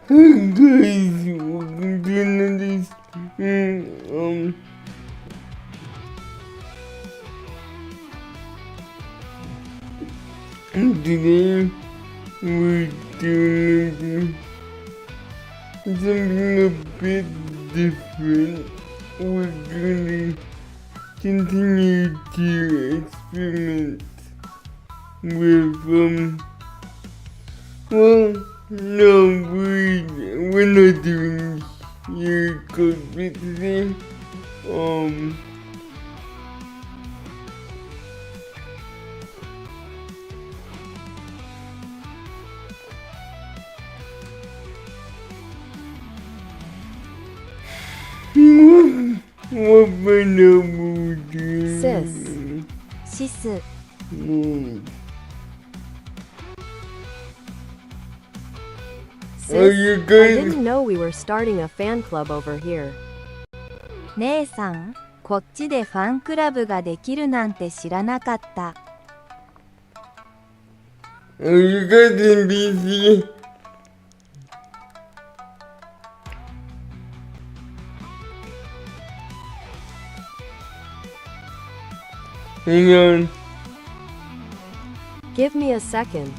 Hey guys, welcome to another stream. Today we're doing something a bit different. We're gonna continue to experiment with well, no, we're not doing your cockpit today. What for now we're doing? Sis. Are you I guys? didn't know we were starting a fan club over here. 姉さん、こっちでファンクラブができるなんて知らなかった。Are you guys in BC? Hang on. Give me a second.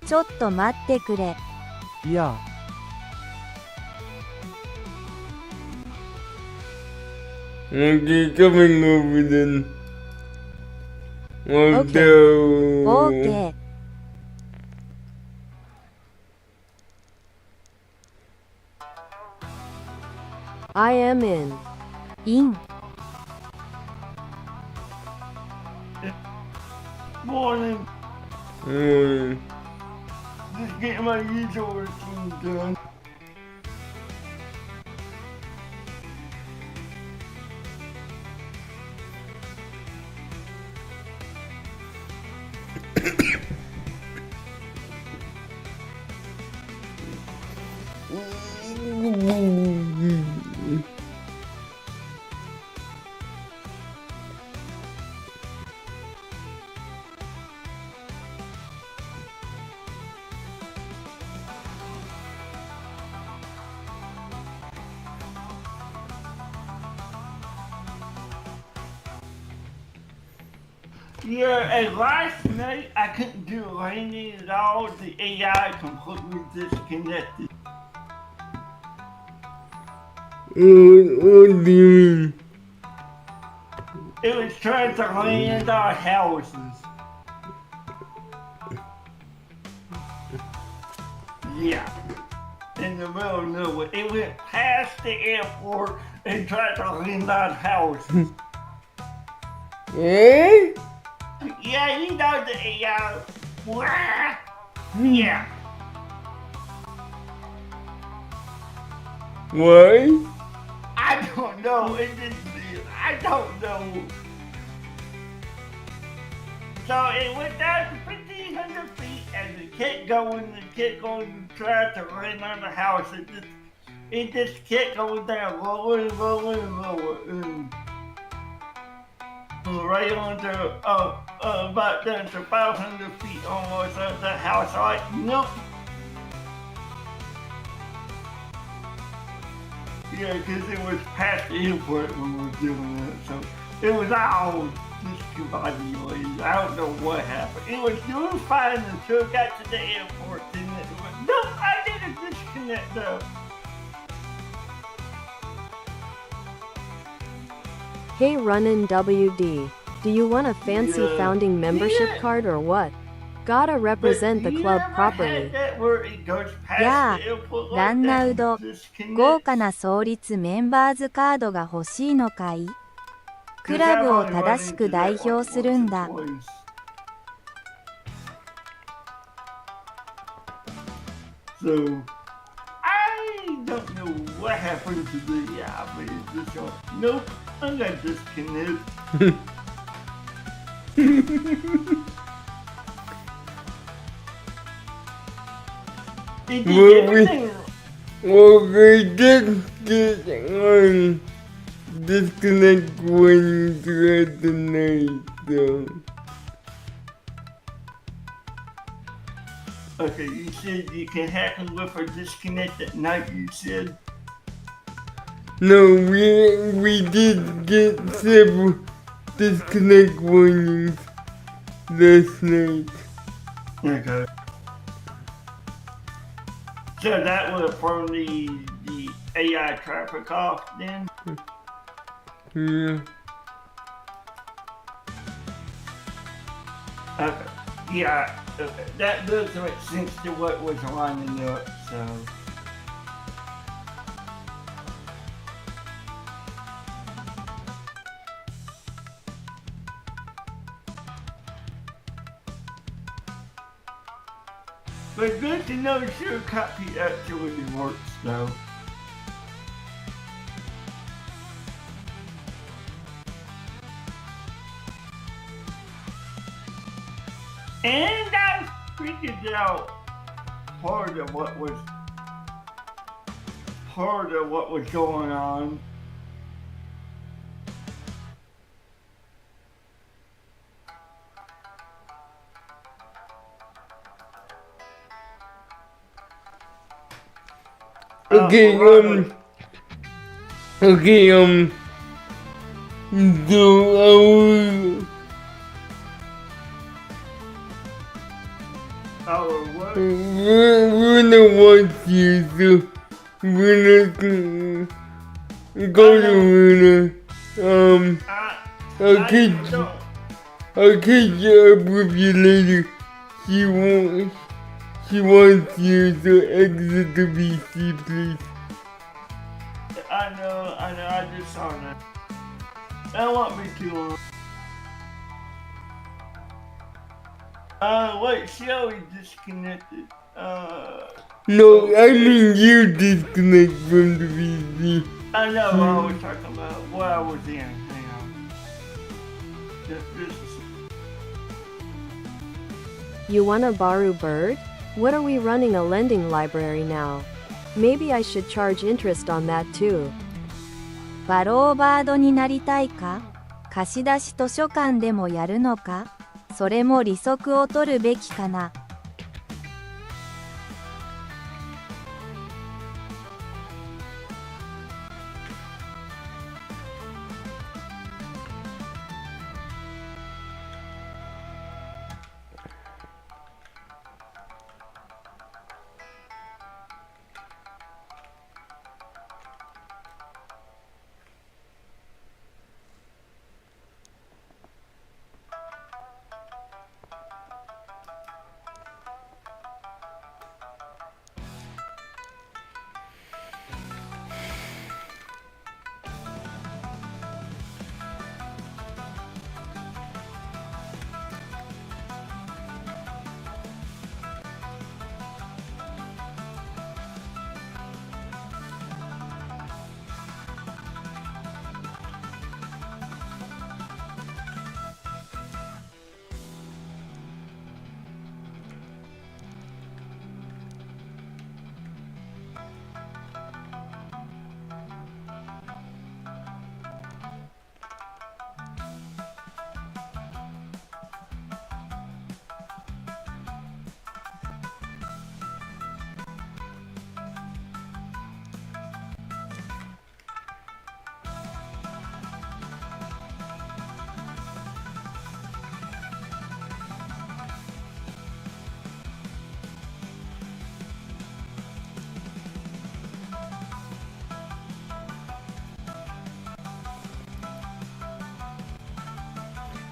ちょっと待ってくれ。Yeah. Okay, coming over then. Oh Okay. no. OK。I am in. イン。Morning. Mm. Just getting my usual routine done. Yeah, and last night I couldn't do anything at all. The AI completely disconnected. What do you mean? It was trying to land on houses. Yeah. In the middle of nowhere. It went past the airport and tried to land on houses. Eh? Yeah, you know the AI. Yeah. Why? I don't know. It just did. I don't know. So it went down to 1,500 feet and it kept going, tried to land on the house. It just kept going down lower and lower and lower. And right on to about down to 500 feet almost of the house. Like, nope. Yeah, because it was past the airport when we were doing that, so it was all discombobulated. I don't know what happened. It was doing fine until it got to the airport, and it was, no, I didn't disconnect though. Hey Runnin' WD. Do you want a fancy Yeah. founding membership Yeah. card or what? Gotta represent the club properly. Yeah. ランナウド、豪華な創立メンバーズカードが欲しいのかい？クラブを正しく代表するんだ。So, I don't know what happened to the yeah, but it's just going, nope, I'm gonna disconnect. It did Well, we- everything. Well, we did get on disconnect when throughout the night, though. Okay, you said you can hack them with a disconnect at night, you said? No, we did get several disconnect warnings last night. Okay. So that would have thrown the AI traffic off then? Yeah. Okay. Yeah, okay. That does make sense to what was lining up, so. But good to know your cockpit actually works though. And I figured out part of what was going on. Okay, okay, so What? we're gonna watch you, so we're not gonna go to Luna. I'll catch up with you later. She wants you to exit the VC, please. I know, I just saw that. That won't be too long. Wait, she always disconnected. No, I mean you disconnect from the VC. I know what I was talking about, what I was in. Hang on. Just You wanna borrow Byrd? What are we running a lending library now? Maybe I should charge interest on that too. バローバードになりたいか？貸し出し図書館でもやるのか？それも利息を取るべきかな。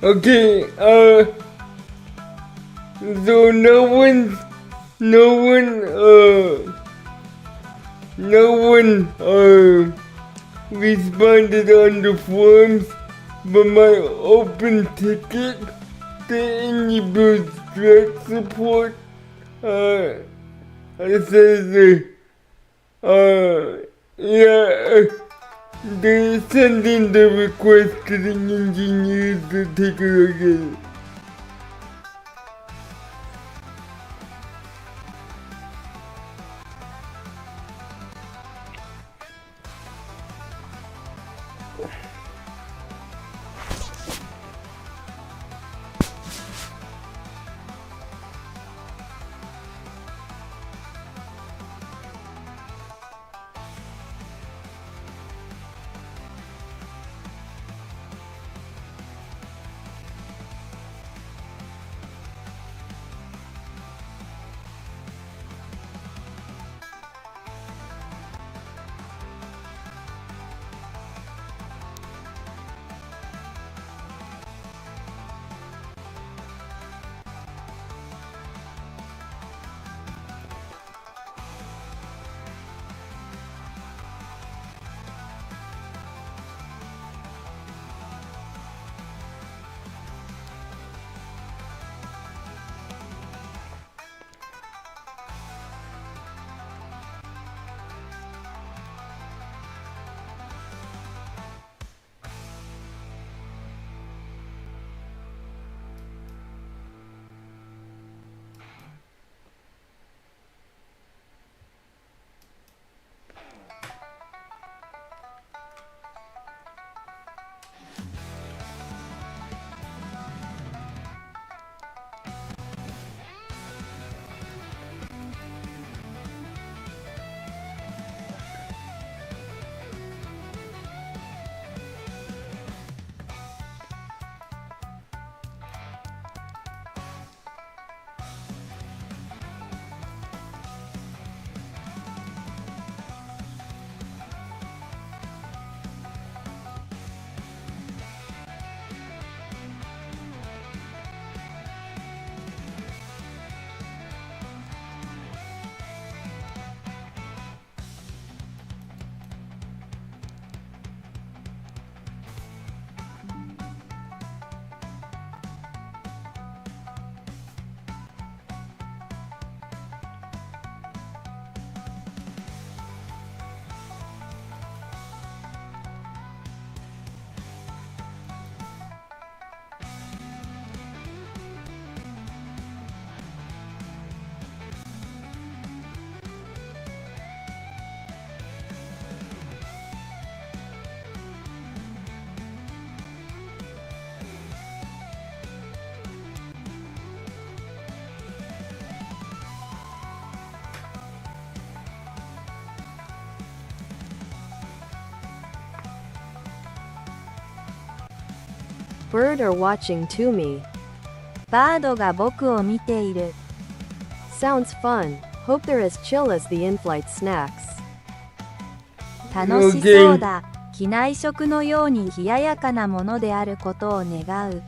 Okay, so no one, responded on the forums, but my open ticket to enables direct support, it says, yeah, they're sending the request to the engineers to take a look at it. Bird are watching to me. バードが僕を見ている。Sounds fun. Hope they're as chill as the in-flight snacks. 楽しそうだ。機内食のように冷ややかなものであることを願う。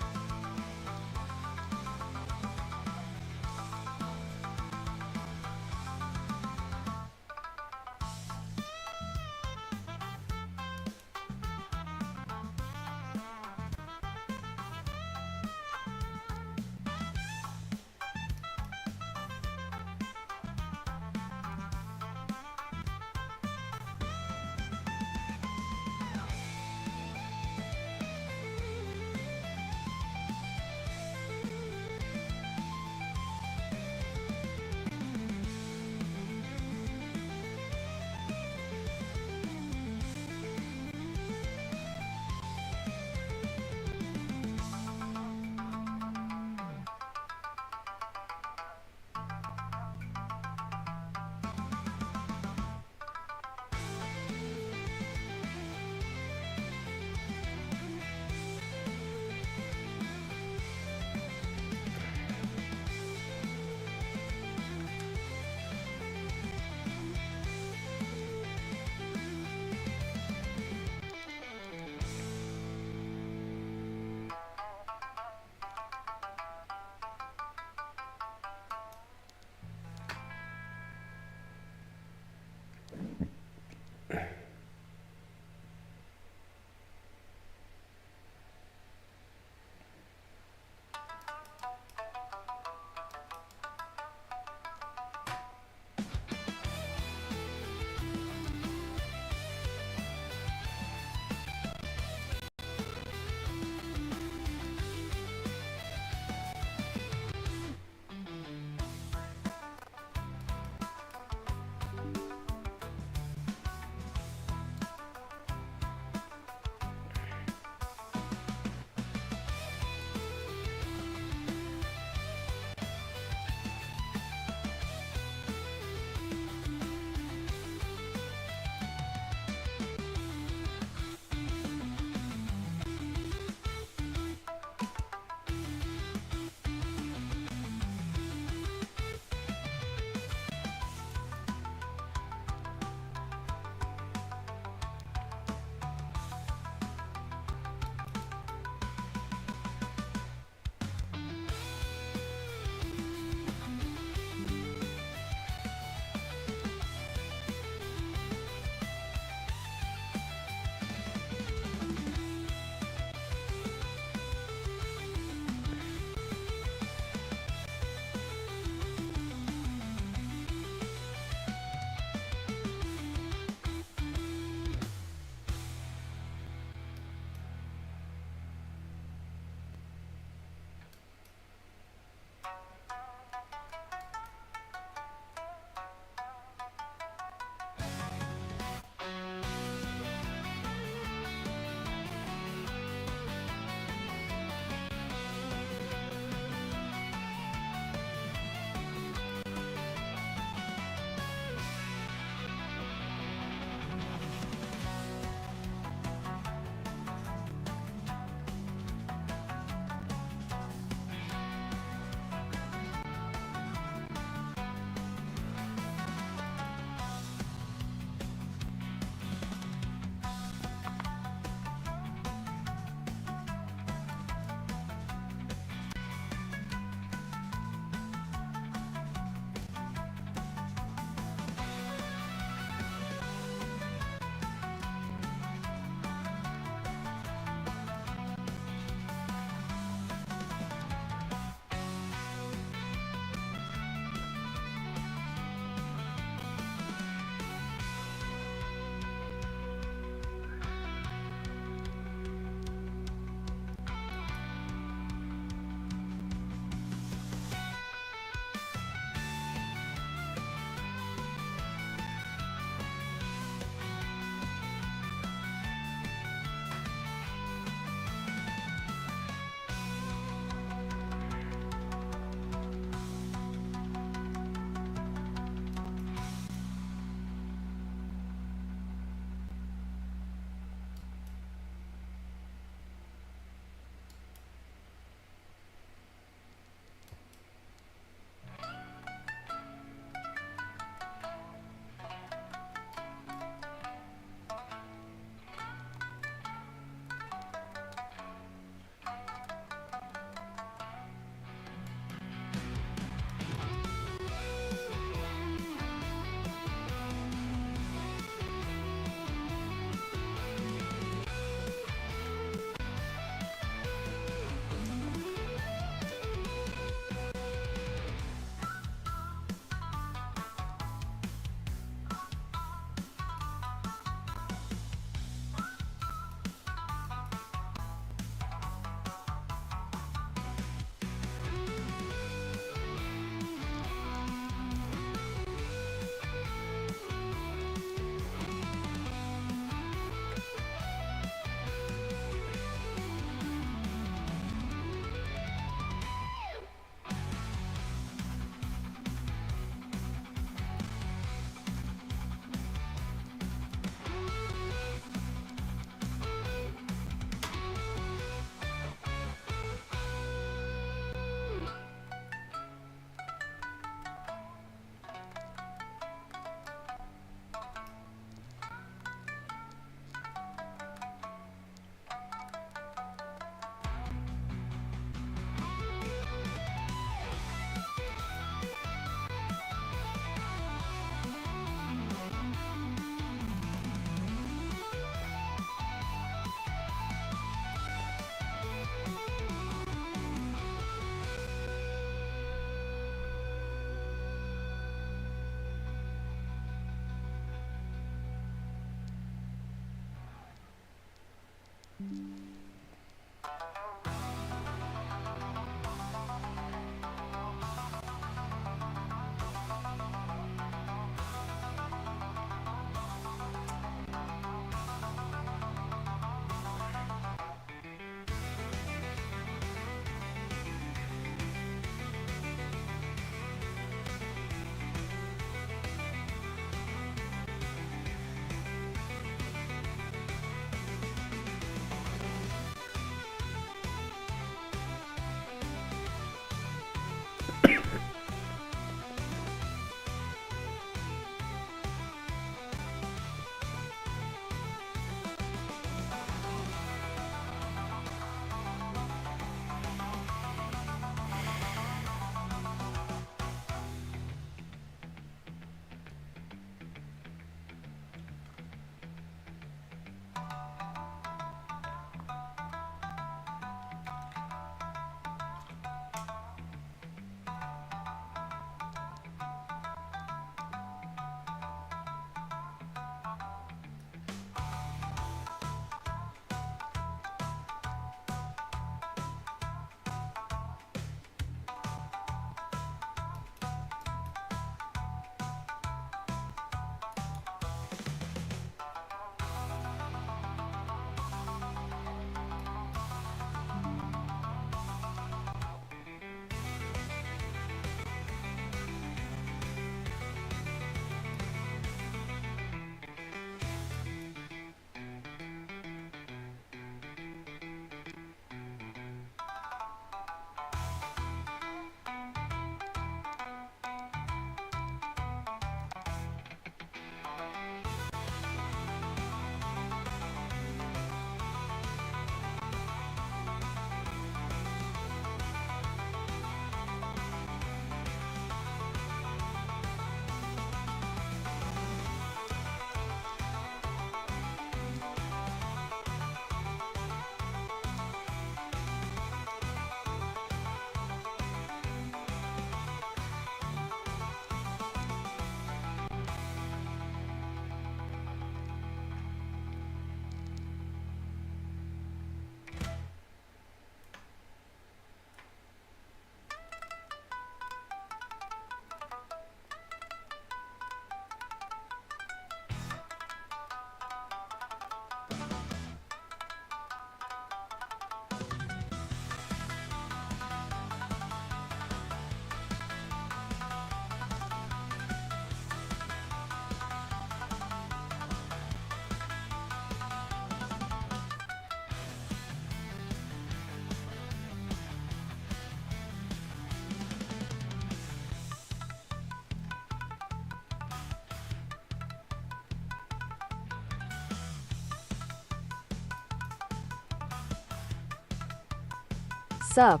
Sup?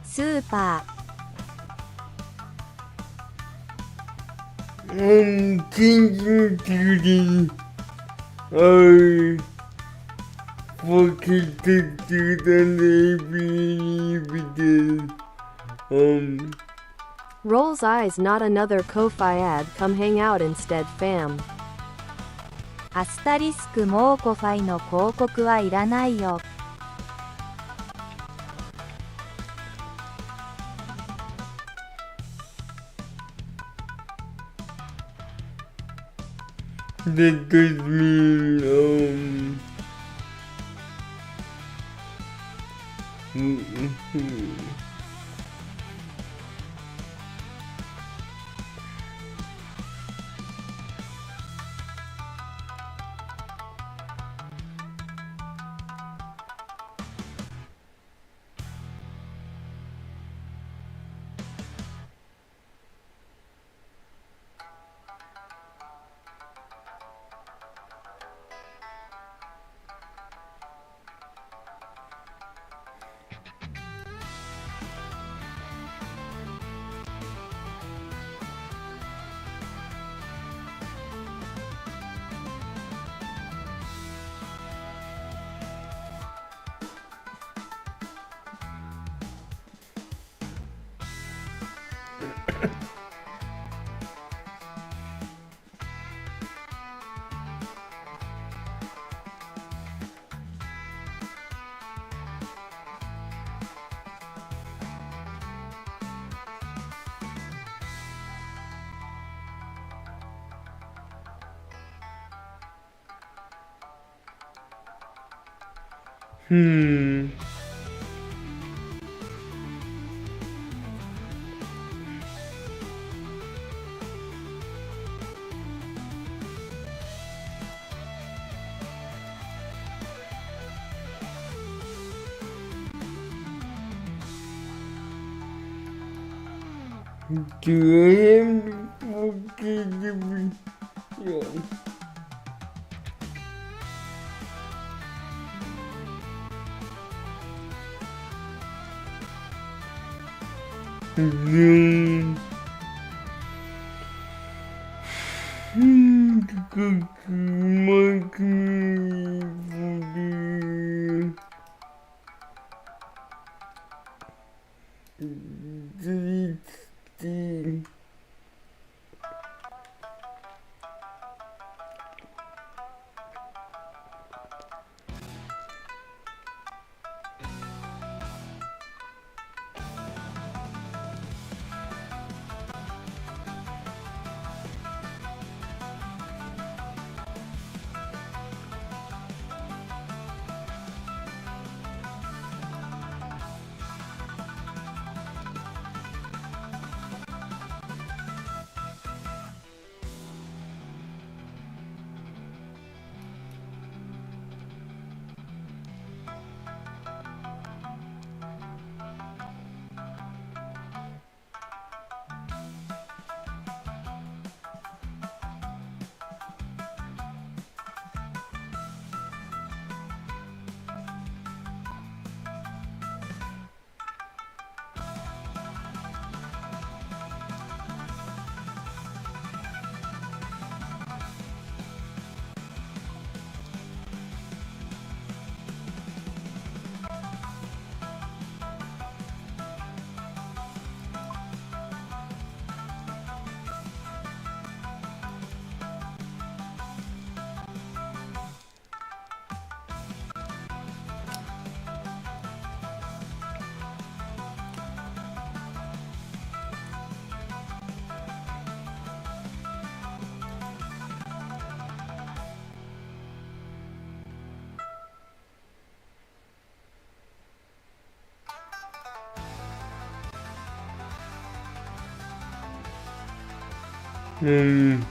スーパ I'm thinking today I forget to do the because Rolls eyes, not another Ko-Fi ad, come hang out instead fam. ーアスタリスクもうコファイの広告はいらないよ that does mean do I have to forget to be yeah. Hmm.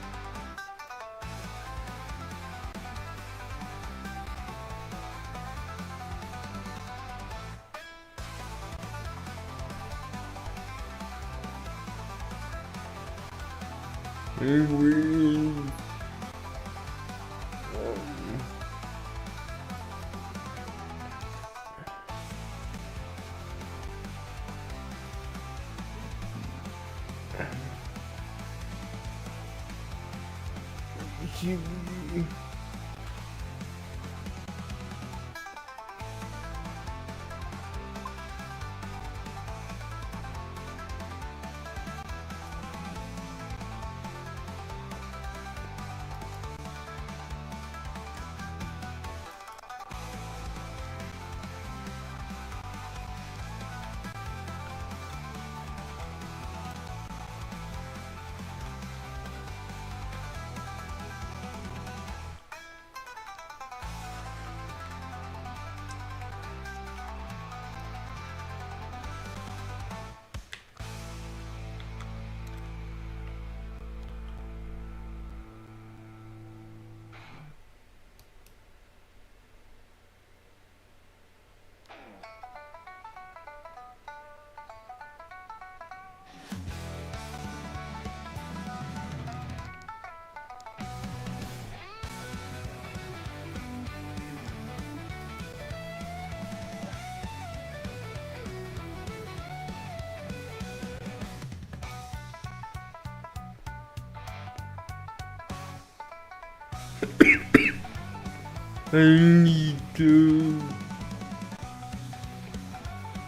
I need to.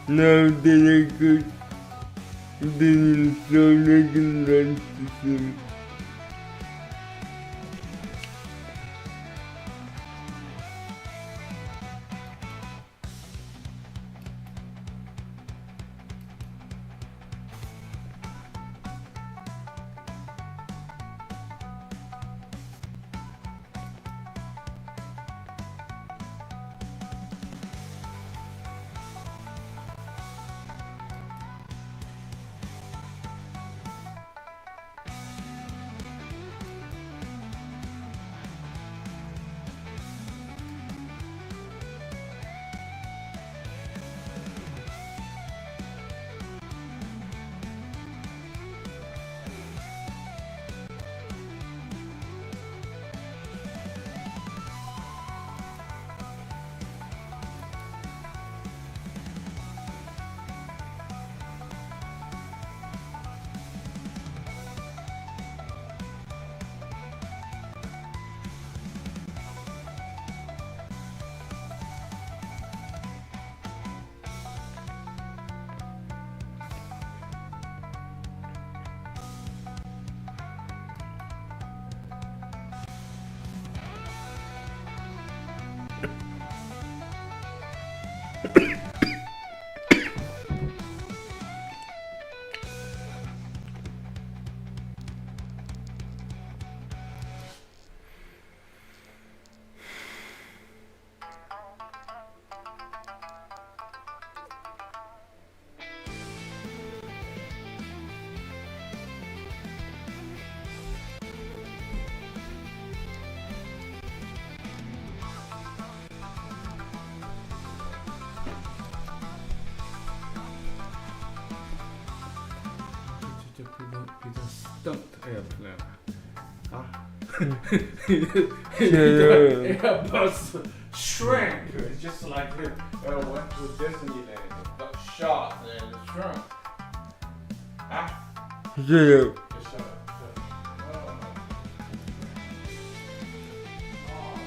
Now that I got the installed, I can run system. Stumped airplane. Huh? Yeah. Airbus shrank. It's just like it went to Disneyland. It got shot and it shrunk. Huh? Shut up. Just shut up. Shut up. Oh.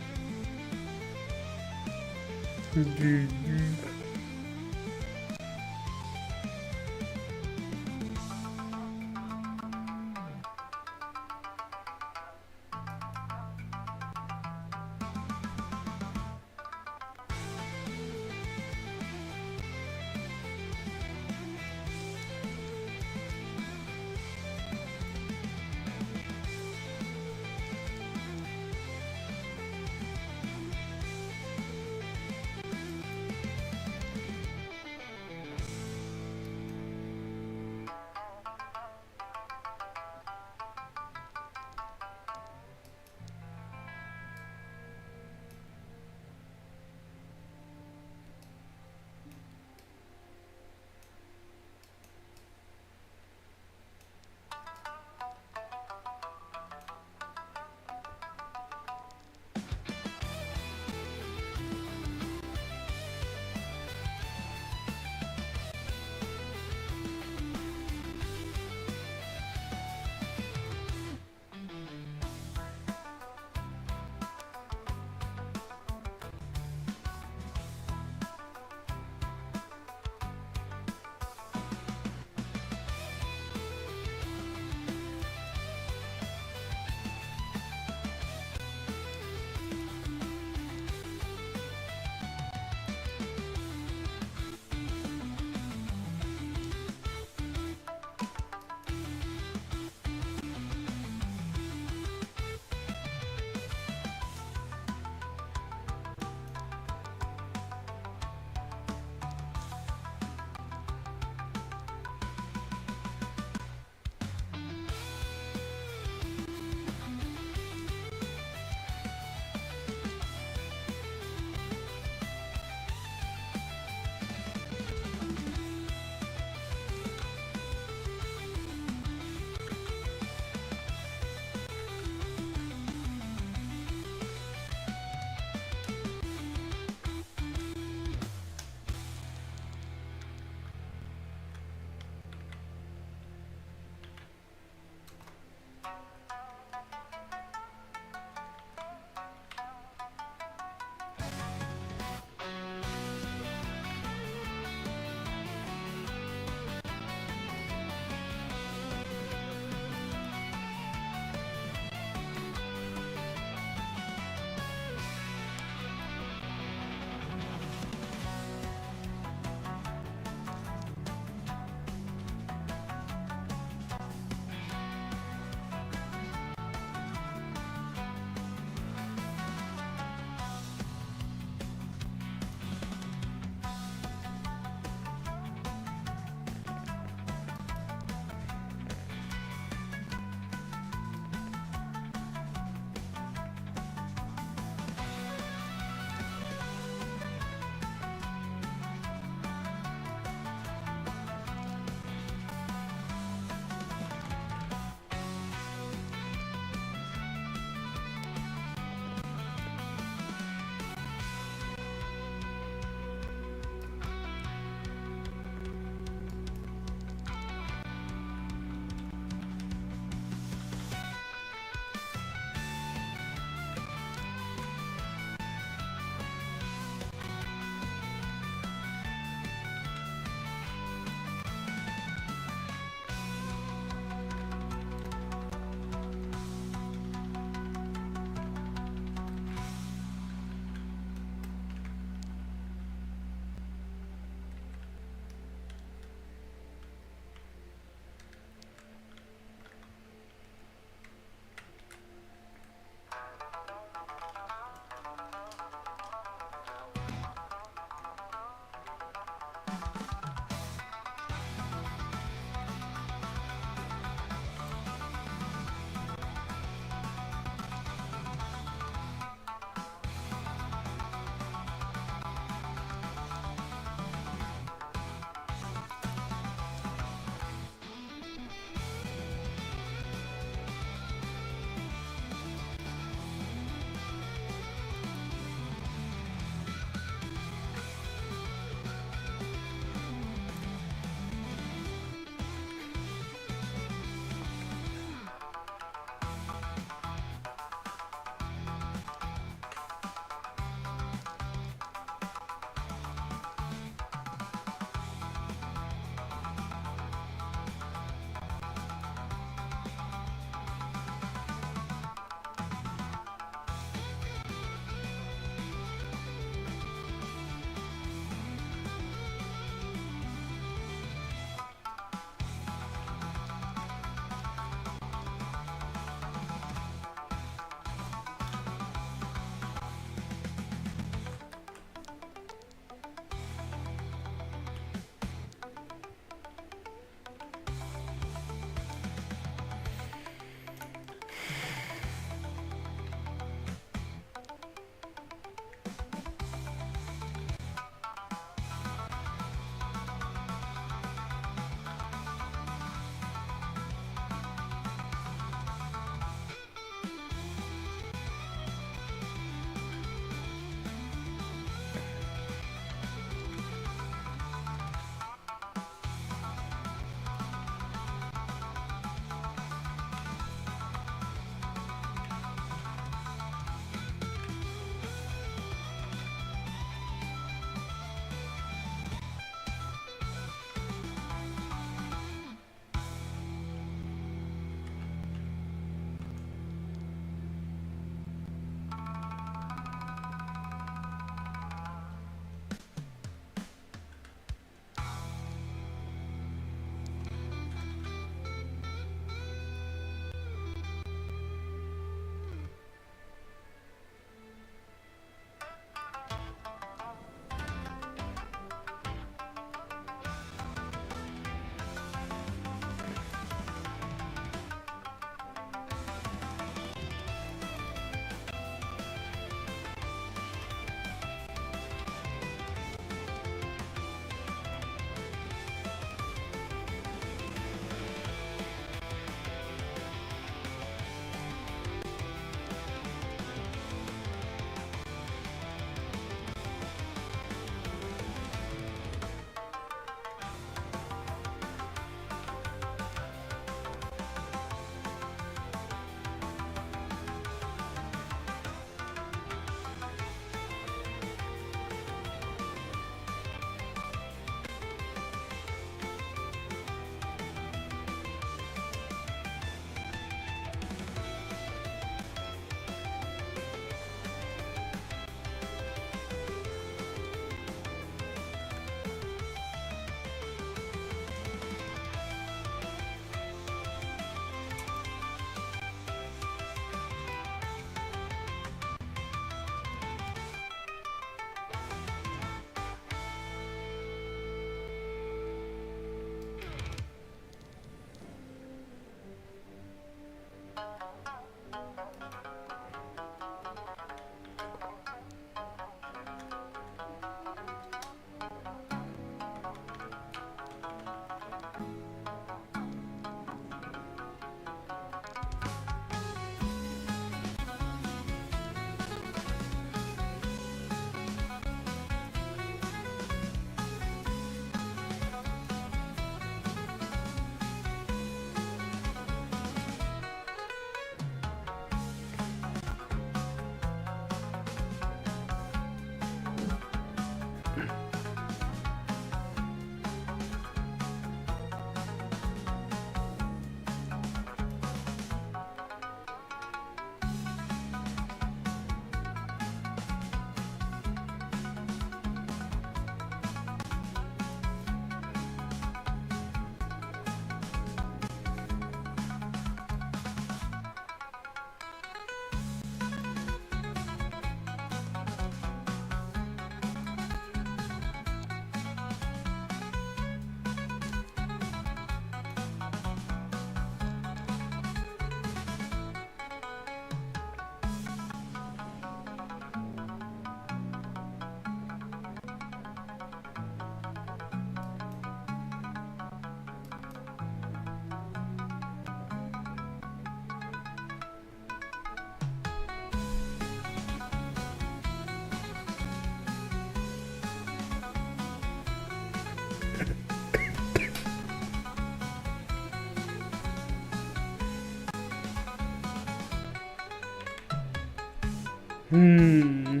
Hmm.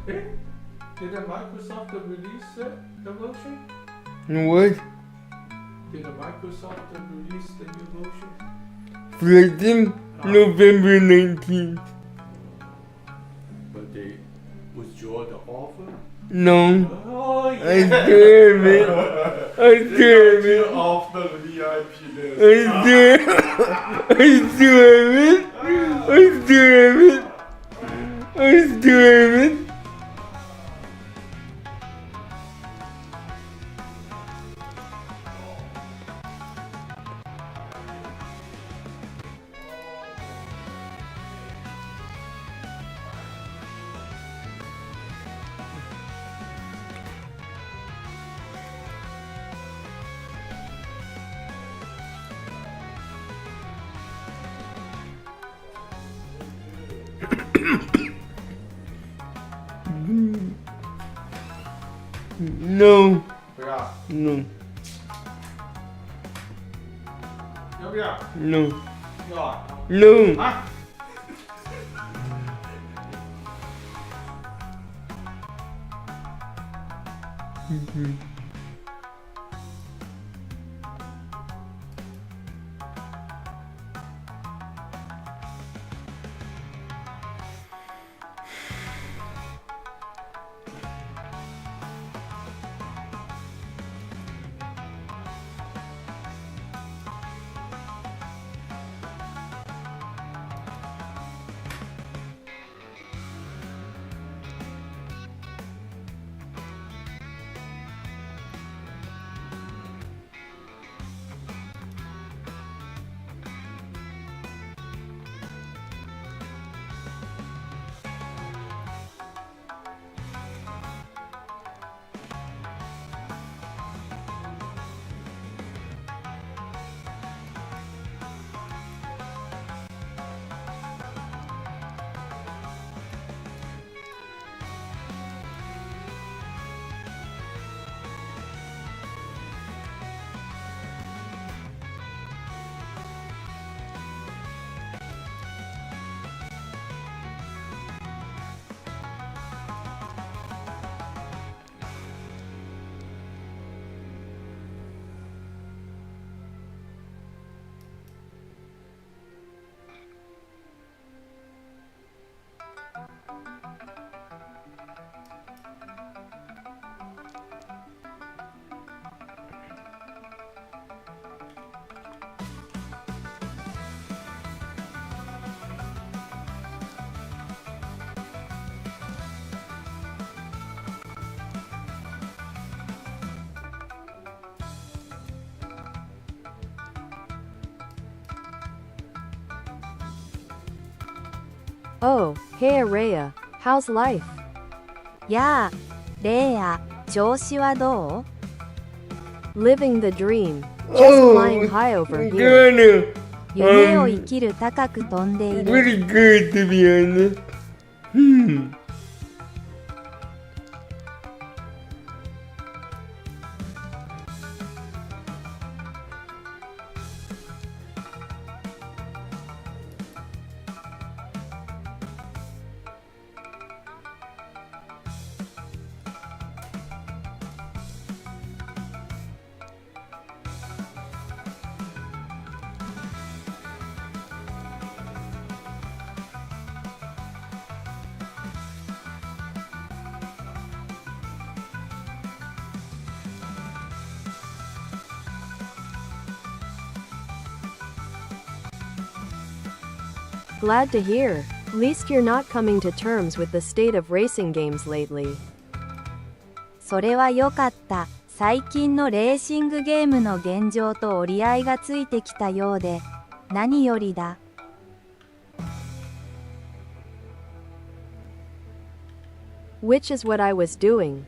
Hey, did Microsoft release the version? What? Did Microsoft release the new version? Flighting November 19th. But they withdraw the offer? No. Oh, yeah. I damn it. I damn You it. off the VIP list. I damn it. I damn it. I damn it. No. Yeah. No. Yeah. No. Yeah. No. Huh? Oh, hey Araya, how's life? やあ、レイヤ、調子はどう？ Living the dream. Just Oh, flying high over here. Kinda. 夢を生きる高く飛んでいる。 Pretty good to be honest. Hmm. Glad to hear. Least you're not coming to terms with the state of racing games lately. それはよかった。最近のレーシングゲームの現状と折り合いがついてきたようで、何よりだ。Which is what I was doing.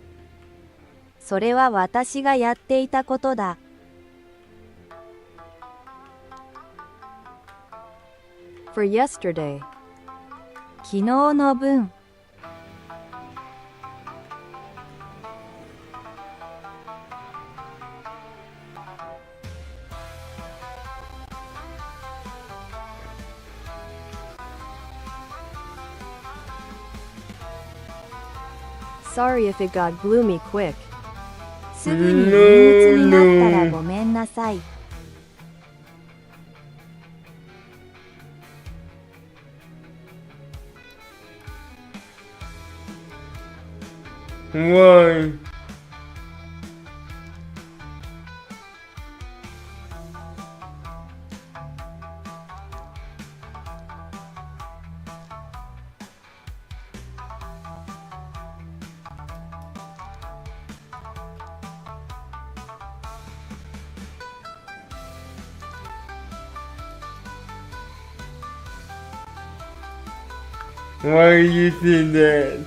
それは私がやっていたことだ。For yesterday. 昨日の分。Sorry if it got gloomy quick. すぐに憂鬱になったらごめんなさい。Why? Why are you saying that?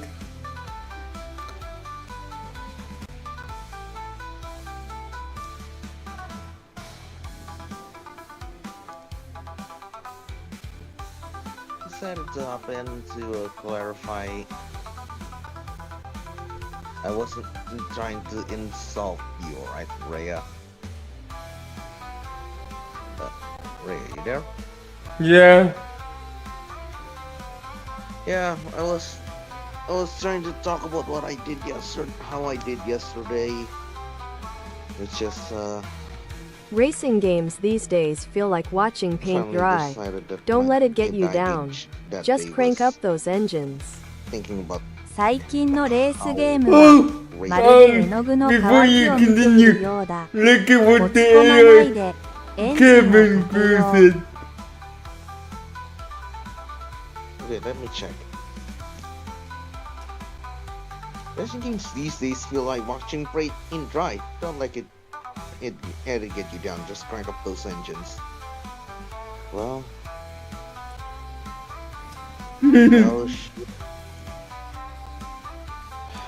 Decided to hop in to clarify. I wasn't trying to insult you, right, Rhea? Rhea, you there? Yeah. Yeah, I was trying to talk about what I did yesterday, how I did yesterday. It's just Racing games these days feel like watching paint finally dry. decided that Don't my let it get you down. baggage that Just day crank was up those engines. thinking about 最近のレースゲームは Oh, まるで絵の具の before 乾 you きを見ている continue, ようだ。 look at 持 what ち the 込まない AI でエンジンを cabin かけ crew よう。 said. Okay, let me check. Racing games these days feel like watching paint dry. Don't let it get you down. Just crank up those engines. Well, oh,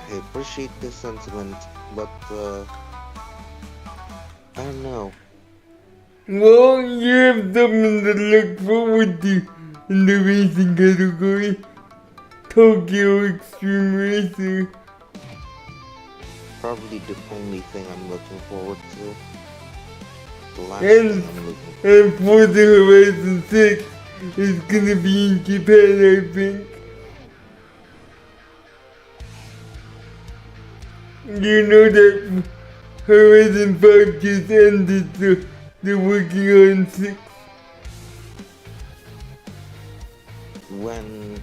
I appreciate the sentiment, but I don't know. Well, you have something to look forward to in the racing category. Tokyo Extreme Racer. Probably the only thing I'm looking forward to. The last And- thing I'm looking And Forza Horizon 6 is gonna be in Japan, I think. You know that Horizon 5 just ended, so they're working on 6. when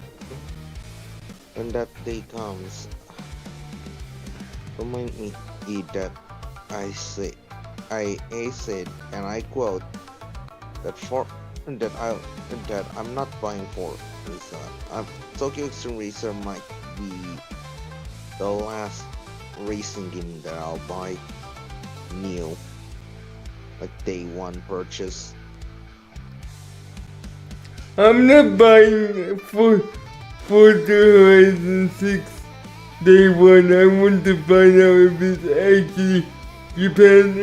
that day comes, remind me that I said, and I quote, that I'm not buying Forza. Tokyo Extreme Racer might be the last racing game that I'll buy new, like day one purchase. I'm not buying Forza Horizon 6 day one. I want to find out if it's actually Japan.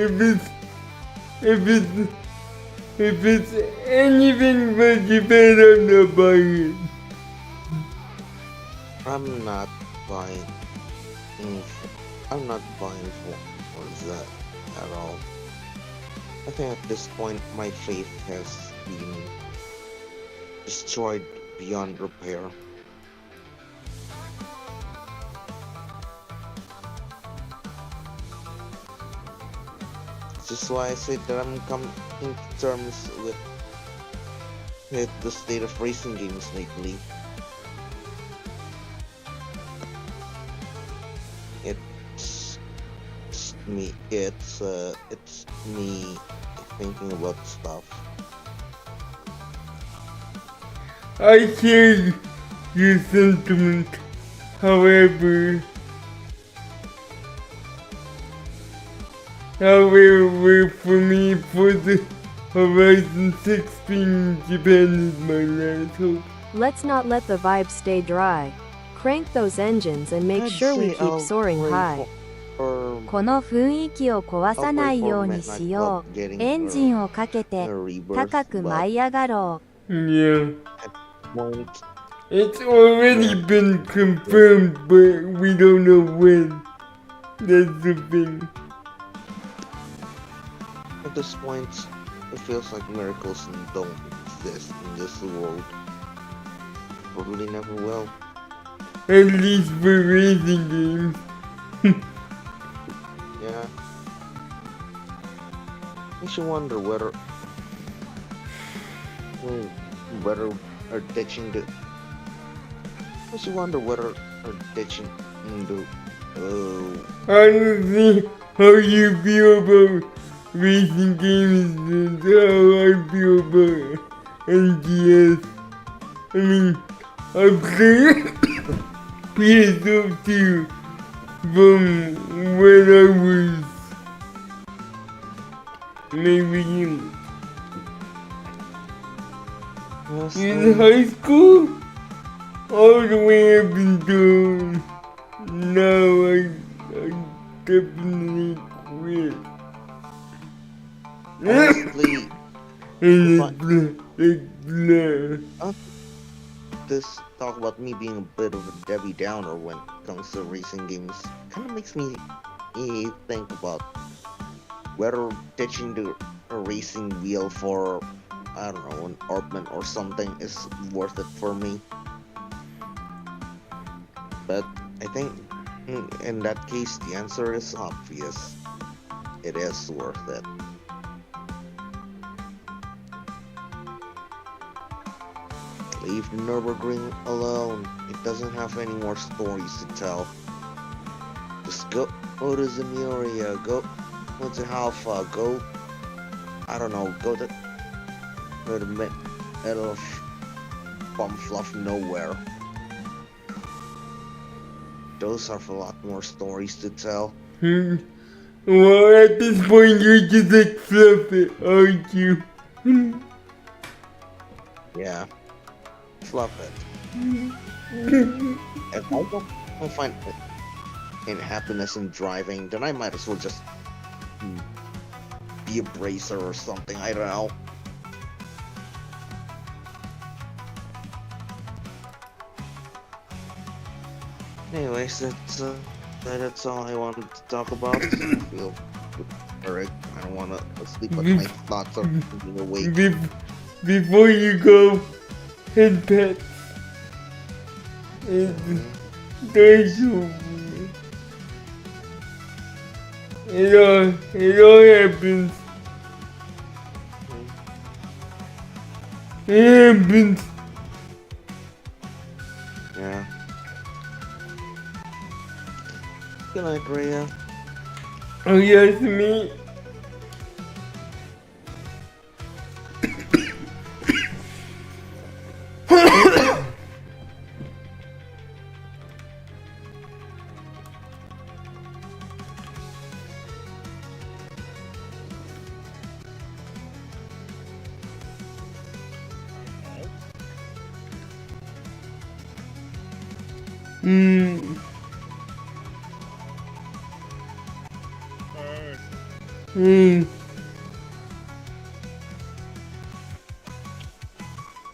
If it's anything but Japan, I'm not buying it. I'm not buying. I'm not buying Forza at all. I think at this point my faith has been destroyed beyond repair. This is why I said that I'm coming to terms with the state of racing games lately. It's me thinking about stuff. I share your sentiment. However, However, for me, for the Horizon 6 being in Japan is my last hope. Let's not let the vibes stay dry. Crank those engines and make I'd sure we say keep I'll soaring pray high. for この雰囲気を壊さないようにしよう。エンジンをかけて a rebirth, 高く but 舞い上がろ Yeah. won't. It's already Yeah. been confirmed, but we don't know when. That's the thing. At this point, it feels like miracles don't exist in this world. Probably never will. At least for racing games. Yeah. Makes you wonder whether are ditching the. Makes you wonder whether are ditching the. Honestly, how you feel about racing games is how I feel about NGS. I mean, I've played PS2 from when I was maybe in high school, all the way up until now. I definitely quit. Honestly, And it's this talk about me being a bit of a Debbie Downer when it comes to racing games kind of makes me think about whether ditching the racing wheel for, I don't know, an Orpman or something is worth it for me. But I think in that case, the answer is obvious. It is worth it. Leave Nürburgring alone. It doesn't have any more stories to tell. Just go to Zemuria, go to Halfa, go, I don't know, go to the middle of bumfluff nowhere. Those have a lot more stories to tell. Well, at this point, you're just like fluff it, aren't you? Yeah. Fluff it. If I don't find any happiness in driving, then I might as well just be a bracer or something. I don't know. Anyways, that's all I wanted to talk about. I feel alright. I don't want to sleep, but my thoughts are being awake. Before you go, head pet. Thank you. It all happens. It happens. Yeah. Good night, Rhea. Oh, yes, me.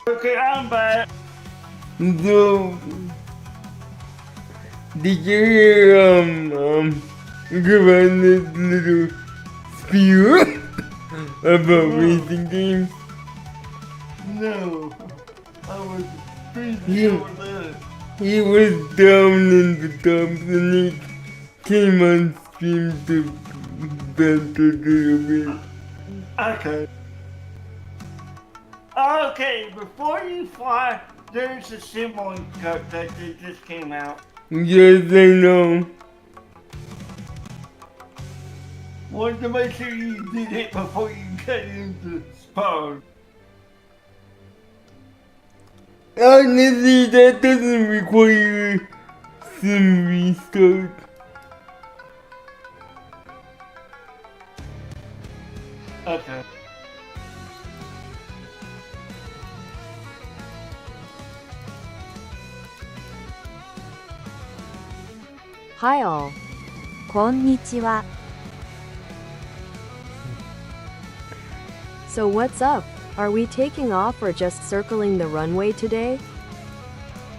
Okay, I'm back. So, did you hear, Giovanna's little spew about racing games? No, I was busy Yeah. over there. He was down in the dumps and he came on stream to vent a little bit. Okay. Okay, before you fly, there's a sibling cut that just came out. Yes, I know. Wanted to make sure you did it before you got into spawn. Honestly, that doesn't require some restart. Okay. Hi all. こんにちは。 So what's up? Are we taking off or just circling the runway today?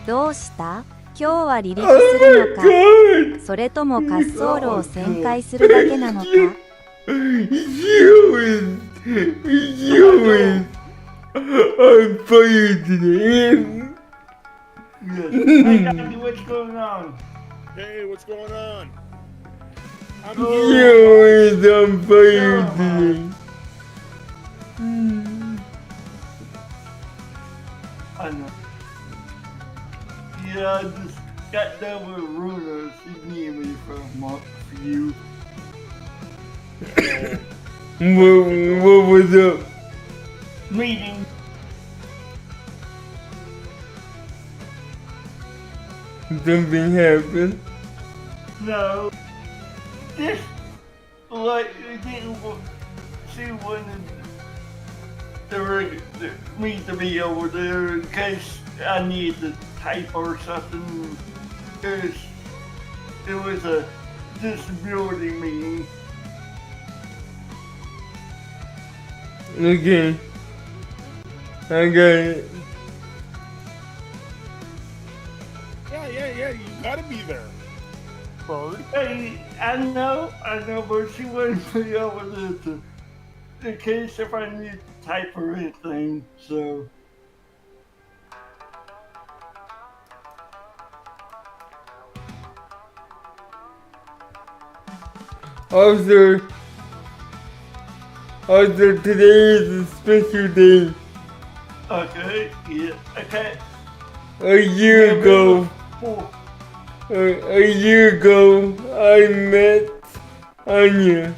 どうした？今日は離陸するのか、 God! それとも滑走路を旋回するだけなのか。 You is on fire today. Yes. Hey, Daddy, what's going on? Hey, what's going on? I'm You is on fire today. I know. Yeah, I just got done with Runa. She needed me for a month for you. What was up? Meeting. Something happened. No. Just like she wanted me to be over there in case I needed to type or something. It was a disability meeting. Okay. I got it. Yeah, you gotta be there. Byrd. Hey, I know, but she wanted me over there in case if I need to type or anything, so. Also, today is a special day. Okay, yeah, okay. A year ago, I met Anya.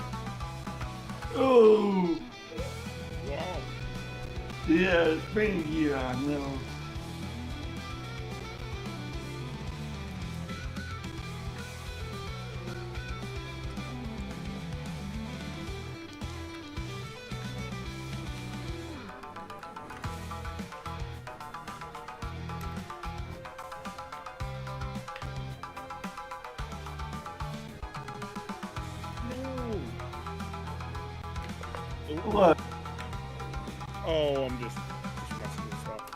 Oh, Wow. yeah, it's been a year, I know. What? Oh, I'm just messing this up.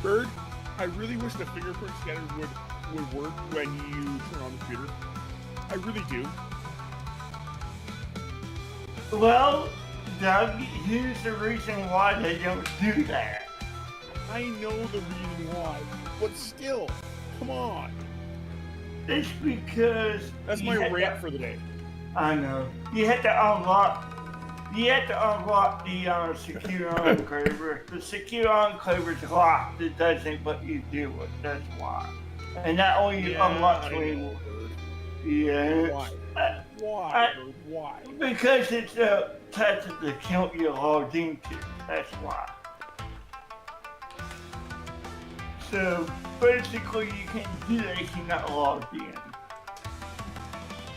Byrd, I really wish the fingerprint scanner would work when you turn on the computer. I really do. Well, Doug, here's the reason why they don't do that. I know the reason why, but still, come on. It's because That's you my had rant to- for the day. I know. You have to unlock. You have to unlock the secure enclaver. The secure enclaver is locked. It doesn't let you do it. That's why. And that only unlocks I when. know, Byrd. Yeah. Why? Uh, Why, Byrd? Why? Because it's attached to the account you're logged into. That's why. So basically, you can't do that if you're not logged in.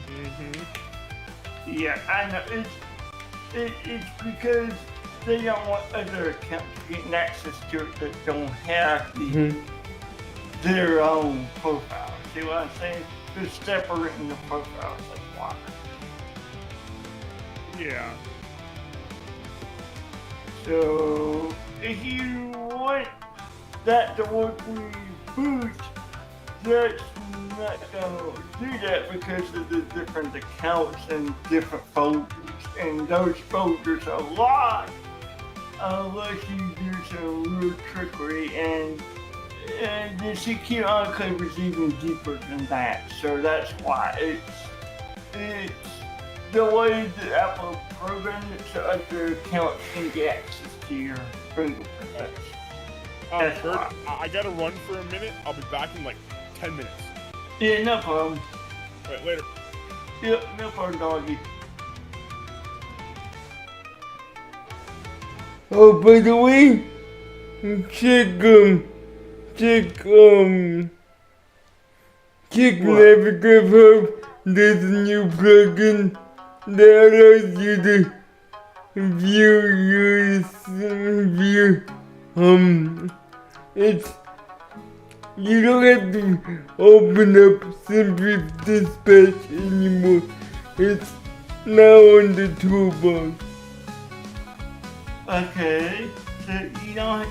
Mm-hmm. Yeah, I know. It's because they don't want other accounts getting access to it that don't have their own profile. See what I'm saying? They're separating the profiles. That's why. Yeah. So if you want that to work with Boost, that's not gonna do that because of the different accounts and different folders. And those folders are locked unless you do some real trickery, and the secure enclave is even deeper than that. So that's why it's the way the Apple programmed it so other accounts can get access to your fingerprints. That's Byrd, why. I gotta run for a minute. I'll be back in like 10 minutes. Yeah, no problem. Wait, later. Yep, no problem, doggy. Oh, by the way, check Navigative Hub. There's a new plugin that allows you to view it's, you don't have to open up Simply Dispatch anymore. It's now on the toolbar. Okay, so you don't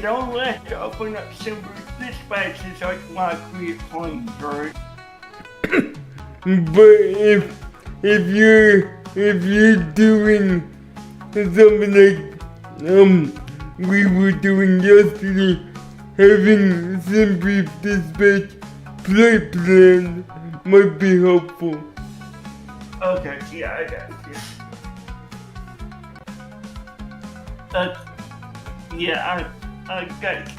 don't let you open up simple dispatches like when I create planes, right? But if you're doing something like we were doing yesterday, having Simply Dispatch flight plan might be helpful. Okay, yeah, I got it. Yeah, I got it.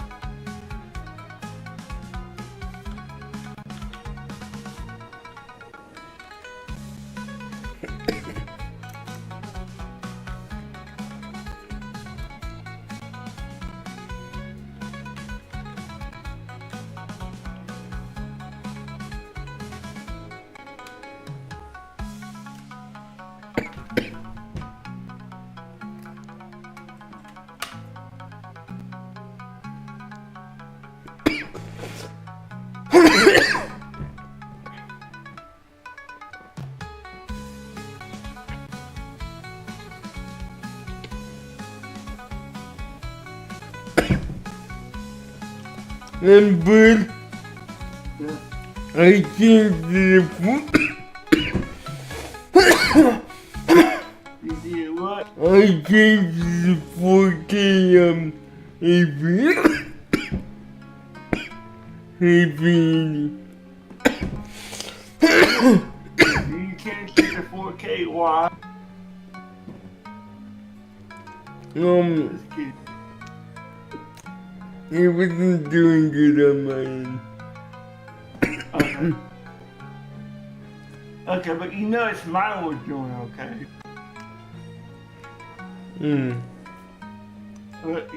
And Byrd, Yeah. I changed the You did what? I changed the 4K AV You can't see the 4K. Why? Just kidding. it wasn't doing good on my end. Okay. Okay, but you notice mine was doing okay.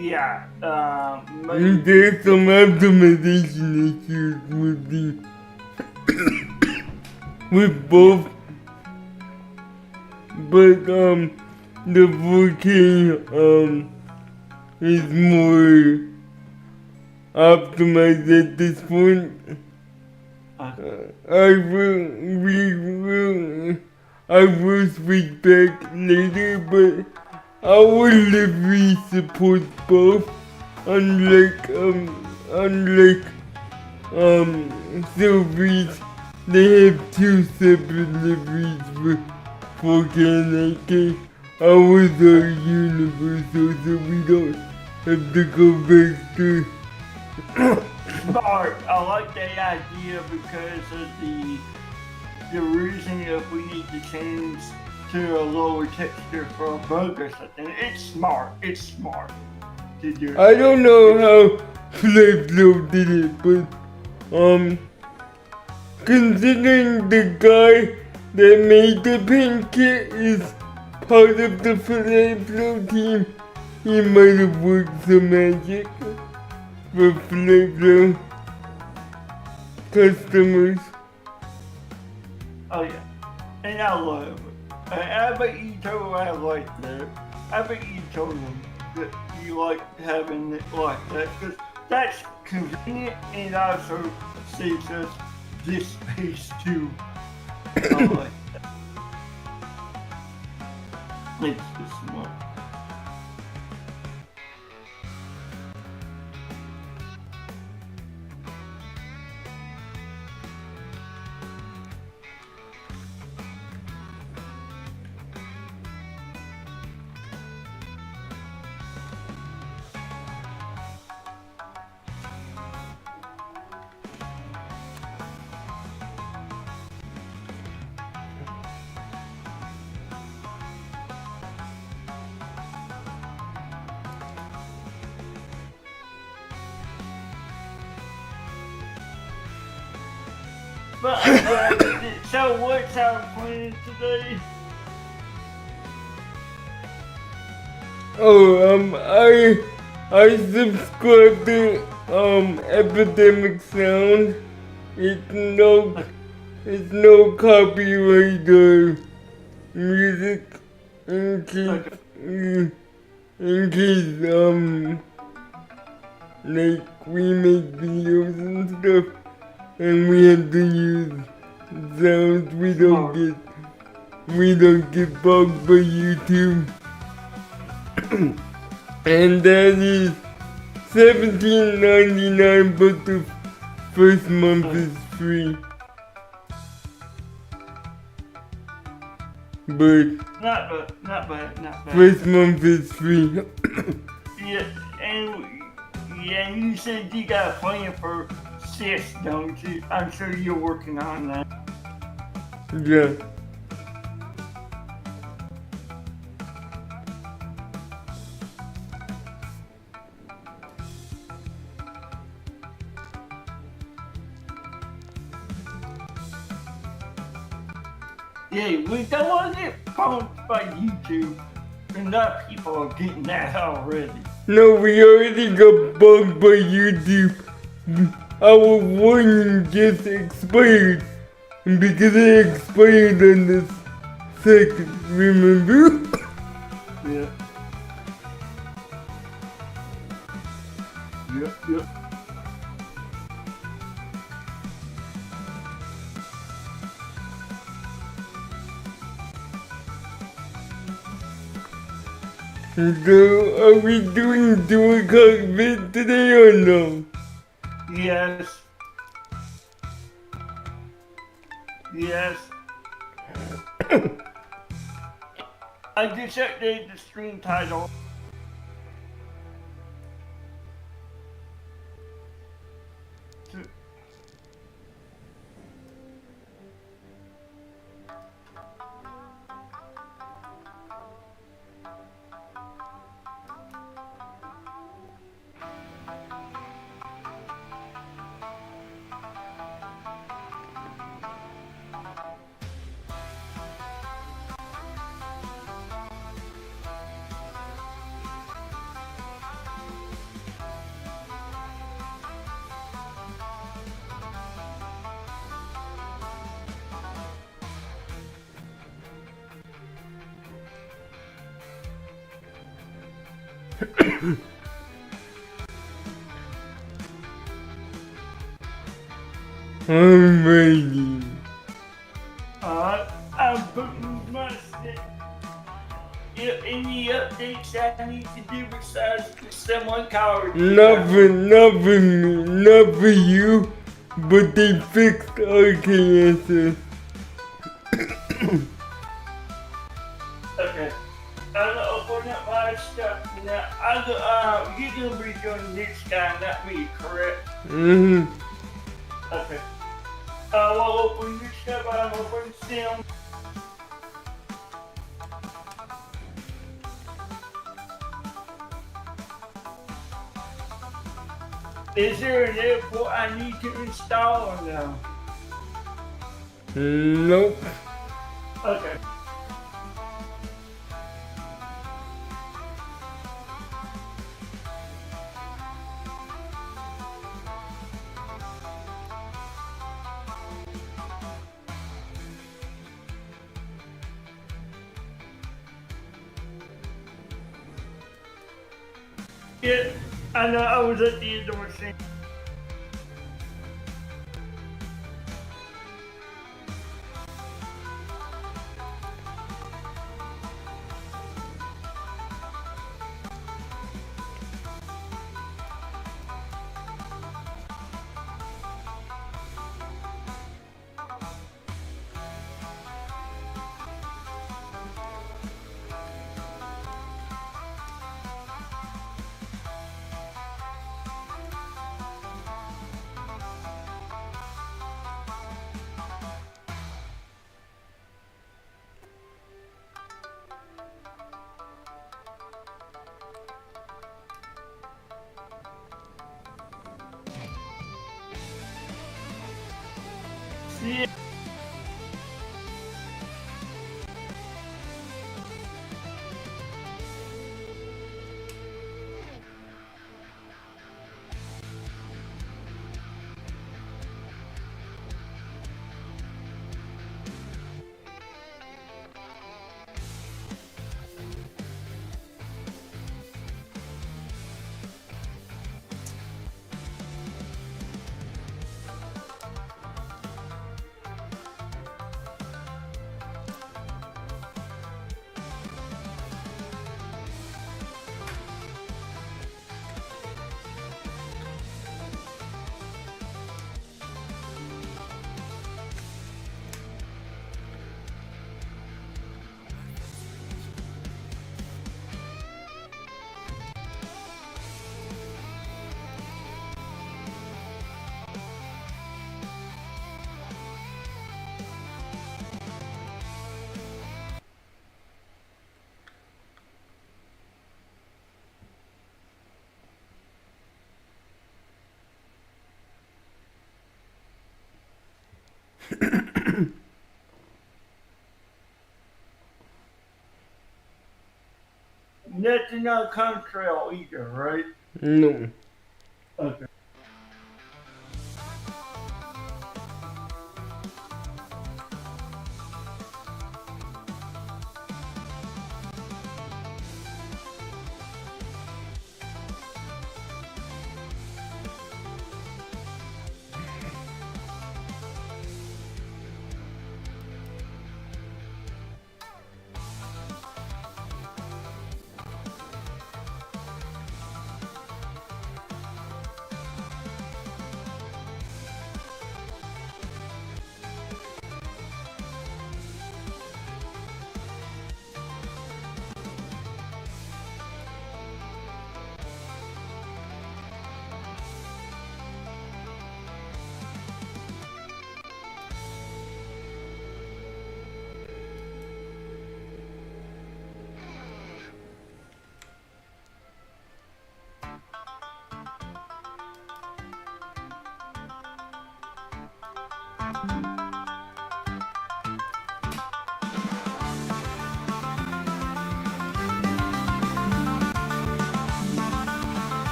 Yeah, maybe. There's some optimization issues with both, but the 4K is more optimized at this point. I will switch back later, but our livery supports both, unlike Sylvie's, they have two separate liveries for 4K and 8K. Ours are universal, so we don't have to go back to Smart. I like that idea because of the reason if we need to change to a lower texture for a bug or something. It's smart. It's smart to do. I don't know how Flipflop did it, but considering the guy that made the paint kit is part of the Flipflop team, he might have worked some magic for Flipflop customers. Oh yeah, and I love it. I bet you told him I like that. I bet you told him that you like having it like that because that's convenient and also saves us this space too. I like that. It's just smart. But I'm glad we did. So what's our plan today? I subscribe to Epidemic Sound. It's no copyright music in case like we make videos and stuff and we have to use sounds we don't get bugged by YouTube. And that is $17.99, but the first month is free. But Not bad. first month is free. Yeah, and you said you got a plan for sis, don't you? I'm sure you're working on that. Yeah. Yeah, we don't want to get punked by YouTube. Enough people are getting that already. No, we already got bugged by YouTube. Our warning just expired. Because it expired on the 2nd, remember? Yeah. Yep. So, are we doing dual cockpit today or no? Yes. I just updated the stream title. I'm ready. I'm putting my stick. Any updates I need to do besides someone coward? Nothing, not for you, but they fixed RKSS. Okay. I'm gonna open up my stuff now. You're gonna be doing this guy, not me, correct? Mm-hmm. Okay. I'll open this stuff, I'll open Sim. Is there an airport I need to install or no? Nope. Okay. Yeah, I know, I was at the end of the scene. Yeah. Nothing on contrail either, right? No. Okay.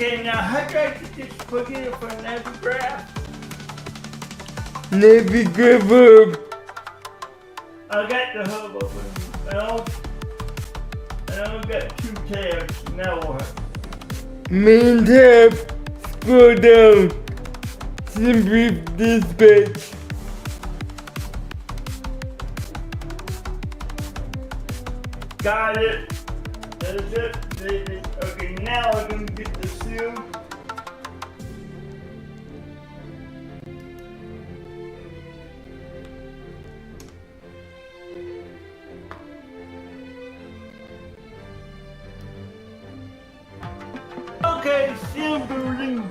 Okay, now how do I get this plug in for another graph? Navy grab. I got the hub open. I only got 2 tabs. Now what? Main tab. Scroll down. Simply dispatch. Got it. That's it. Okay, now I'm gonna get the seal. Okay, seal building.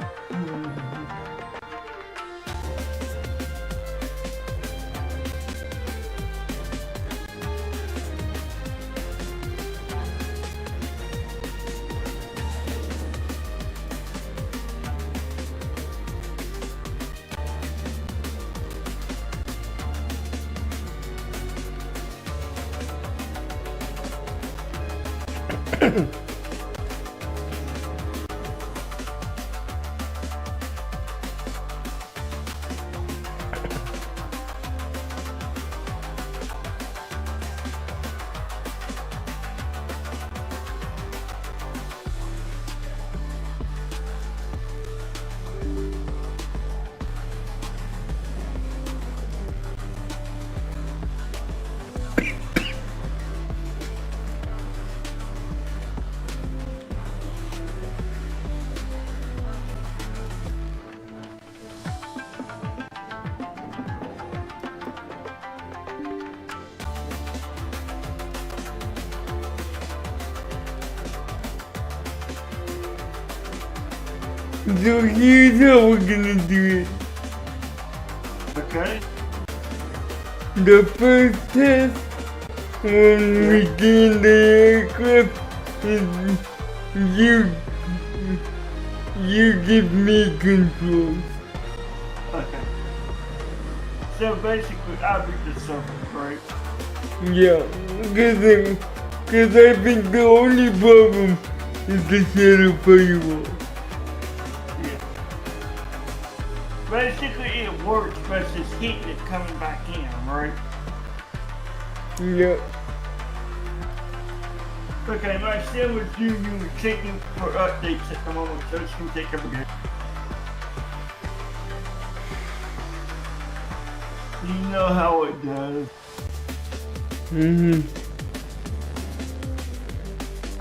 So here's how we're gonna do it. Okay. The first test when we get in the aircraft is you give me controls. Okay. So basically, I'll be the server, right? Yeah, cause I think the only problem is the shadow firewall. Yeah. Basically, it works, but it's heat that's coming back in, right? Yeah. Okay, my sim was due you checking for updates at the moment, so it's gonna take a bit. You know how it does.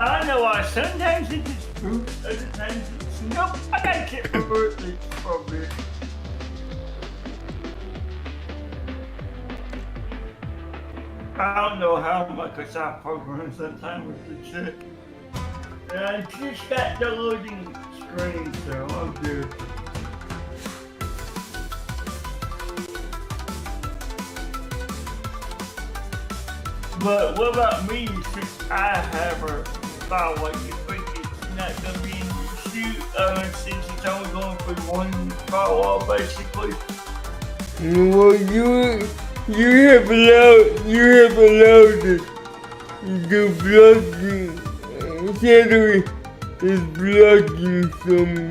I know why sometimes it gets boots, other times it's nope, I gotta check my birthday for a bit. I don't know how much I program sometimes with the check. And I just got the loading screen, so I'm good. But what about me, since I have a firewall, you think it's not gonna be in the shoot, since it's only going for one firewall, basically? Well, you have allowed it. The blocking shadow is blocking some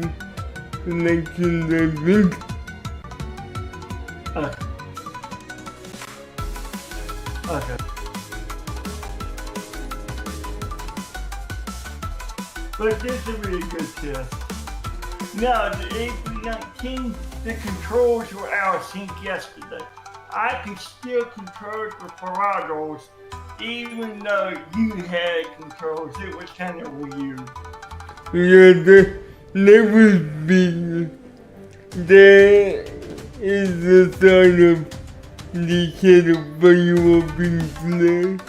connections, I think. Okay. But this is a really good test. Now, the AP19, the controls were out of sync yesterday. I can still control the parameters even though you had controls. It was kind of weird. Yeah, that was big. That is the sign of the shadow firewall being flashed.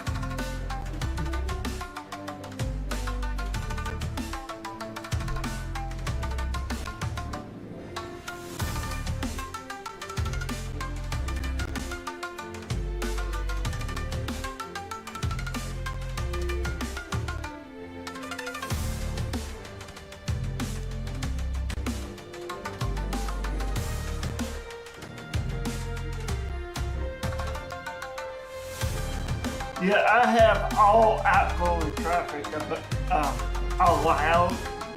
Yeah, I have all outgoing traffic allowed,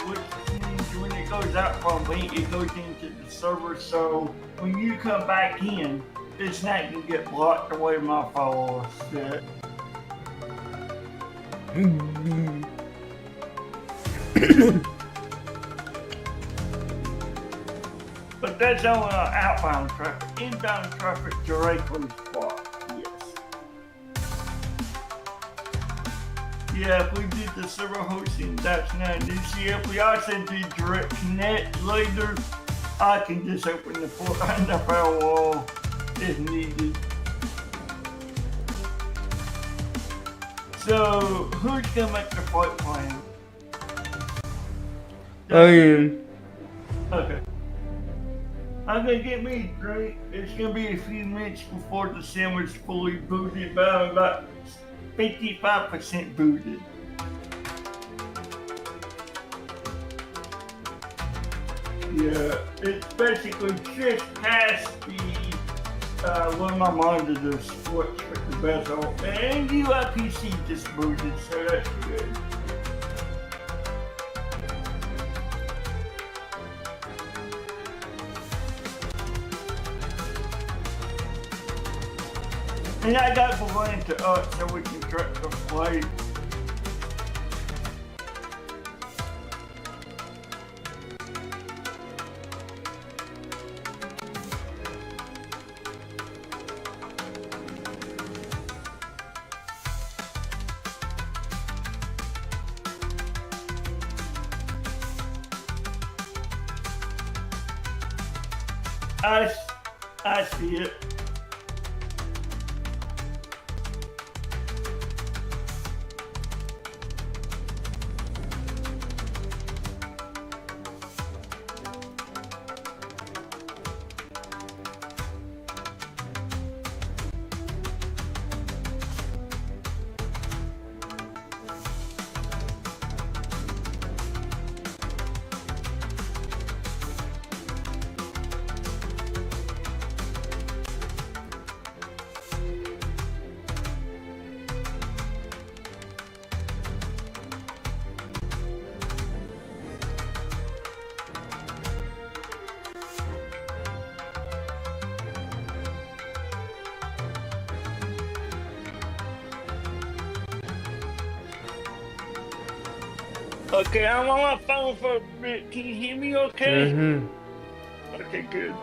which means when it goes out from me, it goes into the server. So when you come back in, it's not gonna get blocked the way my firewall is set. But that's only on outbound traffic. Inbound traffic directly is blocked. Yes. Yeah, if we did the server hosting, that's not an issue. If we also do direct connect later, I can just open the port and the firewall if needed. So, who's gonna make the flight plan? I am. Okay. I'm gonna get me a drink. It's gonna be a few minutes before the sim is fully booted, but I'm about 55% booted. Yeah, it's basically just past the one of my monitors switched with the bezel, and UIPC just booted, so that's good. And I got one to up so we can try to play. I see it. Okay, I'm on my phone for a bit. Can you hear me okay? Mm-hmm. Okay, good.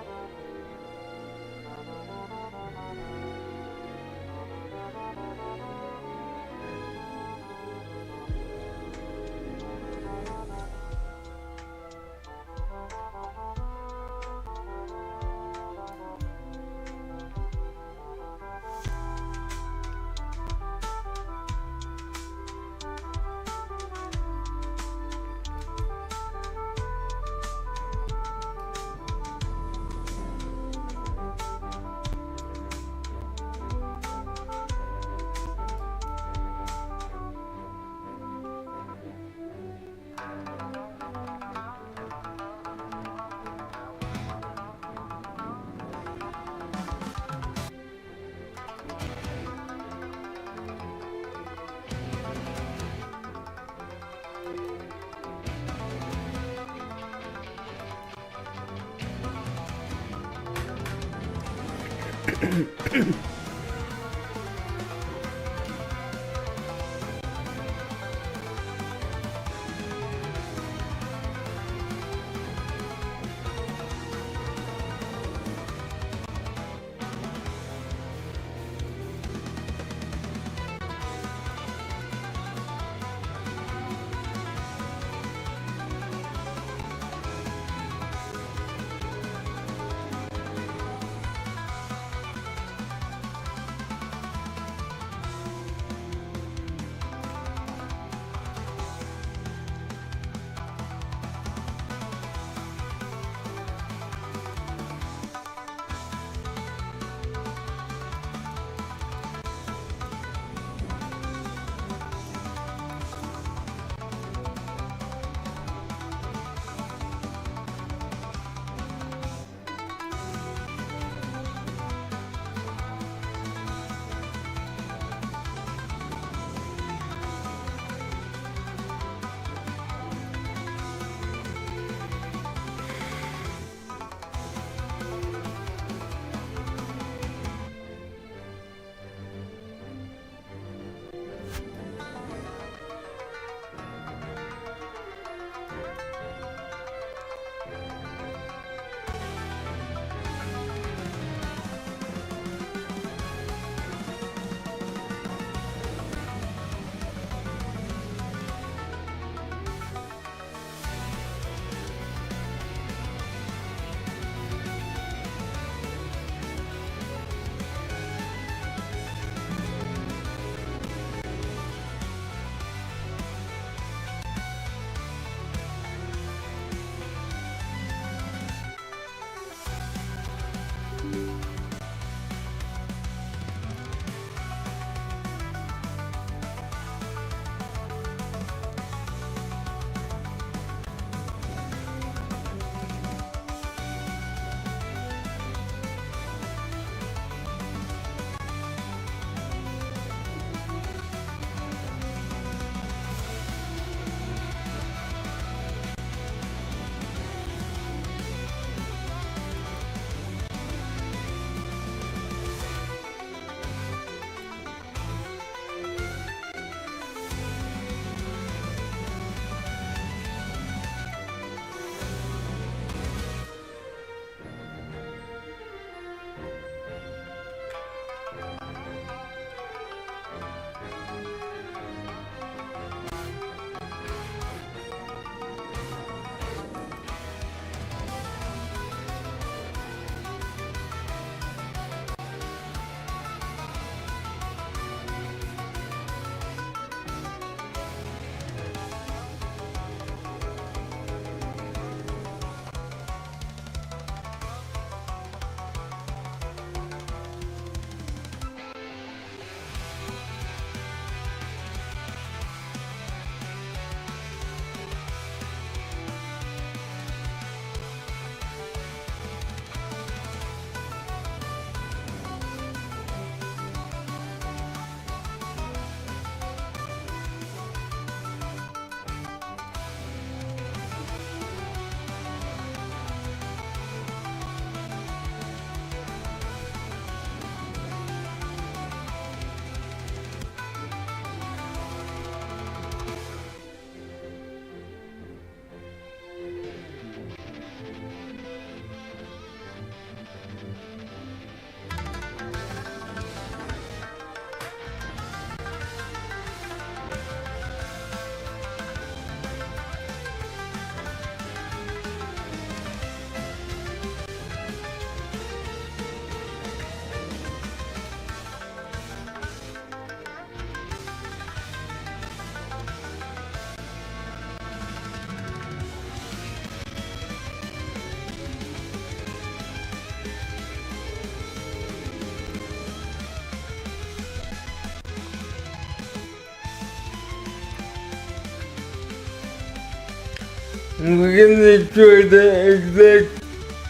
We're gonna try the exact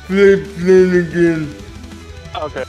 flip then again. Okay.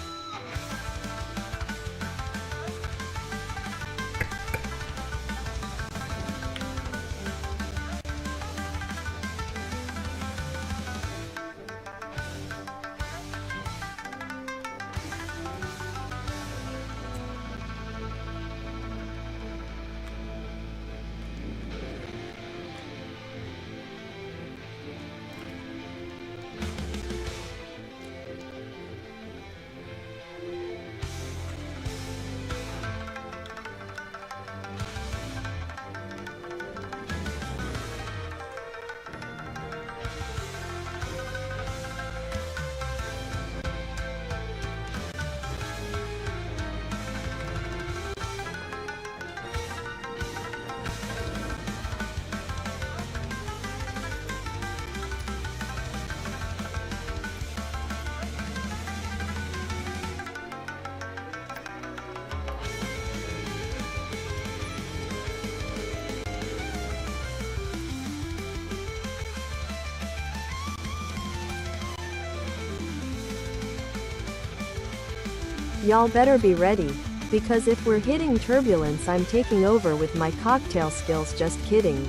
Y'all better be ready, because if we're hitting turbulence, I'm taking over with my cocktail skills. Just kidding.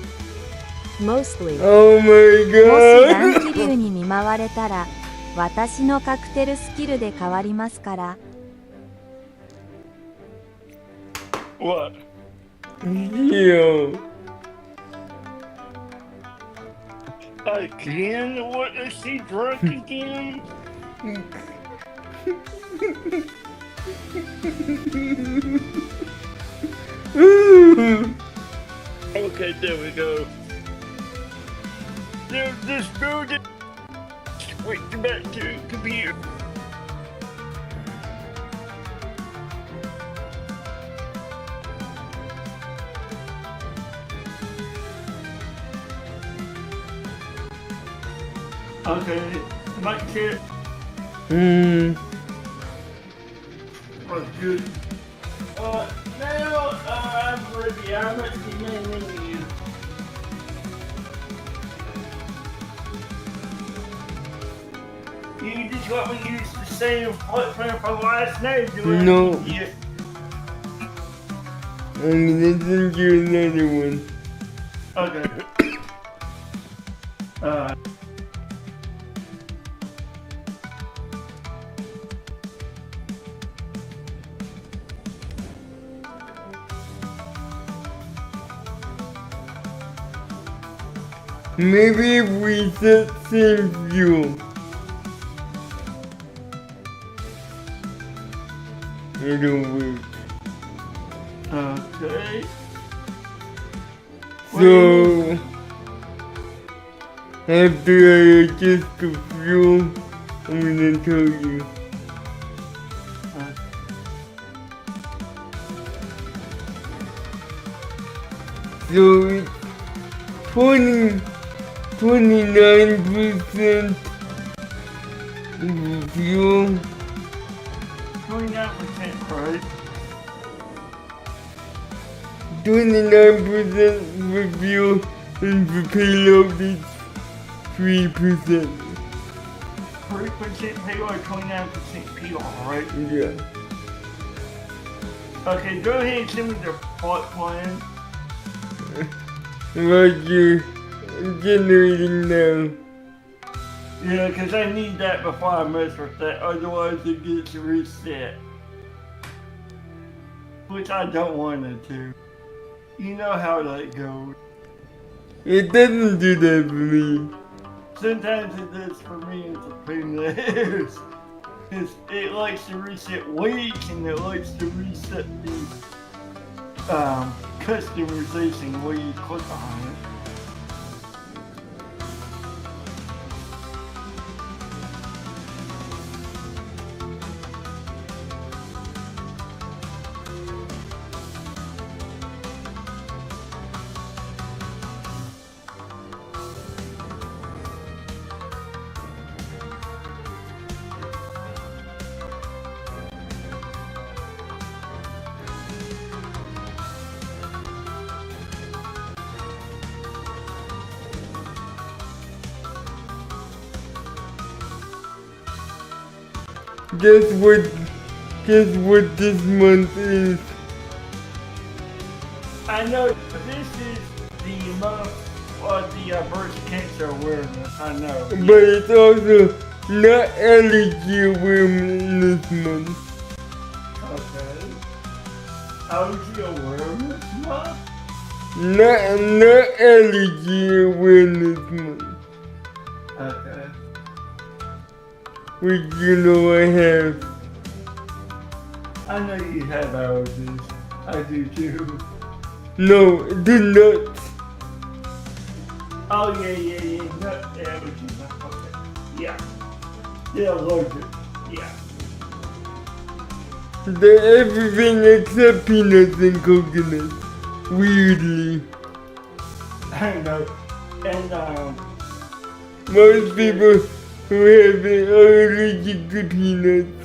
Mostly. Oh my もし乱 god! 気流に見舞われたら、私のカクテルスキルで変わりますから。 What? Yo. Again? What, is she drunk again? Okay, there we go. There's this building. Wait, back to come here. Okay, mic check. That's good. Now I'm ready. I'm at the menu. You just let me use the same footprint from last night, do I? No. Yeah. I'm gonna send you another one. Okay. Maybe if we set same fuel. It'll work. Okay. So, after I adjust the fuel, I'm gonna tell you. So it's 29% fuel. 29%, right? 29% for fuel and for payload is 3%. 3% payload, 29% payload, right? Yeah. Okay, go ahead and send me the plot plan. Roger. Generating now. Yeah, because I need that before I mess with that, otherwise it gets reset. Which I don't want it to. You know how that goes. It doesn't do that for me. Sometimes it does for me, it's a pain in the ass. It likes to reset weeks and it likes to reset the customization where you click on it. Guess what? Guess what this month is? I know this is the month of the breast cancer awareness. I know. But it's also not allergy awareness month. Okay. Allergy awareness month? Not allergy awareness month. Okay. Which you know I have. I know you have allergies. I do too. No, the nuts. Oh yeah. Nut allergies. Okay. Yeah. They're allergic. Yeah. They're everything except peanuts and coconuts. Weirdly. I know. And Most people who have it are allergic to peanuts.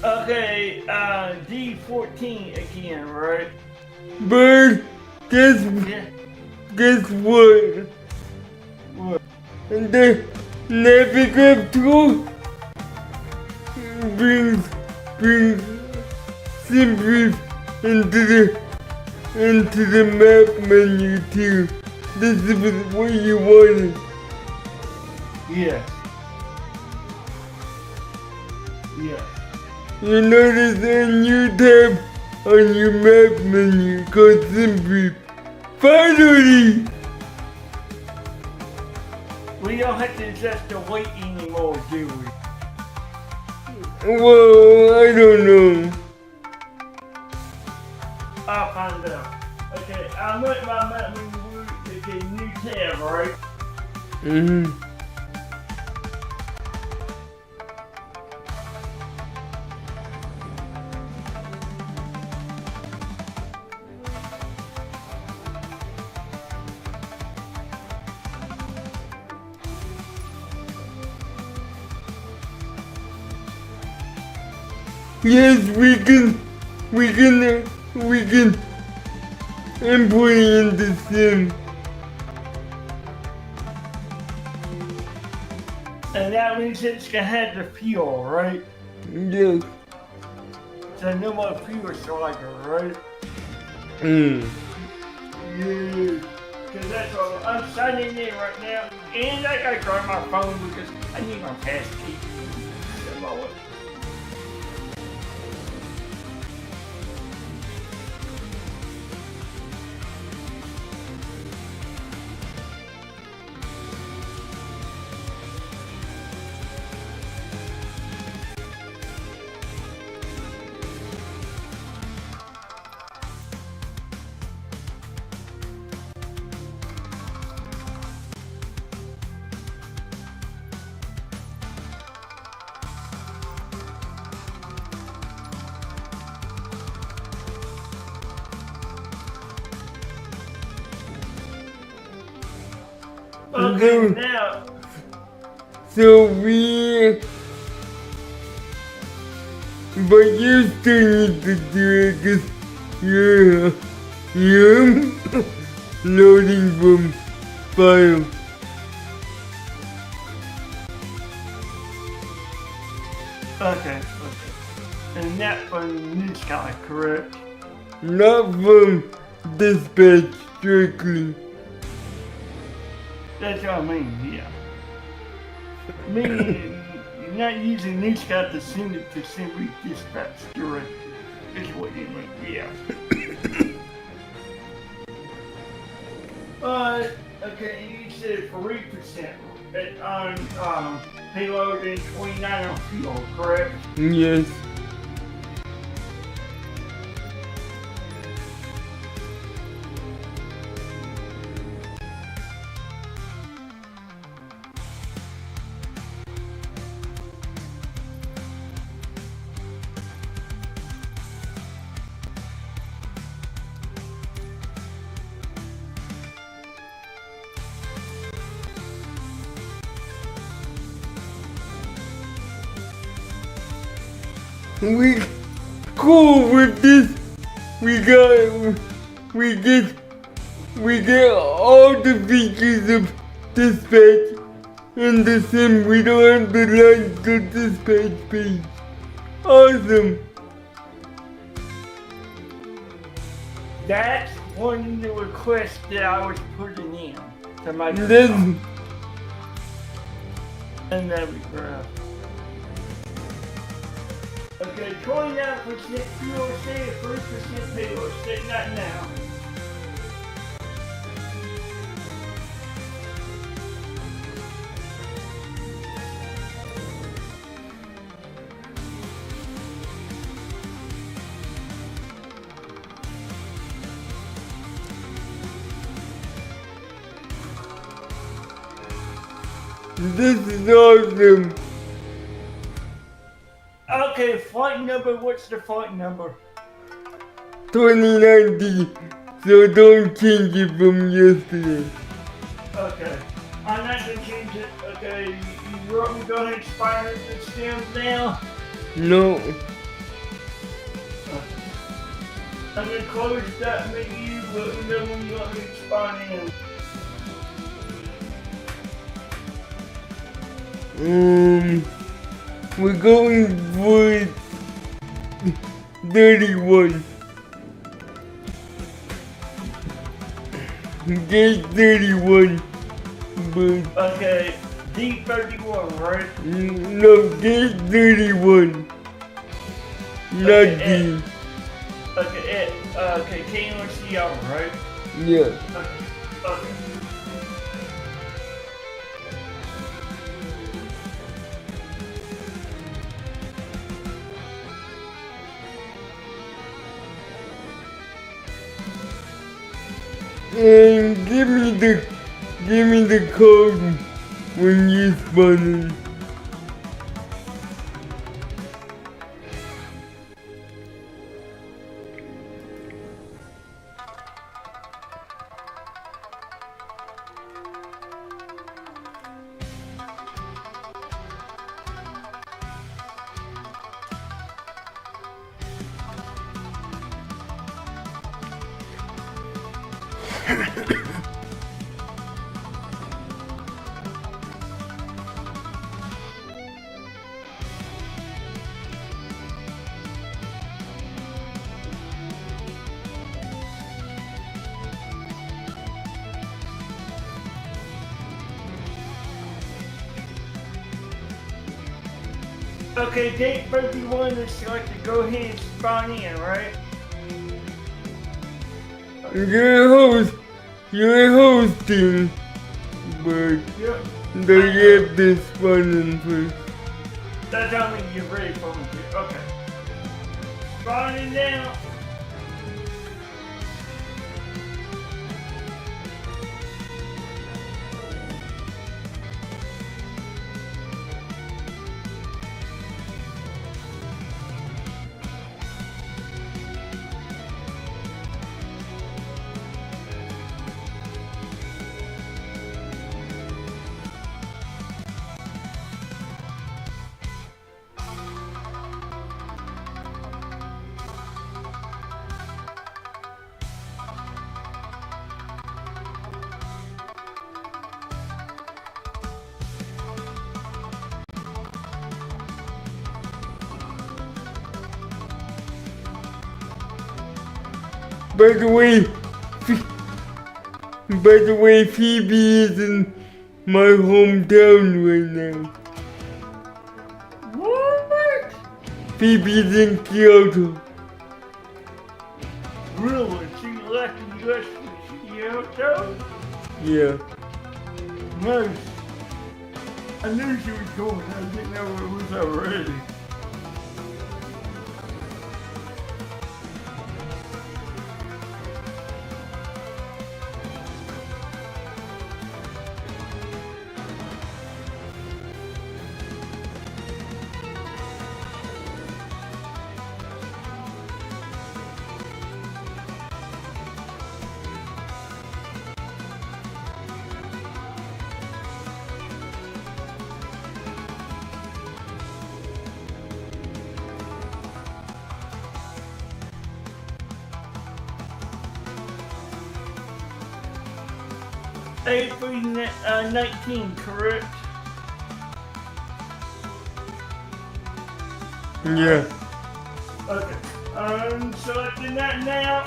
okay, D14 again, right? Byrd, guess Yeah. what? What? And the Navigraph tool brings Simbrief into the map menu too. This is what you wanted. Yeah. Yeah. You notice a new tab on your map menu called Simbrief. Finally! We don't have to adjust the weight anymore, do we? Well, I don't know. I'll find out. Okay, I'm at my map menu. Okay, new tab, right? Mm-hmm. Yes, we can input it into Sim. And that means it's gonna have the fuel, right? Yes. So no more fuel striker, right? Mm. Yeah. Cause that's what I'm signing in right now. And I gotta grab my phone because I need my passkey. Okay, now. So but you still need to do it because you're loading from file. Okay. And that from this guy, correct? Not from dispatch strictly. That's what I mean, yeah. Meaning, you're not using this guy to send it to simply dispatch directly. Is what you mean, yeah. Okay, you said 3% on payload and 29 on fuel, correct? Yes. We cool with this. We get all the features of dispatch in the sim. We don't have to like the dispatch page. Awesome. That's one of the requests that I was putting in to my This, and that we grab. Okay, 29% fuel save, 3% payload. Say that now. this is awesome. Okay, flight number, what's the flight number? 2090. So don't change it from yesterday. Okay. I'm not gonna change it. Okay, you're gonna expire the stems now. No. I'm gonna close that menu, let me know when you want me to expire in. We're going for 31. Gate 31. But Okay, D31, right? no, gate 31. Not Okay, D. Okay, KNCR, right? Yeah. Okay. And give me the code when you spawn in. Okay, date 31 is selected. Go ahead and spawn in, right? You're hosting, but Yep. they have to spawn in first. That's how many you're ready for me. Okay. Spawn in now. By the way, By the way, Phoebe is in my hometown right now. What? Phoebe's in Kyoto. Really? She left the US for Kyoto? Yeah. Nice. I knew she was going. I didn't know it was already. April 19, correct? Yeah. Okay. I'm selecting that now.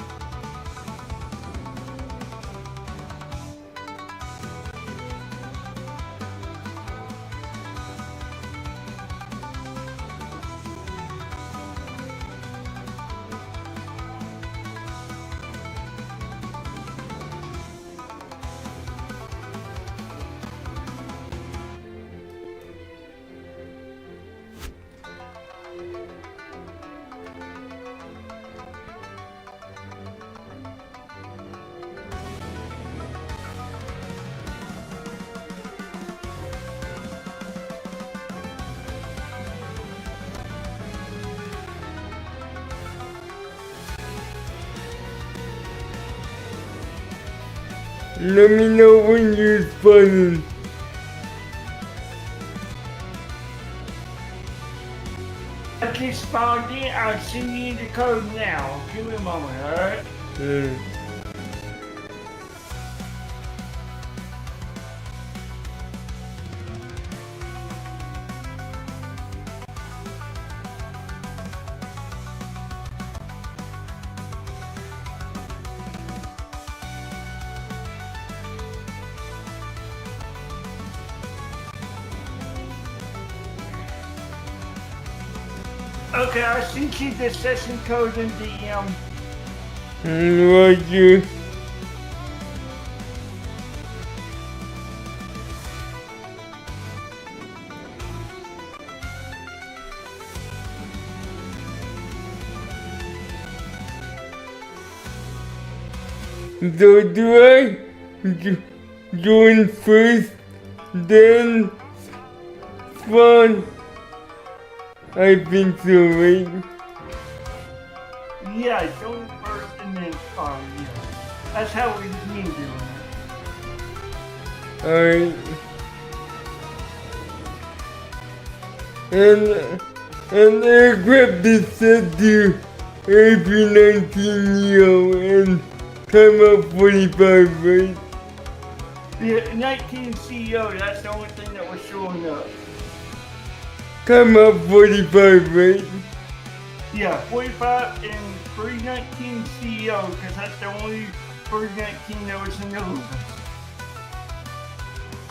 Let me know when you're spawning. I just spawned in. I'll send you the code now. Give me a moment, alright? Yeah. Okay, I sent you the session code in DM. Roger. So do I join first, then spawn? I think so, right? Yeah, join first and then spawn, yeah. That's how we need to do Alright. And aircraft is set to AP-19 Neo and time up 45, right? it. Yeah, 19 CEO, that's the only thing that was showing up. Time up 45, right? Yeah, 45 and 319 CEO, because that's the only 319 that was in the loop.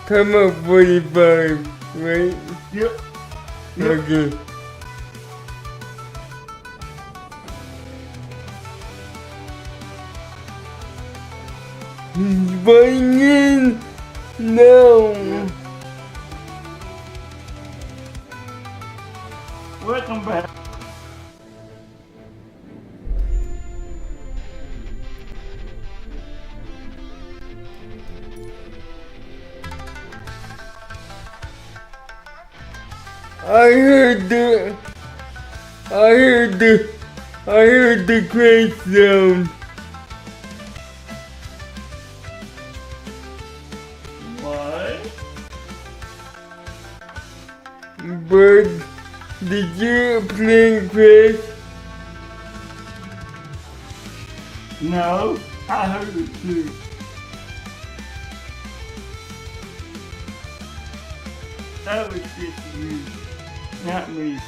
Time up 45, right? Yep. Okay. He's buying in now. Welcome back. I heard the crash sound. What? Byrd, did your plane crash? No, I heard it too. That was just you, not me.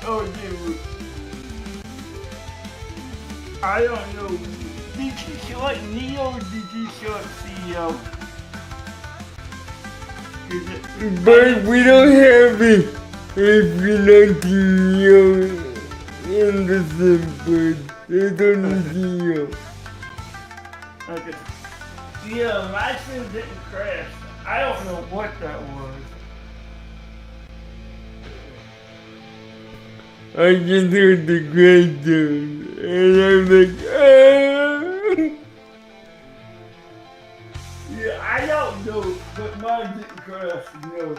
Oh, dude. I don't know. did you select Neo or did you select CEO? But we don't have it if you're not Neo in the Byrd. It's only Neo. Okay. Yeah, my thing didn't crash. I don't know what that was. I just heard the crash sound, and I'm like, ah! Yeah, I don't know, but mine didn't crash, no.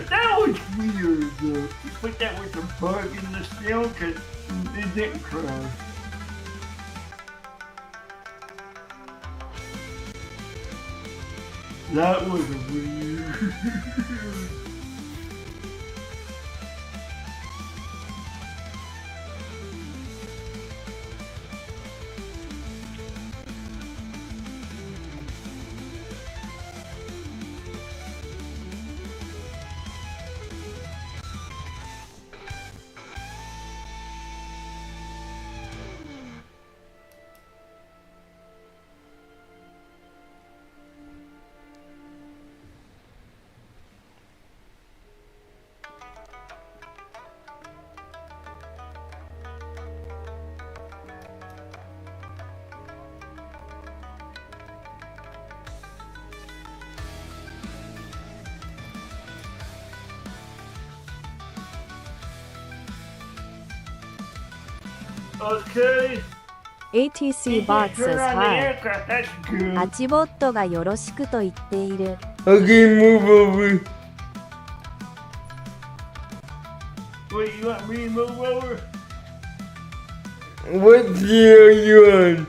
That was weird, though. You think that was a bug in the cell, because it didn't crash. That was weird. Okay. ATC Bot Turn says on the hi. aircraft, that's good. アチボットがよろしくと言っている。 Okay, move over. Wait, you want me to move over? What gear are you on?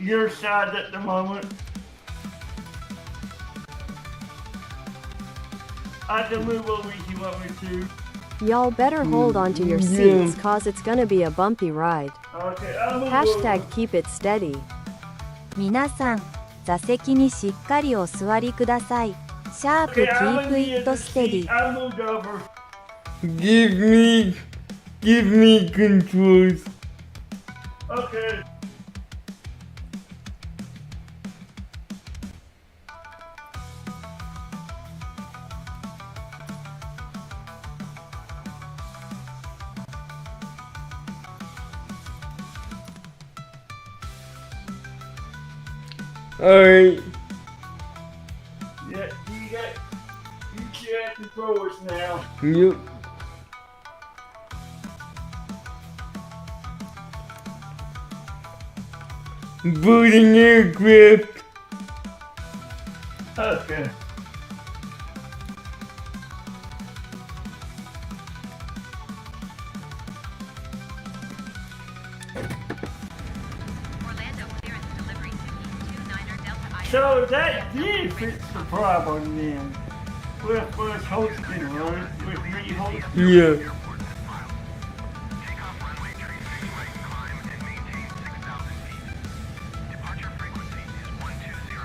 Your side at the moment. I can move over if you want me to. Y'all better hold on to your seats cause it's gonna be a bumpy ride. Okay, I'll move Hashtag over. keep it steady. 皆さん、座席にしっかりお座りください。シャープ Okay, I'm keep gonna be it at the seat. steady。 I moved over. Give me controls. Okay. Alright. Yeah, you check the controls now. Yep. Boarding aircraft. Okay. So that did fix the problem then. With us hosting, right? With me hosting. Yeah.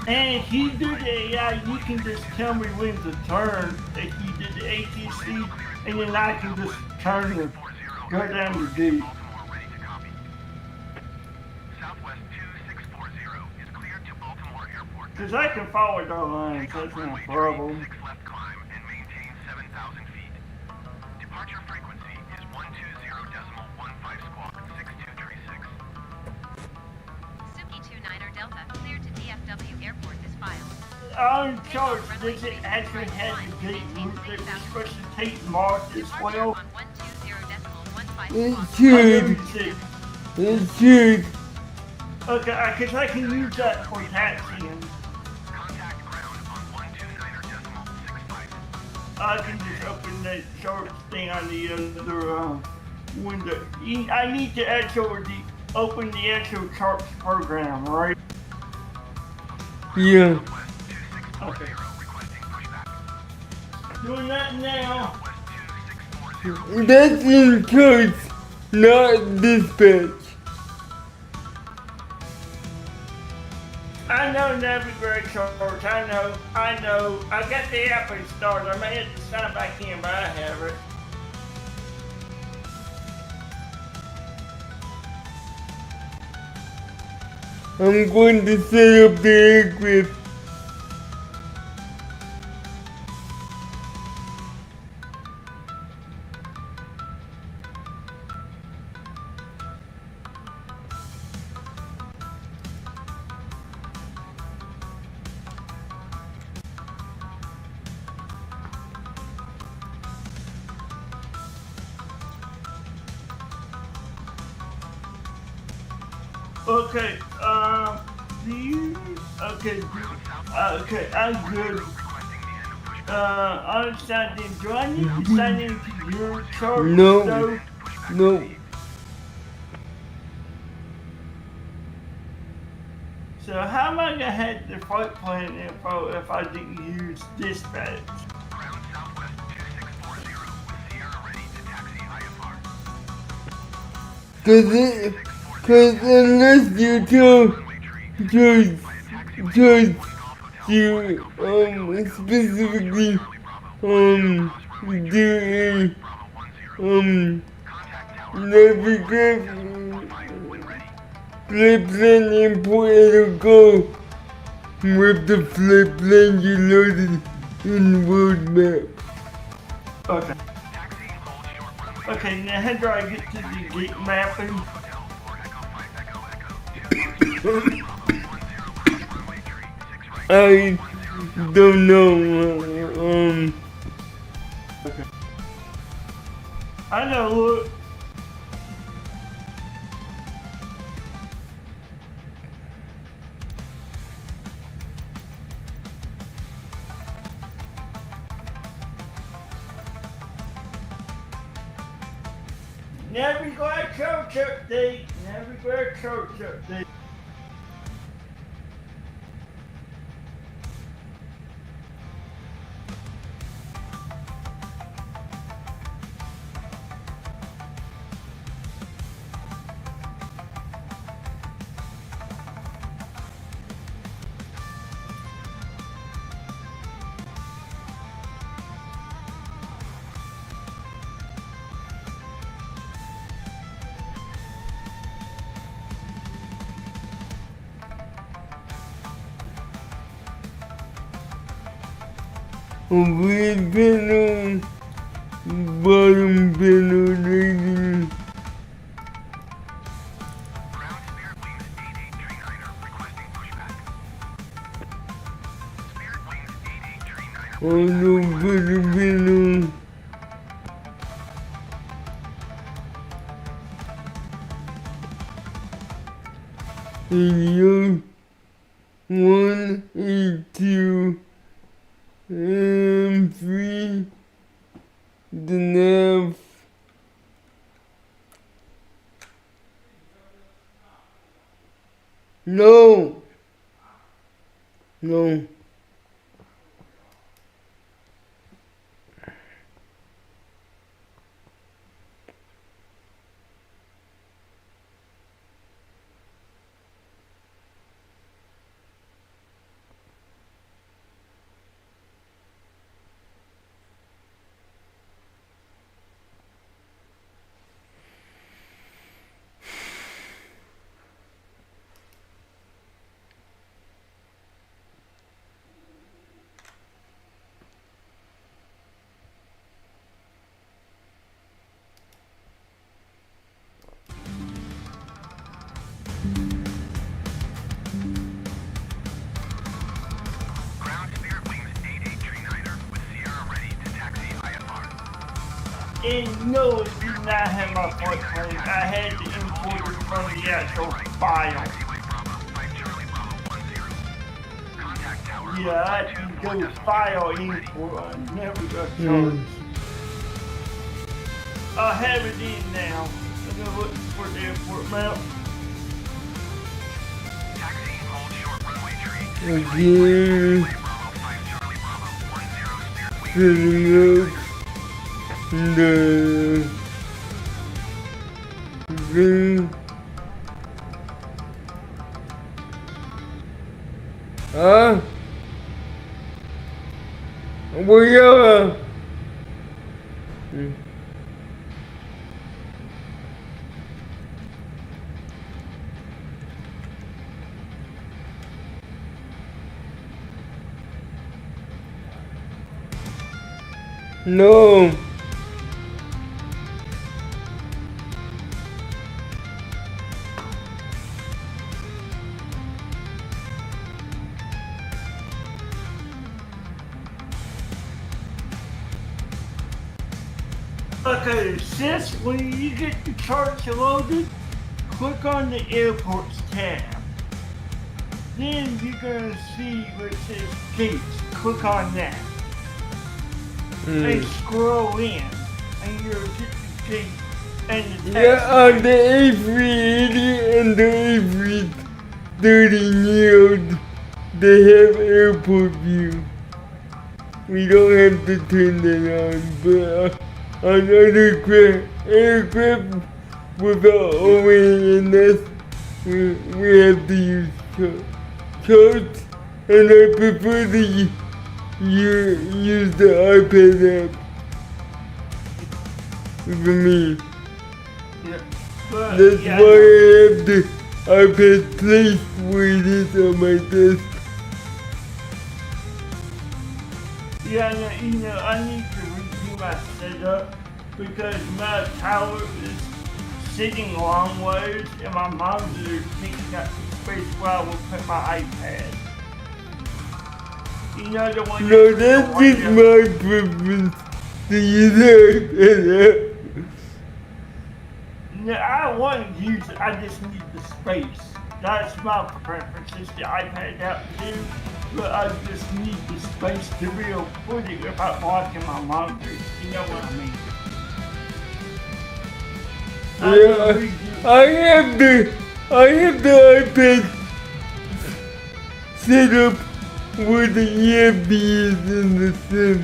And if you do the AI, you can just tell me when to turn. If you did the ATC, and then I can just turn and go down the D. Because I can follow the lines, that's no problem. On charge, does it actually have the date that we're supposed to take March as well? It should. It should. Okay, because I can use that for taxiing. I can just open that short thing on the other window. I need to actually open the actual charts program, right? Yeah. Okay. Doing that now. That's in charge, not dispatch. I know Navigate Charge. I know. I got the app installed. I may have to sign back in, but I have it. I'm going to set up the aircraft. Okay, okay, I'm good. I'm signing. Do I need to sign into your chart? No. No. So how am I gonna have the flight plan info if I didn't use dispatch? Cause unless you tell George to specifically do a navigation flight plan import, it'll go with the flight plan you loaded in world map. Okay. Okay, now how do I get to the gate mapping? I don't know. Okay. I know, look. Navigate coach update. Navigate coach update. We've been on bottom panel rating. On the bottom panel. And you're 182. 3 the nav. No. And no, it did not have my flight plan. I had to import it from the actual file. Yeah, I had to go file import. I never got charged. I have it in now. I'm gonna look for the airport map. Again. Setting up. the thing. Huh? Where? No. Okay, sis, when you get the charts loaded, click on the airport's tab. Then you're gonna see where it says gates. Click on that. And scroll in, and you'll get the gate and the taxi. Yeah, on the A380 and the A330 Neo, they have airport view. We don't have to turn that on, but on other aircraft without OANS, we have to use charts, and I prefer to use the iPad app for me. Yeah, but, That's yeah, why I have the iPad placed where it is on my desk. Yeah, I need to redo my setup because my tower is sitting long ways and my monitor is taking up the space where I will put my iPad. You know the one No, that's just my preference to use the iPad. No, I want to use it, I just need the space. That's my preference, is the iPad out too, but I just need the space to be able to put it without blocking my monitor. You know what I mean? Yeah, I have the iPad set up where the EFB is in the sim.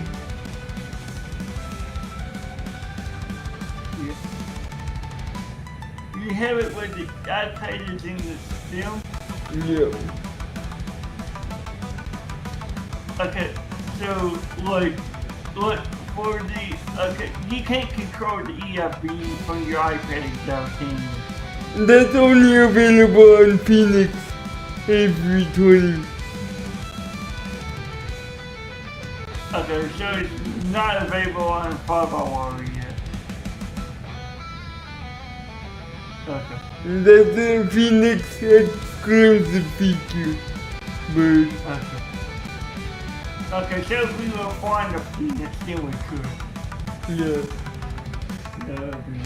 You have it where the iPad is in the sim? Yeah. Okay, so look for the, okay, you can't control the EFB from your iPad though, can you? That's only available on Phoenix A320. Okay, so it's not available on 5 yet. Okay. That's a Phoenix exclusive feature, Byrd. Okay. Okay, so if we were flying the Phoenix, then we could. Yeah. Okay.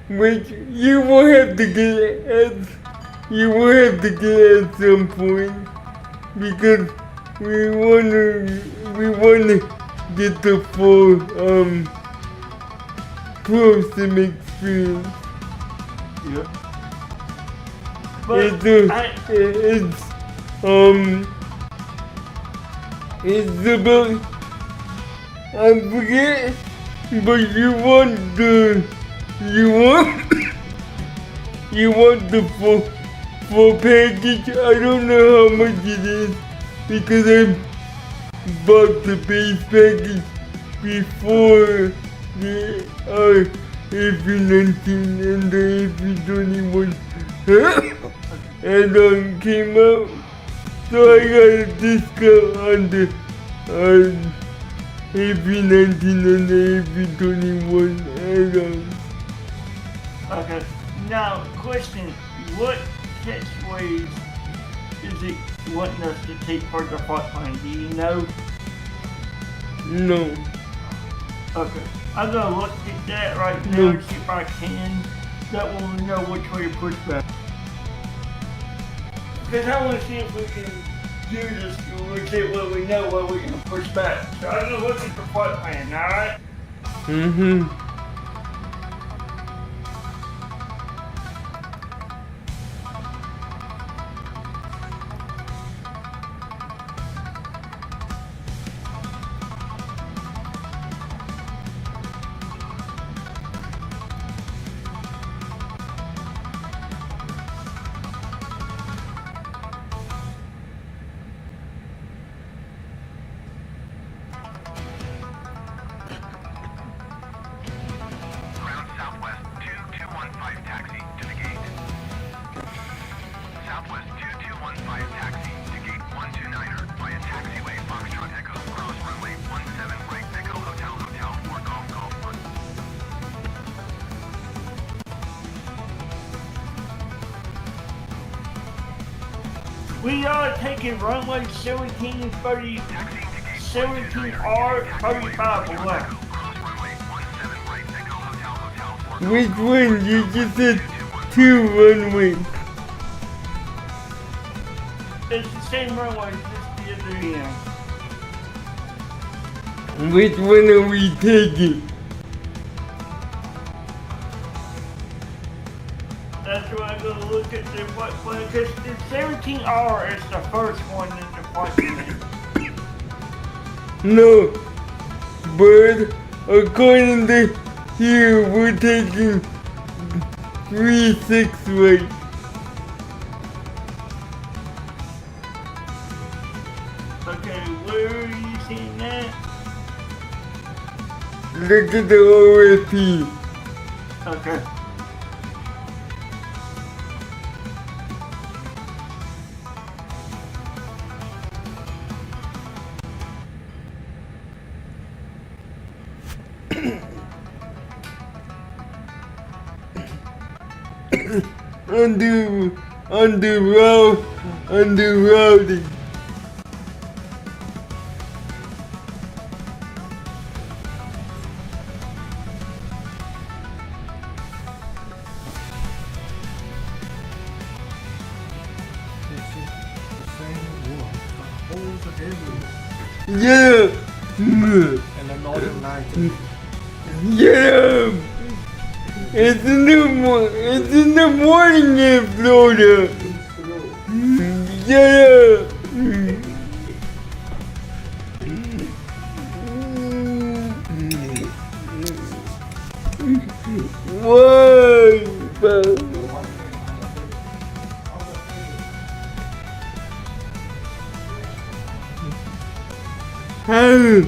Which you will have to get at some point because we wanna get the full ProSim experience. Yeah. But it's about, I forget, but you want the full package. I don't know how much it is because I bought the base package before the AP19 and the AP21 and came out. So I got a discount on the AP19 and the AP21 add-ons. okay. Now, question: what catchways is it wanting us to take for the flight Do you know? No. Okay. I'm gonna look at that right now and see if I can. That way we know which way to push back. Because I want to see if we can do this to legit where we know where we can push back. So I'm gonna look at the flight plan, alright? Mm-hmm. We are taking runway 1730, 17R 35 left. Which one? You just said 2 runways. It's the same runway, just the other end. Which one are we taking? That's why I'm gonna look at the what one, because the 17R is the first one in the plane. No, Byrd, according to here, we're taking 3-6 right. Okay, where are you seeing that? Look at the OSP. Okay. Under routing. Yeah. And the northern line. Yeah. It's in the morning in Florida. Yeah. Whoa. How?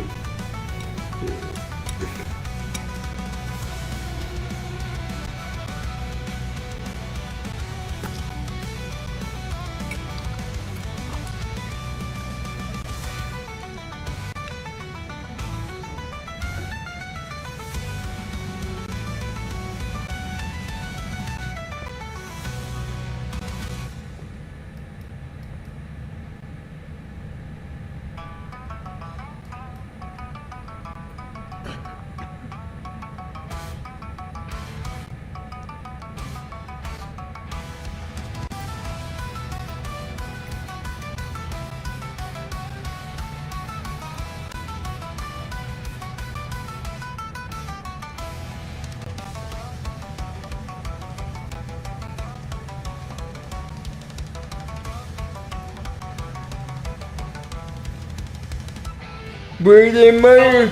But am I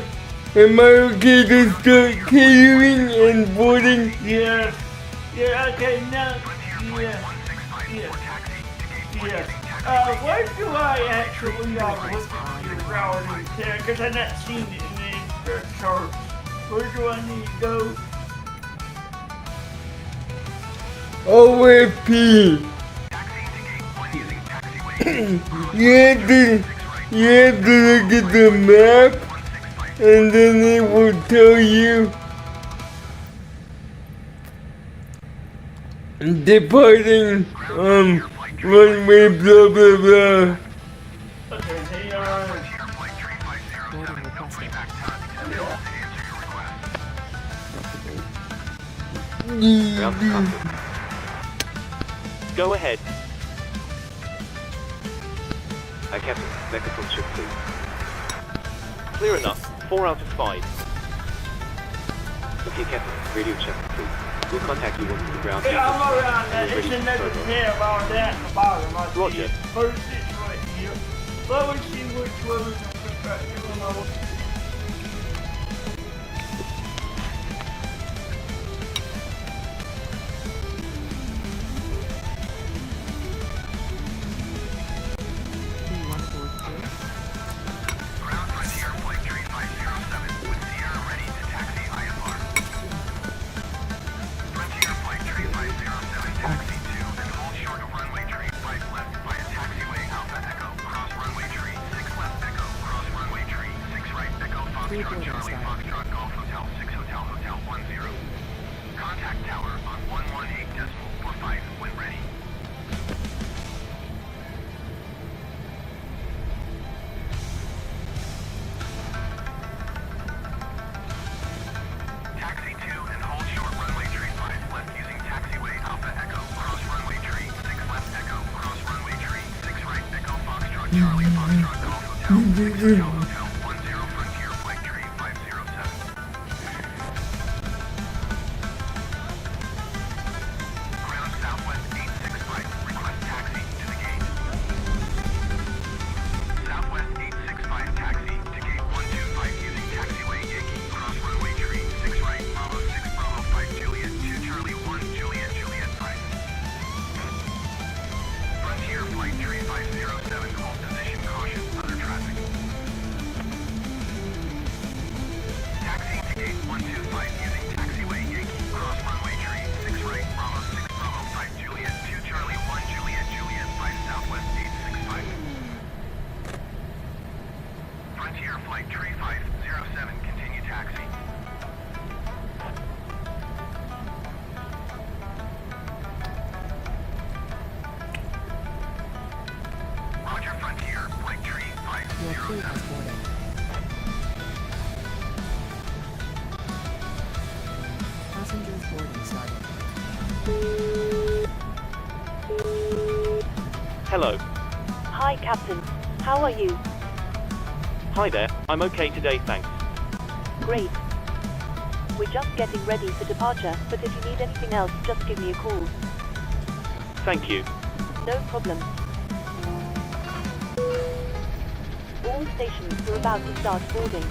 okay to start catering and boarding? Yes. Yeah, okay, now. Yeah. Where do I actually look at your routing there? Because I've not seen it in the chart. Where do I need to go? OFP. You have to look at the map, and then it will tell you departing runway blah blah blah. Okay, they are. Go ahead. Captain, mechatrol check please. Clear enough. 4 out of 5. Okay, Captain, radio check please. We'll contact you once the ground. Yeah, I'm around that. It's another tab on that at the bottom. I see Roger. it. First it's right here. Let me see which one is going to put Your crew has boarded. Passengers boarding started. Hello. Hi, Captain. How are you? Hi there. I'm okay today, thanks. Great. We're just getting ready for departure, but if you need anything else, just give me a call. Thank you. No problem. All stations are about to start boarding.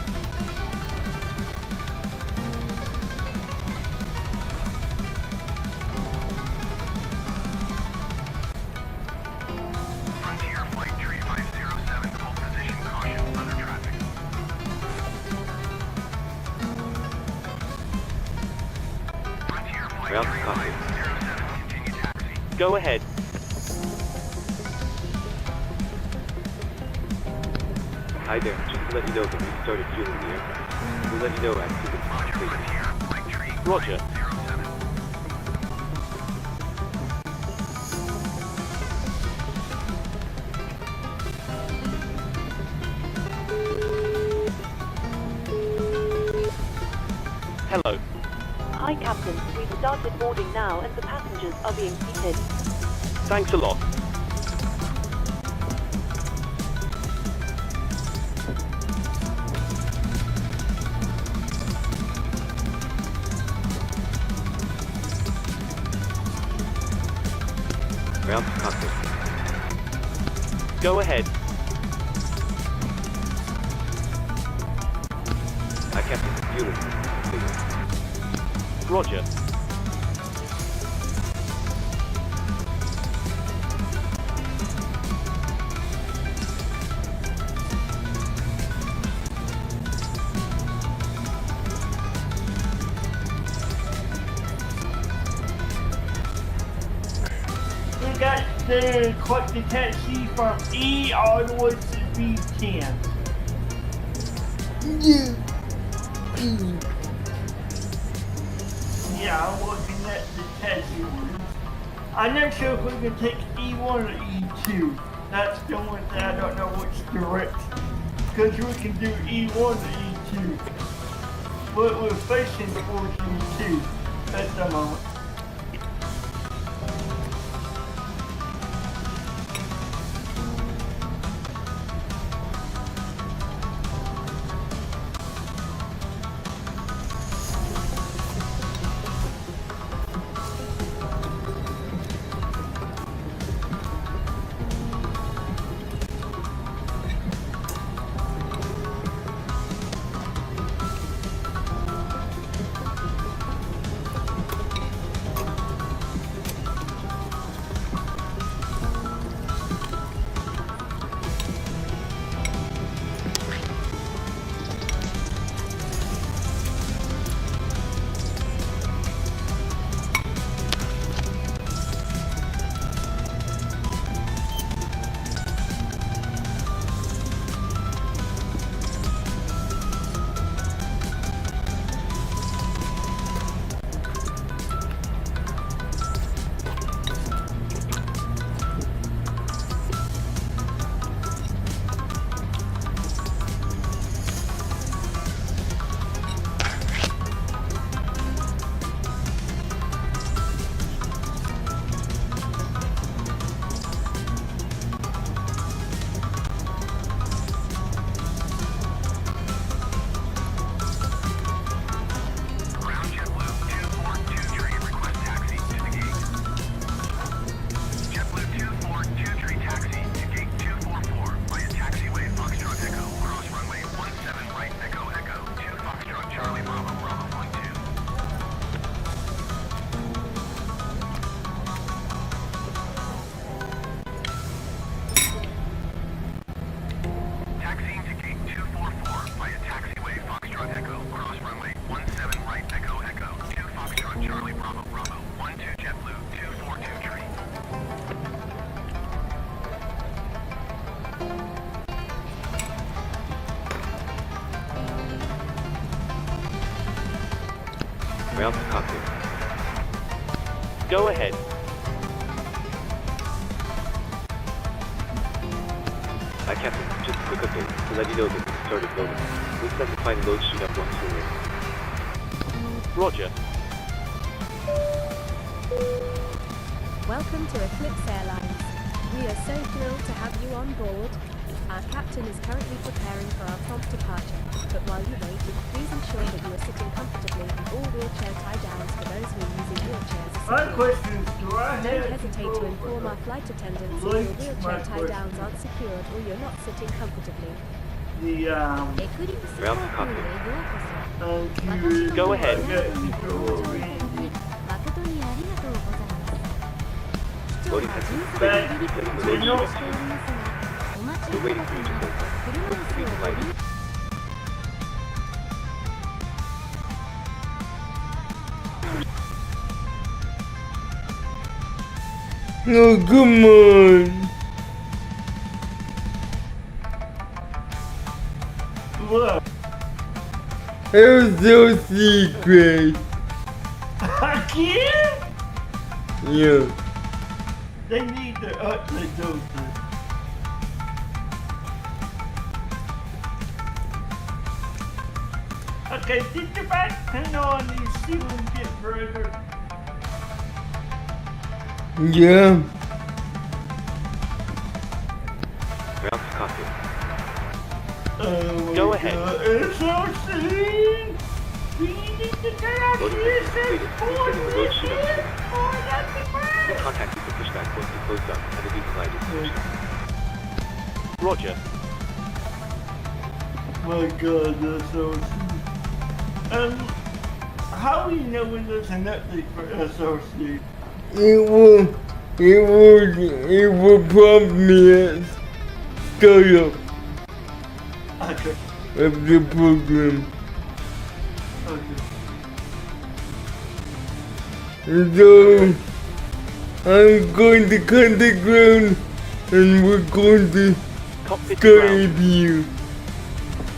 Ground cockpit. Go ahead. Hi there. Just to let you know that we started fueling the aircraft. We'll let you know as soon as it's complete. Roger. Hello. Hi, Captain. We've started boarding now and the passengers are being seated. Thanks a lot. Ground cockpit. Go ahead. I kept it fueling. Roger. We got the collective taxi from E all the way to B10. Yeah, I'm looking at the taxi route. I'm not sure if we can take E1 or E2. That's the one that I don't know which direction. Because we can do E1 or E2. But we're facing towards E2 at the moment. Ground to cockpit. Go ahead. Hi, Captain. Just a quick update to let you know that we started loading. We expect the final load sheet up once we're ready. Roger. Welcome to Eclipse Airlines. We are so thrilled to have you on board. Our captain is currently preparing for our prompt departure, but while you wait, please ensure that you are sitting comfortably and all wheelchair tie-downs for those who are using wheelchairs are My secured. question is, do I Don't have hesitate to inform our flight attendants if your wheelchair tie-downs aren't secured or you're not sitting comfortably. the エクリプス Ground 航 to 空へようこそ。 computer Go ahead. get control of me? 誠にありがとうございます。機長 Loading は has 迅 been 速に completed. 離陸 Sending を the 準 load 備 sheet しておりますが、お待ち We're く waiting だ for さ you い to ま hold せ。 on. 車椅 To 子 be をご delighted. 利 Oh, come on. Look, It was so secret. I can't. Yeah. They need to up the doses. Okay, did your back turn on these ceilings get further? Yeah. Ground to cockpit. Oh, Go my ahead. God. It's so soon. We need to turn on Loading this has been completed. We're sending the load sheet up soon. Oh, that's the We'll first. contact you for pushback once we close up and the delighted. Roger. My God, that's so soon. How do you know when there's an update for SRC? It will prompt me at startup Okay, of the program. okay. So, I'm going to cut the ground and we're going to Cockpit to start ground. APU.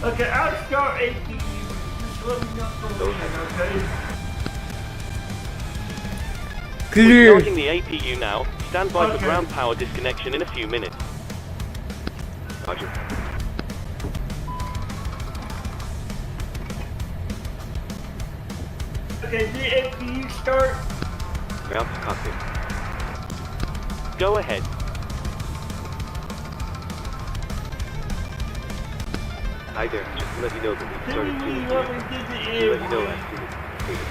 Okay, I'll start APU. Just let me know Go when, okay? We're Clear. starting the APU now. Stand by for Okay. ground power disconnection in a few minutes. Roger. Okay, the APU start. Ground to cockpit. Go ahead. Hi there. Just to let you know that we've started Didn't we fueling let the me aircraft. get the We'll let you know airway? as soon as it's completed.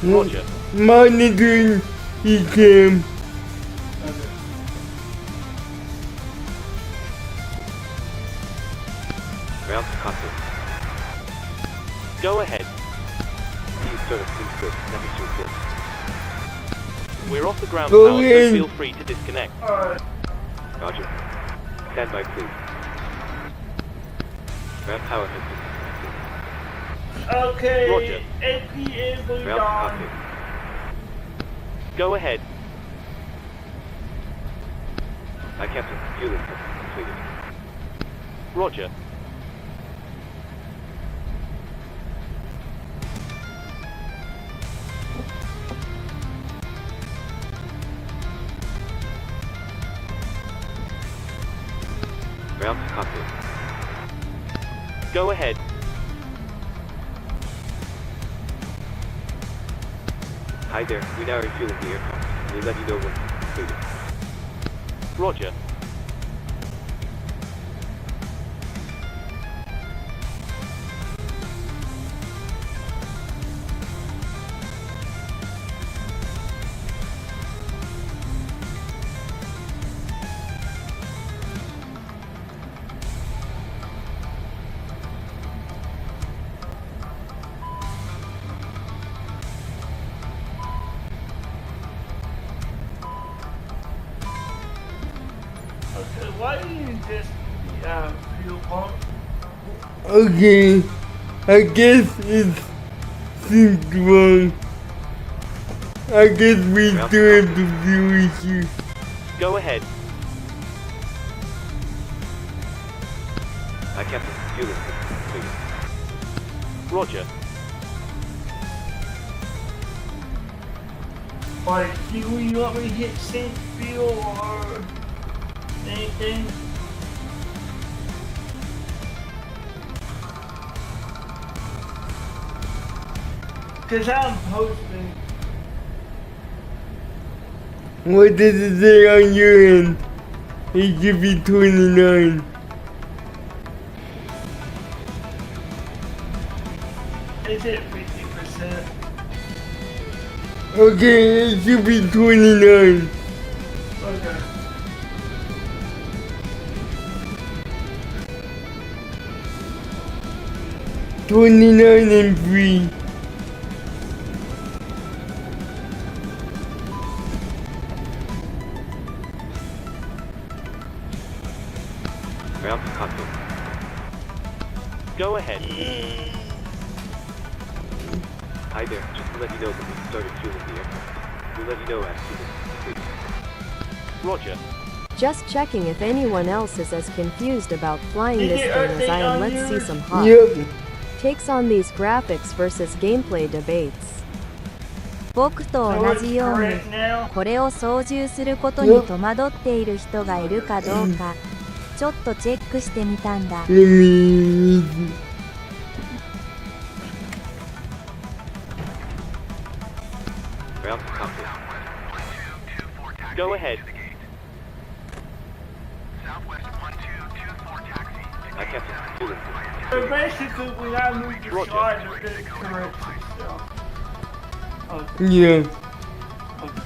Roger. Monitoring ECAM. Ground to cockpit. Go ahead. You sort of seems good. Let me shoot this. We're off the ground Go power, in. so feel free to disconnect. Alright, Roger. Stand by, please. Ground power has been okay. Roger. APU will ground to on. cockpit. Go ahead. Hi, Captain. Fueling has been completed. Roger. Ground to cockpit. Go ahead. Hi there. We now are refueling the aircraft. We'll let you know when it's completed. Roger. Okay, why do you just fuel pump? Okay. I guess it's seems wrong. I guess we still have the few issues. Go ahead. Hi, Captain. Fueling has been completed. Roger. Like, do you want me to hit sync fuel or anything? Cause I'm posting. What does it say on your end? It should be 29. Is it 50%? Okay, it should be 29. Okay. $29 and free. Ground to cockpit. Go ahead. Hi there, just to let you know that we started fueling the aircraft. We'll let you know as soon as it's complete. Roger. Just checking if anyone else is as confused about flying Did this you thing as I am. update on Let's see yours? some hot Yep. takes on these graphics versus gameplay debates. 僕と So 同 it's じように correct now? これを操縦することに戸惑っている人がいるかどうかちょっとチェックしてみたんだ。 Let me... Ground to cockpit. Go ahead. I Captain, fueling. So basically, when I move the Roger. slider, it corrects itself. Okay. Yeah. Okay.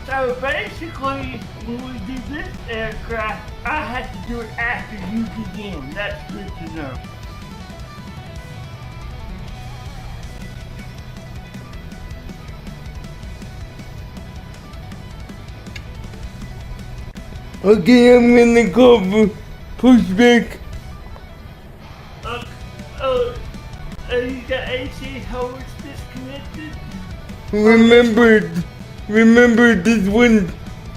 So basically, when we do this aircraft, I have to do it after you begin. That's good to know. Okay, I'm gonna go for pushback. You got AC hose disconnected? Remember this one.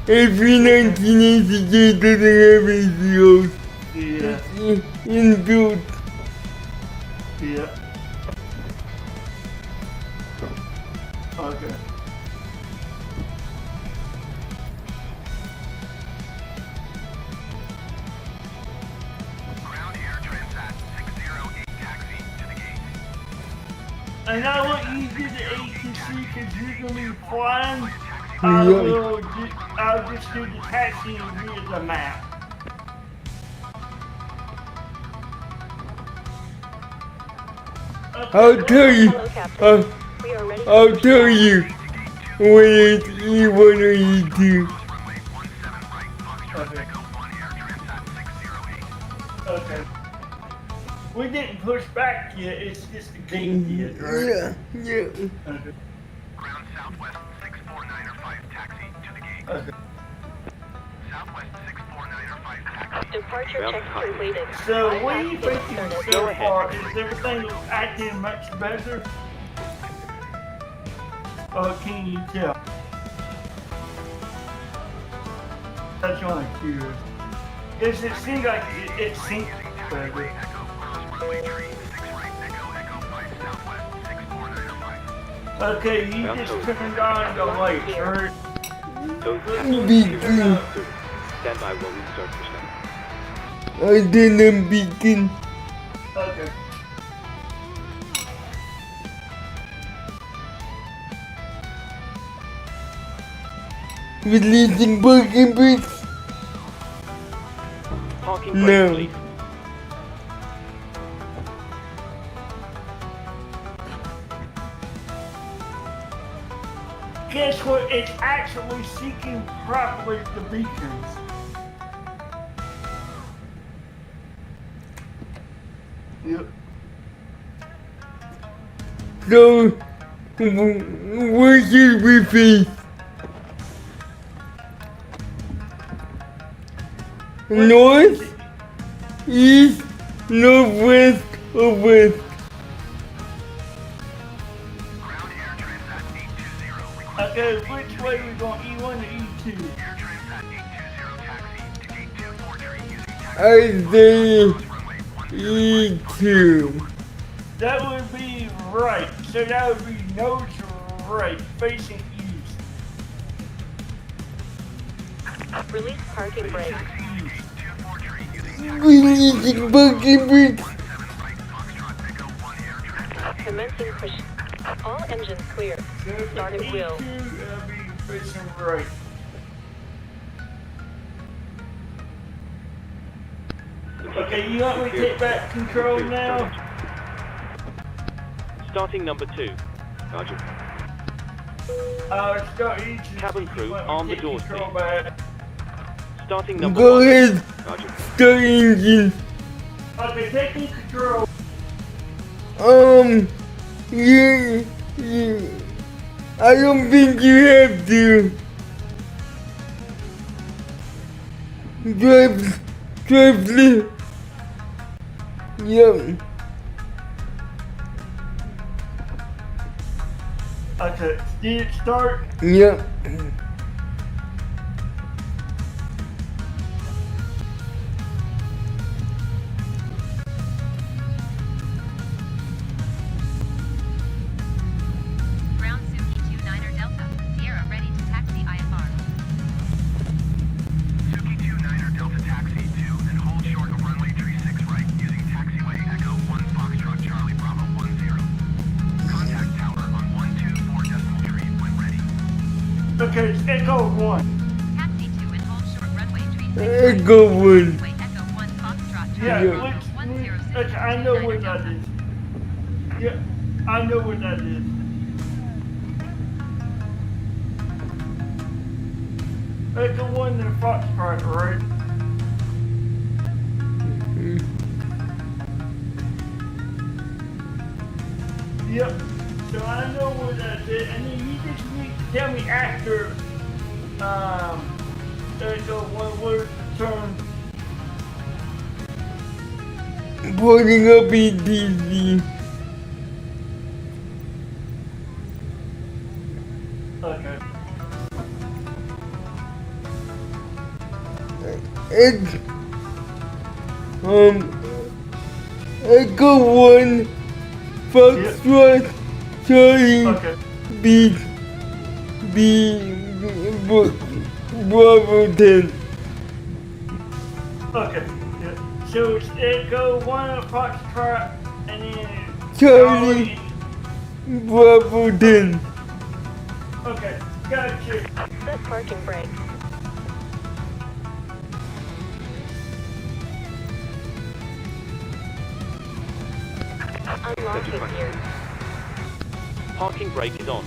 Every 1988 doesn't have ACOs. Yeah. Inbuilt. Yeah. Okay. And I want you to do the ATC because you're going to be flying. I'll just do the taxi and read the map. I'll tell you. I'll tell you when it's E1 or E2. Okay. We didn't push back yet, it's just a gate yet, right? Yeah. Okay. Ground southwest 6495 taxi to the gate. Okay. Southwest 6495 taxi. Departure Ground check to cockpit. completed. So what do you think Go so ahead. far? Is everything acting much better? Or can you tell? That's what I'm curious. Because it seems like it syncs better. Okay, you just turned on the lights, right? Those Beacon. stand by while we start pushing. I didn't begin. Okay. Releasing parking brakes. Parking No. brake, please. Guess what? It's actually seeking properly the beacons. Yep. So, where should we face? North, east, northwest, or west? Okay, which which way we're going, E1 or E2? Air Transat 820 taxi to gate 243 using taxi. I say E2. That would be right. So that would be nose right, facing east. Release parking brake. East. 243 using We need to fucking break. 17 right, Foxtrot Echo 1 Air Transat. Commencing push. All engines clear. So if Start at it's wheel. E2, that'll be facing right. Okay, you want me to take back control now? Starting number 2. Roger. Start E2. Cabin crew, You want me arm to the take doors, control please. back? Starting number Go 1. ahead. Roger. Start engine. Okay, taking control. Yeah, yeah. I don't think you have to. Drive left. Yep. Okay, did it start? Yep. Ground Suki 29er Delta, Sierra ready to taxi IFR. Suki 29er Delta Taxi 2 and hold short of runway 36 right using taxiway Echo 1 Foxtrot Charlie Bravo 10. Contact tower on 124.3 when ready. Okay, it's Echo 1. Taxi 2 and hold short runway 36 Echo one. Runway Echo 1 Foxtrot Yeah, Charlie Yeah. Bravo which, 106 okay, I know where 29er that Delta. is. Yeah, I know where that is. Echo 1 and Foxtrot, right? Yep. So I know where that is, and then you just need to tell me after, Echo 1, where's the turn? Putting up ETC. Okay. It's Echo 1 Foxtrot Charlie Okay. B Bravo 10 Okay. Yeah. So it's Echo 1 Foxtrot and then Charlie Bravo 10. Okay, gotcha. Set parking brake. Unlocking gear. Parking brake is on.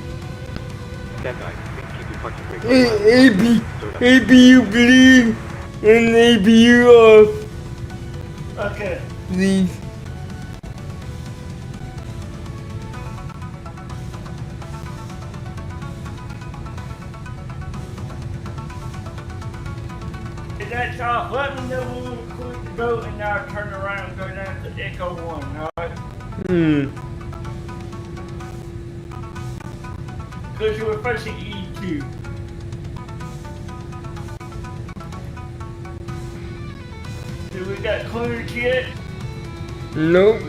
Stand by. Please keep your parking brake on. APU clean and APU off, Okay. please. If that's off, let me know when we're clear to go and I'll turn around and go down to Echo 1, alright? Because we're facing E2. Do we got clearance yet? Nope.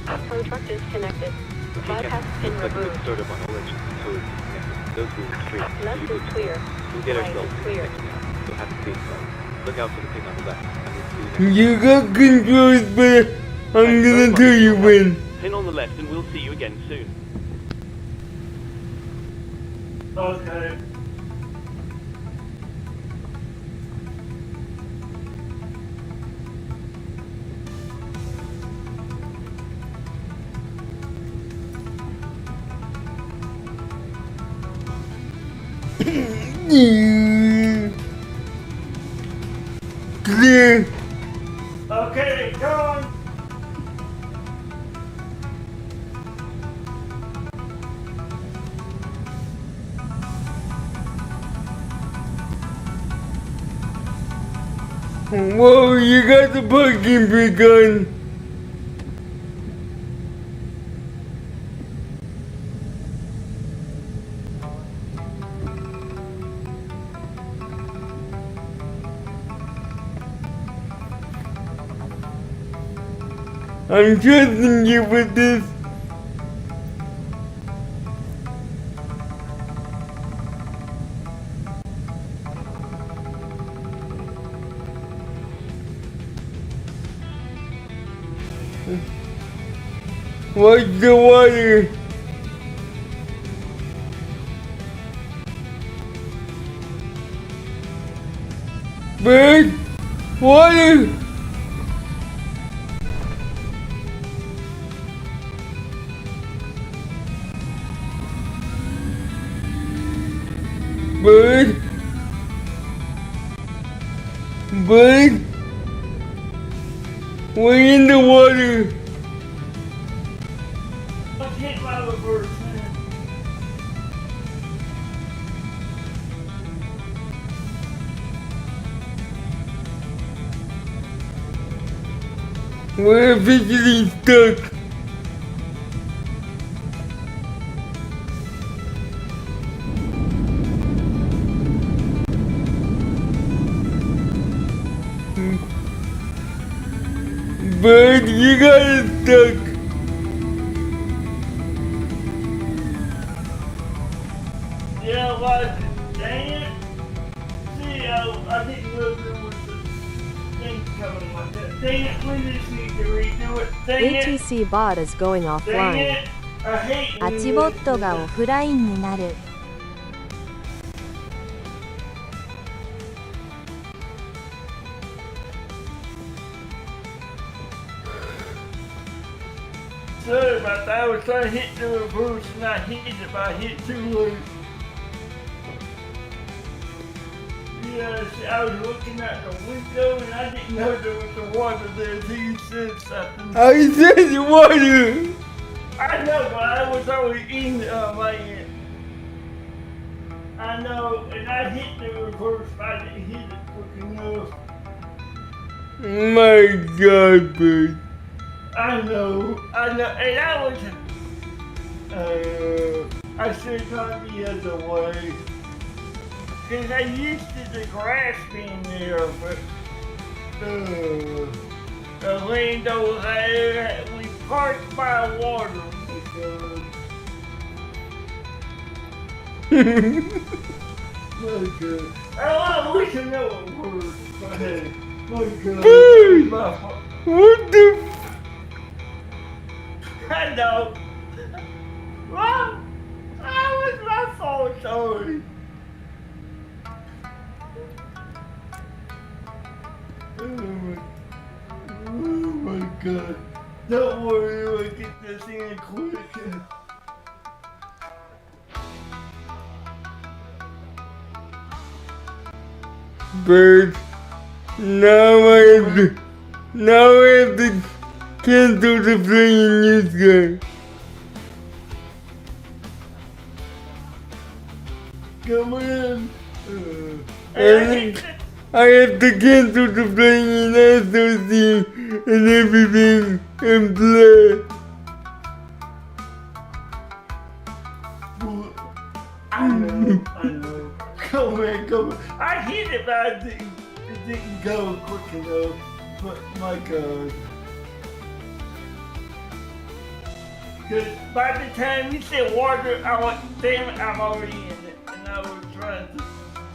Contract is connected. Okay, Bypass Captain. pin Let's put removed. the start up on all engines until it's connected. Those wheels straight. Left is clear. We'll get Right ourselves is clear. connected now. You'll have to stay inside. Look out for the pin on the left. And we'll see you next You got controls, but I'm Thanks very gonna much tell for you your help. when. Pin on the left and we'll see you again soon. Okay. Clear. Okay, go on. Whoa, you got the parking brake on. I'm trusting you with this. Watch the water. Byrd, water. Byrd, Byrd, we're in the water. I hit my reverse, man. We're officially stuck. Byrd, you got us stuck. Yeah, like, dang it. See, I didn't know there was a thing coming like that. Dang it, we just need to redo it. Dang it. ATC bot is going Dang offline. it. I hate アチボットがオフラインになる。Sorry about that. I was trying to hit the reverse and I hit it, but I hit too late. Yes, I was looking at the window and I didn't know there was the water there until you said something. I said water. I know, but I was always in my end. I know, and I hit the reverse, but I didn't hit it quick enough. My God, Byrd. I know, and I was, I should have gone the other way. Cause I used to the grass being there, but, the land over there, we parked by water. My God. I wish I know a word, but hey, my God. Byrd! My fault. What the I know. Well, that was my fault, sorry. Oh my God. Don't worry, we'll get this in quick. Byrd? Now I have to cancel the playing news guy. Come in. And I have to cancel the playing SOC and everything and play. I know. Come in. I hit it, but it didn't go quick enough. But my God. Because by the time you said water, I went, damn it, I'm already in it. And I was trying to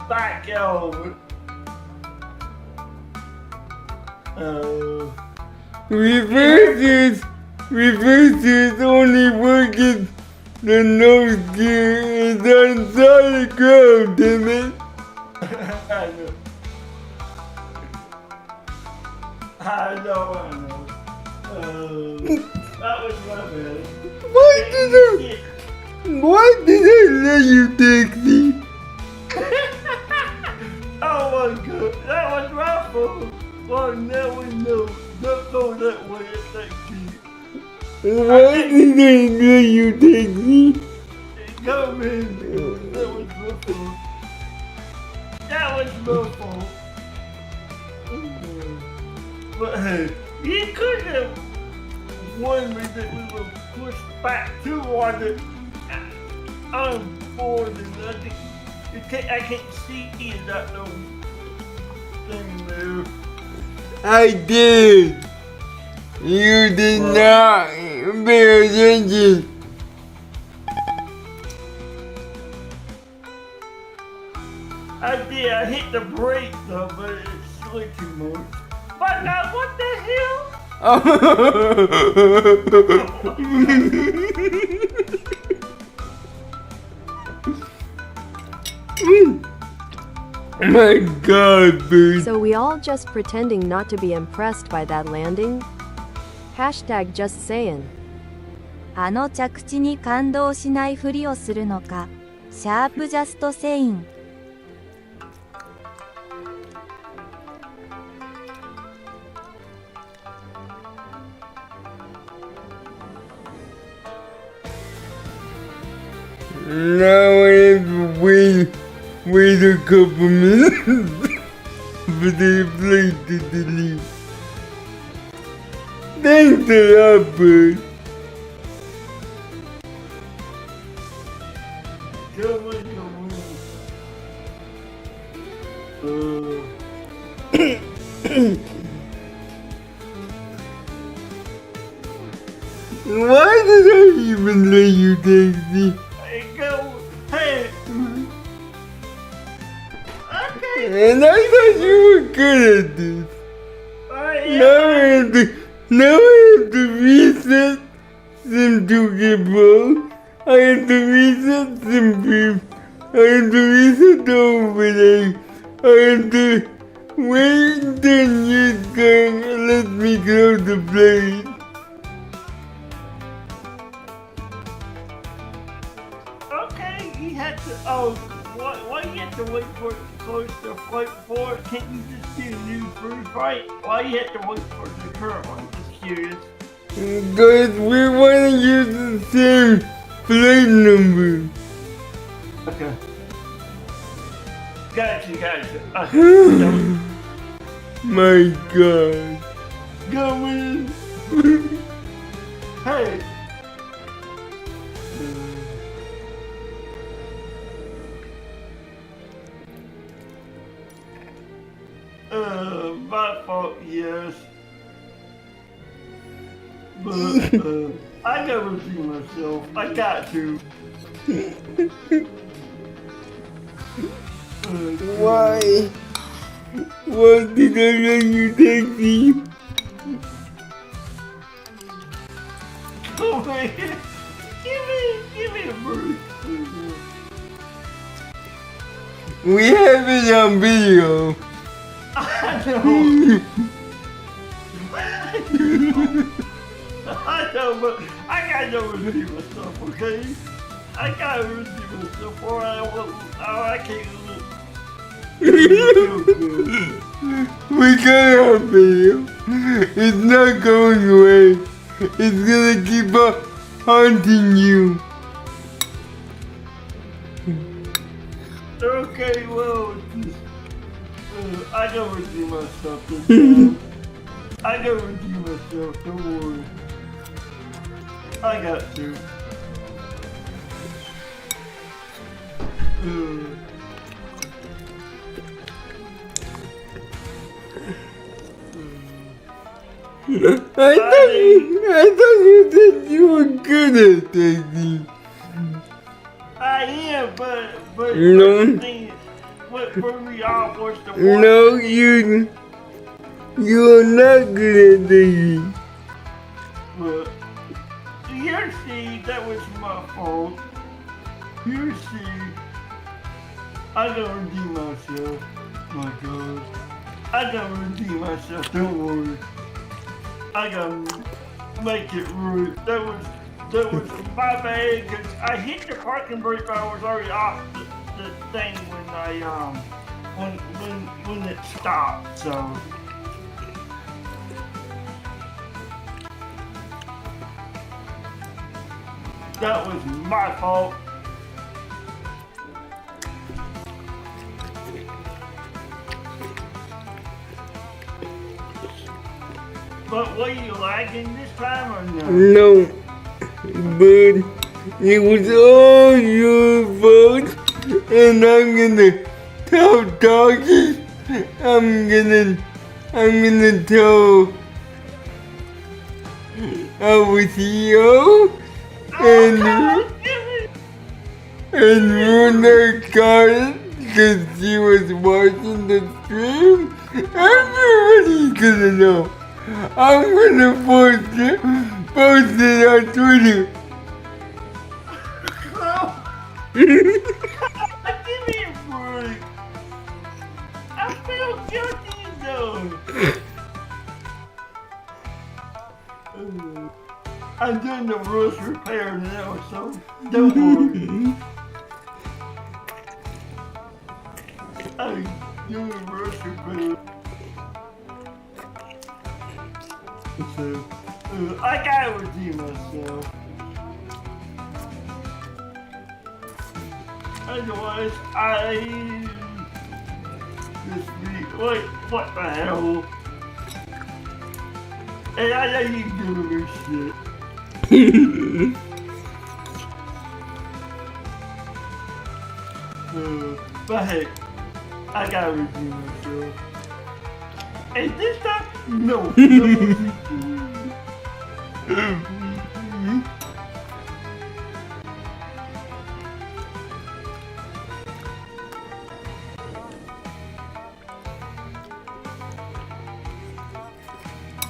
back over. Reverse is only working. The nose gear is outside the ground, damn it. I know. That was my bad. Why did I let you taxi? Oh my God, that was my fault. Well, now we know. Don't go that way, thank you. Why did I let you taxi? Come in. That was my fault. That was my fault. But hey, you could have warned me that we were pushed back to water. I'm bored and I can't see that no thing there. I did. You did not pay attention. I did. I hit the brake though, but it's way too much. But now, what the hell? My God, Byrd. So we all just pretending not to be impressed by that landing? Hashtag just saying. あの着地に感動しないふりをするのか。シャープジャストセイン。Now I have to wait a couple minutes for the plate to delete. Thanks a lot, Byrd. Why did I even let you taxi? Hey. Okay. And I thought you were good at this. Now I have to reset them to get both. I have to reset them brief. I have to reset the overlay. I have to wait 10 years going and let me close the blade. Okay, you had to. Oh, why you have to wait for it to close the flight for it? Can't you just do a new free flight? Why you have to wait for the current one? Just curious. Because we want to use the same plate number. Okay. Gotcha. My God. Go in. Hey. My fault, yes. But, I never see myself. I got to. Why? What did I let you taxi? Oh man, give me a break. We have it on video. I know. I know, but I gotta go receive my stuff, okay? I gotta receive my stuff, or I can't look. We got it on video. It's not going away. It's gonna keep haunting you. Okay, well, I gotta receive my stuff this time. I gotta receive my stuff, don't worry. I got to. I thought you said you were good at taxi. I am, but No. the thing is, what we all was the one. No, you are not good at taxi. But you see, that was my fault. You see, I gotta redeem myself. My God, I gotta redeem myself. Don't worry. I gotta make it right. That was my bad, cause I hit the parking brake, but I was already off the thing when I when it stopped. So that was my fault. But were you lagging this time or no? No, but it was all your fault, and I'm gonna tell Doggy. I'm gonna tell our CEO and Luna got it because she was watching the stream. Everybody's gonna know. I'm gonna post it on Twitter. Give me a break. I feel guilty though. I'm doing the roof repair now, so don't worry. I'm doing the roof repair. So, I gotta redeem myself. Otherwise, this week, what the hell? And I ain't doing this shit. But hey, I gotta redeem myself. And this time, no.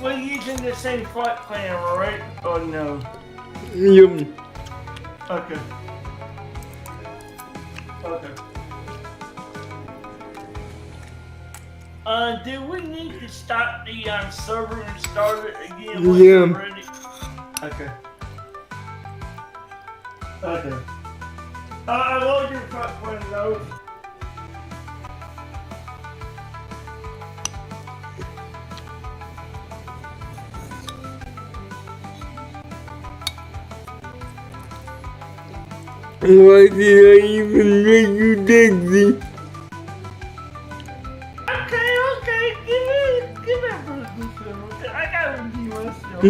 We're using the same flight plan, right? Or no? Yep. Okay. Okay. Do we need to stop the server and start it again? Once Yeah. we're ready? Okay. Okay. I love your flight plan though. Why did I even make you taxi? Okay, give me a okay? I gotta redeem myself.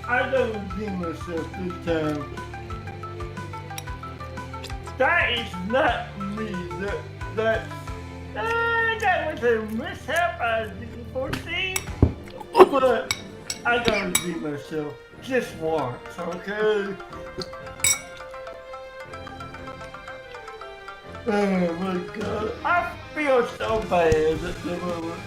I gotta redeem myself this time. That is not me. That was a mishap I didn't foresee. But I gotta redeem myself just once, okay? Oh my god, I feel so bad at the moment.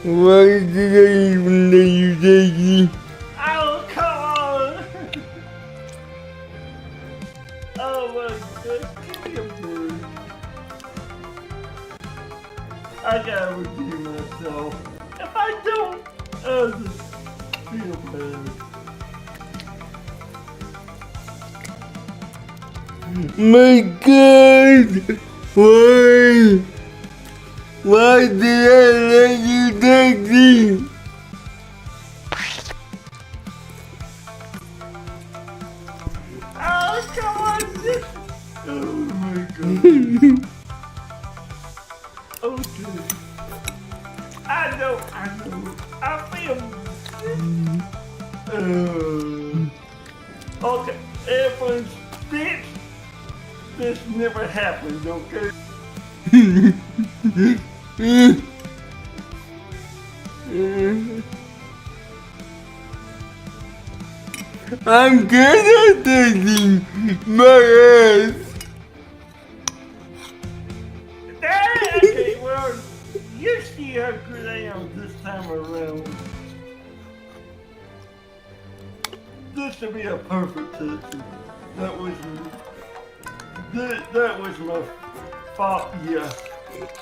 Why did I even let you taxi? Oh, come on! Oh my god, give me a break. I gotta redeem myself. If I don't, I'll just feel bad. My god! Why? Why did I let you taxi? Oh, come on! Oh my god. Okay. I know. I feel. Okay, everyone's bitch. This never happened, okay? I'm good at taking my ass. around. This would be a perfect picture. That was my fault, yeah.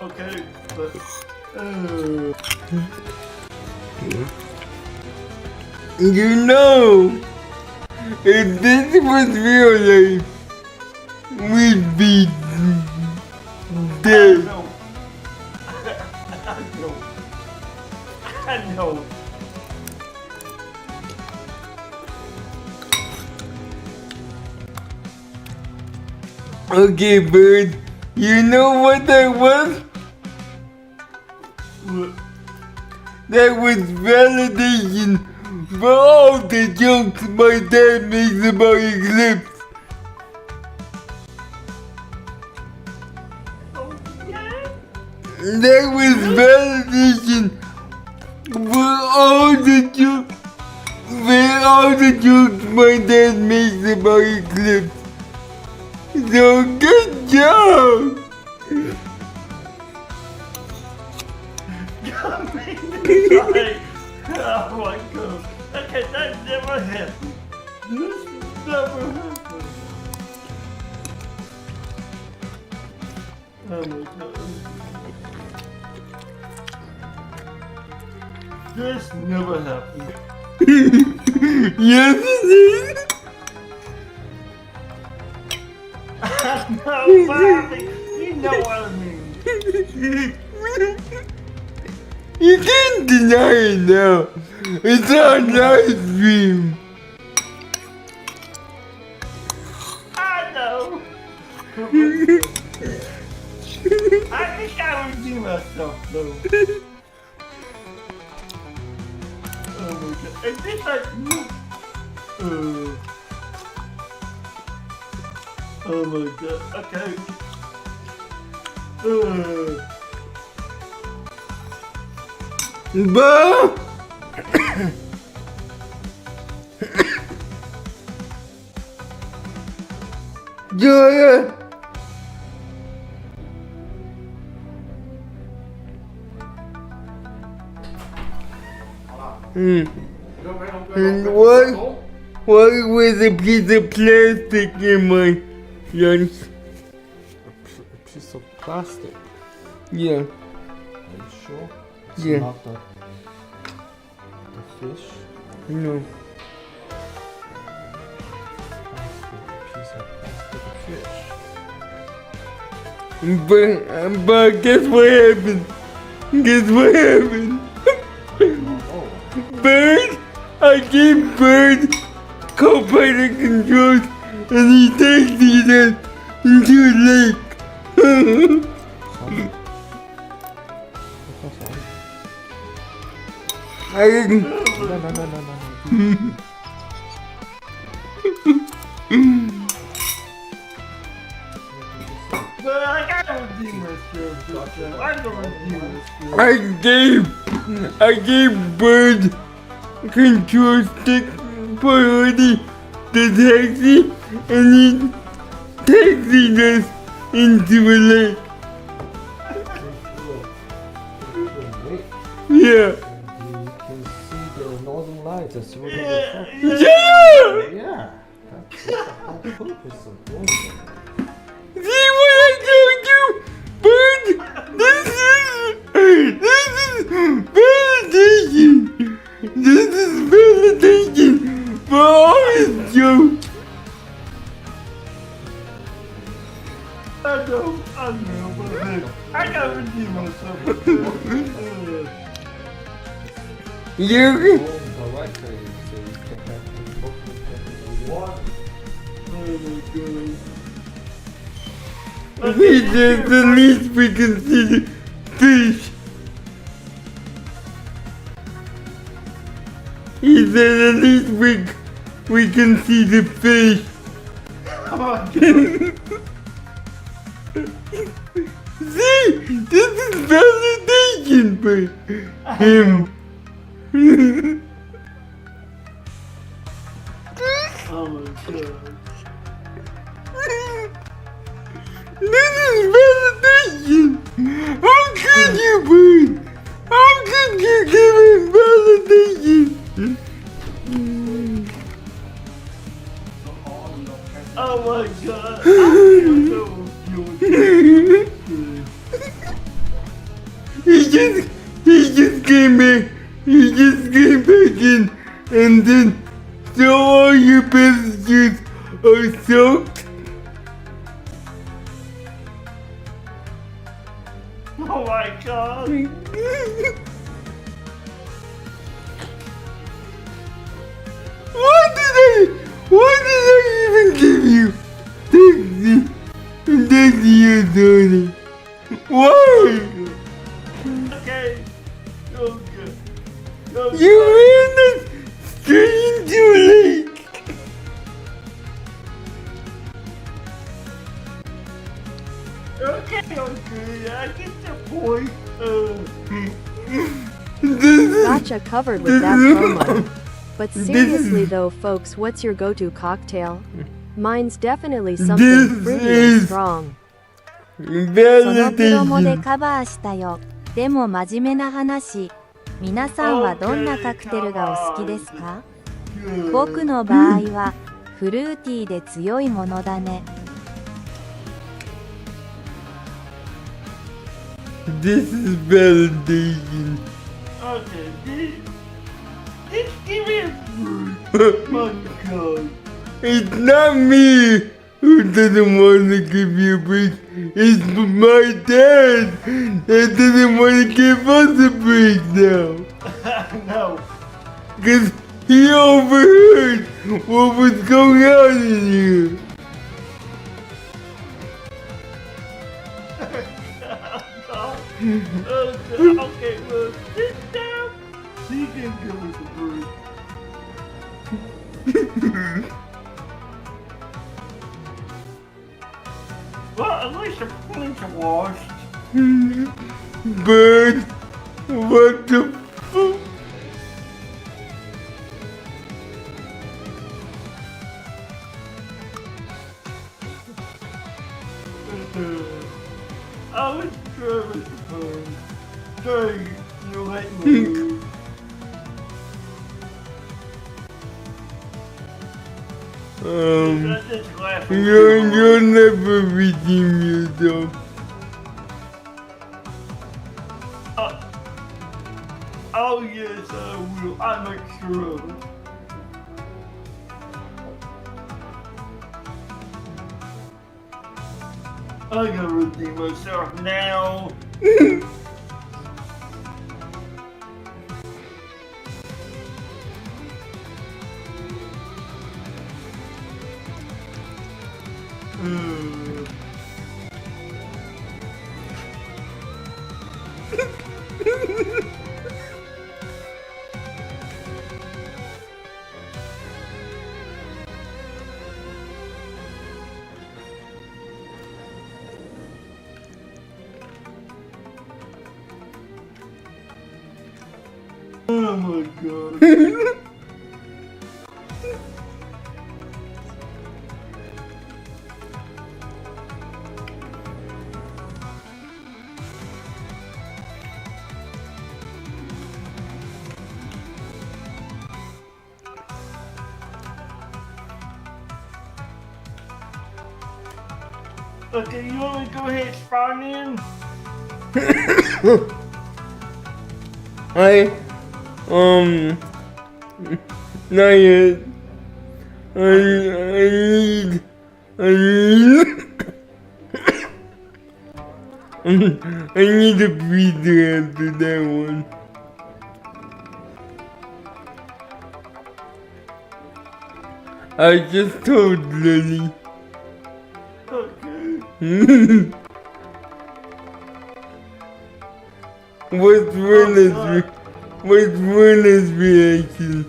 Okay, but You know, if this was real life, we'd be dead. I know. Okay, Byrd, you know what that was? What? That was validation for all the jokes my dad makes about Eclipse. That was validation for all the jokes my dad makes about Eclipse. So good job! Like, oh my god. Okay, that never happened. This never happened. Oh my god. This never happened. Yes, it is. No, Bobby, you know what I mean. You can't deny it now. It's on live stream. I know. I think I would do myself though. Oh my god. Is this like oh my god. Okay. Bah! Joya! And what was a piece of plastic in my lunch? A piece of plastic. Yeah. Are you sure? It's Yeah. not the fish. No. Piece of plastic fish. But guess what happened? Guess what happened? Byrd? I gave Byrd co-pilot controls and he taxied us into a lake. I didn't. No. But I gotta redeem myself this time. I'm gonna redeem myself. I gave Byrd control stick priority to taxi and he taxied us into a lake. Yeah. You can see the northern lights as well. Yeah! Yeah. That's the purpose of doing it. See what I told you, Byrd? This is validation. This is validation for all his jokes. I know, but hey, I gotta redeem myself. You Directly, so you can have the book What? Oh my god. he said the least we can see the fish. He said at least we can see the fish. Oh my god. See, this is validation for him. Oh my god. This is validation. How could you, Byrd? How could you give me validation? Oh my god. I feel so guilty. He just came back in, and then so all your messages are soaked. Oh my god. What did I even give you? Thank you, Tony. Why? Okay. You're good. You're You good. ran us straight into a lake. Okay, okay. I get the point. Gotcha covered with that promo. But seriously though, folks, what's your go-to cocktail? Mine's definitely something This fruity and is strong. そのプロモで validation. カバーしたよ。でも真面目な話。皆さんはどんなカクテルがお好きですか？僕の場合はフルーティーで強いものだね。This is validation. Okay, just give me a fruit. My god. It's not me who doesn't want to give you a break. It's my dad that doesn't want to give us a break now. No. Because he overheard what was going on in here. Okay, well, sit down. She can give us a break. Well, at least the plates are washed. Byrd, what the fuck? I was trying to phone. Sorry, you let me. You'll never redeem yourself. Oh yes, I will. I make sure of it. I gotta redeem myself now. Oh my god. Okay, you want me to go ahead and spawn in? Not yet. I need a breather after that one. I just told Lily. Okay. What's Rena's reaction?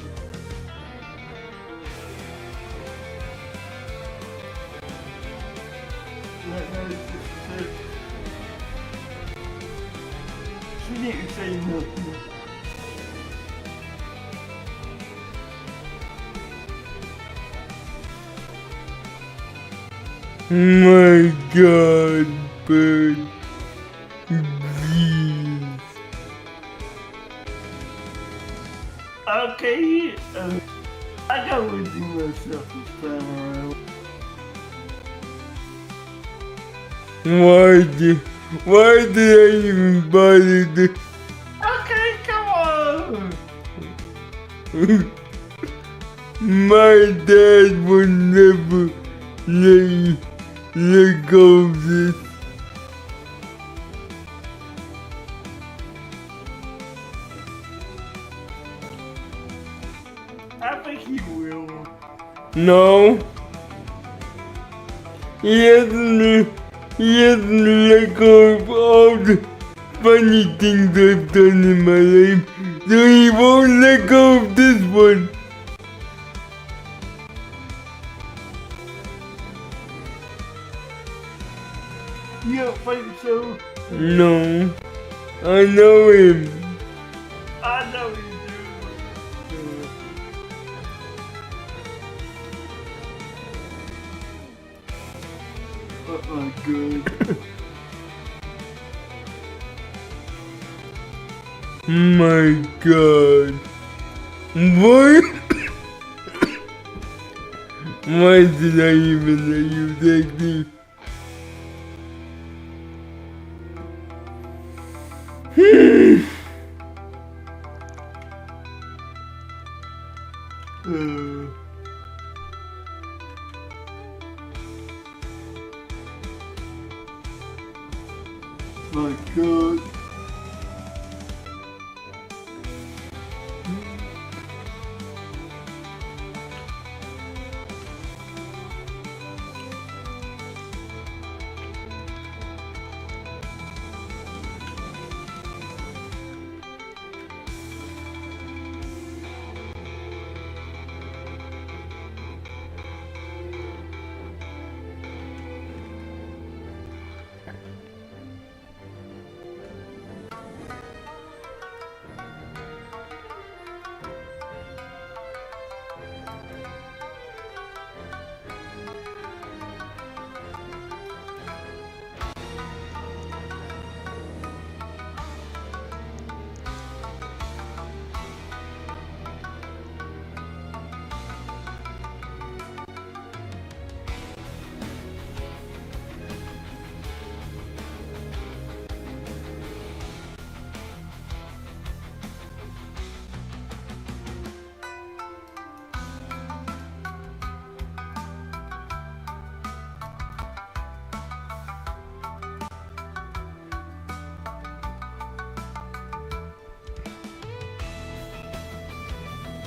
She didn't say nothing. My God, Byrd. Jeez. Okay, I go with you myself this time around. Why did I even bother to? Okay, come on. My dad would never let go of this. I think he will. No. He hasn't let go of all the funny things I've done in my life, so he won't let go of this one. You don't think so? No. I know him. I know you do. Good. My God. What? Why did I even let you take me? My God.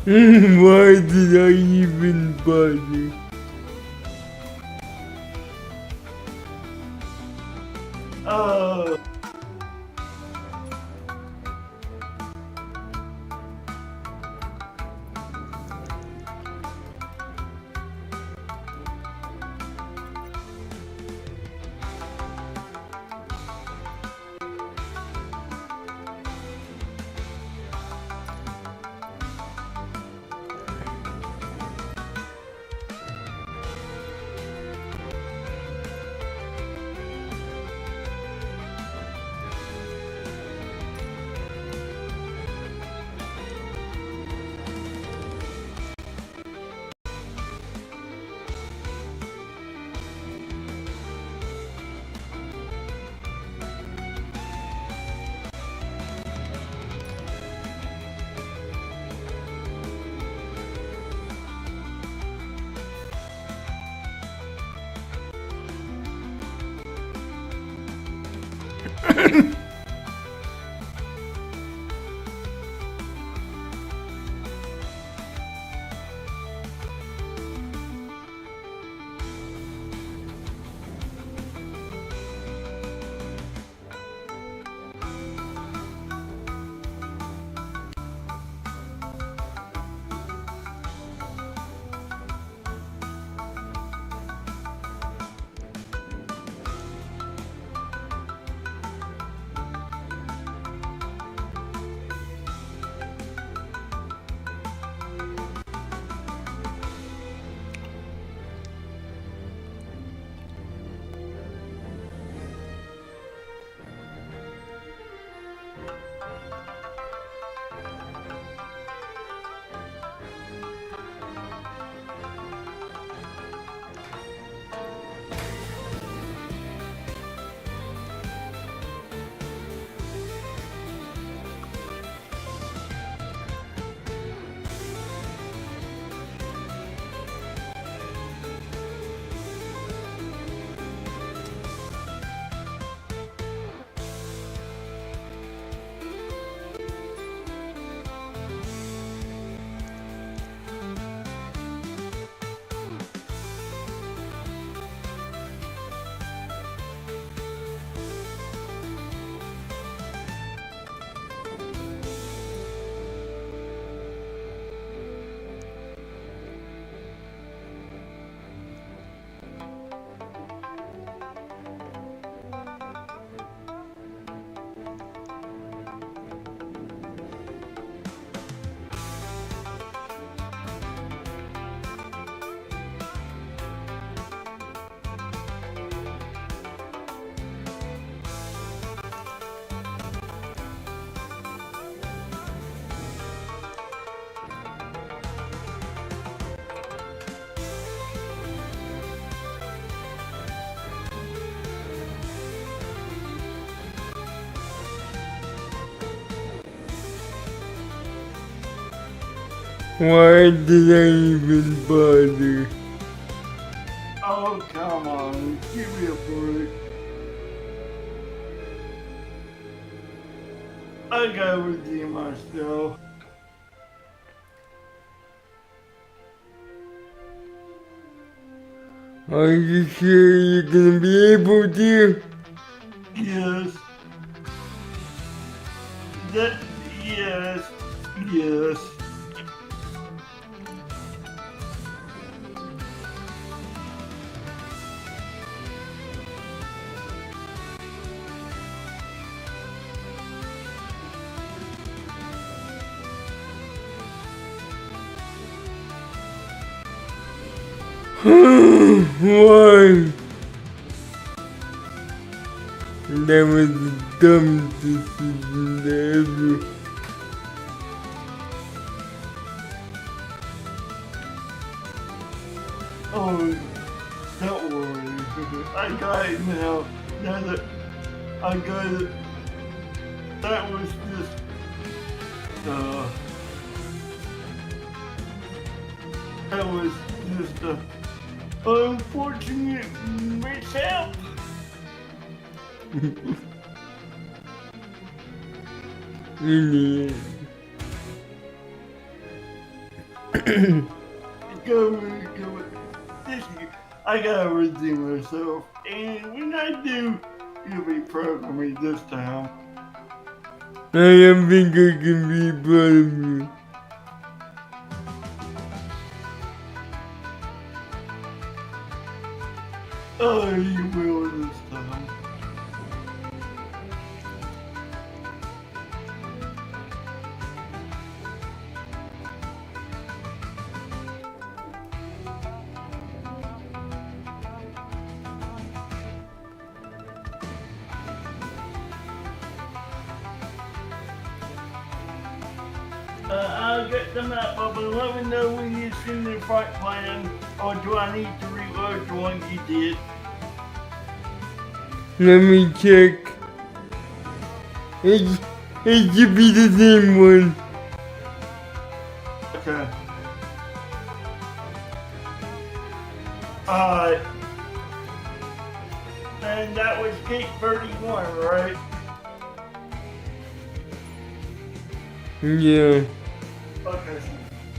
Why did I even bother? Oh. Why did I even bother? Oh, come on. Give me a break. I gotta redeem myself. Are you sure you're gonna be able to? Yes. Yes. Yes. Why? That was the dumbest decision ever. Oh, don't worry. I got it now. Now that I got it. That was just, that was just a unfortunate mishap. Really? I gotta redeem myself, and when I do, you'll be proud of me this time. I don't think I can be proud of you. Oh, you will this time. I'll get the map up and let me know when you send the flight plan, or do I need to reload the one you did? Let me check. It should be the same one. Okay. Alright. And that was gate 31, right? Yeah. Okay.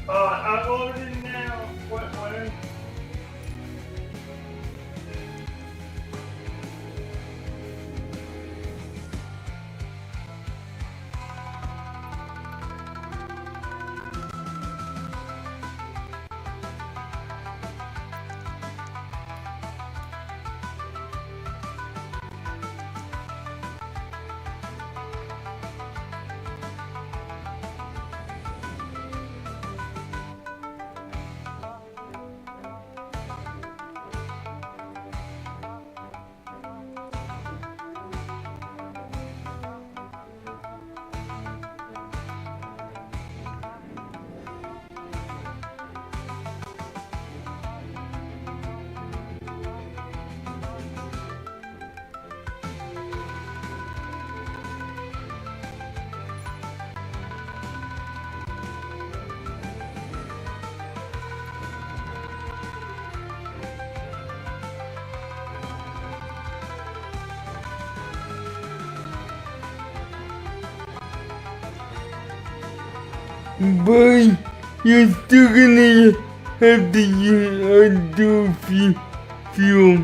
I'm loading now. When? But you're still gonna have to undo fuel.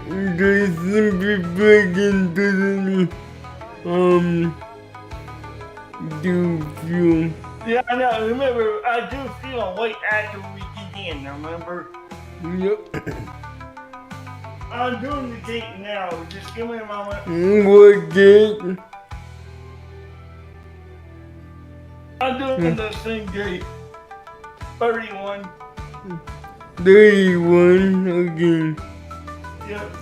There's simply plug-in doesn't do fuel. Yeah, I know. Remember, I do feel wait after we get in, remember? Yep. I'm doing the gate now. Just give me a moment. What gate? I'm doing the same gate. 31. 31 again. Yep.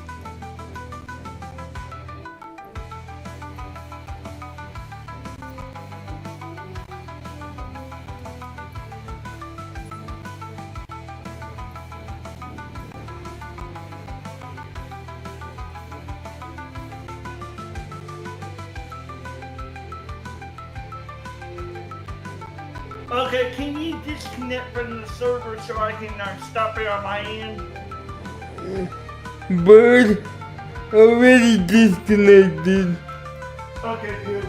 Okay, can you disconnect from the server so I can stop it on my end? Byrd, already disconnected. Okay, good.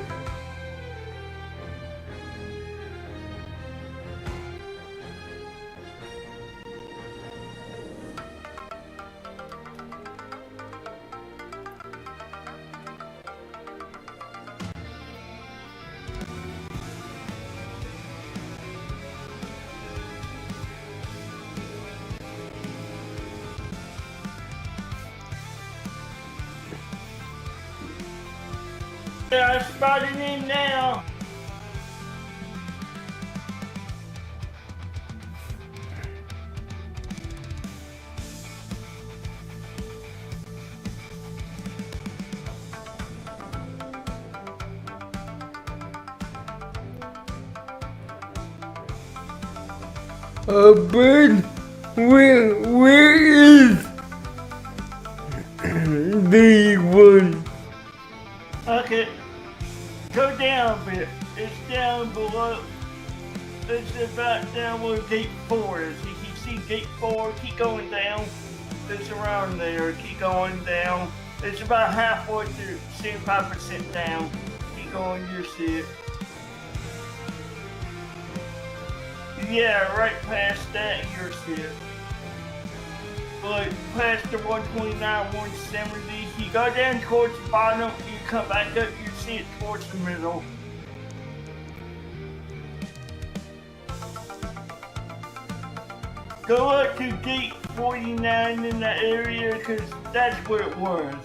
Yeah, I spotted him now. Byrd, where is the one? Okay, go down a bit. It's down below. It's about down where gate 4 is. You can see gate 4. Keep going down. It's around there. Keep going down. It's about halfway through, 75% down. Keep going, you'll see it. Yeah, right past that, you'll see it. Like, past the 129, 170. You go down towards the bottom, you come back up, you see it towards the middle. Go up to gate 49 in that area, because that's where it was.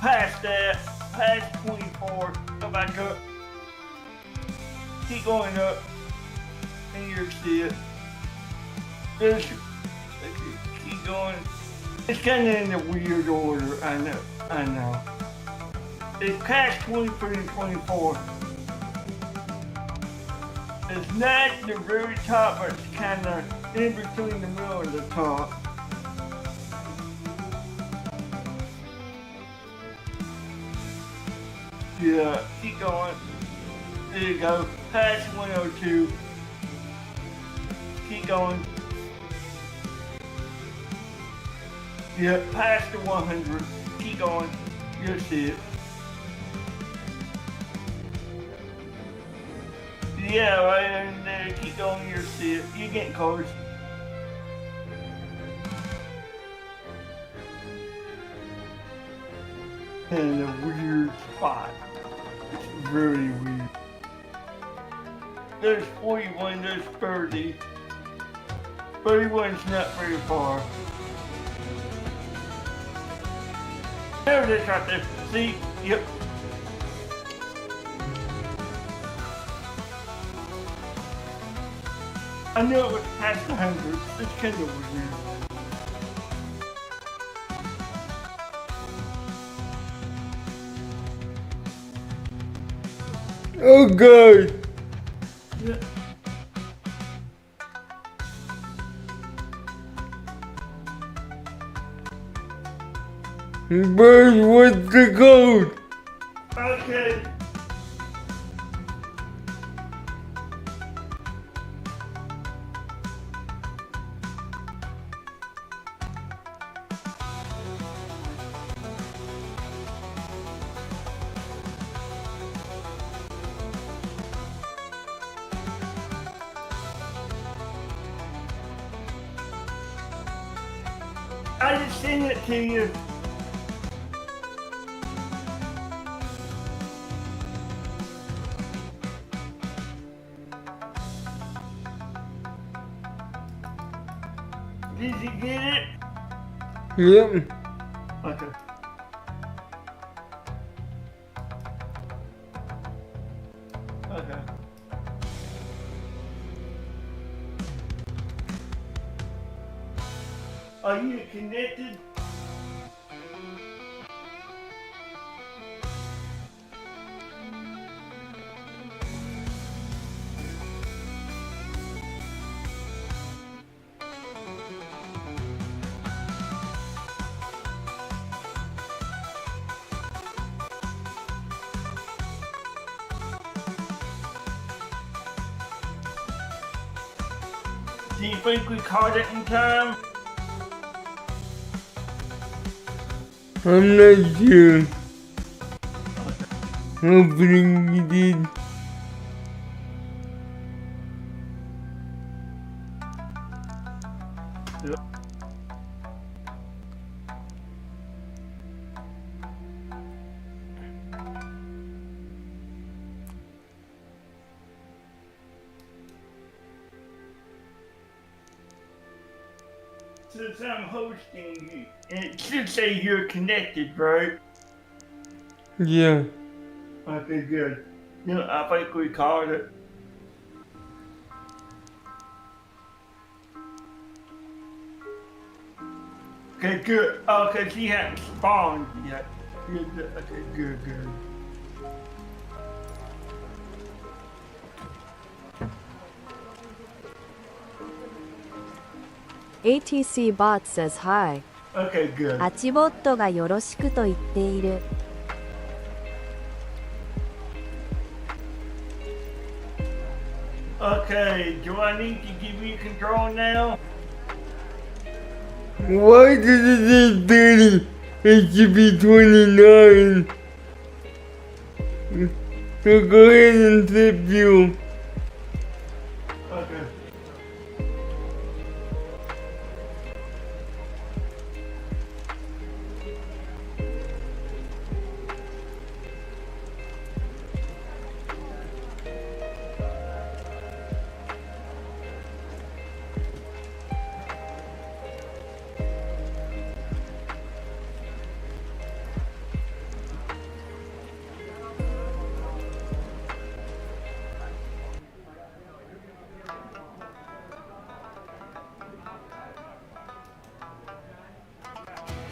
Past that, past 24, go back up. Keep going up, and you'll see it. Keep going. It's kind of in a weird order, I know. It's past 23 and 24. It's not at the very top, but it's kind of in between the middle and the top. Yeah, keep going. There you go. Past 102. Keep going. Yeah, past the 100. Keep going. You'll see it. Yeah, right in there. Keep going. You'll see it. You're getting close. In a weird spot. It's very weird. There's 41, there's 30. 31's not very far. There it is right there. See? Yep. I knew it was past 100. It's kind of weird. Oh God! Yeah. Byrd, what's the code? Okay. I just sent it to you. Did you get it? Yep. Okay. Okay. Are you connected? Do you think we caught it in time? I'm not sure. Hopefully we did. Since I'm hosting you, and it should say you're connected, right? Yeah. Okay, good. I think we caught it. Okay, good. Okay, she hasn't spawned yet. Okay, good. ATC Bot says hi. Okay, good. アチボットがよろしくと言っている。Okay, do I need to give you control now? Why did it say 30? It should be 29. So go ahead and set fuel. Okay.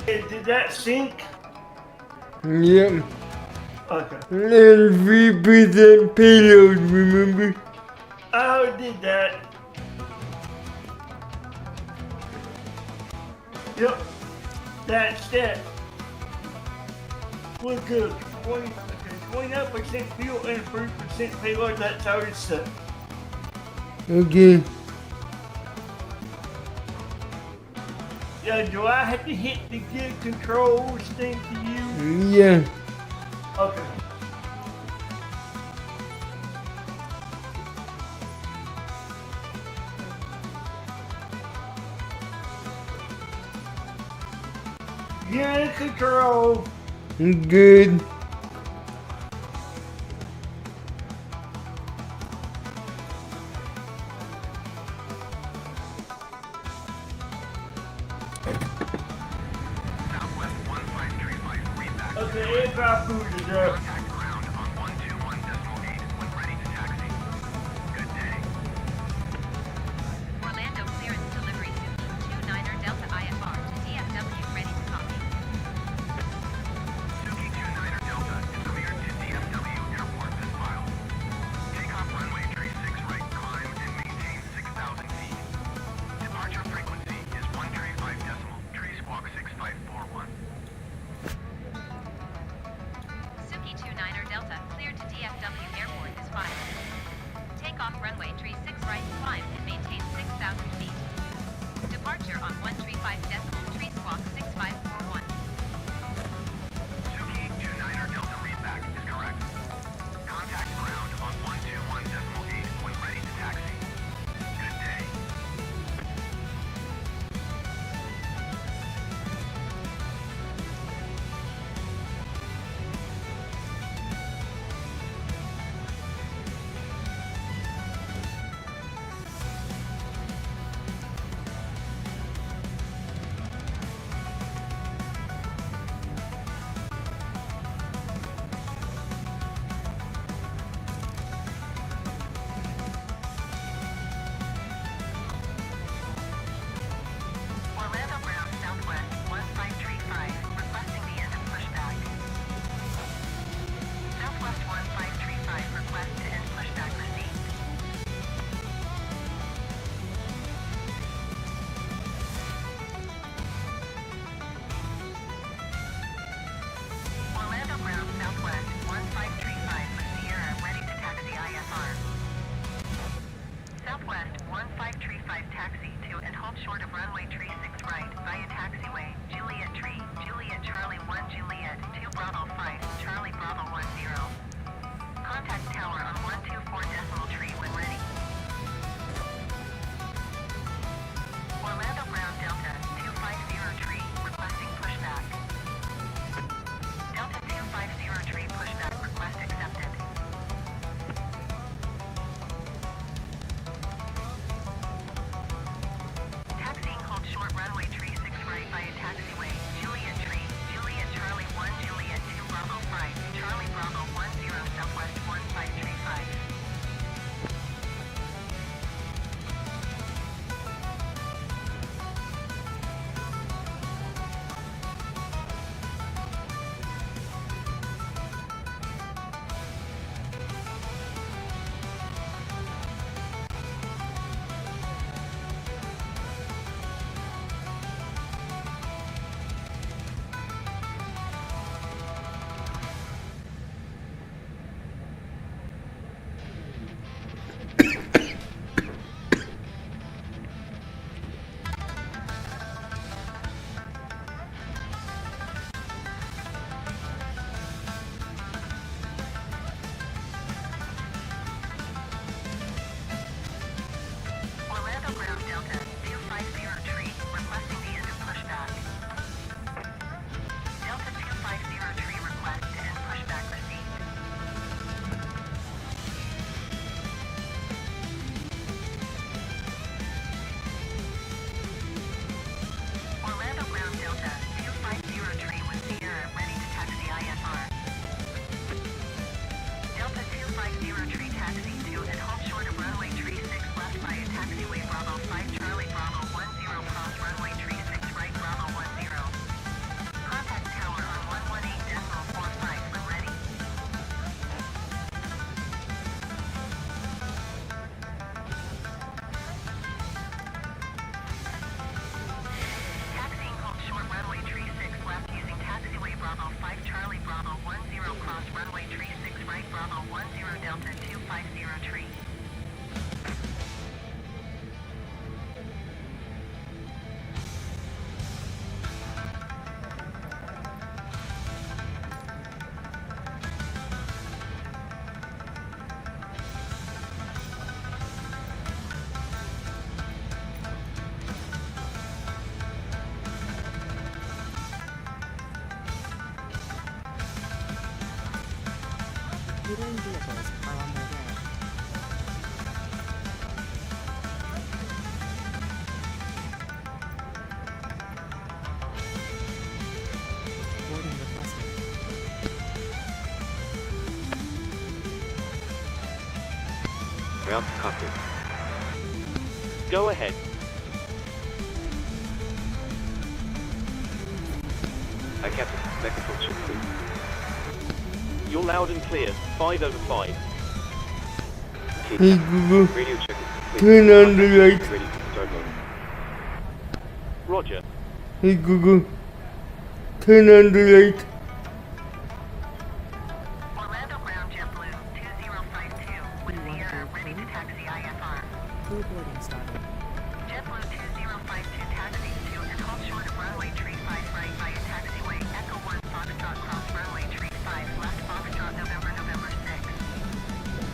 Did that sink? Yep. Okay. And 3% payload, remember? Oh, did that. Yep. That's it. We're good. 29% fuel and 3% payload. That's how it's set. Okay. Yeah, do I have to hit the good controls thing to you? Yeah. Okay. You're in control. Good. Okay, aircraft booted up. Orlando clearance delivery soon. 29er Delta IFR to DFW ready to copy. Suki 29er Delta is cleared to DFW Airport as filed. Takeoff runway 36 right, climb and maintain 6,000 feet. Departure frequency is 135 decimal, tree squawk 6541. Suki taxi to and hold short of runway 36 right via taxiway, Juliet Tree, Juliet Charlie 1 Juliet, 2 Bravo 5, Charlie Bravo 10. Contact tower on 124 decimal tree when ready. Orlando ground Delta 250 tree, requesting pushback. Delta 250 tree pushback request accepted. Taxiing hold short runway tree 6 right via taxiway, Juliet Tree, Juliet Charlie 1 Juliet 2 Bravo 5, Charlie Bravo 10 Southwest 1535. Orlando ground Delta 250 tree, requesting the end of pushback. Delta 250 tree request to end pushback received. Orlando ground Delta 250 tree with Sierra ready to taxi IFR. Delta 250 tree taxi to and hold short of runway tree 6 left via taxiway Bravo 5 Charlie Bravo 10 cross runway tree 6 right Bravo 10. Contact tower on 118.45 when ready. Taxiing hold short runway tree 6 left using taxiway Bravo 5 Charlie Bravo 10 cross runway tree 6 right Bravo 10 Delta 250 tree. Hidden vehicles are on their way. Boarding requested. Ground to cockpit. Go ahead. Captain, microphone check, please. You're loud and clear. 5 over 5. Okay, Hey Captain. Google, Radio check is complete. turn on the light. Ready to start mode. Roger. Hey Google, turn on the light. Orlando ground JetBlue 2052 with Sierra ready to taxi IFR. Crew boarding started. JetBlue 2052 taxi to and hold short of runway tree 5 right via taxiway Echo 1 Foxtrot cross runway tree 5 left Foxtrot November 6.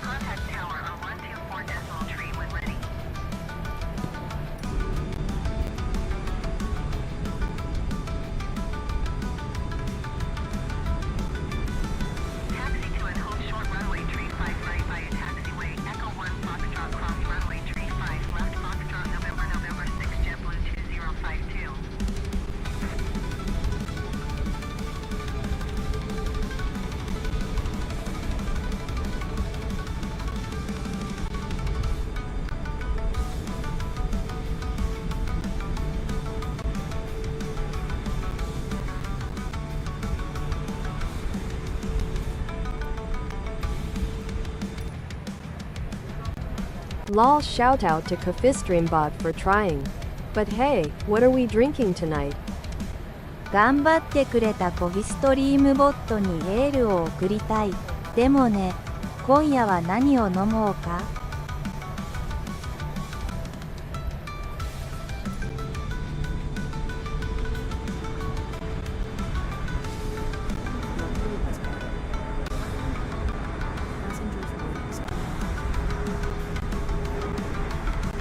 Contact tower on 124 decimal tree when ready. Taxi to and hold short runway tree 5 right via taxiway Echo 1 Foxtrot cross runway tree 5 left Foxtrot November 6 JetBlue 2052. Lol, shout out to CoffeeStreamBot for trying. But hey, what are we drinking tonight? 頑張ってくれたコフィストリームボットにエールを送りたい。でもね、今夜は何を飲もうか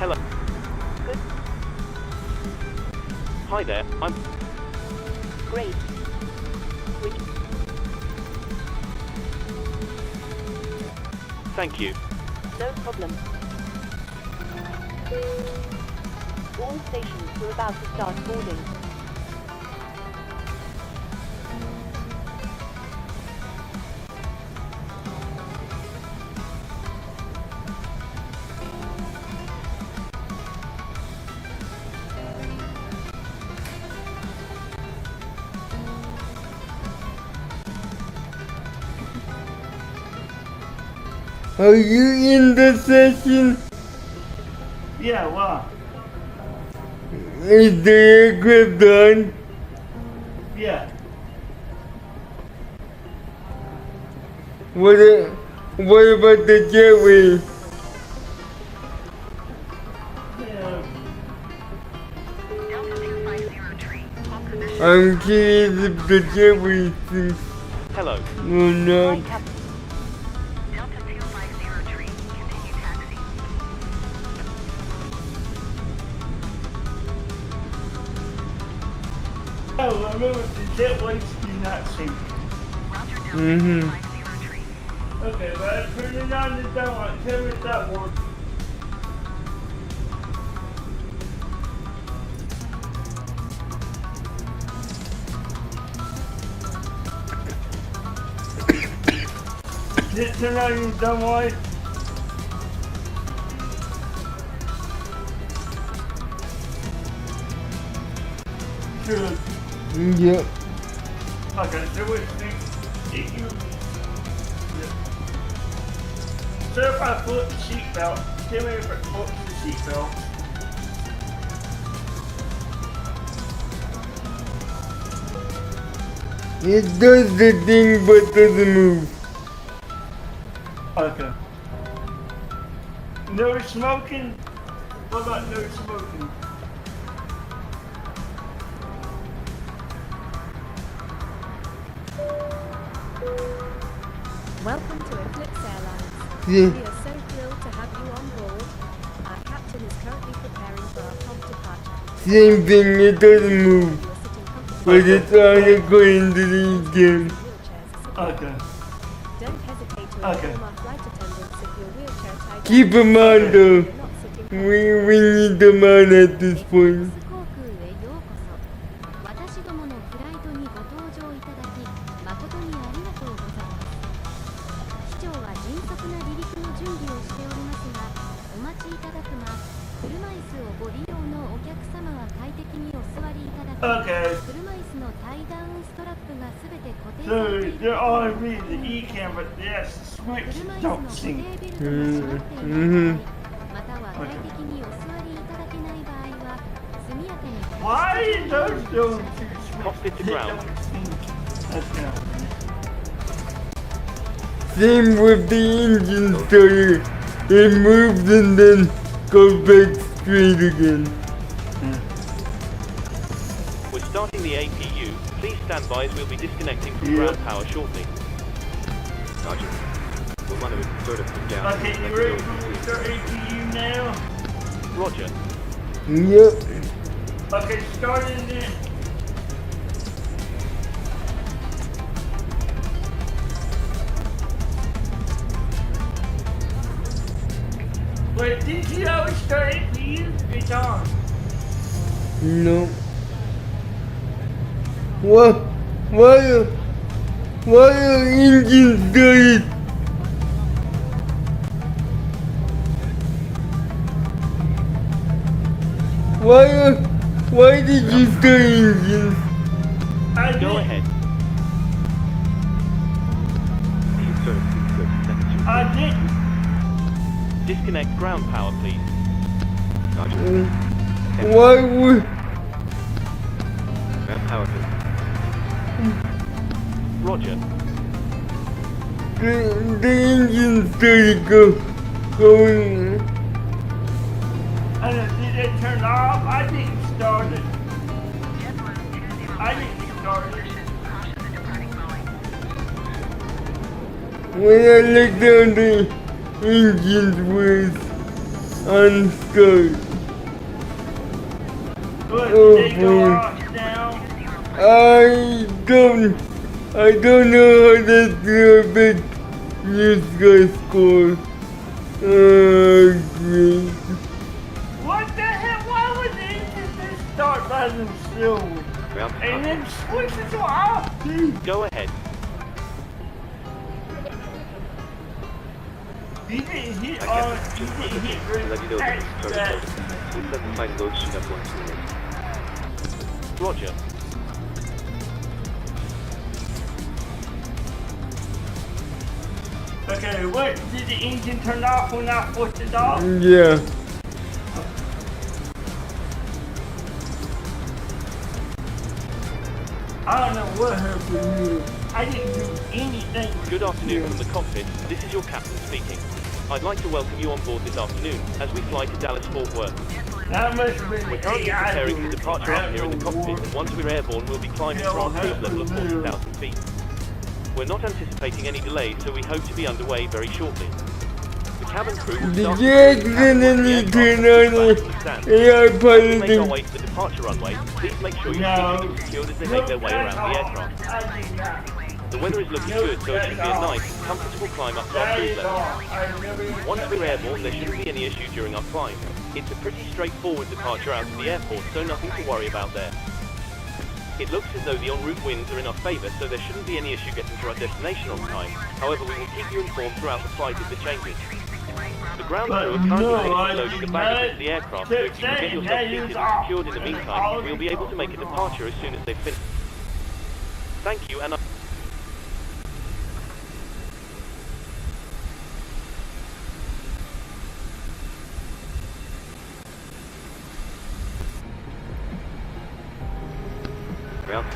Hello. Good. Hi there, I'm... Great. Which, Thank you. no problem. All stations, we're about to start boarding. Are you in the session? Yeah, well, Is the aircraft done? yeah. What about the jetway? Yeah. Delta 250 all position. I'm curious if the jetway is Hello. or Hi, not. Captain. Delta 250 continue taxi. Oh, I remember the jetways do not sink. Roger Delta Mm-hmm. 250. Okay, but I turned it on the downlight. Tell me if that works. Did it turn on your downlight? Good. Yep. Okay, so wait, if you so if I flip the seatbelt, tell me if it flips the seatbelt. It does the thing but doesn't move. Okay. No smoking? What about no smoking? Welcome to Eclipse Airlines. Yeah. We are so thrilled to have you on board. Our captain is currently preparing for our prompt departure. Same thing, it doesn't move. You are sitting comfortably. But it's on according to the game. Wheelchairs are Okay. Don't hesitate to Okay. inform our flight attendants if your wheelchair tied Keep them on though. you're not sitting We need them on at this point. 航空へようこそ。私どものフライトにご搭乗いただき、誠にありがとうございます。機長は迅速な離陸の準備をしておりますが、お待ちいただくま、車椅子をご利用のお客様は快適にお座りいただき、 Okay. 車椅子のタイダウンストラップがすべて固定 So されている they're all reading the E-cam, but yes, the switch 車椅子 don't の固 sink. 定ベルトが閉まっていない場合、または快適にお座りいただけない場合は、速やかに Why is those two Cockpit to switches ground. don't sink? Okay. Same with the engine starter. It moves and then goes back straight again. We're starting the APU. Please stand by as we'll be disconnecting from Yeah. ground power shortly. Roger. We'll run a sort of down. Okay, you ready for me to start APU now? Roger. Yep. Okay, start in there. Wait, did you always start APU? It's on. No. What? Why are engines started? Why did you start engines? I Go did. ahead. I didn't. Disconnect ground power, please. Why would... Ground power, please. Roger. The engine started going... I don't, did it turn off? I didn't start it. I didn't start it. When I looked down, the engines was unscathed. What, Oh, did they go boy. off down? I don't know how that's gonna affect you guys' score. Great. What the hell? Why would they just start by themselves? Ground And then switch it to off, dude? Go ahead. He didn't hit I on, can't he didn't hit to let you know that right it's started that. loading. Please let me find load sheet up once we Roger. Okay, what? Did the engine turn off when I pushed it off? Yeah. I don't know what happened here. I didn't do anything. Good afternoon from the cockpit. This is your captain speaking. I'd like to welcome you on board this afternoon as we fly to Dallas Fort Worth. That must have been We're the currently AI preparing for doing departure up here in the cockpit, and once we're airborne, we'll be climbing to our cruise level of 40,000 feet. We're not anticipating any delays, so we hope to be underway very shortly. The cabin crew will The start jet's preparing gonna the need aircraft to know to the stand. AI As we make our piloting. way to the departure runway, please make sure you're No. keeping them secured as they make their way around the aircraft. I did not. The weather is looking good, so it should be a nice, comfortable climb up to our That cruise is level. all. I never even Once we're airborne, there shouldn't be any issue during our climb. It's a pretty straightforward departure out of the airport, so nothing to worry about there. It looks as though the en route winds are in our favour, so there shouldn't be any issue getting to our destination on time. However, we will keep you informed throughout the flight if there changes. The ground crew are currently loading the baggage into the aircraft, so if you can get yourself seated and secured in the meantime, we'll be able to make a departure as soon as they've finished. Thank you, and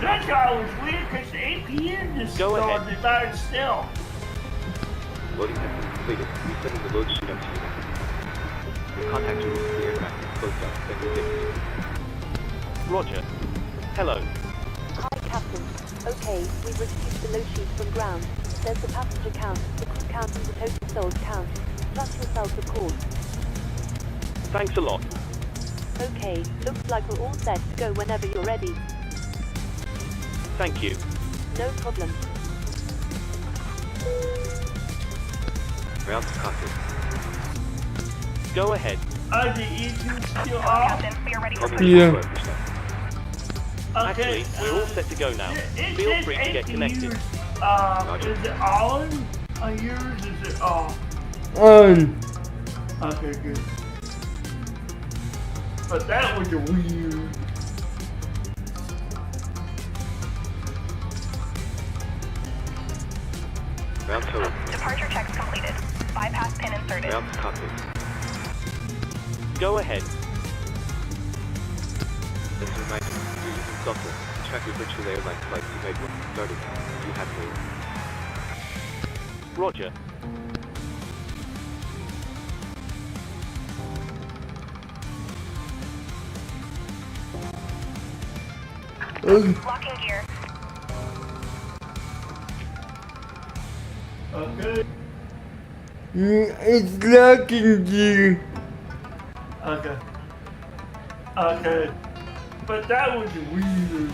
That guy was weird because the APN just Go ahead. started by itself. Loading has been completed. We're sending the load sheet up to you. Your contact route to the aircraft is closed up. Thank you. Roger. Hello. Hi, Captain. Okay, we've received the load sheet from ground. There's the passenger count, the crew count, and the total sold count. Plus yourself, of course. Thanks a lot. Okay, looks like we're all set to go whenever you're ready. Thank you. No problem. Ground to cockpit. Go ahead. Are the engines still off? Captain, we are ready for Coming push. Yeah. to approach now. Okay. Actually, we're all set to go now. It Feel says free to get connected. APUs, is it on? On yours? Is it off? On. Okay, good. But that was a weird. Ground total. Departure checks completed. Bypass pin inserted. Ground to cockpit. Go ahead. This is nice. You're using software. Track your virtual airline flights you made when you started. You have to. Roger. Locking gear. Okay. It's locking you. Okay. Okay. But that was weird.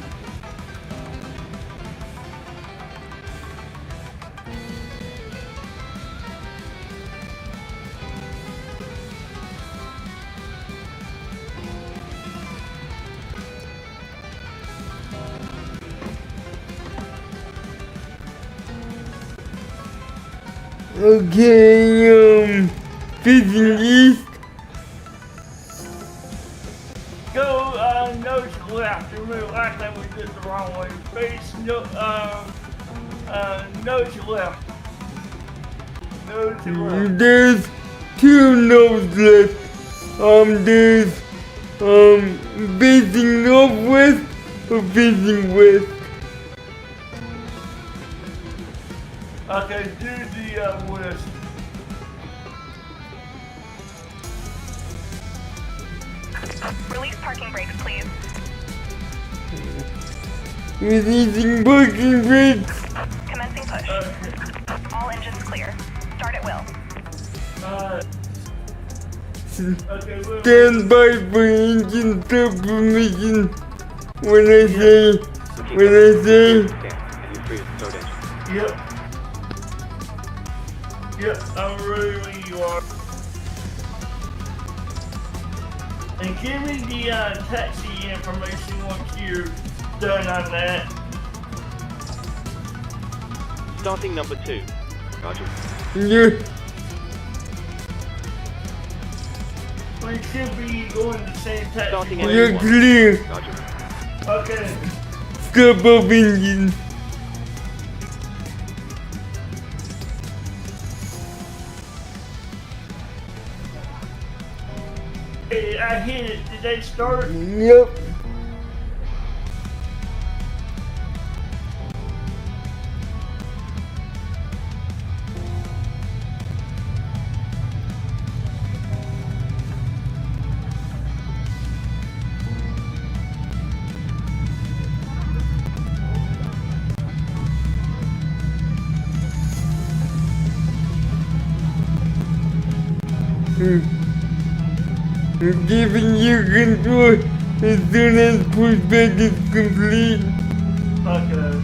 Okay, facing east. Go nose left. Remember last time we did the wrong way. Face nose left. Nose left. There's two nodes left. There's facing northwest or facing west. Okay, do the west. Release parking brakes, please. Releasing parking brakes. Commencing push. All engines clear. Start at will. Okay, we'll stand by for engine submission when I say, when I say, And you're free to start engine. Yep. Yep, I'm ready when you are. And give me the taxi information once you're done on that. Starting number 2. Roger. you, We should be going the same taxi. Starting way. you're clear. Roger. Okay. Stop off engine. Hey, I hit it. Did they start? Yep. I'm giving you control as soon as pushback is complete. Okay.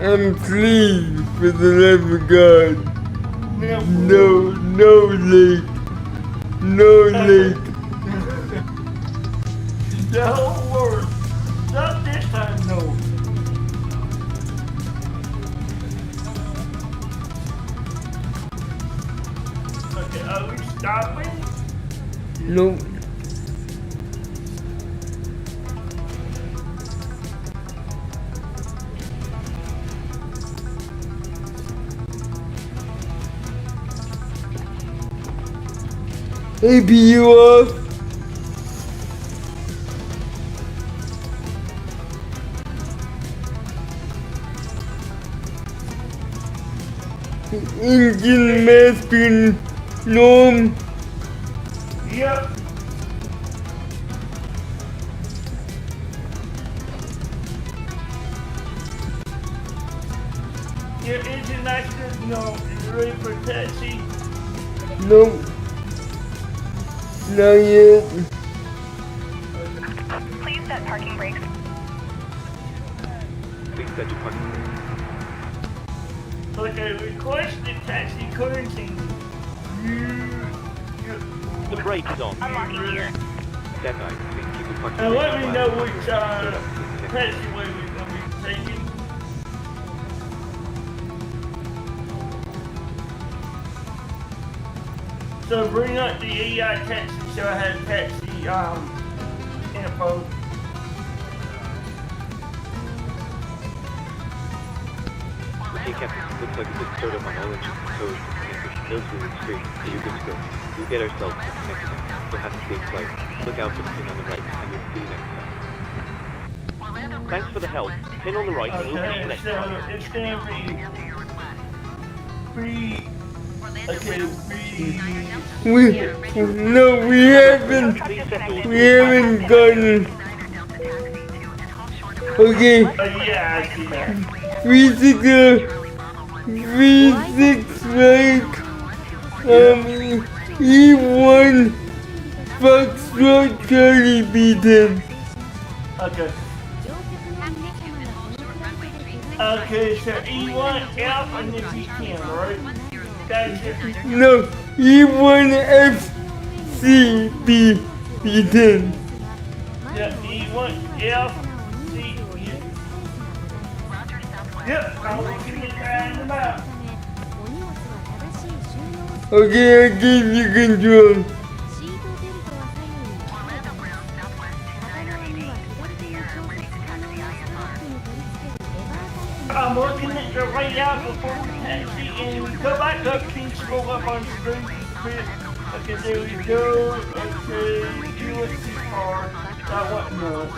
I'm pleased for the love of God. No. No lake. No lake. The whole word. Not this time, no. Okay, are we stopping? No. APU off. Engine masking norm. Yep. Your engine lights no. Is ready for taxi? No. Not yet. Please set parking brakes. Please set your parking brake. Okay, requested taxi cleansing. The brake is on. Unlocking gear. Stand by. Please keep your parking And brake let me on. know which taxiway we're going to be taking. So bring up the AI taxi so I have taxi info. Okay, Captain. Looks like we just start up on all engines and code. And those were straight, so you're good to go. We'll get ourselves connected. You'll have a safe flight. Look out for the pin on the right, and we'll see you next time. Thanks for the help. Pin on the right, and we'll see you Okay, next so time. it's going to be... Okay, No, we haven't. Please set yours. We haven't gotten. Okay. yeah, I see that. 36, 36 right. E1 Foxtrot Charlie beaten. Okay. Okay, so E1 F and then B10, right? Gotcha. No, E1 FCB beaten. Yeah, E1 F C. Yep, I'll let you get that in the map. Okay, I gave you control. I'm looking at the layout before we taxi and we go back up, can you scroll up on the screen a bit? Okay, there we go. Okay, you look too far. That wasn't enough.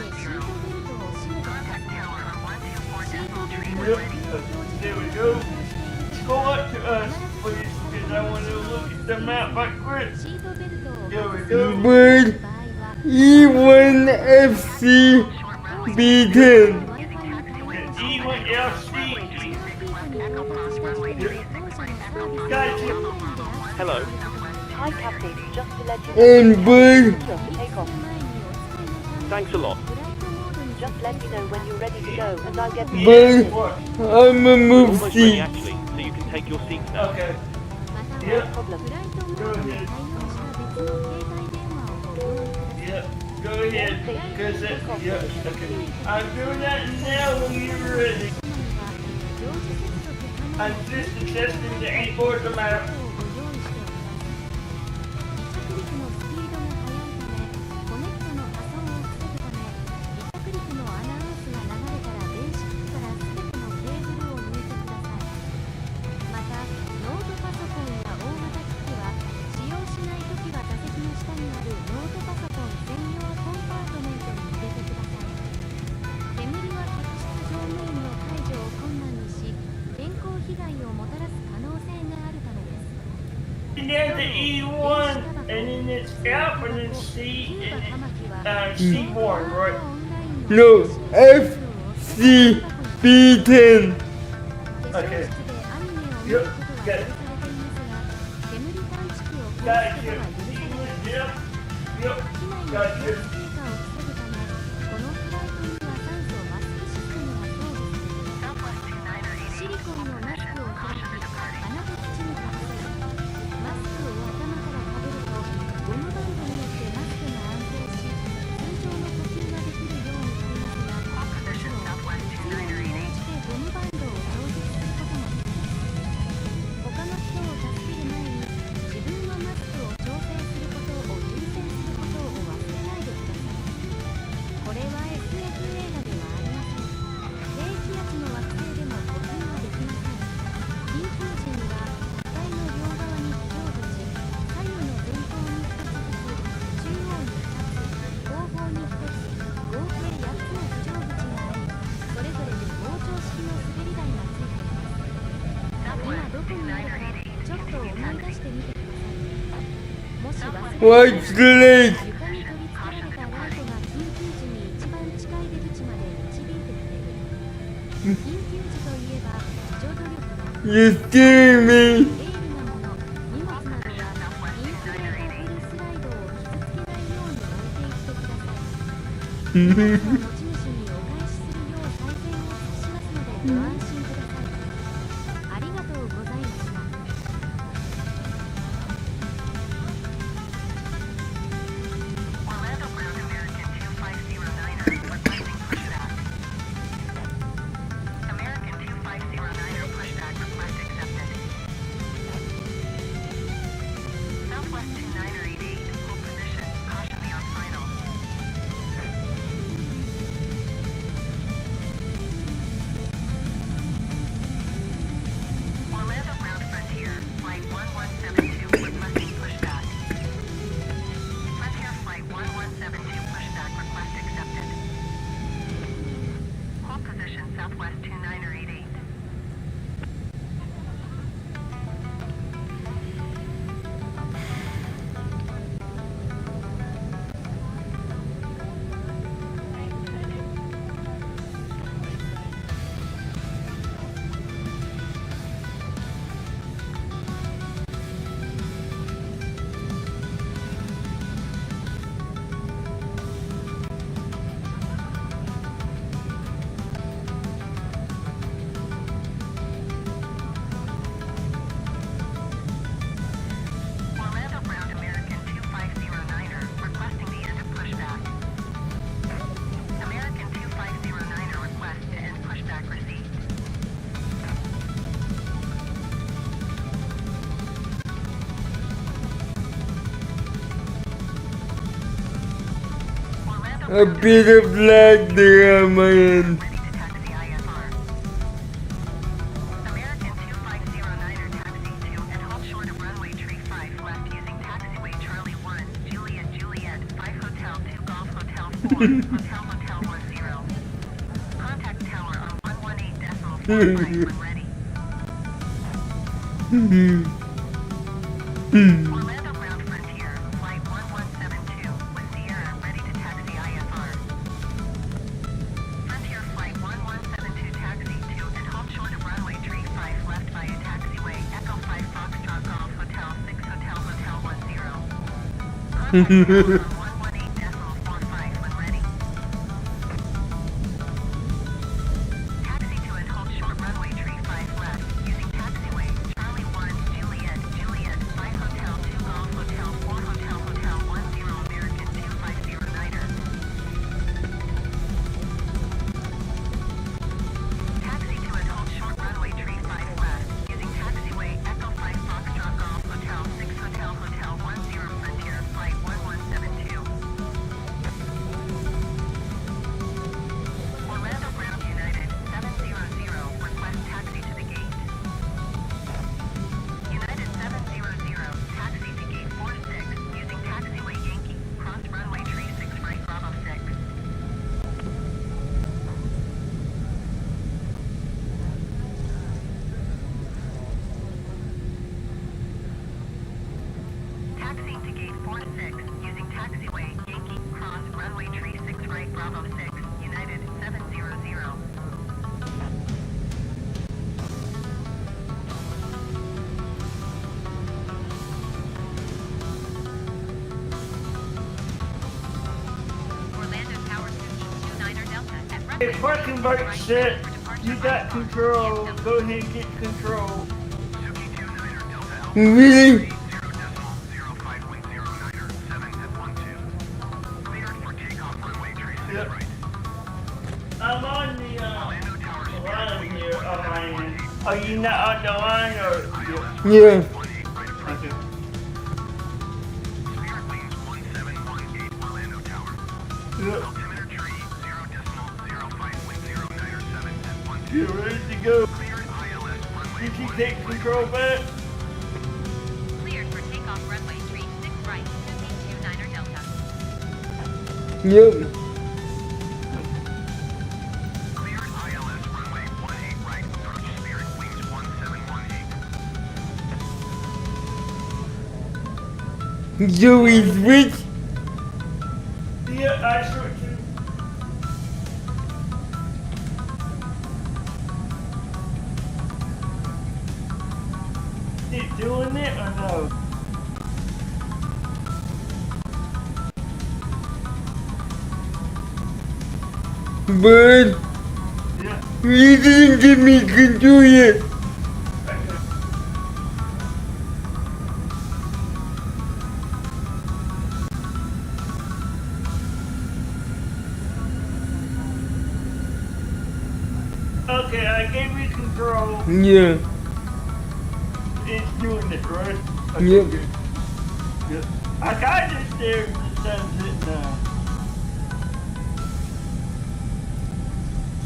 Yep, there we go. Scroll up to us, please, because I want to look at the map back quick. There we go. Byrd, E1 FC beaten. E1 FC. Gotcha. Hello. Hi, Captain. Just to let you know, And Byrd, you're for takeoff. Thanks a lot. Just let me know when you're ready to go, and I'll get the Byrd, What? I'm a We're move almost ready seat. actually, so you can take your seats now. Okay. また Yep. はフライトモードに対応した別の携帯電話をご用意ください。 Yep. Go ahead. Cause it, yep. Okay. I'm doing that now when you're ready. お住まいは常時接続可能 I'm just adjusting the airport map. をご用意しております。離着陸のスピードが速いため、コネクトの破損を防ぐため、離着陸のアナウンスが流れたら電子機器から全てのケーブルを抜いてください。また、ノートパソコンや大型機器は、使用しないときは座席の下にあるノートパソコン専用コンパートメントに入れてください。煙は客室乗務員の解除を困難にし、健康被害をもたらす可能性があるためです。 And there's the E1, and then it's F, and then C, and C1, right? No, F, C, B10. Okay. Yep. Got it. Gotcha. Yep. Yep. Gotcha. シリコンのマスクを開き、鼻と口にかぶせ、マスクを頭からかぶると、ゴムバンドによってマスクが安定し、通常の呼吸ができるようになりますが、もちろん、必要に応じてゴムバンドを調節することもできます。他の人を助ける前に、自分のマスクを調整することを優先することを忘れないでください。これは SF 映画ではありません。低気圧の惑星でも呼吸はできません。緊急時には機体の両側に非常口、左右の前方に1つずつ、中央に2つ、後方に1つ、合計8つの非常口があり、それぞれに膨張式の滑り台がついています。今どこにあるかちょっと思い出してみてください。もし忘れて What's the lake? 床に取り付けられたライトが緊急時に一番近い出口まで導いてくれる。緊急時といえば、助動力が You scare me. 鋭利なもの、荷物などはインフレーターフルスライドを傷つけないように置いていってください。荷物は持ち主にお返しするよう最善を尽くしますのでご安心ください。ありがとうございました。 Orlando Ground American 2509er requesting pushback. American 2509er pushback request accepted. Southwest 2988, hold position. Caution the on final. Orlando Ground Frontier, flight 1172 requesting pushback. Frontier Flight 1172 pushback request accepted. Hold position Southwest 2988. Orlando Ground American 2509er requesting the end of pushback. American 2509er request to end pushback received. Orlando A bit of lag there on my end. ready to taxi IFR. American 2509er taxi to and hold short of runway tree 5 left using taxiway Charlie 1, Juliet Juliet, 5 Hotel 2 Golf Hotel 4, Hotel Motel 10. Contact tower on 118.45 when ready. Orlando Ground Frontier, flight 1172 with Sierra ready to taxi IFR. Frontier flight 1172 taxi to and hold short of runway tree 5 left via taxiway Echo 55 118.15 when ready. Taxi to and hold short runway tree 5 left, using taxiway Charlie 1 Juliet Juliet 5 Hotel 2 Golf Hotel 4 Hotel Hotel 10 American 250 Niner. Taxi to and hold short runway tree 5 left, using taxiway Echo 5 Foxtrot Golf Hotel 6 Hotel Hotel 10 Frontier Flight 1172. Orlando Ground United 700, request taxi to the gate. United 700, taxi to gate 46, using taxiway Yankee, cross runway tree 6 right Bravo 6. Taxiing to gate 46, using taxiway Yankee, cross runway tree 6 right Bravo 6, United 700. Orlando Tower Suki 29er Delta at Hey, runway parking brake set. You got control. Go ahead and get control. Really? 0.050 Yep. I'm on the line here, Ryan. Are you not on the line or? Yeah. Okay. Spirit Wings 1718 Orlando Tower. Yep. Altimeter tree 0.050 at 12. You're ready to go. Cleared ILS runway Did you take control back? cleared for takeoff runway 36 right, Suki 29er Delta. Yep. Cleared ILS runway 18 right. Approach Spirit Wings 1718. Joey switch. Yeah, I sure do. You doing it or no? Byrd, Yeah. you didn't give me control yet. Okay, I gave you control. Yeah. It's doing it, right? Yep. Good. Yep. I got it there that says it now.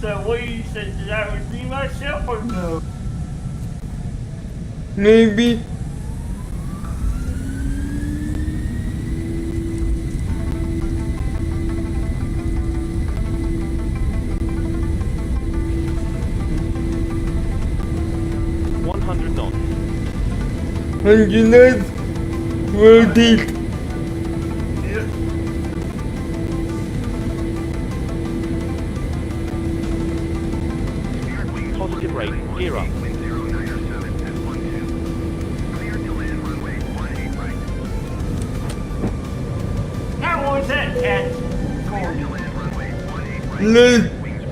So what you said, did I redeem myself or no? Maybe. knots. 100 knots. Rotate. Yep. Positive rate. Gear up. How was that catch?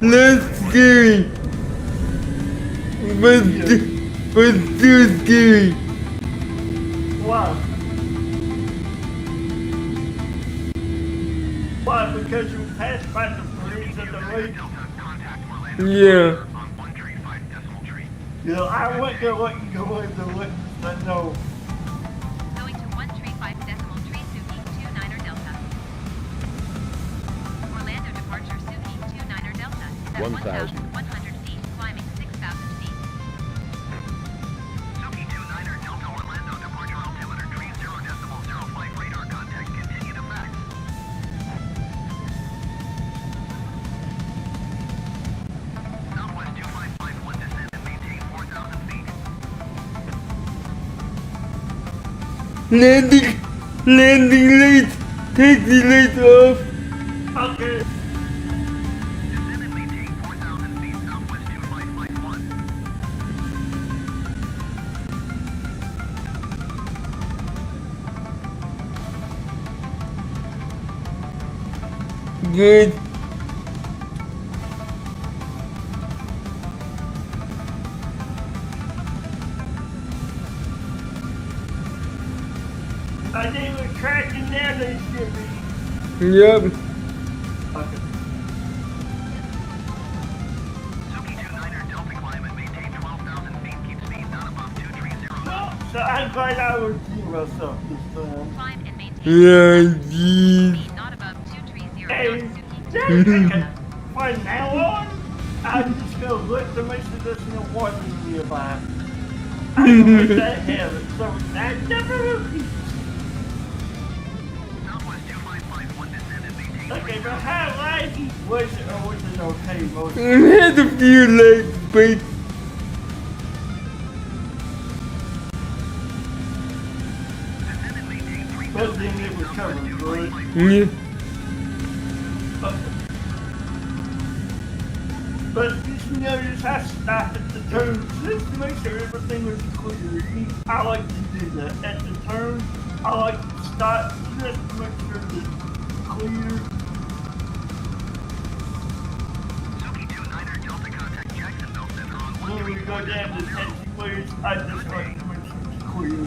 Less scary. But still scary. Why? Why? Because you passed by the police and the lake. Yeah. You know, I wouldn't go let you go in the lake, but no. Going to 135 decimal tree Suki 29er Delta. Orlando departure Suki 29er Delta. At 1,100 feet, climbing 6,000 feet. Suki 29er Delta Orlando departure altimeter tree 0.05 radar contact. Continue to fax. Southwest 2551 descend and maintain 4,000 feet. Landing lights. Take the lights off. Okay. Descend and maintain 4,000 feet. Southwest 2551. Good. I think we're tracking now, they should be. Yep. Okay. Suki 29er Delta climb and maintain 12,000 feet. Keep speed not above 230 knots. So I'm glad I was seeing myself this time. Climb and maintain Yeah, geez. speed not above 230 Hey, knots. Suki. from now on, I'm just gonna look to make sure there's no water nearby. I don't make that habit, so that never repeats. Southwest 2551 descend and maintain. Okay, but how laggy was it, or was it okay most? I had a few legs, but Descend and maintain 3,000 But then it was covered, right? yeah. But just notice I stopped at the turn just to make sure everything was clear. I like to do that. At the turn, I like to stop just to make sure that it's clear. Suki 29er Delta contact Jacksonville Center on When we go down to taxiways, I just like to make sure it's clear.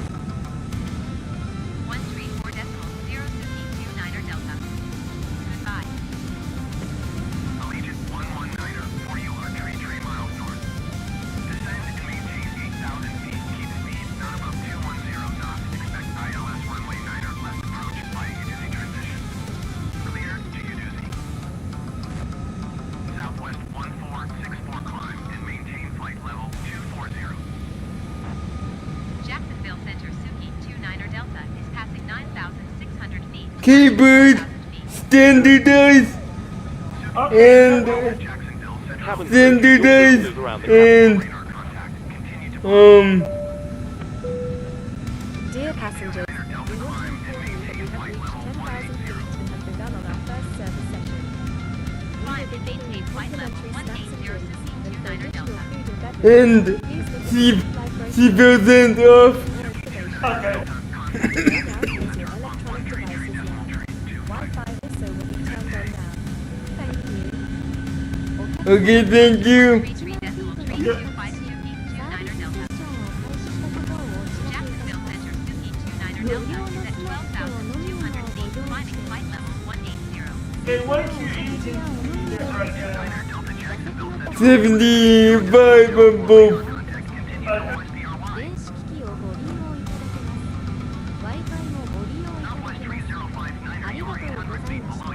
134.0 Suki 29er Delta. Goodbye. Allegiant 119er, 40 alert tree 3 miles north. Descend and maintain 8,000 feet. Keep speed not above 210 knots. Expect ILS runway 9er left approach by Uduzi transition. Clear to Uduzi. Southwest 1464 climb and maintain flight level 240. Jacksonville Center Suki 29er Delta is passing 9,600 feet. Okay, Byrd. 9,000 feet. Standardize Okay, and Jacksonville Center. Cabin crew, standardize move around the cabin. and Radar contact. Continue to Dear passengers, we want to inform you that we have reached 10,000 feet and have begun on our first service session. We will be giving you complimentary snacks and drinks, and for additional food and beverage, and use the she library she doesn't off. okay. now use your electronic devices now. Wi-Fi also will be turned on now. Thank you. Okay, thank you. 33.3252 Suki 29er Delta. Jacksonville Center Suki 29er Delta is at 12,200 feet, climbing flight level 180. Okay, what's your engine speed at right now? 75 on both. 電子機器をご利用いただけます。Wi-Fi もご利用いただけます。ありがとうございました。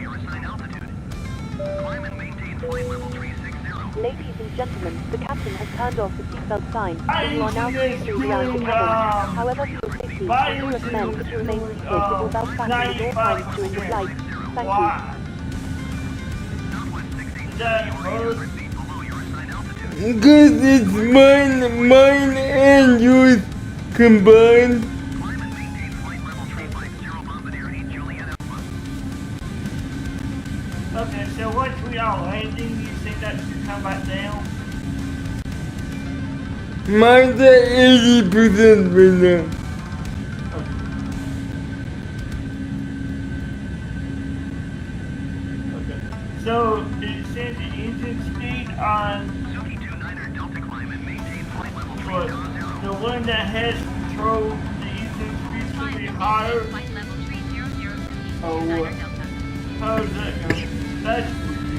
climb and maintain flight level 360. Ladies and gentlemen, the captain has turned off the seatbelt sign. I You are now free to reroute your cabin. However, for your safety, we do recommend that you remain seated without fastening at all times during the flight. Thank you. Why? That hurt. Because it's mine and yours combined. Climb and maintain flight level 350 Bombardier 8 Juliet Alpha. Okay, so once we are landing, you think that should come back down? Mine's at 80% right now. Okay. So it says the engine speed on Suki 29er Delta climb and maintain flight level what, 300. the one that has control, the engine speed should Climb be and higher. maintain flight level 300 Suki Oh, 29er Delta. How's that going? That's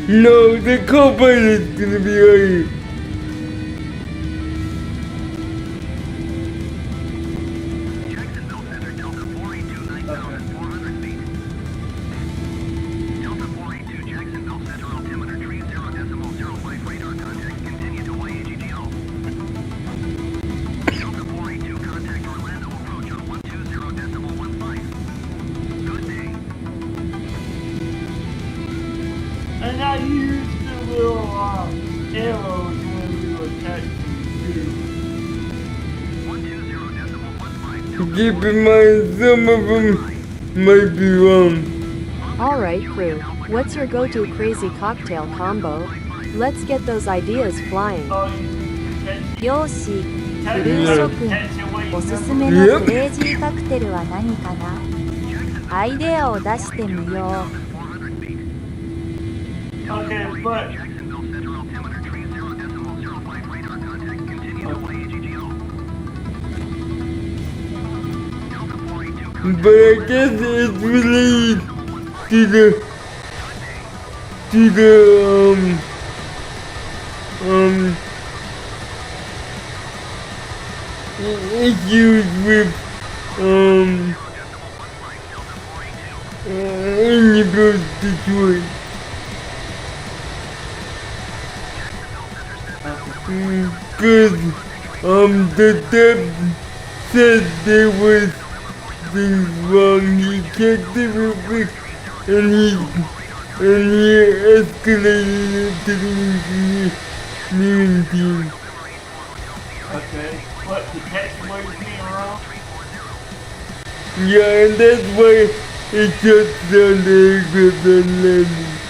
No, the co-pilot's gonna be right. Jacksonville Center Delta 482 9,400 feet. Delta 482 Jacksonville Center altimeter 30.05 radar contact. Continue to YAGGL. Delta 482 contact Orlando approach on 120.15. Good day. and I used the little arrows when we were catching fish. 120.15. Keep in mind, some of them might be wrong. Alright crew, what's your go-to crazy cocktail combo? Let's get those ideas flying. Oh, you catch よーし、クルー諸君、 away おすすめのクレイジーカクテルは何かな？アイデアを出してみよう。Okay, but but I guess it's related to the issues with Indigo Detroit. Cause the depth said there was things wrong. He checked everything and he escalated it to the engineering team. okay, what the taxiway's being wrong? Yeah, and that's why it shuts down the aircraft on landing.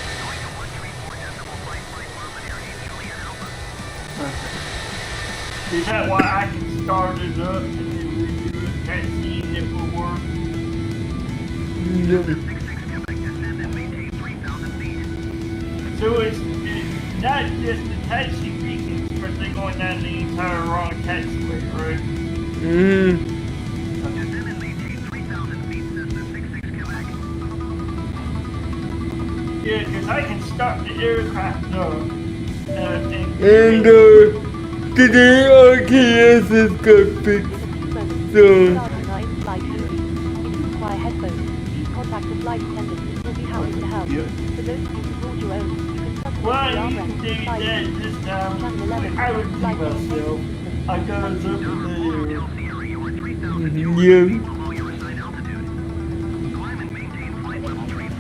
Is that why I can start it up and then redo it? Can't see if it will work. No. So it's not just the taxi beacons, but they're going down the entire wrong taxiway, right? Yeah, because I can start the aircraft up. And today RKS is cockpit. So Starting our in-flight duty. If you require headphones, please contact the flight attendant who will be happy to help. Yeah. For those of you who brought your own, you can substitute Well, the you armrest can with do flight that attendant. this time. Channel 11 I would be flight myself. attendant. I goes up in the air. yeah.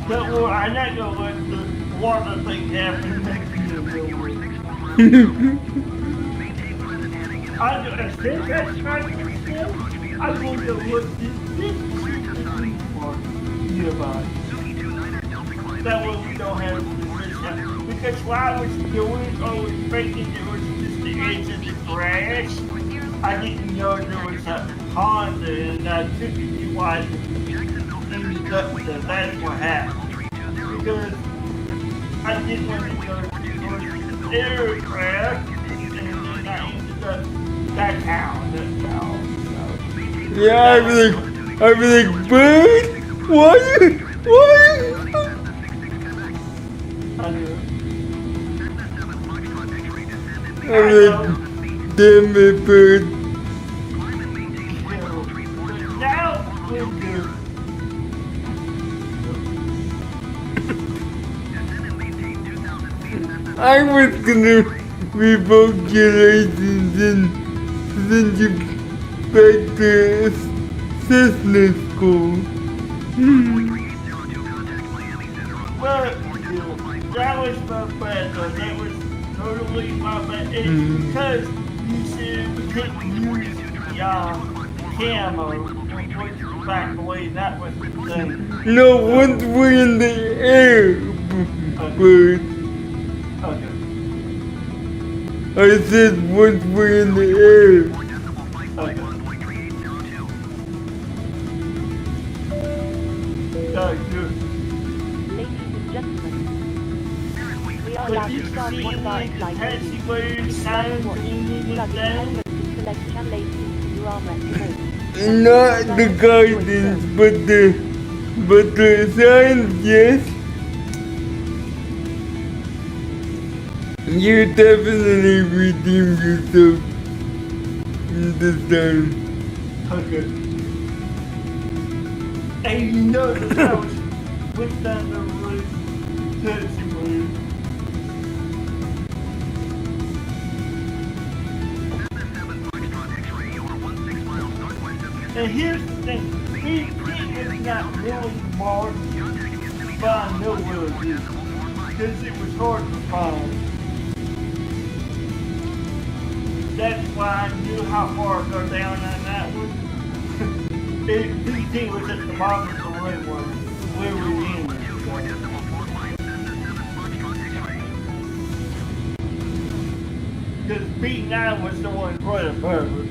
Don't worry, I'm not gonna let the water thing happen next year. I'm gonna take that strike still. I'm going to look this part nearby. That way we don't have to miss out. Because what I was doing, I was thinking it was just the edge of the grass. I didn't know there was a pond there, and I took it to why it ended up there. That's what happened. Because I didn't want to go towards the aircraft, and then I ended up back out. That's all. So, Yeah, I'd be like, Byrd? What? I knew. I'm like, damn it, Byrd. Now we're good. I was gonna revoke your license and send you back to Cessna school. Well, that was my bad, though. That was totally my bad. It's because you said we couldn't use the camo once you back away. That was the thing. No, once we're in the air, Byrd. Okay. I said once we're in the air. Okay. Good. Ladies and gentlemen, we are But allowed you to start see, one of our like, in-flight duties. taxiways, signs, Plug and in that. headphones and select channel 18 from your armrest remote. Not the guidance, but the signs, yes. You definitely redeemed yourself this time. Okay. And you know that I was put down the roof, taxiway. And here's the thing, it is not really marked, but I know where it is, because it was hard to find. That's why I knew how far to go down on that one. PT was at the bottom of the runway, where we ended. Because B9 was the one right above us.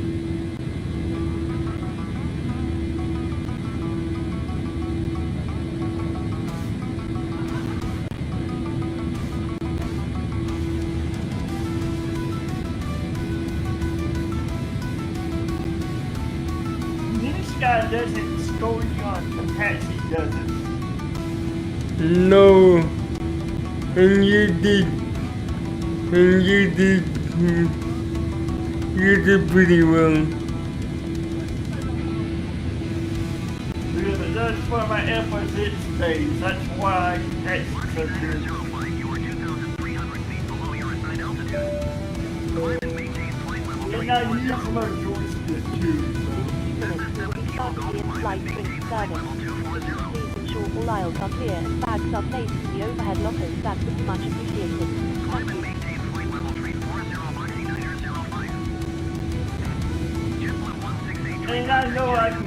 guy doesn't score you on the taxi, does it? No. And you did. And you did. You did pretty well. Really, that's why my FSX stays. That's why taxi so good. And I use my joystick too, Will be starting in flight in service. Please ensure all aisles are clear and bags are placed in the overhead lockers. That would be much appreciated. Thank you. And I know I can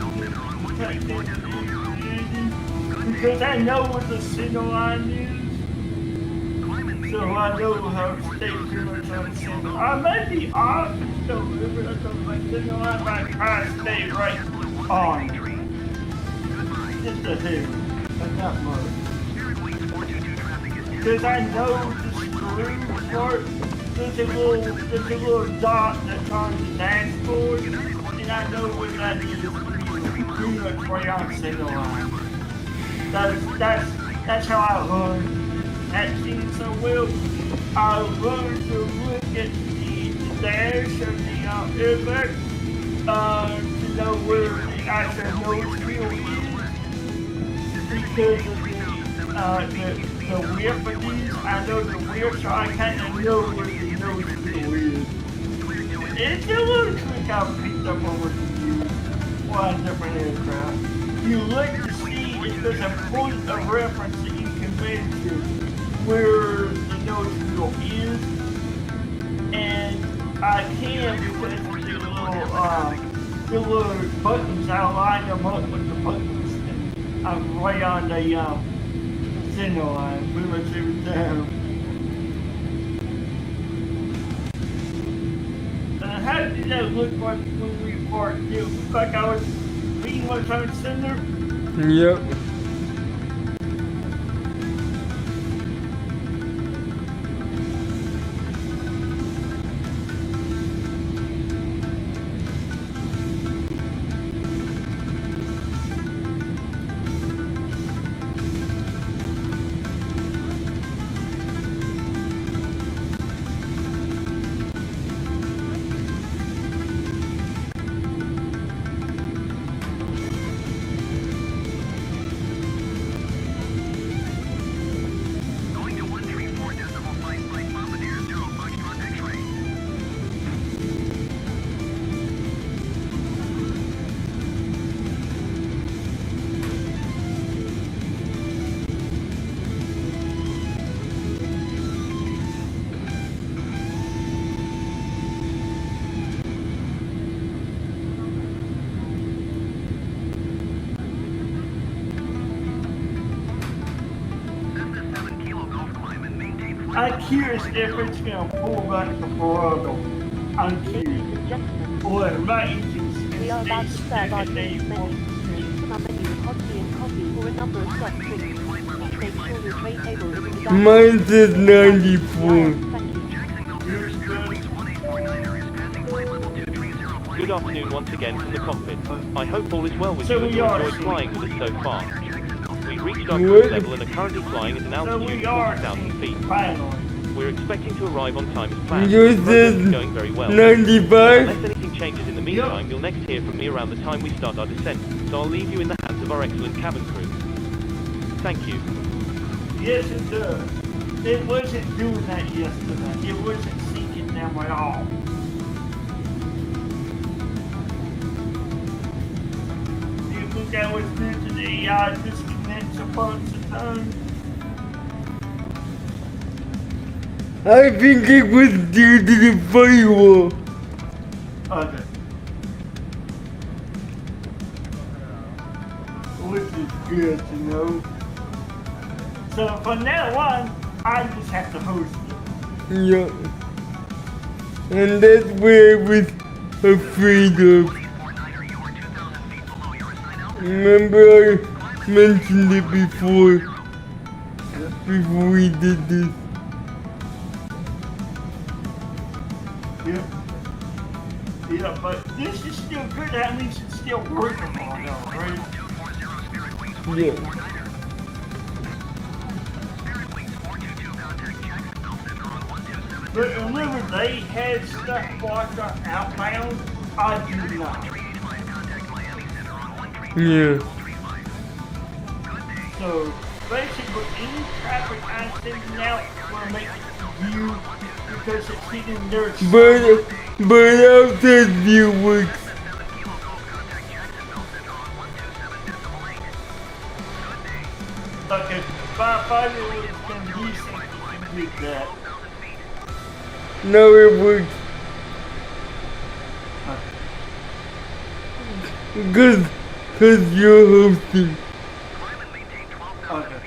take this because I know what the center line is. So I know how to stay pretty much on the center. I may be off, so remember that's on my center line, but I try to stay right on. Just a hair, but not much. Because I know the screw part, there's a little dot that's on the dashboard, and I know what that is pretty much right on center line. That's how I learned that scene so well. I learned to look at the dash of the airbag to know where the actual nose wheel is because of the width of these. I know the width, so I kind of know where the nose wheel is. It's a little trick I picked up over the years on different aircraft. You look to see if there's a point of reference that you can measure where the nose wheel is, and I can because of the little buttons. I line them up with the buttons, and I'm right on the center line pretty much every time. How did that look like when we parked? It looked like I was being much on center. Yep. I'm curious if it's going to pull back the throttle. I'm Ladies curious. and gentlemen, Or my engine's we are about to serve our drinks menu. menu. Choose from our menu hot tea and coffee or a number of soft drinks. Please make sure your tray table is in the dining Mine room. says 94. Thank you. Good afternoon once again from the cockpit. I hope all is well with So you and we you are enjoyed flying with us so far. We reached our What? cruise level and are currently flying at an So altitude we of are 40,000 feet. finally. We're expecting to arrive on time as planned. Yours The process says is going very well. 95. Unless anything changes in the meantime, you'll next hear from me around the time we start our descent, so I'll leave you in the hands of our excellent cabin crew. Thank you. Yes, it does. It wasn't doing that yesterday. It wasn't sinking them at all. Do you think that was due to the disconnects a bunch of times? I think it was due to the firewall. Okay. Which is good to know. So from now on, I just have to host it. Yeah. And that's where I was afraid of. Remember I mentioned it before we did this. Yeah. Yeah, but this is still good. That means it's still working on it. Yeah. But remember, they had stuff blocked on outbound. I do not. Yeah. So basically, any traffic I'm sending out will make it to you because it's hitting their But outside view works. Okay, firefighter would have been decent if you did that. Now it works. Cause you're hosting. Okay.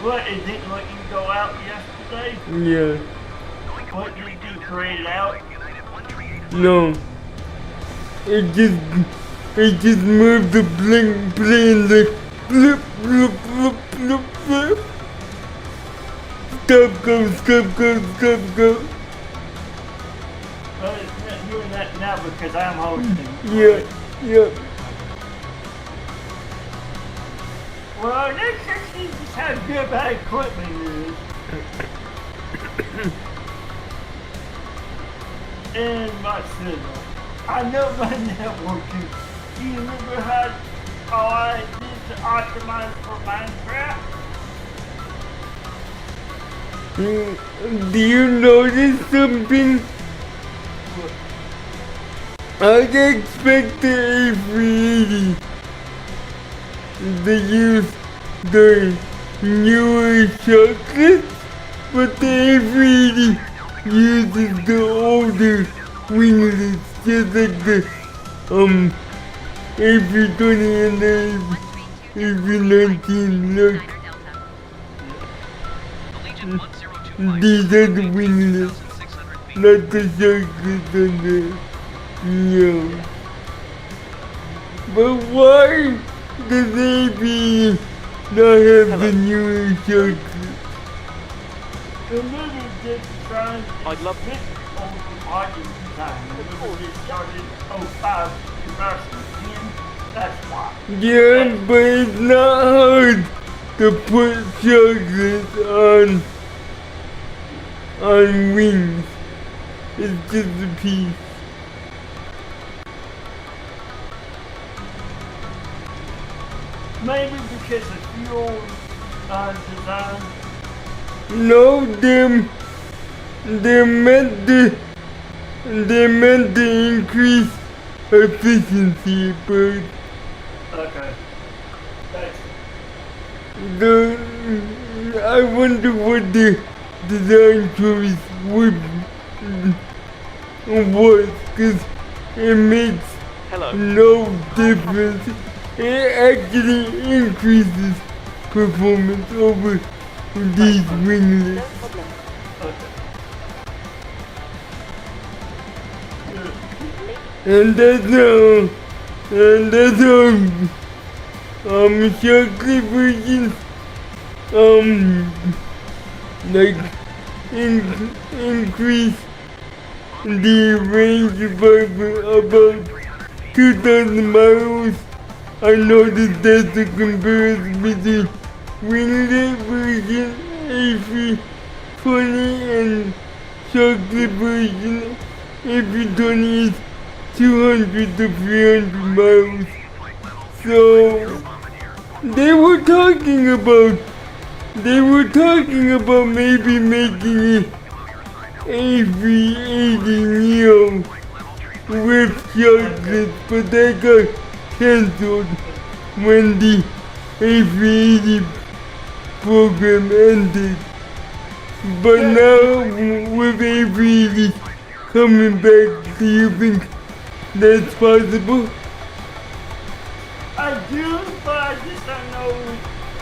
What, it didn't let you go out yesterday? Yeah. What did you do, create it out? No. It just moved the plane like flip, flip, flip, flip, flip. Stop, go, stop, go, stop, go. Well, it's not doing that now because I'm hosting. Yeah, yeah. Well, that's actually just how good my equipment is. And my signal. I know my networking. Do you remember how all I did to optimize for Minecraft? Do you notice something? I'd expect the A380 to use the newer chocolates, but the A380 uses the older winglets, just like the A320 and the A319 look. These are the winglets, not the chocolates on the Neo. But why does AP not have the newer chocolate? Remember just trying to I'd love fix on the market design. Remember it started 05 2010? That's why. Yeah, but it's not hard to put chocolates on wings. It's just a piece. Maybe because of fuel design. No, they meant to increase efficiency, but Okay. Thanks. I wonder what the design choice was, because it makes Hello. no difference. It actually increases performance over these winglets. And that's how chocolate versions like increase the range by about 2,000 miles. I noticed that the comparison between winglet version A320 and chocolate version A320 is 200 to 300 miles. So they were talking about maybe making it A380 Neo with chocolate, but that got cancelled when the A380 program ended. But now with A380 coming back, do you think that's possible? I do, but I just don't know.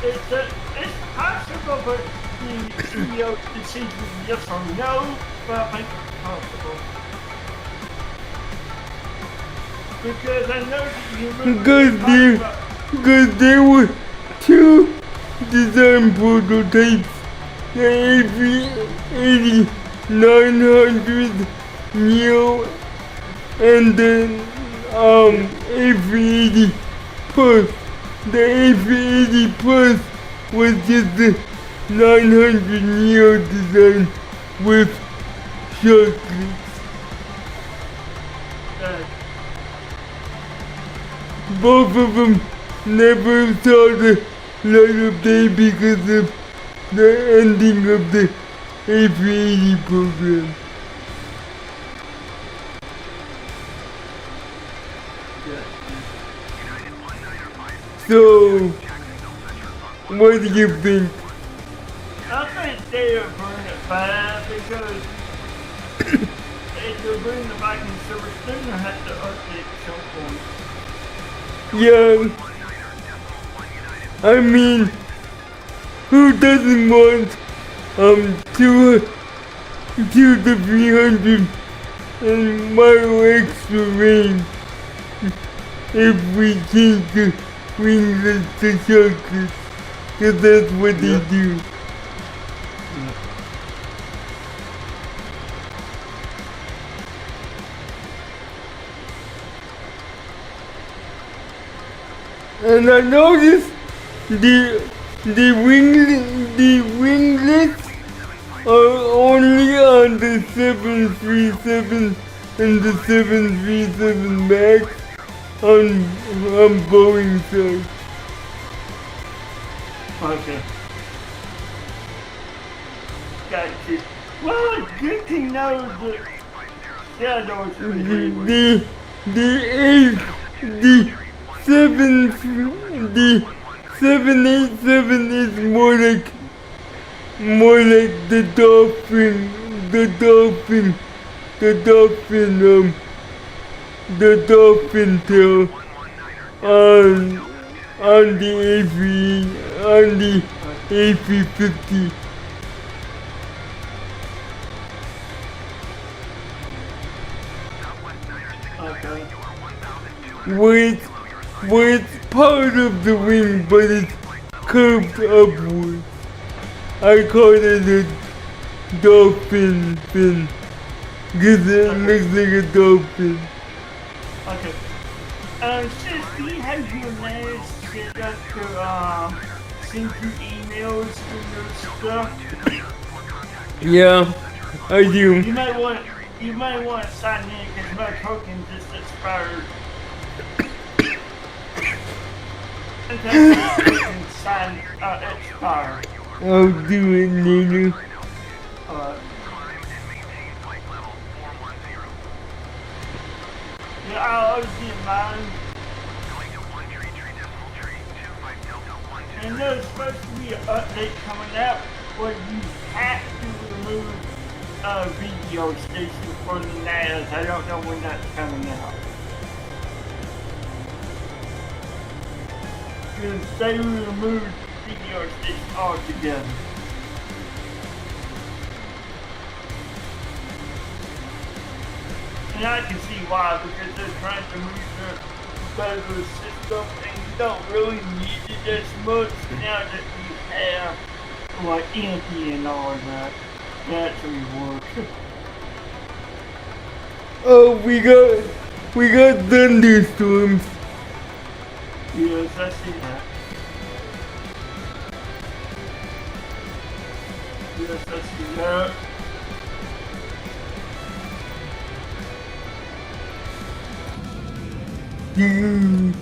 It's possible, but the CEO decision yes or no, but I think it's possible. Because I know that you remember Because there were two design prototypes, the A380-900 Neo and the A380 Plus. The A380 Plus was just a 900 Neo design with chocolates. Both of them never saw the light of day because of the ending of the A380 program. So, what do you think? I think they'll bring it back because if they're bringing it back in service, they're gonna have to update at some point. Yeah, I mean, who doesn't want two to 300 and mile extra range if we change the winglets to chocolates? Cause that's what they do. And I noticed the winglets are only on the 737 and the 737 Max on Boeing side. Okay. Got you. Well, it's good to know that shadows The 787 is more like the dolphin tail on the A350. Where it's part of the wing, but it's curved upwards. I call it a dolphin fin, because it looks like a dolphin. Okay. Sis, do you have your NAS set up to send you emails for your stuff? Yeah, I do. You might want to sign in because my token just expired. Sign expire. I'll do it later. Yeah, I always get mine. And there's supposed to be an update coming out where you have to remove a video station for the NAS. I don't know when that's coming out. Because they removed video station altogether. And I can see why, because they're trying to move the system, and you don't really need it as much now that you have like empty and all of that. That actually works. Oh, we got thunderstorms. Yes, I see that. Yes, I see that. Do.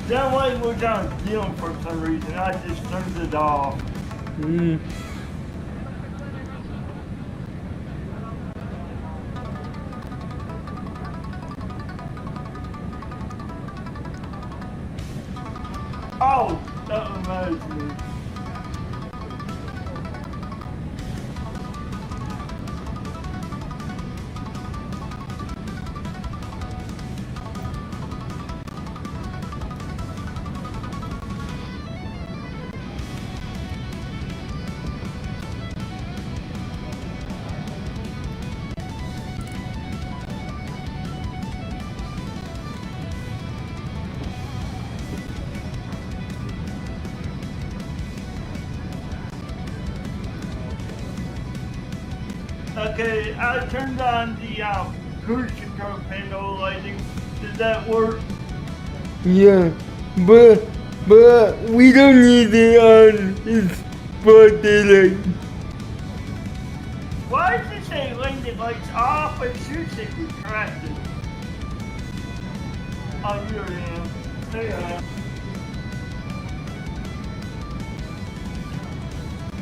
That light was on dim for some reason. I just turned it off. Oh, that reminds me. Okay, I turned on the cruise control panel lighting. Did that work? Yeah, but we don't need it on. It's broad daylight. Why does it say landing lights off? It should say retracted. Oh, here I am. There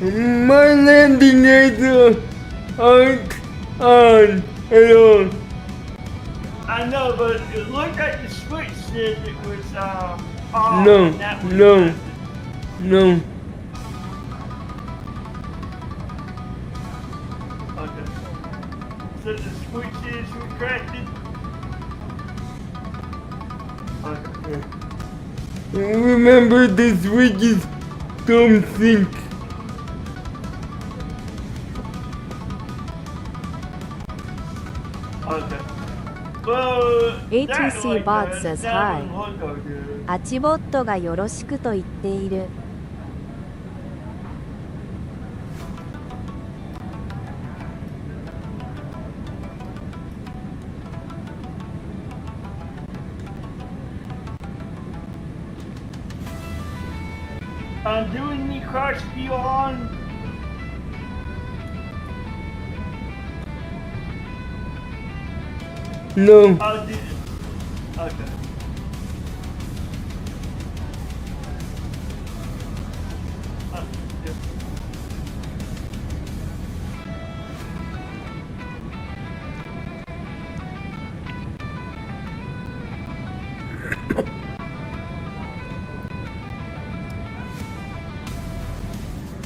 I am. My landing lights aren't on at all. I know, but it looked like the switch said it was off. No, and that was no. retracted. No. Okay. So the switch is retracted? Okay. Remember, the switches don't sync. Okay. Well, ATC bot says hi. あアチボットがよろしくと言っている。doing the cross view on. No. I'll do it. Okay.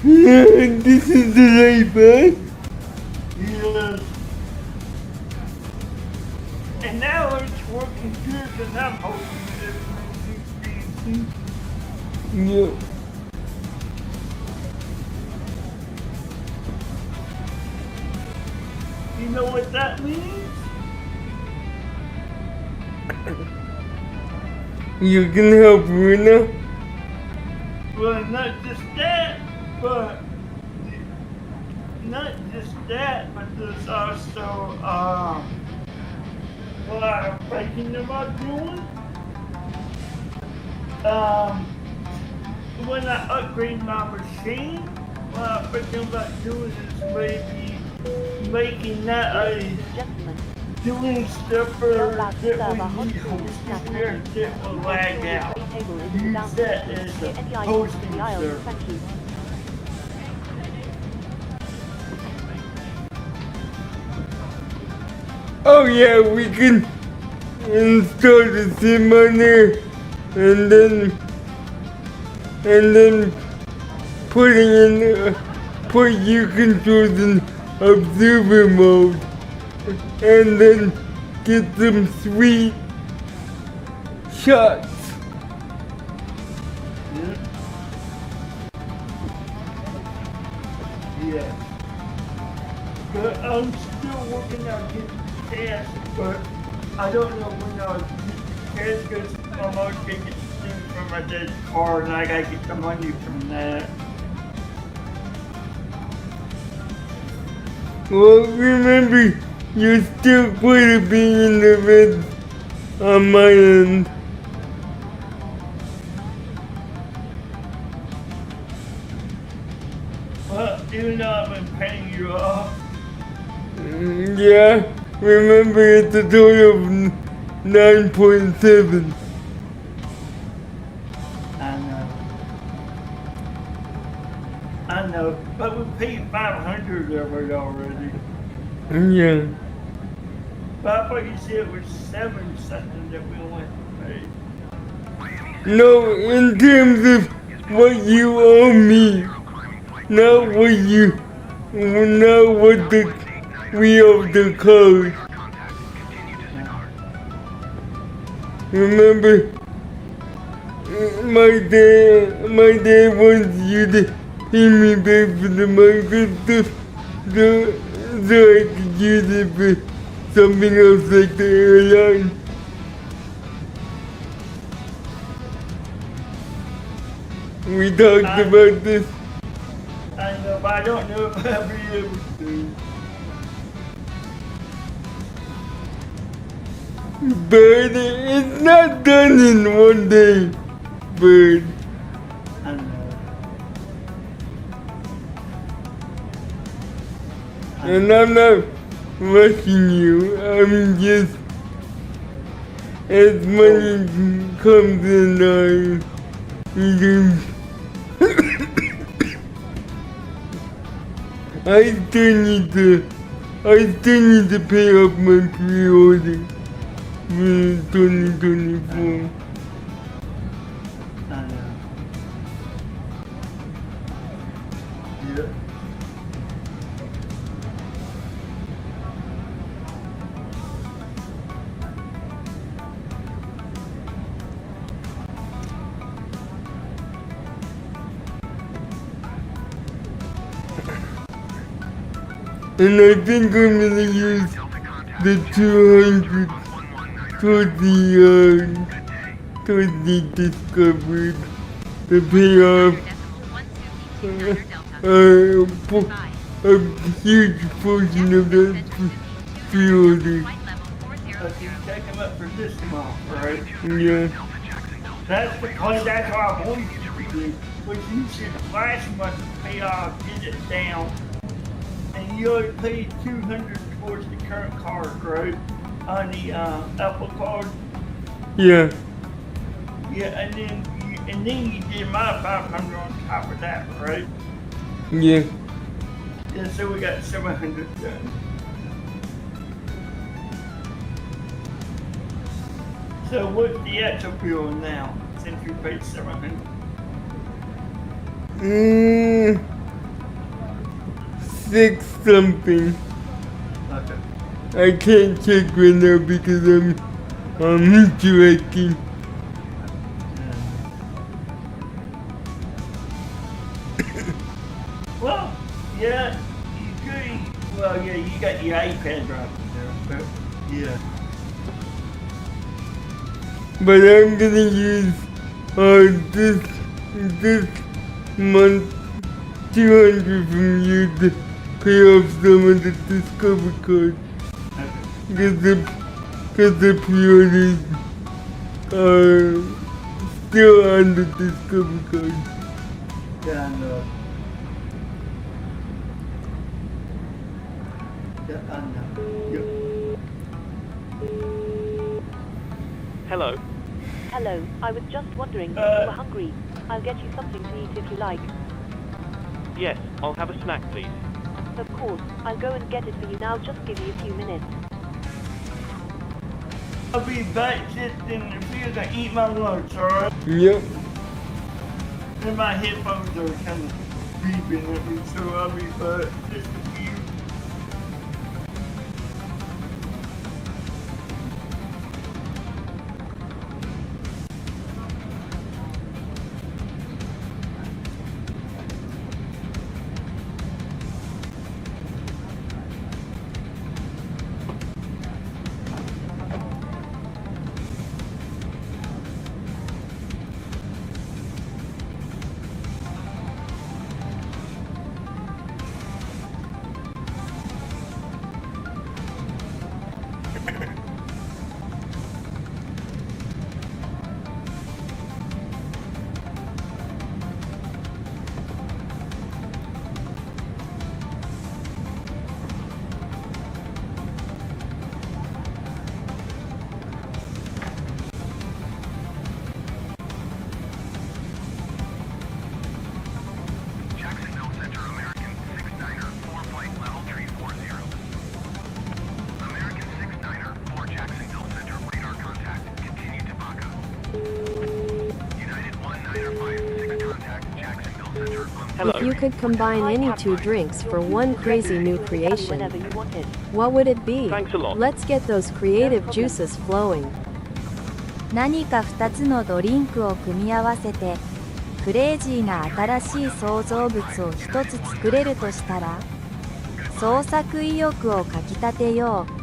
Yeah. This is the right back. Yes. And now it's working good, and I'm hoping that everything seems to be Yeah. You know what that means? You can help Runa. Well, not just that, but there's also, what I'm thinking about doing. When I upgrade my machine, what I'm thinking about doing is maybe making that a Gentlemen, doing stuff for that we need hosting where it will lag out. table is Use down. that as Clear a any items in hosting the aisle. service. Thank you. Oh yeah, we can install the sim on there and then put your controls in observer mode and then get some sweet shots. Yeah. But I'm still working on getting cash, but I don't know when I'll get cash because I'm always gonna get things from my dad's car and I gotta get the money from that. Well, remember, you're still quite a bit in the red on my end. Well, even though I've been paying you off. Yeah, remember it's a total of 9.7. I know, but we paid 500 of it already. Yeah. But I thought you said it was 7 something that we only paid. Miami No, in terms of what you owe me, not what we owe the code. Remember, my dad wants you to pay me back for the Microsoft so I could use it for something else like the airline. We talked about this. I know, but I don't know if I'll be able to. But it's not done in one day, Byrd. I know. And I'm not rushing you. I'm just, as money comes in, I still need to pay off my pre-order for 2024. I know. Yeah. And I think I'm gonna use the 200 towards the discovered to pay off a huge portion of that pre-order. Okay, take him up for this month, right? Yeah. That's because that's what I want you to do. But you should last month pay off, get it down, and you only pay 200 towards the current card, right? On the Apple card. Yeah. Yeah, and then you did my 500 on top of that, right? Yeah. Yeah, so we got 700 done. So what's the actual bill now, since you paid 700? 6 something. Okay. I can't check right now because I'm directing. Well, yeah, you could. Well, yeah, you got your iPad right there, but yeah. But I'm gonna use this month 200 from you to pay off some of the Discover card. Because the pre-orders are still on the Discover card. Yeah, I know. Yeah, I know. Yep. Hello. Hello, I was just wondering if you were hungry. I'll get you something to eat if you like. Yes, I'll have a snack, please. Of course, I'll go and get it for you now. Just give me a few minutes. I'll be back just in a few to eat my lunch, alright? Yep. And my headphones are kind of beeping at me, so I'll be back just a few. Hello. If you could combine any two drinks for one crazy new creation, whenever you wanted. what would it be? Thanks a lot. Let's get those creative juices flowing. 何か2つのドリンクを組み合わせてクレイジーな新しい創造物を1つ作れるとしたら、創作意欲をかきたてよう。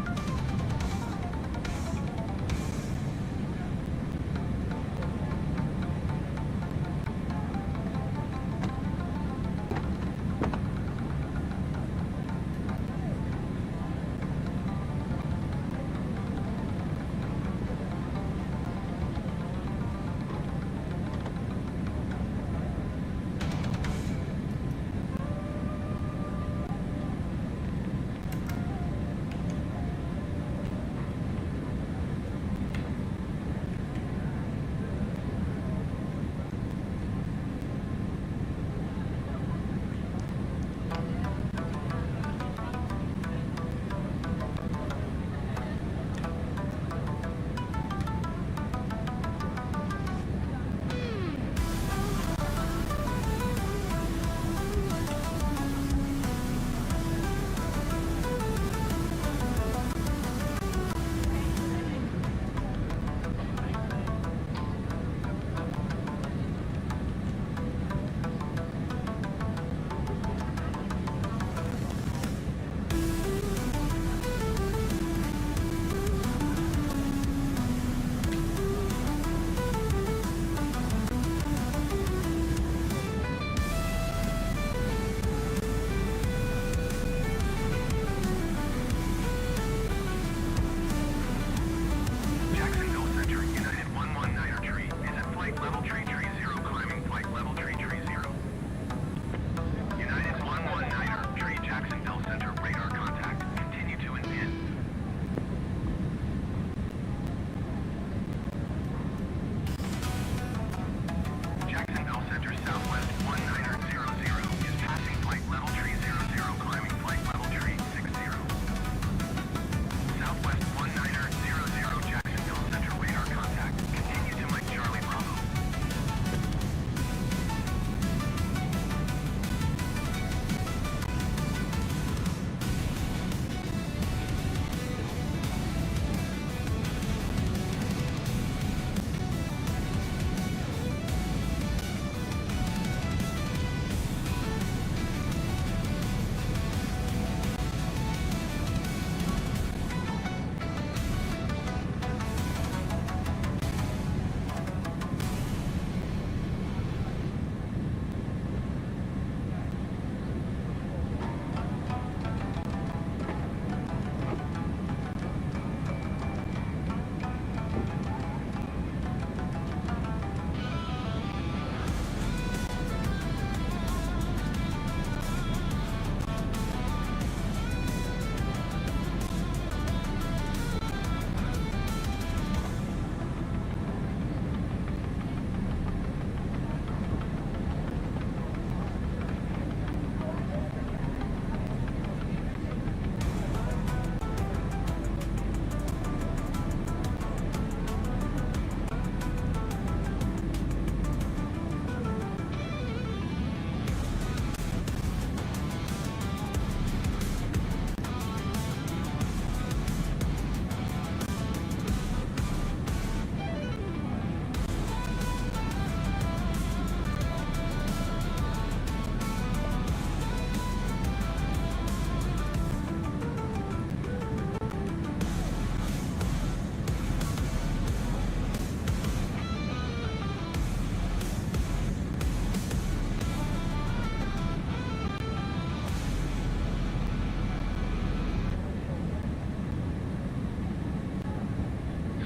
Jacksonville Center, United 119er tree is at flight level tree 0, climbing flight level tree 0. United 119er tree Jacksonville Center, radar contact, continue to impin. Jacksonville Center, Southwest 19er 00 is passing flight level tree 00, climbing flight level tree 60. Southwest 19er 00, Jacksonville Center, radar contact, continue to Mike Charlie Bravo.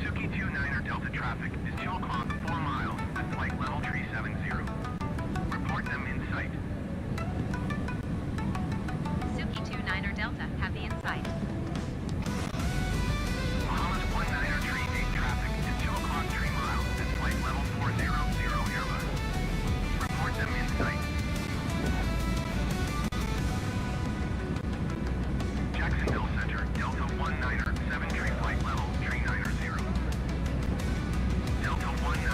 Suki 29er Delta traffic is 2 o'clock, 4 miles at flight level tree 70. Report them in sight. Suki 29er Delta, have the insight. Bahamas 19er tree 8 traffic is 2 o'clock, 3 miles at flight level 400 Airbus. Report them in sight. Jacksonville Center, Delta 19er 7 tree flight level tree 90. Delta 19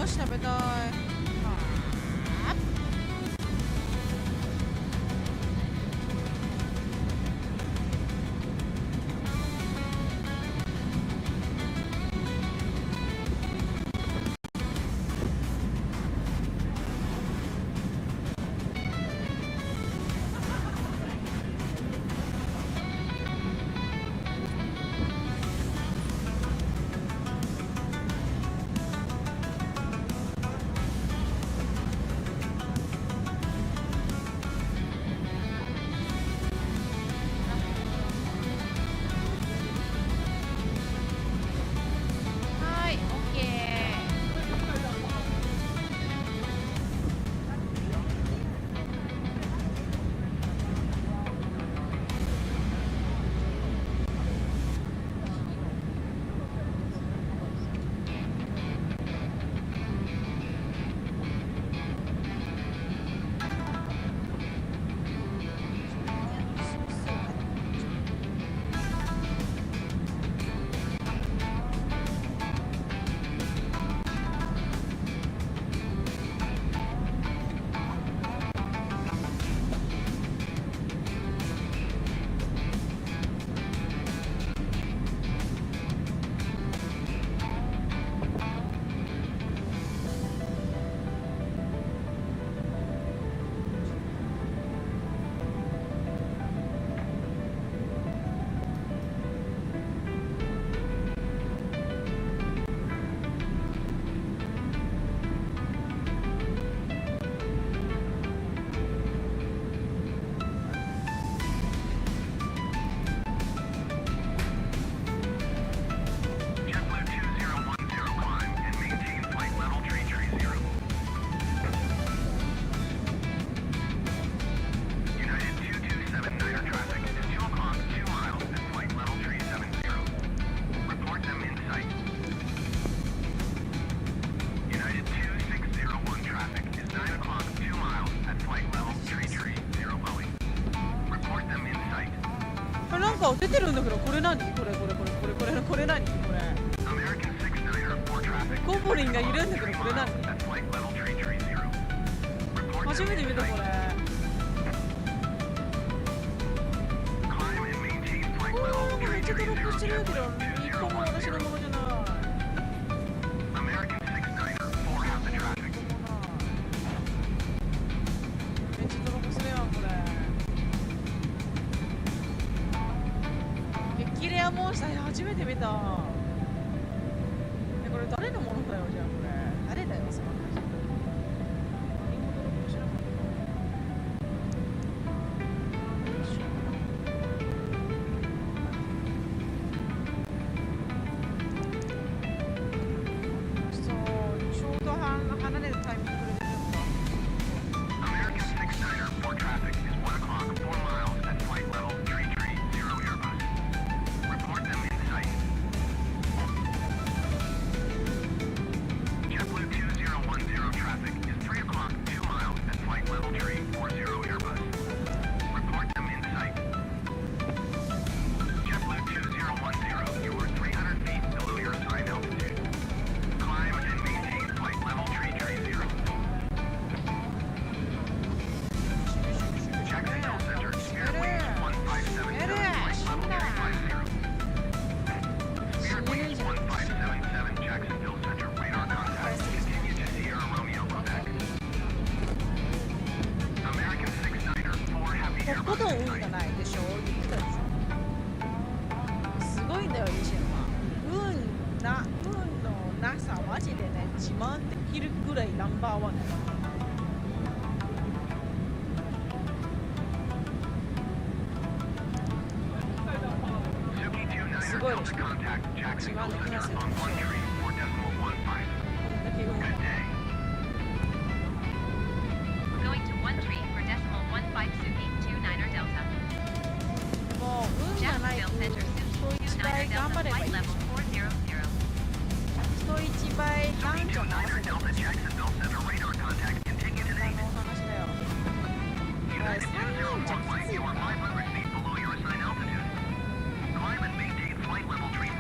子食べたい。はい、オッケJetBlue 2010 climb and maintain flight level tree 0. United 227 Niner traffic is 2 o'clock 2 miles at flight level tree 70. Report them in sight. United 2601 traffic is 9 o'clock 2 miles at flight level tree 0 Boeing. Report them in sight. ー。これなんか出てるんだけど、これ何？これ何？これ。American 69er 4 traffic ゴブリンがいるんだけど、これ何？ at flight level tree 0. Report 初 them めて in 見たこ sight. れ。 Climb and maintain flight お level ー、め tree っちゃドロップしてるけど、 JetBlue 一個も私のものじゃない。 American 69er 4 have the traffic. めっちゃドロップするやん、これ。激レアモンスター初めて見た。これ誰のものだよ、じゃあこれ。誰だよ、その話。ちょうど離れるタイミングで出るんだ。 American 69er 4 traffic is 1 o'clock 4 miles at flight level tree 0 Airbus. Report them in sight. JetBlue 2010 traffic is 3 o'clock 2 miles at flight level tree 40 Airbus. Report them in sight. JetBlue 2010, you are 300 feet below your assigned altitude. Climb and maintain flight level tree 0. Jacksonville Center, Spirit Wings 1577, flight level tree 50. Spirit Wings 1577, Jacksonville Center, radar contact. Continue to Sierra Romeo, Quebec. American 69er, 4 Happy ほと Airbus んど in 運が sight. ないでしょ、言ってたでしょ。すごいんだよ、リシェンは。運のなさ、マジでね、自慢できるぐらいナンバーワンだよ。Suki 29er, Delta contact Jacksonville Center on 1 tree 4.15. だけ運 Good day. Going to 1 tree for decimal 15 Suki 29er Delta. もう運がないと Jacksonville Center 人一倍 29er 頑張 Delta ればい flight い。 level 400. 人一倍男女の 29er, Delta Jacksonville Center, radar contact. Continue to お date. 話だよ。 United 204 flight, you are 500 feet below your assigned altitude. Climb and maintain flight level tree 50.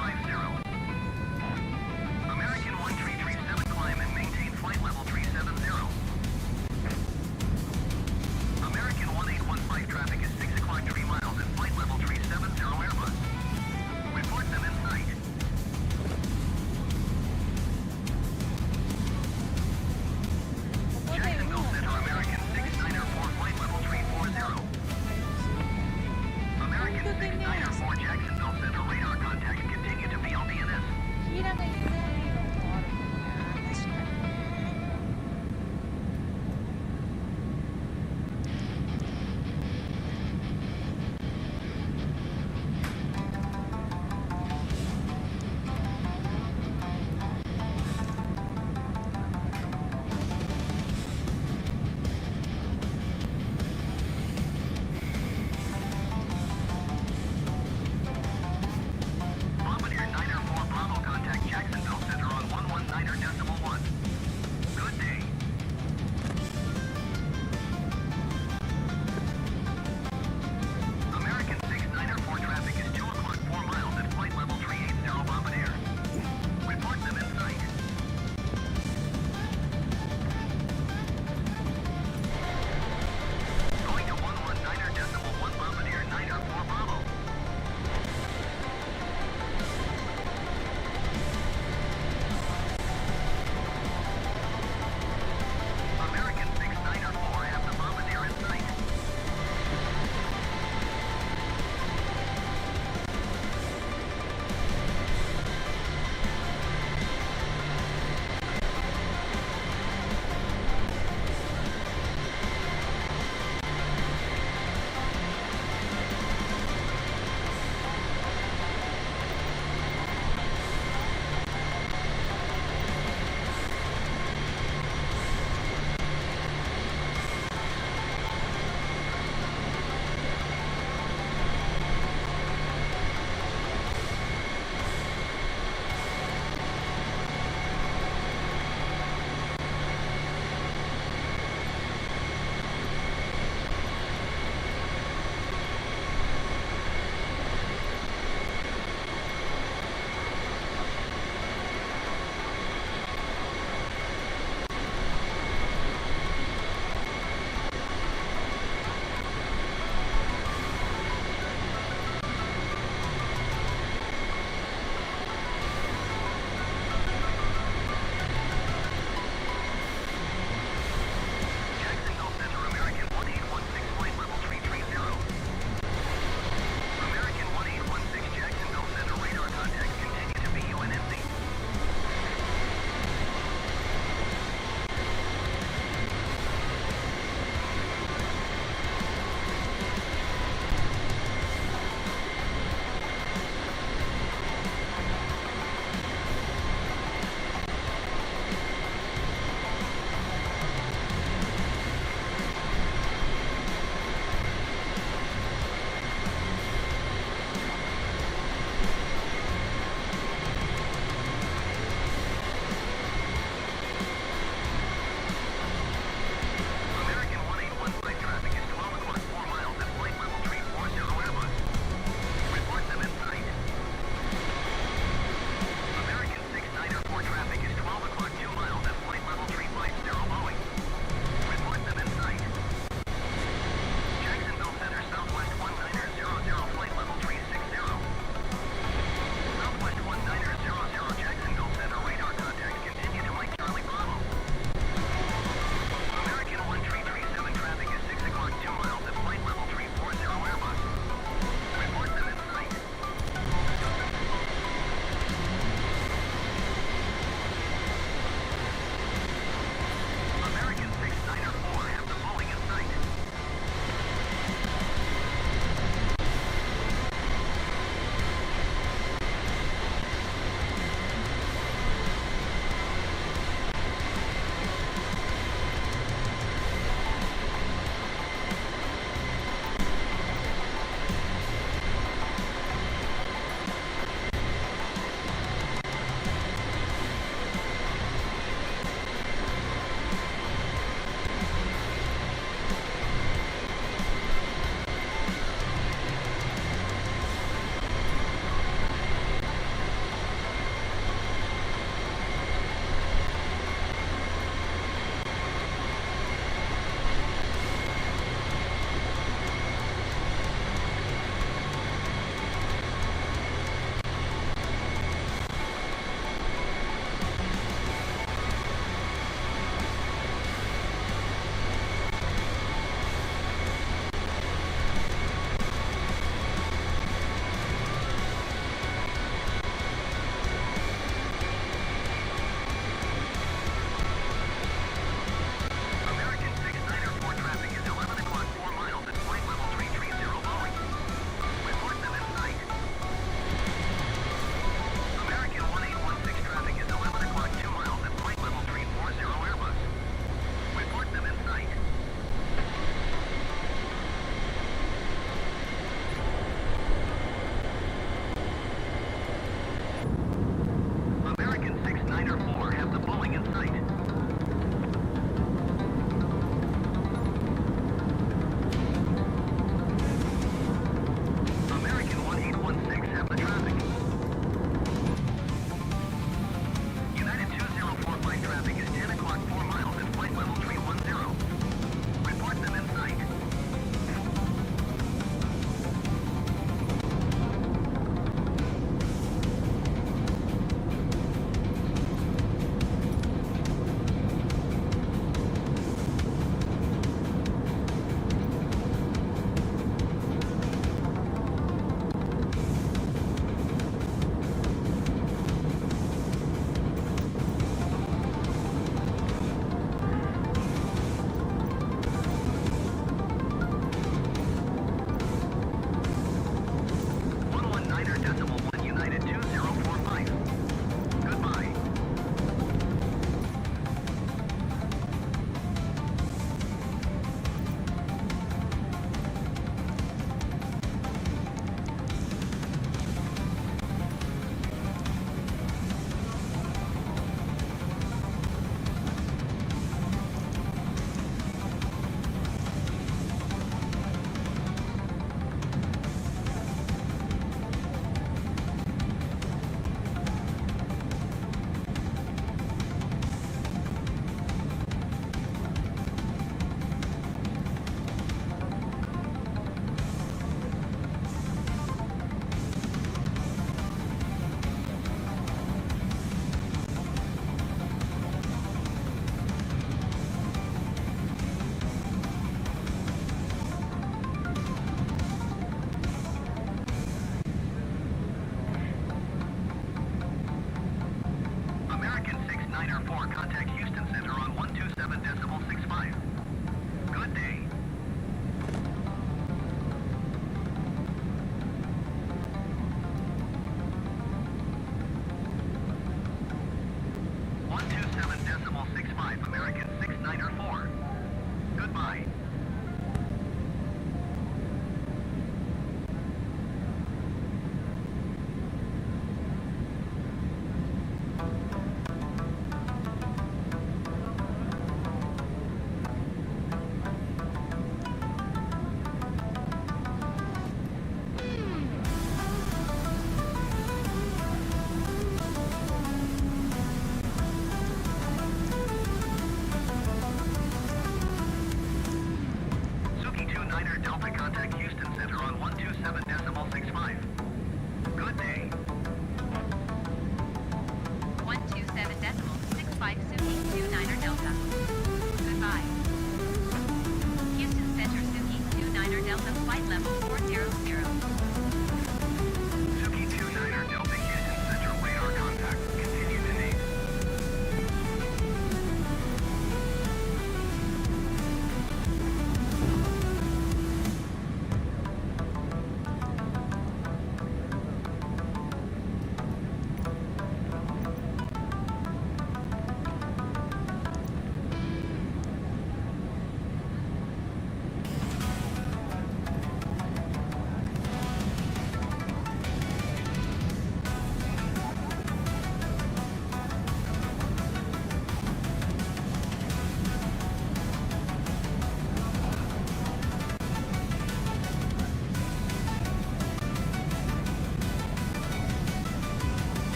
American 1 tree 7 climb and maintain flight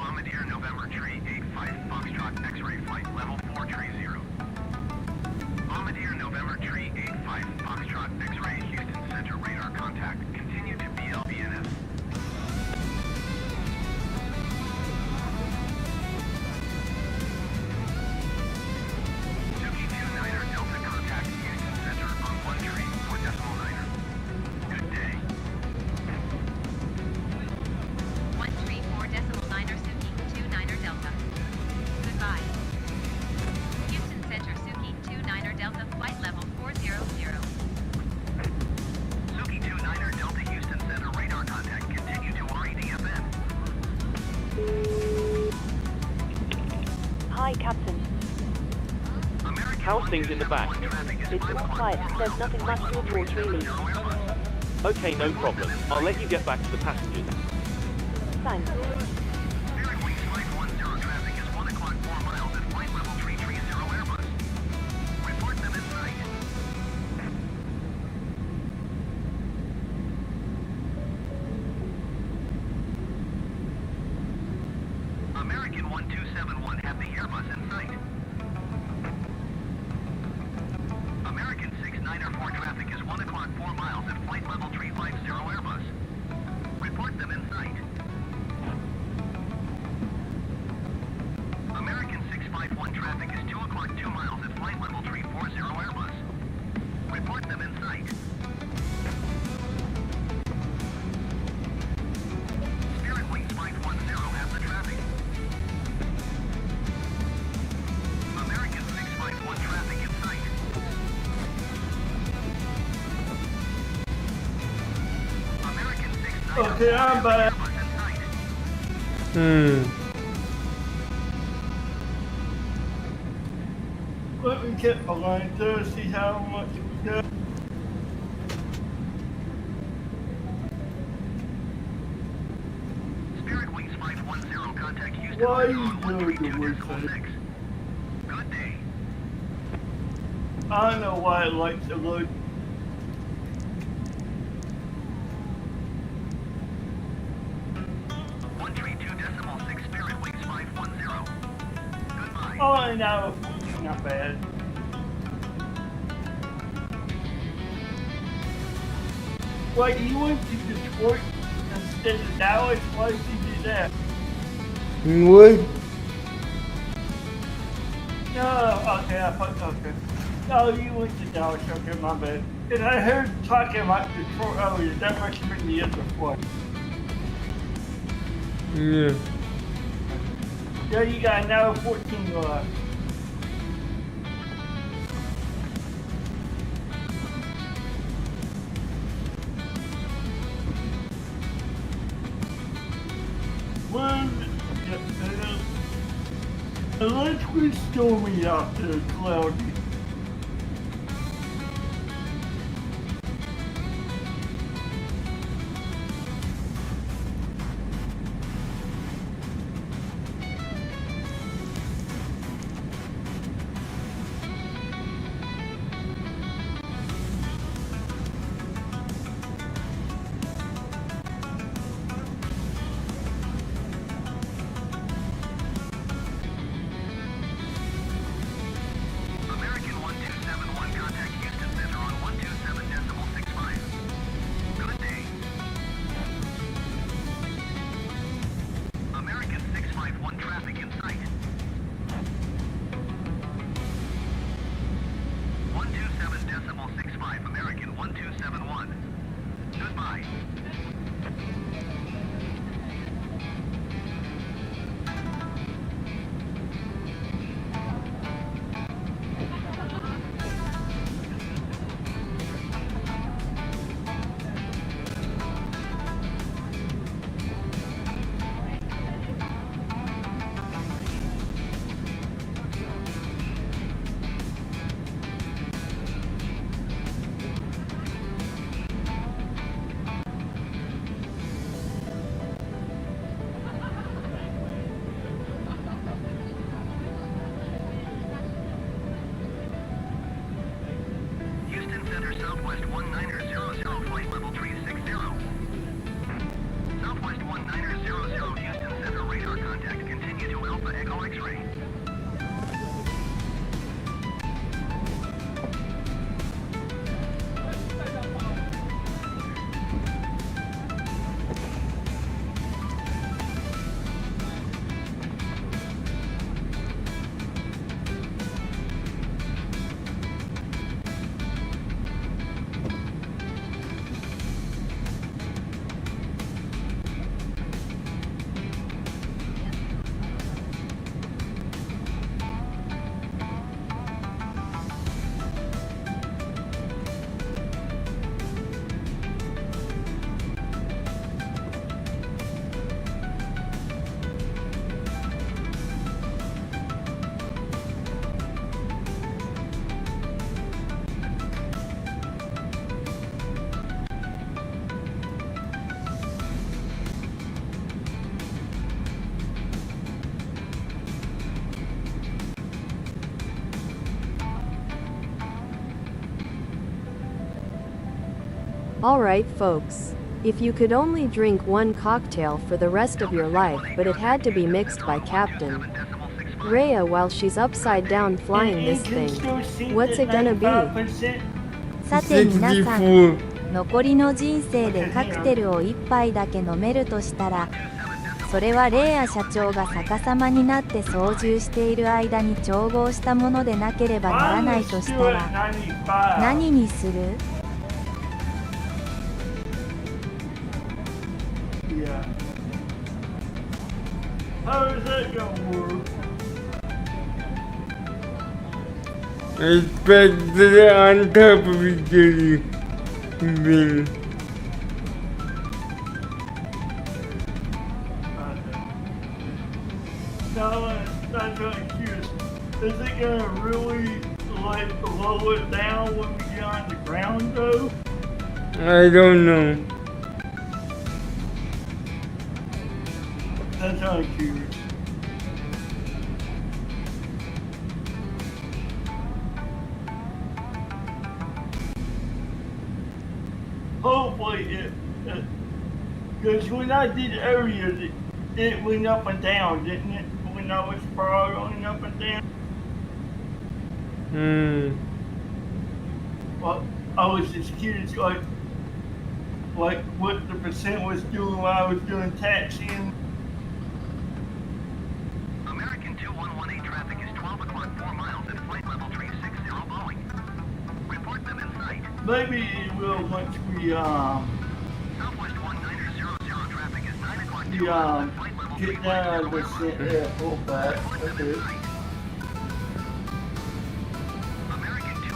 Bombardier November Tree 85 Foxtrot X-ray flight level 4 tree 0. Bombardier November Tree 85 Foxtrot X-ray Houston Center radar contact. Continue to BLBNS. Suki 29er Delta contact Houston Center on 1 tree 4 decimal 9er. Good day. 134.9er Suki 29er Delta. Goodbye. Houston Center Suki 29er Delta flight level 400. Suki 29er Delta Houston Center radar contact. Continue to REDFN. Hi, Captain. How's things in the back? It's all quiet. There's nothing much to report, really. Okay, no problem. I'll let you get back to the passengers. Thanks. Spirit Wings Flight 10 traffic is 1 o'clock 4 miles at flight level 330 Airbus. Report them in sight. American 1271 have the Airbus in sight. American 694 traffic is 1 o'clock 4 miles at flight level 350 Airbus. Report them in sight. American 651 traffic is 2 o'clock 2 miles at flight level 340 Airbus. Report them in sight. Spirit Wings Flight 10 have the traffic. American 651 traffic in sight. American 694 Okay, I'm back. Airbus in sight. Let me get a line to see how much we got. Spirit Wings Flight 10 contact Houston. Why are you on doing the 132.6. Good day. I don't know why it likes to load. One tree 2.6 Spirit Wings 510. Goodbye. Oh, no, not bad. Why do you want to Detroit instead of Dallas? Why did you do that? What? No, okay, I thought, okay. No, you went to Dallas, okay, my bad. And I heard talking about Detroit earlier, that must have been the other one. Yeah. Yeah, you got an hour 14 left. Unless we stormy out there, cloudy. American 1271 contact Houston Center on 127.65. Good day. American 651 traffic in sight. 127.65 American 1271. Goodbye. Alright, folks. If you could only drink one cocktail for the rest of your life, but it had to be mixed by Captain Rhea while she's upside down flying this thing, what's it gonna be? さて皆さん、 64. 残りの人生でカクテルを1杯だけ飲めるとしたら、それはレイヤ社長が逆さまになって操縦している間に調合したものでなければならないとしたら、何にする？ Yeah. How is that gonna work? Especially on top of each other. Then No, that's not curious. Is it gonna really like blow it down when we get on the ground though? I don't know. That's not curious. Hopefully it, because when I did areas, it went up and down, didn't it? When I was going up and down. Well, I was just curious, like what the percent was doing while I was doing taxiing. American 2118 traffic is 12 o'clock 4 miles at flight level 360 Boeing. Report them in sight. Maybe it will once we Southwest 1900 traffic is 9 o'clock 2 miles at flight level get down the pull back. Okay.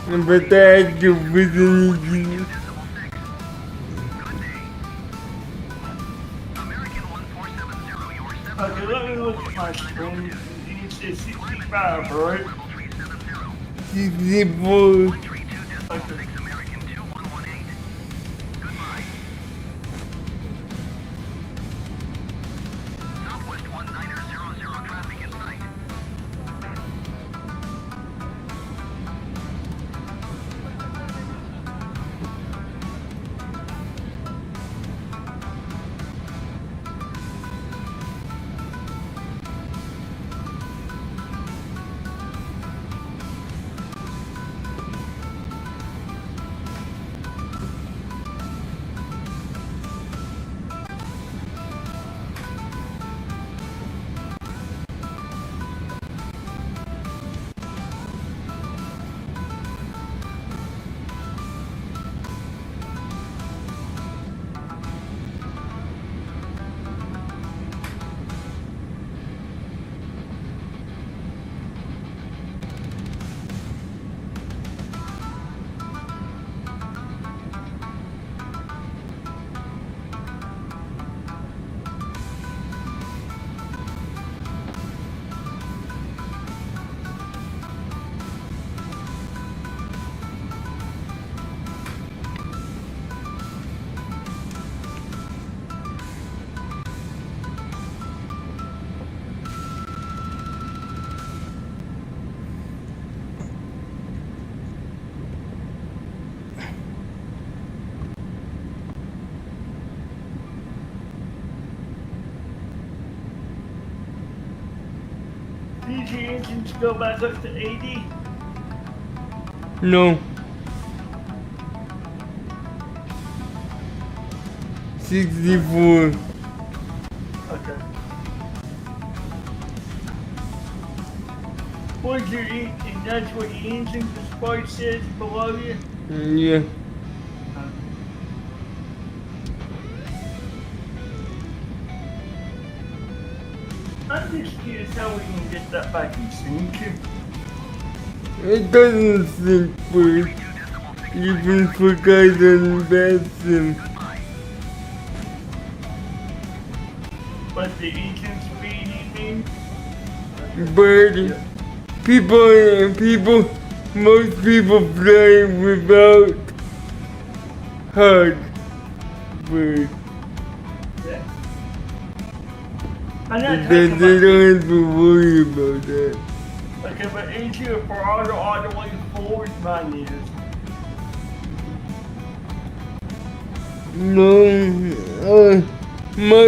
But that's the reason. Okay, let me look at my screen. You said 65, right? 64. Okay. Southwest 1900 traffic in sight. Did your engines go back up to 80? No. 64. Okay. What's your engine? That's what your engine display says below you? Yeah. I'm just curious how we can get that back in sync. It doesn't sink first. Even for guys on Bastion. But the engine speed, you mean? Byrd. Most people fly without hard Byrd. Yeah. I'm not They talking don't about, have to worry about that. okay, but easier for auto all the way forward mine is. No, my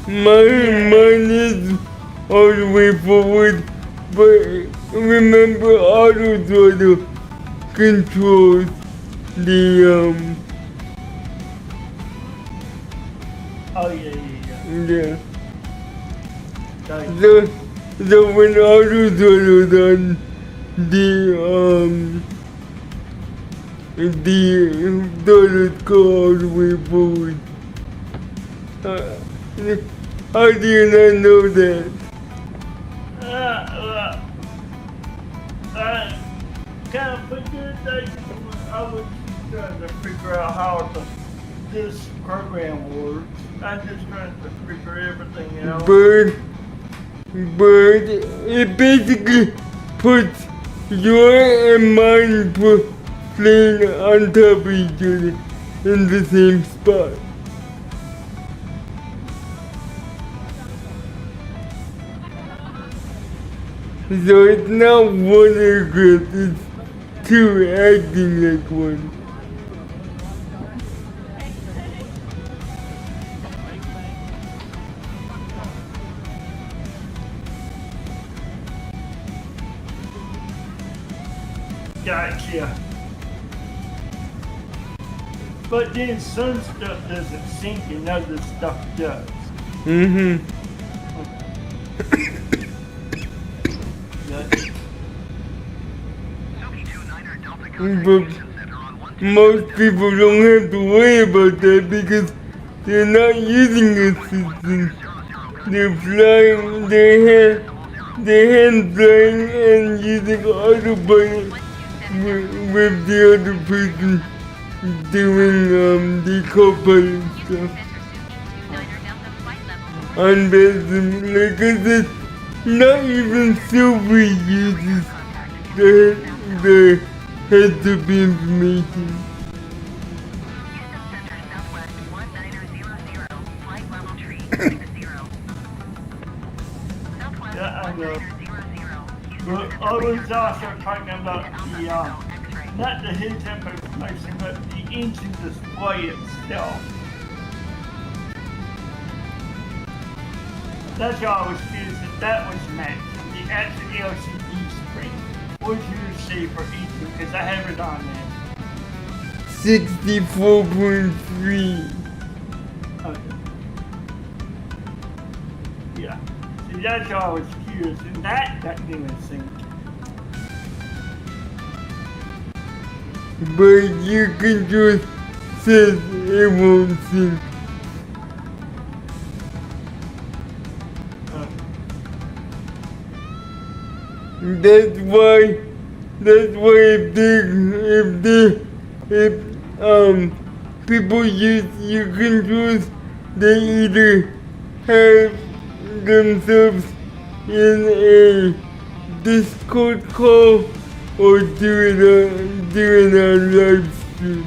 mine is all the way forward, but remember auto throttle controls the Oh yeah. yeah. Gotcha. So when auto throttle's on, the throttles go all the way forward. How do you not know that? Kind of put this I was trying to figure out how this program works. I'm just trying to figure everything out. Byrd, it basically puts your and mine plane on top of each other in the same spot. So it's not one aircraft, it's two acting like one. Gotcha. But then some stuff doesn't sink and other stuff does. Mm-hmm. But most people don't have to worry about that because they're not using assistance. They're flying their hand flying and using autopilot with the other person doing the co-pilot stuff. And like I said, not even Silver uses the heads up information. Yeah, I know. But I was also talking about the, not the heads up information, but the engine display itself. That's why I was curious if that was matched. The actual LCD screen. What did you see for each one? Because I have it on there. 64.3. Okay. Yeah. See, that's why I was curious. And that didn't sync. But you can just say it won't sync. That's why if people use your controls, they either have themselves in a Discord call or do it on live stream.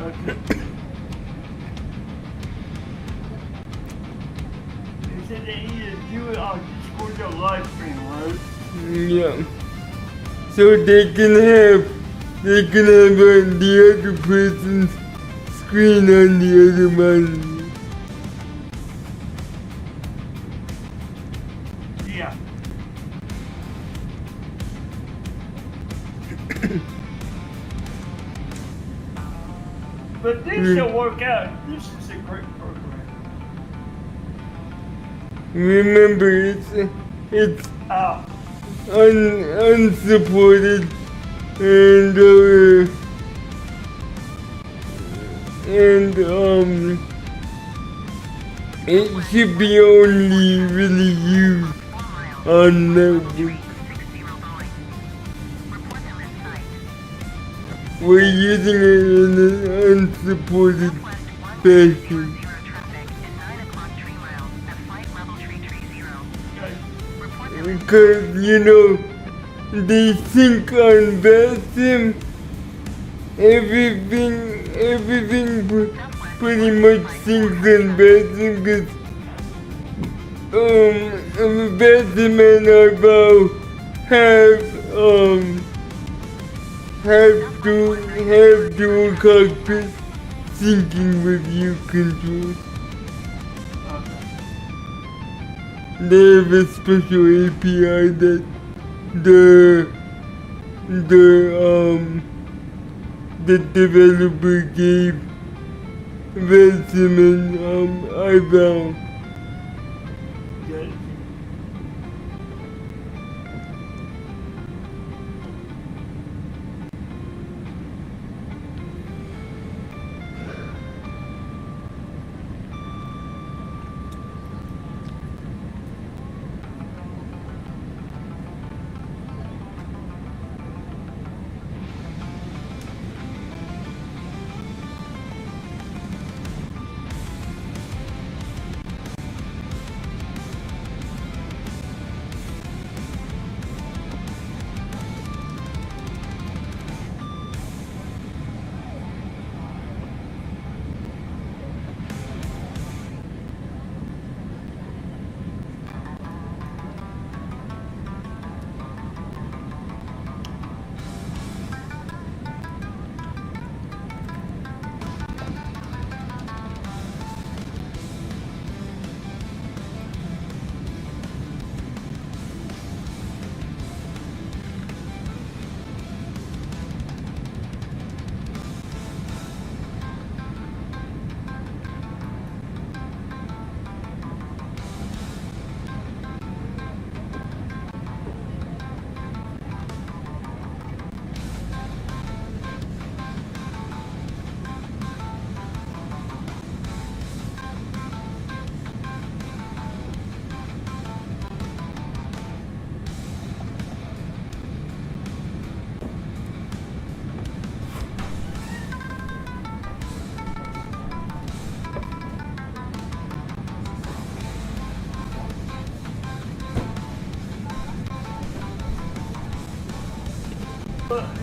Okay. They said they either do it on Discord or live stream, right? Yeah. So they can have the other person's screen on the other monitor. Yeah. But this will work out. This is a great program. Remember, it's unsupported and it should be only really used on network. We're using it in an unsupported fashion. Because, they sync on Basim, everything pretty much syncs on Basim because Vesum and Arbel have dual cockpit syncing review controls. They have a special API that the developer gave Vesum and Arbel.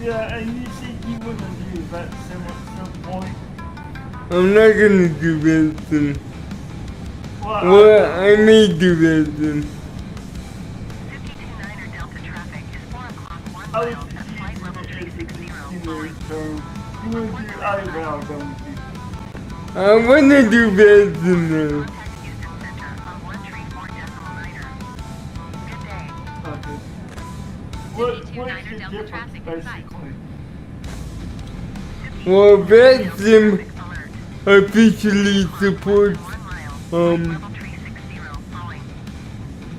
Yeah, and you said you wouldn't do that at some point. I'm not gonna do Vesum. Well, I may do Vesum. 52-9er Delta traffic is 4 o'clock, 1 I was mile to flight level 360. so you would do eyebrow, don't you? I wanna do Vesum now. Contact Houston Center on 134.9er. Good day. Okay. What's 52-9er the Delta difference, traffic in sight. basically? Well, Vesum Alert. officially supports 1 mile. um Level 360 falling.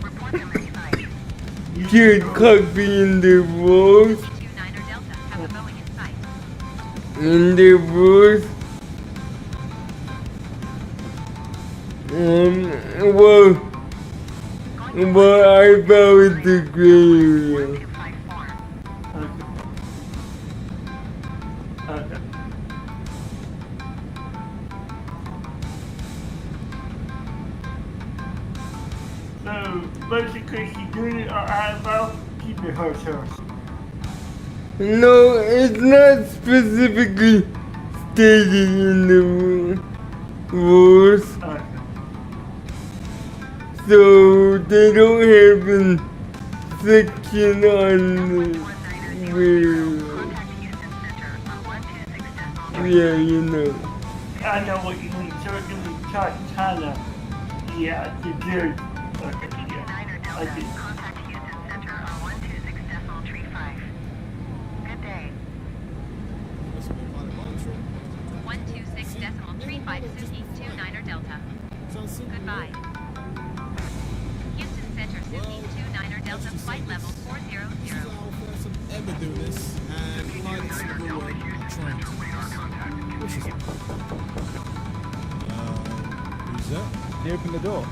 Report number 5. shared cockpit in their rules. 52-9er Delta have a Boeing in sight. In their rules. Well, I found the gray area. 1254. Okay. So basically, she's doing it on eyebrow, keep it hush hush. No, it's not specifically stated in the rules, Okay. so they don't have a section on where. Contact Houston Center on 126.3. Yeah, you know. I know what you mean. So it's gonna be kinda, yeah, you do. Okay, yeah. 52-9er I Delta, did. contact Houston Center on 126.35. Good day. 126.35 Suki 29er Delta. Goodbye. Houston Center Suki 29er Delta flight level 400. Ever do this, and pilots in the world are trained. Who's that? You open the door.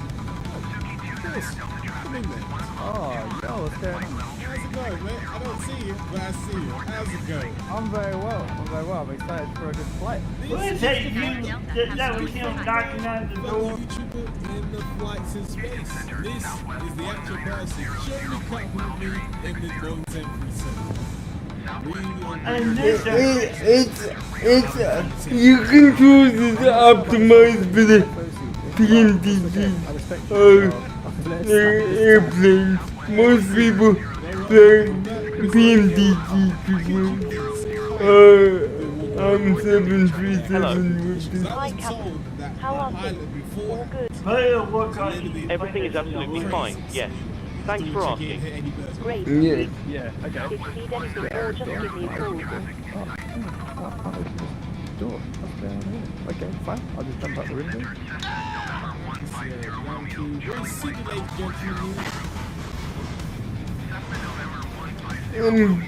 Yes. Come in there. Oh, yo, what's going on? How's it going, mate? I don't see you, but I see you. How's it going? I'm very well. I'm excited for a good flight. What is that you, that was him knocking on the But door? you trooper in the flights in space. This is the actual person generally coming with me in this Boeing 737. And this It's you can choose this optimized for the PNTG I respect are you. airplanes. Most people fly PNTG I'm 737 with this. Hi, Captain. How are things? All good. Everything is absolutely fine, yes. Thanks for asking. Great. Yes. Yeah, okay. If you need anything more, just give me a call. Door. What's going on here? Okay, fine. I'll just jump out the window.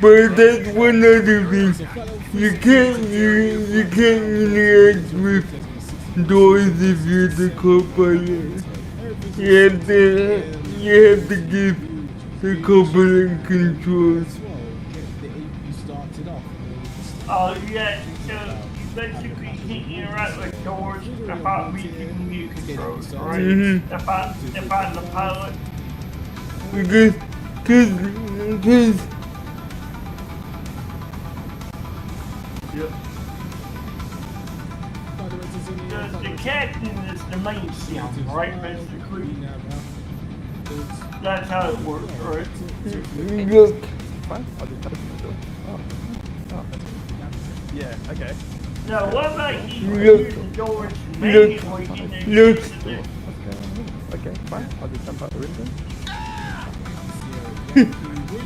But that's one other thing. You can't interact with doors if you're the co-pilot. You have to give the co-pilot controls. Oh yeah, so you basically can't interact with doors about reaching new controls, right? Mhm. If I'm the pilot. Because Yep. The captain is the main sim, right? Basically. That's how it works, right? look, Fine. I'll just open the door. Oh. Yeah, okay. Now, what about you Look. using doors manually in the Look. What's going on here? Okay, fine. I'll just jump out the window.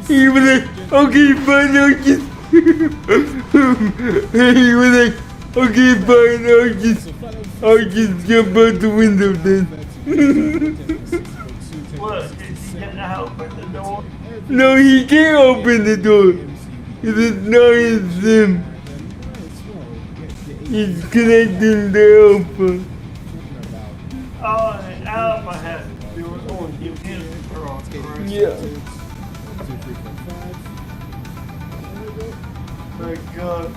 he was like, okay, fine, I'll just. he was like, okay, fine, I'll just jump out the window then. What? Did you get to help with the door? No, he can't open the door. It's not him. He's connecting the alpha. Oh, the alpha has to do it on his control, correct? Yeah. My God.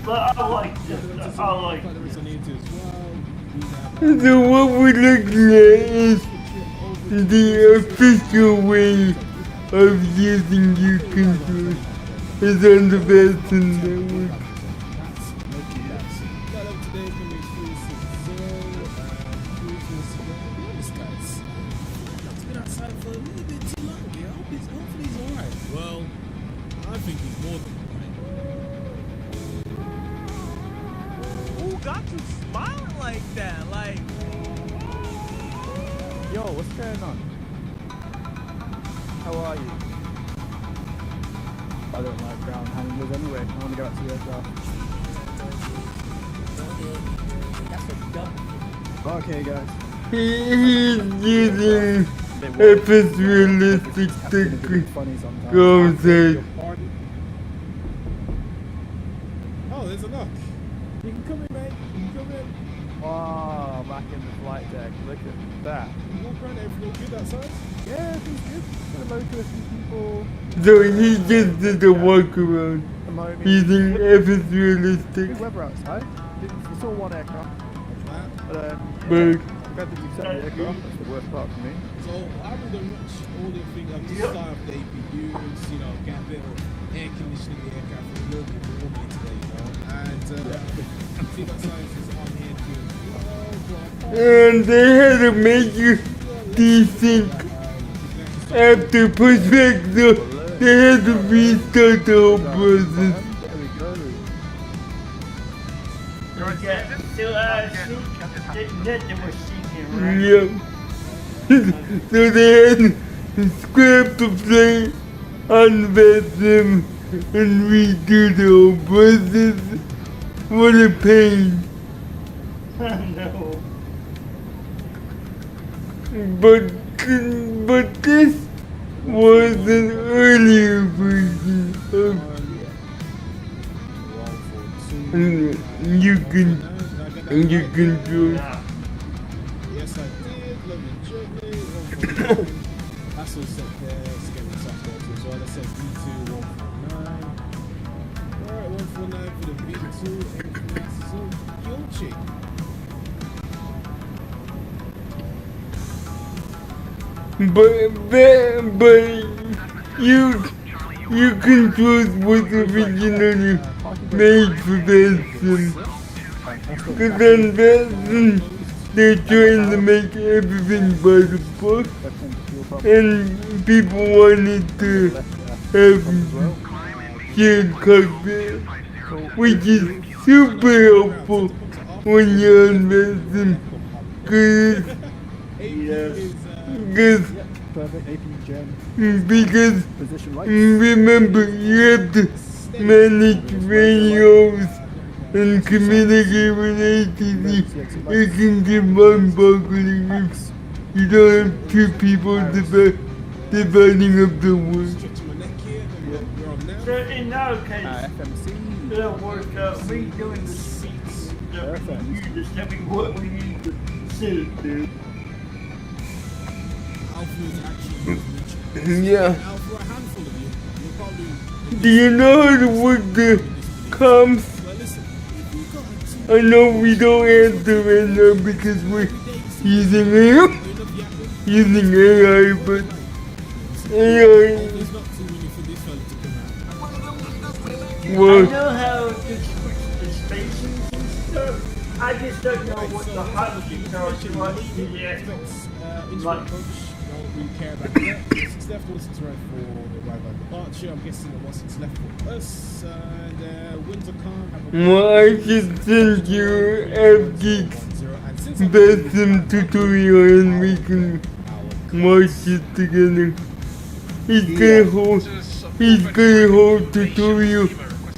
But I like this. I like this. So what we're looking at is the official way of using your controls. It's on the Bastion Network. He's been outside for a little bit too long. Yeah, hopefully he's alright. Well, I think he's more than alright. Who got you smiling like that? Like, Yo, what's going on? How are you? I don't like ground handlers anyway. I want to go back to the aircraft. Okay, guys. He's using FS realistic concept. Oh, there's a knock. You can come in, mate. You can come in. Oh, back in the flight deck. Look at that. You walk around, everything good outside? Yeah, everything's good. Hello to a few people. So he just did a walk around using FS realistic. Good weather outside. It's all one aircraft. But But I'm glad that you set the aircraft. That's the worst part for me. So I would much all the thing I'm just starting with the APUs, you know, get a bit of air conditioning the aircraft a little bit warmer today, you know. And see that science is on here too. and they had to make you desync after pushback, so they had to restart the whole process. Yep. So they had to scrap the plane, unvest them, and redo the whole process. What a pain. No. But this was an earlier version of you can control. Yes, I did. Love your journey. That's all set there. Let's get the software too. So that says V2 149. Alright, 149 for the V2. Everything else is all guilty. But you controls was originally made for Benson. Because then Benson, they're trying to make everything by the book. And people wanted to have shared cockpit, which is super helpful when you're on Benson. Because remember, you have to manage radios and communicate with ATC. It can get mind-boggling if you don't have two people dividing up the work. So in our case, it'll work out me doing the speech, you just tell me what we need to do. Yeah. Do you know how to work the comms? I know we don't answer right now because we're using AI, but AI. I Well, know how to switch the stations and stuff. I just don't know what the hotkeys are to yet. Like, don't really care about that. 6 left, 6 right for the arrival departure. I'm guessing the 1-6 left for us. And Windsor Calm. well, I should send you FGeek's Benson tutorial and we can watch it together. He's gonna hold tutorial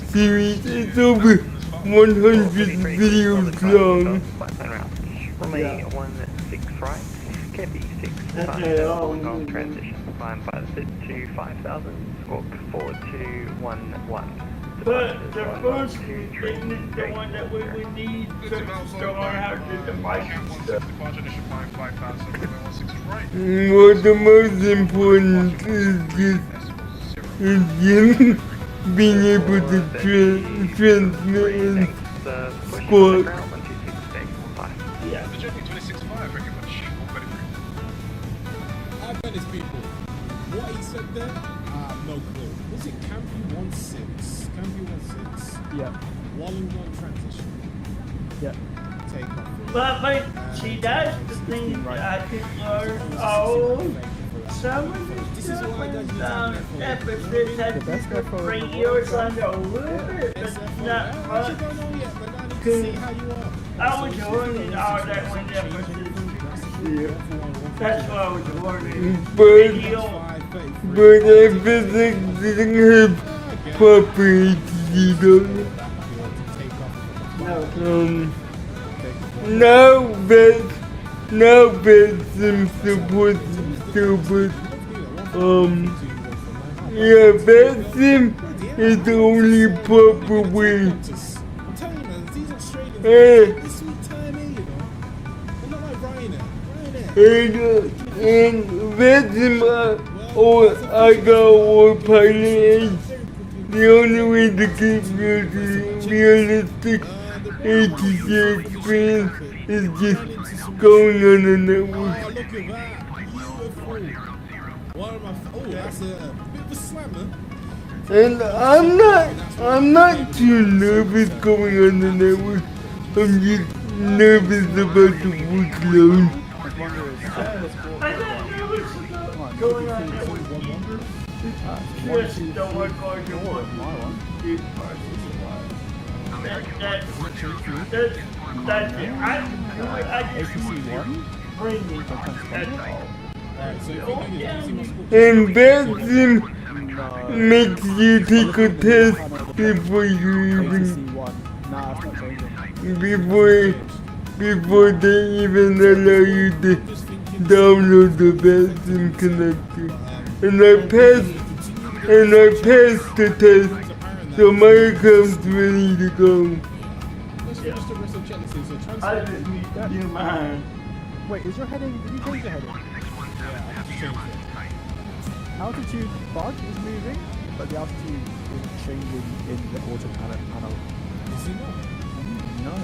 series. It's over 100 videos long. Runway 16 right, KP 6, long transition, climb by the sit to 5,000, squawk forward to 11. but the first thing is the one that we would need to learn how to do the mic stuff. Well, the most important is just being able to transmit and squawk. Yeah. I bet it's people. What he said there, no clue. Was it Campy 16? Campy 16? Yeah. Wallington transition. Yeah. Take off. But see, that's the thing that I could learn. Oh, some of this stuff was episodes had different radios on the little bit, but not much. I was learning all that when the episodes. That's what I was learning. But everything didn't have proper ATC though. Now Benson supports it too, but yeah, Benson is the only proper way. And Benson, I got all pilot. The only way to get realistic ATC experience is just going on the network. And I'm not too nervous going on the network. I'm just nervous about the workload. Going on there with just don't work on your work. That's it. I just bring me that's all. And Benson makes you take a test before you even before they even allow you to download the Benson connector. And I passed the test, so my account's ready to go. I just need to do mine. Wait, is your heading? Did you change the heading? Yeah, I have to change it. Altitude bar is moving, but the altitude is changing in the auto panel. Is it not? No.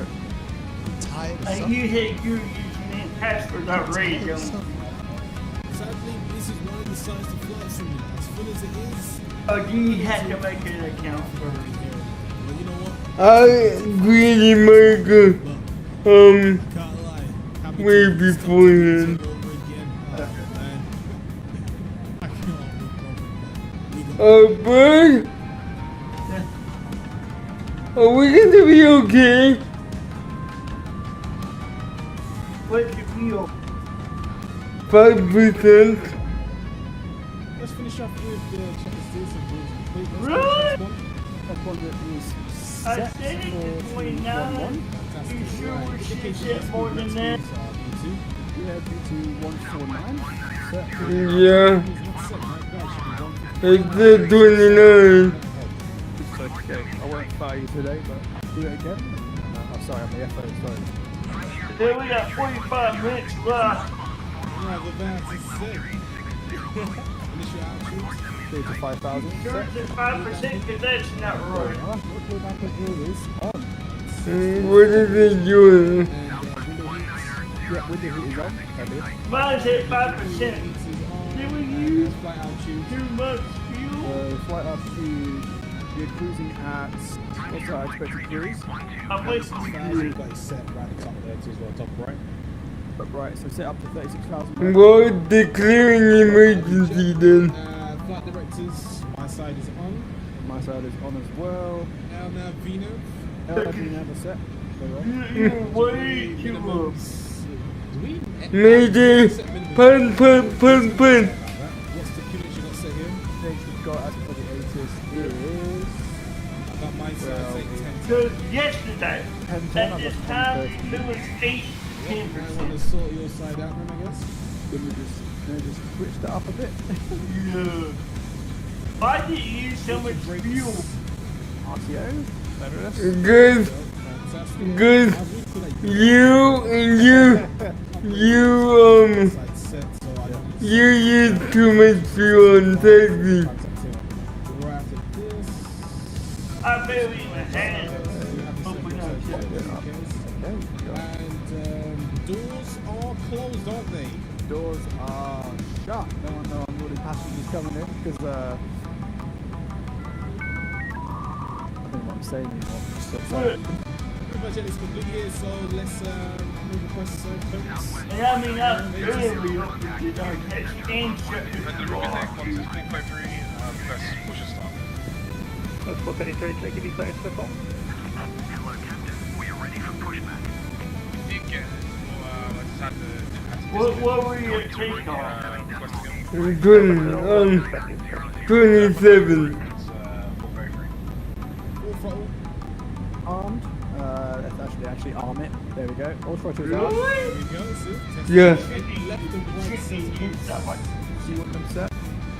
And you hit your username password already. Sadly, this is one of the signs to fly for me. As full as it is. Oh, you had to make an account first. But you know what? I really make way beforehand. Byrd? Are we gonna be okay? What's your feel? 5%. Let's finish off with the checkers and rules. Really? That's one that is I set said it for to 29. You sure we should get more than that? Yeah, B2 149. Set. Yeah. It's the 29. Okay, I won't fire you today, but do it again. I'm sorry, I'm the FO, sorry. Then we got 45 minutes left. Yeah, the balance is sick. Initial outshoots. 3 to 5,000. Yours is 5% because that's not right. Look where that control is on. What is it doing? Yeah, window heat is on. Mine's at 5%. Did we use too much fuel? Flight altitude, you're cruising at, what's our expected cruise? I placed the fuel. Got it set right at the top there too as well, top right. But right, so set up to 36,000. Well, declaring emergency then. Flight directors, my side is on. My side is on as well. Now Vino. Vino are set. You're way too low. Mayday, pun. What's the units you got set here? Next we've got as for the latest is... I got my side saying 10. Because yesterday, 10, at this time, it was 8-10%. I want to sort your side out then, I guess. Then we just switch that up a bit. Yeah. Why did you use so much fuel? RTO, fabulous. Good, good. You use too much fuel on taxi. I barely even had it. And doors are closed, aren't they? Doors are shut. No unruly passengers coming in because I think what I'm saying is The budget is complete here, so let's move across the circumference. And I mean, I'm barely up to the dark. And shut the door. Let's look at it, take it, declare circle. Hello, Captain. We are ready for pushback. What were your take on? 27. Armed. Let's actually arm it. There we go. All throttle down. There we go, see? Yeah. Left and right center. See what them set,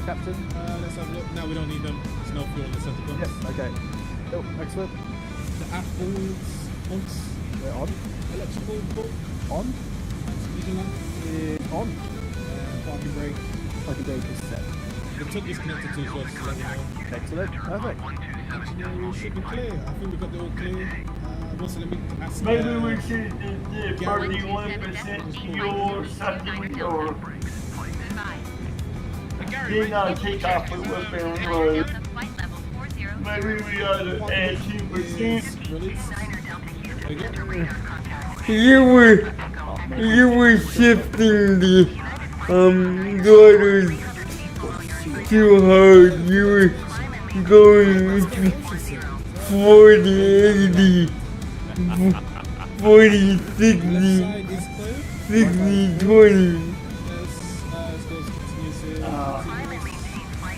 Captain? Let's have a look. No, we don't need them. There's no fuel in the center pumps. Yep, okay. Oh, excellent. The aft boards, pumps, They're on. electrical book, On. speaker lamp, Is on. parking brake. Parking brake is set. The tug is connected to as well, just to let you know. Excellent. Perfect. Engineering should be clear. I think we got it all clear. Also, let me ask. Maybe we should do 31% fuel or something, or then take off with weapon load. Maybe we ought to add 2%. Release. You were shifting the daughters too hard. You were going 40, 80, 40, 60, 60, 20.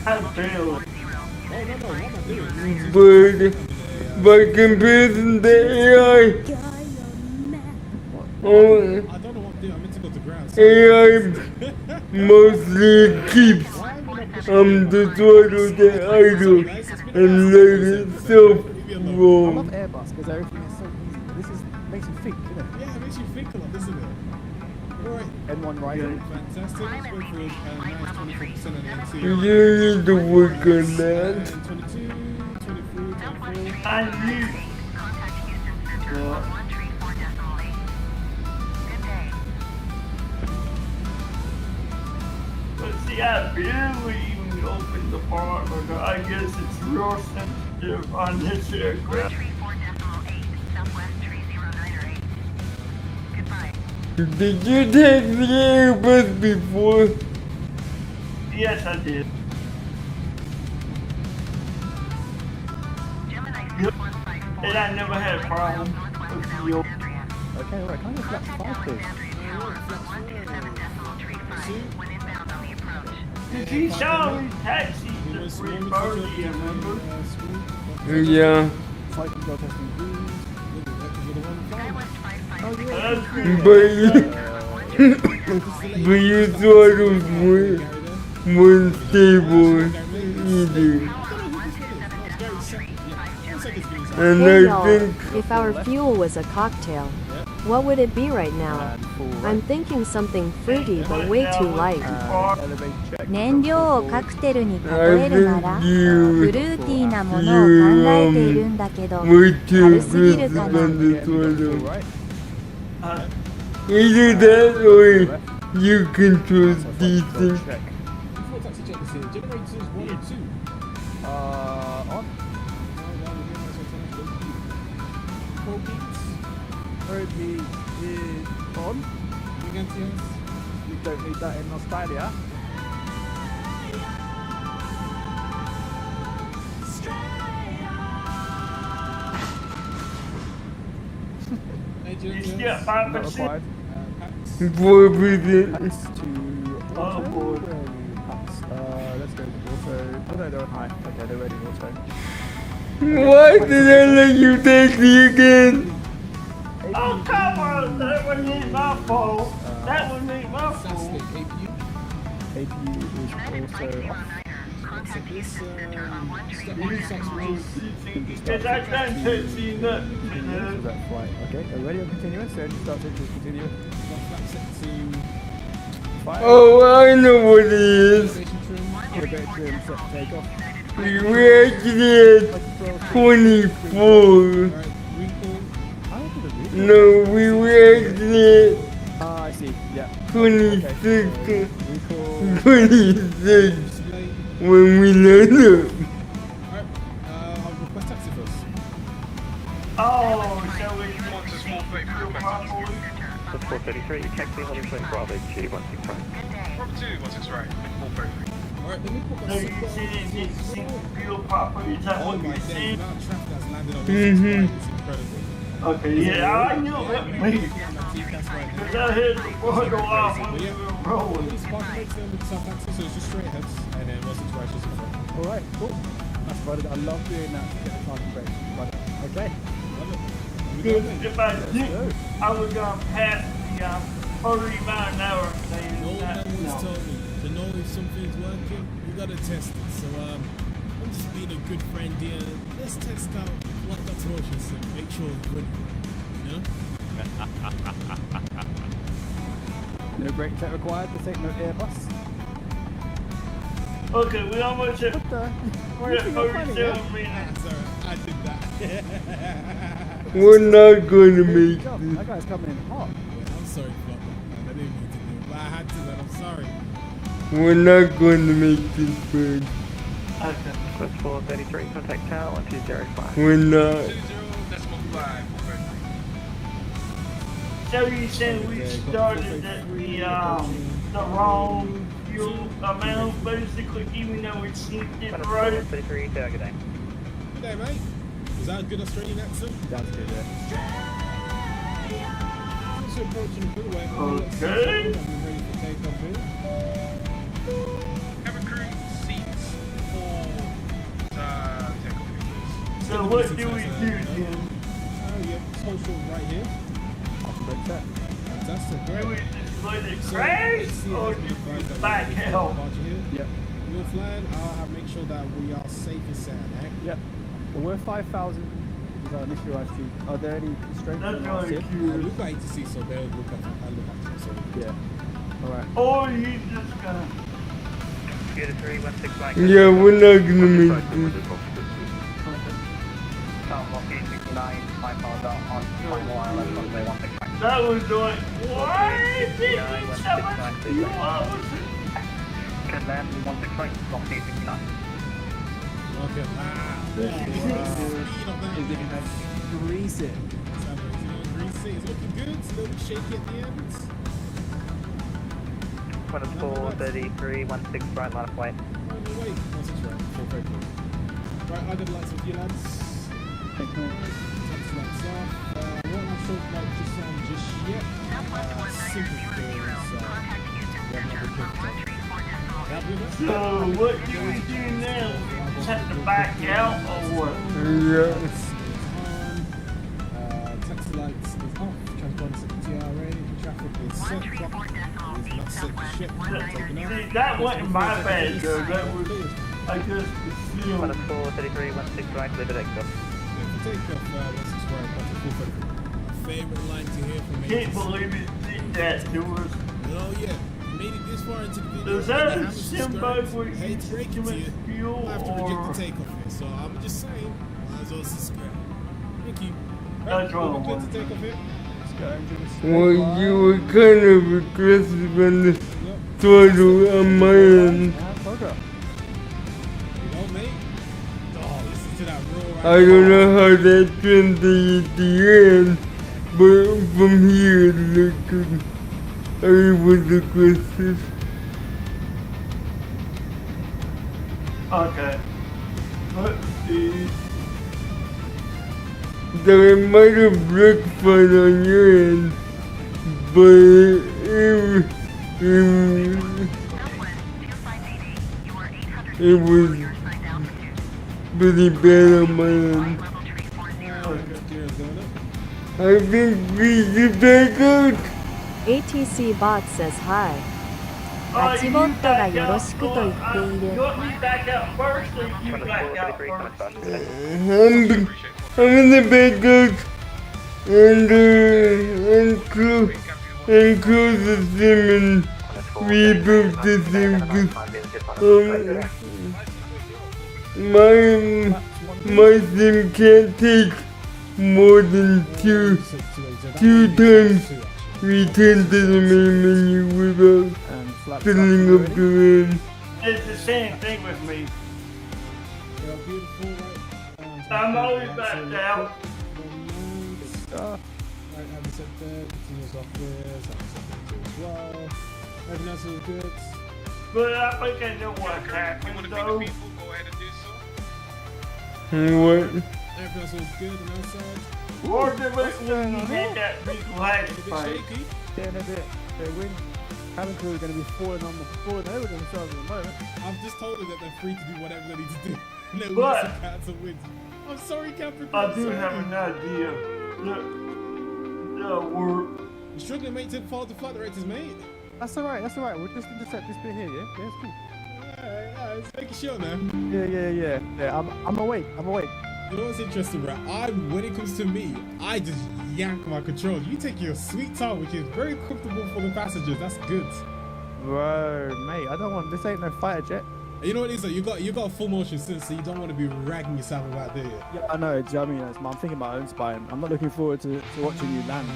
I failed. But by comparison to AI, I don't know what to do. I meant to go to ground. AI mostly keeps the throttle to idle and let itself I roll. love Airbus because everything is so easy. This is makes you think, isn't it? Yeah, it makes you think a lot, doesn't it? Alright. N1 rising. Fantastic. Let's go for minus 24% on the NC. You need to work on that. 22, 23, 24. I knew. But see, I barely even opened the bar, but I guess it's real sensitive on this aircraft. Did you take the Airbus before? Yes, I did. Yep. And I never had a problem with fuel. Okay, right, can I just flex 5, please? Did you show me taxi to free Byrd, remember? Yeah. Cycle go testing green. But you thought it was more stable either. And Hey I y'all, think if our fuel was a cocktail, what would it be right now? I'm thinking something fruity but way too light. 燃料をカクテルに例えるならフ you ルーティーなものを考えているんだけど were too 軽すぎる aggressive かな on this one. Either that or you control these things. Before taxi check this here, generators 1 and 2. On. Third heat is on. You don't need that in Australia. Yeah, 5%. 4%. Packs to auto. Packs, let's go to auto. Oh no, they're on high. Okay, they're ready auto. Why did I let you take me again? Oh, come on! That wasn't my fault. That wasn't my fault. APU is also off. Because I done touching up. So that's flight. Okay, are ready on continuous? So start to continue. Fire. Oh, I know what it is. Elevate trim, set to take off. We actually had 24. No, we were actually at I see. Yeah. 26. 26 when we landed up. I'll request taxi first. Oh, so we want to small fuel properly? That's 433, taxi 120 Bravo 216 right. Bravo 216 right. 433. Alright, let me put So my you see it gets fuel properly, is that Oh what my you days, see? the amount of traffic that's landed on this flight is incredible. Okay, yeah, I knew what it means. Because I hit the front door off when we were rolling. It's parking next to them with South Taxi, so it's just straight ahead, and then once it's right, just in front. Alright, cool. That's about it. I love doing that to get the parking brake. But, okay. Love it. Because if I didn't, I would have gone past the 30 mile an hour thing. No one always told me to know if something's working, you gotta test it. So I'm just being a good friend here. Let's test out what the torches and make sure it's good. You know? No brake check required. This ain't no Airbus. Okay, we almost hit. We're at 37 minutes. That's alright, I did that. We're not going to make That this. guy's coming in hot. Yeah, I'm sorry, Flop. I didn't mean to do it, but I had to, and I'm sorry. We're not going to make this bird. Okay. That's 433, contact tower 1205. We're not. 20.5. So you said we started at the wrong fuel amount, basically, even though we synced it right? 433, good day. Good day, mate. Is that a good Australian accent? That's good, yeah. Just approaching the freeway. Okay. I'm ready for takeoff here. Cabin crew seats for takeoff, please. So what do we do then? Oh, yeah, social right here. Brake check. Fantastic, Do we great. just let it So, crash, let's see or if we do can we find that back we're ready for help? departure here. Yep. We'll fly, I'll make sure that we are safe and sound, eh? Yep. Well, we're 5,000 is our initial altitude. Are there any constraints That's on our really SID? cute. We've got ATC, so they'll look after it, so. Yeah. Alright. Or you just gonna... Computer 316 right. Yeah, we're not going to make this. That was like, why did we so much fuel? Can land 168, not facing none. Look at that. Is it gonna grease it? see. It's looking good. It's a little bit shaky at the end. 2433, 16 right, line of way. Oh, no, wait. 16 right. 450. Right, I got the lights with you, lads. Thank you. Taxi lights off. Won't have short light just on just yet. Simply because we haven't had a quick check. So what do we do now? Just have to back out or what? Yeah. Taxi lights is off. Transponders at TRA. Traffic is set. Clock is not set to ship. See, that wasn't my bad though. That was, I just assumed. 2433, 16 right, clear the exit. Take off 16 right, that's a full photo. Favorite line to hear from me. Can't believe it did that to us. Oh yeah. Made it this far into the video. Is that a symbol where you hate breaking to you? fuel I have to or? reject the takeoff here, so I'm just saying, might as well subscribe. Thank you. That's we're wrong. good to take off here. Well, you were kind of aggressive on the throttle on my end. Oh, mate. Oh, listen to that roar. I don't know how that translated at the end, but from here it looked good. I was aggressive. Okay. Let's see. So it might have looked fun on your end, but it was really bad on my end. I think we should back out. ATC Bot says hi. バチボットがよろしくと言っている。 You want me to back out first or you back out first? I'm in the back out and close the sim and reboot the sim because my sim can't take more than two times return to the main menu without filling up the RAM. It's the same thing with me. I'm always backed out. Right, have it set there, continuous off this, have it set there too as well. Everything else is good. But I think I know what happened though. What? Everything else is good on our side. Or the when you hit that big light fight. Getting a bit, their wing cabin crew are going to be falling over themselves at the moment. I've just told them that they're free to do whatever they need to do. Let But- Wilson cats and wins. I'm sorry, Captain. I do have an idea. Look, we're You're struggling, mate, to follow the flight directors, mate. That's alright, that's alright. We'll just intercept this bit here, yeah? Yeah, it's cool. Alright, let's make sure now. Yeah, I'm awake. You know what's interesting, right? When it comes to me, I just yank my controls. You take your sweet time, which is very comfortable for the passengers. That's good. Bro, mate, I don't want, this ain't no fighter jet. You know what it is, though? You got a full motion sense, so you don't want to be ragging yourself about there. Yeah, I know, do you know what I mean? I'm thinking my own spine. I'm not looking forward to watching you land.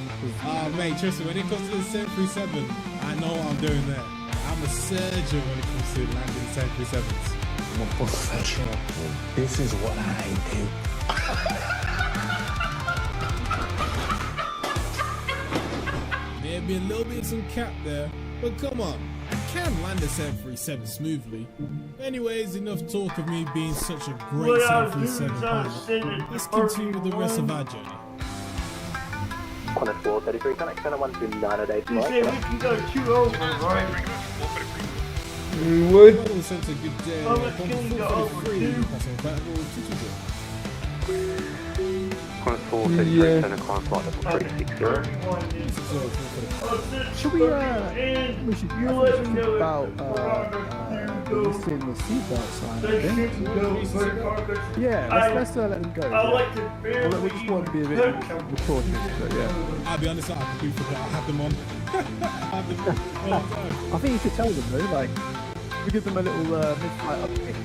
Mate, trust me, when it comes to the 737, I know what I'm doing there. I'm a surgeon when it comes to landing 737s. I'm a professional. This is what I do. There'd be a little bit of some cap there, but come on, I can land a 737 smoothly. Anyways, enough talk of me being such a great 737 pilot. Let's continue with the rest of our journey. Qantas 433, connection on 129 days. You say we can go 2 over, right? What? Well, since a good day, Oh, it's gonna go over 2. that's compatible with 220. Qantas 433, center climb flight level 360. Should we should think about listing the seatbelt sign, I think. Yeah, let's let them go. I like to Well, we just want to be a bit cautious, but yeah. I'll be honest, I completely forgot I had them on. I had them on all the time. I think you should tell them though, like, we give them a little mid-flight update.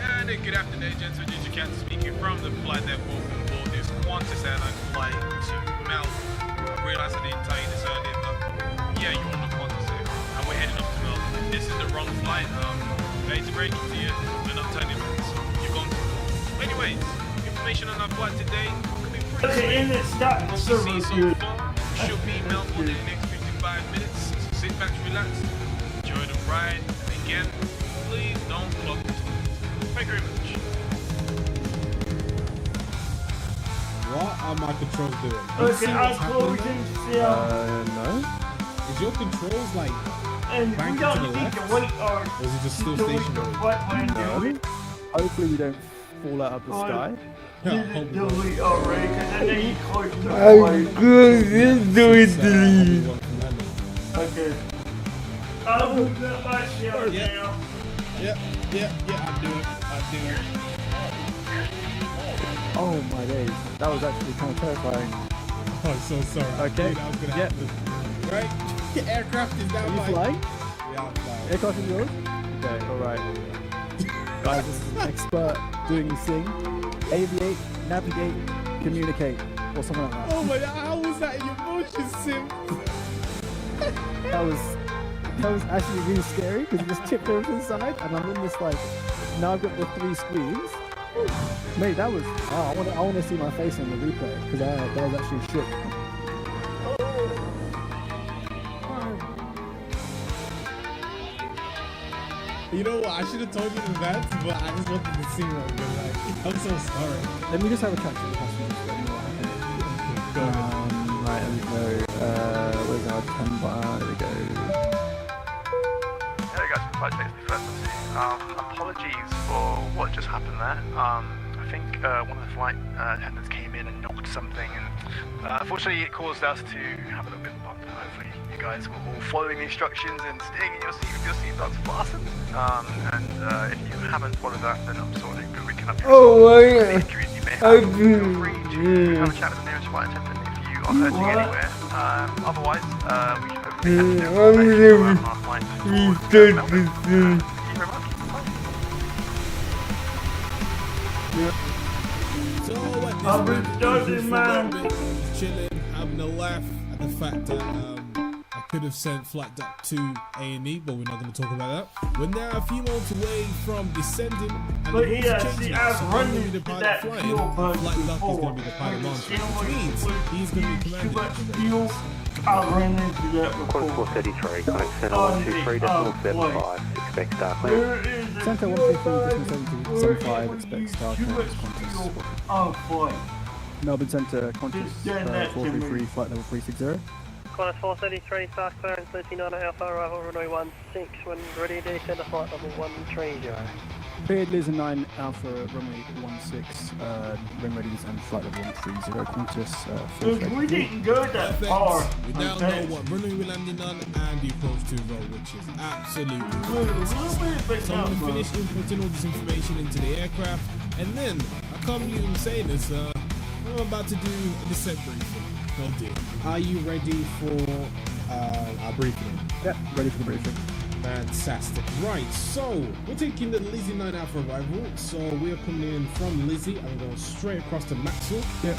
And good afternoon, gentlemen. This is your captain speaking from the flight that will on board this Qantas airline flight to Melbourne. I realise I didn't tell you this earlier, but yeah, you're on the Qantas air, and we're heading up to Melbourne. This is the wrong flight. Data breaking to you. We're not turning back. You've gone too far. Anyways, if information on our flight today could be pretty Okay, and it's not What we so see so good. far should be mouthful in the next 55 minutes. So sit back, relax, enjoy the ride, and again, please don't clock the toilet. Thank you very much. What are my controls doing? You Okay, see I'm what's happening closing now? No. Is your controls like And we banking to don't the need left? to wait Or is it just still delete the stationary? front when No. Hopefully we don't fall out of the sky. delete already, because then you close the I'm plane. going to do it. Okay. I'll move that myself now. Yeah, I do it. Oh my days. That was actually kind of terrifying. Oh, I'm so sorry. Okay. That was gonna Yeah. happen. Right? The aircraft is now Are you like... flying? Yeah, I'm flying. Aircraft is yours? Okay, alright. Guys, this is an expert doing his thing. Aviate, navigate, communicate, or something like that. Oh my god, how was that in your motion sim? That was actually really scary because you just tipped over to the side and I'm in this like, now I've got the 3 screens. Mate, that was, I want to see my face on the replay because that was actually shook. You know what, I should have told you in advance, but I just wanted to see what it was like. I'm so sorry. Let me just have a chat to the passengers. Right, there we go. Where's our 10 bar? There we go. Hey guys, flight safety first. Apologies for what just happened there. I think one of the flight attendants came in and knocked something, and unfortunately it caused us to have a little bit of a bump. Hopefully you guys were all following the instructions and staying in your seat with your seatbelts fastened. And if you haven't followed that, then I'm sorry, but we can have injuries you may have. Feel free to have a chat with the nearest flight attendant if you are hurting anywhere. Otherwise, we should hopefully have to do our flight Restart this thing. So at this I've been point, starting, man. chilling, having a laugh at the fact that I could have sent Flight Duck to A&E, but we're not going to talk about that. We're now a few months away from descending, and But the rules yeah, are changing see, now. I've So run I'm going to be the into pilot that flying, fuel and bug Flight Duck is before. going to be the pilot launching, which means he's going to be Too commanding. much fuel. I ran into that before. 433, connect center 123.75, expect start clear. Center 133.75, expect star clearance, Qantas. Oh boy. Melbourne Center, Qantas, Send that to 433, me. flight level 360. Qantas 433, start clearance 39 Alpha, arrival runway 16, when ready to descend to flight level 130. Byrd, Liz and 9 Alpha, runway 16, when ready to descend flight level 130, Qantas, We didn't go that far. We now know what runway we're landing on and the approach to roll, which is absolutely great. So I'm going to finish inputting all this information into the aircraft, and then I can't believe I'm saying this. I'm about to do a descent briefing. Oh dear. Are you ready for our briefing? Yep, ready for the briefing. Fantastic. Right, so we're taking the Lizzie 9 Alpha arrival. So we're coming in from Lizzie and we're going straight across to Maxwell. Yep.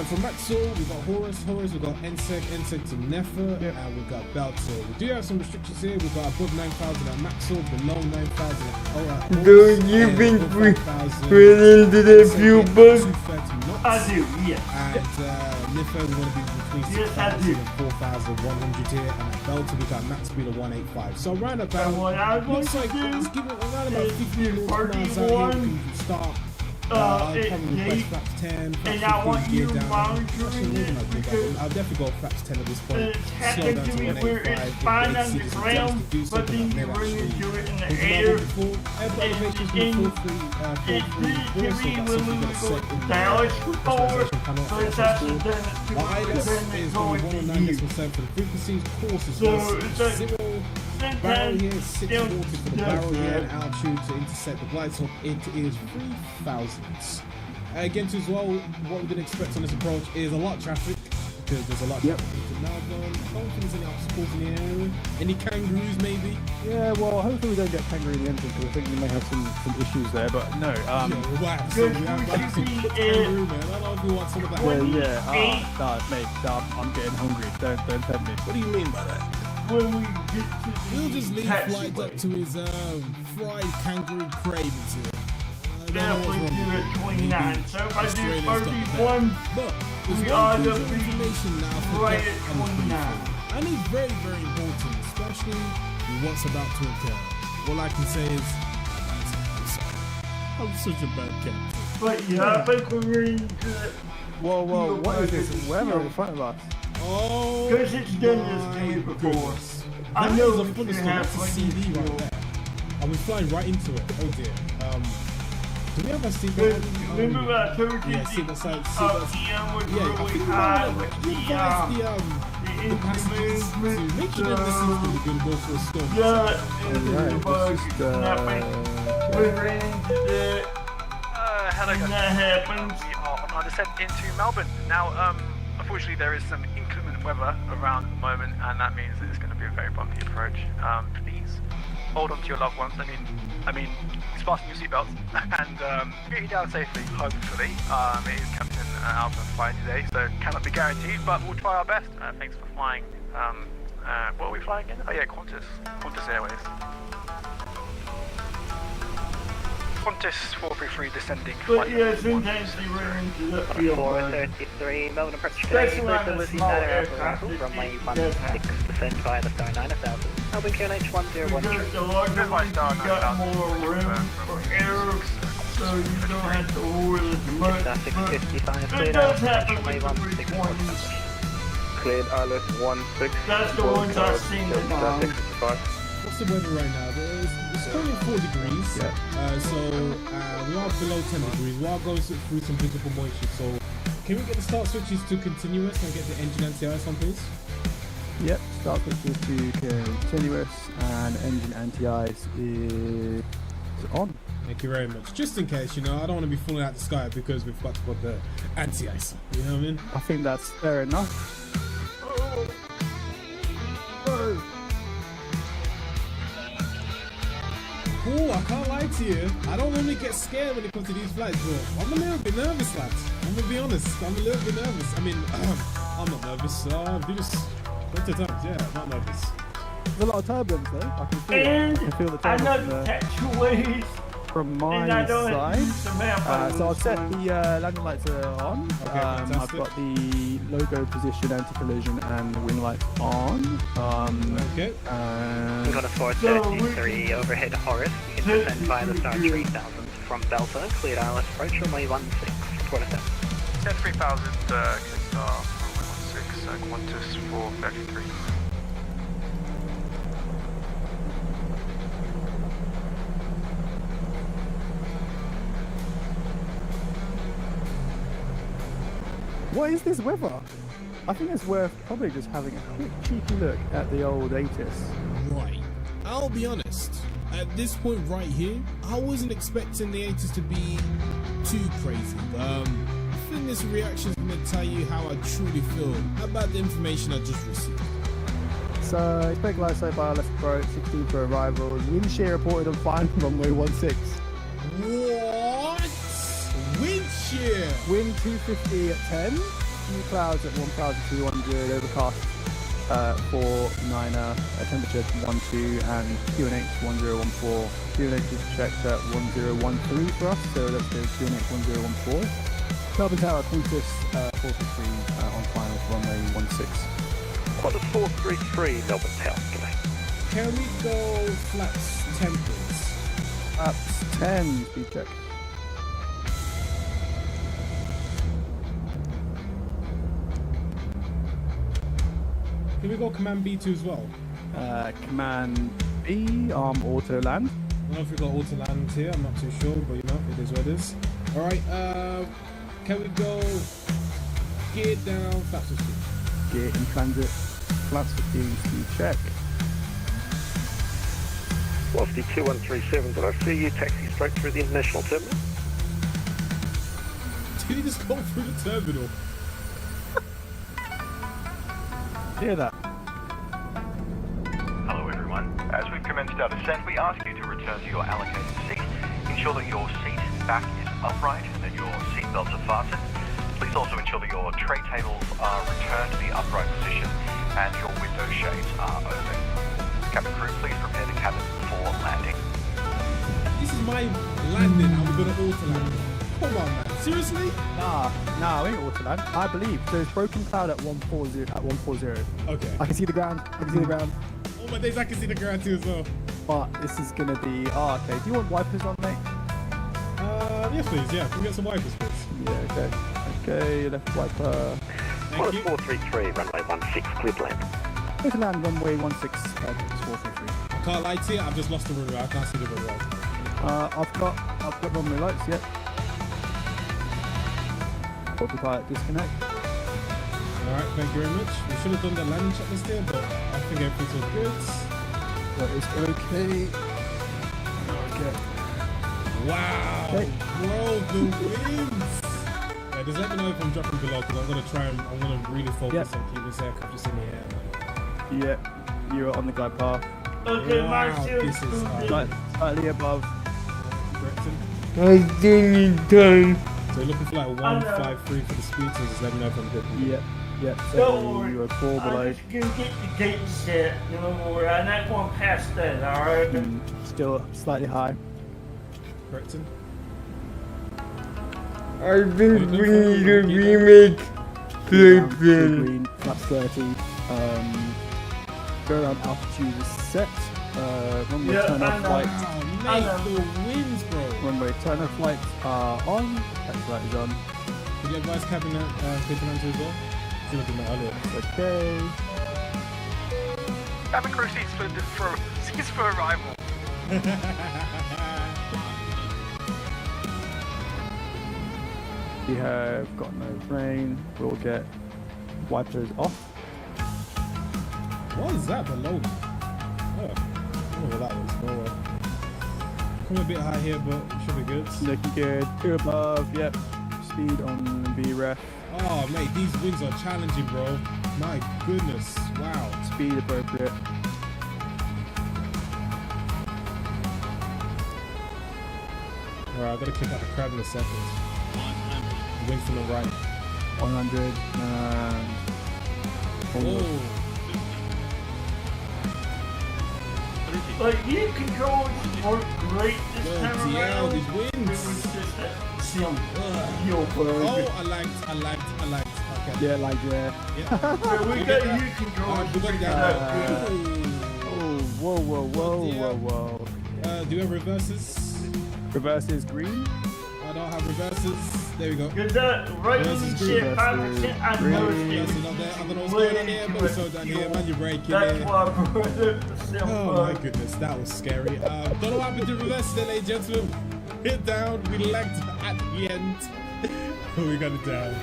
From Maxwell, we've got Horus, we've got NSEC to Nefer, and we've got Belter. We do have some restrictions here. We've got above 9,000 at Maxwell, below 9,000 at Horus. Don't you think we went into the fuel bug? I do, yes. And Nefer, we want to be between 6,000 and 4,100 here. And at Belter, we've got max speed of 185. So around about, looks like let's give it around about 15 miles out here. We can start. I'll probably request flaps 10, flaps 15, gear down. Actually, maybe not gear down. I'll definitely go flaps 10 at this point. Slow down to 185. If they see there's a chance to do so, then I'll actually. Before, airport elevations will feel free. Also, that's something that's set in the pressurization panel. Our ILS is going to be 109.7 for the frequencies. Course is 0. Barrel here is 6 water for the barrel here, and altitude to intercept the glide slope. It is 3,000. Again, too, as well, what we can expect on this approach is a lot of traffic, because there's a lot of traffic into Melbourne. I don't think there's any obstacles in the area. Any kangaroos, maybe? Yeah, well, hopefully we don't get kangaroo in the engine, because I think we may have some issues there, but no. Wow, so we have kangaroo, man. I don't know if you want some of that. Mate, I'm getting hungry. Don't tempt me. What do you mean by that? When we get to we'll just leave Flight Duck to his fried kangaroo cravings here. definitely do a 29. So if I do Australia's got the 31, But there's we one ought piece to of be information now for right Depth at and 29. 24. And it's very, very important, especially with what's about to occur. All I can say is, I'm such a bad captain. But yeah, I think we're ready to... Whoa, what is this weather in front of us? Oh, because it's done this day before. I That know is a it's full gonna stop. That's a happen. CD right there. And we're flying right into it. Oh dear. Do we have a seatbelt? Remember I told you Yeah, the seatbelt side. RPM was Yeah, I really think high we with advise the passengers to make sure that this is going to go for a storm. We ran into that. Hello guys. That happens. We are on our descent into Melbourne. Now, unfortunately there is some inclement weather around the moment, and that means that it's going to be a very bumpy approach. Please hold on to your loved ones. I mean, fasten your seatbelts and get you down safely, hopefully. It is Captain Alpha's flight today, so cannot be guaranteed, but we'll try our best. Thanks for flying. What are we flying in? Oh yeah, Qantas Airways. Qantas 433 descending. But yeah, sometimes they run into the field. 433, Melbourne approach Especially today, on the Lizzie small Niner aircraft, arrival, it runway does 16, descend via the star 9000. Melbourne QNH 101. Because the larger ones, you got more room for error, so you don't have to lower the much. But it does happen with the 320s. Cleared Alice 16. That's the ones I've seen it on. What's the weather right now? It's currently 4 degrees. So we are below 10 degrees. We are going through some visible moisture. So can we get the start switches to continuous and get the engine anti-ice on, please? Yep, start switches to continuous and engine anti-ice is on. Thank you very much. Just in case, I don't want to be falling out the sky because we've got to put the anti-ice on. You know what I mean? I think that's fair enough. Cool, I can't lie to you. I don't normally get scared when it comes to these flights, but I'm a little bit nervous, lads. I'm gonna be honest. I'm a little bit nervous. I mean, I'm not nervous. Just times, yeah, I'm not nervous. There's a lot of turbulence though. I can feel And it. I can feel the I know turbulence the taxiways. from my And I don't side. use the map. So I've set the landing lights on. Okay, I've fantastic. got the logo position, anti-collision, and the wing lights on. Okay. We've got a 433 overhead Horace. You can descend via the star 3000 from Belfer. Cleared Alice approach, runway 16. Report us out. 3000, Kickstar, runway 16, Qantas 433. What is this weather? I think it's worth probably just having a quick cheeky look at the old ATIS. Right. I'll be honest. At this point right here, I wasn't expecting the ATIS to be too crazy. I think this reaction is going to tell you how I truly feel about the information I just received. So, expect glide slope by left approach, 16 for arrival. Wind shear reported on final runway 16. What? Wind shear? Wind 250 at 10. Few clouds at 1,200. Overcast 4-9er. Temperature 12 and QNH 1014. QNH is checked at 1013 for us, so let's go QNH 1014. Melbourne Tower, Qantas 453 on final for runway 16. Qantas 433, Melbourne Tower. G'day. Can we go flaps 10 please? Flaps 10, speed check. Can we go command B2 as well? Command B, auto land. I don't know if we got auto land here, I'm not too sure, but it is what it is. Alright, can we go gear down, flaps 15? Gear in transit, flaps 15, speed check. Lofty 2137, did I see you taxi straight through the international terminal? Did he just go through the terminal? Hear that? Hello everyone. As we've commenced our descent, we ask you to return to your allocated seat. Ensure that your seat back is upright and that your seat belts are fastened. Please also ensure that your tray tables are returned to the upright position and your window shades are open. Cabin crew, please prepare the cabin for landing. This is my landing. I'm You're gonna autoland. Come on, man. Seriously? Nah, we ain't autoland. I believe. So it's broken cloud at 140. Okay. I can see the ground. Oh my days, I can see the ground too as well. But this is gonna be. Oh, okay. Do you want wipers on, mate? Yes, please. Yeah, can we get some wipers, please? Yeah. Okay. Okay. Left wiper. Thank you. 433, runway 16, clear land. Open land runway 16. 433. I can't lie to you, I've just lost the runway. I can't see the runway. I've got runway lights. Yep. Autopilot disconnect. Alright, thank you very much. We should have done the landing checklist here, but I think everything's all good. That is okay. Okay. Wow! Okay. Bro, the winds! Yeah, just let me know if I'm dropping below, because I'm gonna really focus on keeping this aircraft just in the air. Yeah, you're on the glide path. Okay, Wow, this is hard. Slightly above. I still need time. So you're looking for like 153 for the speed, so just let me know if I'm good. Yep. So Don't worry. you are 4 below. I'm just gonna get the gate set. Don't worry, I'm not going past that, alright? Still slightly high. Correcting. I think we need a remake flight plan. Green, flaps 30. Go around altitude is set. Runway turn off flights. Mate, the winds, bro. Runway turn off flights are on. That light is on. Did you advise cabin clicking onto as well? Should have done that earlier. Okay. Cabin crew seats for arrival. We have got no rain. We'll get wipers off. What is that below me? Oh, I don't know what that was. No way. Come a bit high here, but it should be good. Looking good. 2 above. Yep. Speed on VREF. Oh, mate, these winds are challenging, bro. My goodness. Wow. Speed appropriate. Alright, I gotta kick out the crab in a second. Wind from the right. 100 and Whoa. But you controls work great this time Bloody hell, around. these winds. It was just that sim. Yo, Oh, I liked. Okay. yeah, like yeah. Yeah. So we got you controls. We got it down. Oh, whoa. Do you have reverses? Reverse is green. I don't have reverses. There we go. Cause that right when you said 5%, I noticed it. Reverses up there. I don't know what's going on here, but it's so down here. Man, you're breaking That's it. why I brought up the sim. Oh my goodness, that was scary. Don't know what happened to reverses there, ladies and gentlemen. Hit down, we lagged at the end. We got it down.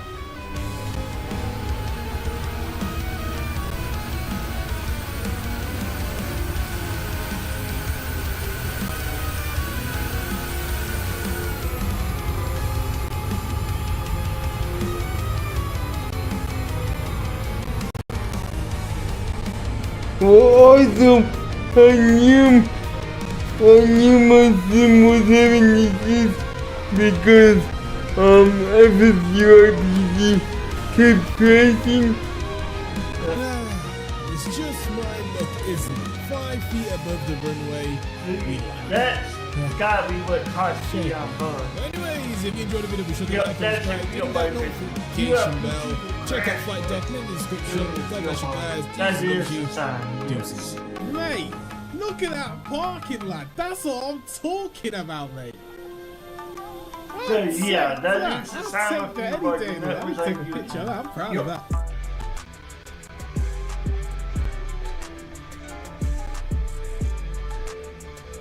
Awesome! I knew my sim was having issues because FSU RPG kept crashing. It's just my luck, isn't it? 5 feet above the runway. That's gotta be what cost you on fun. Anyways, if you enjoyed the video, be sure to like that's and a real subscribe. Hit that notification vibe. bell. Check out Flight Deck in the description. God bless you guys. That Jesus is love you. the time. Deuces. Mate, look at that parking lot. That's what I'm talking about, mate. So, yeah, that is the I'll sound take of that people any day, like man. that I'll was take a like picture of that. I'm proud of that.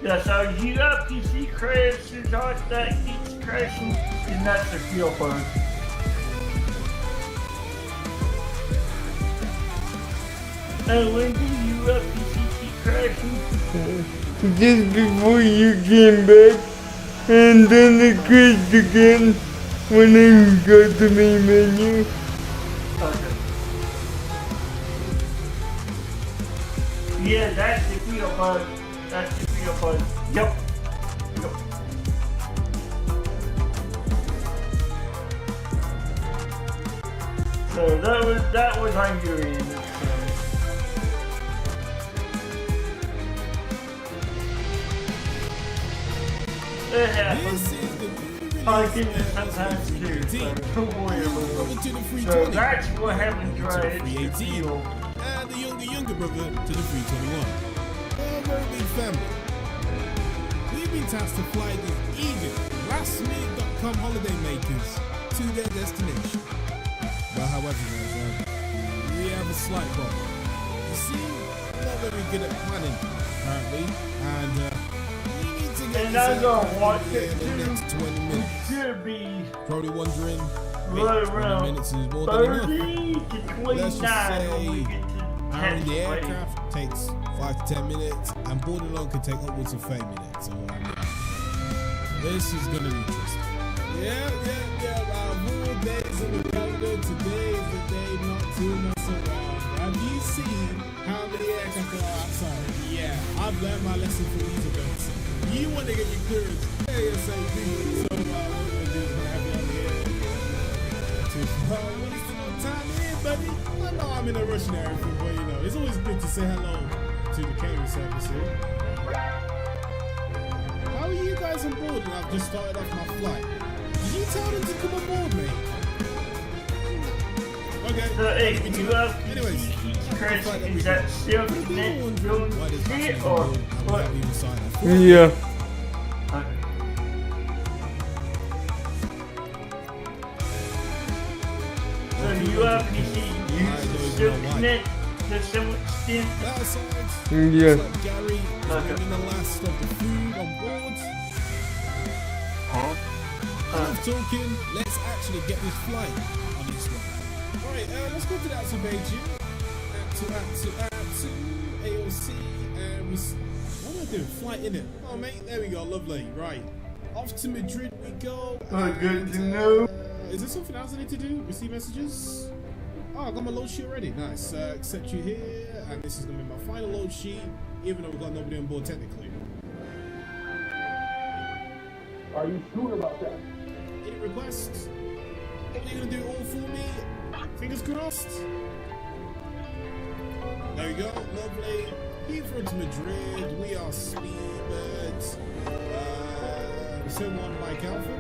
Yeah, so you got PC crashes, all that keeps crashing, and that's the fuel burn. And when do you got PC keep crashing? Just before you came back, and then it crashed again when I got the main menu. Okay. Yeah, that's the fuel bug. That's the fuel bug. Yep. So that was on your end. It happens. This is the parking sometimes too, so don't worry about it. So that's what happens right at the deal. And the younger brother to the 321. A very big family. We've been tasked to fly these eager, lastminute.com holiday makers to their destination. But however, guys, we have a slight problem. You see, we're not very good at planning, apparently, and we need to get And this I'm gonna out watch in it the next 20 minutes. It should be Probably wondering, right 20 around minutes is more than enough. 30 to Let's 29 just when we say get to powering the taxiway. aircraft takes 5 to 10 minutes, and boarding alone can take upwards of 30 minutes. So, this is gonna be interesting. Yeah. Our more days in the calendar. Today is the day not to mess around. Have you seen how many aircraft are outside? Yeah, I've learned my lesson from these events. You want to get your clearance ASAP. So, what we're gonna do is we're gonna have you on the air. Wasting no time here, buddy. I know I'm in a rush and everything, but you know, it's always good to say hello to the catering service here. How are you guys on board? And I've just started off my flight. Did you tell them to come on board, mate? Okay. So, hey, you have anyways, Chris, is that still connected or what? Yeah. So you obviously use still connect to some extent. Yeah. Gary, bringing the last of the food on board. Enough talking, let's actually get this flight on this one. Alright, let's go to the Atsu Beijing. Atsu, AOC, and what am I doing? Flight in it. Oh, mate, there we go, lovely. Right, off to Madrid we go. Good to know. Is there something else I need to do? Receive messages? Oh, I got my load sheet already. Nice. Accept you here, and this is gonna be my final load sheet, even though we've got nobody on board technically. Are you sure about that? Any requests? What are you gonna do all for me? Fingers crossed. There we go, lovely. Heathrow to Madrid. We are Speedbirds. Someone Mike Alpha.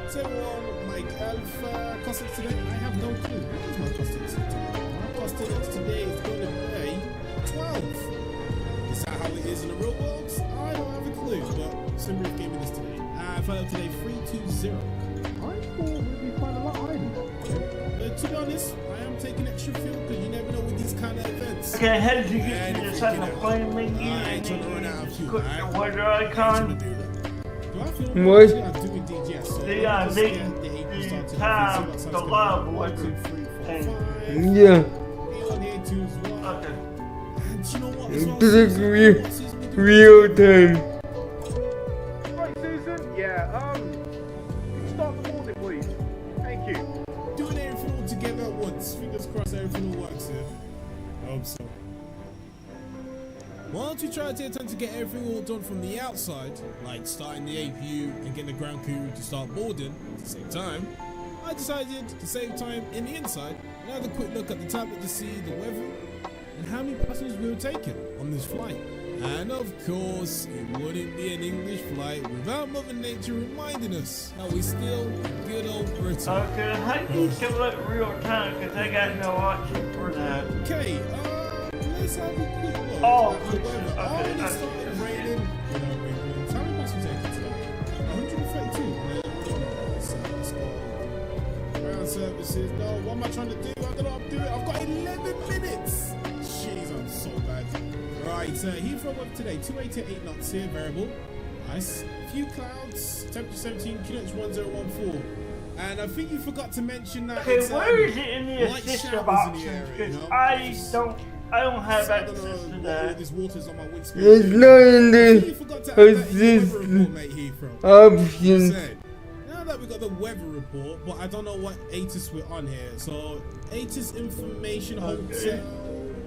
Someone Mike Alpha. Costing today? I have no clue. What is my costing today? My costing today is going to be 12. Is that how it is in the real world? I don't have a clue, but Simrif gave me this today. I found out today 320. I thought we'd be quite a lot higher than that. To be honest, I am taking extra fuel because you never know with these kind of events. Okay, how did you get to the second plane menu? I ain't trying to run out of fuel. Click the weather icon. What? The time, the love, what Yeah. Okay. Click real time. Right, Susan? Yeah, start the boarding, please. Thank you. Doing everything all together at once. Fingers crossed everything all works here. I hope so. Why don't we try to take time to get everything all done from the outside, like starting the APU and getting the ground crew to start boarding at the same time? I decided to save time in the inside and have a quick look at the tablet to see the weather and how many passengers we were taking on this flight. And of course, it wouldn't be an English flight without Mother Nature reminding us that we're still good old Britain. Okay, how do you select real time? Because I got no option for that. Okay, let's have a quick look at the weather. Okay, It started raining. How many passengers taking today? 132. Let's go. Ground services. No, what am I trying to do? I don't know what I'm doing. I've got 11 minutes. Jeez, I'm so bad. Right, Heathrow weather today, 288 knots here, variable. Nice. Few clouds, temperature 17, QNH 1014. And I think you forgot to mention that. Okay, where is it in the assistive options? Because I don't have access to that. This water's on my windscreen. It's not in the assist option. Now that we got the weather report, but I don't know what ATIS we're on here. So ATIS information hotel.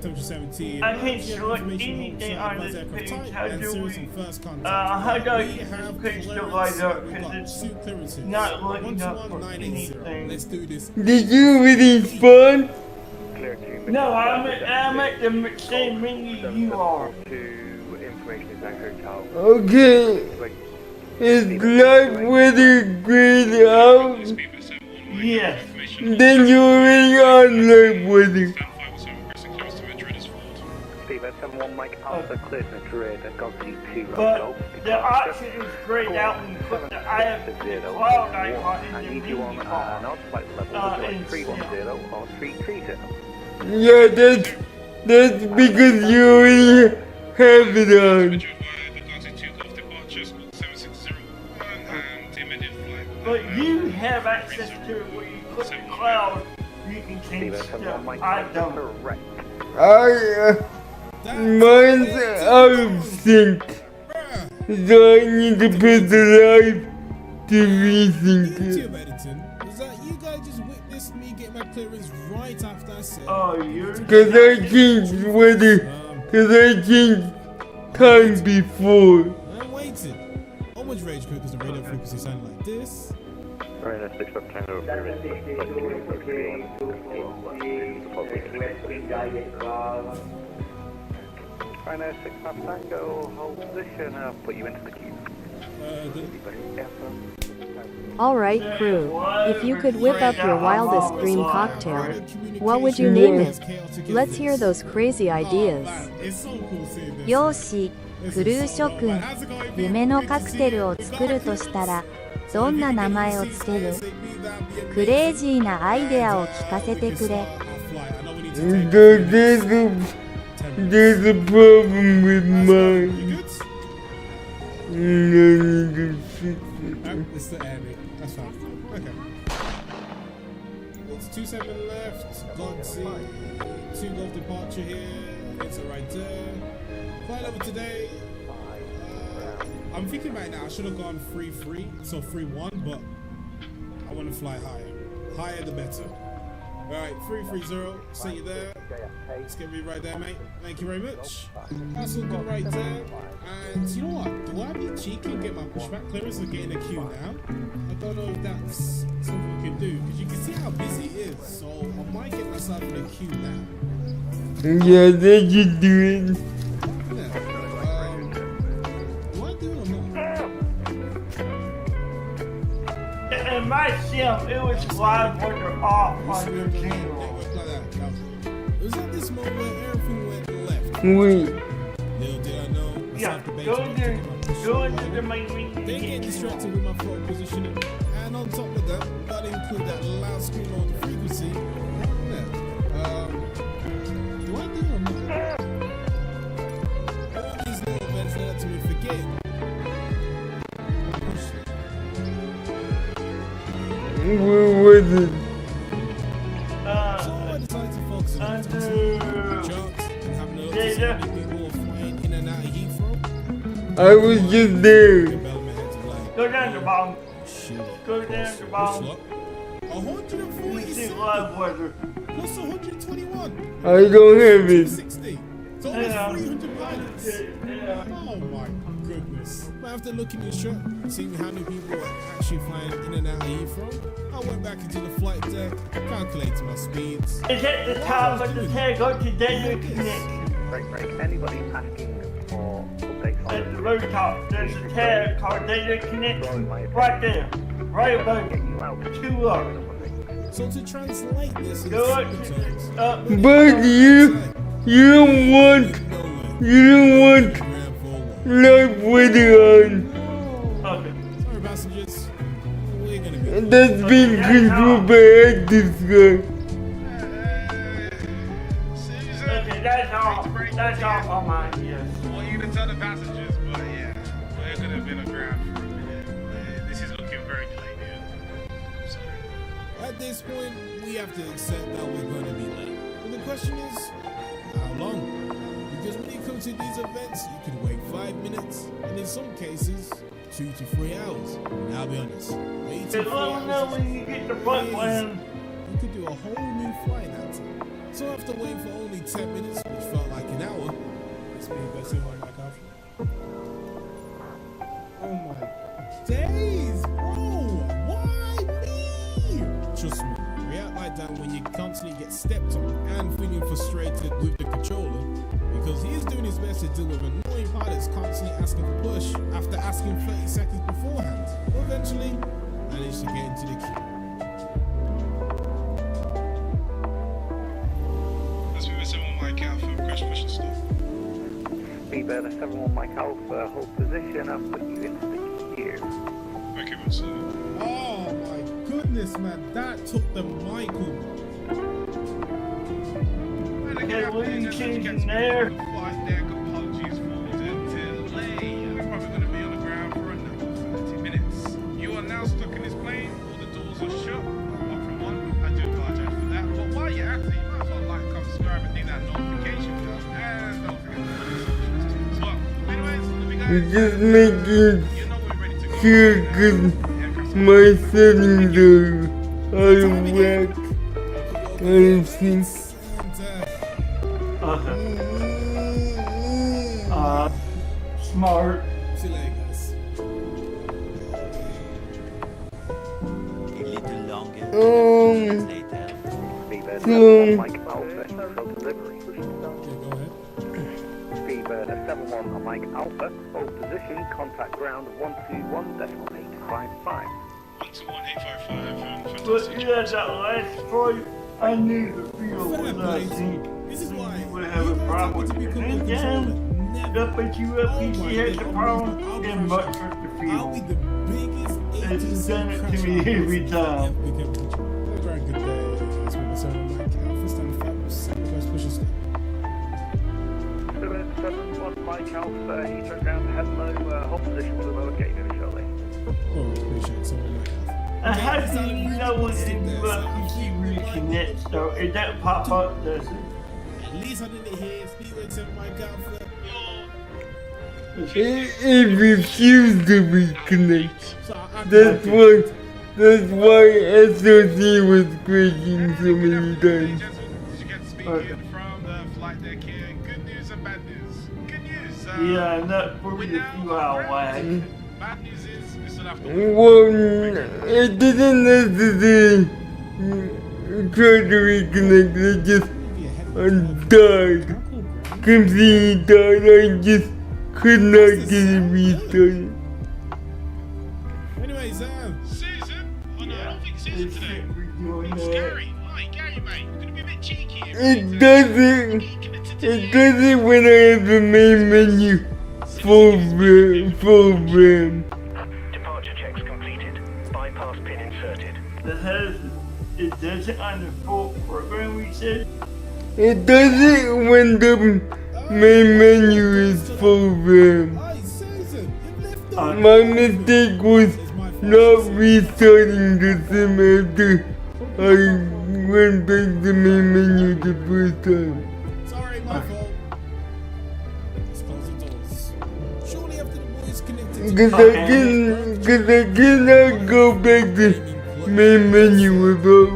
Temperature 17. I can't select anything on this page. How do we, how do I use this page to light up? Because it's not lighting up for anything. Let's do this. Did you really fun? No, I'm at the same menu you are. To information is hotel. Okay. Is live weather grayed out? Yes. Then you're already on live weather. Steve, 71 Mike Alpha, cleared Madrid, and Galaxy 2 But the option is grayed out when you put the cloud icon in I the need you on an flight level, like 310 or 330. Yeah, that's because you already have it on. But you have access to it where you put the cloud, you can change stuff. I don't. Mine's out of sync. So I need to put the live to resync Beauty it. of editing is that you guys just witnessed me get my clearance right after I said. Oh, you're. Cause I changed weather. Cause I changed time before. I'm waiting. How much rage quit does the radio frequency sound like this? Right, 6 up Tango, Rhino 6 up Tango, hold position, I'll put you into the queue. Alright crew, if you could whip up your wildest dream cocktail, what would you name it? Let's hear those crazy ideas. よーし、クルー諸君、夢のカクテルを作るとしたら、どんな名前をつける？クレイジーなアイデアを聞かせてくれ。There's a problem with mine. I need to fix it. It's the airmate. That's fine. Okay. It's 27 left. Galaxy 2 Gulf departure here. It's right there. Flight over today. I'm thinking right now I should have gone 3-3, so 3-1, but I want to fly higher. Higher the better. Alright, 330, see you there. Let's get me right there, mate. Thank you very much. That's all good right there. And you know what? Do I be cheeky and get my pushback clearance and get in a queue now? I don't know if that's something we can do, because you can see how busy it is. So I might get myself in a queue now. Yeah, they can do it. Do I do it or not? In my sim, it was live weather off on your channel. It was at this moment where everything went left. Wait. Little did I know. Yeah, go into the main ring. Then get distracted with my throat positioning. And on top of that, gotta include that loud scream on the frequency. Yeah. Do I do or not? All these little events led to me forget. Where was it? So I decided to focus on the jumps and having a look to see how many people were flying in and out of Heathrow. I was just there. Go down the bottom. Go down the bottom. 147 live weather. plus 121. I don't have it. 60. So almost 300 pilots. Oh my goodness. But after looking in shot, seeing how many people were actually flying in and out of Heathrow, I went back into the flight deck, calculated my speeds. It's at the top of the tag, go to Desert Connection. Break. Anybody asking for updates on At the very top, there's a tag called Desert Connection. Right there. Right above it. 2 up. So to translate this in Go simple up. terms, But you don't want live weather on. Okay. sorry passengers, we're gonna be That's being controlled by active guy. Okay, that's all on mine, yes. I want you to tell the passengers, but yeah, we're gonna have been aground for a minute. This is looking very delayed, dude. I'm sorry. At this point, we have to accept that we're going to be late. But the question is, how long? Because when it comes to these events, you can wait 5 minutes, and in some cases, 2 to 3 hours. And I'll be honest, waiting 3 let me know hours when you get the front land. you could do a whole new flight out time. So after waiting for only 10 minutes, which felt like an hour, it's been best in my coffee. Oh my days, bro! Why me? Trust me, react like that when you constantly get stepped on and feeling frustrated with the controller. because he is doing his best to deal with annoying pilots constantly asking for push after asking 30 seconds beforehand. But eventually, managed to get into the queue. Let's move to 71 Mike Alpha, crash push and stuff. Byrd 71 Mike Alpha, hold position, I'll put you into the queue. Okay, one sir. Oh my goodness, man, that took the Michael. Okay, what are you changing there? Apologies for the delay. We're probably going to be on the ground for another 30 minutes. You are now stuck in this plane. All the doors are shut. Apart from one. I do apologize for that. But while you're at it, you might as well like, comment, subscribe, and ding that notification bell. And don't forget to put your socials as well. Anyways, let me We're just making sure that my settings are out of whack. I think. Smart. See you later, guys. Byrd So 71 Mike Alpha, for delivery. Byrd 71 Mike Alpha, hold position, contact ground 121.855. 121.855. But yeah, that last flight, I knew the field was not seen. This is why You would have a problem with it. And then, up at you up, PC has a problem, and much with the I'll be field. the biggest It's done it to me every time. Have a very good day. It's been a 7 Mike Alpha, stand 5, crash push and stuff. Byrd 71 Mike Alpha, he took ground hello, hold position for the located shortly. Oh, appreciate it. 7 Mike Alpha. How do you know when the PC reconnects though? It doesn't pop up, does it? At least I didn't hear Speedway 7 Mike Alpha. It refused to reconnect. So That's why SOC was breaking so many times. Did you get speaking from the flight deck here? Good news and bad news. Good news. Yeah, not for me a few hours. Bad news is we still have to Well, it didn't necessarily try to reconnect. It just died. Completely died. I just could not get it restarted. Anyways, Susan? Oh no, I don't think Susan today. It's scary. Hi, Gary, mate. You're gonna be a bit cheeky here. It doesn't when I have the main menu full RAM. Departure checks completed. Bypass pin inserted. It doesn't on the full program, we said? It doesn't when the main menu is full RAM. My mistake was not restarting the sim after I went back to the main menu the first time. sorry, my fault. Let's close the doors. Shortly after the boys connected to Cause I cannot go back to main menu without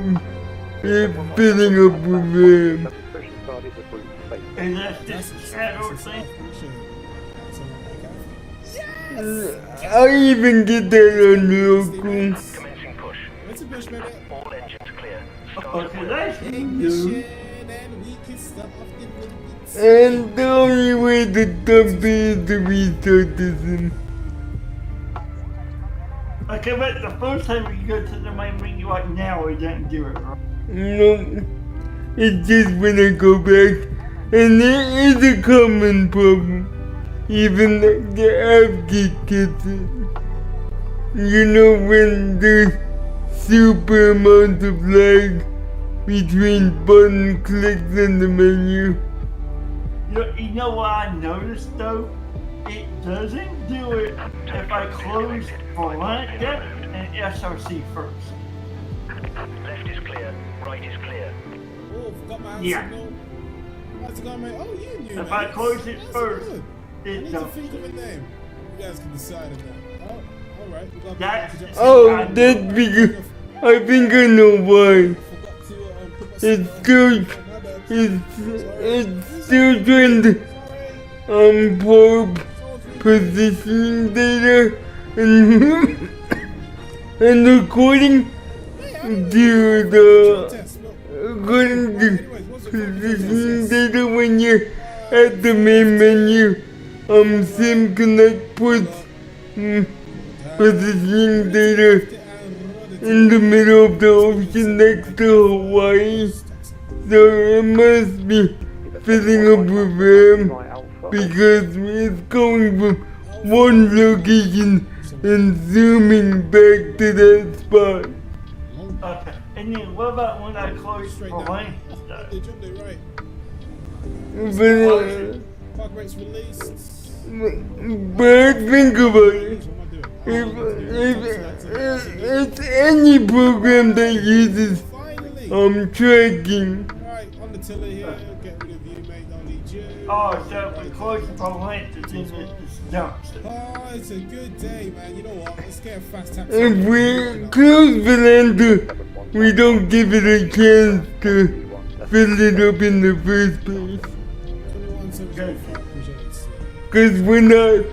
it filling up with RAM. And that's just shadow thing. I even get that on local. Commencing push. What's a push, baby? All engines clear. Okay, that's new. And the only way to dump it is to restart the sim. Okay, but the first time we go to the main menu like now, it doesn't do it right. No, it's just when I go back, and it is a common problem. Even the app gets it. You know when there's super amount of lag between button clicks in the menu. You know what I noticed though? It doesn't do it if I close front deck and SRC first. Left is clear. Right is clear. Oh, forgot my Yeah. signal. How's it going, mate? Oh, you knew, If man. I close it That's first, good. I it need to don't. think of a name. You guys can decide on that. Oh, alright. We got That's Oh, that's because I think I know why. It's still trying to probe positioning data and according to the positioning data when you're at the main menu, Sim Connect puts positioning data in the middle of the ocean next to Hawaii, so it must be filling up with RAM because it's going from one location and zooming back to that spot. Okay, and then what about when I close for lane? They jumped it right. Park rates released. But think about it. If it's any program that uses tracking. Right, on the tiller here, get rid of you, mate, don't need you. Oh, so if we close for lane, then it just jumps. Oh, it's a good day, man. You know what? Let's get a fast taxi. If we close Valenta, we don't give it a chance to fill it up in the first place. 21,705. Cause we're not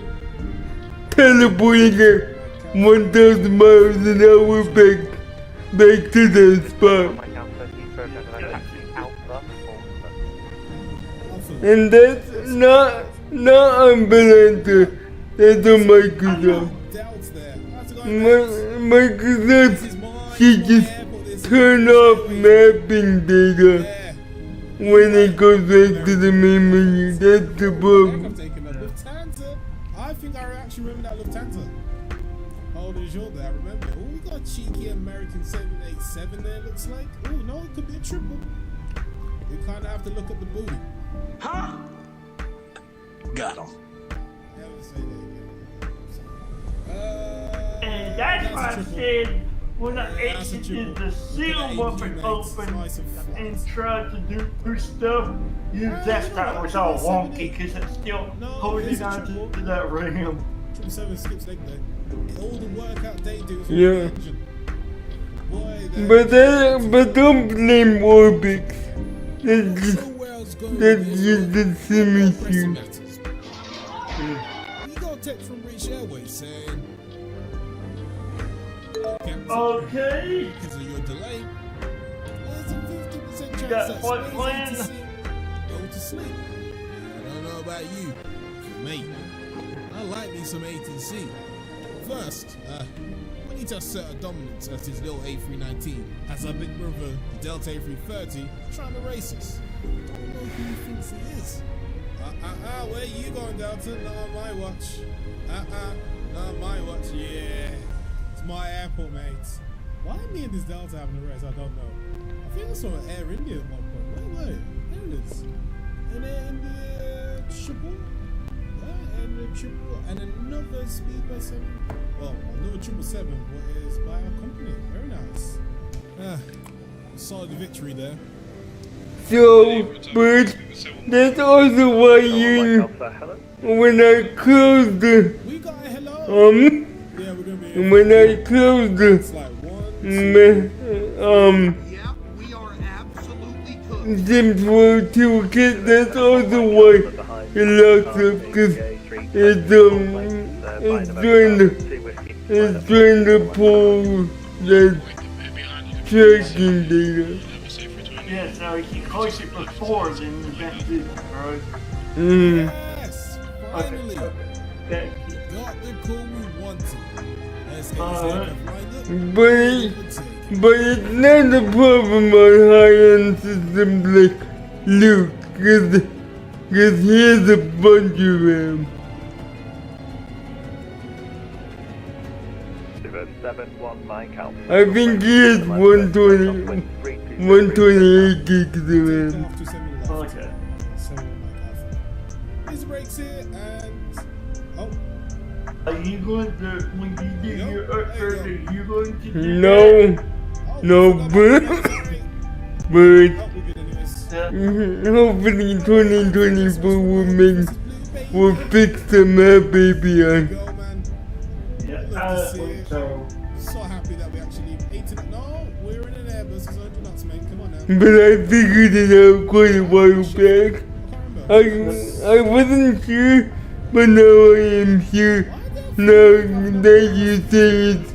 teleporting at 1,000 miles an hour back to the spot. And that's not on Valenta, that's on Microsoft. Microsoft should just turn off mapping data when it goes back to the main menu. That's the problem. Lufthansa. I think I actually remember that Lufthansa. Holding shoulder, I remember. Oh, we got a cheeky American 787 there, looks like. Oh, no, it could be a triple. We kind of have to look at the booty. Huh? Got him. And that's why I said when I exited the seal weapon open and tried to do stuff, your desktop was all wonky because it's still holding on to that RAM. 7 skips leg day. All the workout they do is Yeah. the engine. Boy, But don't blame Orbix. That's just the same issue. We got a text from British Airways saying, Okay. because of your delay, there's a 50% chance got that what Space plan? ATC go to sleep. I don't know about you, but mate, I like me some ATC. First, we need to assert a dominance as his little A319 has our big brother, the Delta A330, trying to race us. I don't know who he thinks he is. Where you going, Delta? Not on my watch. Not on my watch. Yeah. It's my airport, mate. Why me and this Delta having a race? I don't know. I think I saw Air India at one point. Where? There it is. And then the triple. And the triple. And another Speedbird 7. Well, another 777, but it's by our company. Very nice. Solid victory there. So, but that's also why when I close the when I close the Sims World 2 kit, that's also why it locks up, because it's trying to pull the tracking data. Yeah, so if you close it before, then you can't do it, right? Yes! Finally! Okay. Got the call we wanted. Let's get But it's not a problem on high-end systems like Luke, cause he has a bunch of them. 719 Alpha. I think he has 128 gigs of RAM. Okay. These brakes here and Are you going to, when you do your upgrade, are you going to do No, but hopefully 2024 will fix the map API. so happy that we actually ate it. No, we're in an Airbus, it's 100 knots, mate. Come on now. But I figured it out quite a while back. I wasn't sure, but now I am sure. Now that you say it's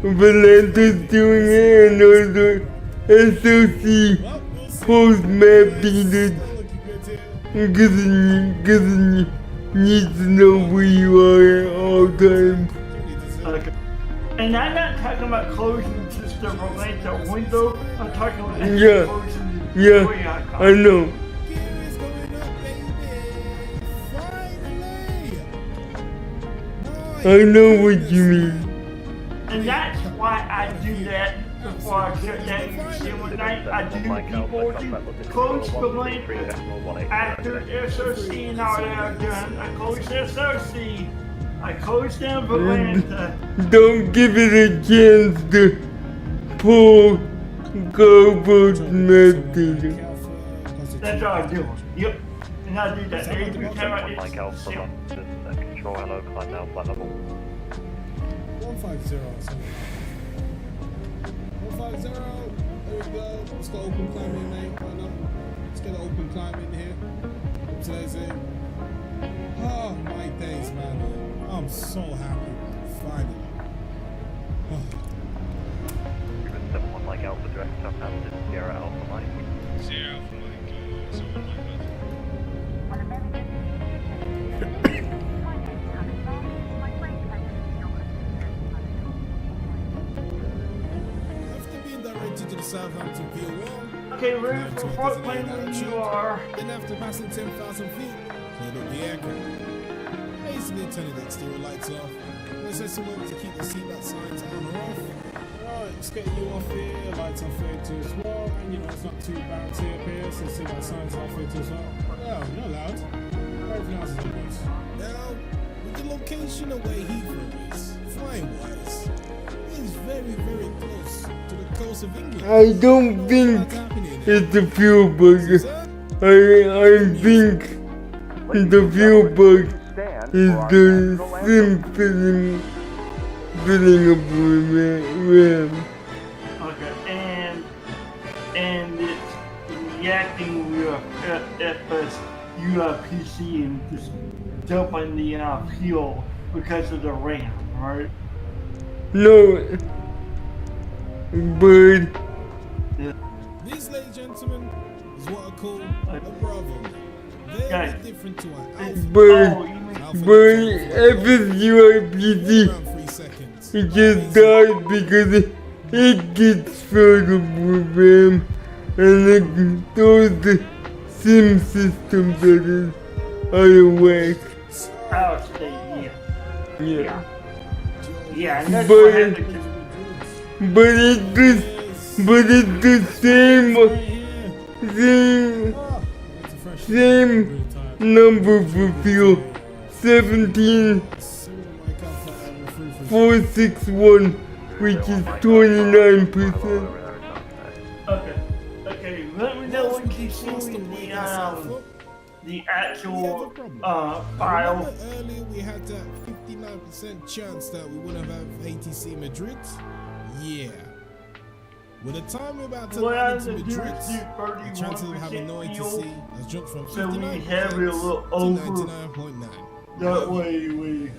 Valenta's doing it and also SOC post map data Cause need to know where you are at all times. Okay. And I'm not talking about closing just the romantic window. I'm talking about Yeah, closing the yeah, door. I know. I know what you mean. And that's why I do that before I shut down each single night. I do people to close the link after SOC and all that are done. I close SOC. I close down Valanta. Don't give it a chance to pull garbage method. That's all I do. Yep. And I do that every time I Mike get Alpha, control, hello, climb now, flight level. 150. 150. There we go. Let's go open climb in, mate. Why not? Let's get an open climb in here. Today's it. Oh, my days, man. I'm so happy. Finally. Oh. 71 Mike Alpha, direct Southampton, Sierra Alpha Mike. Sierra Alpha Mike, so Mike. Directed to the Southampton via 1. Okay, ready for front plane when you are. Then after passing 10,000 feet, cleared up the aircraft. Basically turning the exterior lights off. Let's set some work to keep the seatbelt signs on or off. Right, let's get you off here, lights off here too as well. And you know it's not too bad to up here, so seatbelt signs off here too as well. No, not loud. Everything else is in place. Now, with the location of where Heathrow is, flying wise, is very, very close to the coast of England. I don't think it's the fuel bug. I think the fuel bug is the sim filling up RAM. Okay, and it's reacting with FS UPC and just dumping the fuel because of the RAM, right? No, Byrd. This, ladies and gentlemen, is what I call a Bravo. Very different to an Alpha. Byrd, FSUIPC, it just died because it gets filled up with RAM and it throws the sim system that is out of whack. Power state, Yeah. Yeah, and that's what happened to but it's the same number for fuel. 17,461, which is 29%. Okay, let me know when you see the actual file. Earlier we had that 59% chance that we wouldn't have ATC Madrid. Yeah. With the time we're about to land into Madrid, the chances of having no ATC has jumped from 59% to 99.9. That way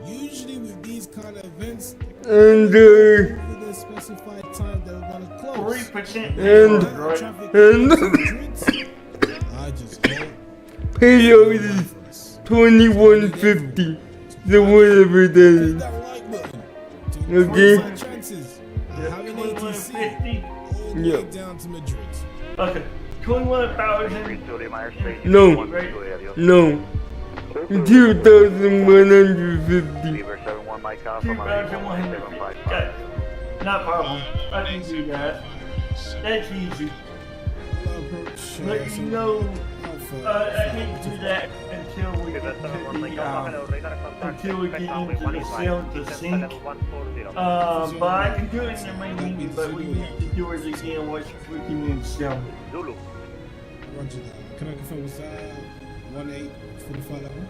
usually with these kind of events, and the specified time that we're gonna close. 3%. I just don't. Payload is 2150. So whatever that is. Okay? Chances. Having ATC all the way down to Madrid. Okay, 21,000. No. 2,150. 2,150. Not problem. I can do that. That's easy. But you know, I can't do that until we get into the sail to sink. But I can do it in the main menu, but we need to do it again once we can in sail. Roger that. Can I confirm was 1-8 for the flight level?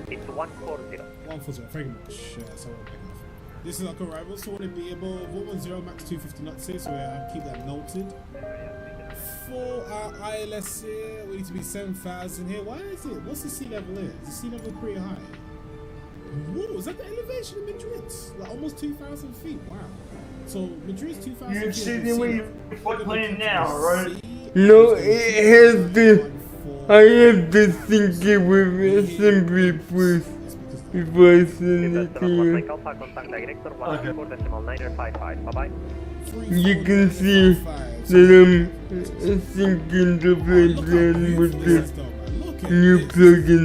It's 140. 140, thank you much. So this is like arrival, so I want to be above 110 max 250 knots here, so keep that noted. For our ILS here, we need to be 7,000 here. Why is it? What's the sea level here? Is the sea level pretty high? Whoa, is that the elevation of Madrid? Like almost 2,000 feet. Wow. So Madrid's 2,000 feet. You're sitting where you're playing now, right? No, it has to. I have to sync it with assembly first before I send it to you. You can see that I'm syncing the flight plan with the new plugin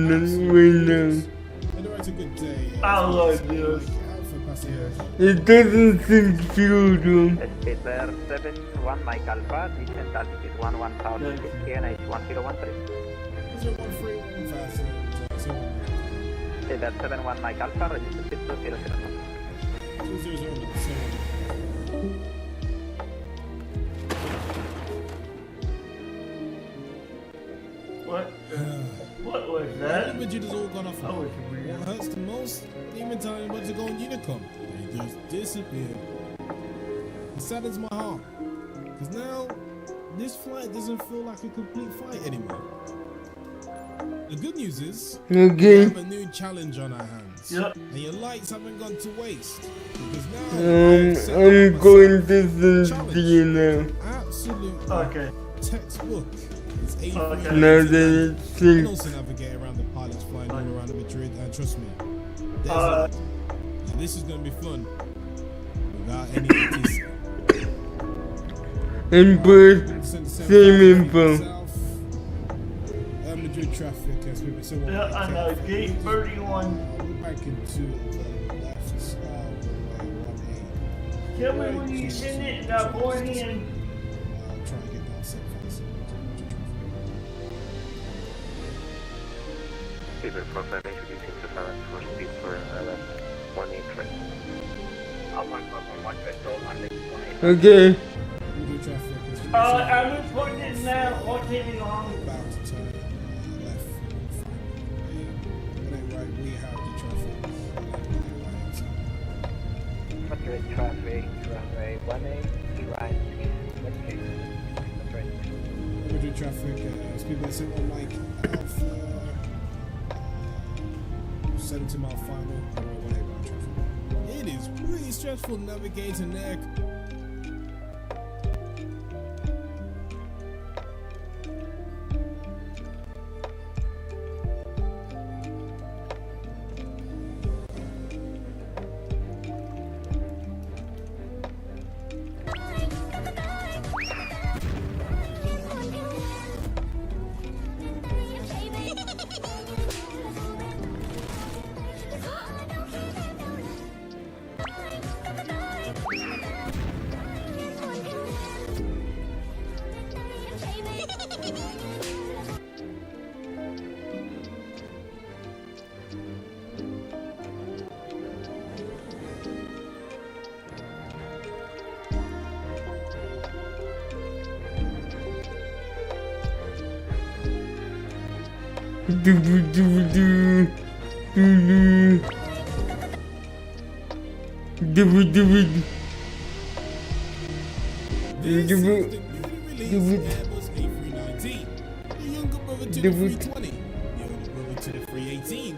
right now. I love this. It doesn't sync fuel though. Byrd 71 Mike Alpha, descent altitude 11,000 feet, KNH 1013. Byrd 71 Mike Alpha, register 6200. What? What was that? The images has all gone off. That was weird. What hurts the most? Demon time about to go on Unicom. They just disappeared. It saddens my heart. Because now, this flight doesn't feel like a complete fight anymore. The good news is, we have a new challenge on our hands. Yep. And your lights haven't gone to waste. Because now, I'm going to send to you now. Absolute textbook. It's Okay. Now that it You can syncs. also navigate around the pilots flying all around Madrid, and trust me, this is going to be fun. Without any ATC. And Byrd, same info. Madrid traffic has been so Yeah, I know. Gate 31. Back into the left. Tell me when you send it and I'll board in. Try and get that set fast. Byrd 45 introducing to silence for speed for left 183. Okay. Madrid traffic is I'm reporting it now. Won't take me long. about to turn left. Right, we have the traffic. Madrid traffic, runway 18, right, Madrid traffic, speedway 71 Mike Alpha, 70 mile final, runway 18 traffic. It is really stressful navigating there. This is the newly released Airbus A319. The younger brother to the 320. The older brother to the 318.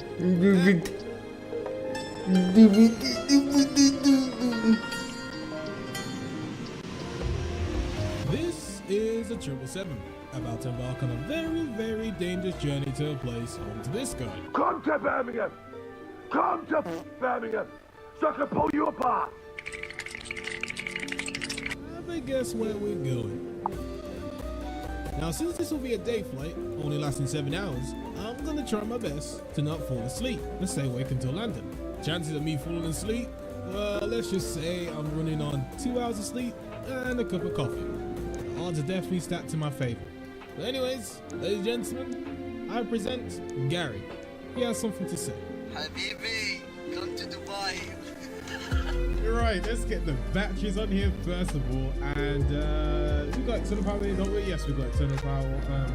This is a 777, about to embark on a very, very dangerous journey to a place home to this guy. Come to Birmingham! Come to Birmingham! So I can pull you apart! Have a guess where we're going. Now, since this will be a day flight, only lasting 7 hours, I'm gonna try my best to not fall asleep and stay awake until landing. Chances of me falling asleep, well, let's just say I'm running on 2 hours of sleep and a cup of coffee. The odds are definitely stacked to my favor. But anyways, ladies and gentlemen, I present Gary. He has something to say. Habibi, come to Dubai. Right, let's get the batteries on here first of all, and we got external power, don't we? Yes, we got external power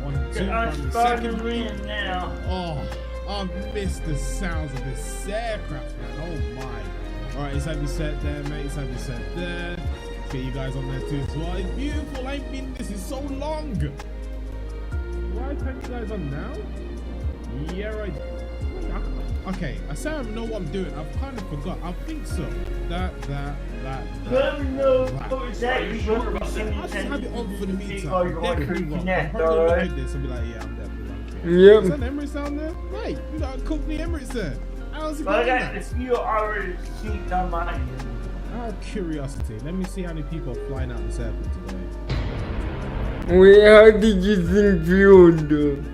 1 and 2. I'm starting to read now. Oh, I've missed the sounds of this aircraft, man. Oh my. Alright, it's heavy set there, mate. It's heavy set there. Get you guys on there too as well. It's beautiful. I ain't been this in so long. Why turn you guys on now? Yeah, right. Okay, I say I know what I'm doing. I've kind of forgot. I think so. That. Let me know Right. exactly what we're sending. I'll just have it on for the meantime. Or you want to Definitely wrong. connect, I'm probably gonna alright? look at this and be like, yeah, I'm definitely wrong. Yep. Is that Emirates down there? Right, we got a company Emirates there. How's it But I going? got the few already seats on my end. Out of curiosity, let me see how many people are flying out this airport today. Wait, how did you think Byrd?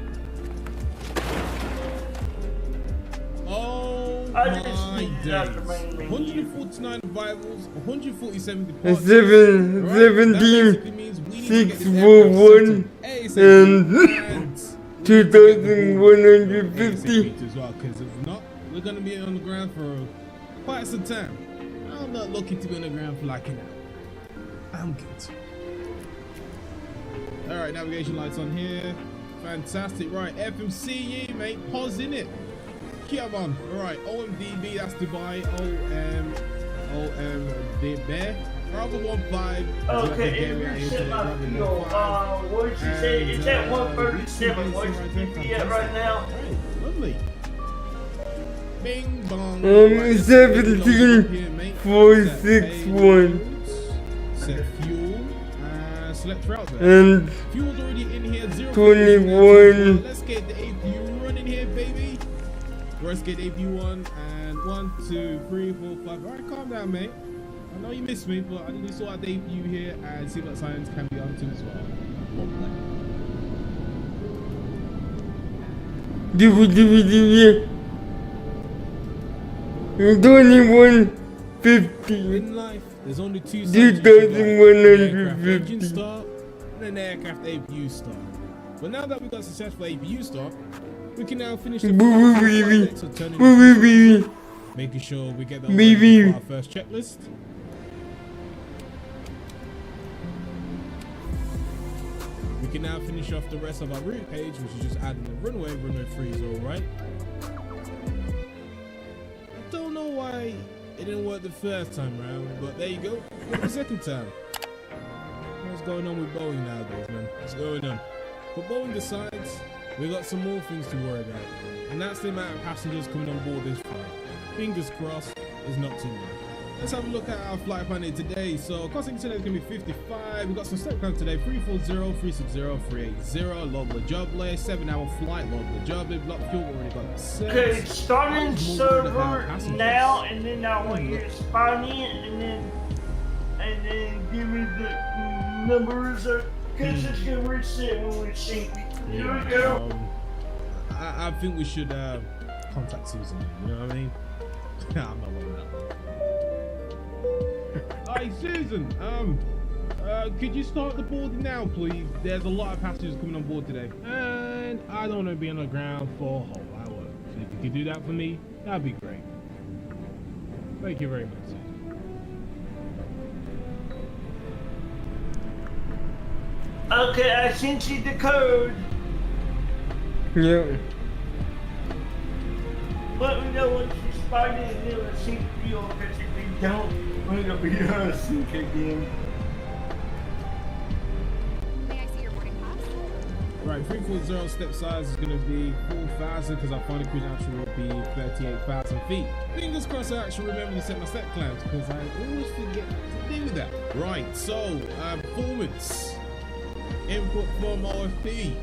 Oh I my just need days. that for my 149 arrivals, 147 departures. 17, Right? That basically means we need to get this aircraft 641, settled and ASAP. 2,150. As well, because if not, we're going to be on the ground for quite some time. I'm not looking to be on the ground for like an hour. I'm good. Alright, navigation lights on here. Fantastic. Right, FMCE, mate. Pause in it. Come on. Alright, OMDB, that's Dubai. OMDB. Bravo 15. Okay, and reset my fuel. What did you say? It's at 137. What's the DP at right now? Lovely. Bing bong. 17, 461. Set fuel. Select route there. And Fuel's already in here. 21. Let's get the APU running here, baby. Let's get APU on. And 1, 2, 3, 4, 5. Alright, calm down, mate. I know you missed me, but I need to sort out the APU here and see what signs can be on to as well. DVD. 2150. In life, there's only two sides. 2,150. Engine start and an aircraft APU start. But now that we got successful APU start, we can now finish the project, so turning the making sure we get that ready for our first checklist. We can now finish off the rest of our route page, which is just adding the runway. Runway 3 is alright. I don't know why it didn't work the first time round, but there you go. The second time. What's going on with Boeing nowadays, man? What's going on? But Boeing decides we got some more things to worry about, and that's the amount of passengers coming on board this flight. Fingers crossed, it's not too many. Let's have a look at our flight plan today. So, costing today is going to be 55. We've got some step time today: 340, 360, 380. Log the job list, 7-hour flight. Log the job list. Block fuel already got set. Okay, starting server now, and then I want you to spawn in, and then give me the numbers, because it's gonna reset when we sync. Here we go. I think we should contact Susan. You know what I mean? I'm not worried about that. Hi Susan, could you start the boarding now, please? There's a lot of passengers coming on board today, and I don't want to be on the ground for a whole hour. So if you could do that for me, that'd be great. Thank you very much, Susan. Okay, I sent you the code. Yeah. Let me know once you spawn in, and then we'll sync fuel, because if we don't, we're gonna be on a sync again. May I see your boarding pass? Right, 340 step size is going to be 4,000 because our final cruise altitude will be 38,000 feet. Fingers crossed I actually remember to set my step clamps because I always forget to do that. Right, so performance. Input from OFP.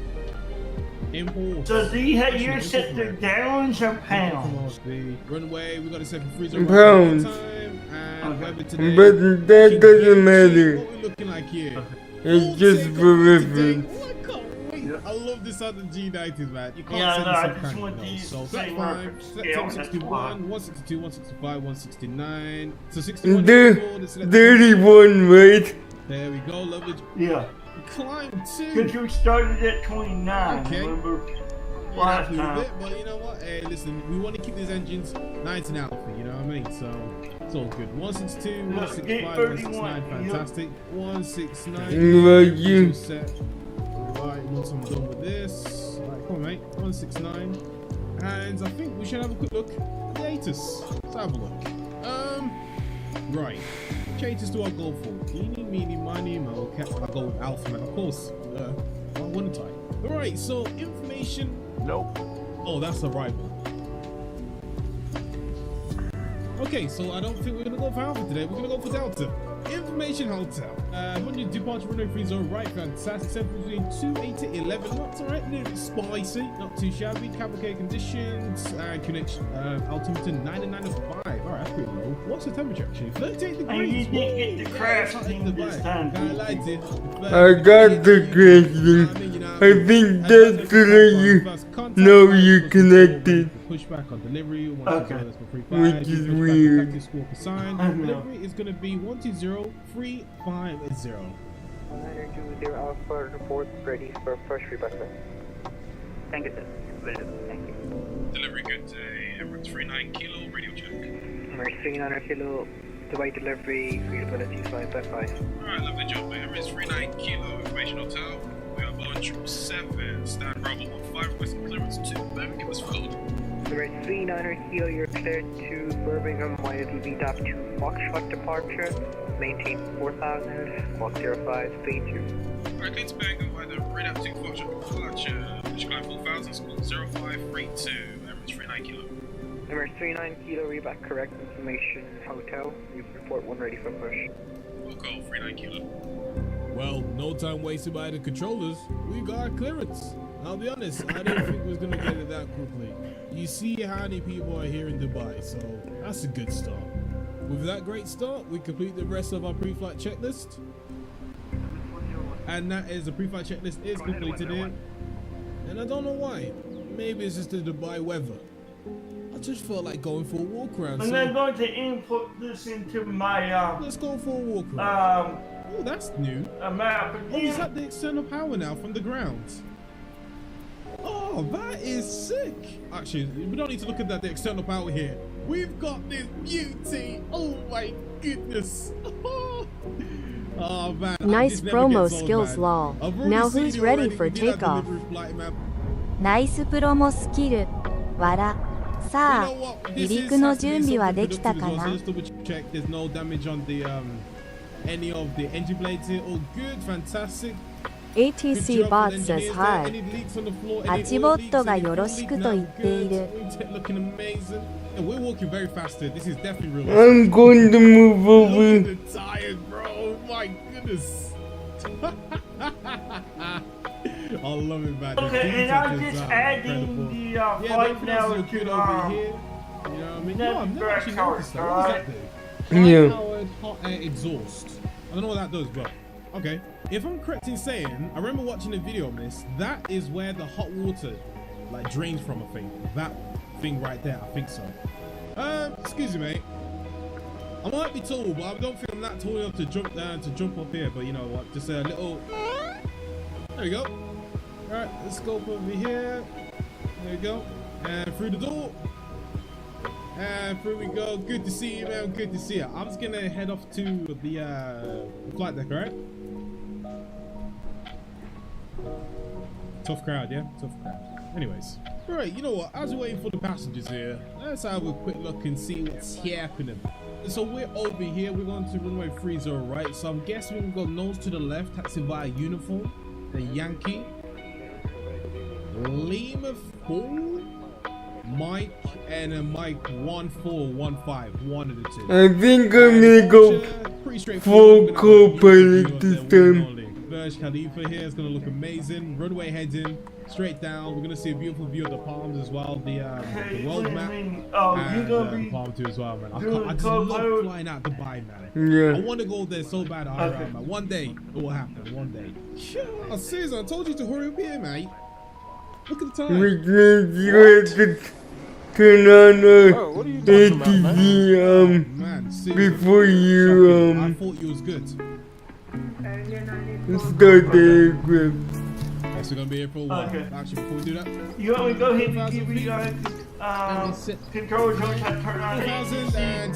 Import. So do you have yours set to gallons or pounds? Runway, we got to set for freezer Pounds. time. And weather today. But that doesn't matter. What we looking like here? It's just for reference. I love this other G90s, man. You can't Yeah, send no, this I in just panic want mode. these So same flat reference time, scale, 161, that's 162, 165, 169. So 61. 31, right? There we go, lovely. Yeah. Climb 2. Because you started at 29, Okay. remember? You're Last happy with time. it, but you know what? Hey, listen, we want to keep these engines nice and healthy, you know what I mean? So it's all good. 162, 165, 169, fantastic. 169. Right, you. Set. Right, once I'm done with this. Right, come on, mate. 169. And I think we should have a quick look at the ATIS. Let's have a look. Right. Changes to our goal for. Eeny, meeny, miny, mo. I'll go with Alpha Man, of course. Wouldn't I? Alright, so information. Nope. Oh, that's a rival. Okay, so I don't think we're gonna go for Alpha today. We're gonna go for Delta. Information hotel. On your departure runway 30 right, fantastic. Set between 28 to 11 knots. Alright, a little bit spicy, not too shabby. Cavalcade conditions and connection. Altimeter 995. Alright, that's pretty low. What's the temperature actually? 38 degrees. And you didn't get the crash thing this time. I liked it. I got the question. I think that's to let you know you connected. Pushback on delivery. Okay. Which is weird. Delivery is going to be 120350. 920 Alpha report ready for first rebuttal. Thank you, sir. Will do. Thank you. Delivery good day. Emirates 39 kilo, radio check. Emirates 39 kilo, Dubai delivery, readability 555. Alright, lovely job, mate. Emirates 39 kilo, information hotel. We are Boeing 777, stand Bravo 15, requesting clearance to Birmingham is filled. Emirates 39 kilo, you're cleared to Birmingham, YLTV DAP 2 Foxtrot departure. Maintain 4000, walk 05, speed 2. Alright, clean to Birmingham by the radar 2 Foxtrot departure. Finish climb 4000, school 0532, Emirates 39 kilo. Emirates 39 kilo, reback correct information hotel. You report 1 ready for push. We'll call 39 kilo. Well, no time wasted by the controllers. We got clearance. I'll be honest, I didn't think we was gonna get it that quickly. You see how many people are here in Dubai, so that's a good start. With that great start, we complete the rest of our pre-flight checklist. And that is, the pre-flight checklist is completed here. And I don't know why. Maybe it's just the Dubai weather. I just felt like going for a walk around. And I'm going to input this into my let's go for a walk around. Oh, that's new. A map. Oh, is that the external power now from the ground? Oh, that is sick. Actually, we don't need to look at that, the external power here. We've got this beauty. Oh my goodness. Oh man. Nice promo skills, lol. Now who's ready for takeoff? Nice promo skill. わら。さあ、離陸の準備はできたかな? Check there's no damage on the any of the engine blades here. All good, fantastic. ATC bot says hi. ハチボットがよろしくと言っている。 Looking amazing. And we're walking very fast here. This is definitely real. I'm going to move over. Look at the tires, bro. Oh my goodness. I love it, man. Okay, and I'm just adding the flight now to here. You know what I mean? No, I've never actually noticed that. What does that do? Yeah. High-powered hot air exhaust. I don't know what that does, but okay. If I'm correct in saying, I remember watching a video on this. That is where the hot water like drains from. I think that thing right there. I think so. Excuse me, mate. I might be tall, but I don't think I'm that tall enough to jump down to jump up here. But you know what? Just a little. There we go. All right, let's go over here. There we go. And through the door. And through we go. Good to see you, man. Good to see you. I'm just gonna head off to the flight deck, alright? Tough crowd, yeah? Tough crowd. Anyways. Alright, you know what? As we're waiting for the passengers here, let's have a quick look and see what's happening. So we're over here. We're going to runway 30 right. So I'm guessing we've got nose to the left. Taxi via uniform. The Yankee. Lima 4. Mike and a Mike 1415, one of the two. I think I'm gonna go full co-pilot this time. Burj Khalifa here is gonna look amazing. Runway heading straight down. We're gonna see a beautiful view of the palms as well. The world map and the palm too as well, man. I just love flying out Dubai, man. Yeah. I want to go there so bad, man. One day it will happen. One day. Oh, Caesar, I told you to hurry up here, mate. Look at the time. Which means you have to turn on ATC before you I thought you was good. start the aircraft. Yes, we're gonna be here for a while. Okay. Actually, before we do that, You want me to go ahead and give you guys controls on how to turn on 2000 and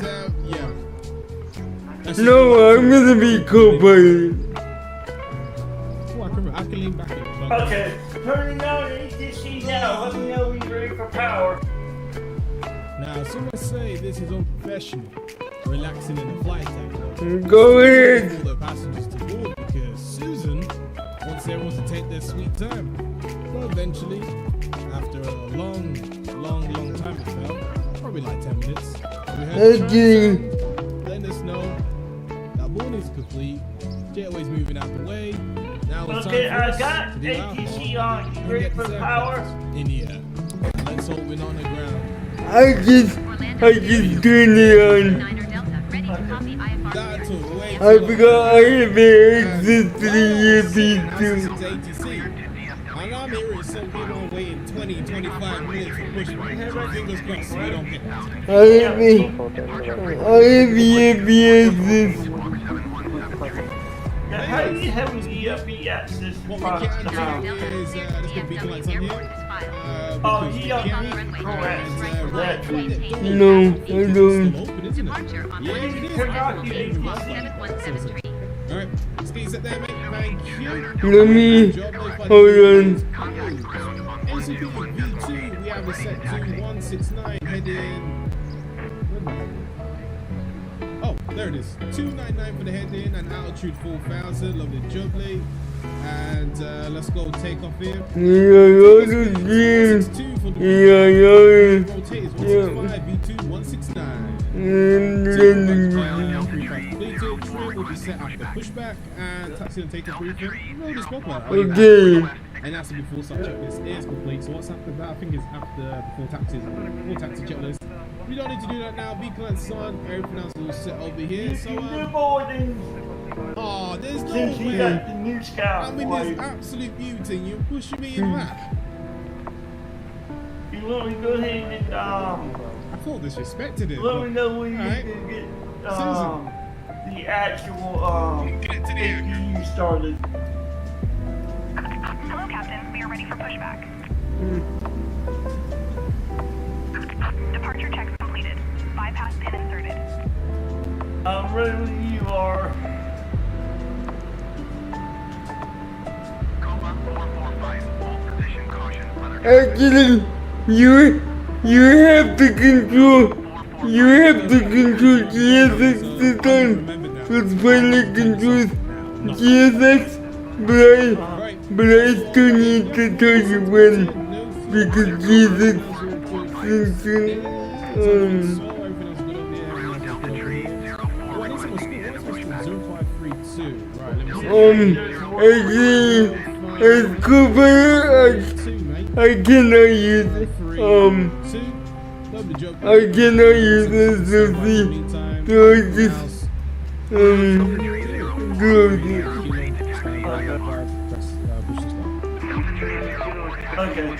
yeah. No, I'm gonna be co-pilot. Oh, I can lean back. Okay, turning on ATC now. Let me know when you're ready for power. Now, some would say this is unprofessional, relaxing in the flight deck. Go ahead. All the passengers to board because Susan wants everyone to take their sweet time. But eventually, after a long time it felt, probably like 10 minutes, we heard the chimes letting us know that boarding is complete, jetway's moving out the way. Now it's Okay, time for I us got to do our part ATC on. You and ready get for this power? aircraft in the air. Let's hope we're not on the ground. I just turned it on. That took way I too long. forgot I have access to the earpiece too. And I'm hearing some people waiting 20, 25 minutes for pushback. Fingers crossed we don't get that. I have earpieces. How do you have the access? What we can do is, there's going to be lights on here. Oh, you don't need to go No, I don't. Alright, skis up there, mate. Thank you. Let me hold on. NCP V2, we have it set to 169, heading. Oh, there it is. 299 for the heading and altitude 4,000. Lovely jubbly. And let's go take off here. Rotate is 165, V2 169. Trim will be set after pushback and taxi and take a briefing. We already spoke about it. Okay. And that's the before start checklist is complete. So what's after that? I think it's after before taxi checklist. We don't need to do that now. Beacon lights on. Everything else is set over here. So oh, there's no Since you way. got the new scout. I'm in this absolute beauty. You're pushing me in back. You want me to go ahead and I thought disrespected it. let me know when you Alright. can get Susan. the actual APU started. Hello, Captain. We are ready for pushback. Departure checks completed. Bypass pin inserted. I'm ready when you are. Actually, you have to control GSX system. Because pilot controls GSX, but I still need to tell you when, because GSX as cover, I cannot use SOC, so I just do it. Okay.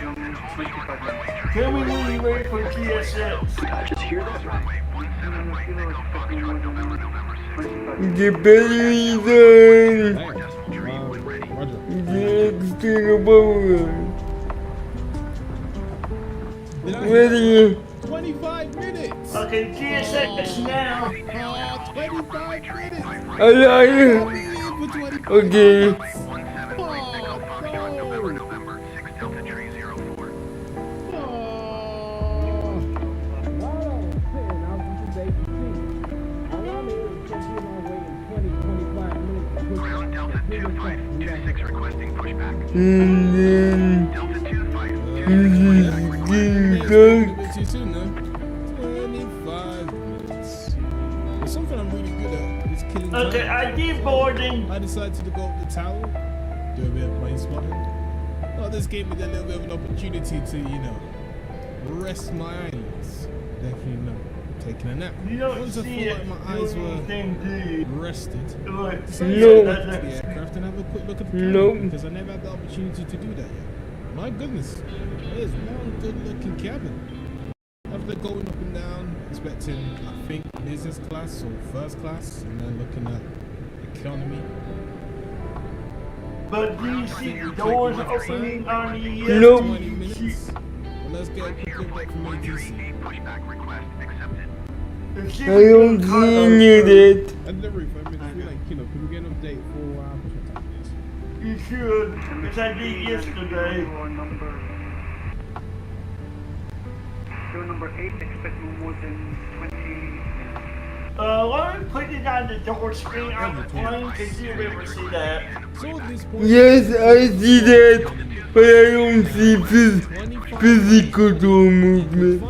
Tell me when you're ready for GSX. Did I just hear that right? The battery's on. The external power. Ready. 25 minutes. Okay, GSX now. 25 minutes. Okay. And then this is getting dark. Too soon, no? 25 minutes. There's something I'm really good at. It's killing time. Okay, I did boarding. I decided to go up the tower, do a bit of plane spotting. Oh, this gave me a little bit of an opportunity to, rest my eyelids. Definitely not taking a nap. You don't Once I see feel it like my eyes were rested, so No. I got to the aircraft and have a quick look at the No. cabin because I never had the opportunity to do that yet. My goodness, there's one good looking cabin. After going up and down, expecting, I think, business class or first class, and then looking at economy. But do you see the doors opening on the 20 minutes. Well, let's get a quick update from ATC. I don't see any of that. At the roof, I mean, I feel like, can we get an update for pushback time, please? You should, because I did yesterday. Show number 8, expect no more than 20 Let me put it on the door screen on the plane, because you'll be able to see that. So at this point, Yes, I see that, but I don't see physical door movement.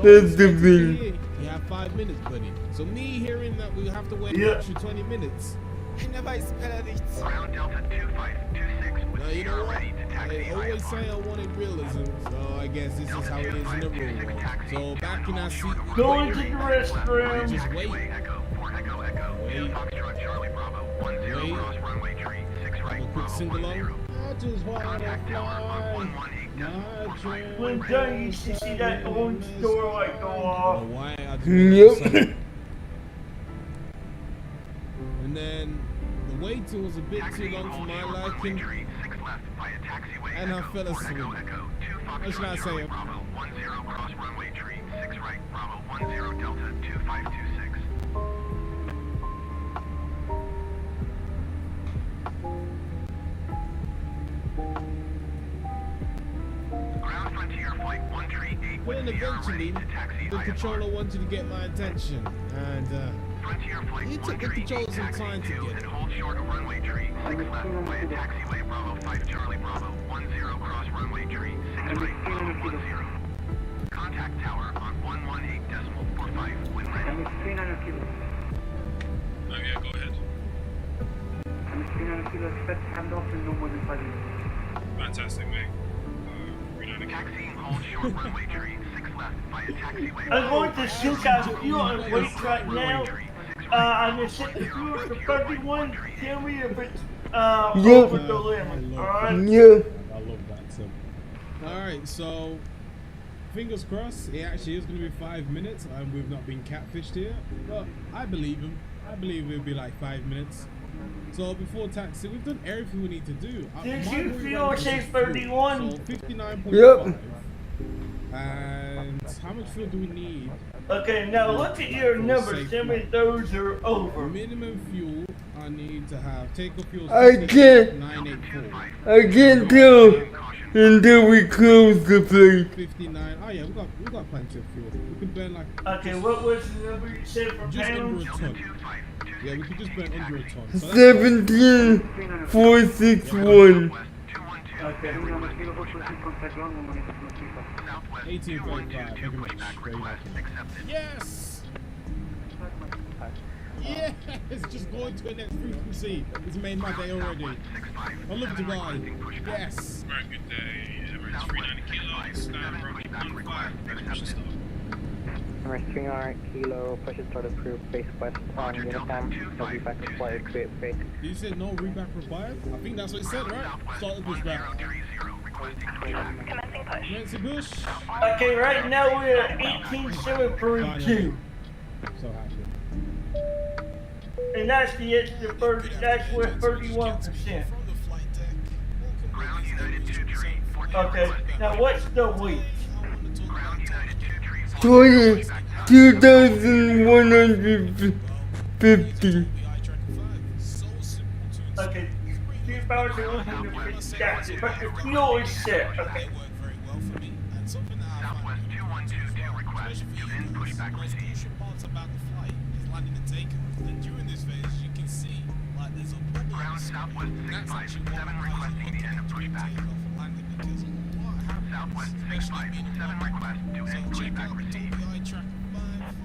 That's the thing. You have 5 minutes, buddy. So me hearing that we have to wait an extra 20 minutes. Ground Delta 2526 with Now, you know Sierra what? ready to taxi I always say I wanted realism, so I guess this is how it is in the real world. So back in our seat, Go into the restroom. just wait. Wait. Have a quick sing-along. I just wanna fly. When done, you should see that orange door light go off. Why? Yep. And then the waiting was a bit too long for my liking, and I fell asleep. What should I say? But then eventually, the controller wanted to get my attention, and it took the controller some time to get it. Contact tower on 118.45 when ready. Oh yeah, go ahead. Fantastic, mate. Taxiing hold short runway tree 6 left via taxiway. I'm going to shoot out fuel and wait right now. I'm going to set the fuel to 31. Tell me if it's over the limit. Alright? Yeah. I love that. So. Alright, so fingers crossed, it actually is going to be 5 minutes and we've not been catfished here. But I believe him. I believe it'll be like 5 minutes. So before taxi, we've done everything we need to do. Did you fuel say 31? So 59.5. Yep. And how much fuel do we need? Okay, now look at your numbers. Tell me those are over. Minimum fuel I need to have. Takeoff fuel. I can't tell until we close the place. 59. Oh yeah, we got plenty of fuel. We can burn like. Okay, what was the number you said for just pounds? under a ton. Yeah, we could just burn under a ton. So 17,461. Okay. 18.5. Thank you much. Very much. Yes. Yes, just going to the next frequency. It's made my day already. I love Dubai. Yes. Very good day. Emirates 390 kilos. Stand approaching 15. Emirates 39 kilo, pressure start approved, base west on Unicam, no reback required, clear fake. You said no reback required? I think that's what it said, right? Start the pushback. Commencing push. Okay, right now we're at 18.732. So happy. And that's the extra 30, that's with 31%. Okay, now what's the weight? 22,150. Okay, 2,150, got it, but the fuel is set, okay. Southwest 2122 request. Then pushback received. Ground Southwest 657 requesting the end of pushback. Southwest 657 request to end pushback received.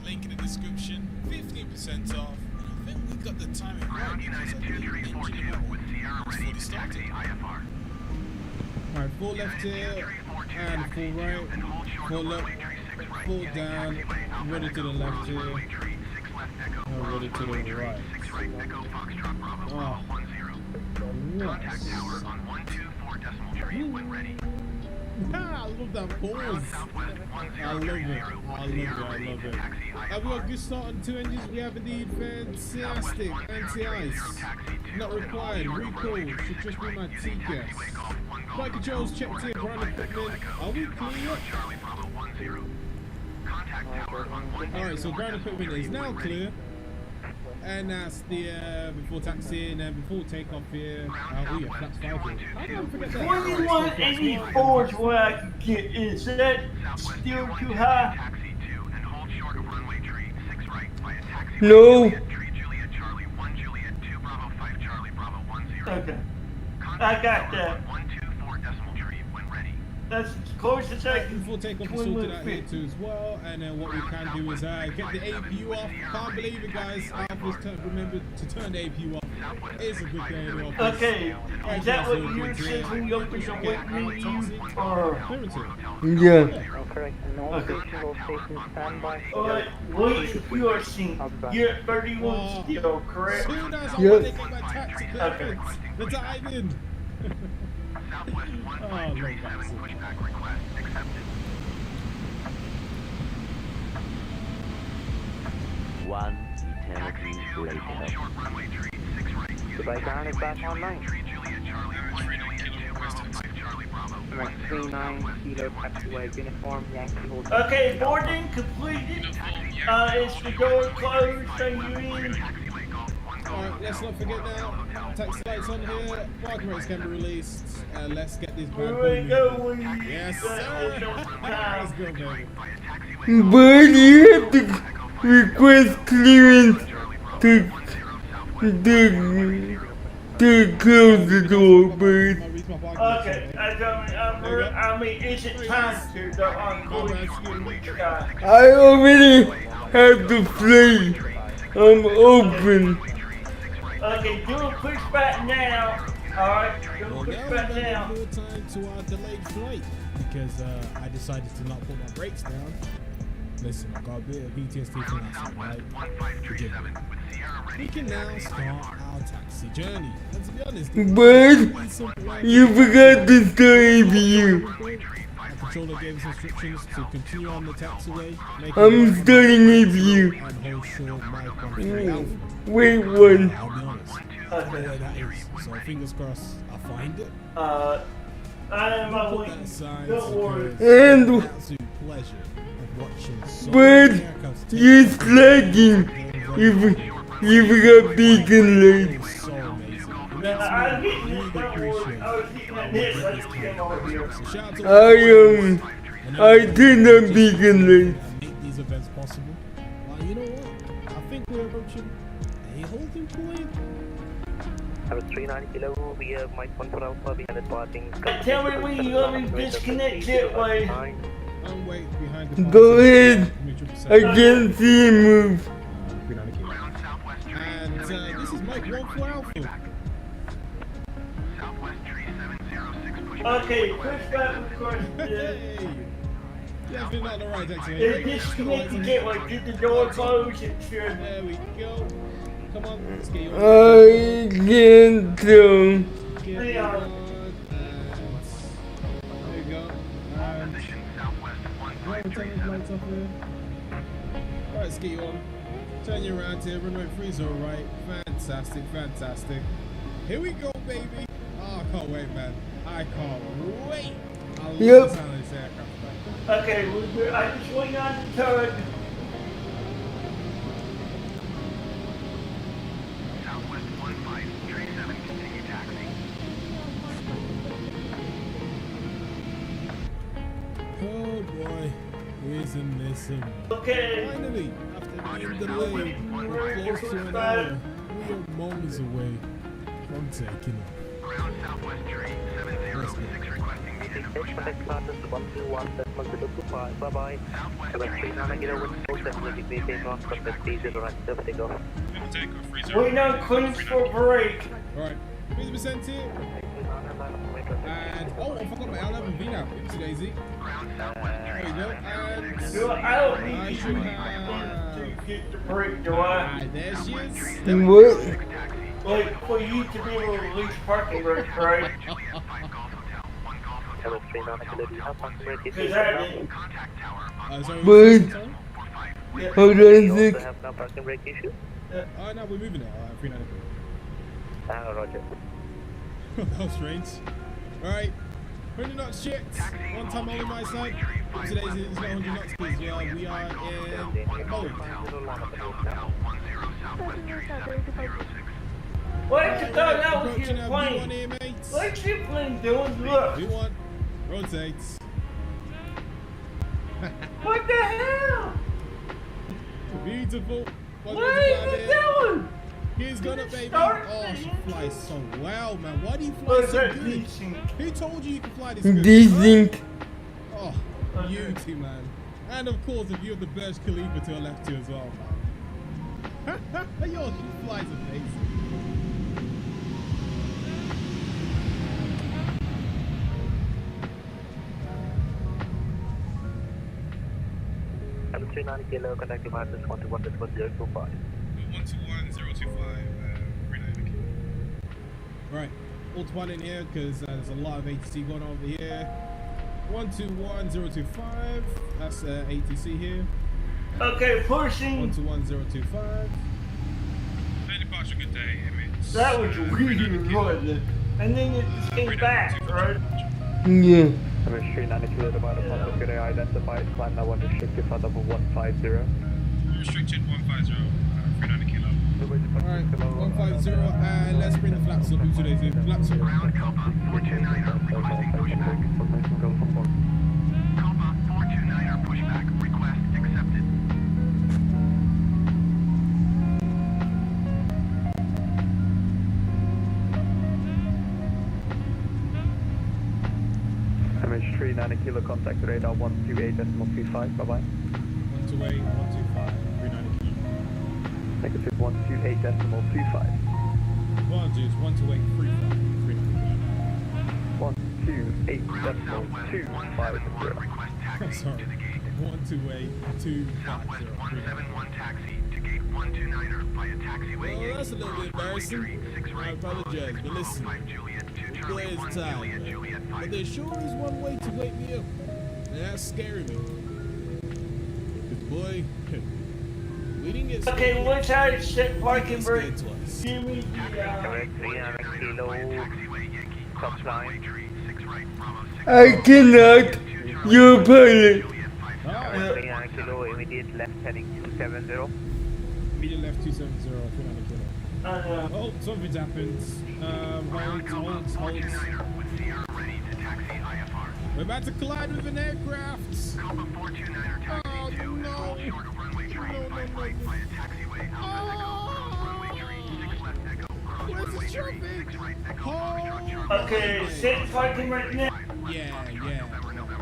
Link in the description. 15% off. I think we got the timing right. Ground United 2342 with Sierra ready to taxi IFR. Alright, full left here and full right, full up, full down, ready to the left here, and ready to the right. Oh, Contact tower on 124.3 when ready. I love that pause. I love it. Have we got a good start on 2 engines? We have indeed. Fantastic. Anti-ice. Not required. Recall. Should just be my TCAS. Flight controls checked in. Ground equipment. Are we clear? Alright, so ground equipment is now clear. And that's the before taxiing and before takeoff here. Oh yeah, that's 5 here. I don't forget that. 2184 is what I can get. Is that still too high? Taxi 2 and hold short of runway tree 6 right via taxi No. Okay. I got that. That's as close as I can. Full takeoff is sorted out here too as well, and then what we can do is get the APU off. Can't believe it, guys. Remember to turn the APU off. It's a good day in the office. Okay, is that what you said when you opened the window? Or Yeah. Correct. No station, all stations standby. Alright, wait if you are seen. You're at 31 still, correct? Soon as I Yep. want to get my taxi clearance, the timing. Oh, Lord, that's it. One eternity later. Goodbye, ground is back online. Right, 39 Kilo taxiway uniform Yankee hold. Okay, boarding completed. Is the door closed? Are you in? Alright, let's not forget now. Taxi lights on here. Parking rates can be released. Let's get this bad boy Here we go. moving. Yes, sir. Let's go, baby. But you have to request clearance to close the door, Byrd. Okay, I mean, is it time to go on which guy? I already have the flight. I'm open. Okay, do a pushback now. Alright, do a Well, pushback now we now. got more time to our delayed flight because I decided to not put my brakes down. Listen, I got a bit of PTSD from last night, right? Forgive me. We can now start our taxi journey. And to be honest, But you forgot to start APU. our controller gave us instructions to continue on the taxiway. I'm starting APU. And hold short mic on 3 Alpha. Wait one. I'll be honest. I don't know where that is. So fingers crossed I'll find it. I am my Put way. that aside Don't worry. because And- it's an absolute pleasure of watching so But many aircrafts take you're off. slacking. You forgot beacon lights. So amazing. I'm getting this, don't worry. I was getting at this, I just came over here. So shout out to I turned on beacon lights. make these events possible. Well, you know what? I think we're approaching a holding point. Have a 39 Kilo, we have Mike 1 for Alpha, we have departing. Tell me when you want me to disconnect that way. I'm wait behind the Go ahead. I can't see him move. And this is Mike 1 for Alpha. Okay, pushback request. Hey! Definitely not the right taxi. Disconnect the gateway. Did the door close? It should. There we go. Come on, let's get you on. I can't tell. Get you on. There you go. And right, turn the lights off here. Right, let's get you on. Turn you around here. Runway 3 is alright. Fantastic, fantastic. Here we go, baby. Oh, I can't wait, man. I can't wait. I love the sound of this aircraft, man. Okay, I just waiting on the turret. Southwest 1537, continue taxi. Oh boy, isn't this a... Okay. Finally, after being delayed, we're close to an hour. We are moments away from taking off. Ground Southwest tree 706 requesting Contact classes 121.025. Bye bye. Have a 39 Kilo with 470 degree takeoff. Contact stages around 7 takeoff. Waiting on clearance for break. Alright, 50% here. And, oh, I forgot my L11V now. Oopsie daisy. There you go. And, I don't need I you should have... to get the break, do I? There she is. What? Like, for you to be able to release parking brakes, right? Have a 39 Kilo. Do you have parking brake issues? Because I didn't. But hold on a You also sec. have no parking brake issue? Oh, no, we're moving it. 394. Roger. That was strange. Alright. 100 knots checked. One time only my side. Today's is 100 knots because we are in mode. What you thought that was Approaching your our plane? V1 here, mates. What's your plane doing? Look. V1. Rotates. What the hell? Beautiful. What is he doing? He's gonna, baby. Start Oh, she flies so well, man. Why do you fly What is so that good? desync? Who told you you can fly this good? Desync. Oh, you two, man. And of course, if you have the Burj Khalifa to her left too as well, man. Yo, she flies amazing. I'm 39 kilo, contact devices 121.025. 121.025, Right, alt one in here because there's a lot of ATC going on over here. 121.025, that's ATC here. Okay, pushing. 121.025. Hey, departure, good day, image. That was really good. And then it just came back, right? Yeah. I'm 39 kilo, divided upon the good identified, climb now under restricted flight level 150. Restricted 150, 390 kilo. Alright, 150, and let's bring the flaps up. Who's today's in? Flaps up. Ground Copa 429er, requesting pushback. Copa 429er, pushback. Request accepted. MH3 90 kilo, contact radar 128.35, bye bye. 128, 125, 390 kilo. Negative 128.25. Advantage 128, 35, 390 128.250. Sorry. 128, 250. Southwest 171 taxi to gate 129er via taxiway. Well, that's a little bit embarrassing. I apologize, but listen. The boy is tired, man. But there sure is one way to wake me up. And that's scaring me. Because boy, we didn't get scared. Okay, watch out, it's set parking brake. Twice. Give me the, 300 kilo, top line. I cannot. Your pilot. 300 kilo, immediate left heading 270. Immediate left 270, 390 kilo. Oh, something's happened. Hold. We're about to collide with an aircraft. Oh, no. Where's the traffic? Okay, set parking right now. Yeah.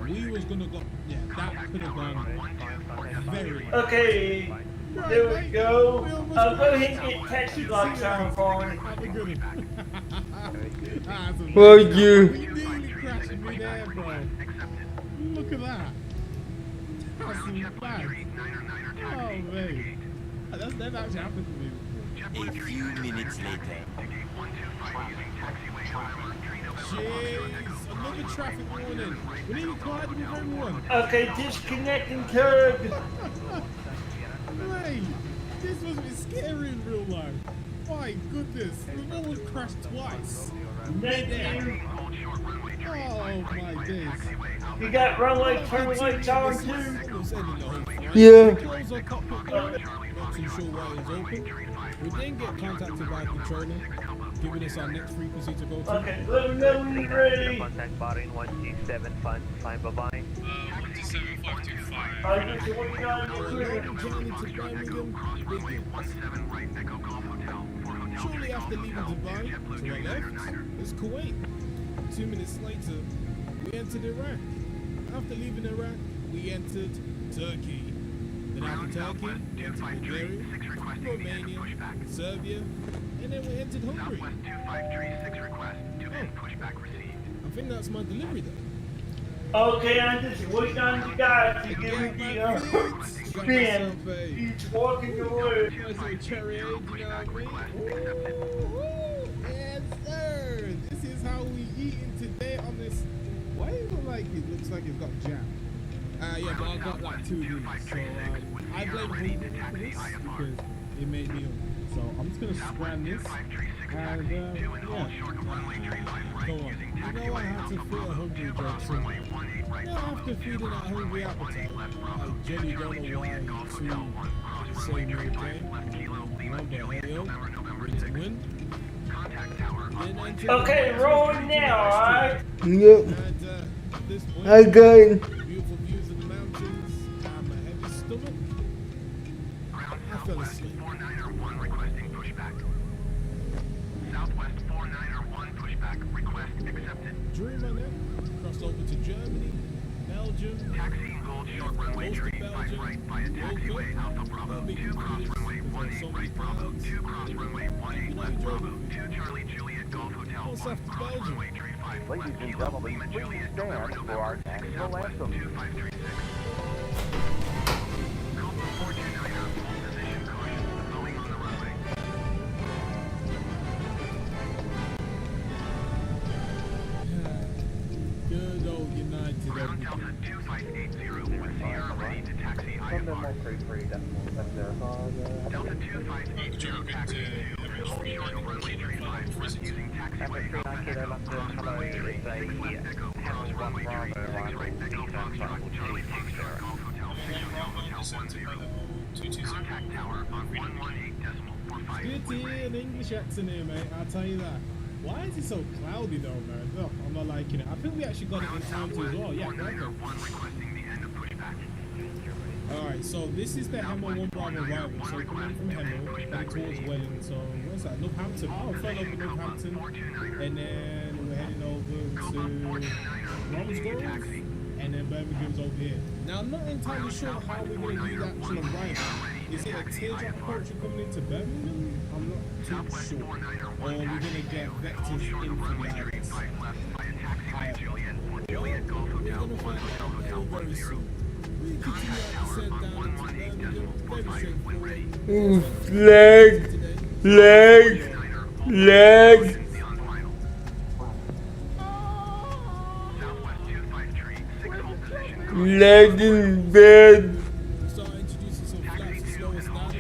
We was gonna go. Yeah, that could have gone very. Okay, there we go. Go ahead and get taxi lights on for me. For you. We nearly crashed mid-air, bro. Look at that. That's some bad. Oh, man. That's never actually happened to me before. A few minutes later. Jeez, another traffic warning. We need to collide with everyone. Okay, disconnecting turd. Hey, this must be scary in real life. My goodness, we've almost crashed twice. Mid-air. Oh my days. You got runway turn lights on too? Yeah. Close our cockpit door. Not too sure why it's open. We then get contacted by a controller, giving us our next frequency to go to. Okay, let me know when you're ready. Contact Bahrain 127, fine, bye bye. 127.525. I just want you guys to clear. Journey to Birmingham begins. Shortly after leaving Dubai, to our left is Kuwait. 2 minutes later, we entered Iraq. After leaving Iraq, we entered Turkey. Then after Turkey, we entered Bulgaria, Romania, Serbia, and then we entered Hungary. I think that's my delivery though. Okay, I'm just waiting on you guys to give me the spin. Each walking your way. Nice little cherry, you know what I mean? Yes, sir. This is how we eating today on this. Why does it look like it looks like it's got jam? Yeah, but I got like 2 of these. So I blame Hungry for this because it made me hungry. So I'm just gonna scram this and yeah. Go on. You know I had to feel a hungry joke soon. After feeding that hungry appetite, I genuinely don't know why to say no game. Remember, hey yo, win to win. Okay, rolling now, alright? Yep. I got it. Beautiful views of the mountains. I'm a heavy stomach. I fell asleep. over to Germany, Belgium, most of Belgium, Ladies and gentlemen, please stand for our national anthem. Good old United. Delta 2580 with Sierra ready to taxi IFR. Delta 2580 taxi to hold short of runway 35 left using taxiway Alpha Echo cross runway 36 left Echo cross runway 36 right Echo Foxtrot Charlie Foxtrot Golf Hotel Hotel 10 contact tower on 118.45. Good to hear an English accent here, mate. I'll tell you that. Why is it so cloudy though, man? Oh, I'm not liking it. I think we actually got it in time too as well. Yeah, perfect. Alright, so this is the Hemel 1 Bravo arrival. So coming from Hemel, heading towards Welling. So where's that? Northampton. Oh, we fell over Northampton. And then we're heading over to Romsgrove. And then Birmingham's over here. Now I'm not entirely sure how we're going to do the actual arrival. Is it a teardrop approach coming into Birmingham? I'm not too sure. Or we're going to get vectors in from the islands. We're going to find out very soon. We continue our descent down into Birmingham. Very straightforward. Leg. Leg in bed. Start introducing some flaps to slow us down.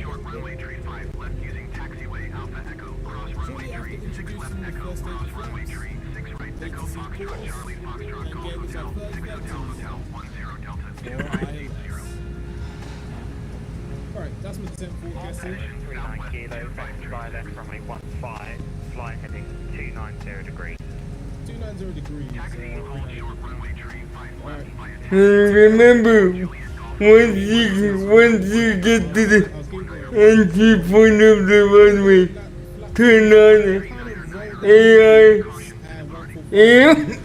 Shortly after introducing the first stage of flaps, they can see course and gave us our first vectors. Alright, that's my descent forecasting. 39 kilo, fly left runway 15, fly heading 290 degrees. 290 degrees. Remember, once you get to the entry point of the runway, turn on AI and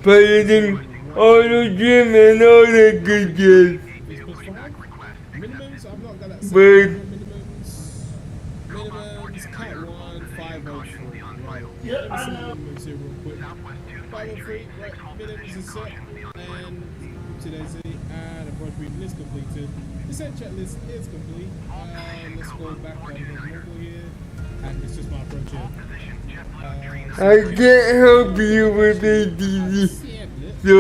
piloting auto trim and all that good jazz. Minimums, I've not got that. Byrd. Minimums, Cat 1, 503. Right. Let me see minimums here real quick. 503, right. Minimums is set. And today's it. And approach briefing is completed. Descent checklist is complete. And let's go back on the mobile here. And it's just my approach here. I can't help you with ADD. So,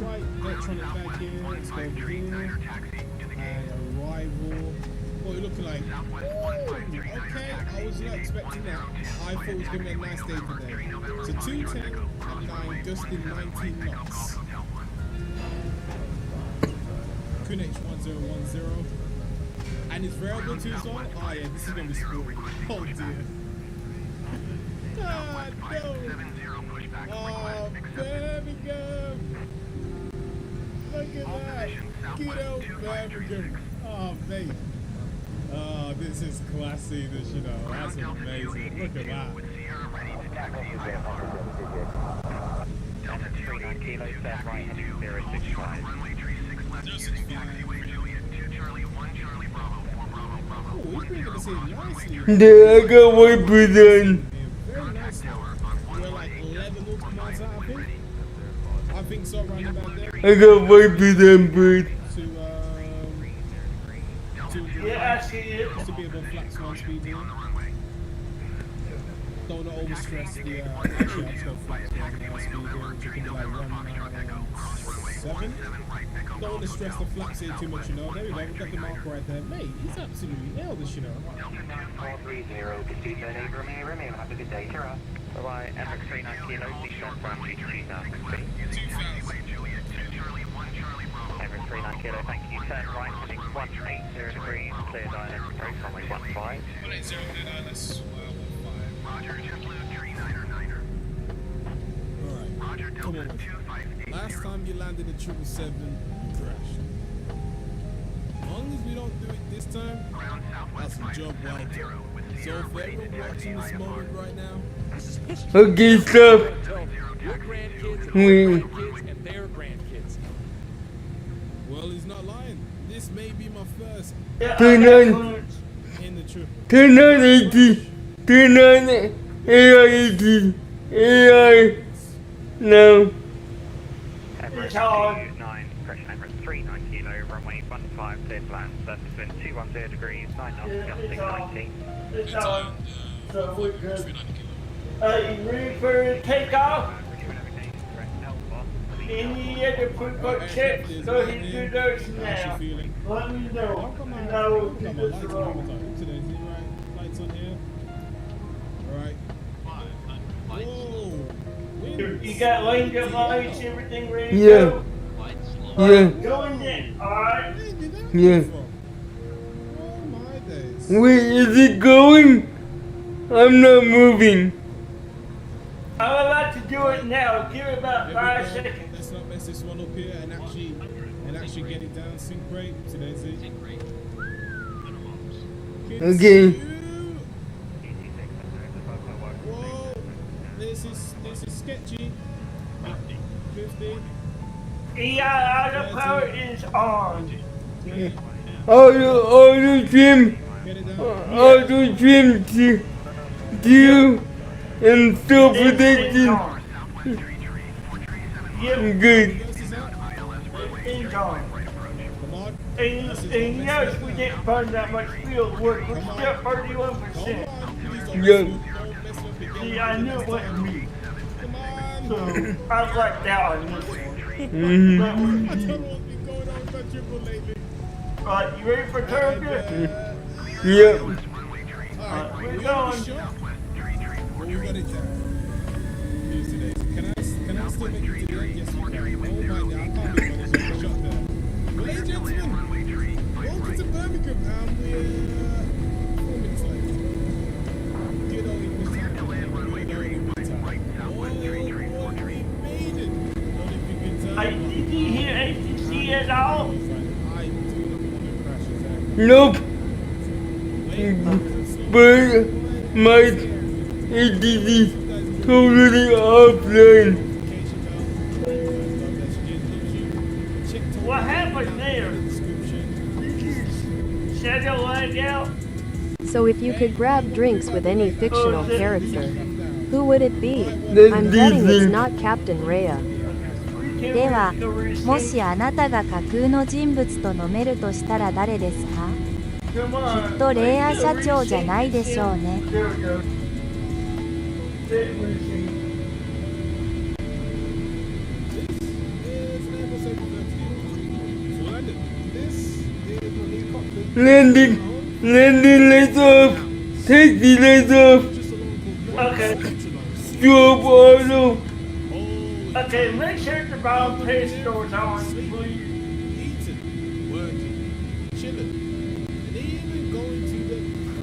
Right, electronic back here. Let's go over here. And arrival. What are you looking like? Ooh, okay, I was not expecting that. I thought it was going to be a nice day today. So 210 and 9, just in 19 knots. Kunich 1010. And it's variable too as well? Oh yeah, this is going to be screwy. Oh dear. God, no. Oh, Birmingham. Look at that. Good old Birmingham. Oh, mate. Oh, this is classy, this, you know. That's amazing. Look at that. Delta 39 kilo, set right heading 065. Oh, he's bringing us in nicely. I got wipers on. Very nice. We're like 11 nautical miles out, I think. I think so, right about there. I got wipers on, Byrd. Yeah, I see it. Just a bit of a flat swan speed here. Don't want to overstress the actually I'll just go flat swan speed here, which can be like 197. Don't want to stress the flaps here too much, you know. There we go, we've got the mark right there. Mate, he's absolutely nailed this, you know. 430, proceed to Remain, have a good day, Kira. Bye-bye, FX 39 kilo, be short runway 3000 feet. FX 39 kilo, thank you. Turn right, heading 180 degrees, cleared island, approach runway 15. 180, cleared island, 15. Roger, JetBlue 39er. Alright, come on. Last time you landed a 777, you crashed. As long as we don't do it this time, that's a job well done. So if everyone watching this moment right now, Okay, stop. your grandkids and We- their grandkids and their grandkids. Well, he's not lying. This may be my first Turn on, in the trip. turn on 80, turn on AI 80, AI now. Emirates 29, correction, Emirates 39 kilo, runway 15, clear to land, surface wind 210 degrees, 9 knots, gusting 19. It's on. So we're good. You ready for takeoff? Any other pre-book checks? Go ahead and do those now. Let me know. And I will do this wrong. Lights on here. Alright. Whoa. You got lane up lights, everything ready to Yeah. go? Yeah. Going in, alright? Yeah. Wait, is it going? I'm not moving. I'm about to do it now. Give it about 5 seconds. Let's not mess this one up here and actually get it down. Sync rate. Today's it. Okay. Whoa. This is sketchy. 50. Autopilot is on. Auto trim to and still protected. Good. It's on. And yes, we didn't burn that much field work. We're still 31%. Yeah. See, I knew it wasn't me. So, I lucked out on this one. Mhm. That was me. Alright, you ready for turn? Yep. Alright, we're going. Well, we got it down. Here's today's. Can I still make it to the end? Yes, we can. Oh my God, I can't believe I just shot there. Well, ladies and gentlemen, welcome to Birmingham, and we're 4 minutes late. Good old English time. Good old English time. Oh, we made it. Good old time. Did you hear ATC at all? I do not want to crash it. Nope. But my ADD totally offline. What happened there? Did you set your leg out? So if you could grab drinks with any fictional character, who would it be? I'm betting it's not Captain Rhea. では、もしあなたが架空の人物と飲めるとしたら誰ですか？きっとレイア社長じゃないでしょうね。Landing lights off. Taxi lights off. Okay. Strobe auto. Okay, make sure the bottom page door's on, please.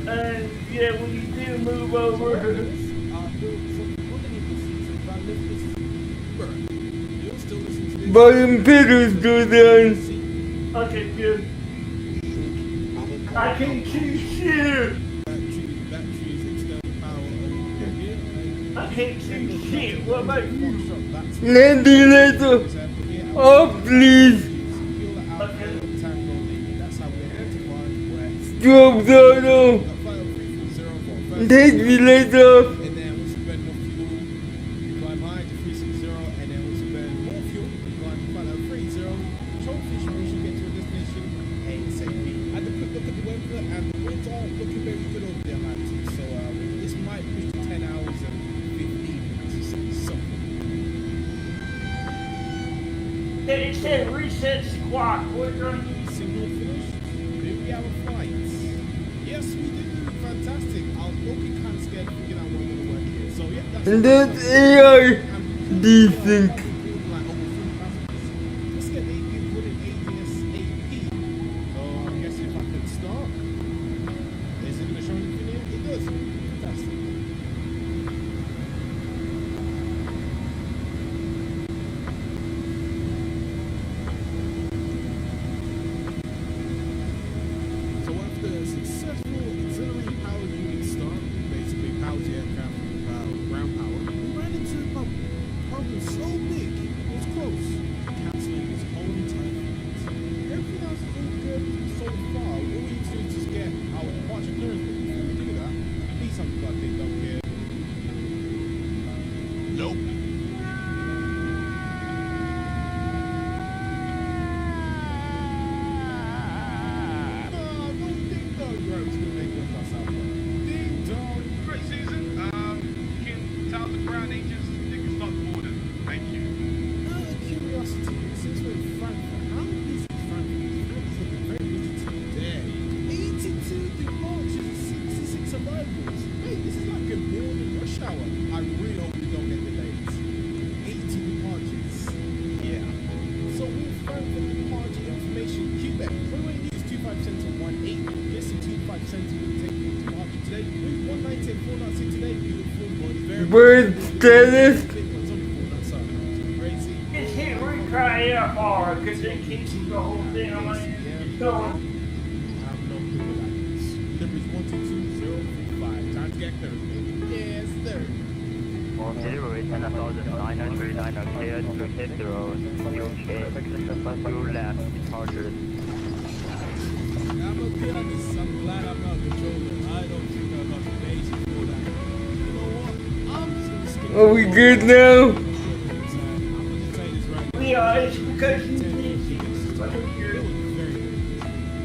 And yeah, when you do move over. Bottom pedals go down. Okay, good. I can see shit. I can't see shit. What about you? Landing lights off. Off, please. Strobe auto. Taxi lights off. It said reset squawk. What's on Single finish? Do we have a flight? Yes, we do. Fantastic. I was looking kind of scared to figure out what we're going to work here. So, yeah, That's AI desync. Let's get AP put in ADS AP. So, I guess if I could start, is it going to show anything here? It does. Fantastic. So after a successful auxiliary power unit start, basically powers the aircraft with ground power, we ran into a problem status? Just hit retry FR because it keeps the whole thing on my going. Numbers 122045. Time to get clear. Yes, sir. On delivery 10,939 cleared to Heathrow, UK. Your last departure. I'm okay on this. I'm glad I'm not controlling. I don't think I'm not amazing for that. You know what? I'm just gonna skip. Are we good now? Yeah, it's because you need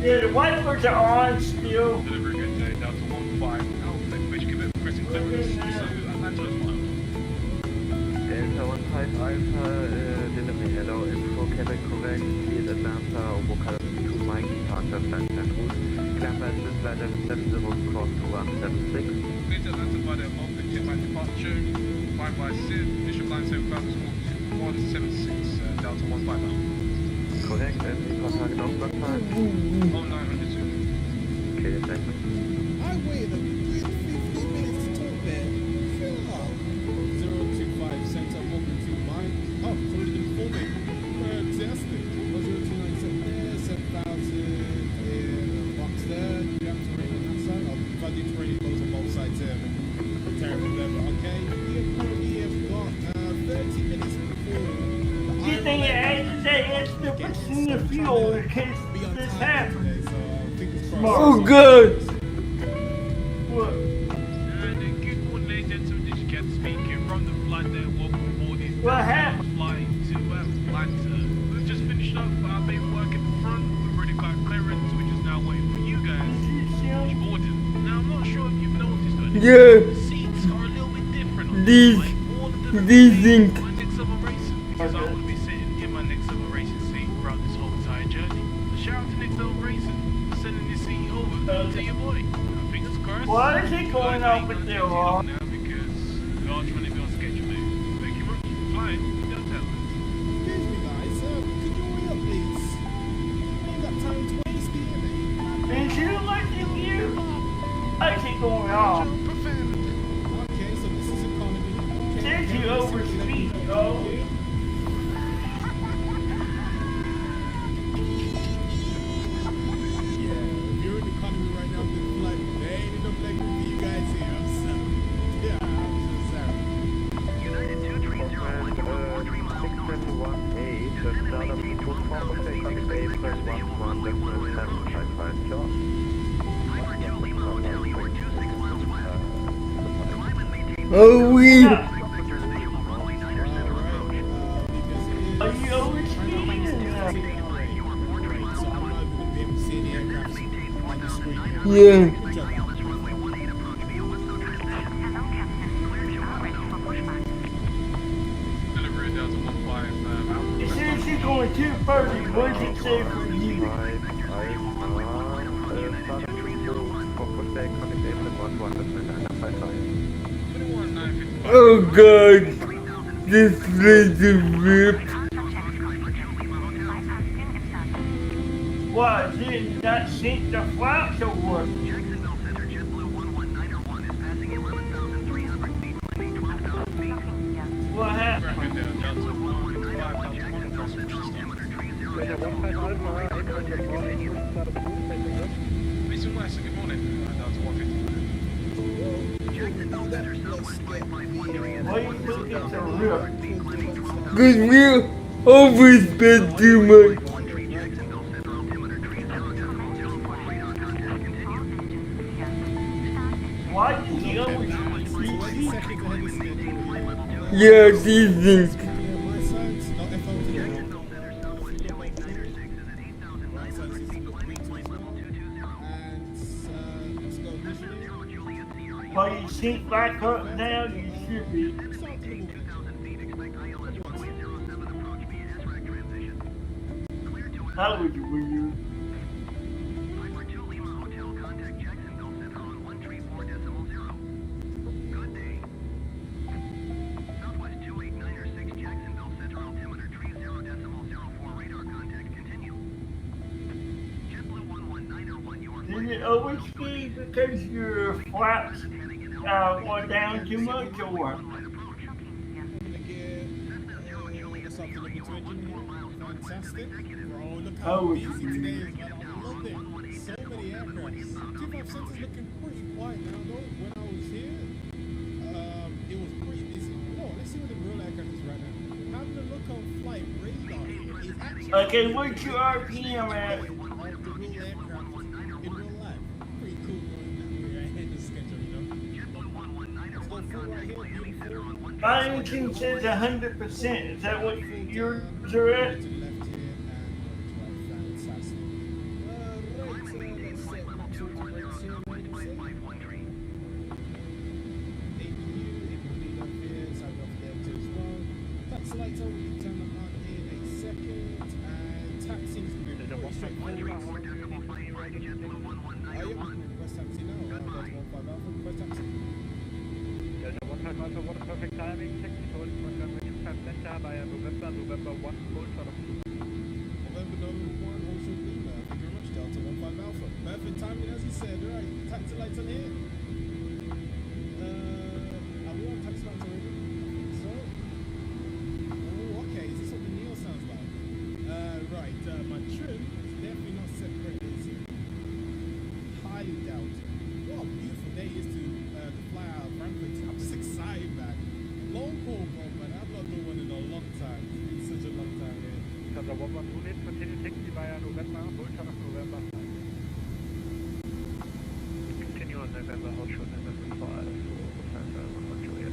yeah, the wipers are on still. Delivery good day, down to 15. Which commit pressing clearance. So Atlanta is fine. Delta 15 Alpha, delivery hello, info cabin correct, lead Atlanta, Vocal 2 Mike, departure flight and route, climb at this flight 70 cross 2176. Lead Atlanta by the open jet by departure, 5 by SID, Bishop line 7176, Delta 15 now. Correct, and the contact of block time? 0902. Okay, thank you. I waited a good 15 minutes to talk there. Sure. 025 center, open to mine. Oh, it's already been forming. Fantastic. 0297 there, 7,000 in the box there. You have to rain on that side. If I do terrain, it goes on both sides there. Terrible level, okay? We have currently got 30 minutes before. You think it adds that extra percent of fuel in case this happens? Oh, good. What? Good morning, ladies and gentlemen. This is Captain speaking from the flight there. Welcome aboard. What happened? Flight to Atlanta. We've just finished up our paperwork at the front. We've already got clearance, which is now waiting for you guys. You've boarded. Now, I'm not sure if you've noticed, but Yeah. the seats are a little bit different. These things. Next summer racing, because I will be sitting in my next summer racing seat throughout this whole entire journey. So shout out to Next Summer Racing for sending this seat over to your boy. Fingers crossed. What is it going on with their law? Now because we are trying to be on schedule, mate. Thank you much for flying. Don't tell us. Excuse me, guys. Could you hurry up, please? We ain't got time to waste here, mate. Is you like you? I keep going off. Okay, so this is economy. Okay. Did you overspeed, yo? If you're in economy right now, this flight, there ain't enough leg room for you guys here. I'm sorry. Yeah, I'm so sorry. United 6718, just start up to 24, take on base, press 11, decimal 755 short. Are we? Are you overspeeding? Yeah. Delivery down to 15. As soon as you're going too far, what does it say for you? Oh god. This place is ripped. What, did that sink the flaps or what? What happened? Mason West, good morning. Down to 150. Why you think it's a rip? Cause we're overspent too much. Why did you always Yeah, these things. While you sink back up now, you should be. How would you win you? Did it always be because your flaps went down too much or what? supplementary engine here. Fantastic. Bro, look how Oh, busy today is, man. I love it. So many aircrafts. 25 Center's looking pretty quiet now, though. When I was here, it was pretty busy. Oh, let's see what the real aircraft is right now. Having a look on flight radar here is actually... Okay, what's your RPM at? The real aircraft in real life. Pretty cool knowing that we're ahead of schedule, you know? Let's go full right here, beautiful. Byington says 100%. Is that what you're at? To the left here and fantastic. Right, let's set two brakes here. Taxi lights on, we can turn them on in a second, and taxiing is going to be pretty straightforward. Request taxi now, that's 15 Alpha, request taxi. Delta 15 Alpha, what a perfect timing, taxi to runway 25 center by November 1, hold short of Lima. November 1, hold short of Lima, thank you very much, Delta 15 Alpha. Perfect timing as you said, right, taxi lights on here. Are we on taxi lights already? Right, my trim is definitely not separated. Highly doubt. What a beautiful day it is to fly out of Frankfurt. I'm just excited, man. Long haul, bro, man. I've not done one in a long time. It's such a long time, man. Cobra 112 unit, continue taxi via November, hold short of November 5. Continue on November, hold short November 5 for Lufthansa, Juliet.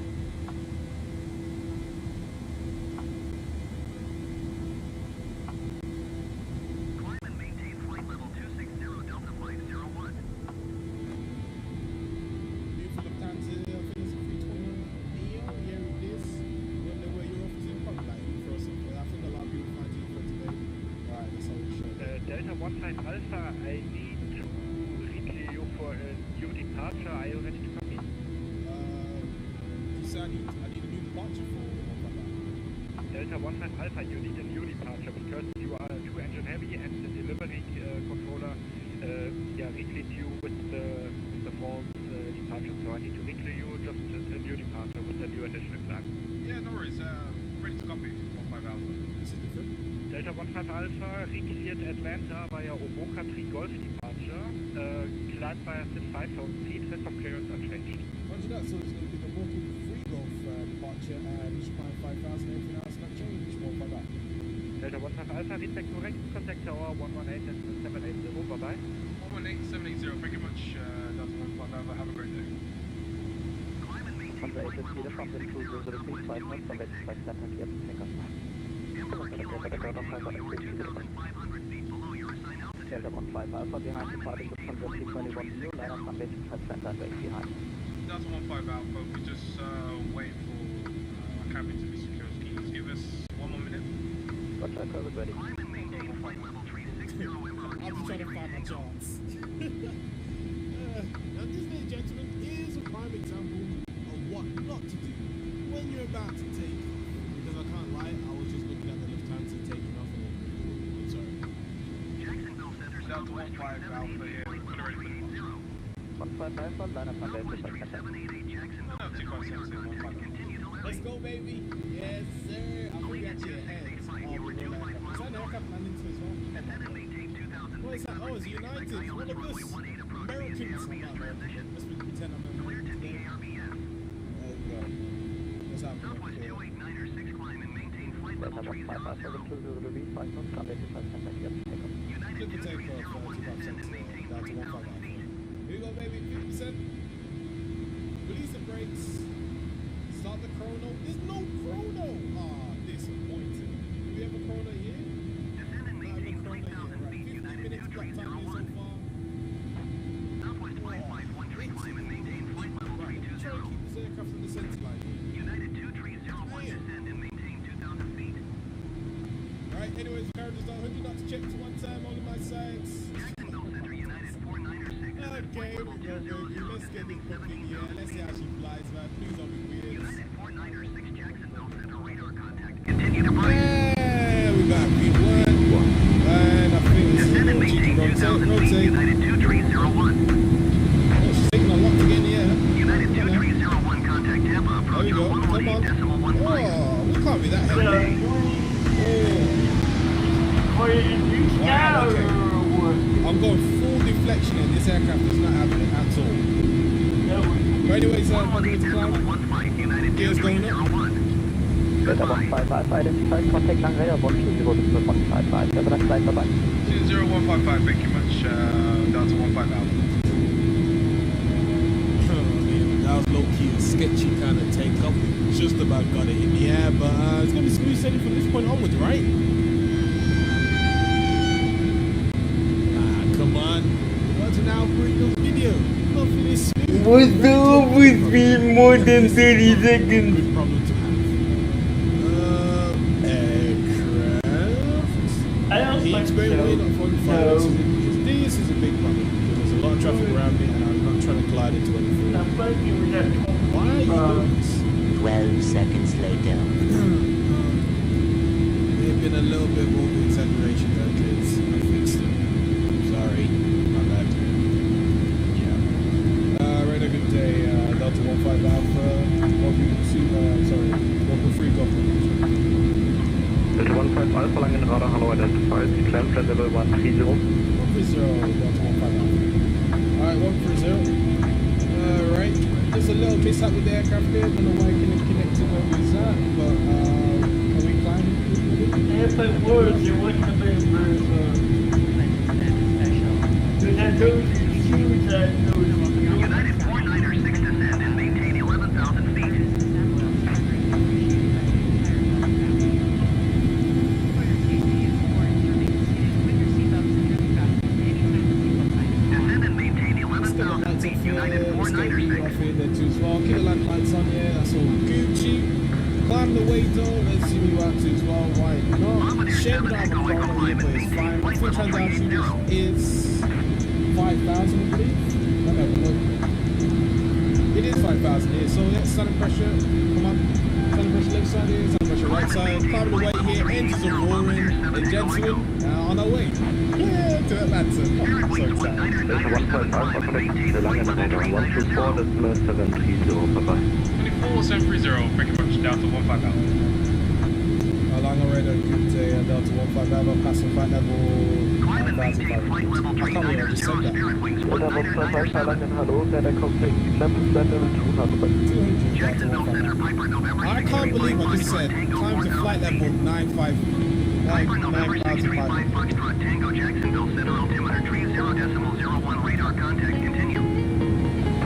Delta 15 Alpha, I need to reclear you for a new departure. Are you ready to copy? So I need a new departure for Delta 15 Alpha, you need a new departure because you are too engine heavy and the delivery controller recleared you with the false departure. So I need to reclear you just a new departure with a new additional flag. Yeah, no worries. Ready to copy 15 Alpha. This is different. Delta 15 Alpha, recleared Atlanta via Oboka 3 Golf departure, climb via SID 5000 feet, rest of clearance unchanged. Roger that, so it's going to be the Oboka 3 Golf departure and just climb 5,000, everything else not changed, 15 Alpha. Delta 15 Alpha, readback correct, contact tower 118 and 780, bye-bye. 118, 780, thank you much, Delta 15 Alpha, have a great day. From the ATC, the front end cruiser, the 5 knots, from the 5 center, clear to take off. Delta 15 Alpha behind departing with from the 21 Zero, line up runway 25 center, wait behind. Delta 15 Alpha, we just wait for our cabin to be secure. Can you just give us 1 more minute? Roger, curve ready. I'm just trying to find my chance. Now this, ladies and gentlemen, is a prime example of what not to do when you're about to take. Because I can't lie, I was just looking at the Lufthansa taking off and I'm sorry. Delta 15 Alpha, yeah, we're ready for the 15 Alpha, line up runway 25 center. No, 25 Let's go, baby. Yes, sir. I think we actually ahead. Is that an aircraft landing as well? What is that? Oh, it's United. What are this? Americans. Let's pretend I'm American. Oh, God. What's happening? Delta 15 Alpha, the cruiser will be 5 knots, runway 25 center, clear to take off. Good to take off 25 cents down to 15 Alpha. Here we go, baby. 50%. Release the brakes. Start the chrono. There's no chrono. Ah, disappointing. Do we have a chrono here? No, I have a chrono here. Right. 15 minutes clock time here so far. Southwest flight 513, climb and maintain flight level 32. Try and keep this aircraft on the center line. United 230, descend and maintain 2,000 feet. Right, anyways, carriages down 100 knots. Check to one time on my sides. Jacksonville Center, United 496. Okay, here we go, baby. Let's get this booking here. Let's see how she flies, man. Please don't be weird. United 496, Jacksonville Center, radar contact. Continue to flight. Yeah, we got V1. And I think it's descend and maintain 2,000 feet. United 2301. Oh, she's taking a lot to get in the air. United 2301, contact Tampa, approach 118.1. Oh, we can't be that heavy. I'm going full deflection here. This aircraft is not having it at all. But anyways, I'm going to climb. Gears going up. Delta 155, identified contact on radar 120 to 155. Have a nice flight, bye-bye. 20155, thank you much. Down to 15 Alpha. That was low-key a sketchy kind of take-up. Just about got it in the air, but it's going to be smooth sailing from this point onwards, right? Come on. What's an algorithm video? Nothing is smooth. What's always been more than 30 seconds? Good problem to have. Aircraft. Heat very way, not 45. This is a big problem because there's a lot of traffic around me and I'm not trying to collide into anything. Why are you doing this? 12 seconds later. There's been a little bit more of exaggeration there, kids. I fixed it. Sorry. My bad. Yeah. Right, a good day. Delta 15 Alpha. Welcome to, welcome free Delta. Delta 15 Alpha, Langen Radar, hello, identified. Climb flight level 130. 130, Delta 15 Alpha. Alright, 130. Alright. There's a little mishap with the aircraft there. Don't know why I couldn't connect to where it's at, but are we climbing? If it was, it wouldn't have been very because I those shoes that United 496 descend and maintain 11,000 feet. Descend and maintain 11,000 feet. United 496. There too as well. Keep the land lights on here. That's all Gucci. Climb the way down. Let's see what you want to as well. Why not? Shame that I'm a problem here, but it's fine. Full transaction is 5,000, I believe. Let me have a look. It is 5,000 here. So let's sun pressure. Come on. Sun pressure left side here. Sun pressure right side. Climb the way here. Engines are roaring. The gentlemen on our way. Yeah, to Atlanta. So excited. Delta 15 Alpha, connect the Langen Radar 124, decimal 730, bye-bye. 24730, thank you much. Down to 15 Alpha. Langen Radar, good day. Delta 15 Alpha, passing flight level 9,500. I can't believe I just said that. Delta 15 Alpha, Langen, hello, radar contact. Climb flight level 200, I can't believe I just said climb to flight level 9,500. Tango Jacksonville Center altimeter tree 0.01 radar contact continue.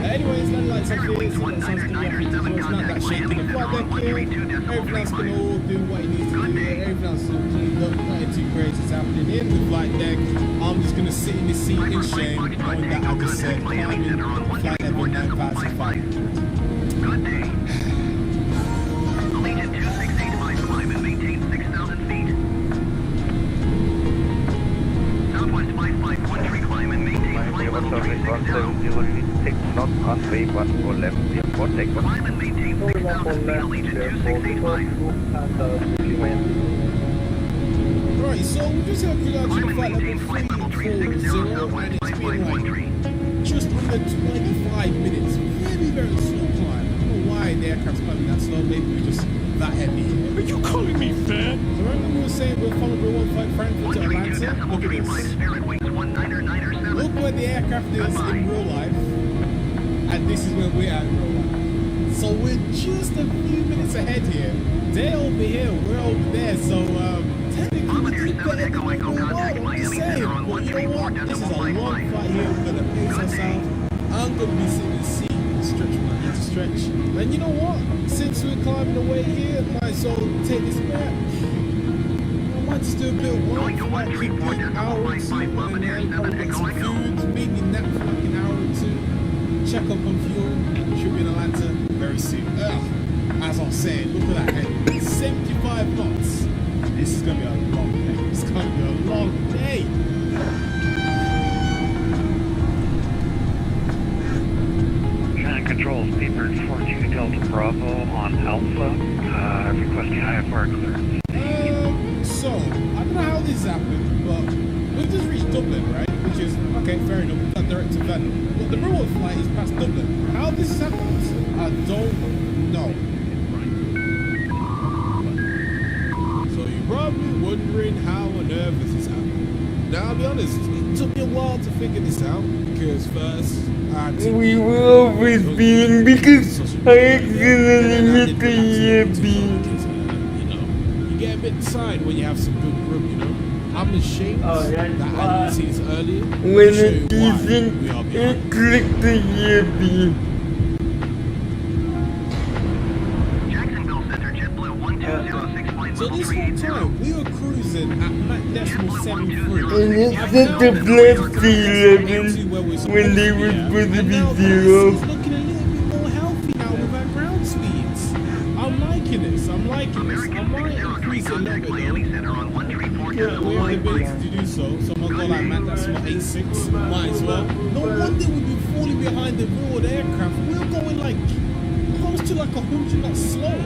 Anyways, land lights up here, so that sounds good. It's not that shaky. The flight deck here, everything else can all do what it needs to do here. Everything else is all cleaned up, nothing too crazy is happening in the flight deck. I'm just going to sit in this seat in shame, knowing that I just said climbing flight level 9,500. Good day. Allegiant 2685 climb and maintain 6,000 feet. Southwest 551 tree climb and maintain flight level 36,000. 6 knots, runway 14 left, we have contact. Climb and maintain 6,000 feet. Allegiant 2685. Right, so we just have to go to flight level 340 and it's been like just under 25 minutes. Very, very slow climb. I don't know why the aircraft's climbing that slow. Maybe we're just that heavy. Are you calling me fat? So remember we were saying we're following the 15 Frankfurt to Atlanta? Look at this. Look where the aircraft is in real life. And this is where we're at in real life. So we're just a few minutes ahead here. They're over here, we're over there. So technically we did better than we were. I'm just saying. But you know what? This is a long flight here. We're gonna pace ourselves. I'm gonna be sitting in the seat and stretch when I need to stretch. And you know what? Since we're climbing away here, might as well take this back. I might just do a bit of work for like a good hour or two, and then go get some food, maybe nap for like an hour or two. Check up on fuel. Should be in Atlanta very soon. As I'm saying, look at that, hey, 75 knots. This is gonna be a long day. It's gonna be a long day. Shannon Control, Byrd 42 Delta Bravo on Alpha. Requesting IFR clearance. So, I don't know how this happened, but we've just reached Dublin, right? Which is, okay, fair enough, we've got direct to Venom. But the real flight is past Dublin. How this has happened, I don't know. So you're probably wondering how on earth this is happening. Now, I'll be honest, it took me a while to figure this out because first I had to. We were always being because I accidentally hit the EFB. You get a bit tired when you have some good grip, you know. I'm ashamed that I didn't see this earlier. When it decent, it clicked the EFB. So this whole time, we were cruising at Mach decimal 73. And it set the flap to 11 when they were supposed to be 0. It's looking a little bit more healthy now with our ground speeds. I'm liking this. I might increase it a little bit though. We have the ability to do so. So I'm gonna go like Mach decimal 86. Might as well. No wonder we've been falling behind the real world aircraft. We're going like close to like 100 knots slower.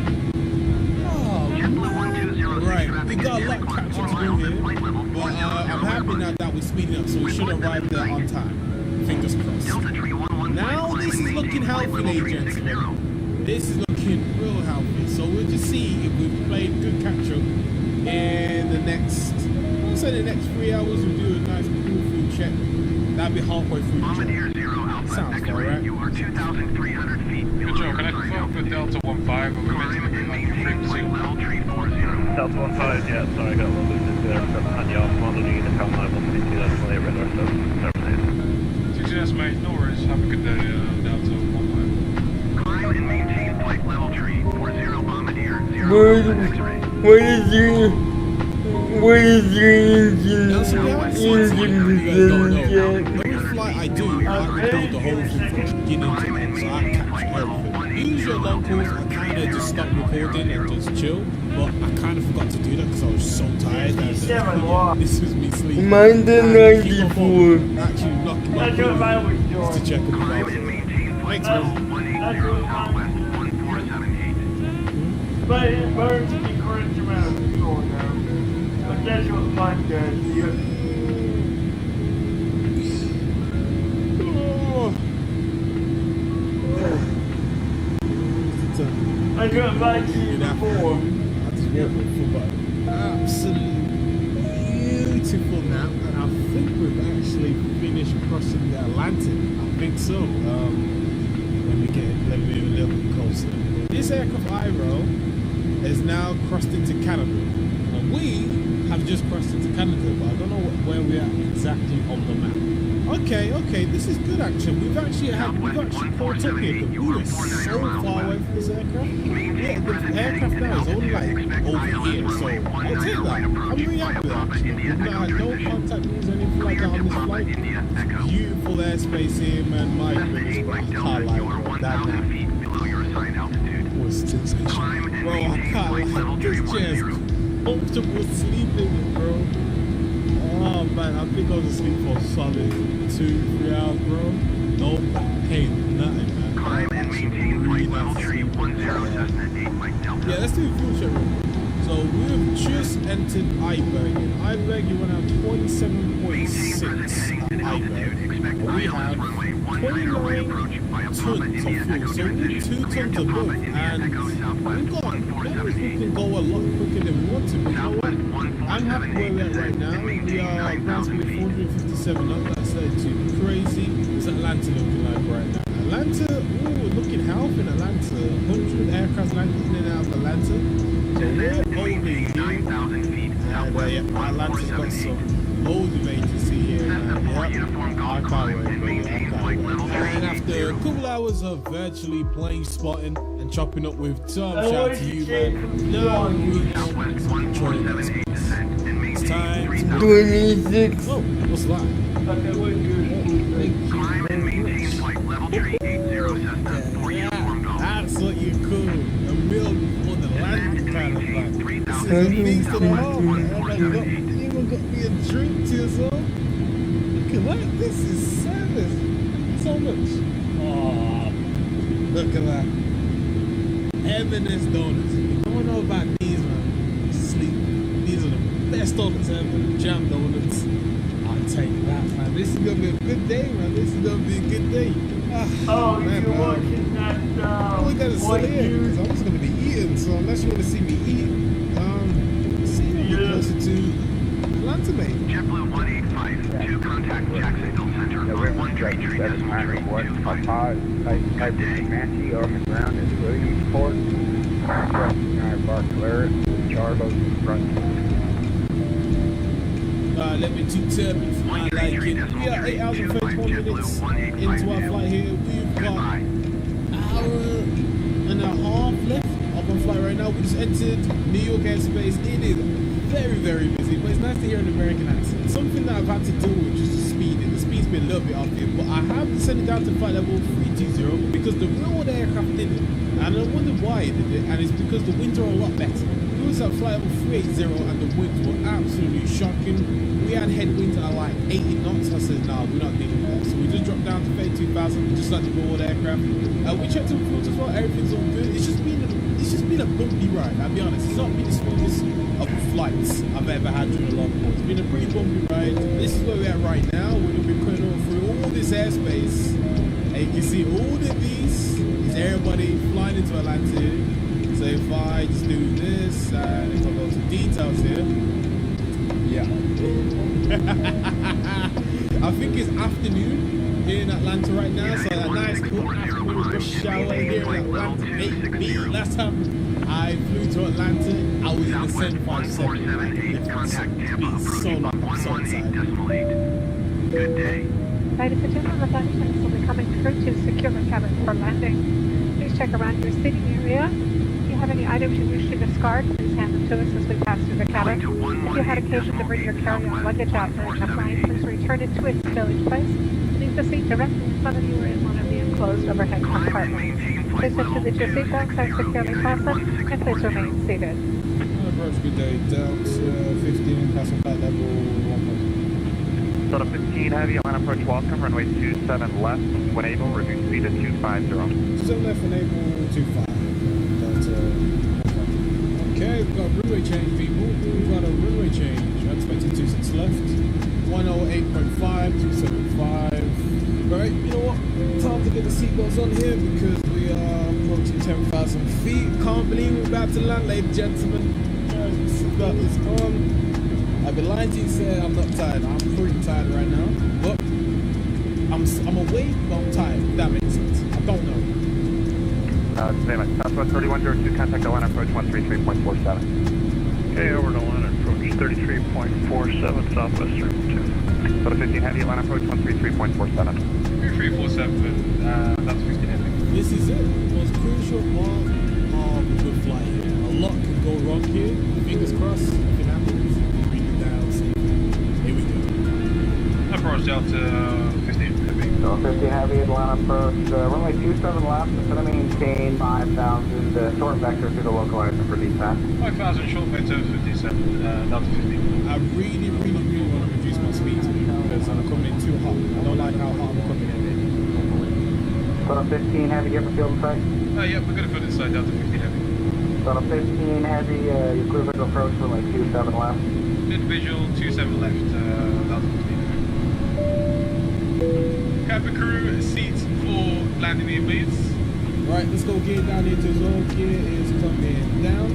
Right, we got a lot of traction to do here, but I'm happy now that we're speeding up, so we should arrive there on time. Fingers crossed. Now this is looking healthy, ladies and gentlemen. This is looking real healthy. So we'll just see if we've played good catch up in the next, I'll say the next 3 hours. We'll do a nice cool food check. That'll be halfway through the trip. Sounds fair, right? You are 2,300 feet. Good job. Can I confirm for Delta 15? Are we meant to be on frequency? Delta 15, yeah, sorry, I got a little bit there from Hanya off monitoring the Pound 9 152, that's my radar, so terminate. Success, mate, no worries. Have a good day, Delta 15. Climb and maintain flight level tree 40 Bombardier 0. What is your engine percentage? Every flight I do, I record the whole thing from beginning to end, so I capture everything. Usually at locals, I kind of just stop recording and just chill, but I kind of forgot to do that because I was so tired. And, this was me sleeping. Mine's the 94. Actually, knocking my phone just to check on the browser. Thanks, man. But it burns the correct amount of fuel now. But that's what mine does. I got back to you before. I just woke up for absolutely beautiful nap, and I think we've actually finished crossing the Atlantic. I think so. Let me a little bit closer. This aircraft Iro is now crossed into Canada, and we have just crossed into Canada, but I don't know where we are exactly on the map. Okay, this is good actually. We've actually caught up here because we were so far away from this aircraft. Yeah, the aircraft now is only like over here, so I'll take that. I'm really happy with that actually. We've not had no contact news or anything like that on this flight. Beautiful airspace here, man. My goodness, bro. I can't lie, bro. That man was sensational. Bro, I can't lie. This chair's comfortable sleeping, bro. Oh man, I think I was asleep for a solid 2-3 hours, bro. No pain, nothing, man. Climb and maintain flight level tree 10 Cessna 8 Mike Delta. Yeah, let's do a fuel check. So we've just entered Iberg. In Iberg, you want to have 27.6 at Iberg. We have 29 tons of fuel, so we need 2 tons of both. And we can go a lot quicker than we want to. But you know what? I'm happy where we're at right now. We are ground speed 457 knots. That's too crazy. What's Atlanta looking like right now? Atlanta, ooh, looking healthy in Atlanta. 100 aircraft landing in and out of Atlanta. So we're over here. And Atlanta's got some old emergency here. I can't wait. And after a couple hours of virtually playing spotting and chopping up with Tom, shout out to you, man. Now we join us. It's time to 26. Oh, what's that? That's what you cool. A meal before the landing kind of thing. This is a feast of the heart, man. Even got me a drink to yourself. Look at that. This is service. So much. Oh, look at that. Heaven's donuts. I don't know about these, man. Sleep. These are the best donuts ever. Jam donuts. I'll take that, man. This is gonna be a good day, man. This is gonna be a good day. Oh, man, you're watching that. We gotta sit here because I'm just gonna be eating. So unless you want to see me eat, see you closer to Atlanta. Atlanta, mate. JetBlue 1852, contact Jacksonville Center on 133.25. Type Comanche on the ground at Williamsport. Barclair, Charlotte, front. Let me too turbid for my liking. We are 8 hours and 31 minutes into our flight here. We've got an hour and a half left of our flight right now. We just entered New York airspace. It is very, very busy, but it's nice to hear an American accent. Something that I've had to deal with just the speed. And the speed's been a little bit off here, but I have descended down to flight level 320 because the real aircraft did it. And I wonder why it did it, and it's because the winds are a lot better. We was at flight level 380 and the winds were absolutely shocking. We had headwinds at like 80 knots. I said, nah, we're not dealing with that. So we just dropped down to 32,000, just like the normal aircraft. We checked some fuels as well, everything's all good. It's just been a bumpy ride, I'll be honest. It's not been the smoothest of flights I've ever had during a long haul. It's been a pretty bumpy ride. This is where we're at right now. We're going to be putting all through all this airspace. And you can see all of these is everybody flying into Atlanta. So if I just do this, and if I go to details here, yeah. I think it's afternoon here in Atlanta right now, so a nice cool afternoon rush hour here in Atlanta. Maybe last time I flew to Atlanta, I was in the 757. It's been so long, I'm so excited. Good day. Ladies and gentlemen, the flight attendants will be coming through to secure the cabin for landing. Please check around your seating area. If you have any items you wish to discard, please hand them to us as we pass through the cabin. If you had occasion to bring your carry-on luggage out during the flight, please return it to its stowage place. Leave the seat directly in front of you or in one of the enclosed overhead compartments. Please ensure that your seatbelts are securely fastened and please remain seated. Approach, good day. Delta 15, passing flight level 1. Delta 15 Heavy, Atlanta approach welcome, runway 27 left, when able, reduce speed to 250. 27 left, when able, 25. Okay, we've got a runway change, people. We've got a runway change. I'm expecting 26 left. 108.5, 275. Right, you know what? Time to get the seatbelts on here because we are approaching 10,000 feet. Can't believe we're about to land, ladies and gentlemen. Seatbelt is on. I've been lying to you, said I'm not tired. I'm pretty tired right now, but I'm awake, but I'm tired. If that makes sense. I don't know. Southwest 3102, contact Atlanta approach 133.47. Okay, over to Atlanta approach 33.47, Southwest 312. Delta 15 Heavy, Atlanta approach 133.47. 3347, that's 15 Heavy. This is it. The most crucial part of a good flight here. A lot can go wrong here. Fingers crossed, if it happens. Here we go. Approach Delta 15 Heavy. Delta 15 Heavy, Atlanta approach, runway 27 left, it's going to maintain 5,000, short vector through the localizer for descent. 5,000 short vector for descent, Delta 15. I really want to reduce my speed because I'm coming in too hot. I don't like how hot I'm coming in. Delta 15 Heavy, you have a field in sight? Yeah, we're going to put inside Delta 15 Heavy. Delta 15 Heavy, your cruise visual approach, runway 27 left. Mid visual, 27 left, Delta 15. Cabin crew, seats for landing in, please. Right, let's go gear down into zone. Gear is coming down.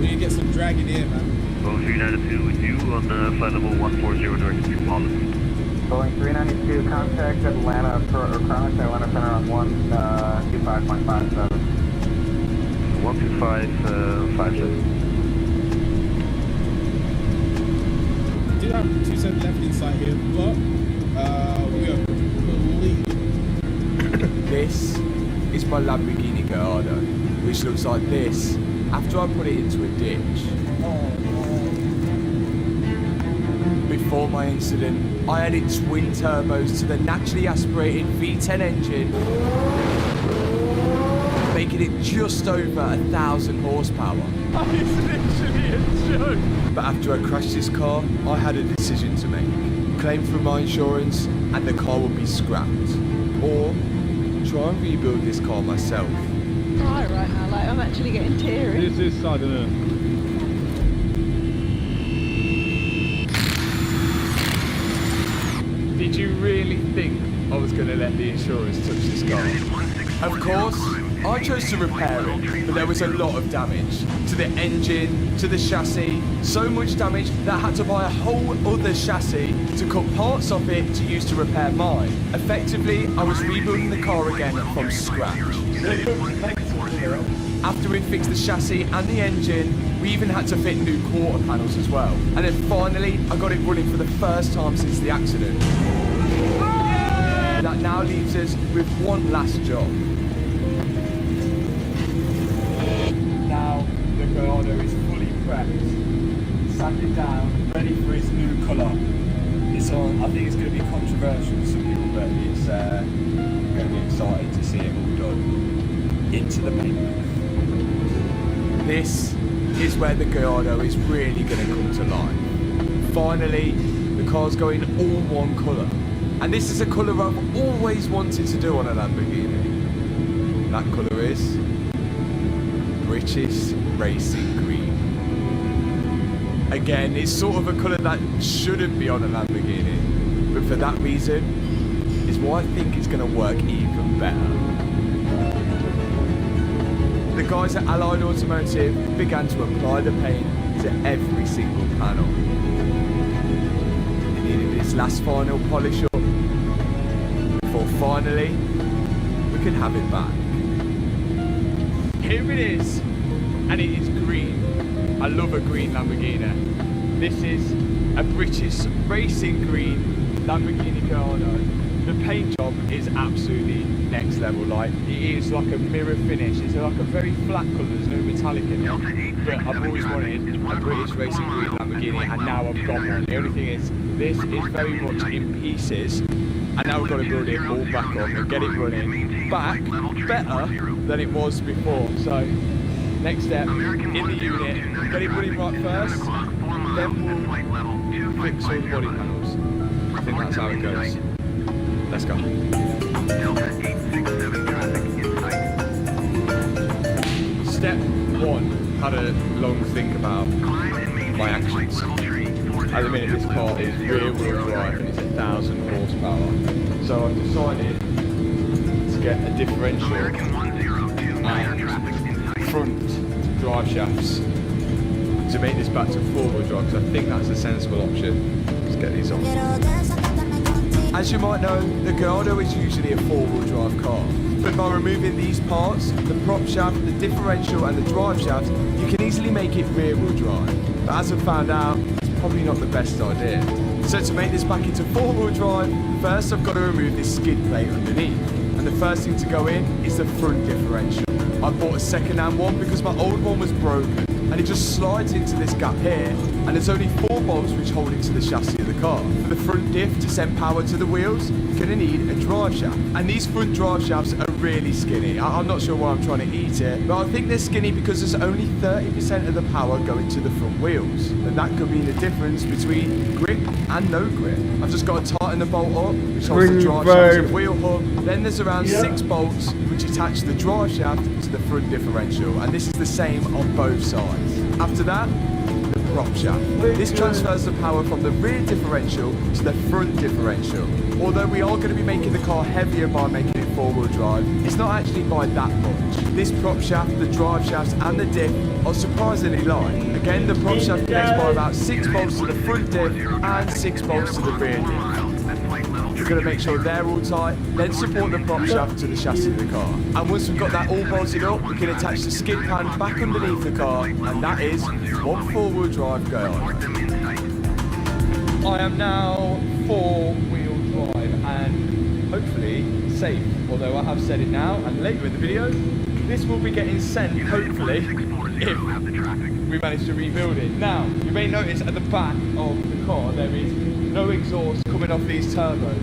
We need to get some drag in here, man. Boeing 392 with you on the flight level 140 directed to Holland. Boeing 392, contact Atlanta, or contact Atlanta Center on 125.57. 125.57. We do have 27 left inside here, but we are completely... This is my Lamborghini Gallardo, which looks like this after I put it into a ditch. Before my incident, I added twin turbos to the naturally aspirated V10 engine, making it just over 1,000 horsepower. That is literally a joke. But after I crashed this car, I had a decision to make. Claim through my insurance and the car would be scrapped. Or try and rebuild this car myself. Right now, like I'm actually getting teary. This is, I don't know. Did you really think I was going to let the insurance touch this car? Of course, I chose to repair it, but there was a lot of damage to the engine, to the chassis, so much damage that I had to buy a whole other chassis to cut parts of it to use to repair mine. Effectively, I was rebuilding the car again from scratch. After we fixed the chassis and the engine, we even had to fit new quarter panels as well. And then finally, I got it running for the first time since the accident. That now leaves us with one last job. Now, the Gallardo is fully prepped, sanded down, ready for its new colour. It's on, I think it's going to be controversial to some people, but it's going to be exciting to see it all done. Into the paint. This is where the Gallardo is really going to come to life. Finally, the car's going all one colour. And this is a colour I've always wanted to do on a Lamborghini. That colour is British Racing Green. Again, it's sort of a colour that shouldn't be on a Lamborghini. But for that reason, is why I think it's going to work even better. The guys at Allied Automotive began to apply the paint to every single panel. It needed its last final polish up before finally we could have it back. Here it is, and it is green. I love a green Lamborghini. This is a British Racing Green Lamborghini Gallardo. The paint job is absolutely next level. Like, it is like a mirror finish. It's like a very flat colour. There's no metallic in it. But I've always wanted a British Racing Green Lamborghini, and now I've got one. The only thing is, this is very much in pieces, and now we've got to build it all back up and get it running back better than it was before. So, next step in the unit, get it running right first, then we'll fix all the body panels. I think that's how it goes. Let's go. Step one, had a long think about my actions. At the minute this car is rear wheel drive and it's 1,000 horsepower. So I've decided to get a differential and front drive shafts to make this back to four-wheel drive, because I think that's a sensible option. Let's get these on. As you might know, the Gallardo is usually a four-wheel drive car, but by removing these parts, the prop shaft, the differential and the drive shaft, you can easily make it rear-wheel drive. But as I've found out, it's probably not the best idea. So to make this back into four-wheel drive, first I've got to remove this skid plate underneath. And the first thing to go in is the front differential. I bought a second-hand one because my old one was broken, and it just slides into this gap here, and there's only 4 bolts which hold it to the chassis of the car. For the front diff to send power to the wheels, you're going to need a drive shaft. And these front drive shafts are really skinny. I'm not sure why I'm trying to eat it, but I think they're skinny because there's only 30% of the power going to the front wheels. And that could be the difference between grip and no grip. I've just got to tighten the bolt up, which holds the drive shaft to the wheel hub. Then there's around 6 bolts which attach the drive shaft to the front differential. And this is the same on both sides. After that, the prop shaft. This transfers the power from the rear differential to the front differential. Although we are going to be making the car heavier by making it four-wheel drive, it's not actually by that much. This prop shaft, the drive shafts and the diff are surprisingly light. Again, the prop shaft connects by about 6 bolts to the front diff and 6 bolts to the rear diff. We're going to make sure they're all tight, then support the prop shaft to the chassis of the car. And once we've got that all bolted up, we can attach the skid pan back underneath the car, and that is one four-wheel drive going on. I am now four-wheel drive and hopefully safe, although I have said it now, and later in the video, this will be getting sent, hopefully, if we manage to rebuild it. Now, you may notice at the back of the car, there is no exhaust coming off these turbos,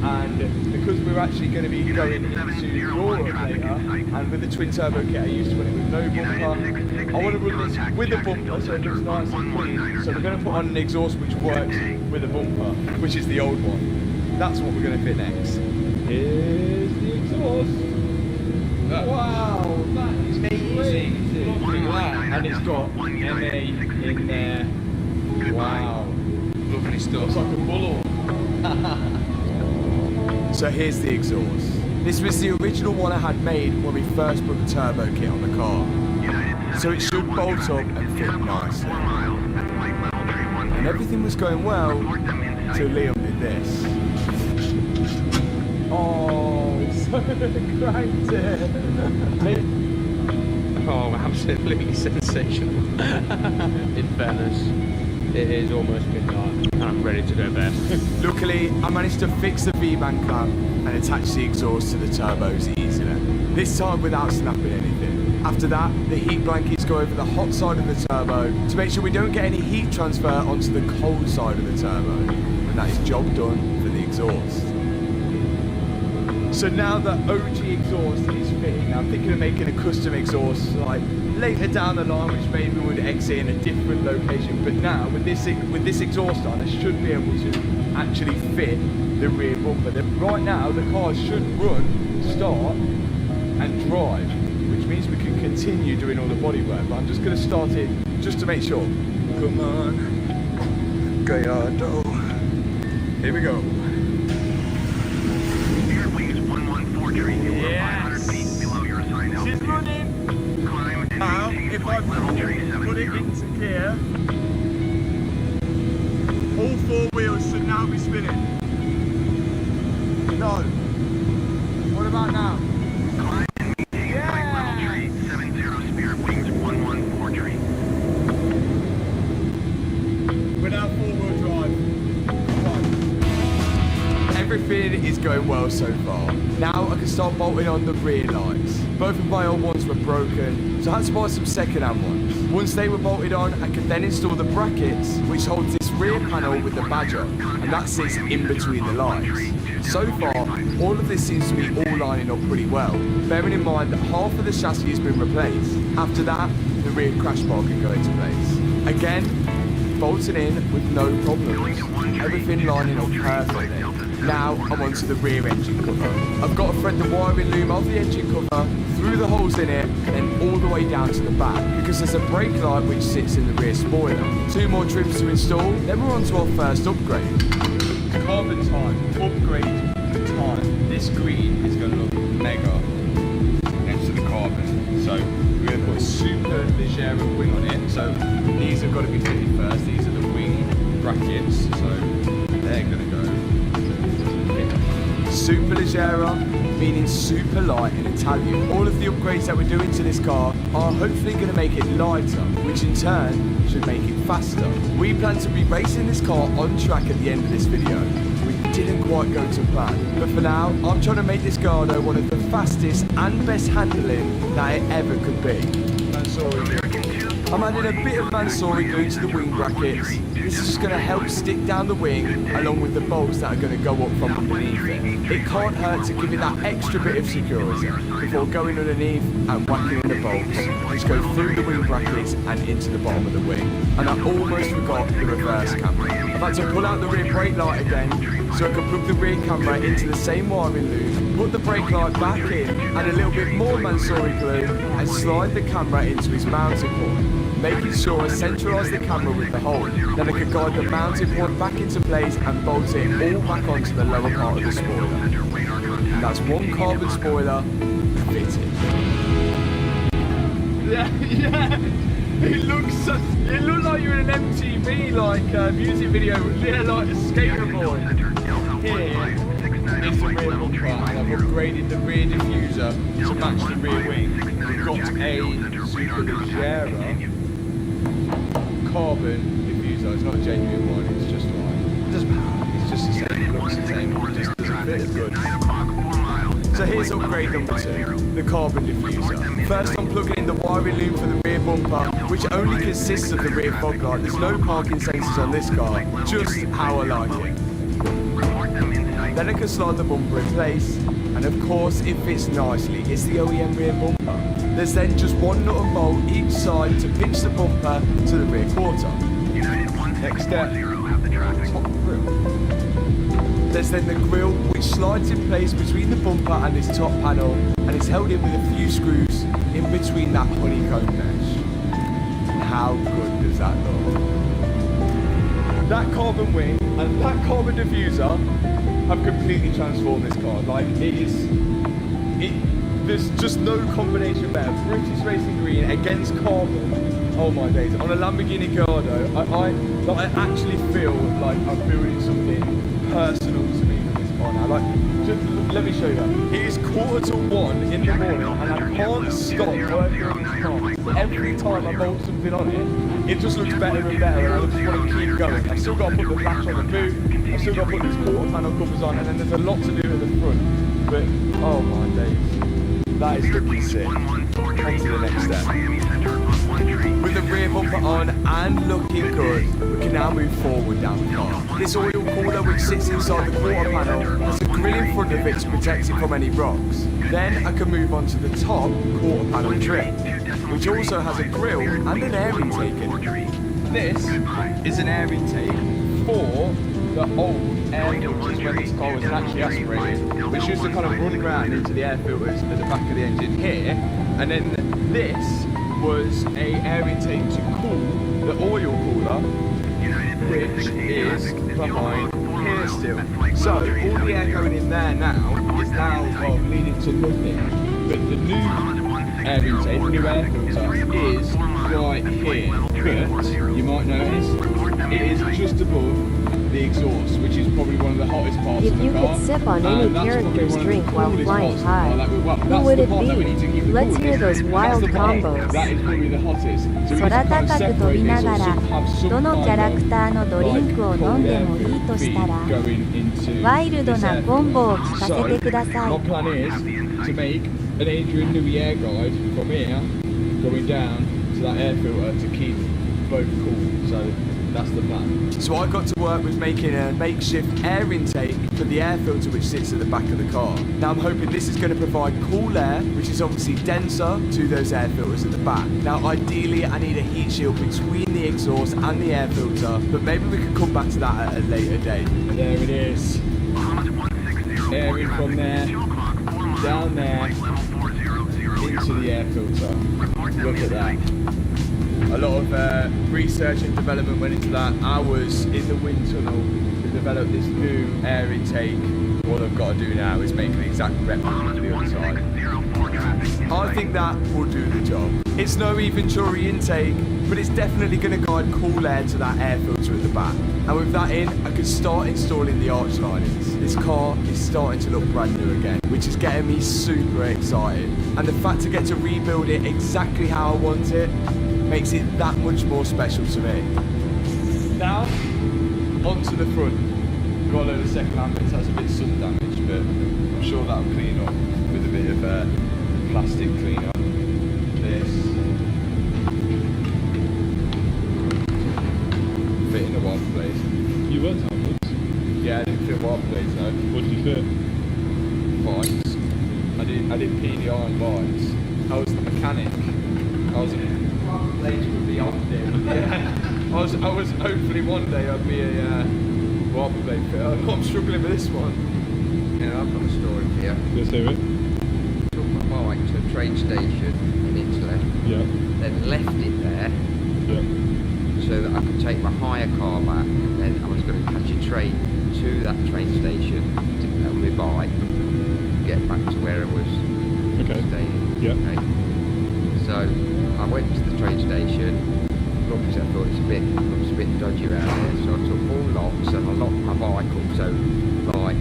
and because we're actually going to be going into Europe later, and with the twin turbo kit I used to run it with no bumper, I want to run this with a bumper so it looks nice and clean. So we're going to put on an exhaust which works with a bumper, which is the old one. That's what we're going to fit next. Here's the exhaust. Wow, that is amazing. Look at that, and it's got MA in there. Wow. Lovely stuff. It's like a bull. So here's the exhaust. This was the original one I had made when we first put the turbo kit on the car. So it should bolt up and fit nicely. And everything was going well till Liam did this. Oh, so cranked it. Oh, absolutely sensational. In fairness, it is almost midnight and I'm ready to go to bed. Luckily, I managed to fix the V-band clamp and attach the exhaust to the turbos easily. This time without snapping anything. After that, the heat blankets go over the hot side of the turbo to make sure we don't get any heat transfer onto the cold side of the turbo. And that is job done for the exhaust. So now the OG exhaust is fitting, I'm thinking of making a custom exhaust like later down the line, which maybe would exit in a different location. But now with this exhaust on, I should be able to actually fit the rear bumper. Right now the car should run, start and drive, which means we can continue doing all the bodywork. But I'm just going to start it just to make sure. Come on, Gallardo. Here we go. Yes! She's running! Now, if I put it into gear, all four wheels should now be spinning. No. What about now? Yeah! 70 Spirit Wings 114 tree. We're now four-wheel drive. Everything is going well so far. Now I can start bolting on the rear lights. Both of my old ones were broken, so I had to buy some second-hand ones. Once they were bolted on, I could then install the brackets, which holds this rear panel with the badge on, and that sits in between the lights. So far, all of this seems to be all lining up pretty well, bearing in mind that half of the chassis has been replaced. After that, the rear crash bar can go into place. Again, bolted in with no problems. Everything lining up perfectly. Now I'm onto the rear engine cover. I've got to thread the wiring loom of the engine cover through the holes in it and then all the way down to the back because there's a brake light which sits in the rear spoiler. 2 more trims to install, then we're on to our first upgrade. Carbon time, upgrade time. This green is going to look mega next to the carbon. So we're going to put a super Leggera wing on it. So these have got to be fitted first. These are the wing brackets. So they're going to go. Super Leggera, meaning super light in Italian. All of the upgrades that we're doing to this car are hopefully going to make it lighter, which in turn should make it faster. We plan to be racing this car on track at the end of this video. We didn't quite go to plan, but for now, I'm trying to make this Gardo one of the fastest and best handling that it ever could be. I'm adding a bit of Mansory glue to the wing brackets. This is just going to help stick down the wing along with the bolts that are going to go up from underneath it. It can't hurt to give it that extra bit of security before going underneath and whacking in the bolts, which go through the wing brackets and into the bottom of the wing. And I almost forgot the reverse camera. I've had to pull out the rear brake light again so I can plug the rear camera into the same wiring loop, put the brake light back in, add a little bit more Mansory glue and slide the camera into its mounting point, making sure I centralise the camera with the hole. Then I can guide the mounting point back into place and bolt it all back onto the lower part of the spoiler. And that's one carbon spoiler fitted. Yeah. It looked like you're in an MTV music video, like a skater boy. Here is the rear bumper, and I've upgraded the rear diffuser to match the rear wing. We've got a Super Leggera carbon diffuser. It's not a genuine one, it's just like, it doesn't matter, it's just the same, it looks the same, it just doesn't fit as good. So here's upgrade number 2, the carbon diffuser. First I'm plugging in the wiring loom for the rear bumper, which only consists of the rear fog light. There's no parking sensors on this car, just how I like it. Then I can slide the bumper in place, and of course it fits nicely, it's the OEM rear bumper. There's then just one nut and bolt each side to pinch the bumper to the rear quarter. Next step, top grille. There's then the grille which slides in place between the bumper and this top panel and is held in with a few screws in between that honeycomb mesh. How good does that look? That carbon wing and that carbon diffuser have completely transformed this car. Like, it is there's just no combination better. British Racing Green against carbon. Oh my days. On a Lamborghini Gallardo, I actually feel like I'm building something personal to me with this car now. Like, just let me show you. It is 1:45 in the morning and I can't stop working on this car. Every time I bolt something on it, it just looks better and better and I just want to keep going. I've still got to put the latch on the boot, I've still got to put these quarter panel covers on, and then there's a lot to do at the front. But, oh my days, that is looking sick. On to the next step. With the rear bumper on and looking good, we can now move forward down the car. This oil cooler, which sits inside the quarter panel, has a grill in front of it to protect it from any rocks. Then I can move on to the top quarter panel trim, which also has a grill and an air intake in it. This is an air intake for the old air filters when this car was naturally aspirated, which used to kind of run around into the air filters at the back of the engine here, and then this was a air intake to cool the oil cooler, which is behind here still. So all the air going in there now is now leading to nothing, but the new air intake, the new air filter is right here, but you might notice it is just above the exhaust, which is probably one of the hottest parts If of the you car. could sip on any character's drink while flying high, who would it be? Let's hear those wild combos. That is probably the hottest. So 空高く飛びながらどのキャラクターのドリンクを飲んでもいいとしたらワイルドなコンボを聞かせてください。 My plan is to make an Adrian Newey air guide from here going down to that air filter to keep both cool. So that's the plan. So I got to work with making a makeshift air intake for the air filter which sits at the back of the car. Now I'm hoping this is going to provide cool air, which is obviously denser to those air filters at the back. Now ideally I need a heat shield between the exhaust and the air filter, but maybe we can come back to that at a later date. And there it is. Air in from there, down there, into the air filter. Look at that. A lot of research and development went into that. I was in the wind tunnel to develop this new air intake. All I've got to do now is make an exact replica to the other side. I think that will do the job. It's no Venturi intake, but it's definitely going to guide cool air to that air filter at the back. And with that in, I can start installing the arch linings. This car is starting to look brand new again, which is getting me super excited. And the fact to get to rebuild it exactly how I want it makes it that much more special to me. Now, onto the front. Got a load of second-hand bits, that's a bit sun damage, but I'm sure that'll clean up with a bit of plastic cleaner. This. Fit in the wiper blades. You weren't helmets? Yeah, I didn't fit wiper blades, no. What did you fit? Bikes. I did PDI on bikes. I was the mechanic. I was blades would be on there. Yeah. I was hopefully one day I'd be a wiper blade fitter. I'm struggling with this one. Yeah, I've got a story for you. Let's hear it. Took my bike to a train station in Italy. Yeah. Then left it there. Yeah. So that I could take my hire car back. And then I was going to catch a train to that train station to help me bike, get back to where I was staying. Yeah. Okay. So I went to the train station. Obviously I thought it looks a bit dodgy around there, so I took all locks and I locked my bike up, so like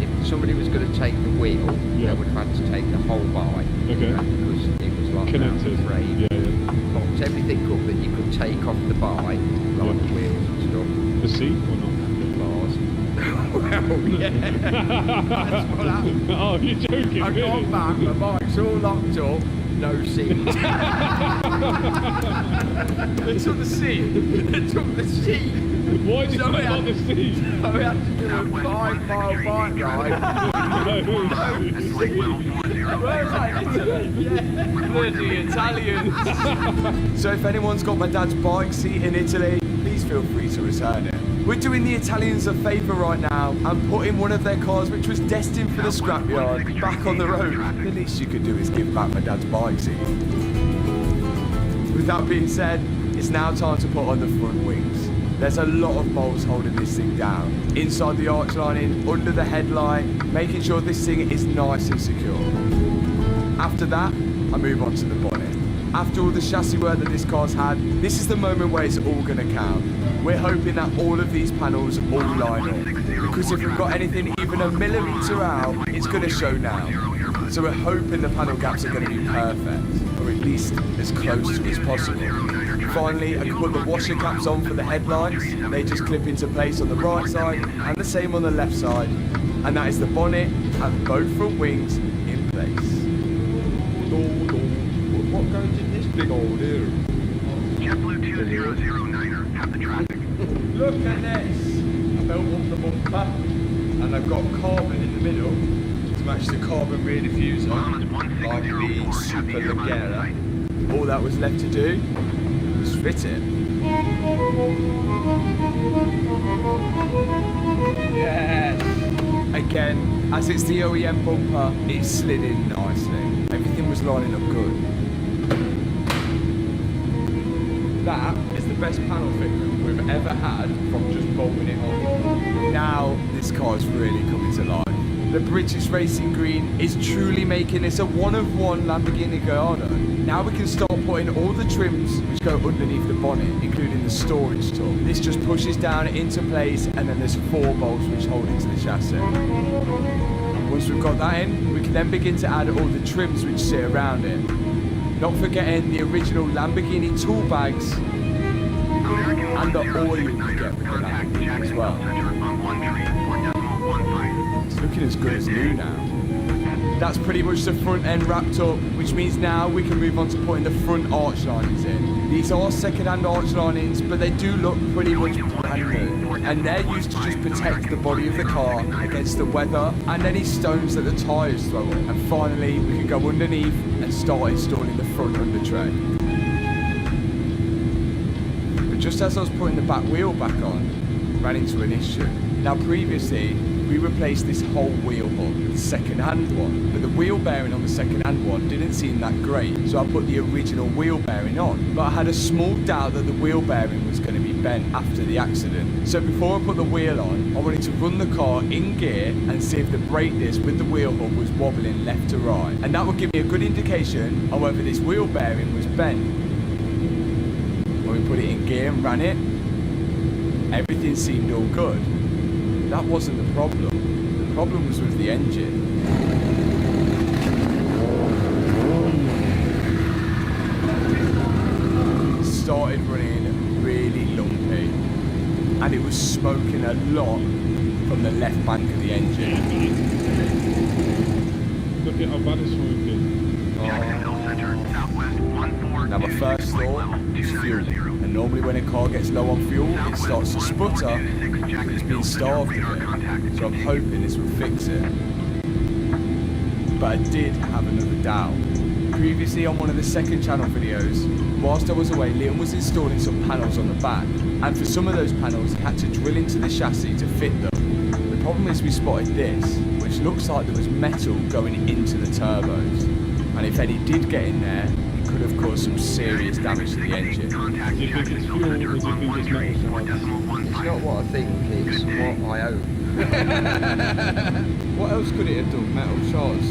if somebody was going to take the wheel, they would have had to take the whole bike. Okay. Because it was like connected. Frame. Yeah. Locked everything up that you could take off the bike, like the wheels and stuff. The seat or not? The bars. Well, yeah. That's what happened. Oh, you're joking, I really? got back, my bike's all locked up. No seat. They took the seat. They took the seat. Why did you not on the seat? So we had to do a 5-mile bike ride. Where's that, Italy? Yeah. Bloody Italians. So if anyone's got my dad's bike seat in Italy, please feel free to return it. We're doing the Italians a favour right now and putting one of their cars, which was destined for the scrapyard, back on the road. The least you could do is give back my dad's bike seat. With that being said, it's now time to put on the front wings. There's a lot of bolts holding this thing down. Inside the arch lining, under the headlight, making sure this thing is nice and secure. After that, I move on to the bonnet. After all the chassis work that this car's had, this is the moment where it's all going to count. We're hoping that all of these panels all line up, because if we've got anything even a millimetre out, it's going to show now. So we're hoping the panel gaps are going to be perfect, or at least as close to as possible. Finally, I can put the washer caps on for the headlights. They just clip into place on the right side and the same on the left side. And that is the bonnet and both front wings in place. What goes in this big old here? JetBlue 2009er, have the traffic. Look at this! I built up the bumper and I've got carbon in the middle to match the carbon rear diffuser, like the Super Leggera. All that was left to do was fit it. Yes! Again, as it's the OEM bumper, it slid in nicely. Everything was lining up good. That is the best panel fitment we've ever had from just bolting it on. Now, this car's really coming to life. The British Racing Green is truly making this a one-of-one Lamborghini Gallardo. Now we can start putting all the trims which go underneath the bonnet, including the storage tool. This just pushes down into place, and then there's 4 bolts which hold into the chassis. Once we've got that in, we can then begin to add all the trims which sit around it. Not forgetting the original Lamborghini tool bags and the oil you get with the Lamborghini as well. It's looking as good as new now. That's pretty much the front end wrapped up, which means now we can move on to putting the front arch linings in. These are second-hand arch linings, but they do look pretty much brand new, and they're used to just protect the body of the car against the weather and any stones that the tyres throw up. And finally, we can go underneath and start installing the front under tray. But just as I was putting the back wheel back on, I ran into an issue. Now previously, we replaced this whole wheel hub with a second-hand one, but the wheel bearing on the second-hand one didn't seem that great, so I put the original wheel bearing on. But I had a small doubt that the wheel bearing was going to be bent after the accident. So before I put the wheel on, I wanted to run the car in gear and see if the brake disc with the wheel hub was wobbling left to right. And that would give me a good indication of whether this wheel bearing was bent. When we put it in gear and ran it, everything seemed all good. That wasn't the problem. The problem was with the engine. It started running really lumpy, and it was smoking a lot from the left bank of the engine. Look at how bad it's smoking. Now my first thought was fuel. And normally when a car gets low on fuel, it starts to sputter. It's been starved of it, so I'm hoping this will fix it. But I did have another doubt. Previously on one of the second channel videos, whilst I was away, Liam was installing some panels on the back, and for some of those panels he had to drill into the chassis to fit them. The problem is we spotted this, which looks like there was metal going into the turbos, and if any did get in there, it could have caused some serious damage to the engine. Do you think it's fuel or do you think it's metal? It's not what I think, it's what I hope. What else could it have done? Metal shards?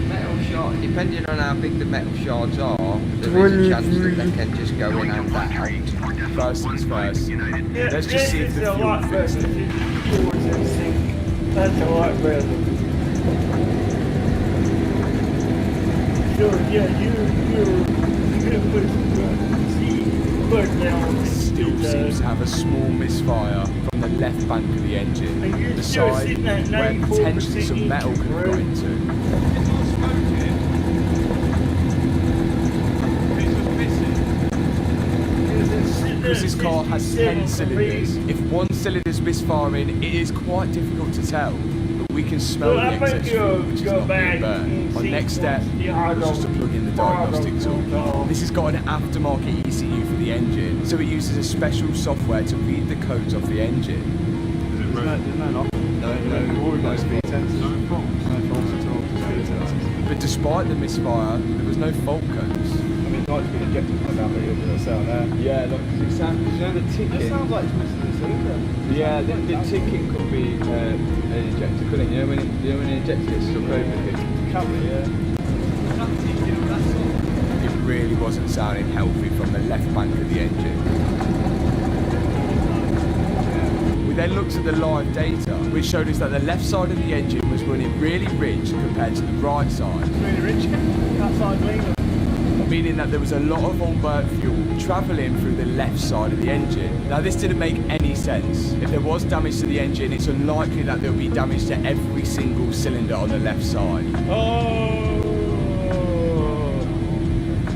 Metal shard, depending on how big the metal shards are, there is a chance that they can just go in and out. First things first. Let's just see if the fuel fixed it. That's a lot better. So yeah, you put Still seems to have a small misfire from the left bank of the engine, the side where potentially some metal could have got into. Because this car has 10 cylinders, if one cylinder's misfiring, it is quite difficult to tell. But we can smell the excess fuel, which is not being burned. Our next step was just to plug in the diagnostic tool. This has got an aftermarket ECU for the engine, so it uses a special software to read the codes off the engine. No speed sensors. No faults at all. But despite the misfire, there was no fault codes. I mean, might just be injected from down there, doesn't it sound there? Yeah, look, because it sounds, you know the ticking? It sounds like it's missing the cylinder. Yeah, the ticking could be an injector, couldn't it? You know when an injector gets stuck over it? Can be, yeah. It really wasn't sounding healthy from the left bank of the engine. We then looked at the live data, which showed us that the left side of the engine was running really rich compared to the right side. Really rich. That side's leaner. Meaning that there was a lot of onboard fuel travelling through the left side of the engine. Now this didn't make any sense. If there was damage to the engine, it's unlikely that there would be damage to every single cylinder on the left side. Oh!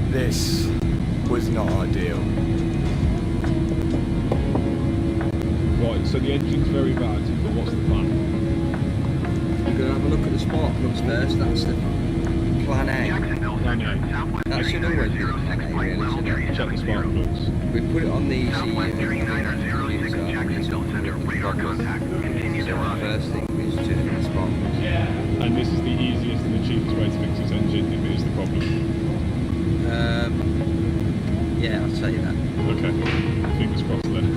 This was not ideal. Right, so the engine's very bad, but what's the plan? We're going to have a look at the spark plugs first. That's the plan A. Plan A. That should always be the plan A, really, shouldn't it? Check the spark plugs. We put it on the ECU. So the first thing is to the spark plugs. And this is the easiest and the cheapest way to fix this engine if it is the problem. Yeah, I'd say that. Okay, fingers crossed then.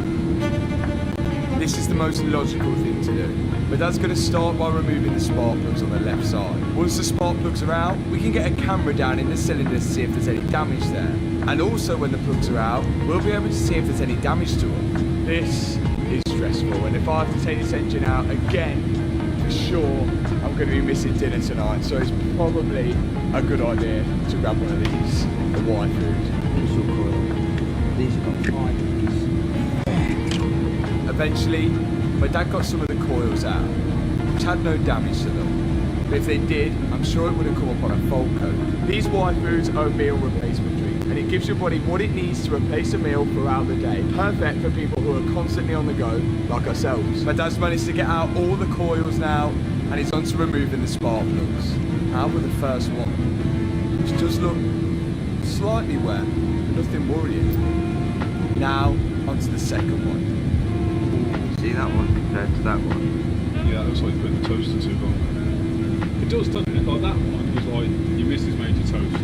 This is the most logical thing to do. But that's going to start by removing the spark plugs on the left side. Once the spark plugs are out, we can get a camera down in the cylinder to see if there's any damage there. And also when the plugs are out, we'll be able to see if there's any damage to them. This is stressful, and if I have to take this engine out again, for sure, I'm going to be missing dinner tonight. So it's probably a good idea to grab one of these, the white food. These have got 5 of these. Eventually, my dad got some of the coils out, which had no damage to them. But if they did, I'm sure it would have come up on a fault code. These white foods are a meal replacement drink, and it gives your body what it needs to replace a meal throughout the day. Perfect for people who are constantly on the go, like ourselves. My dad's managed to get out all the coils now, and he's on to removing the spark plugs. Out with the first one, which does look slightly wet, but nothing worrying. Now, onto the second one. See that one compared to that one? Yeah, it looks like you've put the toaster too long. It does, doesn't it? Like that one was like, your missus made your toast.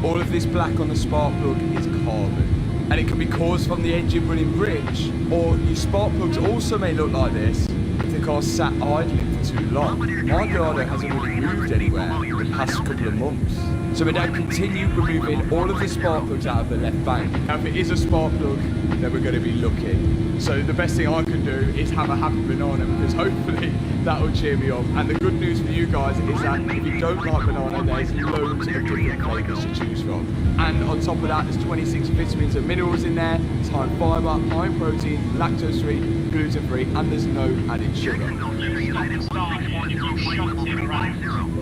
All of this black on the spark plug is carbon, and it can be caused from the engine running rich, or your spark plugs also may look like this if the car's sat idling for too long. My Gardo hasn't really moved anywhere in the past couple of months. So my dad continued removing all of the spark plugs out of the left bank. Now if it is a spark plug, then we're going to be looking. So the best thing I can do is have a happy banana, because hopefully that will cheer me up. And the good news for you guys is that if you don't like banana, there's loads of different flavours to choose from. And on top of that, there's 26 vitamins and minerals in there. It's high in fibre, high in protein, lactose free, gluten free, and there's no added sugar.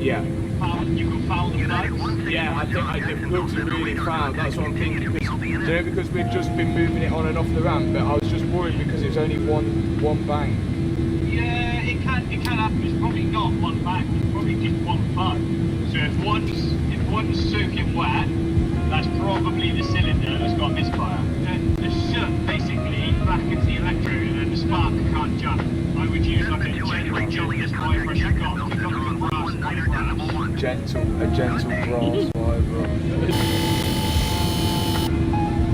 Yeah. You can foul the plugs? Yeah, I think the plugs are really foul. That's what I'm thinking. Because we've just been moving it on and off the ramp, but I was just worried because it's only one bang. Yeah, it can happen. It's probably not one bang. It's probably just one plug. So if one's soaking wet, that's probably the cylinder that's got misfire. The soot basically blackens the electrode and then the spark can't jump. I would use like a gentle wire brush you've got. Pick up some brass wire brush. A gentle brass wire brush.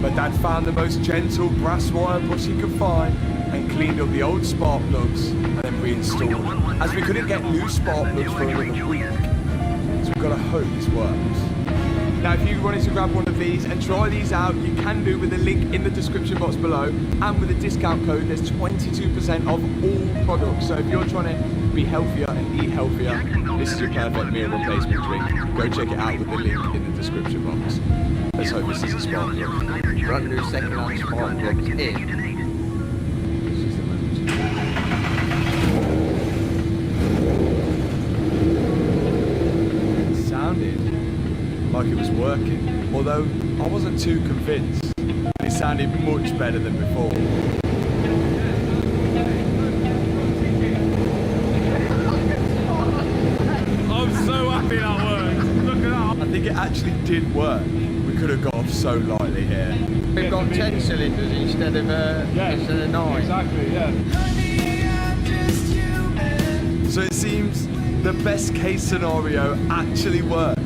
But Dad found the most gentle brass wire brush he could find and cleaned up the old spark plugs and then reinstalled them, as we couldn't get new spark plugs for another week. So we've got to hope this works. Now if you wanted to grab one of these and try these out, you can do with the link in the description box below, and with a discount code there's 22% off all products. So if you're trying to be healthier and eat healthier, this is your perfect meal replacement drink. Go check it out with the link in the description box. Let's hope this is a spark plug. Brand new second-hand spark plugs in. It sounded like it was working, although I wasn't too convinced. It sounded much better than before. I'm so happy that worked. Look at that. I think it actually did work. We could have got off so lightly here. We've got 10 cylinders instead of 9. Exactly, yeah. So it seems the best case scenario actually worked.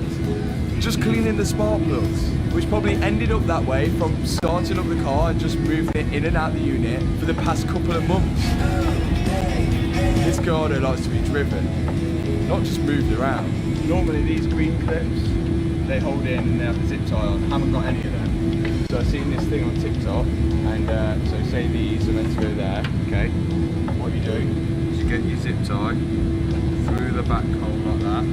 just cleaning the spark plugs, which probably ended up that way from starting up the car and just moving it in and out the unit for the past couple of months. This Garda likes to be driven, not just moved around. Normally these green clips, they hold in and they have the zip tie on. I haven't got any of them. So I've seen this thing on TikTok, and so say these are meant to go there, okay? What you do is you get your zip tie through the back hole like that,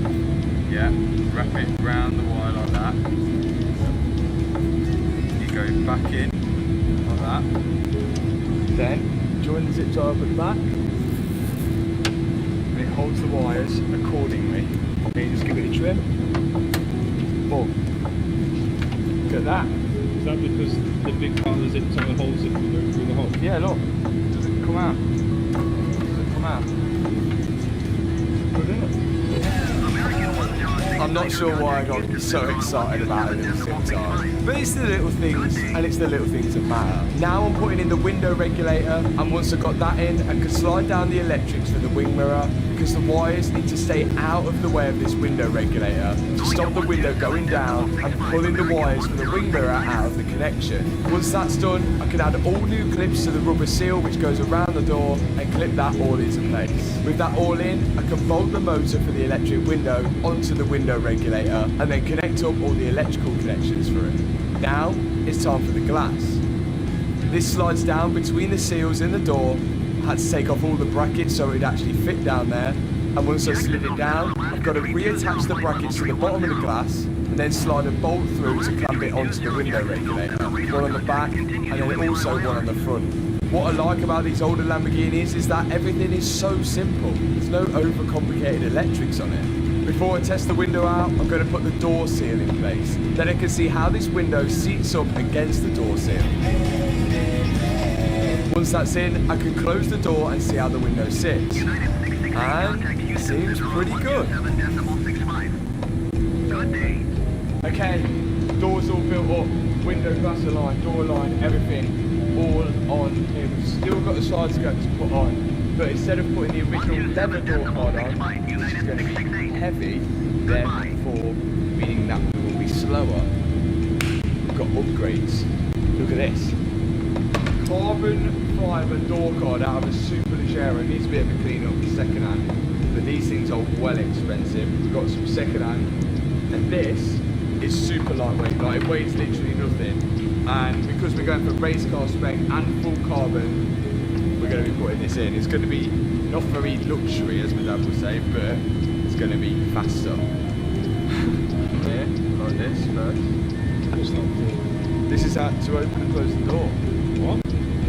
yeah? Wrap it round the wire like that. You go back in like that. Then join the zip tie up at the back. And it holds the wires accordingly. Okay, just give it a trim. Boom. Look at that. Is that because the big part of the zip tie holds it through the hole? Yeah, look. Does it come out? Does it come out? Good, isn't it? I'm not sure why I got so excited about it in the zip tie. But it's the little things, and it's the little things that matter. Now I'm putting in the window regulator, and once I've got that in, I can slide down the electrics for the wing mirror, because the wires need to stay out of the way of this window regulator to stop the window going down and pulling the wires for the wing mirror out of the connection. Once that's done, I can add all new clips to the rubber seal which goes around the door and clip that all into place. With that all in, I can bolt the motor for the electric window onto the window regulator and then connect up all the electrical connections for it. Now, it's time for the glass. This slides down between the seals in the door. I had to take off all the brackets so it would actually fit down there, and once I slid it down, I've got to reattach the brackets to the bottom of the glass and then slide a bolt through to clamp it onto the window regulator. One on the back and then also one on the front. What I like about these older Lamborghinis is that everything is so simple. There's no overcomplicated electrics on it. Before I test the window out, I'm going to put the door seal in place. Then I can see how this window seats up against the door seal. Once that's in, I can close the door and see how the window sits. And it seems pretty good. Okay, doors all built up, window glass aligned, door aligned, everything all on here. We've still got the side skirts to put on, but instead of putting the original leather door card on, which is going to be heavy, therefore meaning that we will be slower, we've got upgrades. Look at this. Carbon fibre door card out of a Super Leggera. Needs a bit of a clean up second hand, but these things are well expensive. We've got some second hand, and this is super lightweight, like it weighs literally nothing. And because we're going for race car spec and full carbon, we're going to be putting this in. It's going to be not very luxury, as my dad would say, but it's going to be faster. Yeah, like this first. What's that for? This is how to open and close the door. What?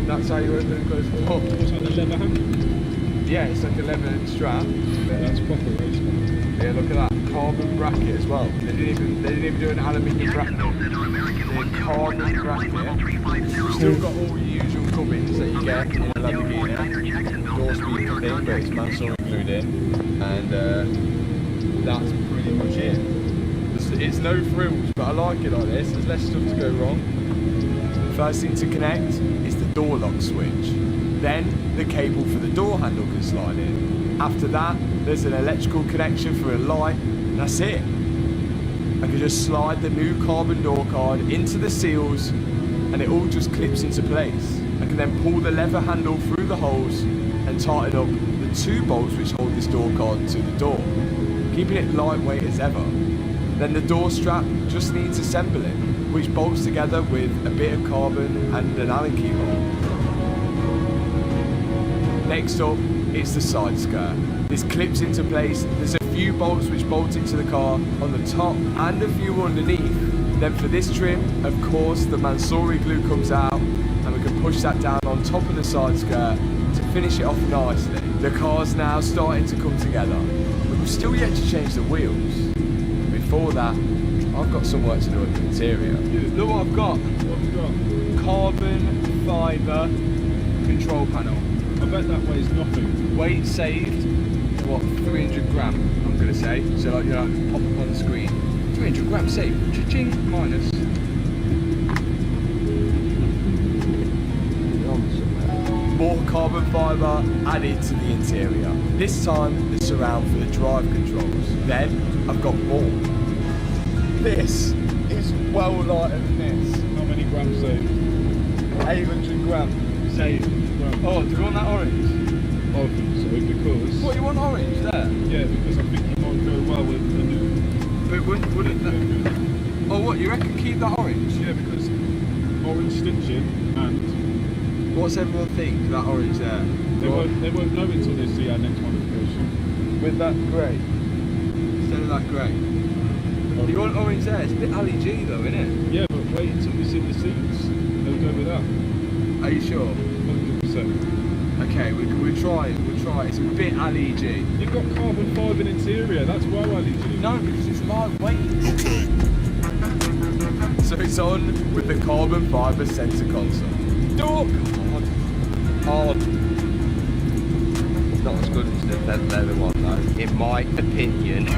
That's how you open and close the door. What's that, the leather handle? Yeah, it's like a leather strap. That's proper race car. Yeah, look at that carbon bracket as well. They didn't even do an aluminium bracket. They did carbon bracket. We've still got all the usual gubbins that you get in a Lamborghini. Door speaker thing, but it's Mansory glued in, and that's pretty much it. It's no frills, but I like it like this. There's less stuff to go wrong. First thing to connect is the door lock switch. Then the cable for the door handle can slide in. After that, there's an electrical connection for a light, and that's it. I can just slide the new carbon door card into the seals, and it all just clips into place. I can then pull the lever handle through the holes and tighten up the 2 bolts which hold this door card to the door, keeping it lightweight as ever. Then the door strap just needs assembling, which bolts together with a bit of carbon and an Allen key hole. Next up is the side skirt. This clips into place. There's a few bolts which bolt into the car on the top and a few underneath. Then for this trim, of course, the Mansory glue comes out and we can push that down on top of the side skirt to finish it off nicely. The car's now starting to come together, but we've still yet to change the wheels. Before that, I've got some work to do at the interior. Look what I've got. What have you got? Carbon fibre control panel. I bet that weighs nothing. Weight saved, what, 300 gram, I'm going to say. So like, you know, pop up on the screen. 300 gram saved, cha-ching, minus. More carbon fibre added to the interior. This time, the surround for the drive controls. Then, I've got more. this is well lighter than this. How many grams saved? 800 grams saved. Oh, do you want that orange? I think so, because... What, you want orange there? Yeah, because I think it might go well with the new... But wouldn't that... Oh, what, you reckon keep that orange? Yeah, because orange stitching and... What's everyone think, that orange there? They won't know until they see our next modification. With that grey? Instead of that grey? You want orange there? It's a bit Ali G though, isn't it? Yeah, but wait until we see the seats. They'll go with that. Are you sure? 100%. Okay, we'll try it. It's a bit Ali G. You've got carbon fibre interior, that's why Ali G. No, because it's lightweight. So it's on with the carbon fibre centre console. Door hard. It's not as good as the leather one though, in my opinion.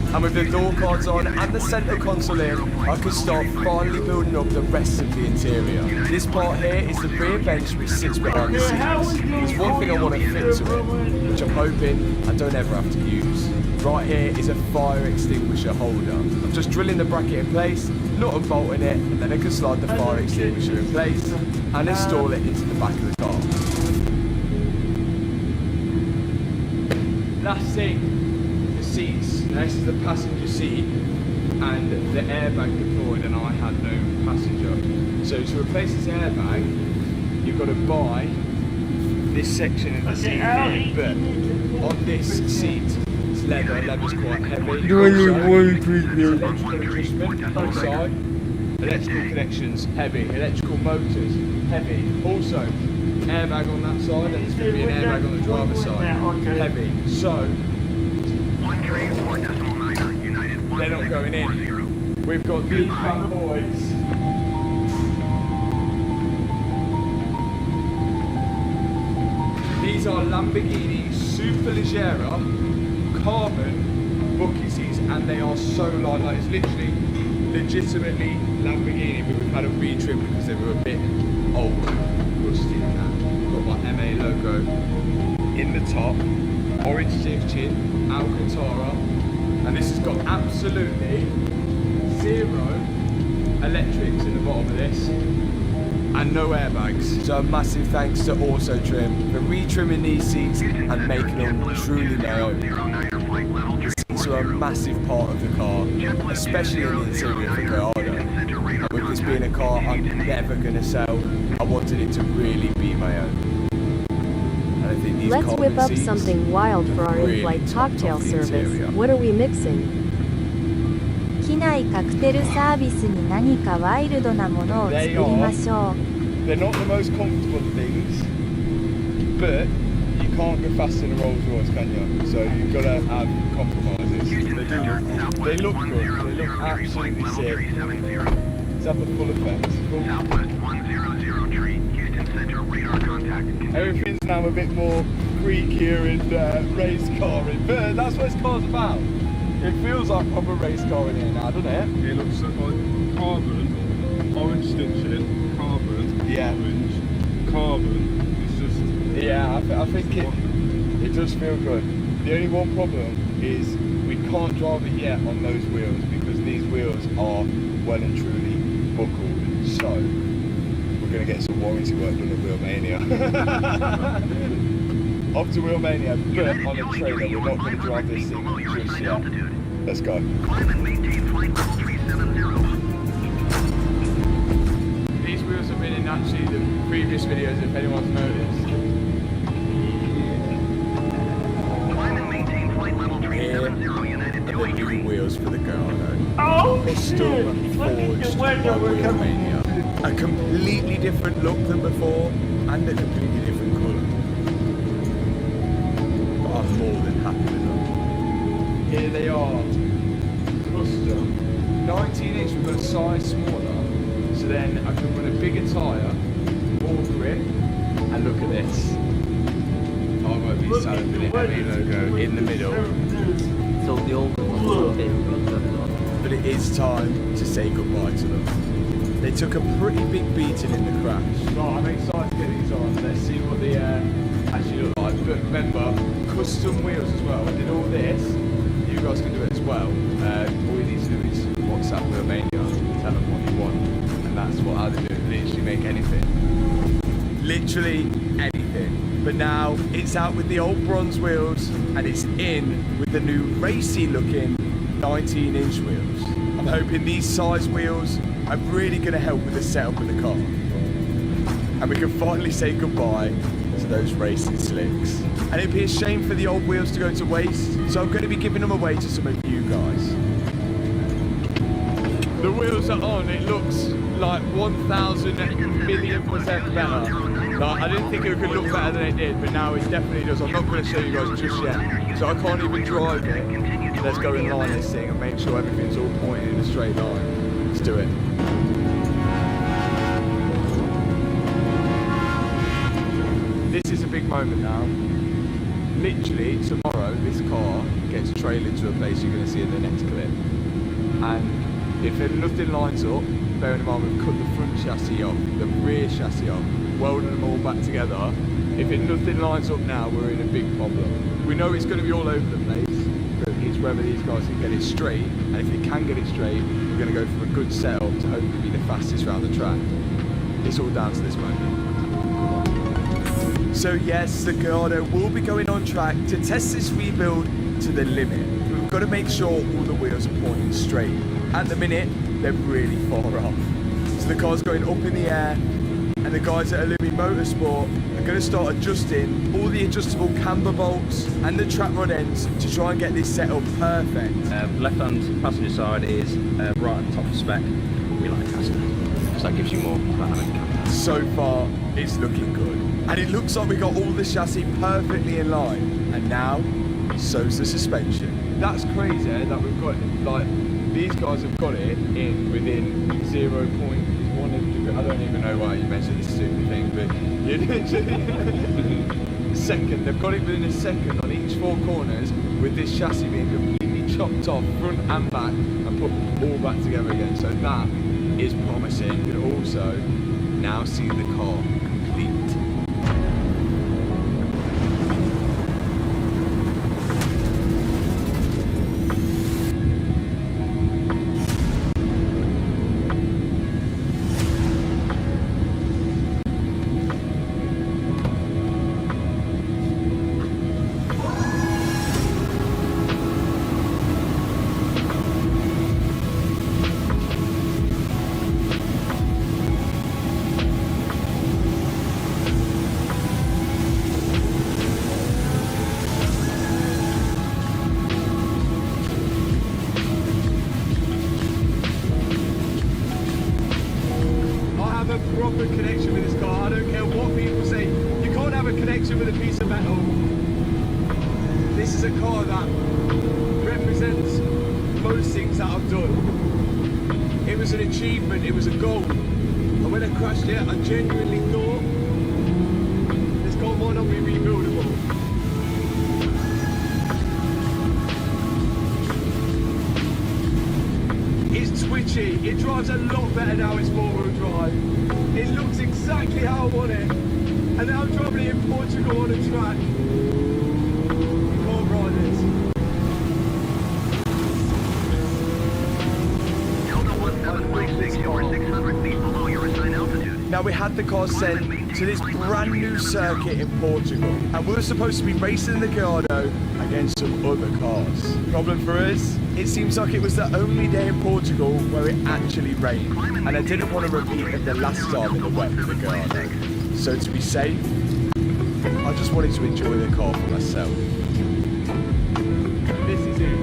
And with the door cards on and the centre console in, I can start finally building up the rest of the interior. This part here is the rear bench which sits behind the seats. There's one thing I want to fit to it, which I'm hoping I don't ever have to use. Right here is a fire extinguisher holder. I'm just drilling the bracket in place, nut and bolting it, and then I can slide the fire extinguisher in place and install it into the back of the car. Last thing, the seats. Now this is the passenger seat and the airbag deployed, and I had no passenger. So to replace this airbag, you've got to buy this section of the seat here, but on this seat, it's leather, leather's quite heavy. Electrical adjustment on the side, electrical connections, heavy, electrical motors, heavy. Also, airbag on that side, and there's going to be an airbag on the driver's side, heavy. So, they're not going in. We've got these bad boys. These are Lamborghini Superleggera carbon bucket seats, and they are so light. Like, it's literally, legitimately Lamborghini, but we've had a retrim because they were a bit old, rusty and that. Got my MA logo in the top, orange stitching, Alcantara, and this has got absolutely 0 electrics in the bottom of this, and no airbags. So a massive thanks to Auto Trim for retrimming these seats and making them truly my own. The seats are a massive part of the car, especially in the interior for Gallardo. And with this being a car I'm never going to sell, I wanted it to really be my own. Let's whip up something wild for our in-flight cocktail service. What are we mixing? 機内カクテルサービスに何かワイルドなものを作りましょう。 They're not the most comfortable things, but you can't go fast in a Rolls Royce, can you? So you've got to have compromises. They look good. They look absolutely sick. Let's have the full effect. Everything's now a bit more creakier and race car-y, but that's what this car's about. It feels like proper race car in here now, doesn't it? It looks like carbon, orange stitching, carbon, orange, carbon. It's just... Yeah, I think it does feel good. The only one problem is we can't drive it yet on those wheels because these wheels are well and truly buckled. So we're going to get some warranty work done at Wheelmania. Off to Wheelmania, but on a trailer. We're not going to drive this thing just yet. Let's go. These wheels have been in actually the previous videos, if anyone's noticed. Here are the new wheels for the Gallardo. Oh, Custom forged by Wheelmania. A completely different look than before, and a completely different colour. But I'm more than happy with them. Here they are. Custom. 19-inch, we've got a size smaller, so then I can run a bigger tyre, more grip, and look at this. I won't be selling with the ME logo in the middle. So the old one, but it is time to say goodbye to them. They took a pretty big beating in the crash. Right, I'm excited to get these on. Let's see what they actually look like. But remember, custom wheels as well. I did all this. You guys can do it as well. All you need to do is literally anything. But now it's out with the old bronze wheels and it's in with the new racy looking 19-inch wheels. I'm hoping these size wheels are really going to help with the setup of the car. And we can finally say goodbye to those racing slicks. And it'd be a shame for the old wheels to go to waste, so I'm going to be giving them away to some of you guys. The wheels are on, it looks like 1,000,000,000% better. Like, I didn't think it could look better than it did, but now it definitely does. I'm not going to show you guys just yet, so I can't even drive it. Let's go and line this thing and make sure everything's all pointed in a straight line. Let's do it. This is a big moment now. Literally, tomorrow, this car gets trailered to a place you're going to see in the next clip. And if nothing lines up, bearing in mind we've cut the front chassis off, the rear chassis off, welding them all back together, if nothing lines up now, we're in a big problem. We know it's going to be all over the place, but it's whether these guys can get it straight, and if they can get it straight, we're going to go for a good setup to hopefully be the fastest around the track. It's all down to this moment. So yes, the Gallardo will be going on track to test this rebuild to the limit. We've got to make sure all the wheels are pointing straight. At the minute, they're really far off. So the car's going up in the air, and the guys at Illumi Motorsport are going to start adjusting all the adjustable camber bolts and the trap rod ends to try and get this set up perfect. Left-hand passenger side is right on top of spec. We like caster, because that gives you more dynamic camber. So far, it's looking good. And it looks like we got all the chassis perfectly in line. And now, so's the suspension. That's crazy that we've got it. Like, these guys have got it in within 0.1. I don't even know why you measure this stupid thing, but you literally second. They've got it within a second on each four corners, with this chassis being completely chopped off front and back and put all back together again. So that is promising. You can also now see the car complete. Proper connection with this car. I don't care what people say. You can't have a connection with a piece of metal. This is a car that represents most things that I've done. It was an achievement, it was a goal. And when I crashed it, I genuinely thought this car might not be rebuildable. It's twitchy. It drives a lot better now it's four-wheel drive. It looks exactly how I want it. And now I'm driving it in Portugal on a track. You can't ride this. Delta 1756, you are 600 feet below your assigned altitude. Now we had the car sent to this brand new circuit in Portugal. And we were supposed to be racing the Gallardo against some other cars. Problem for us, it seems like it was the only day in Portugal where it actually rained, and I didn't want to repeat it the last time in the wet with the Gallardo. So to be safe, I just wanted to enjoy the car for myself. This is it.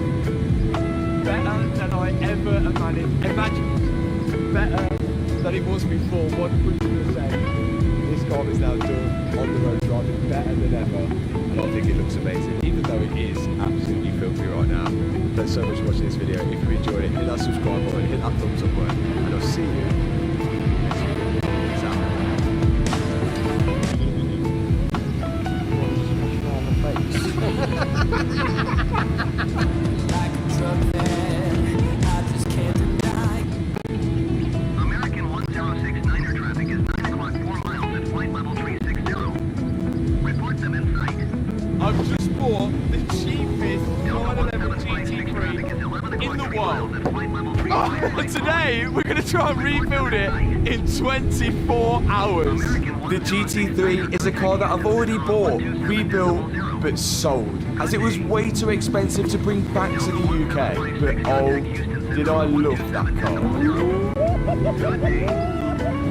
Better than I ever imagined. Better than it was before, 100%. This car is now done on the road driving better than ever, and I think it looks amazing, even though it is absolutely filthy right now. Thanks so much for watching this video. If you enjoyed it, hit that subscribe button, hit that thumbs up button, and I'll see you next video. Peace out. American 1069er traffic is 9 o'clock 4 miles at flight level 360. Report them in sight. I've just bought the cheapest 911 GT3 in the world. Today, we're going to try and rebuild it in 24 hours. The GT3 is a car that I've already bought, rebuilt, but sold, as it was way too expensive to bring back to the UK. But oh, did I love that car.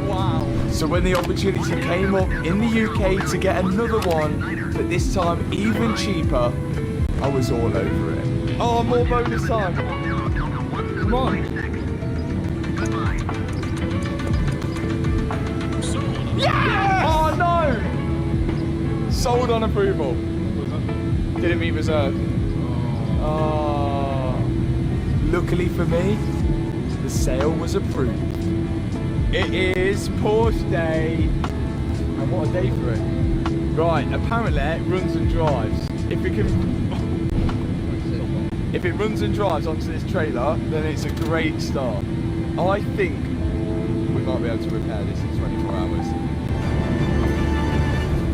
Wow. So when the opportunity came up in the UK to get another one, but this time even cheaper, I was all over it. Oh, more bonus time. Come on. Yeah! Oh no! Sold on approval. Didn't meet reserve. Oh. Luckily for me, the sale was approved. It is Porsche day. And what a day for it. Right, apparently it runs and drives. If it runs and drives onto this trailer, then it's a great start. I think we might be able to repair this in 24 hours.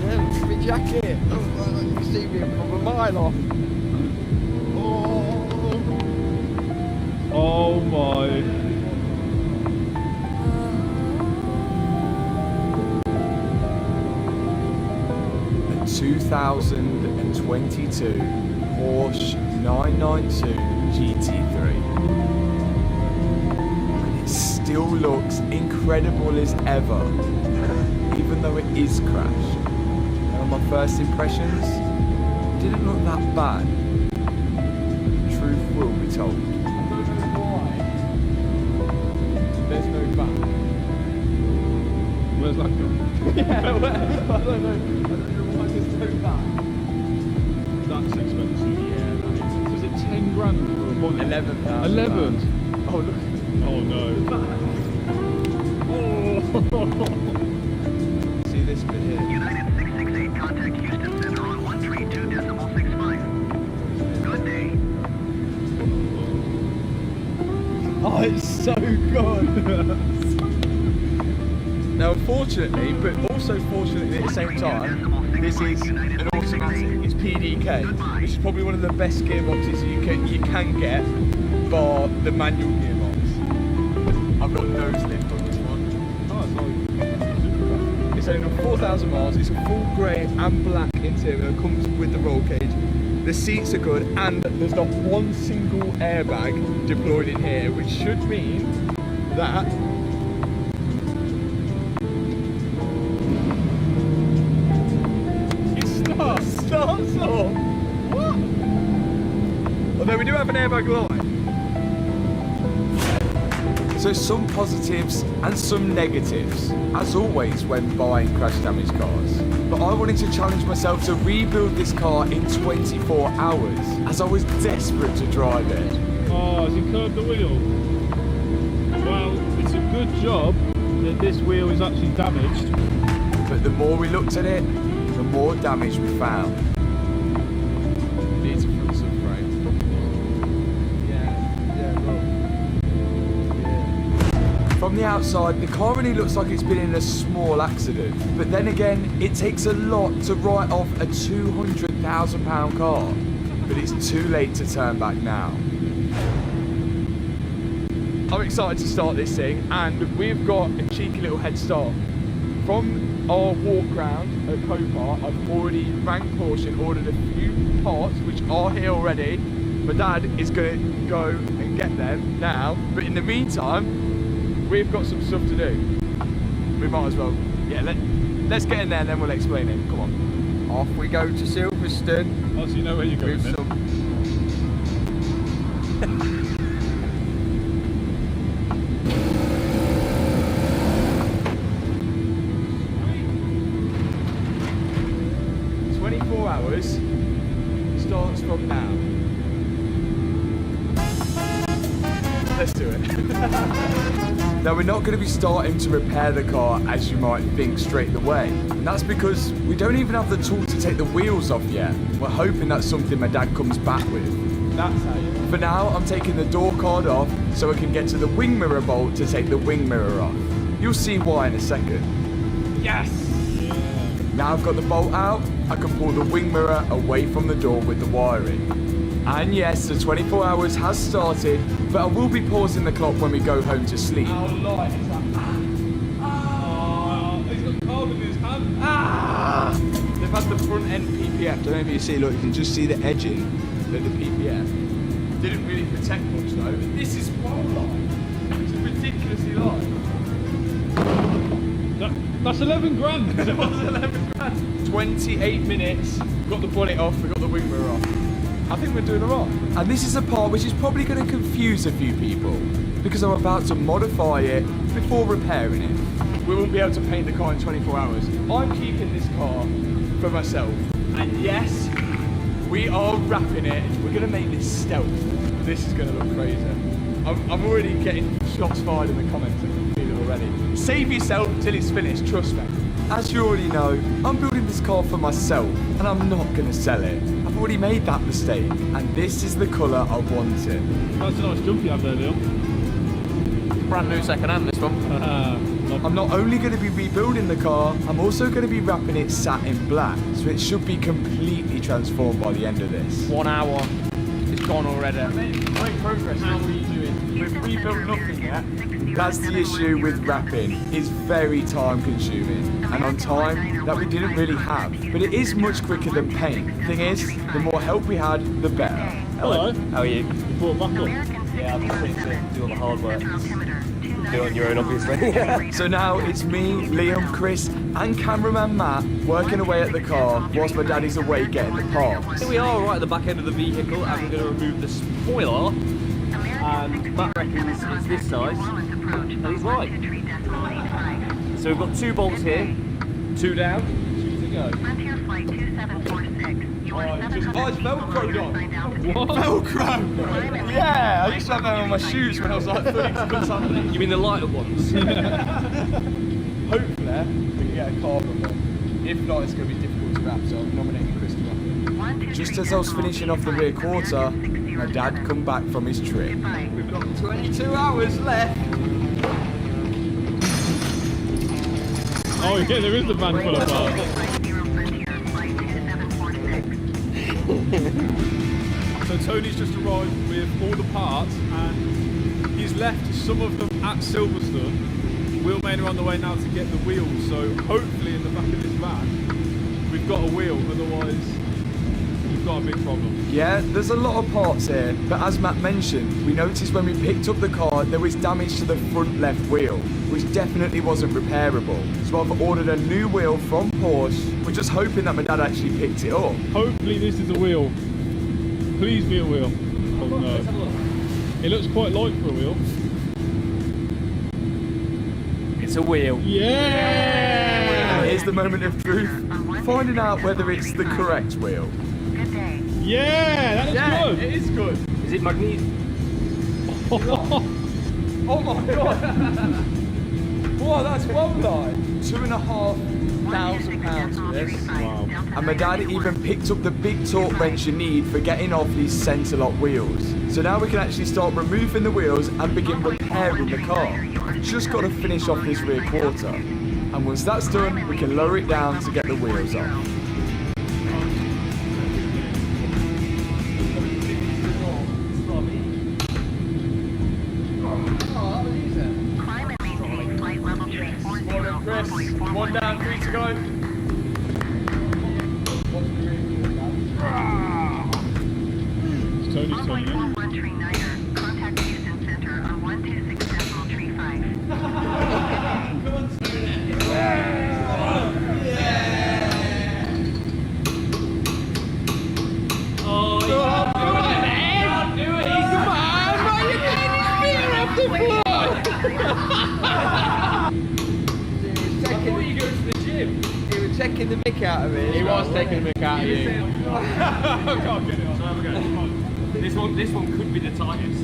Yeah, look at my jacket. Oh, you can see me from a mile off. Oh my. A 2022 Porsche 992 GT3. And it still looks incredible as ever, even though it is crashed. And on my first impressions, it didn't look that bad. The truth will be told. I don't know why there's no back. Where's that gone? Yeah, where? I don't know why there's no back. That's expensive. Yeah, that is. Was it 10 grand? Or more than 11,000. 11? Oh, look. Oh no. See this bit here? United 668, contact Houston Center on 132.65. Good day. Oh, it's so good. Now, unfortunately, but also fortunately at the same time, this is an automatic. It's PDK, which is probably one of the best gearboxes you can get, bar the manual gearbox. I've got nose lift on this one. Oh, It's only got 4,000 miles. It's a full grey and black interior. It comes with the roll cage. The seats are good, and there's not one single airbag deployed in here, which should mean that starts off. What? Although we do have an airbag line. So some positives and some negatives, as always when buying crash damaged cars. But I wanted to challenge myself to rebuild this car in 24 hours, as I was desperate to drive it. Oh, has he curved the wheel? Well, it's a good job that this wheel is actually damaged. But the more we looked at it, the more damage we found. Needs a front subframe. Yeah, well. Yeah. From the outside, the car really looks like it's been in a small accident. But then again, it takes a lot to write off a £200,000 car. But it's too late to turn back now. I'm excited to start this thing, and we've got a cheeky little head start. From our walk round at Copart, I've already rang Porsche and ordered a few parts which are here already. My dad is going to go and get them now, but in the meantime, we've got some stuff to do. We might as well, yeah, let's get in there and then we'll explain it. Come on. Off we go to Silverstone. Oh, so you know where you're going then? 24 hours starts from now. Let's do it. Now we're not going to be starting to repair the car as you might think straight away. And that's because we don't even have the tool to take the wheels off yet. We're hoping that's something my dad comes back with. That's how you... For now, I'm taking the door card off so I can get to the wing mirror bolt to take the wing mirror off. You'll see why in a second. Yes! Now I've got the bolt out, I can pull the wing mirror away from the door with the wiring. And yes, the 24 hours has started, but I will be pausing the clock when we go home to sleep. How light is that? He's got carbon in his hand. They've had the front end PPF. Don't know if you see, look, you can just see the edging of the PPF. Didn't really protect much though. But this is well light. It's ridiculously light. That's 11 grand. That was 11 grand. 28 minutes. Got the bonnet off, we got the wing mirror off. I think we're doing alright. And this is a part which is probably going to confuse a few people because I'm about to modify it before repairing it. We won't be able to paint the car in 24 hours. I'm keeping this car for myself. And yes, we are wrapping it. We're going to make this stealth. This is going to look crazy. I'm already getting shots fired in the comments. I can feel it already. Save yourself till it's finished, trust me. As you already know, I'm building this car for myself and I'm not going to sell it. I've already made that mistake and this is the colour I want it. That's a nice jump you have there, Neil. Brand new second hand, this one. I'm not only going to be rebuilding the car, I'm also going to be wrapping it satin black, so it should be completely transformed by the end of this. 1 hour. It's gone already. Great progress. How are you doing? We've rebuilt nothing yet. That's the issue with wrapping. It's very time consuming and on time that we didn't really have. But it is much quicker than paint. Thing is, the more help we had, the better. Hello. How are you? You brought back up. Yeah, I'm just here to do all the hard work. Do it on your own, obviously. So now it's me, Liam, Chris and cameraman Matt working away at the car whilst my daddy's away getting the parts. Here we are right at the back end of the vehicle and we're going to remove the spoiler. And Matt reckons it's this size. And he's right. So we've got 2 bolts here, 2 down, 2 to go. Oh, it's Velcroed on. What? Velcro! Yeah, I used to have them on my shoes when I was like 30 something. You mean the lighter ones? Hopefully, we can get a carbon one. If not, it's going to be difficult to wrap, so I'm nominating Chris to wrap it. Just as I was finishing off the rear quarter, my dad come back from his trip. We've got 22 hours left. Oh yeah, there is the van full of parts. So Tony's just arrived with all the parts and he's left some of them at Silverstone. Wheelmen are on the way now to get the wheels, so hopefully in the back of this van we've got a wheel, otherwise we've got a big problem. Yeah, there's a lot of parts here, but as Matt mentioned, we noticed when we picked up the car there was damage to the front left wheel, which definitely wasn't repairable. So I've ordered a new wheel from Porsche. We're just hoping that my dad actually picked it up. Hopefully this is a wheel. Please be a wheel. Oh no. It looks quite light for a wheel. It's a wheel. Yeah! And here's the moment of truth, finding out whether it's the correct wheel. Yeah, that looks good. It is good. Is it magnetic? Oh my god! Wow, that's one line. £2,500 for this. Wow. And my dad even picked up the big torque wrench you need for getting off these centre lock wheels. So now we can actually start removing the wheels and begin repairing the car. Just got to finish off this rear quarter. And once that's done, we can lower it down to get the wheels off. Chris, 1 down, 3 to go. It's Tony's turn again. Taking the mick out of me. He was taking the mick out of you. I can't get it on. This one could be the tightest.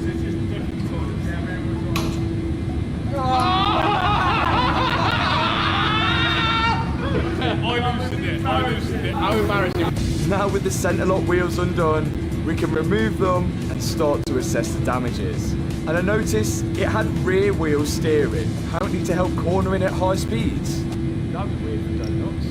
I loosened it. How embarrassing. Now with the centre lock wheels undone, we can remove them and start to assess the damages. And I noticed it had rear wheel steering, apparently to help cornering at high speeds. That'd be weird for donuts.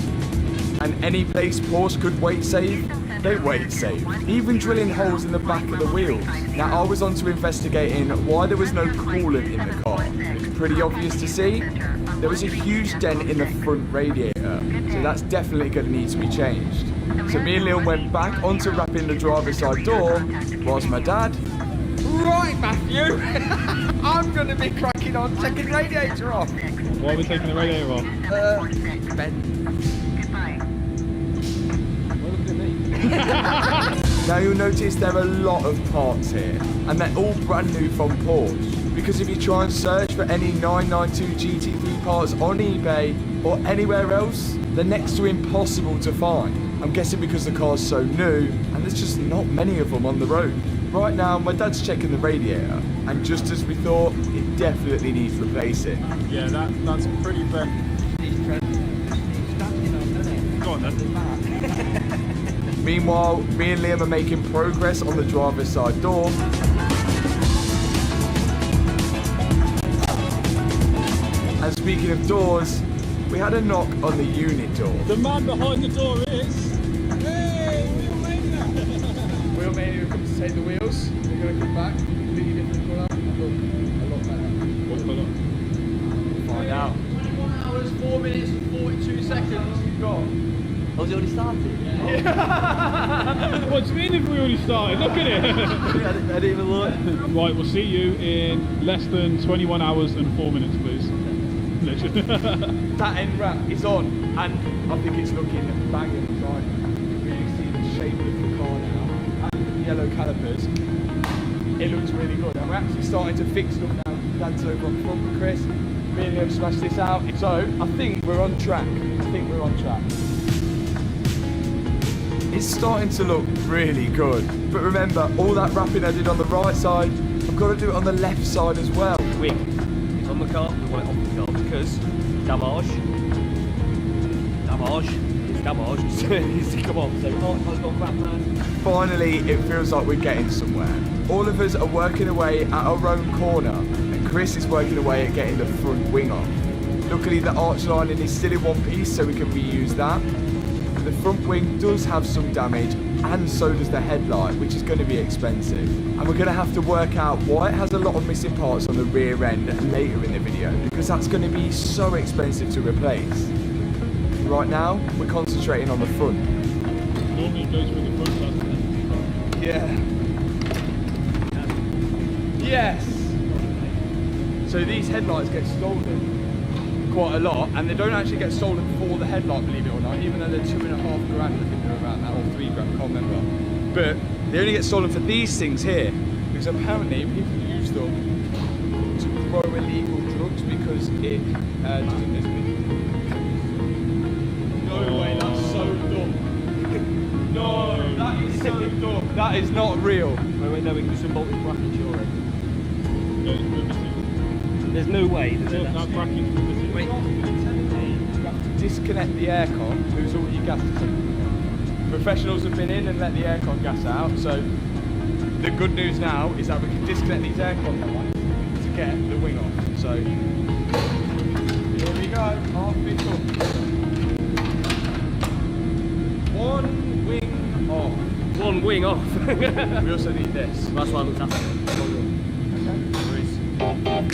And any place Porsche could weight save, they weight safe, even drilling holes in the back of the wheels. Now I was on to investigating why there was no coolant in the car. It's pretty obvious to see. There was a huge dent in the front radiator, so that's definitely going to need to be changed. So me and Leon went back onto wrapping the driver's side door, whilst my dad... Right, Matthew! I'm going to be cracking on taking the radiator off. Why are we taking the radiator off? Ben. Now you'll notice there are a lot of parts here, and they're all brand new from Porsche, because if you try and search for any 992 GT3 parts on eBay or anywhere else, they're next to impossible to find. I'm guessing because the car's so new, and there's just not many of them on the road. Right now, my dad's checking the radiator, and just as we thought, it definitely needs replacing. Yeah, that's pretty bad. Go on then. Meanwhile, me and Liam are making progress on the driver's side door. And speaking of doors, we had a knock on the unit door. The man behind the door is... Hey, Wheel Mania comes to take the wheels. They're going to come back. Completely different colour. Look a lot better. What colour? Find out. 21 hours, 4 minutes and 42 seconds. We've got. Oh, has it already started? Yeah. What do you mean if we already started? Look at it. I didn't even look. Right, we'll see you in less than 21 hours and 4 minutes, please. That end wrap is on, and I think it's looking banging inside. You can really see the shape of the car now, and the yellow calipers. It looks really good, and we're actually starting to fix stuff now. Dad's over on front with Chris. Me and him smashed this out. So I think we're on track. It's starting to look really good. But remember, all that wrapping I did on the right side, I've got to do it on the left side as well. Wing. It's on the car, we want it off the car because damage needs to come off. So I've got back there. Finally, it feels like we're getting somewhere. All of us are working away at our own corner, and Chris is working away at getting the front wing off. Luckily, the arch lining is still in one piece, so we can reuse that. The front wing does have some damage, and so does the headlight, which is going to be expensive. And we're going to have to work out why it has a lot of missing parts on the rear end later in the video, because that's going to be so expensive to replace. Right now, we're concentrating on the front. Normally it goes through the front, doesn't it? Yeah. Yes! So these headlights get stolen quite a lot, and they don't actually get stolen for the headlight, believe it or not, even though they're $2.5 grand, I think they're around that, or $3 grand, I can't remember. But they only get stolen for these things here, because apparently people use them to grow illegal drugs because it doesn't listen. No way, that's so dumb. No, that is so dumb. That is not real. Wait, no, we can do some bolted brackets, you're right. There's no way that bracket. Wait. You have to disconnect the aircon, lose all your gas. Professionals have been in and let the aircon gas out, so the good news now is that we can disconnect these aircon lights to get the wing off. So here we go, half bit up. One wing off. One wing off. We also need this. That's why I looked after it.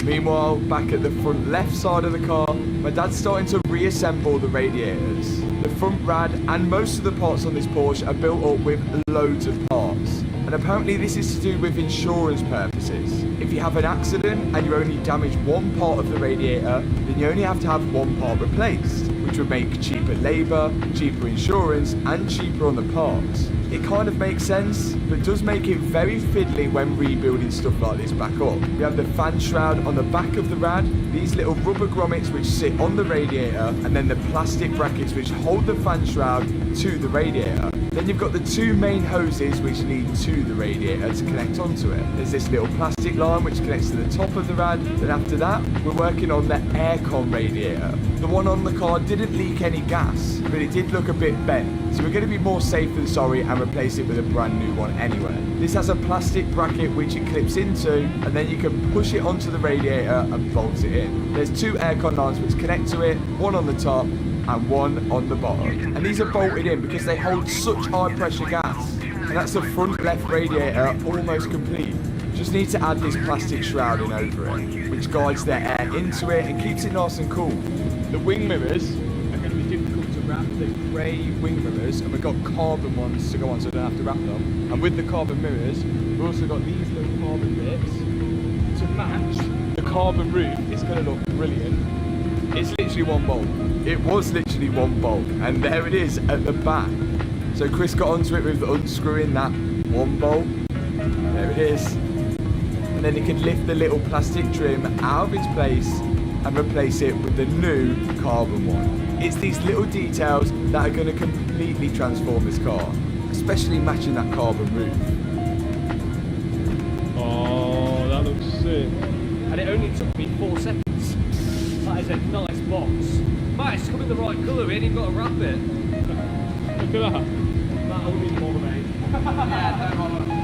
Meanwhile, back at the front left side of the car, my dad's starting to reassemble the radiators. The front rad and most of the parts on this Porsche are built up with loads of parts. And apparently this is to do with insurance purposes. If you have an accident and you only damage one part of the radiator, then you only have to have one part replaced, which would make cheaper labour, cheaper insurance, and cheaper on the parts. It kind of makes sense, but does make it very fiddly when rebuilding stuff like this back up. We have the fan shroud on the back of the rad, these little rubber grommets which sit on the radiator, and then the plastic brackets which hold the fan shroud to the radiator. Then you've got the two main hoses which lead to the radiator to connect onto it. There's this little plastic line which connects to the top of the rad. Then after that, we're working on the aircon radiator. The one on the car didn't leak any gas, but it did look a bit bent. So we're going to be more safe than sorry and replace it with a brand new one anyway. This has a plastic bracket which it clips into, and then you can push it onto the radiator and bolt it in. There's two aircon lines which connect to it, one on the top, and one on the bottom. And these are bolted in because they hold such high pressure gas. And that's the front left radiator almost complete. Just need to add this plastic shrouding over it, which guides the air into it and keeps it nice and cool. The wing mirrors are going to be difficult to wrap. They're grey wing mirrors, and we've got carbon ones to go on so I don't have to wrap them. And with the carbon mirrors, we've also got these little carbon bits to match the carbon roof. It's going to look brilliant. It's literally one bolt. It was literally one bolt, and there it is at the back. So Chris got onto it with unscrewing that one bolt. There it is. And then he could lift the little plastic trim out of its place and replace it with the new carbon one. It's these little details that are going to completely transform this car, especially matching that carbon roof. Oh, that looks sick. And it only took me 4 seconds. That is a nice box. Matt, it's coming the right colour in, you've got to wrap it. Look at that. That'll need more, mate. Yeah, don't bother.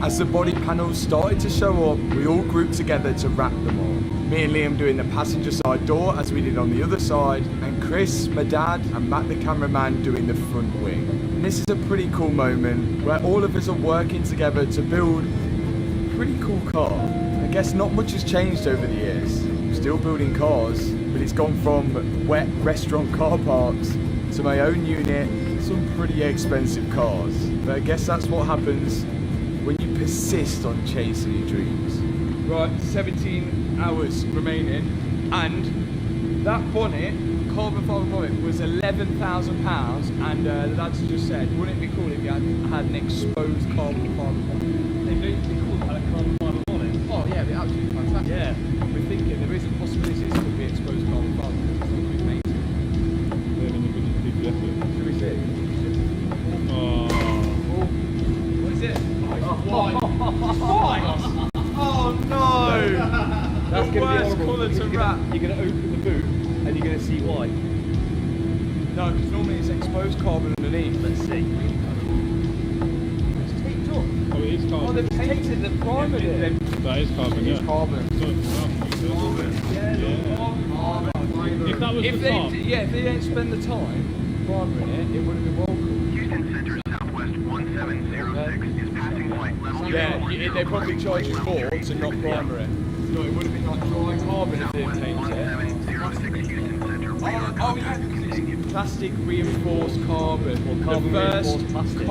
As the body panels started to show up, we all grouped together to wrap them all. Me and Liam doing the passenger side door as we did on the other side, and Chris, my dad, and Matt the cameraman doing the front wing. And this is a pretty cool moment where all of us are working together to build a pretty cool car. I guess not much has changed over the years. Still building cars, but it's gone from wet restaurant car parks to my own unit, some pretty expensive cars. But I guess that's what happens when you persist on chasing your dreams. Right, 17 hours remaining, and that bonnet, carbon fibre bonnet, was £11,000, and the lads just said, wouldn't it be cool if you had an exposed carbon fibre bonnet? They don't be cool about a carbon fibre bonnet. Oh yeah, it'd be absolutely fantastic. Yeah. We're thinking there is a possibility this could be exposed carbon fibre because it's not been made. Should we see? Oh. What is it? White. Oh no! That's the going to be worst horrible. colour to wrap. You're going to open the boot and you're going to see white. No, because normally it's exposed carbon underneath. Let's see. It's taped up. Oh, it is carbon. Oh, they've painted the primer there. That is carbon, yeah. It's carbon. Yeah. If that was the top. If they didn't spend the time primering it, it would have been well cool. Houston Center Southwest 1706 is passing flight level. Yeah, they probably charge you more to not primer it. No, it would have been like dry carbon if they didn't paint it. Oh yeah, because it's plastic reinforced carbon. Or carbon the reinforced first plastic.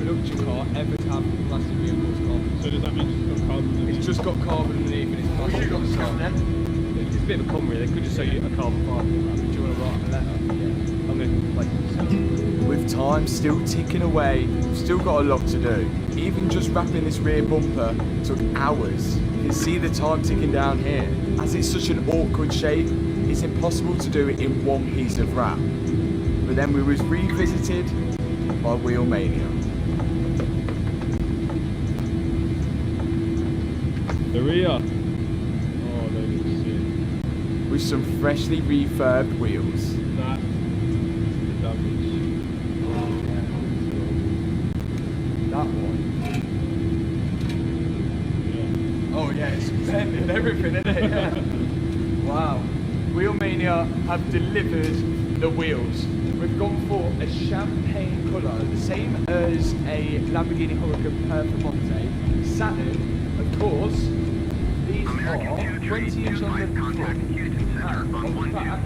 production car ever to have plastic reinforced carbon. So does that mean it's got carbon underneath? It's just got carbon underneath and it's plastic on the side. It's a bit of a con really. They could just say a carbon fibre. Do you want to write a letter? Yeah. I'm going to With time still ticking away, we've still got a lot to do. Even just wrapping this rear bumper took hours. You can see the time ticking down here. As it's such an awkward shape, it's impossible to do it in one piece of wrap. But then we was revisited by Wheelmania. The rear. Oh, they look sick. With some freshly refurbed wheels. That is the damage. That one. Oh yeah, it's bent and everything, isn't it? Yeah. Wow. Wheelmania have delivered the wheels. We've gone for a champagne colour, the same as a Lamborghini Huracan Performante. Saturn, of course, these are 20-inch on the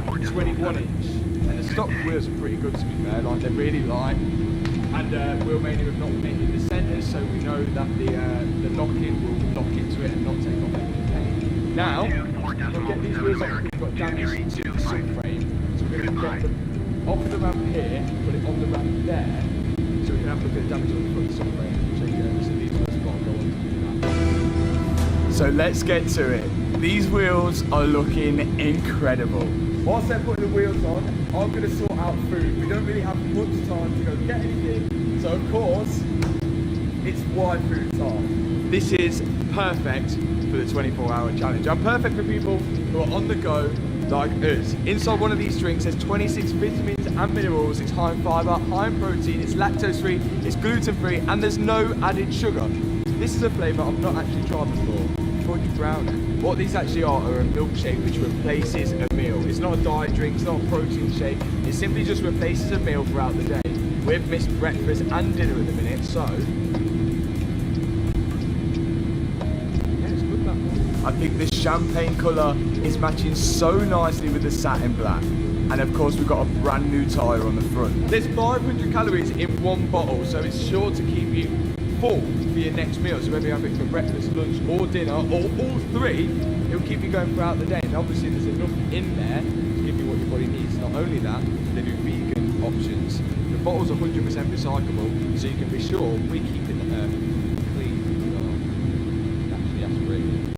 front, 21 inch. And the stock wheels are pretty good to be fair, like they're really light. And Wheelmania have not painted the centres, so we know that the lock-in will lock into it and not take off any paint. Now, we'll get these wheels off, we've got damage to the subframe. So we're going to get them off the ramp here, put it on the ramp there, so we can have a look at the damage on the front subframe. So these wheels have got to go on to do that. So let's get to it. These wheels are looking incredible. Whilst they're putting the wheels on, I'm going to sort out food. We don't really have much time to go get anything, so of course, it's wide food time. This is perfect for the 24-hour challenge. I'm perfect for people who are on the go like us. Inside one of these drinks, there's 26 vitamins and minerals. It's high in fibre, high in protein, it's lactose-free, it's gluten-free, and there's no added sugar. This is a flavour I've not actually tried before. Fudge brownie. What these actually are a milkshake which replaces a meal. It's not a diet drink, it's not a protein shake. It simply just replaces a meal throughout the day. We've missed breakfast and dinner at the minute, so yeah, it's good that. I think the champagne colour is matching so nicely with the satin black. And of course we've got a brand new tyre on the front. There's 500 calories in one bottle, so it's sure to keep you full for your next meal. So whether you have it for breakfast, lunch or dinner, or all three, it'll keep you going throughout the day. And obviously there's enough in there to give you what your body needs. Not only that, they do vegan options. The bottle's 100% recyclable, so you can be sure we keep it clean. Actually aspirated.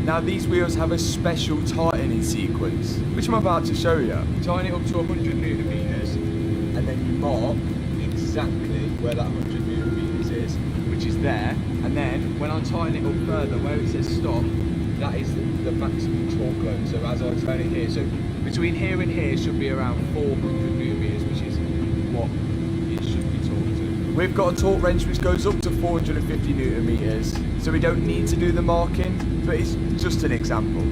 Now these wheels have a special tightening sequence, which I'm about to show you. Tighten it up to 100 newton meters, and then you mark exactly where that 100 newton meters is, which is there. And then when I tighten it up further, where it says stop, that is the maximum torque load. So as I turn it here, so between here and here should be around 400 newton meters, which is what it should be torqued to. We've got a torque wrench which goes up to 450 newton meters, so we don't need to do the marking, but it's just an example.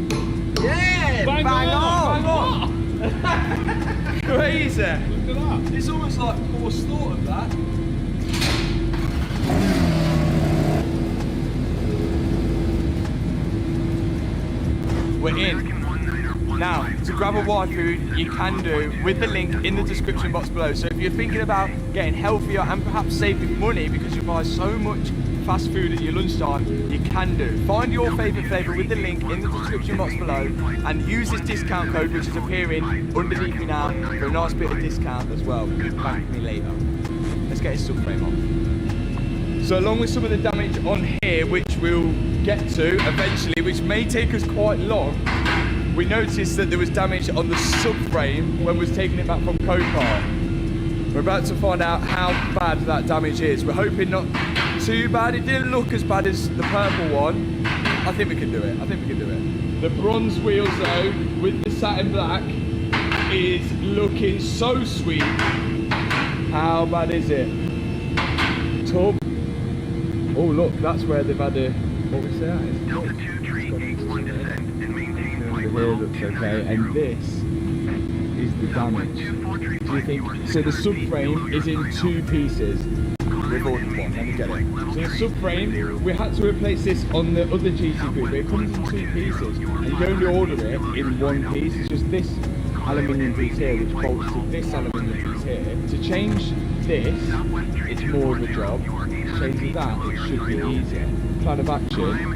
Yeah! Bang on! Crazy! Look at that. It's almost like forced thought of that. We're in. Now, to grab a Y food, you can do with the link in the description box below. So if you're thinking about getting healthier and perhaps saving money because you buy so much fast food at your lunchtime, you can do. Find your favourite flavour with the link in the description box below and use this discount code which is appearing underneath me now for a nice bit of discount as well. Thank me later. Let's get his subframe off. So along with some of the damage on here, which we'll get to eventually, which may take us quite long, we noticed that there was damage on the subframe when we was taking it back from Copart. We're about to find out how bad that damage is. We're hoping not too bad. It didn't look as bad as the purple one. I think we can do it. I think we can do it. The bronze wheels though, with the satin black, is looking so sweet. How bad is it? Tub. Oh look, that's where they've had a, what we say that is? Delta 2 tree, gate 1 descent and maintain Over here looks okay, and this is the damage. Do you think, so the subframe is in two pieces. We've ordered one, let me get it. So the subframe, we had to replace this on the other GT Coupe, but it comes in two pieces, and you can only order it in one piece. It's just this aluminium piece here, which bolts to this aluminium piece here. To change this, it's more of a job. Changing that, it should be easier. Plan of action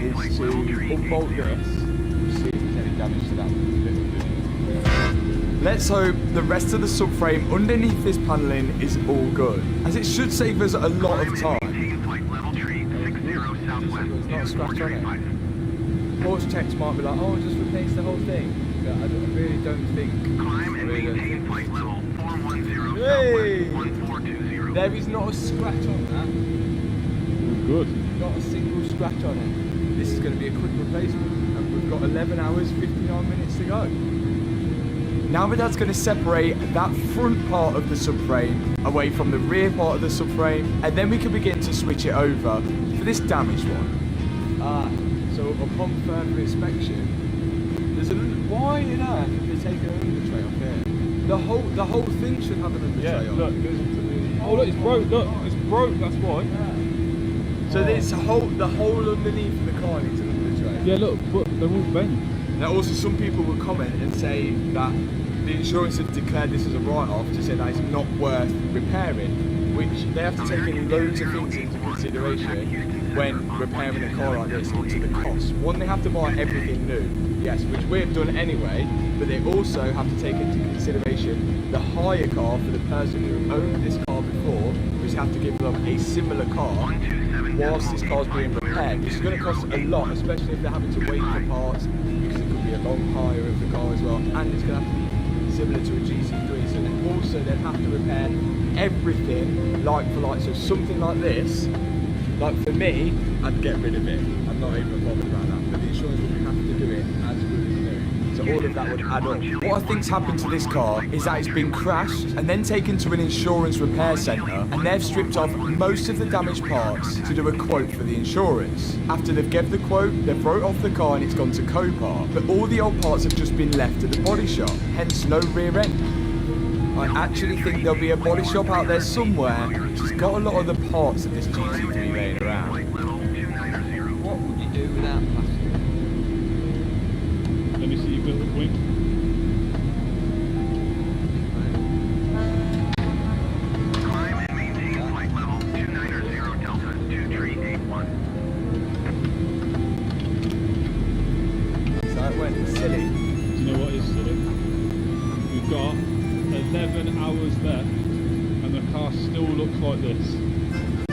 is to unbolt this, see if there's any damage to that one. Let's hope the rest of the subframe underneath this panelling is all good, as it should save us a lot of time. There's not a scratch on it. Porch techs might be like, oh, just replace the whole thing. But I really don't think. Hey! There is not a scratch on that. Good. Not a single scratch on it. This is going to be a quick replacement, and we've got 11 hours, 59 minutes to go. Now my dad's going to separate that front part of the subframe away from the rear part of the subframe, and then we can begin to switch it over for this damaged one. So upon further inspection, there's a why on earth have they taken an under tray off here? The whole thing should have an under tray on. Look, it goes into the... Oh look, it's broke. Look, it's broke. That's why. So there's the whole underneath the car needs an under tray. Yeah, look, but they're all bent. Now also some people will comment and say that the insurance have declared this as a write-off to say that it's not worth repairing, which they have to take in loads of things into consideration when repairing a car like this into the cost. One, they have to buy everything new, yes, which we've done anyway, but they also have to take into consideration the hire car for the person who owned this car before, which have to give them a similar car whilst this car's being repaired, which is going to cost a lot, especially if they're having to wait for parts, because it could be a long hire of the car as well, and it's going to have to be similar to a GC3, so then also they'd have to repair everything like for like. So something like this, like for me, I'd get rid of it. I'm not even bothered about that, but the insurance would have to do it as good as new. So so all of that would add up. What I think's happened to this car is that it's been crashed and then taken to an insurance repair centre, and they've stripped off most of the damaged parts to do a quote for the insurance. After they've given the quote, they've wrote off the car and it's gone to Copart, but all the old parts have just been left at the body shop, hence no rear end. I actually think there'll be a body shop out there somewhere which has got a lot of the parts of this GT3 laying around. What would you do without plastic? Let me see you build the wing. Climb and maintain flight level 290 Delta 2381. So it went silly. Do you know what is silly? We've got 11 hours left and the car still looks like this.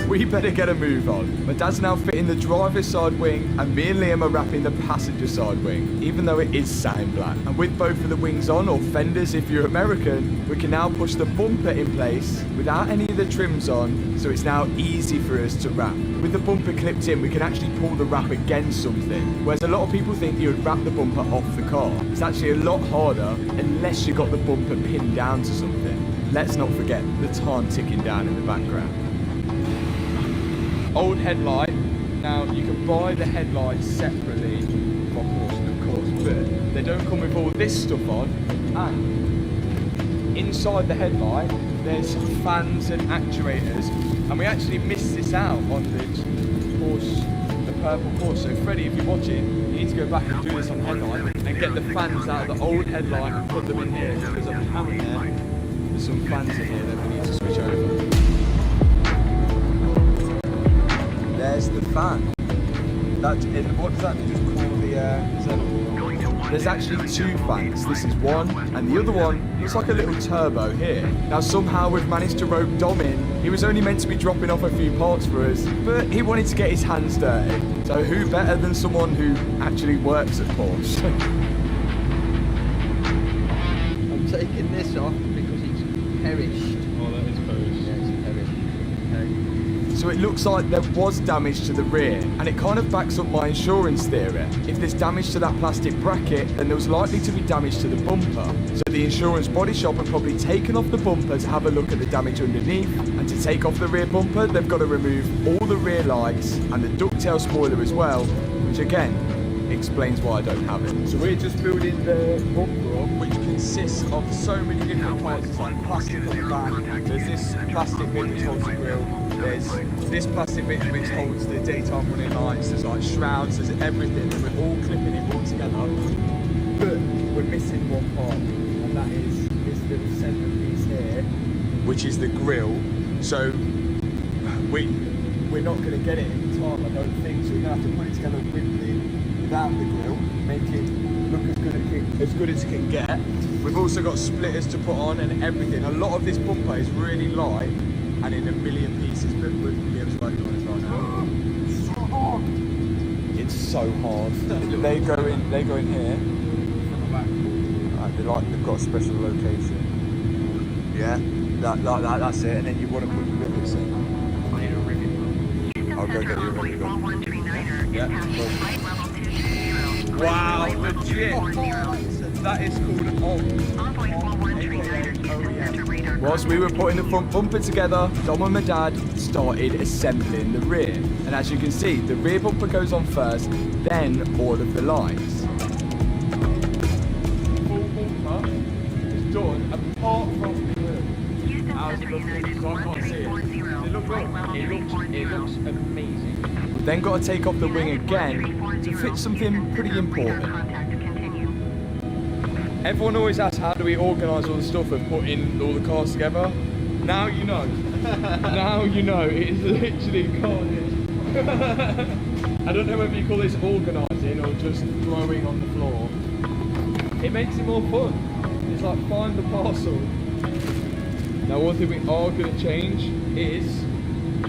We better get a move on. My dad's now fitting the driver's side wing and me and Liam are wrapping the passenger side wing, even though it is satin black. And with both of the wings on, or fenders if you're American, we can now push the bumper in place without any of the trims on, so it's now easy for us to wrap. With the bumper clipped in, we can actually pull the wrap against something, whereas a lot of people think you would wrap the bumper off the car. It's actually a lot harder unless you got the bumper pinned down to something. Let's not forget the time ticking down in the background. Old headlight. Now you can buy the headlights separately from Porsche, of course, but they don't come with all this stuff on. And inside the headlight, there's fans and actuators, and we actually missed this out on the Porsche, the purple Porsche. So Freddie, if you're watching, you need to go back and do this on headlight and get the fans out of the old headlight and put them in here, because apparently there's some fans in here that we need to switch over. There's the fan. What does that mean? Just cool the There's actually two fans. This is one, and the other one looks like a little turbo here. Now somehow we've managed to rope Dom in. He was only meant to be dropping off a few parts for us, but he wanted to get his hands dirty. So who better than someone who actually works at Porsche? I'm taking this off because it's perished. Oh, that is perished. Yeah, it's perished. Okay. So it looks like there was damage to the rear, and it kind of backs up my insurance theory. If there's damage to that plastic bracket, then there was likely to be damage to the bumper. So the insurance body shop have probably taken off the bumper to have a look at the damage underneath, and to take off the rear bumper, they've got to remove all the rear lights and the ducktail spoiler as well, which again, explains why I don't have it. So we're just building the bumper up, which consists of so many different parts. It's like plastic on the back, there's this plastic bit which holds the grille, there's this plastic bit which holds the daytime running lights, there's like shrouds, there's everything, and we're all clipping it all together. But we're missing one part, and that is this little centre piece here, which is the grille. So we're not going to get it in time, I don't think, so we're going to have to put it together without the grille, make it look as good as it can get. We've also got splitters to put on and everything. A lot of this bumper is really light and in a million pieces, but we'll be able to work on it right now. It's so hard. They go in here. They've got a special location. Yeah, that's it. And then you want to put the rivets in. I need a rivet. I'll go get you a rivet. Yeah. Wow, legit. That is called an OEM. Whilst we were putting the front bumper together, Dom and my dad started assembling the rear. And as you can see, the rear bumper goes on first, then all of the lights. Full bumper is done apart from the grille. How's it looking? I can't see it. Does it look good? It looks amazing. We've then got to take off the wing again to fit something pretty important. Everyone always asks, how do we organise all the stuff and put in all the cars together? Now you know. Now you know. It is literally carnage. I don't know whether you call this organising or just throwing on the floor. It makes it more fun. It's like find the parcel. Now one thing we are going to change is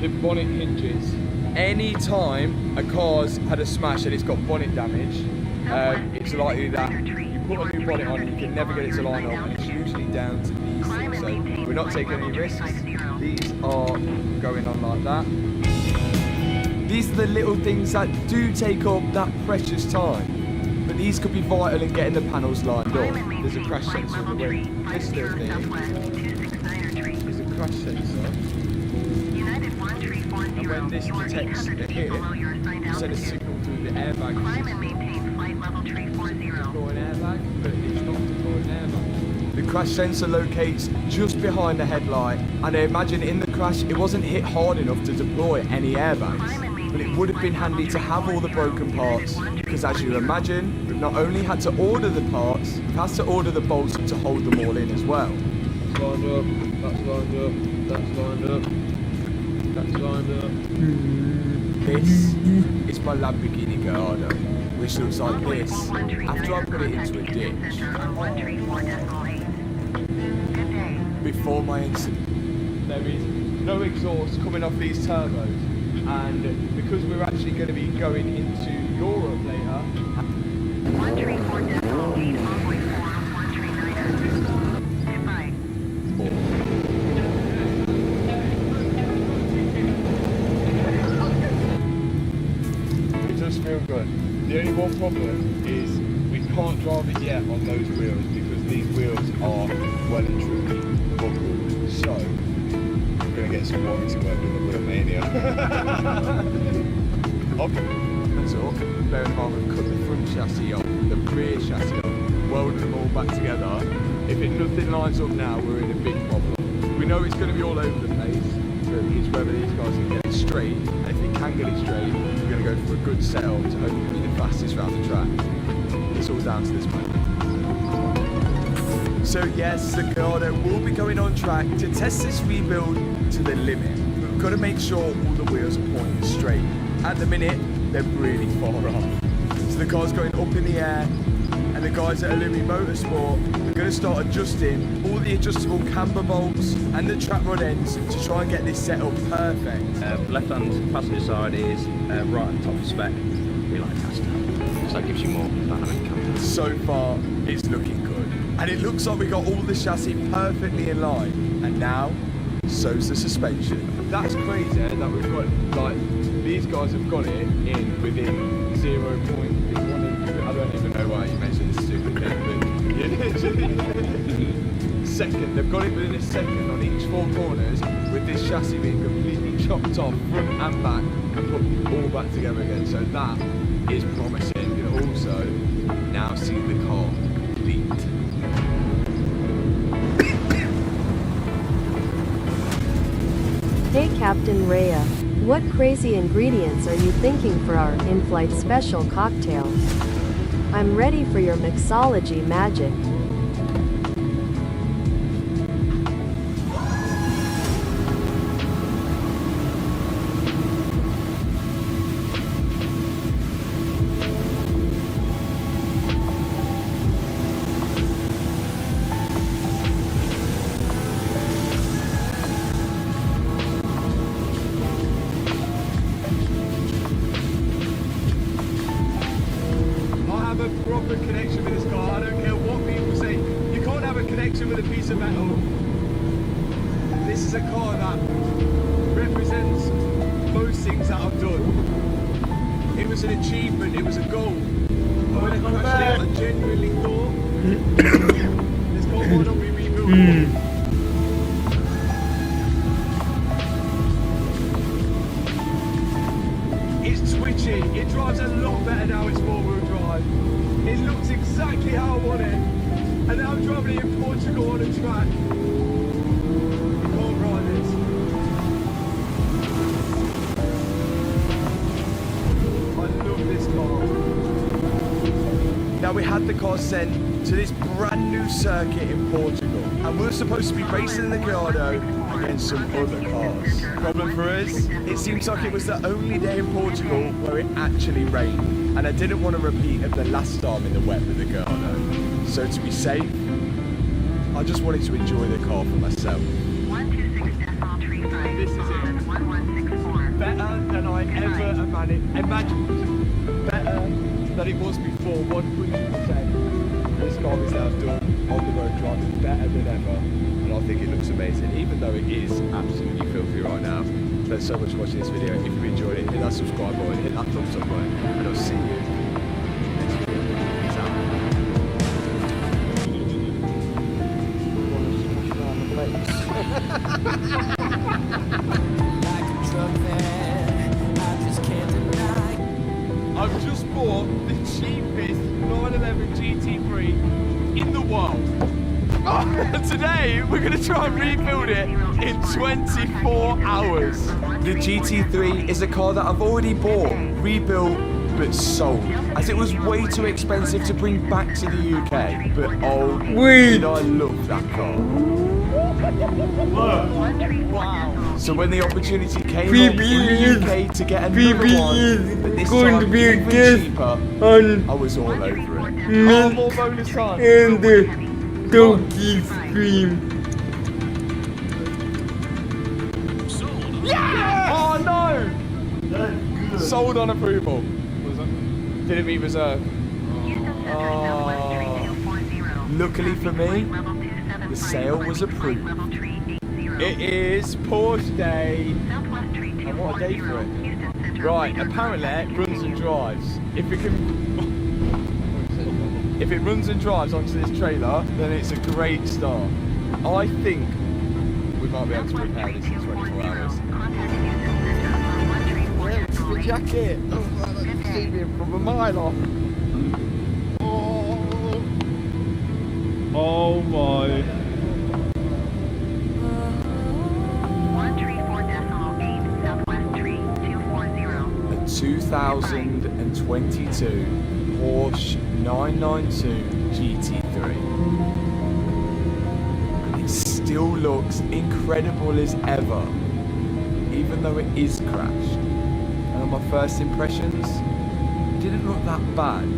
the bonnet hinges. Any time a car's had a smash and it's got bonnet damage, it's likely that you put a new bonnet on and you can never get it to line up, and it's usually down to these things. So we're not taking any risks. These are going on like that. These are the little things that do take up that precious time. But these could be vital in getting the panels lined up. There's a crash sensor in the wing. This little thing is a crash sensor. And when this detects a hit, you send a signal through the airbag system. Deploy an airbag, but it's not deploying an airbag. The crash sensor locates just behind the headlight, and I imagine in the crash it wasn't hit hard enough to deploy any airbags. But it would have been handy to have all the broken parts, because as you imagine, we've not only had to order the parts, we've had to order the bolts to hold them all in as well. That's lined up, that's lined up, that's lined up, that's lined up. This is my Lamborghini Gallardo, which looks like this after I put it into a ditch. Before my incident. There is no exhaust coming off these turbos. And because we're actually going to be going into Europe later. 134.139. It does feel good. The only one problem is we can't drive it yet on those wheels because these wheels are well and truly buckled. So we're going to get some warranty work with the Wheel Mania. Up. That's all. Bearing in mind we've cut the front chassis off, the rear chassis off, welded them all back together. If nothing lines up now, we're in a big problem. We know it's going to be all over the place, but it's whether these guys can get it straight. And if they can get it straight, we're going to go for a good setup to hopefully be the fastest round the track. It's all down to this man. So yes, the Gallardo will be going on track to test this rebuild to the limit. We've got to make sure all the wheels are pointing straight. At the minute, they're really far off. So the car's going up in the air, and the guys at Illumi Motorsport are going to start adjusting all the adjustable camber bolts and the trap rod ends to try and get this set up perfect. Left-hand passenger side is right on top of spec. We like caster, so that gives you more dynamic comfort. So far, it's looking good. And it looks like we got all the chassis perfectly in line. And now, so's the suspension. That's crazy that we've got, like, these guys have got it in within 0.1 inch. I don't even know why you mentioned this stupid thing, but second, they've got it within a second on each four corners with this chassis being completely chopped off front and back and put all back together again. So that is promising. You can also now see the car complete. Hey Captain Rhea, what crazy ingredients are you thinking for our in-flight special cocktail? I'm ready for your mixology magic. Proper connection with this car. I don't care what people say. You can't have a connection with a piece of metal. This is a car that represents most things that I've done. It was an achievement. It was a goal. When I crashed it, I genuinely thought this car might not be rebuilt. It's twitchy. It drives a lot better now. It's four-wheel drive. It looks exactly how I want it. And now I'm driving it in Portugal on a track. You can't ride this. I love this car. Now we had the car sent to this brand new circuit in Portugal. And we're supposed to be racing the Gallardo against some other cars. Problem for us, it seems like it was the only day in Portugal where it actually rained. And I didn't want a repeat of the last time in the wet with the Gallardo. So to be safe, I just wanted to enjoy the car for myself. 126.35. This is it. 1164. Better than I ever imagined. Better than it was before, 100%. This car is now done on the road driving better than ever. And I think it looks amazing, even though it is absolutely filthy right now. Thanks so much for watching this video. If you enjoyed it, hit that subscribe button, hit that thumbs up button, and I'll see you next video. Peace out. I've just bought the cheapest 911 GT3 in the world. Today, we're going to try and rebuild it in 24 hours. The GT3 is a car that I've already bought, rebuilt, but sold, as it was way too expensive to bring back to the UK. But oh, did I love that car. Wow. So when the opportunity came up in the UK to get another one, but this time even cheaper, I was all over it. Oh, more bonus time. And the Donkey Stream. Yeah! Oh no! Sold on approval. Didn't meet reserve. Oh. Luckily for me, the sale was approved. It is Porsche Day. And what a day for it. Right, apparently it runs and drives. If it runs and drives onto this trailer, then it's a great start. I think we might be able to repair this in 24 hours. Where's the jacket? Oh, I can see me from a mile off. Oh my. 2022 Porsche 992 GT3. And it still looks incredible as ever, even though it is crashed. And on my first impressions, it didn't look that bad.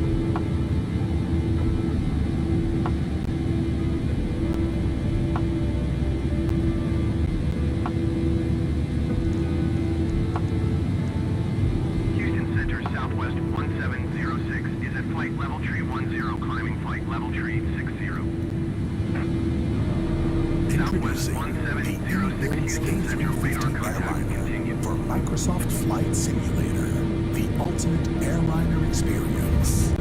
For Microsoft Flight Simulator, the ultimate airliner experience.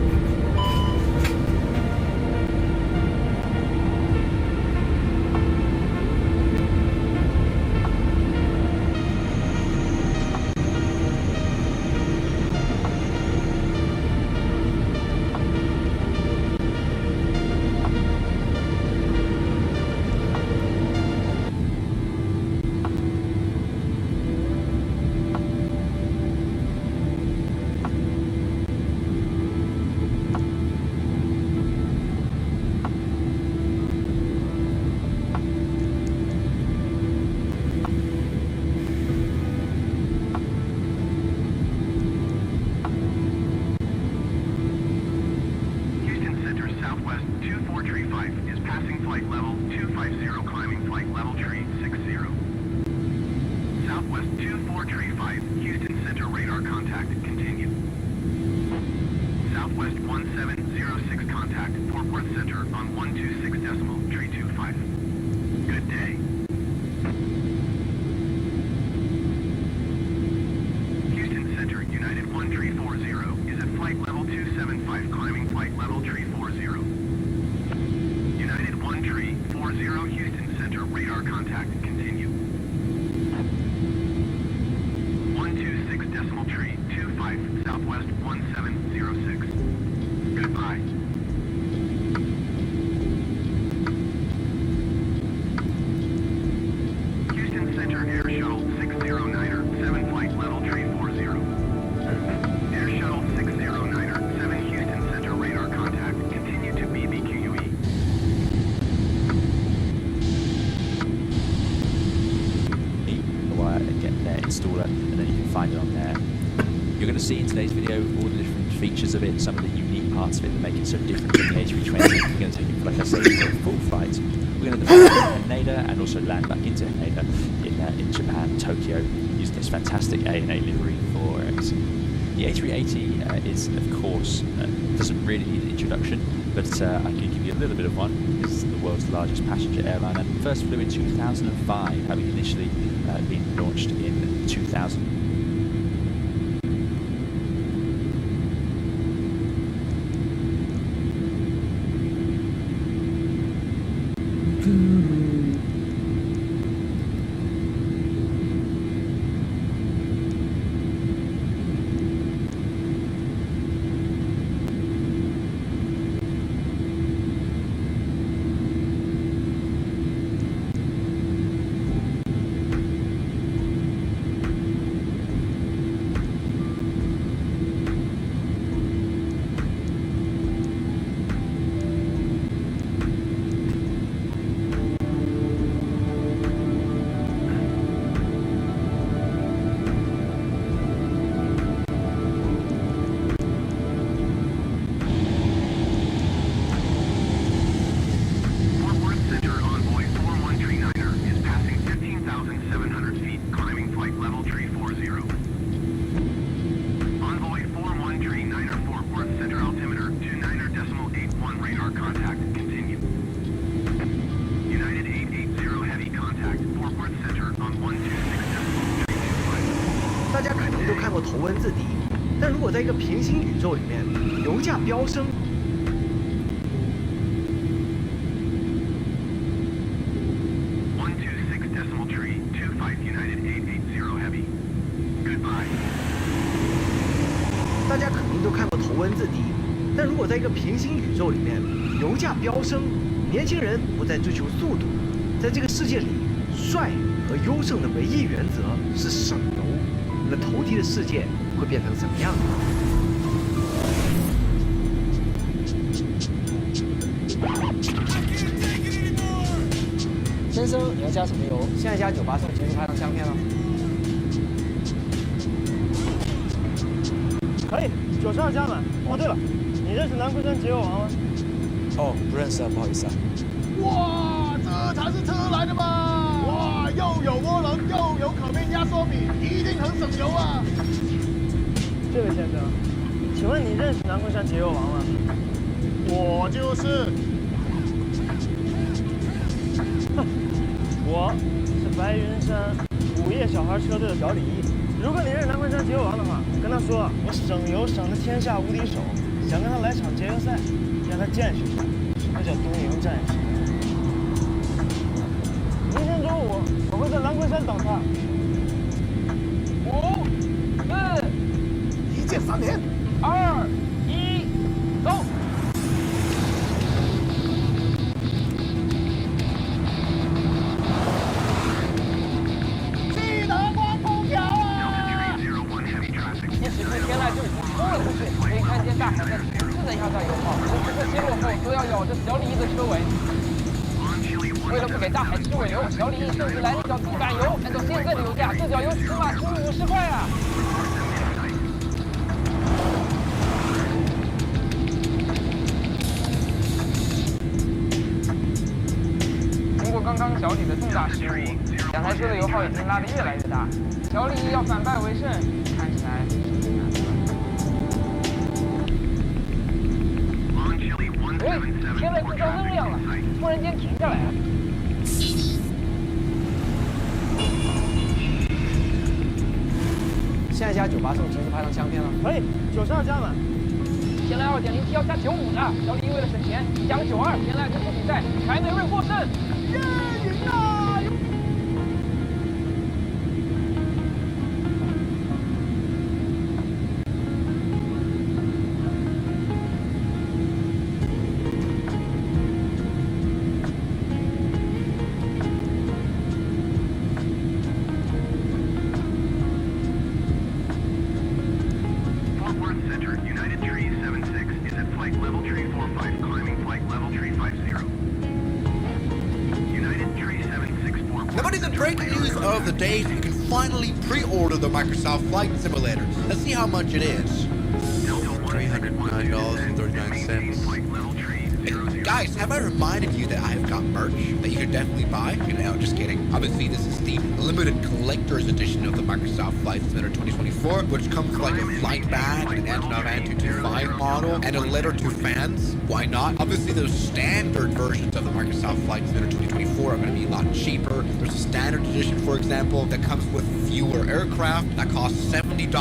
Installer, and then you can find it on there. You're going to see in today's video all the different features of it, some of the unique parts of it that make it so different from the A320. We're going to take it, like I say, for a full flight. We're going to depart from Haneda and also land back into Haneda in Japan, Tokyo, using this fantastic ANA livery for it. The A380 is, of course, doesn't really need an introduction, but I can give you a little bit of one. It's the world's largest passenger airline and first flew in 2005, having initially been launched in 2000. 过头文字 D， 但如果在一个平行宇宙里面，油价飙升。 大家肯定都看过头文字 D， 但如果在一个平行宇宙里面，油价飙升，年轻人不再追求速度，在这个世界里，帅和优胜的唯一原则是省油，那头低的世界会变成什么样子？ 先生，你要加什么油？现在加98送前面拍张相片了。可以，92加满。哦，对了，你认识南昆山解友王吗？哦，不认识啊，不好意思啊。哇，这才是车来的吧？哇，又有涡轮，又有可变压缩比，一定很省油啊！这位先生，请问你认识南昆山解友王吗？我就是。 我是白云山午夜小孩车队的小李。如果你认识南昆山解友王的话，跟他说我省油省得天下无敌手，想跟他来场节油赛，让他见识一下什么叫东营战士。明天中午我会在南昆山等他。5、4，一键3连，2、1，走！ 天籁就已经冲了出去，可以看见大海在此时的压榨油耗，时刻先落后都要咬着小李毅的车尾。为了不给大海吃尾流，小李毅甚至来了一脚地板油。按照现在的油价，这脚油起码是50块啊！通过刚刚小李的重大失误，两台车的油耗已经拉得越来越大，小李毅要反败为胜，看起来。 喂，天籁故障灯亮了，突然间停下来了。现在加98送前面拍张相片了。可以，92加满。天籁2.0T 要加95的，小李为了省钱加个92，天籁这次比赛凯美瑞获胜。耶，赢了！ Of the day, you can finally pre-order the Microsoft Flight Simulator. Let's see how much it is. $309.39. Guys, have I reminded you that I have got merch that you should definitely buy? You know, just kidding. Obviously, this is the limited collector's edition of the Microsoft Flight Simulator 2024, which comes with like a flight bag, an Antonov An 225 model, and a letter to fans. Why not? Obviously, those standard versions of the Microsoft Flight Simulator 2024 are going to be a lot cheaper. There's a standard edition, for example, that comes with fewer aircraft that costs $70.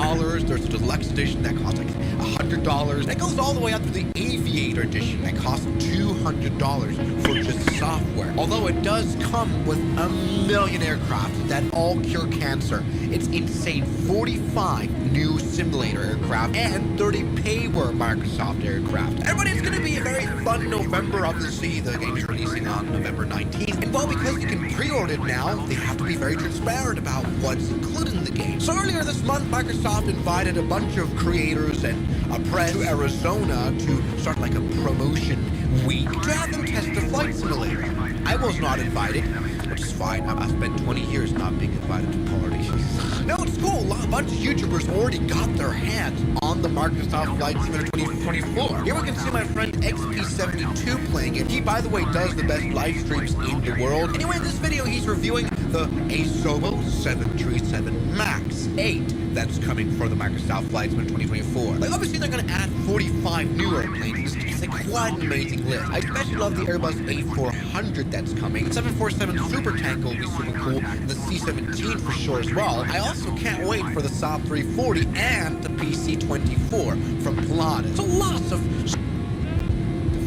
There's a deluxe edition that costs like $100. That goes all the way up to the Aviator edition that costs $200 for just software. Although it does come with a million aircraft that all cure cancer. It's insane. 45 new simulator aircraft and 30 payware Microsoft aircraft. Everybody, it's going to be a very fun November. Obviously, the game is releasing on November 19th. And well, because you can pre-order it now, they have to be very transparent about what's included in the game. So earlier this month, Microsoft invited a bunch of creators and a press to Arizona to start like a promotion week to have them test the flight simulator. I was not invited, which is fine. I've spent 20 years not being invited to parties. No, it's cool. A bunch of YouTubers already got their hands on the Microsoft Flight Simulator 2024. Here we can see my friend XP72 playing it. He, by the way, does the best live streams in the world. Anyway, in this video, he's reviewing the Asobo 737 MAX 8 that's coming for the Microsoft Flight Sim 2024. Like, obviously, they're going to add 45 new airplanes. It's like quite an amazing list. I especially love the Airbus A400 that's coming. The 747 Super Tanker will be super cool, and the C-17 for sure as well. I also can't wait for the Saab 340 and the PC-24 from Pilatus. So lots of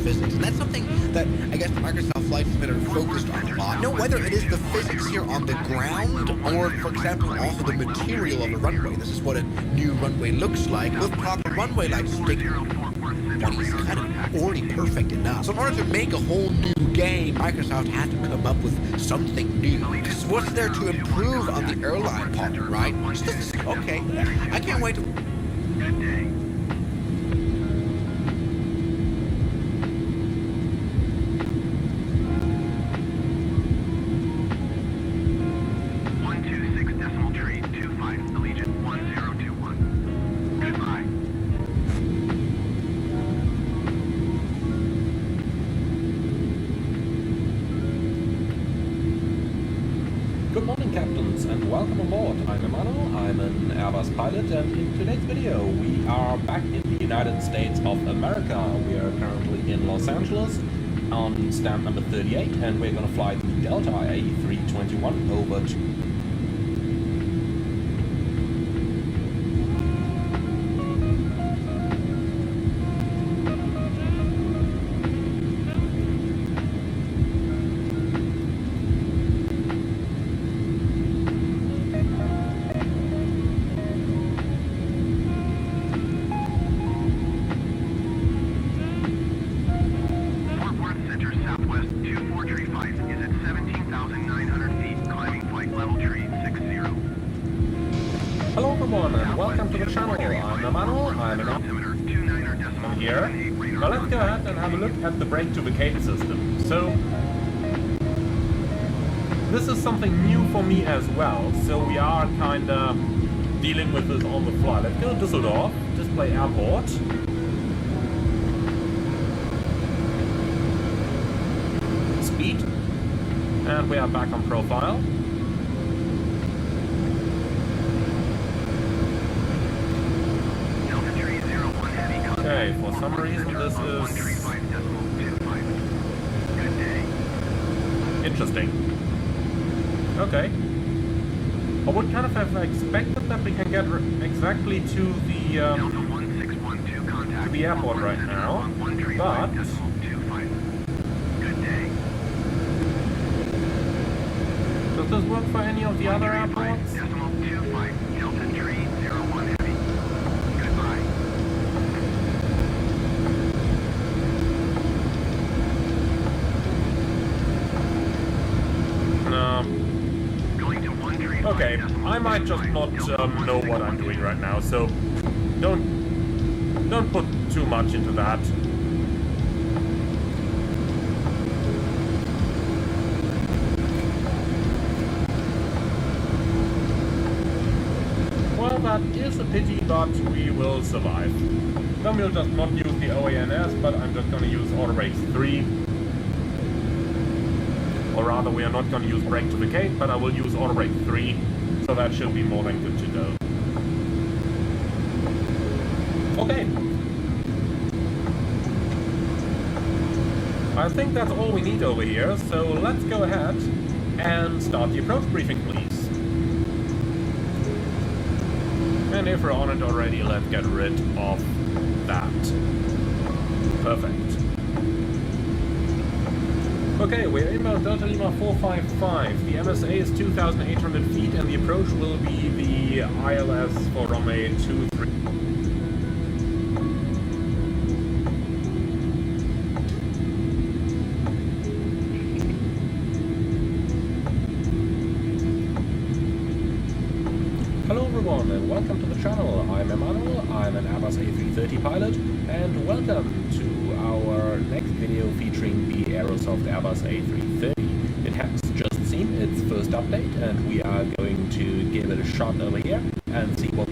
physics, and that's something that I guess Microsoft Flight Sim are focused on a lot. You know, whether it is the physics here on the ground, or for example, also the material of a runway. This is what a new runway looks like with proper runway lights. It's kind of already perfect enough. So in order to make a whole new game, Microsoft had to come up with something new. Because what's there to improve on the airline part, right? Okay, I can't wait to... Good day. Good morning, captains, and welcome aboard. I'm Emmanuel, I'm an Airbus pilot, and in today's video we are back in the United States of America. We are currently in Los Angeles on stamp number 38, and we're going to fly the Delta A321 over to... Hello everyone, and welcome to the channel. I'm Emmanuel, I'm here. Now let's go ahead and have a look at the brake to vacate system. So, this is something new for me as well, so we are kinda dealing with this on the fly. Let's go to Düsseldorf, display airport. Speed. And we are back on profile. Okay, for some reason this is interesting. Okay. I would kind of have expected that we can get exactly to the airport right now, but does this work for any of the other airports? Okay, I might just not know what I'm doing right now, so don't put too much into that. Well, that is a pity, but we will survive. Then we'll just not use the OANS, but I'm just gonna use Auto Brakes 3. Or rather, we are not going to use brake to vacate, but I will use Auto Brake 3, so that should be more than good to go. Okay. I think that's all we need over here, so let's go ahead and start the approach briefing, please. And if we're on it already, let's get rid of that. Perfect. Okay, we're inbound Delta Lima 455. The MSA is 2,800 feet and the approach will be the ILS for runway 23. Hello everyone and welcome to the channel. I'm Emmanuel, I'm an Airbus A330 pilot, and welcome to our next video featuring the Aerosoft Airbus A330. It has just seen its first update and we are going to give it a shot over here and see what...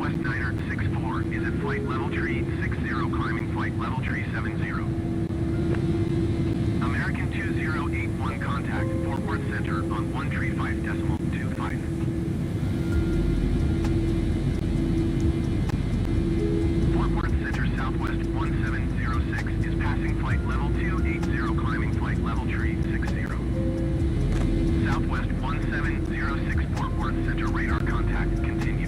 Southwest 9er 64 is at flight level tree 60, climbing flight level tree 70. American 2081 contact Fort Worth Center on 135.25. Fort Worth Center Southwest 1706 is passing flight level 280, climbing flight level tree 60. Southwest 1706 Fort Worth Center radar contact continue.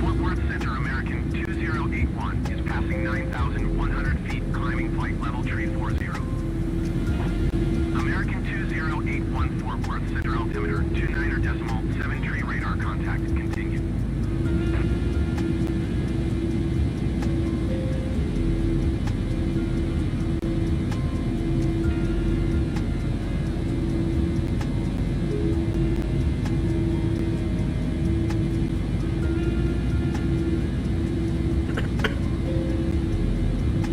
Fort Worth Center American 2081 is passing 9,100 feet, climbing flight level tree 40. American 2081 Fort Worth Center altimeter 29.7 tree radar contact continue.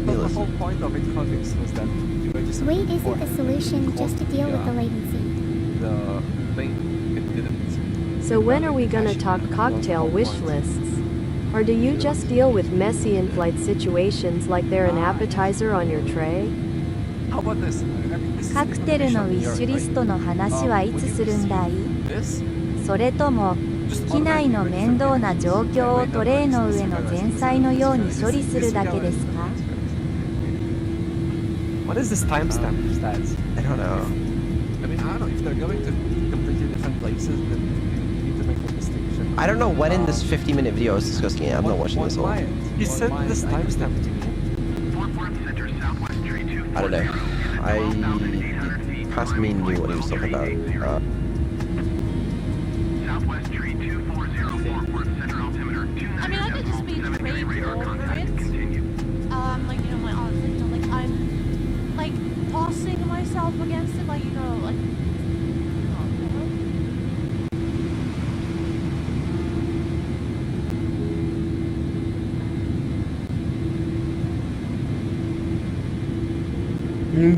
The whole point of it context was that you were just Wait isn't the solution just to deal with the latency. the thing it didn't. So when are we gonna talk cocktail wish lists? Or do you just deal with messy in-flight situations like they're an appetizer on your tray? How about this? カクテルのウィッシュリストの話はいつするんだい？それとも機内の面倒な状況をトレイの上の前菜のように処理するだけですか？ What is this timestamp stats? I don't know. I mean, I don't know if they're going to completely different places, then you need to make a distinction. I don't know when in this 50-minute video is discussing it. I'm not watching this all. He sent this timestamp to me. I don't know. I past me knew what he was talking about. Southwest tree 240 Fort Worth Center altimeter 29.7 I mean, I could just be crazy over it. Like, you know, my odds, you know, like, I'm, like, tossing myself against it, like, you know, like,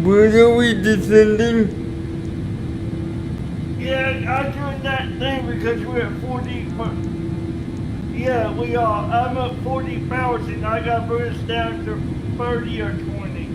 Where are we descending? Yeah, I'm doing that thing because we're at 40. Yeah, we are. I'm at 40,000. I got burst down to 30 or 20.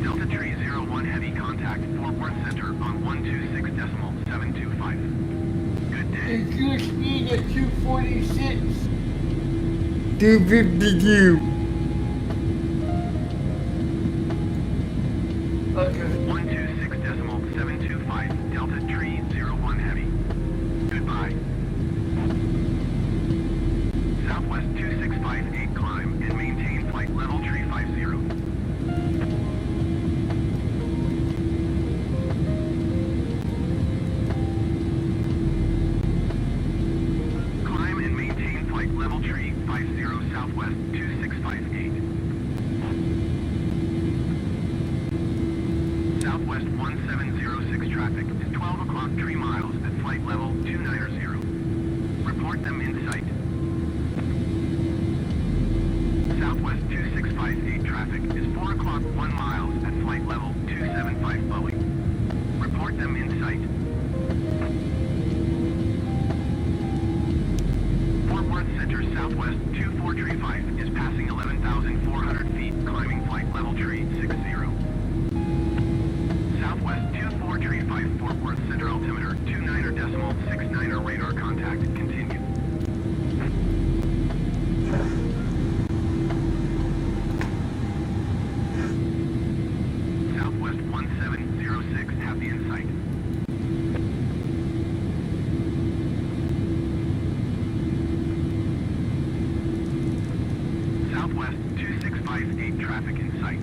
Delta tree 01 heavy contact Fort Worth Center on 126.725. Good day. It's your speed at 246. 252. Okay. 126.725 Delta tree 01 heavy. Goodbye. Southwest 2658 climb and maintain flight level tree 50. Climb and maintain flight level tree 50 Southwest 2658. Southwest 1706 traffic is 12 o'clock 3 miles at flight level 290. Report them in sight. Southwest 2658 traffic is 4 o'clock 1 miles at flight level 275 Boeing. Report them in sight. Fort Worth Center Southwest 2435 is passing 11,400 feet, climbing flight level tree 60. Southwest 2435 Fort Worth Center altimeter 29.69 radar contact continue. Southwest 1706 have the insight. Southwest 2658 traffic in sight.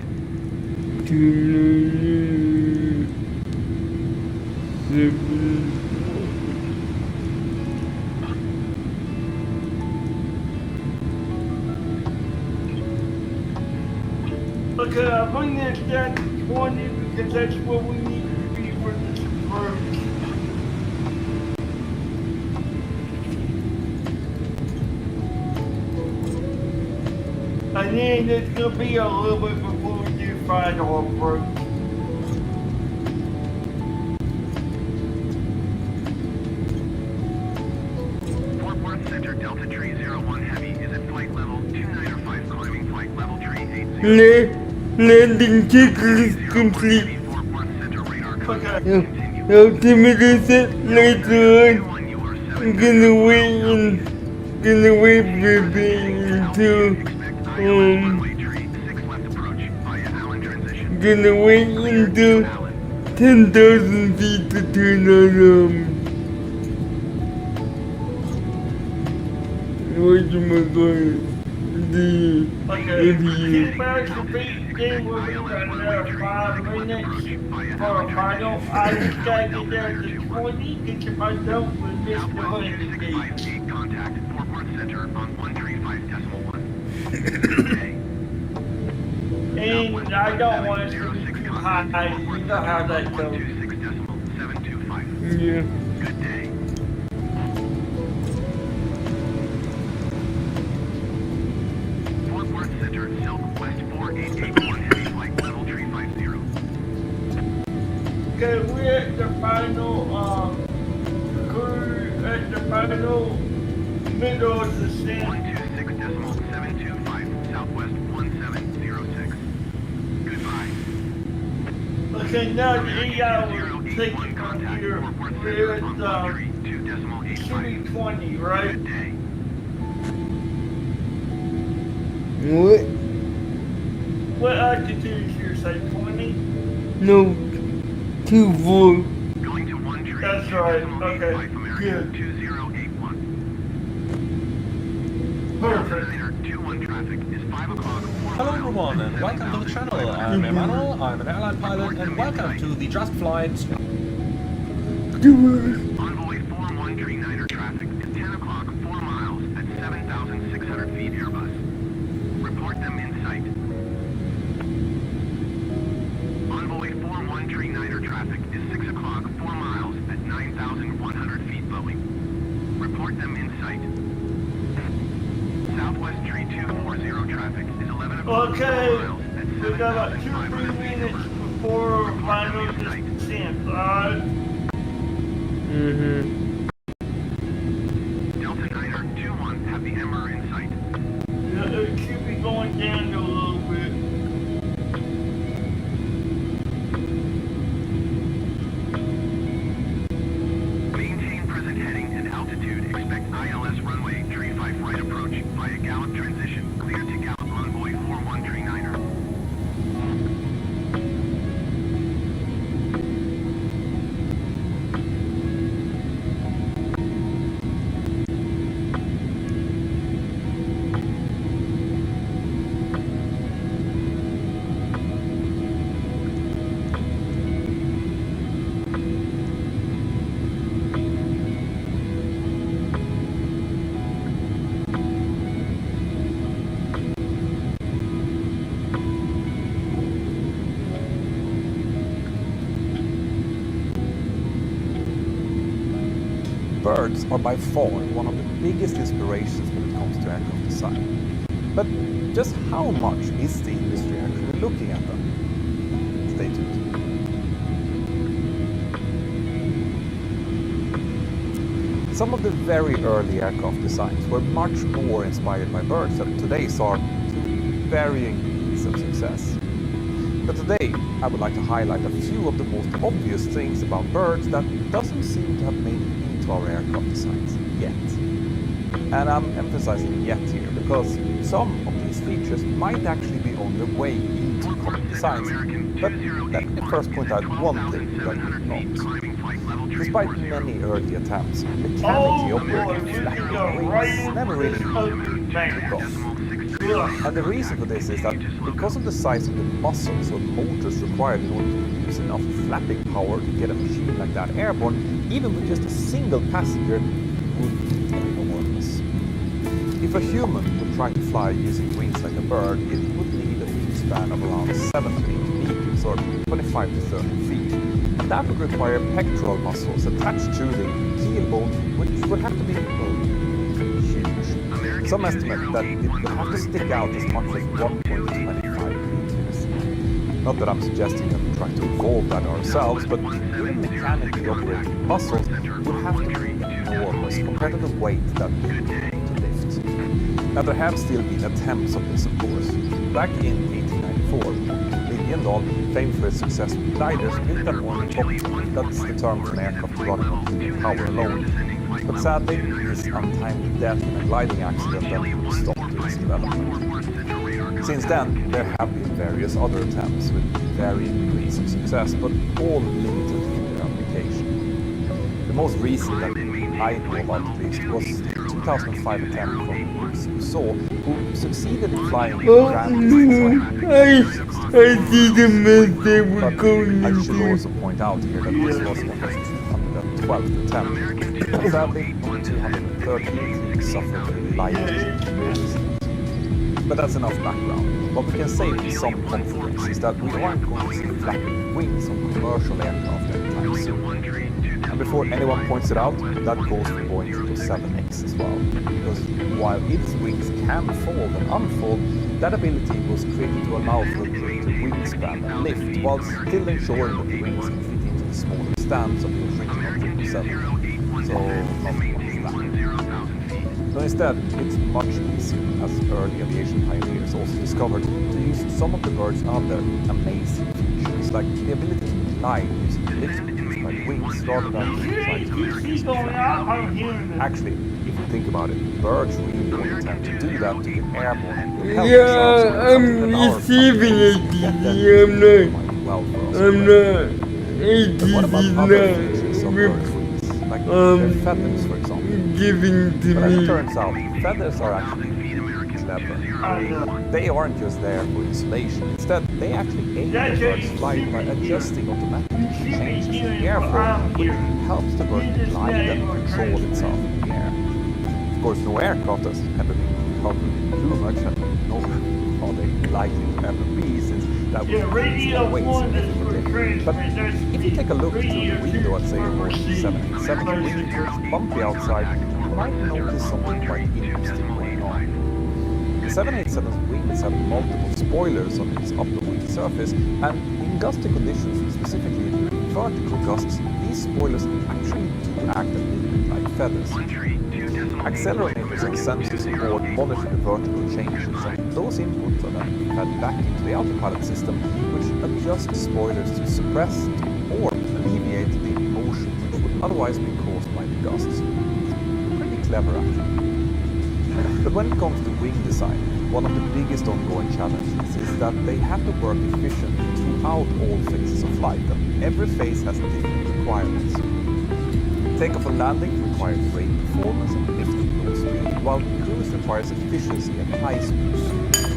Okay, I bring this down to 20 because that's where we need to be for this approach. And then it's gonna be a little bit before we do final approach. Fort Worth Center, Delta Tree 01 Heavy is at flight level 295, climbing flight level tree 80. Landing checklist complete. Altimeter set later on. I'm gonna wait for being until gonna wait until 10,000 feet to turn on whatchamacallit, the review. 2,000 feet, then we'll be another 5 minutes for a final. I just gotta get down to 20, because if I don't, we'll miss the landing gate. Contact Fort Worth Center on 135.1. And I don't want us to be too high. You know how that goes. Yeah. Good day. Fort Worth Center, Southwest 4881 Heavy Flight level 350. Okay, we're at the final, cruise, at the final middle of the descent. 126.725, Southwest 1706. Goodbye. Okay, now the AI will take you from here. We're at, should be 20, right? What? What altitude is here, say 20? No, 2-4. That's right, okay, good. Perfect. Hello everyone and welcome to the channel. I'm Emmanuel, I'm an airline pilot and welcome to the Just Flight. Envoy 41 Niner traffic is 10 o'clock, 4 miles at 7,600 feet Airbus. Report them in sight. Envoy 41 Niner traffic is 6 o'clock, 4 miles at 9,100 feet Boeing. Report them in sight. Southwest Tree 240 traffic is 11 o'clock, Okay, 4 miles at we got about 2-3 minutes before final descent, alright? Delta Niner 21 have the Emperor in sight. Yeah, it should be going down a little bit. Maintain present heading and altitude. Expect ILS runway 35 right approach via gallop transition. Clear to gallop Envoy 41 Niner. Birds are by far one of the biggest inspirations when it comes to aircraft design. But just how much is the industry actually looking at them? Stay tuned. Some of the very early aircraft designs were much more inspired by birds than today's are, to varying degrees of success. But today, I would like to highlight a few of the most obvious things about birds that doesn't seem to have made it into our aircraft designs yet. And I'm emphasizing yet here because some of these features might actually be on their way into common designs. But let me first point out one thing that is not. Despite many early attempts, mechanically operating flapping wings never really took off. And the reason for this is that because of the size of the muscles or motors required in order to produce enough flapping power to get a machine like that airborne, even with just a single passenger, would be enormous. If a human would try to fly using wings like a bird, it would need at least wingspan of around 7 to 8 meters or 25 to 30 feet. And that would require pectoral muscles attached to the keel bone, which would have to be huge. Some estimate that it would have to stick out as much as 1.25 meters. Not that I'm suggesting that we try to evolve that ourselves, but even mechanically operated muscles would have to be enormous compared to the weight that we need to lift. Now there have still been attempts of this, of course. Back in 1894, Liljendahl, famed for his success with gliders, built an ornithopter. That's the term for an aircraft running on human power alone. But sadly, his untimely death in a gliding accident that stopped its development. Since then, there have been various other attempts with varying degrees of success, but all limited in their application. The most recent that I know about at least was the 2005 attempt from Rousseau, who succeeded in flying the Grand I see the mess they were going I should into. also point out here that this was the 212th attempt. Sadly, on the 213th, he suffered a life-changing. But that's enough background. What we can say with some confidence is that we aren't going to see flapping wings on commercial aircraft anytime soon. And before anyone points it out, that goes for Boeing 777X as well. Because while its wings can fold and unfold, that ability was created to allow for a greater wingspan and lift, while still ensuring that the wings can fit into the smaller stands of the original 777. So, not much that. So instead, it's much easier, as early aviation pioneers also discovered, to use some of the Byrd's other amazing features, like the ability to glide using lift produced by the wings rather than trying to use the fan. Actually, if you think about it, Birds really don't intend to do that to get airborne and help themselves. Yeah, I'm receiving ATC, I'm not ATC is like their feathers, for example. Giving to but as it me. turns out, feathers are actually clever. They aren't just there for insulation. Instead, they actually aid the bird's flight by adjusting automatically to changes in airflow, which helps the bird glide and control itself in the air. Of course, no aircraft has ever been covered in plumage, and nor are they likely to ever be, since that would increase their weight significantly. But if you take a look through the window at, say, a Boeing 787 wing, it's bumpy outside, you might notice something quite interesting going on. The 787's wings have multiple spoilers on its upper wing surface, and in gusty conditions, specifically during vertical gusts, these spoilers actually do act a little bit like feathers. Accelerometers and sensors on board monitor the vertical changes, and those inputs are then fed back into the autopilot system, which adjusts spoilers to suppress or alleviate the motion which would otherwise be caused by the gusts. Pretty clever, actually. But when it comes to wing design, one of the biggest ongoing challenges is that they have to work efficiently throughout all phases of flight, and every phase has different requirements. Takeoff and landing requires great performance and lifting low speed, while cruise requires efficiency at high speed.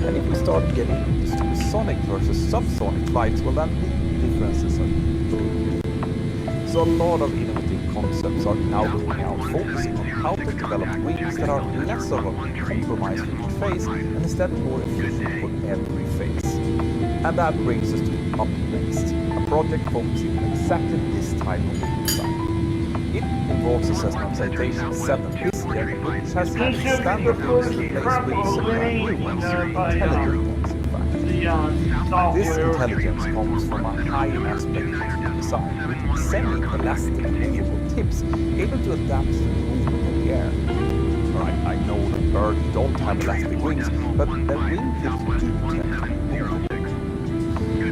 And if we start getting into supersonic versus subsonic flights, well, then the differences are big. So a lot of innovative concepts are now coming out, focusing on how to develop wings that are less of a compromise for each phase and instead more efficient for every phase. And that brings us to Up Next, a project focusing on exactly this type of wing design. It involves a Cessna Citation 7 this year, which has had its standard wings replaced with some brand new ones, intelligent ones in fact. This intelligence comes from a high aspect ratio design with semi-elastic movable tips able to adapt to the movement of the air. Alright, I know that Byrd don't have elastic wings, but their wing tips do tend to be movable.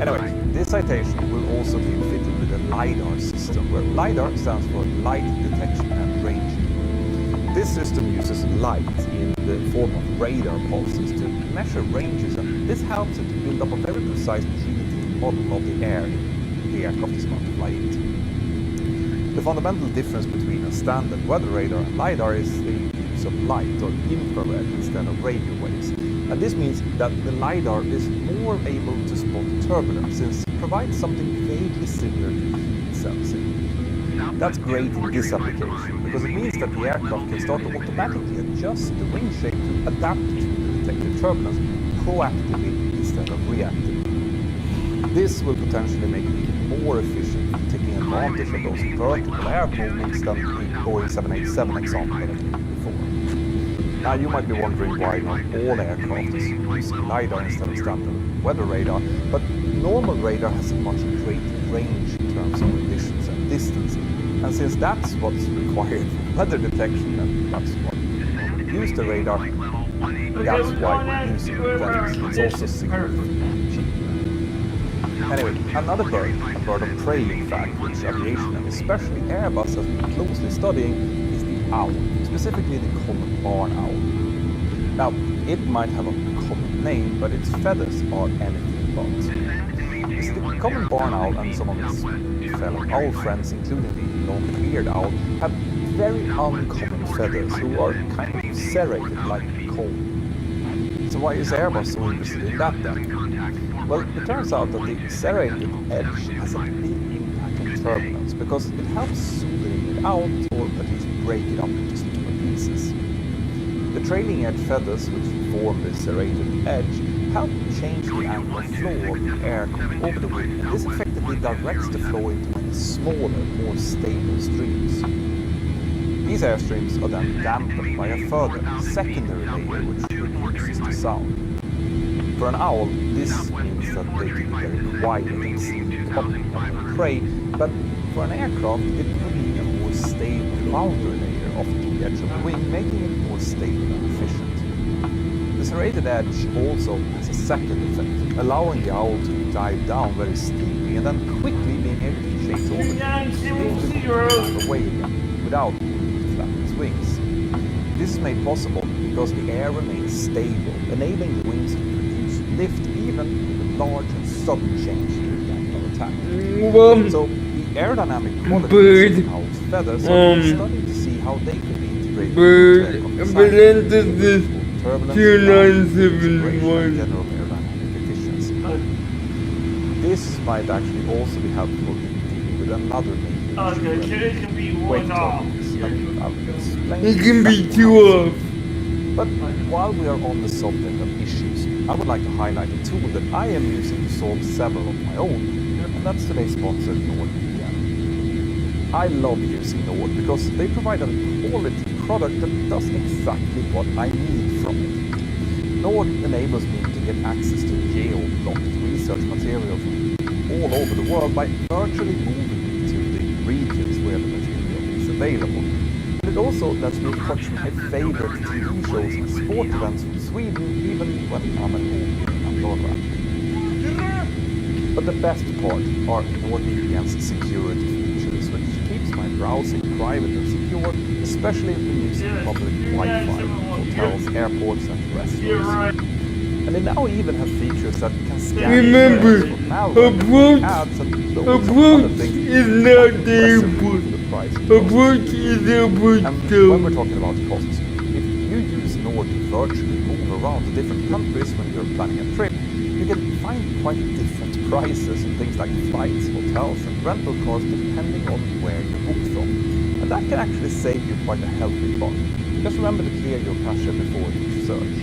Anyway, this citation will also be fitted with a LiDAR system, where LiDAR stands for Light Detection and Ranging. This system uses light in the form of radar pulses to measure ranges, and this helps it to build up a very precise 3D model of the air the aircraft is going to fly into. The fundamental difference between a standard weather radar and LiDAR is the use of light or infrared instead of radio waves. And this means that the LiDAR is more able to spot turbulence, since it provides something vaguely similar to heat sensing. That's great in this application, because it means that the aircraft can start to automatically adjust the wing shape to adapt to the detected turbulence proactively instead of reactively. This will potentially make it even more efficient, taking advantage of those vertical air movements than the Boeing 787 example that I gave before. Now you might be wondering why not all aircraft is using LiDAR instead of standard weather radar, but normal radar has a much greater range in terms of conditions and distance, and since that's what's required for weather detection and that's what we use the radar, that's why we're using it. It's also significantly cheaper. Anyway, another bird, a bird of prey in fact, which aviation and especially Airbus has been closely studying, is the owl, specifically the common barn owl. Now, it might have a common name, but its feathers are anything but. You see, the common barn owl and some of its fellow owl friends, including the long-eared owl, have very uncommon feathers who are kind of serrated like coal. So why is Airbus so interested in that then? Well, it turns out that the serrated edge has a big impact on turbulence because it helps smoothing it out or at least break it up into smaller pieces. The trailing edge feathers, which form the serrated edge, help change the angular flow of the air coming over the wing, and this effectively directs the flow into many smaller, more stable streams. These airstreams are then dampened by a further, secondary layer which reduces the sound. For an owl, this means that they can be very quiet and sleep copying on prey, but for an aircraft it could mean a more stable boundary layer off the edge of the wing, making it more stable and efficient. The serrated edge also has a second effect, allowing the owl to dive down very steeply and then quickly being able to change over away again without flapping its wings. This is made possible because the air remains stable, enabling the wings to produce lift even with a large and sudden change in the angle of attack. So the aerodynamic qualities of owl's feathers are being studied to see how they can be integrated Byrd, into aircraft design, turbulence, 2971. and general aerodynamic efficiency. This might actually also be helpful in dealing with another major issue, wake turbulence. It can be too off. But while we are on the subject of issues, I would like to highlight a tool that I am using to solve several of my own, and that's today's sponsor, NordVPN. I love using Nord because they provide a quality product that does exactly what I need from it. Nord enables me to get access to geo-blocked research material from all over the world by virtually moving me to the regions where the material is available. And it also lets me watch my favorite TV shows and sport events from Sweden even when I'm at home in Andorra. But the best part are NordVPN's security features, which keeps my browsing private and secure, especially if I'm using public Wi-Fi in hotels, airports and restaurants. And they now even have features that can scan Remember, approach is not the input. Approach is the approach. And when we're talking about costs, if you use Nord to virtually move around to different countries when you're planning a trip, you can find quite different prices on things like flights, hotels and rental cars depending on where you book from. And that can actually save you quite a healthy buck. Just remember to clear your cache before you search.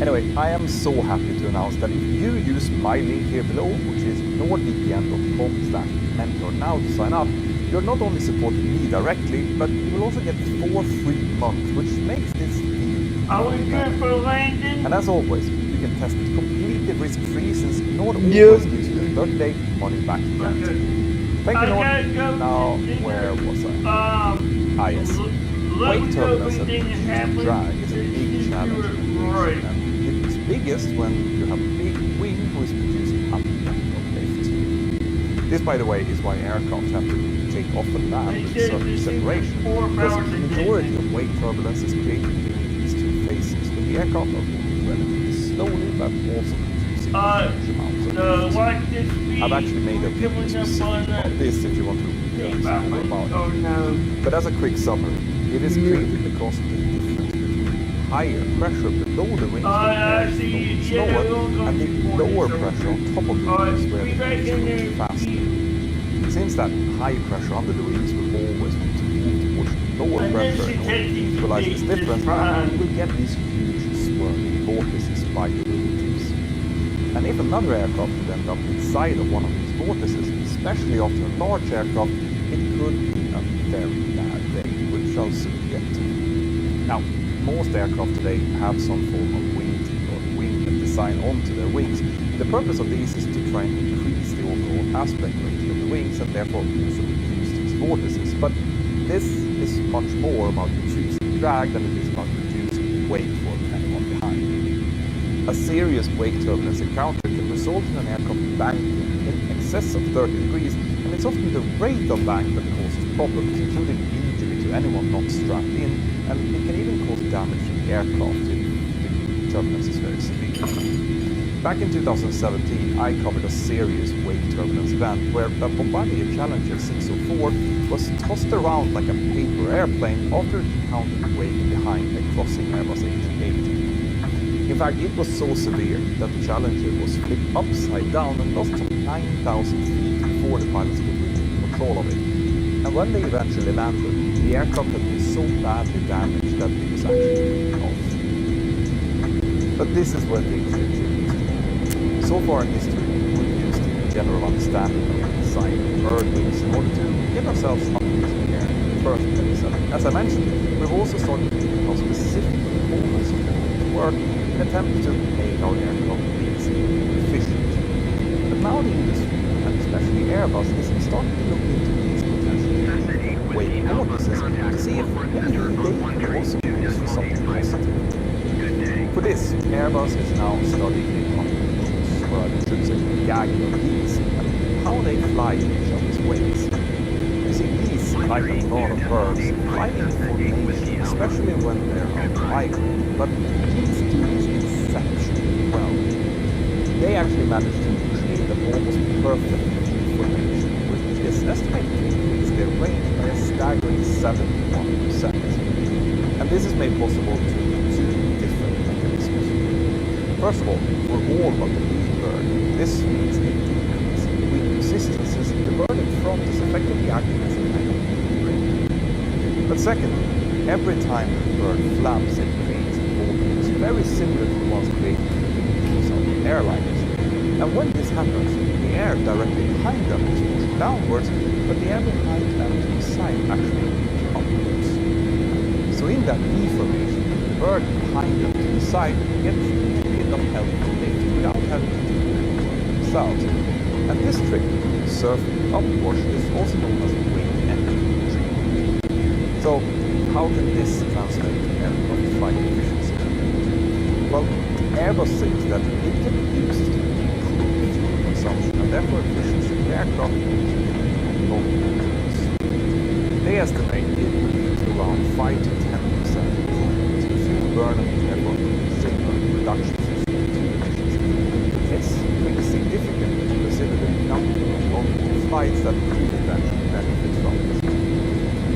Anyway, I am so happy to announce that if you use my link here below, which is nordvpn.com/mentor now to sign up, you're not only supporting me directly, but you will also get 4 free months, which makes this deal. Are we good for landing? And as always, you can test it completely risk-free since Nord always gives you a 30-day money-back guarantee. Thank you, Nord. Now, where was I? Yes. Wake turbulence and reduced drag is a big challenge in aviation, and it's biggest when you have a big wing who is producing uncontrolled lift. This, by the way, is why aircraft have to take off and land with certain separation, because the majority of wake turbulence is created during these two phases, when the aircraft are moving relatively slowly but also producing huge amounts of lift. I've actually made a video specific about this if you want to learn more about it. But as a quick summary, it is created because of the difference between higher pressure below the wings where the air is slower and the lower pressure on top of the wings where the air is moving faster. Since that high pressure under the wings will always want to move towards the lower pressure in order to equalize this difference, you will get these huge swirling vortices by the wing tips. And if another aircraft would end up inside of one of these vortices, especially after a large aircraft, it could be a very bad day, which I'll soon get to. Now, most aircraft today have some form of wingtip or winglet design onto their wings. The purpose of these is to try and increase the overall aspect ratio of the wings and therefore also reduce these vortices. But this is much more about reducing drag than it is about reducing weight for anyone behind. A serious wake turbulence encounter can result in an aircraft banking in excess of 30 degrees, and it's often the rate of bank that causes problems, including injury to anyone not strapped in, and it can even cause damage to the aircraft if the turbulence is very severe. Back in 2017, I covered a serious wake turbulence event where a Bombardier Challenger 604 was tossed around like a paper airplane after it encountered wake behind a crossing Airbus A380. In fact, it was so severe that the Challenger was flipped upside down and lost some 9,000 feet before the pilots could regain control of it. And when they eventually landed, the aircraft had been so badly damaged that it was actually taken off. But this is where things get tricky. So far in history, we've used the general understanding of the design of Byrd wings in order to get ourselves up into the air in the first place. And as I mentioned, we've also started to think how specific components of the wing work in an attempt to make our aircraft wings efficient. But now the industry, and especially Airbus, is starting to look into these potential wake vortices to see if maybe they could also be used for something positive. For this, Airbus is now studying I should say gagging of these and how they fly in each other's wings. You see, these, like a lot of birds, fly in formation, especially when they're out migrating, but these do this exceptionally well. They actually manage to create an almost perfect formation, which is estimated to increase their range by a staggering 71%. And this is made possible through two different mechanisms. First of all, for all but the Byrd, this means it decreases the wing resistances. The bird in front is effectively acting as a kind of brake. But secondly, every time the bird flaps, it creates a vortex, very similar to the ones created in some airliners. And when this happens, the air directly behind them is pushed downwards, but the air behind and to the side actually moves upwards. So in that V formation, the bird behind them to the side gets a bit of helpful lift without having to do themselves. And this trick, surfing upwash, is also known as wing entry. So how can this translate to aircraft flight efficiency? Well, Airbus thinks that it can be used to improve fuel consumption and therefore efficiency of the aircraft on long routes. They estimate it would lead to around 5 to 10% improvement in fuel burn and therefore signal reductions in CO2 emissions. It's pretty significant to consider the number of long-haul flights that could eventually benefit from this.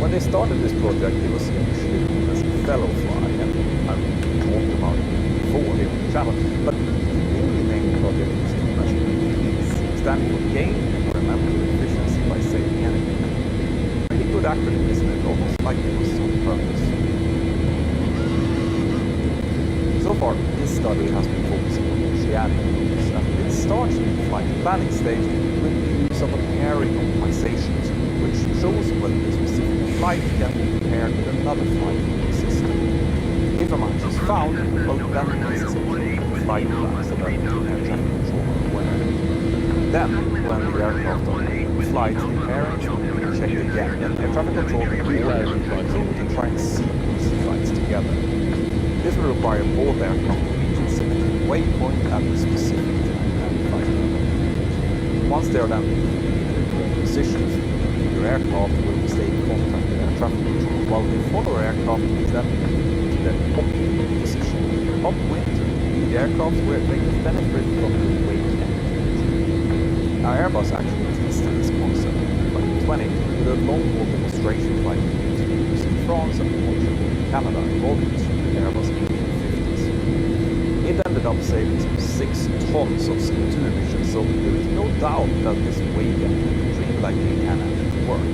When they started this project, it was initially known as Fellow Fly, and I've talked about it before here on the channel, but the newly named project is known as GAIN, standing for Gain Environmental Efficiency by Saving Energy. Pretty good acronym, isn't it? Almost like it was on purpose. So far, this study has been focusing on oceanic routes, and it starts in the flight planning stage with the use of a pairing optimization tool, which shows whether the specific flight can be paired with another flight in the system. If a match is found, well, then this is included in the flight plan so that the air traffic controller are aware. Then, when the aircraft are in flight, the pairing will be checked again, and air traffic control will coordinate the flights to try and sequence the flights together. This will require both aircraft to reach a selected waypoint at a specific time and flight level. Once they are then in their positions, your aircraft will stay in contact with air traffic control, while the follower aircraft is then moved to their upwind position. Upwind to lead aircraft where they can benefit from the wake energy. Now, Airbus actually tested this concept in 2020 with a long-haul demonstration flight between Toulouse in France and Montreal in Canada involving two Airbus A350s. It ended up saving some 6 tons of CO2 emissions, so there is no doubt that this wake engine pretty likely can actually work.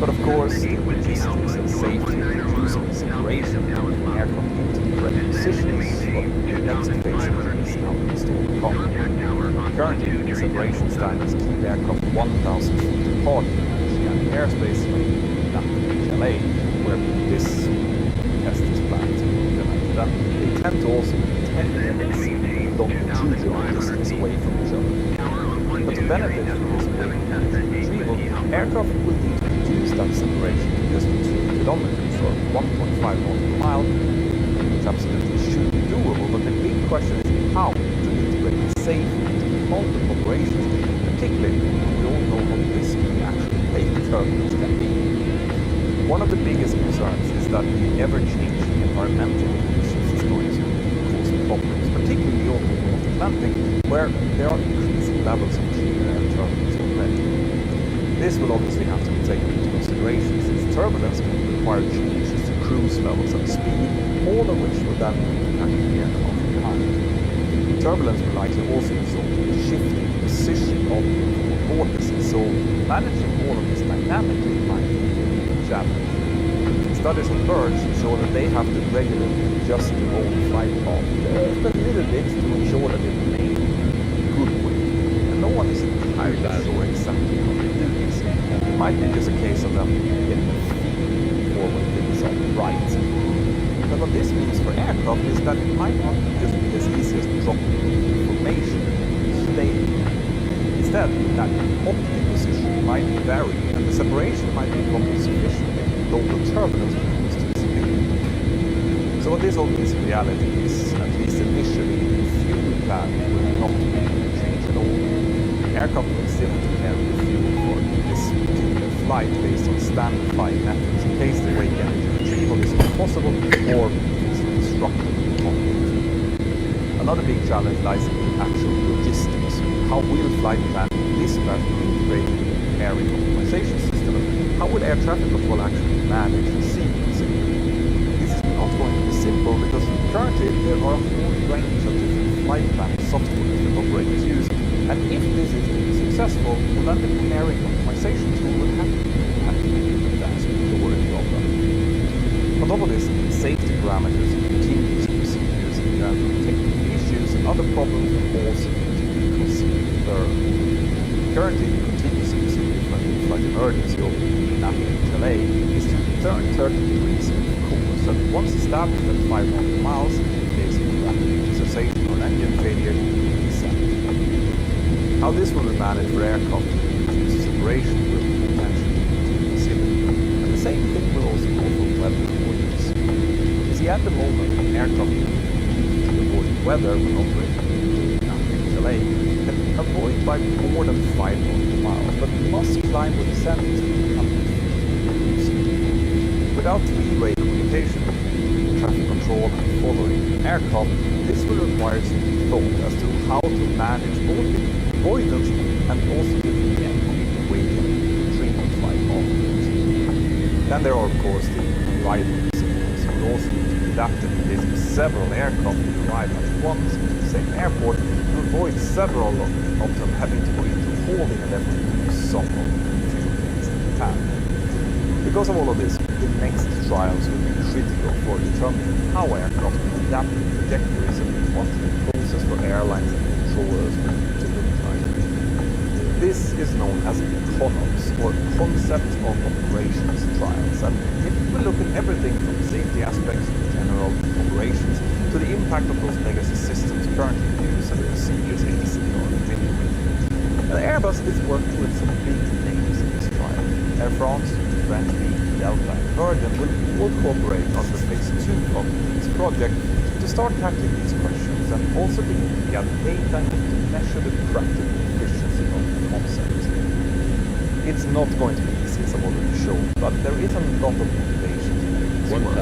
But of course, the logistics and safety of reducing the separation between aircraft into the correct positions is what the next phase is now installed upon. Currently, the separation standards keep aircraft 1,000 feet apart in the airspace, like LA, where this test is planned to be implemented. And they tend to also be 10 minutes longitudinal distance away from each other. But to benefit from this weight management retrieval, aircraft will need to reduce that separation to just 2 kilometers or 1.5 nautical miles, which absolutely should be doable, but the big question is how to integrate it safely into multiple operations, particularly when we all know how risky actually late turbulence can be. One of the biggest concerns is that the ever-changing environmental conditions is going to cause problems, particularly over the North Atlantic, where there are increasing levels of clean air turbulence already. This will obviously have to be taken into consideration, since turbulence can require changes to cruise levels and speed, all of which will then impact the aircraft behind. Turbulence will likely also result in a shifting position of the vortices, so managing all of this dynamically might be a challenge. Studies on Byrd show that they have to regularly adjust their own flight path just a little bit to ensure that it remains good way. And no one is entirely sure exactly how they do this. It might be just a case of them getting a feel for when things are right. But what this means for aircraft is that it might not just be as easy as dropping information and staying. Instead, that optic position might vary and the separation might become insufficient if local turbulence becomes too severe. So what this all means in reality is, at least initially, the fuel plan will not change at all. The aircraft will still have to carry the fuel for this particular flight based on standard flight methods in case the wake energy retrieval is impossible or is disrupted. Another big challenge lies in the actual logistics. How will flight planning dispatch be integrated with the pairing optimization system, and how will air traffic control actually manage the sequencing? This is not going to be simple because currently there are a whole range of different flight planning software that operators use, and if this is to be successful, well, then the pairing optimization tool will have to be the vast majority of them. On top of this, safety parameters, continuous procedures, and technical issues and other problems will also need to be considered thoroughly. Currently, the continuous procedure for a flight emergency over LA is to turn 30 degrees of course, and once established at 5 nautical miles, in case of rapid cessation or engine failure, descent. How this will be managed for aircraft to reduce separation will potentially need to be considered. And the same thing will also go for weather avoidance. See, at the moment, aircraft to avoid weather when operating in LA can avoid by more than 5 nautical miles, but must climb with descent to become without three-way communication between traffic control and following aircraft, this will require some thought as to how to manage both the avoidance and also the waiting retrieval flight afterwards. Then there are of course the arrival procedures. You will also need to be adapted in case of several aircraft will arrive at once into the same airport to avoid several of them having to go into holding and therefore use some of the things that they have. Because of all of this, the next trials will be critical for determining how aircraft can adapt the trajectories and what the process for airlines and controllers will need to look like. This is known as CONOPS, or Concept of Operations Trials, and it will look at everything from safety aspects to general operations to the impact of those legacy systems currently in use and the procedures ACR implement. And Airbus is working with some big names in this trial. Air France, French, Delta, and Virgin will all cooperate under phase 2 of this project to start tackling these questions and also begin to gather data and to measure the practical efficiency of the concept. It's not going to be easy, as I've already shown, but there is a lot of motivation to make this work.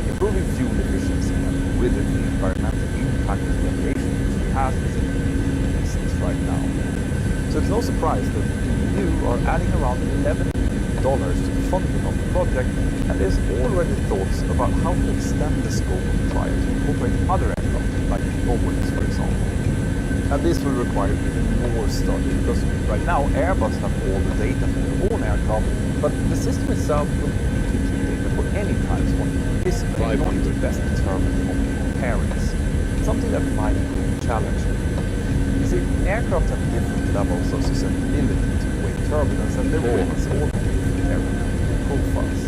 Improving fuel efficiency and within the environmental impact of the aviation industry has is a big business right now. So it's no surprise that the EU are adding around $11 million to the funding of the project, and there's already thoughts about how to extend the scope of the trial to incorporate other aircraft, like Boeings, for example. And this will require even more study, because right now Airbus have all the data for their own aircraft, but the system itself will need to keep data for any types on this in order to best determine optimal pairings. Something that might be challenging. You see, aircraft have different levels of susceptibility to wing turbulence, and their wings all have different aerodynamic profiles.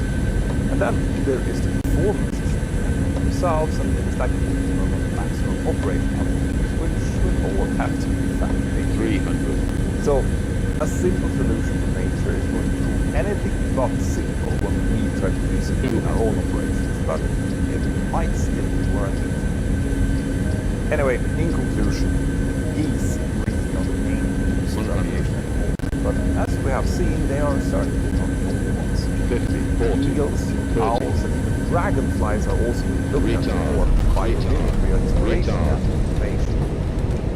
And then there is the performance themselves, and there is like minimum and maximum operating altitudes, which will all have to be factored in. 300. So, a simple solution for nature is going to prove anything but simple when we try to use it in our own operations, but it might still be worth it. Anyway, in conclusion, geese really are the main use of aviation at the moment, but as we have seen, they are certainly not the only ones. 50, 40, eagles, owls, and even dragonflies are also looking at more biomimicry and inspiration and innovation.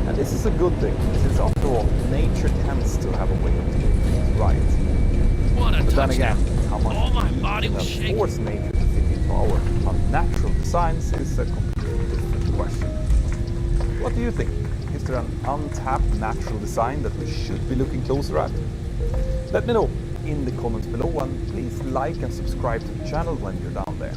And this is a good thing, since after all, nature tends to have a way of doing things right. But then again, how much we force nature to fit into our unnatural designs is a completely different question. What do you think? Is there an untapped natural design that we should be looking closer at? Let me know in the comments below, and please like and subscribe to the channel when you're down there.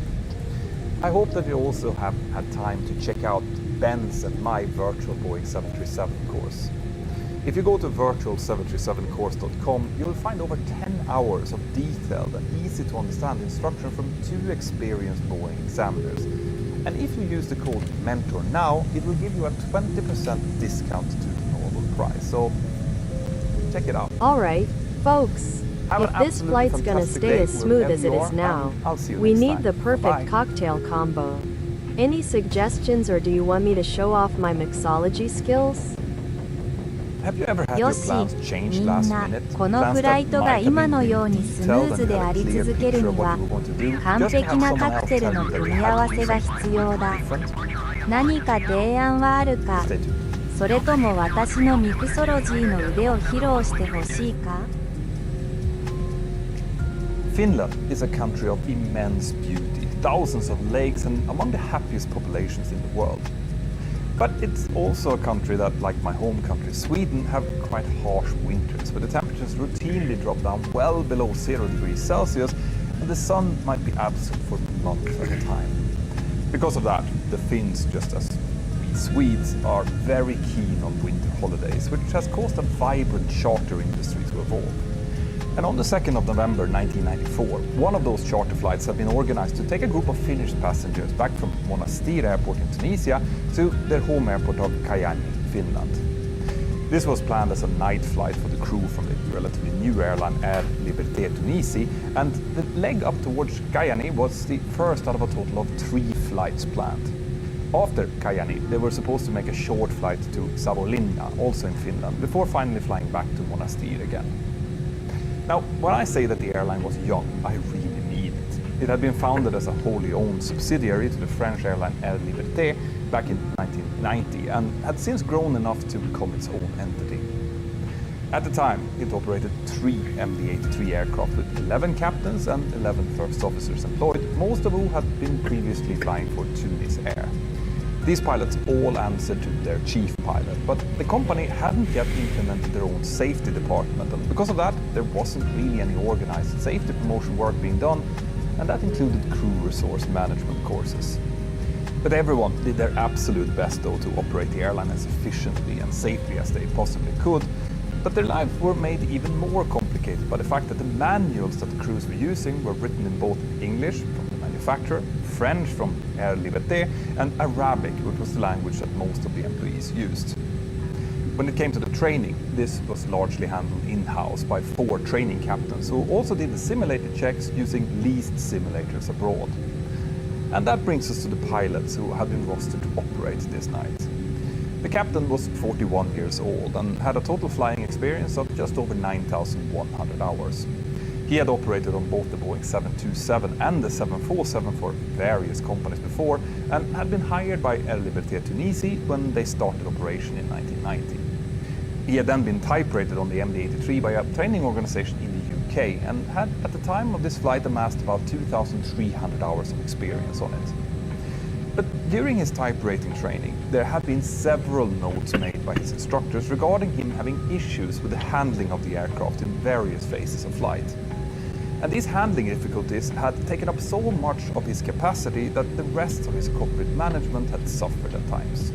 I hope that you also have had time to check out Ben's and my virtual Boeing 737 course. If you go to virtual737course.com, you'll find over 10 hours of detailed and easy to understand instruction from 2 experienced Boeing examiners. And if you use the code MENTOR now, it will give you a 20% discount to the normal price. So check it out. Alright, folks. If this flight's gonna stay as smooth as it is now, we need the perfect cocktail combo. Any suggestions, or do you want me to show off my mixology skills? Have you ever had your plans changed last minute? このフライトが今のようにスムーズであり続けるには完璧なカクテルの組み合わせが必要だ。何か提案はあるか？それとも私のミクソロジーの腕を披露してほしいか？ Finland is a country of immense beauty, thousands of lakes, and among the happiest populations in the world. But it's also a country that, like my home country Sweden, have quite harsh winters, where the temperatures routinely drop down well below 0 degrees Celsius, and the sun might be absent for months at a time. Because of that, the Finns, just as we Swedes, are very keen on winter holidays, which has caused a vibrant charter industry to evolve. And on the 2nd of November 1994, one of those charter flights had been organized to take a group of Finnish passengers back from Monastir airport in Tunisia to their home airport of Kajaani, Finland. This was planned as a night flight for the crew from the relatively new airline Air Liberté Tunisie, and the leg up towards Kajaani was the first out of a total of 3 flights planned. After Kajaani, they were supposed to make a short flight to Savonlinna, also in Finland, before finally flying back to Monastir again. Now, when I say that the airline was young, I really mean it. It had been founded as a wholly owned subsidiary to the French airline Air Liberté back in 1990 and had since grown enough to become its own entity. At the time, it operated 3 MD-83 aircraft with 11 captains and 11 first officers employed, most of who had been previously flying for Tunis Air. These pilots all answered to their chief pilot, but the company hadn't yet implemented their own safety department, and because of that, there wasn't really any organized safety promotion work being done, and that included crew resource management courses. But everyone did their absolute best, though, to operate the airline as efficiently and safely as they possibly could, but their lives were made even more complicated by the fact that the manuals that the crews were using were written in both English from the manufacturer, French from Air Liberté, and Arabic, which was the language that most of the employees used. When it came to the training, this was largely handled in-house by 4 training captains who also did the simulator checks using leased simulators abroad. And that brings us to the pilots who had been rostered to operate this night. The captain was 41 years old and had a total flying experience of just over 9,100 hours. He had operated on both the Boeing 727 and the 747 for various companies before, and had been hired by Air Liberté Tunisie when they started operation in 1990. He had then been type rated on the MD-83 by a training organization in the UK, and had at the time of this flight amassed about 2,300 hours of experience on it. But during his type rating training, there had been several notes made by his instructors regarding him having issues with the handling of the aircraft in various phases of flight. And these handling difficulties had taken up so much of his capacity that the rest of his cockpit management had suffered at times.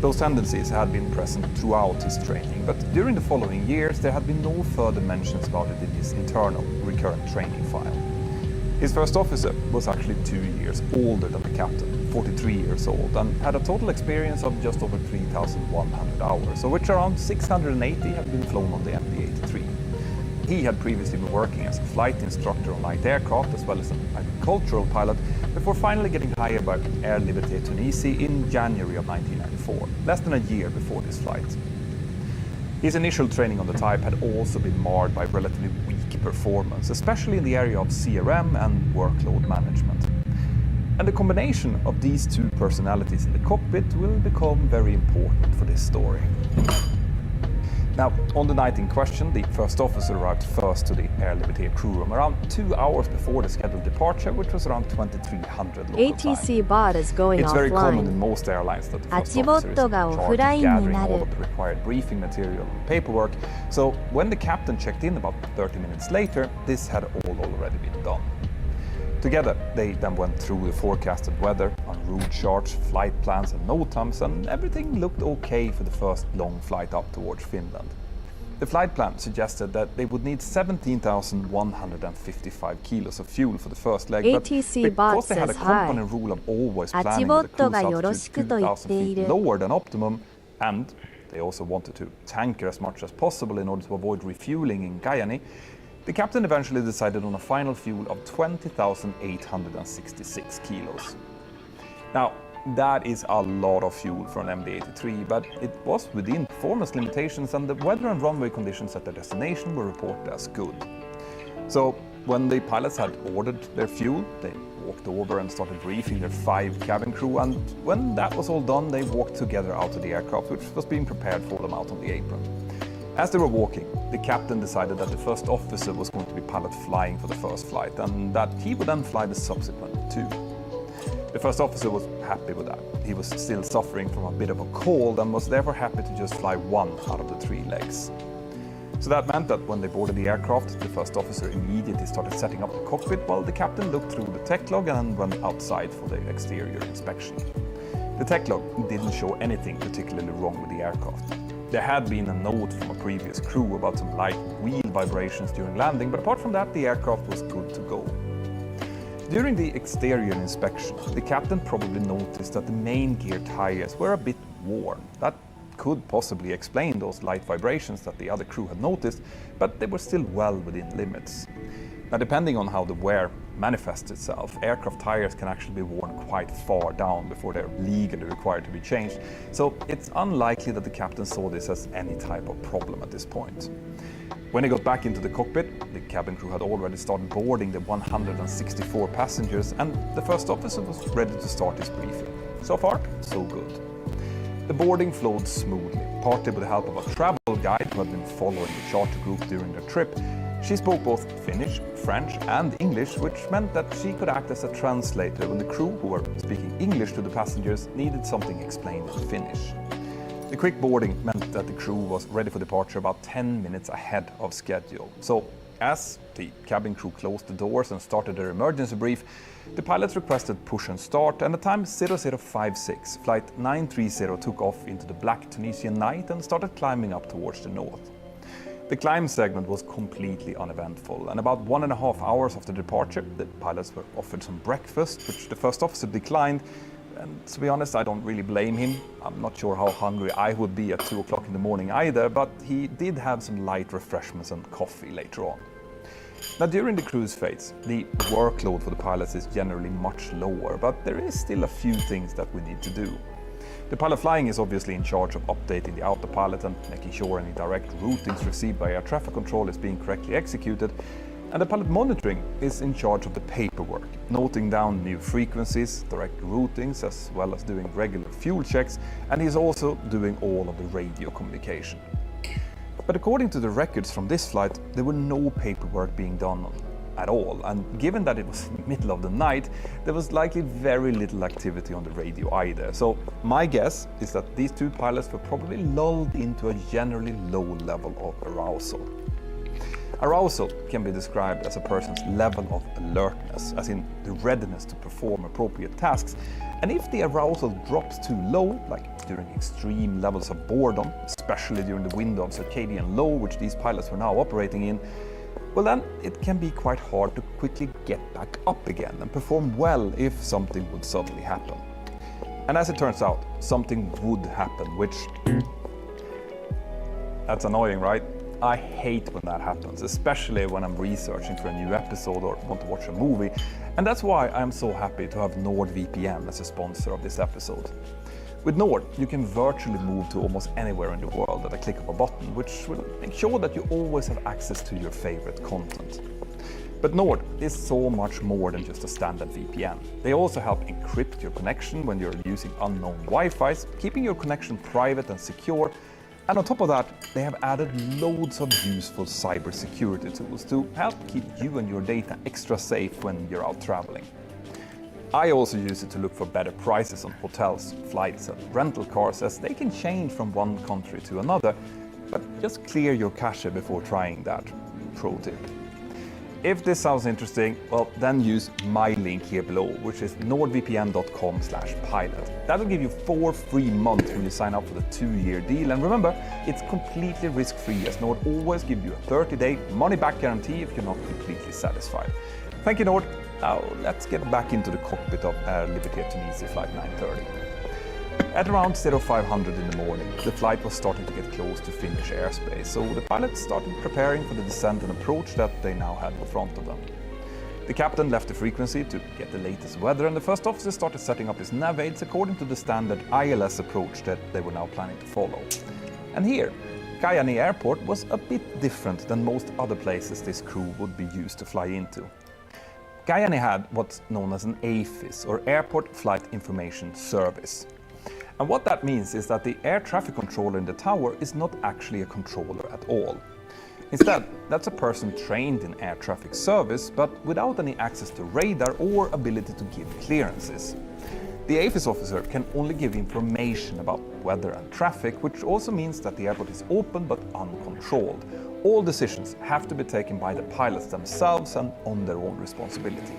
Those tendencies had been present throughout his training, but during the following years there had been no further mentions about it in his internal recurrent training file. His first officer was actually 2 years older than the captain, 43 years old, and had a total experience of just over 3,100 hours, of which around 680 had been flown on the MD-83. He had previously been working as a flight instructor on light aircraft as well as an agricultural pilot before finally getting hired by Air Liberté Tunisie in January of 1994, less than a year before this flight. His initial training on the type had also been marred by relatively weak performance, especially in the area of CRM and workload management. And the combination of these two personalities in the cockpit will become very important for this story. Now, on the night in question, the first officer arrived first to the Air Liberté crew room around 2 hours before the scheduled departure, which was around 2300 local ATC time. bot is going It's very common in offline. most airlines that the first officer is in charge of gathering all of the required briefing material and paperwork, so when the captain checked in about 30 minutes later, this had all already been done. Together, they then went through the forecasted weather, on route charts, flight plans and NOTAMs, and everything looked okay for the first long flight up towards Finland. The flight plan suggested that they would need 17,155 kilos of fuel for the first leg, ATC but bot because they had a says company hi. rule of always planning with a Achibotto cruiseがよろ altitude しくと言って 2,000 いる。 feet lower than optimum, and they also wanted to tanker as much as possible in order to avoid refueling in Guyana, the captain eventually decided on a final fuel of 20,866 kilos. Now, that is a lot of fuel for an MD-83, but it was within performance limitations and the weather and runway conditions at their destination were reported as good. So, when the pilots had ordered their fuel, they walked over and started briefing their 5 cabin crew, and when that was all done, they walked together out to the aircraft, which was being prepared for them out on the apron. As they were walking, the captain decided that the first officer was going to be pilot flying for the first flight and that he would then fly the subsequent 2. The first officer was happy with that. He was still suffering from a bit of a cold and was therefore happy to just fly 1 out of the 3 legs. So that meant that when they boarded the aircraft, the first officer immediately started setting up the cockpit while the captain looked through the tech log and went outside for the exterior inspection. The tech log didn't show anything particularly wrong with the aircraft. There had been a note from a previous crew about some light wheel vibrations during landing, but apart from that, the aircraft was good to go. During the exterior inspection, the captain probably noticed that the main gear tires were a bit worn. That could possibly explain those light vibrations that the other crew had noticed, but they were still well within limits. Now, depending on how the wear manifests itself, aircraft tires can actually be worn quite far down before they're legally required to be changed, so it's unlikely that the captain saw this as any type of problem at this point. When he got back into the cockpit, the cabin crew had already started boarding the 164 passengers, and the first officer was ready to start his briefing. So far, so good. The boarding flowed smoothly, partly with the help of a travel guide who had been following the charter group during their trip. She spoke both Finnish, French and English, which meant that she could act as a translator when the crew, who were speaking English to the passengers, needed something explained in Finnish. The quick boarding meant that the crew was ready for departure about 10 minutes ahead of schedule. So, as the cabin crew closed the doors and started their emergency brief, the pilots requested push and start, and at time 0056, flight 930 took off into the black Tunisian night and started climbing up towards the north. The climb segment was completely uneventful, and about 1.5 hours after departure, the pilots were offered some breakfast, which the first officer declined. And to be honest, I don't really blame him. I'm not sure how hungry I would be at 2 o'clock in the morning either, but he did have some light refreshments and coffee later on. Now, during the cruise phase, the workload for the pilots is generally much lower, but there is still a few things that we need to do. The pilot flying is obviously in charge of updating the autopilot and making sure any direct routings received by air traffic control is being correctly executed. And the pilot monitoring is in charge of the paperwork, noting down new frequencies, direct routings, as well as doing regular fuel checks, and he's also doing all of the radio communication. But according to the records from this flight, there were no paperwork being done on at all, and given that it was in the middle of the night, there was likely very little activity on the radio either. So my guess is that these two pilots were probably lulled into a generally low level of arousal. Arousal can be described as a person's level of alertness, as in the readiness to perform appropriate tasks. And if the arousal drops too low, like during extreme levels of boredom, especially during the window of circadian low, which these pilots were now operating in, well then it can be quite hard to quickly get back up again and perform well if something would suddenly happen. And as it turns out, something would happen, which... That's annoying, right? I hate when that happens, especially when I'm researching for a new episode or want to watch a movie, and that's why I'm so happy to have NordVPN as a sponsor of this episode. With Nord, you can virtually move to almost anywhere in the world at a click of a button, which will make sure that you always have access to your favorite content. But Nord is so much more than just a standard VPN. They also help encrypt your connection when you're using unknown Wi-Fis, keeping your connection private and secure. And on top of that, they have added loads of useful cybersecurity tools to help keep you and your data extra safe when you're out traveling. I also use it to look for better prices on hotels, flights and rental cars, as they can change from one country to another, but just clear your cache before trying that. Pro tip. If this sounds interesting, well, then use my link here below, which is nordvpn.com/pilot. That'll give you 4 free months when you sign up for the 2-year deal. And remember, it's completely risk-free, as Nord always gives you a 30-day money-back guarantee if you're not completely satisfied. Thank you, Nord. Now, let's get back into the cockpit of Air Liberté Tunisia Flight 930. At around 0500 in the morning, the flight was starting to get close to Finnish airspace, so the pilots started preparing for the descent and approach that they now had in front of them. The captain left the frequency to get the latest weather, and the first officer started setting up his nav aids according to the standard ILS approach that they were now planning to follow. And here, Kajaani Airport was a bit different than most other places this crew would be used to fly into. Kajaani had what's known as an AFIS, or Airport Flight Information Service. And what that means is that the air traffic controller in the tower is not actually a controller at all. Instead, that's a person trained in air traffic service, but without any access to radar or ability to give clearances. The AFIS officer can only give information about weather and traffic, which also means that the airport is open but uncontrolled. All decisions have to be taken by the pilots themselves and on their own responsibility.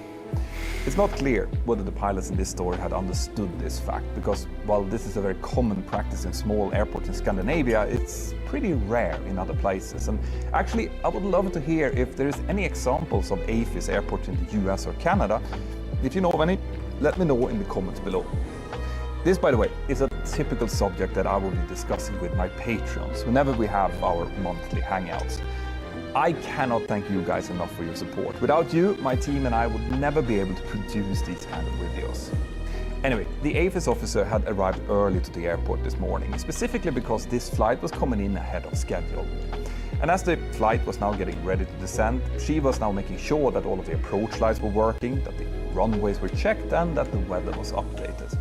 It's not clear whether the pilots in this story had understood this fact, because while this is a very common practice in small airports in Scandinavia, it's pretty rare in other places. And actually, I would love to hear if there is any examples of AFIS airports in the US or Canada. If you know of any, let me know in the comments below. This, by the way, is a typical subject that I will be discussing with my patrons whenever we have our monthly hangouts. I cannot thank you guys enough for your support. Without you, my team and I would never be able to produce these kind of videos. Anyway, the AFIS officer had arrived early to the airport this morning, specifically because this flight was coming in ahead of schedule. And as the flight was now getting ready to descend, she was now making sure that all of the approach lights were working, that the runways were checked, and that the weather was updated.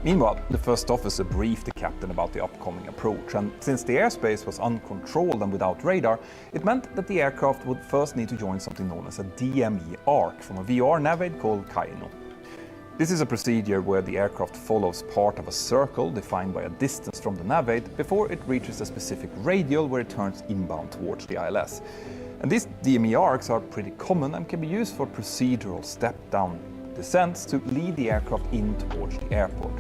Meanwhile, the first officer briefed the captain about the upcoming approach, and since the airspace was uncontrolled and without radar, it meant that the aircraft would first need to join something known as a DME arc from a VR nav aid called Kaino. This is a procedure where the aircraft follows part of a circle defined by a distance from the nav aid before it reaches a specific radial where it turns inbound towards the ILS. And these DME arcs are pretty common and can be used for procedural step-down descents to lead the aircraft in towards the airport.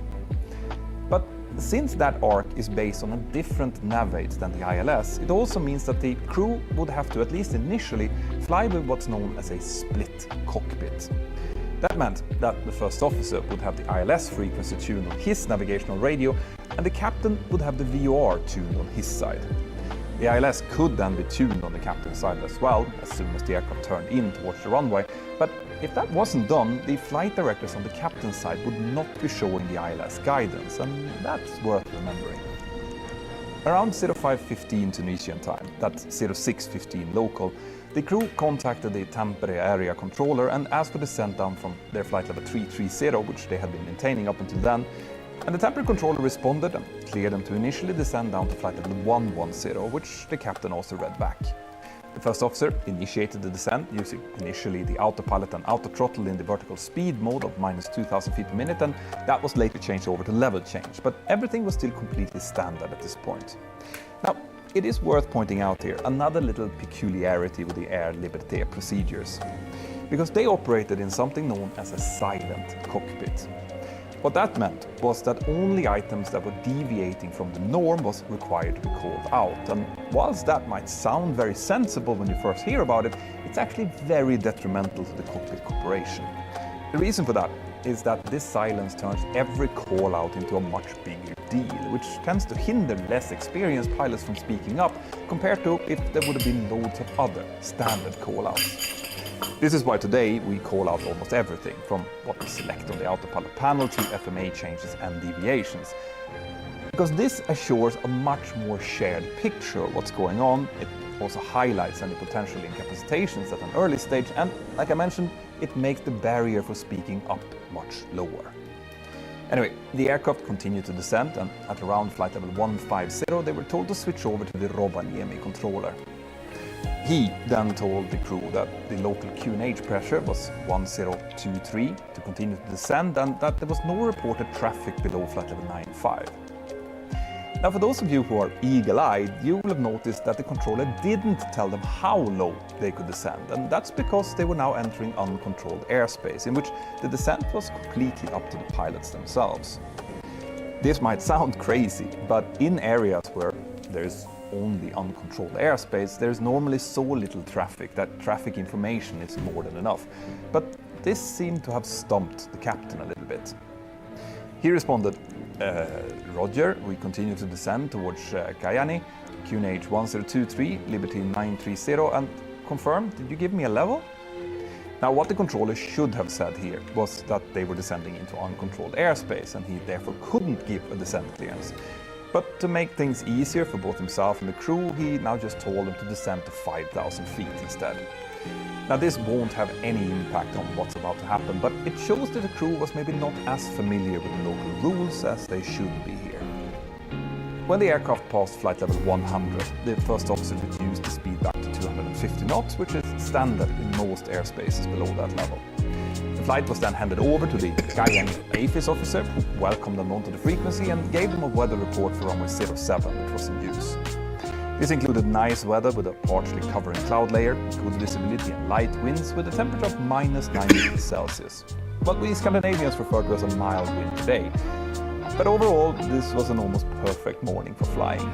But since that arc is based on a different nav aids than the ILS, it also means that the crew would have to, at least initially, fly with what's known as a split cockpit. That meant that the first officer would have the ILS frequency tuned on his navigational radio, and the captain would have the VOR tuned on his side. The ILS could then be tuned on the captain's side as well, as soon as the aircraft turned in towards the runway, but if that wasn't done, the flight directors on the captain's side would not be showing the ILS guidance, and that's worth remembering. Around 05:15 Tunisian time, that's 06:15 local, the crew contacted the Tampere area controller and asked for descent down from their flight level 330, which they had been maintaining up until then, and the Tampere controller responded and cleared them to initially descend down to flight level 110, which the captain also read back. The first officer initiated the descent using initially the autopilot and autothrottle in the vertical speed mode of -2,000 feet per minute, and that was later changed over to level change, but everything was still completely standard at this point. Now, it is worth pointing out here another little peculiarity with the Air Liberté procedures, because they operated in something known as a silent cockpit. What that meant was that only items that were deviating from the norm was required to be called out. And whilst that might sound very sensible when you first hear about it, it's actually very detrimental to the cockpit cooperation. The reason for that is that this silence turns every call out into a much bigger deal, which tends to hinder less experienced pilots from speaking up compared to if there would have been loads of other standard call-outs. This is why today we call out almost everything, from what we select on the autopilot panel to FMA changes and deviations. Because this assures a much more shared picture of what's going on. It also highlights any potential incapacitations at an early stage, and like I mentioned, it makes the barrier for speaking up much lower. Anyway, the aircraft continued to descend, and at around flight level 150 they were told to switch over to the Rovaniemi controller. He then told the crew that the local QNH pressure was 1023 to continue to descend, and that there was no reported traffic below flight level 95. Now, for those of you who are eagle-eyed, you will have noticed that the controller didn't tell them how low they could descend, and that's because they were now entering uncontrolled airspace, in which the descent was completely up to the pilots themselves. This might sound crazy, but in areas where there's only uncontrolled airspace, there's normally so little traffic that traffic information is more than enough. But this seemed to have stumped the captain a little bit. He responded, Roger, we continue to descend towards Kajani, QNH 1023, Liberty 930, and confirm, did you give me a level? Now, what the controller should have said here was that they were descending into uncontrolled airspace, and he therefore couldn't give a descent clearance. But to make things easier for both himself and the crew, he now just told them to descend to 5,000 feet instead. Now, this won't have any impact on what's about to happen, but it shows that the crew was maybe not as familiar with the local rules as they should be here. When the aircraft passed flight level 100, the first officer reduced the speed back to 250 knots, which is standard in most airspaces below that level. The flight was then handed over to the Kajani AFIS officer, who welcomed them onto the frequency and gave them a weather report for runway 07, which was in use. This included nice weather with a partially covering cloud layer, good visibility and light winds with a temperature of -9 degrees Celsius. What we Scandinavians refer to as a mild winter day. But overall, this was an almost perfect morning for flying.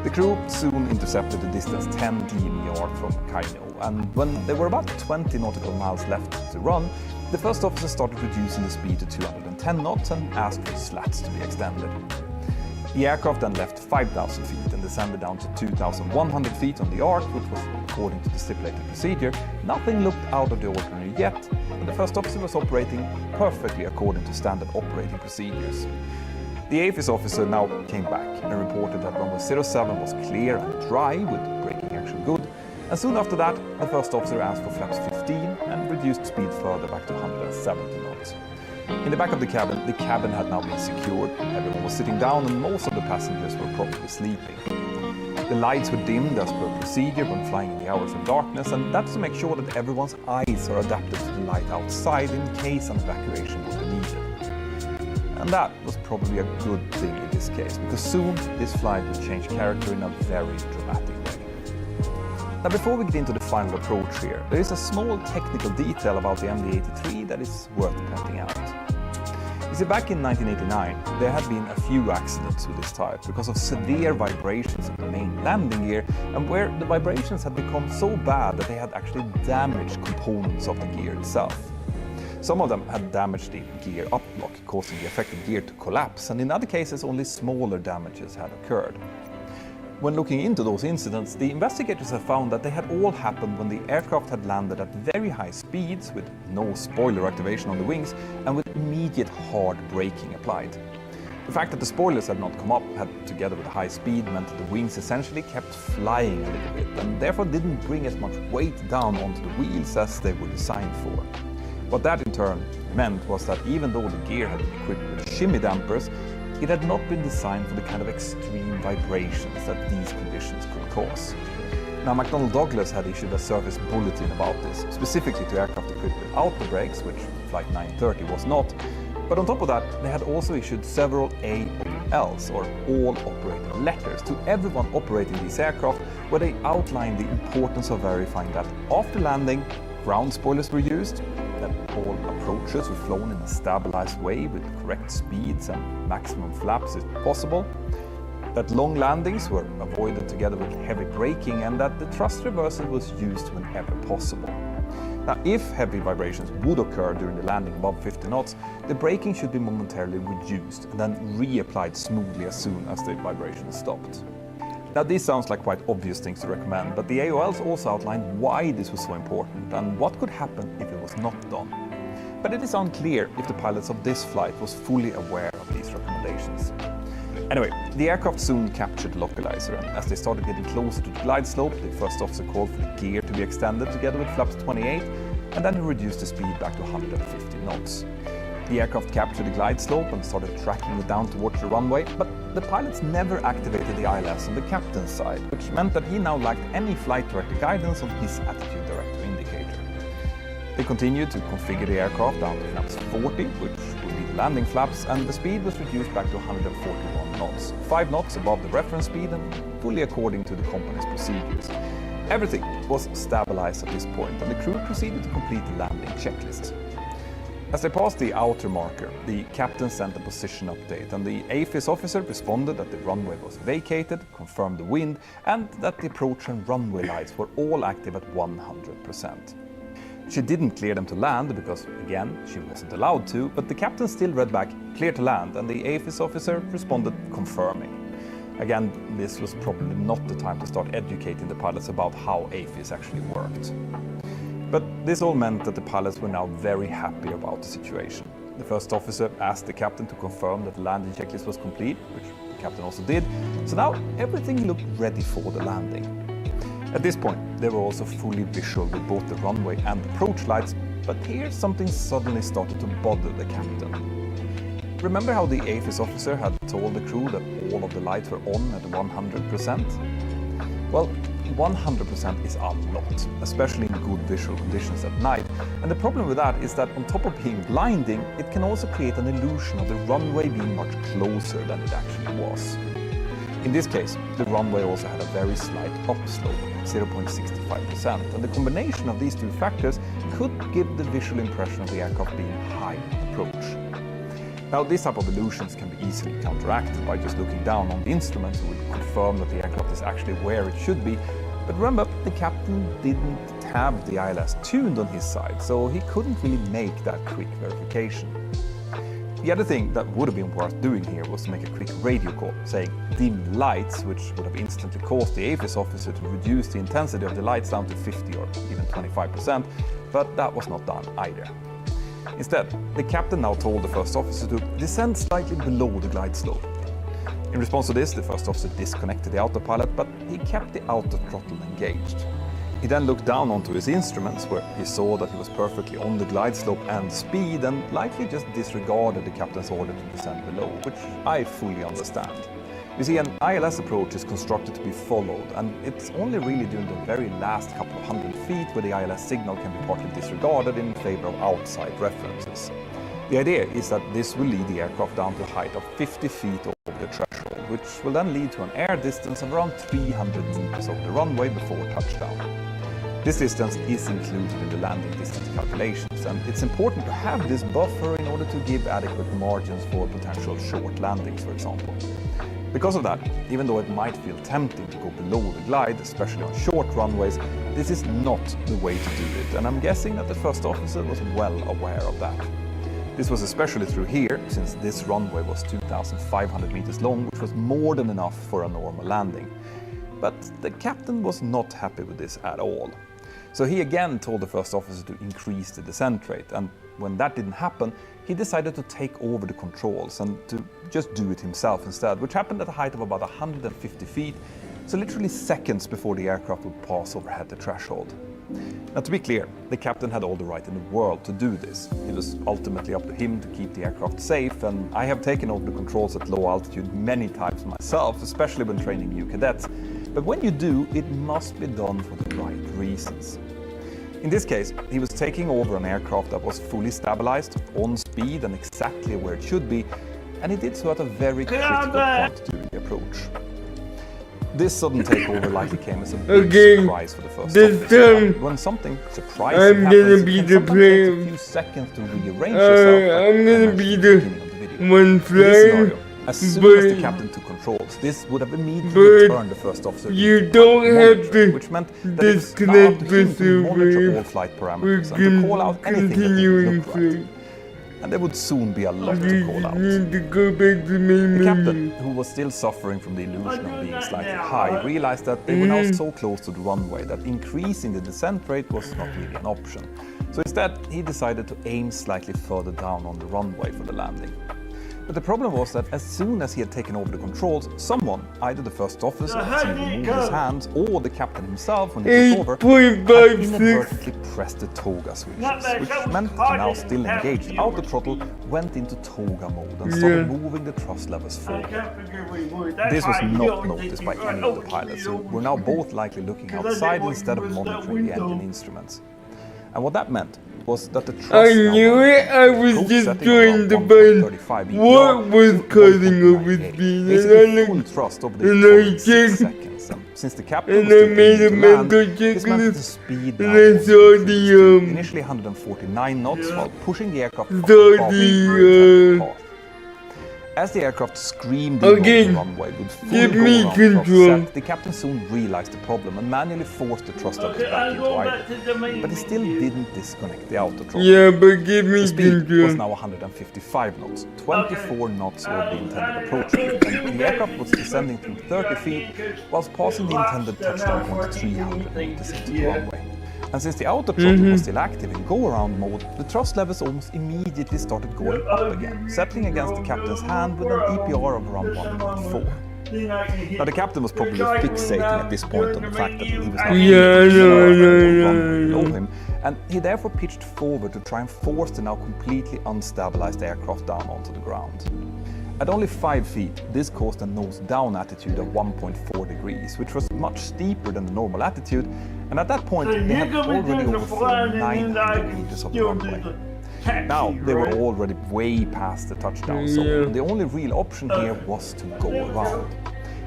The crew soon intercepted the distance 10 dm from Kaino, and when there were about 20 nautical miles left to run, the first officer started reducing the speed to 210 knots and asked for slats to be extended. The aircraft then left 5,000 feet and descended down to 2,100 feet on the arc, which was according to the stipulated procedure. Nothing looked out of the ordinary yet, and the first officer was operating perfectly according to standard operating procedures. The AFIS officer now came back and reported that runway 07 was clear and dry with braking action good, and soon after that the first officer asked for flaps 15 and reduced speed further back to 170 knots. In the back of the cabin had now been secured, everyone was sitting down and most of the passengers were probably sleeping. The lights were dimmed as per procedure when flying in the hours of darkness, and that's to make sure that everyone's eyes are adapted to the light outside in case an evacuation would be needed. And that was probably a good thing in this case, because soon this flight would change character in a very dramatic way. Now, before we get into the final approach here, there is a small technical detail about the MD-83 that is worth pointing out. You see, back in 1989, there had been a few accidents with this type because of severe vibrations in the main landing gear, and where the vibrations had become so bad that they had actually damaged components of the gear itself. Some of them had damaged the gear uplock, causing the affected gear to collapse, and in other cases only smaller damages had occurred. When looking into those incidents, the investigators have found that they had all happened when the aircraft had landed at very high speeds with no spoiler activation on the wings and with immediate hard braking applied. The fact that the spoilers had not come up had, together with the high speed, meant that the wings essentially kept flying a little bit and therefore didn't bring as much weight down onto the wheels as they were designed for. What that in turn meant was that even though the gear had been equipped with shimmy dampers, it had not been designed for the kind of extreme vibrations that these conditions could cause. Now, McDonnell Douglas had issued a service bulletin about this, specifically to aircraft equipped with auto brakes, which Flight 930 was not. But on top of that, they had also issued several AOLs, or all operator letters, to everyone operating these aircraft, where they outlined the importance of verifying that after landing, ground spoilers were used, that all approaches were flown in a stabilized way with correct speeds and maximum flaps if possible, that long landings were avoided together with heavy braking, and that the thrust reversal was used whenever possible. Now, if heavy vibrations would occur during the landing above 50 knots, the braking should be momentarily reduced and then reapplied smoothly as soon as the vibration stopped. Now, this sounds like quite obvious things to recommend, but the AOLs also outlined why this was so important and what could happen if it was not done. But it is unclear if the pilots of this flight was fully aware of these recommendations. Anyway, the aircraft soon captured the localizer, and as they started getting closer to the glide slope, the first officer called for the gear to be extended together with flaps 28, and then he reduced the speed back to 150 knots. The aircraft captured the glide slope and started tracking it down towards the runway, but the pilots never activated the ILS on the captain's side, which meant that he now lacked any flight director guidance on his attitude director indicator. They continued to configure the aircraft down to flaps 40, which would be the landing flaps, and the speed was reduced back to 141 knots, 5 knots above the reference speed and fully according to the company's procedures. Everything was stabilized at this point, and the crew proceeded to complete the landing checklist. As they passed the outer marker, the captain sent a position update, and the AFIS officer responded that the runway was vacated, confirmed the wind, and that the approach and runway lights were all active at 100%. She didn't clear them to land because, again, she wasn't allowed to, but the captain still read back, "Clear to land," and the AFIS officer responded, confirming. Again, this was probably not the time to start educating the pilots about how AFIS actually worked. But this all meant that the pilots were now very happy about the situation. The first officer asked the captain to confirm that the landing checklist was complete, which the captain also did, so now everything looked ready for the landing. At this point, they were also fully visual with both the runway and approach lights, but here something suddenly started to bother the captain. Remember how the AFIS officer had told the crew that all of the lights were on at 100%? Well, 100% is a lot, especially in good visual conditions at night, and the problem with that is that on top of being blinding, it can also create an illusion of the runway being much closer than it actually was. In this case, the runway also had a very slight upslope, 0.65%, and the combination of these two factors could give the visual impression of the aircraft being high on approach. Now, this type of illusions can be easily counteracted by just looking down on the instruments who would confirm that the aircraft is actually where it should be. But remember, the captain didn't have the ILS tuned on his side, so he couldn't really make that quick verification. The other thing that would have been worth doing here was to make a quick radio call, saying dim lights, which would have instantly caused the AFIS officer to reduce the intensity of the lights down to 50 or even 25%, but that was not done either. Instead, the captain now told the first officer to descend slightly below the glide slope. In response to this, the first officer disconnected the autopilot, but he kept the auto throttle engaged. He then looked down onto his instruments, where he saw that he was perfectly on the glide slope and speed, and likely just disregarded the captain's order to descend below, which I fully understand. You see, an ILS approach is constructed to be followed, and it's only really during the very last couple of hundred feet where the ILS signal can be partly disregarded in favor of outside references. The idea is that this will lead the aircraft down to a height of 50 feet over the threshold, which will then lead to an air distance of around 300 meters over the runway before touchdown. This distance is included in the landing distance calculations, and it's important to have this buffer in order to give adequate margins for potential short landings, for example. Because of that, even though it might feel tempting to go below the glide, especially on short runways, this is not the way to do it, and I'm guessing that the first officer was well aware of that. This was especially true here, since this runway was 2,500 meters long, which was more than enough for a normal landing. But the captain was not happy with this at all. So he again told the first officer to increase the descent rate, and when that didn't happen, he decided to take over the controls and to just do it himself instead, which happened at a height of about 150 feet, so literally seconds before the aircraft would pass overhead the threshold. Now, to be clear, the captain had all the right in the world to do this. It was ultimately up to him to keep the aircraft safe, and I have taken over the controls at low altitude many times myself, especially when training new cadets. But when you do, it must be done for the right reasons. In this case, he was taking over an aircraft that was fully stabilized, on speed and exactly where it should be, and he did so at a very critical point during the approach. This sudden takeover likely came as a big surprise for the first officer. When something surprising happens, it can sometimes take a few seconds to rearrange yourself. I'm gonna be the one flying. As soon as the captain took controls, this would have immediately turned the first officer you don't have to which meant that it was now up to him to monitor all flight parameters and to call out anything that didn't look right. And there would soon be a lot to call out. The captain, who was still suffering from the illusion of being slightly high, realized that they were now so close to the runway that increasing the descent rate was not really an option. So instead, he decided to aim slightly further down on the runway for the landing. But the problem was that as soon as he had taken over the controls, someone, either the first officer as he removed his hands or the captain himself when he took over, had inadvertently pressed the toga switches, which meant that now still engaged out the throttle went into toga mode and started moving the thrust levers forward. This was not noticed by any of the pilots, who were now both likely looking outside instead of monitoring the engine instruments. And what that meant was that the thrust I knew it, I was just trying to find what was causing over speed, basically full thrust over the 6 seconds. And since the captain was still aiming to land, this meant the speed now was initially 149 knots while pushing the aircraft above the path. As the aircraft screamed in the runway with full go-around thrust set, the captain soon realized the problem and manually forced the thrust levers back into idle. But he still didn't disconnect the outer throttle. Yeah, but give me the speed was now 155 knots, 24 knots over the intended approach speed, and the aircraft was descending through 30 feet whilst passing the intended touchdown point 300 meters into the runway. And since the outer throttle was still active in go-around mode, the thrust levers almost immediately started going up again, settling against the captain's hand with an EPR of around 1.4. Now the captain was probably fixating at this point on the fact that he was not below him, and he therefore pitched forward to try and force the now completely unstabilized aircraft down onto the ground. At only 5 feet, this caused a nose-down attitude of 1.4 degrees, which was much steeper than the normal attitude, and at that point they had already overflown 900 meters of the runway. Now they were already way past the touchdown zone, and the only real option here was to go around.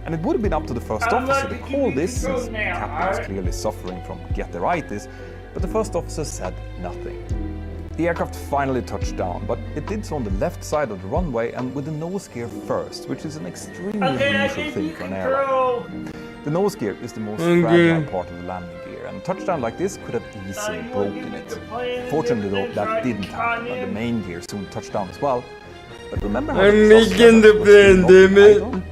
And it would have been up to the first officer to call this, since the captain was clearly suffering from get-there-itis, but the first officer said nothing. The aircraft finally touched down, but it did so on the left side of the runway and with the nose gear first, which is an extremely unusual thing for an airline. The nose gear is the most fragile part of the landing gear, and a touchdown like this could have easily broken it. Fortunately though, that didn't happen, and the main gear soon touched down as well. But remember how I'm making the plan, damn it!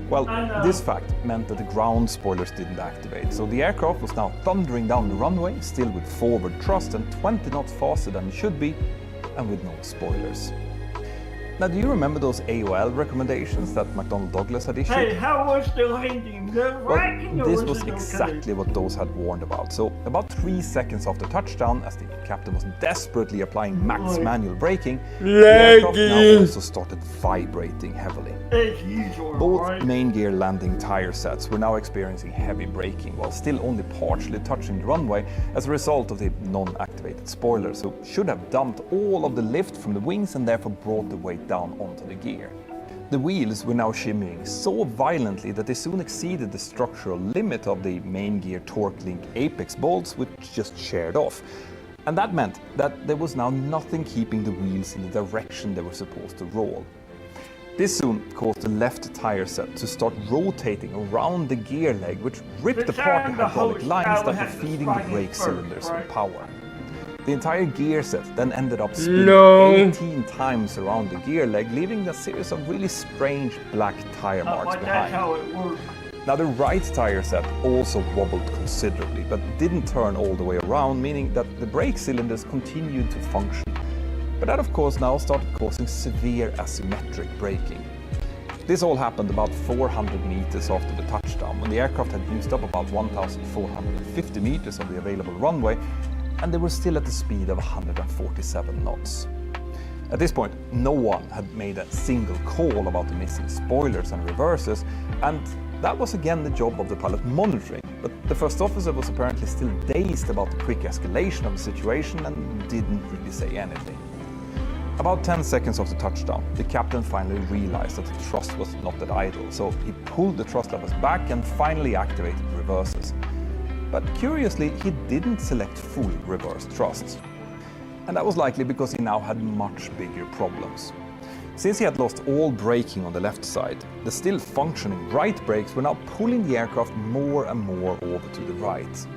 Well, this fact meant that the ground spoilers didn't activate, so the aircraft was now thundering down the runway, still with forward thrust and 20 knots faster than it should be, and with no spoilers. Now, do you remember those AOL recommendations that McDonnell Douglas had issued? Hey, how was the landing? Well, this was exactly what those had warned about. So, about 3 seconds after touchdown, as the captain was desperately applying max manual braking, the aircraft now also started vibrating heavily. Both main gear landing tire sets were now experiencing heavy braking, while still only partially touching the runway as a result of the non-activated spoilers, so should have dumped all of the lift from the wings and therefore brought the weight down onto the gear. The wheels were now shimmying so violently that they soon exceeded the structural limit of the main gear torque link apex bolts, which just sheared off. And that meant that there was now nothing keeping the wheels in the direction they were supposed to roll. This soon caused the left tire set to start rotating around the gear leg, which ripped apart the hydraulic lines that were feeding the brake cylinders with power. The entire gear set then ended up spinning 18 times around the gear leg, leaving a series of really strange black tire marks behind. Now the right tire set also wobbled considerably, but didn't turn all the way around, meaning that the brake cylinders continued to function. But that of course now started causing severe asymmetric braking. This all happened about 400 meters after the touchdown, when the aircraft had used up about 1,450 meters of the available runway, and they were still at the speed of 147 knots. At this point, no one had made a single call about the missing spoilers and reverses, and that was again the job of the pilot monitoring, but the first officer was apparently still dazed about the quick escalation of the situation and didn't really say anything. About 10 seconds after touchdown, the captain finally realized that the thrust was not that idle, so he pulled the thrust levers back and finally activated the reverses. But curiously, he didn't select full reverse thrust. And that was likely because he now had much bigger problems. Since he had lost all braking on the left side, the still functioning right brakes were now pulling the aircraft more and more over to the right.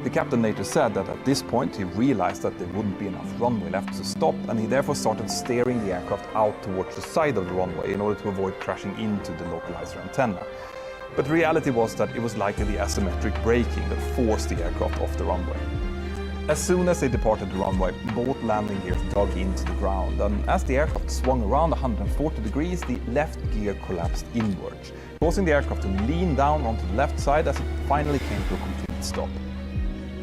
The captain later said that at this point he realized that there wouldn't be enough runway left to stop, and he therefore started steering the aircraft out towards the side of the runway in order to avoid crashing into the localizer antenna. But the reality was that it was likely the asymmetric braking that forced the aircraft off the runway. As soon as they departed the runway, both landing gears dug into the ground, and as the aircraft swung around 140 degrees, the left gear collapsed inwards, causing the aircraft to lean down onto the left side as it finally came to a complete stop.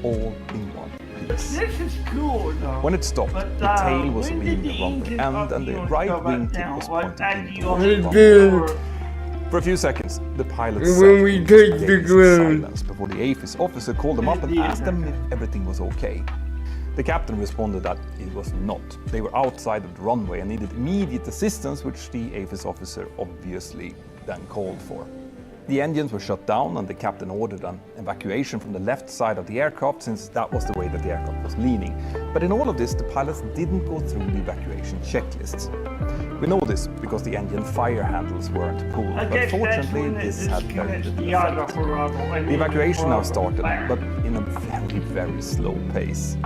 All in one piece. This is cool, though. When it stopped, the tail was leaving the runway end and the right wing tip was pointing towards the runway. For a few seconds, the pilot sat in silence before the AFIS officer called them up and asked them if everything was okay. The captain responded that it was not. They were outside of the runway and needed immediate assistance, which the AFIS officer obviously then called for. The engines were shut down and the captain ordered an evacuation from the left side of the aircraft, since that was the way that the aircraft was leaning. But in all of this, the pilots didn't go through the evacuation checklists. We know this because the engine fire handles weren't pulled, but fortunately this had very little effect. The evacuation now started, but in a very, very slow pace.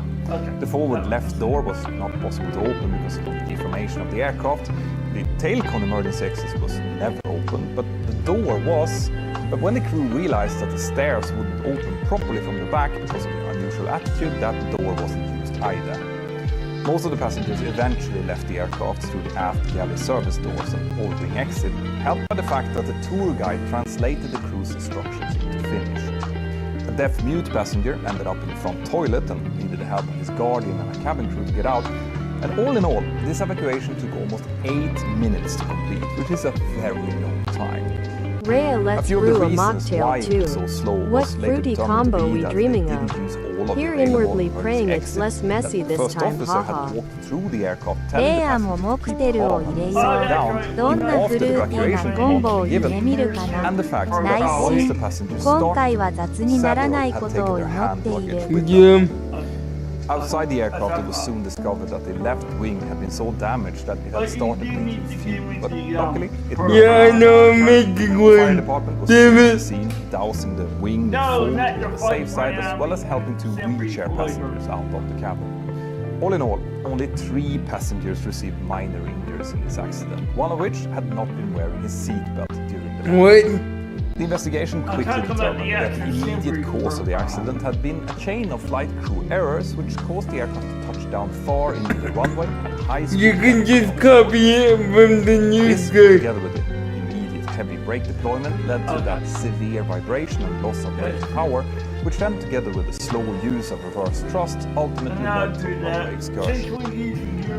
The forward left door was not possible to open because of the deformation of the aircraft. The tail cone emergency exit was never opened, but the door was. But when the crew realized that the stairs wouldn't open properly from the back because of the unusual attitude, that door wasn't used either. Most of the passengers eventually left the aircraft through the aft galley service doors and all-wing exit, helped by the fact that the tour guide translated the crew's instructions into Finnish. A deaf-mute passenger ended up in the front toilet and needed the help of his guardian and a cabin crew to get out. And all in all, this evacuation took almost 8 minutes to complete, which is a very long time. Rhea lets brew a mocktail too. What fruity combo we dreaming of? Here inwardly praying it's less messy this time, haha. レイヤーもモクテルを入れよう。どんなフルーティーなコンボを入れてみるかな。内心、今回は雑にならないことを祈っている。Outside the aircraft, it was soon discovered that the left wing had been so damaged that it had started leaking fuel, but luckily it worked. Yeah, I know, I'm making one. The fire department was soon on the scene, dousing the wing with foam to the safe side, as well as helping 2 wheelchair passengers out of the cabin. All in all, only 3 passengers received minor injuries in this accident, one of which had not been wearing his seatbelt during the What? The investigation quickly determined that the immediate cause of the accident had been a chain of flight crew errors which caused the aircraft to touch down far into the runway at high speed. You can just copy it from the news guy. Together with the immediate heavy brake deployment led to that severe vibration and loss of brake power, which then together with the slow use of reverse thrust ultimately led to a runway excursion.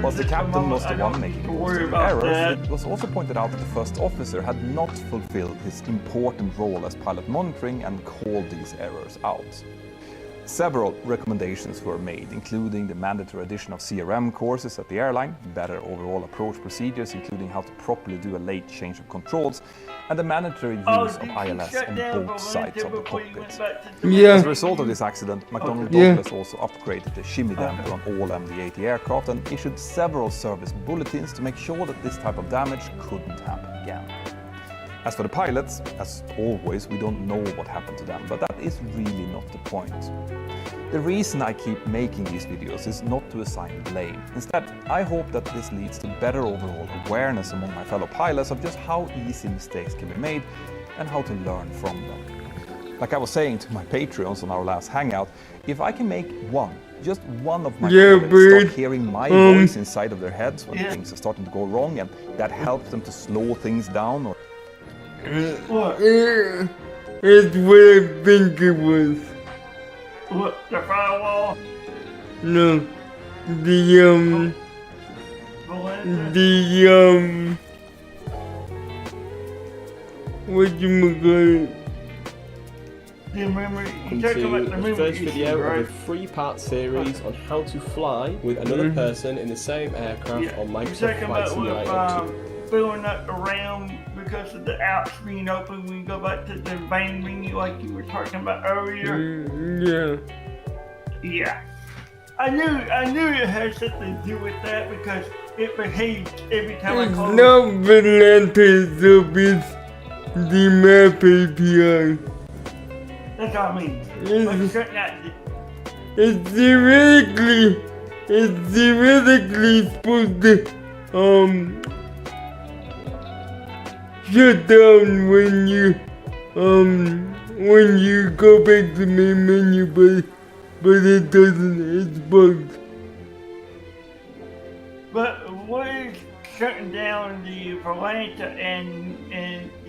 Whilst the captain was the one making most of the errors, it was also pointed out that the first officer had not fulfilled his important role as pilot monitoring and called these errors out. Several recommendations were made, including the mandatory addition of CRM courses at the airline, better overall approach procedures, including how to properly do a late change of controls, and the mandatory use of ILS on both sides of the cockpit. As a result of this accident, McDonnell Douglas also upgraded the shimmy damper on all MD-80 aircraft and issued several service bulletins to make sure that this type of damage couldn't happen again. As for the pilots, as always, we don't know what happened to them, but that is really not the point. The reason I keep making these videos is not to assign blame. Instead, I hope that this leads to better overall awareness among my fellow pilots of just how easy mistakes can be made and how to learn from them. Like I was saying to my Patreons on our last hangout, if I can make just one of my pilots start hearing my voice inside of their heads when things are starting to go wrong, and that helps them to slow things down or It's what I think it was. What, the firewall? No. whatchamacallit. The memory. Welcome You're talking to about the the memory first issue, video right? of a 3-part series on how to fly with another person in the same aircraft on You're Microsoft talking Flight about with Simulator 2. filling up around because of the apps being open when you go back to the main menu like you were talking about earlier. Yeah. I knew it had something to do with that because it behaves every time I It's call not Valantis of it's the map API. That's what I mean. It's- But not, It's theoretically supposed to shut down when you go back to the main menu, but it doesn't. It's bugged. but what is shutting down the Valanta and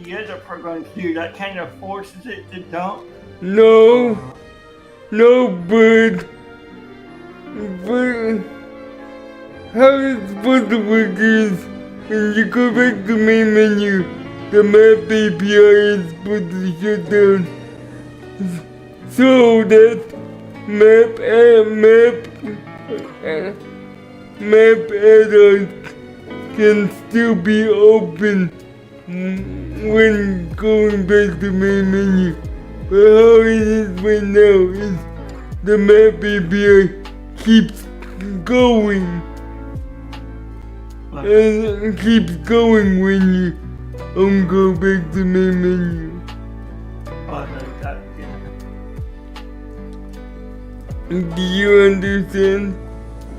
the other programs do? That kind of forces it to dump. No, Byrd. But how it's supposed to work is when you go back to the main menu, the map API is supposed to shut down so that map add-ons can still be open when going back to the main menu. But how it is right now is the map API keeps going. And it keeps going when you go back to the main menu. Do you understand?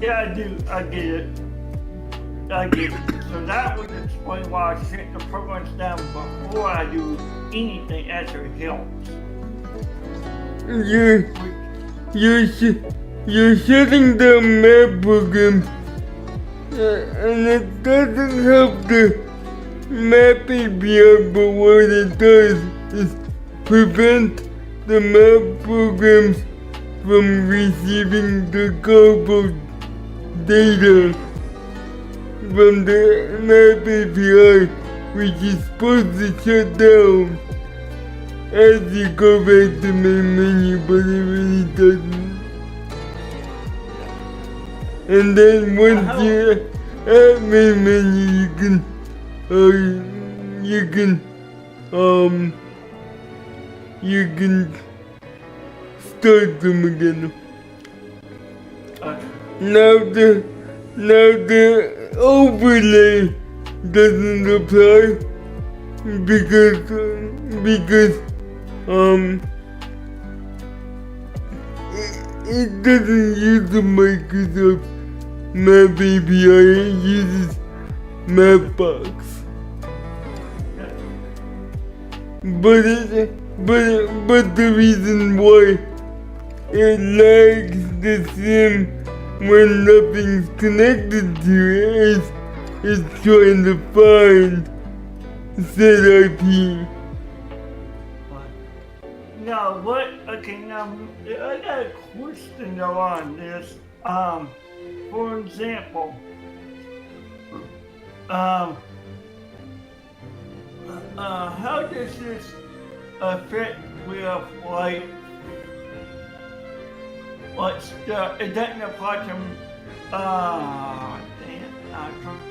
Yeah, I do. I get it. So that would explain why I shut the programs down before I do anything actually helps. You're shutting down map programs, and it doesn't help the map API, but what it does is prevent the map programs from receiving the global data from the map API, which is supposed to shut down as you go back to the main menu, but it really doesn't. And then once you're at main menu, you can start them again. Now the overlay doesn't apply because it doesn't use the Microsoft Map API, it uses Mapbox. But the reason why it lags the sim when nothing's connected to it is trying to find said IP. Now what? Okay, now I got a question though on this. For example, how does this affect with like it doesn't apply to I'm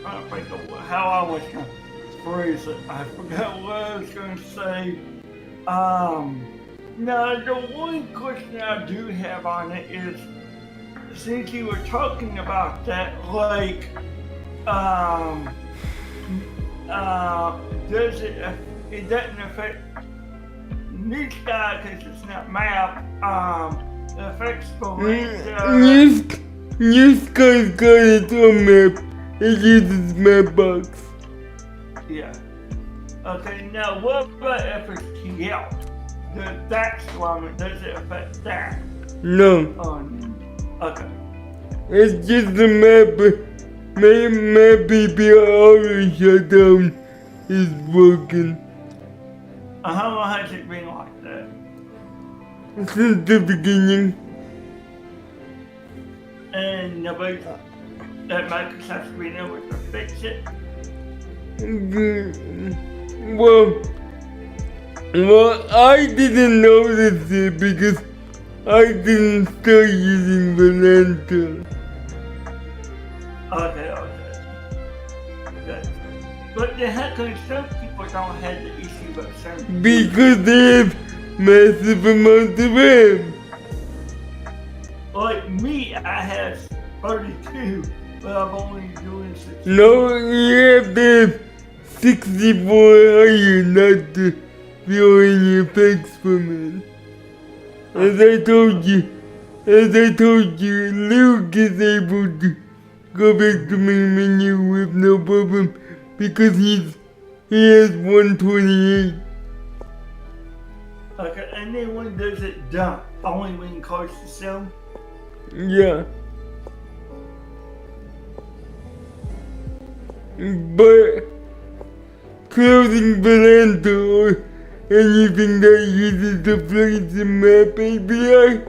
trying to think of how I was going to phrase it. I forgot what I was going to say. Now the one question I do have on it is, since you were talking about that, like, does it doesn't affect New Sky because it's not map, it affects the New Sky's got its own map, it uses Mapbox. Yeah. Okay, now what about FSTL? That's one, does it affect that? No. Okay. It's just the map API already shut down is broken. How long has it been like that? Since the beginning. And nobody at Microsoft's been able to fix it? Well, Well, I didn't notice it because I didn't start using Valenta. Okay. But then how come some people don't have the issue but some Because they have massive amounts of RAM. Like me, I have 32, but I'm only doing 60. No, you have to have 64 higher not to feel any effects from it. As I told you, Luke is able to go back to main menu with no problem because he has 128. Okay, and then when does it dump? Only when you close the cell? Yeah. But closing Valenta or anything that uses the Flights and Map API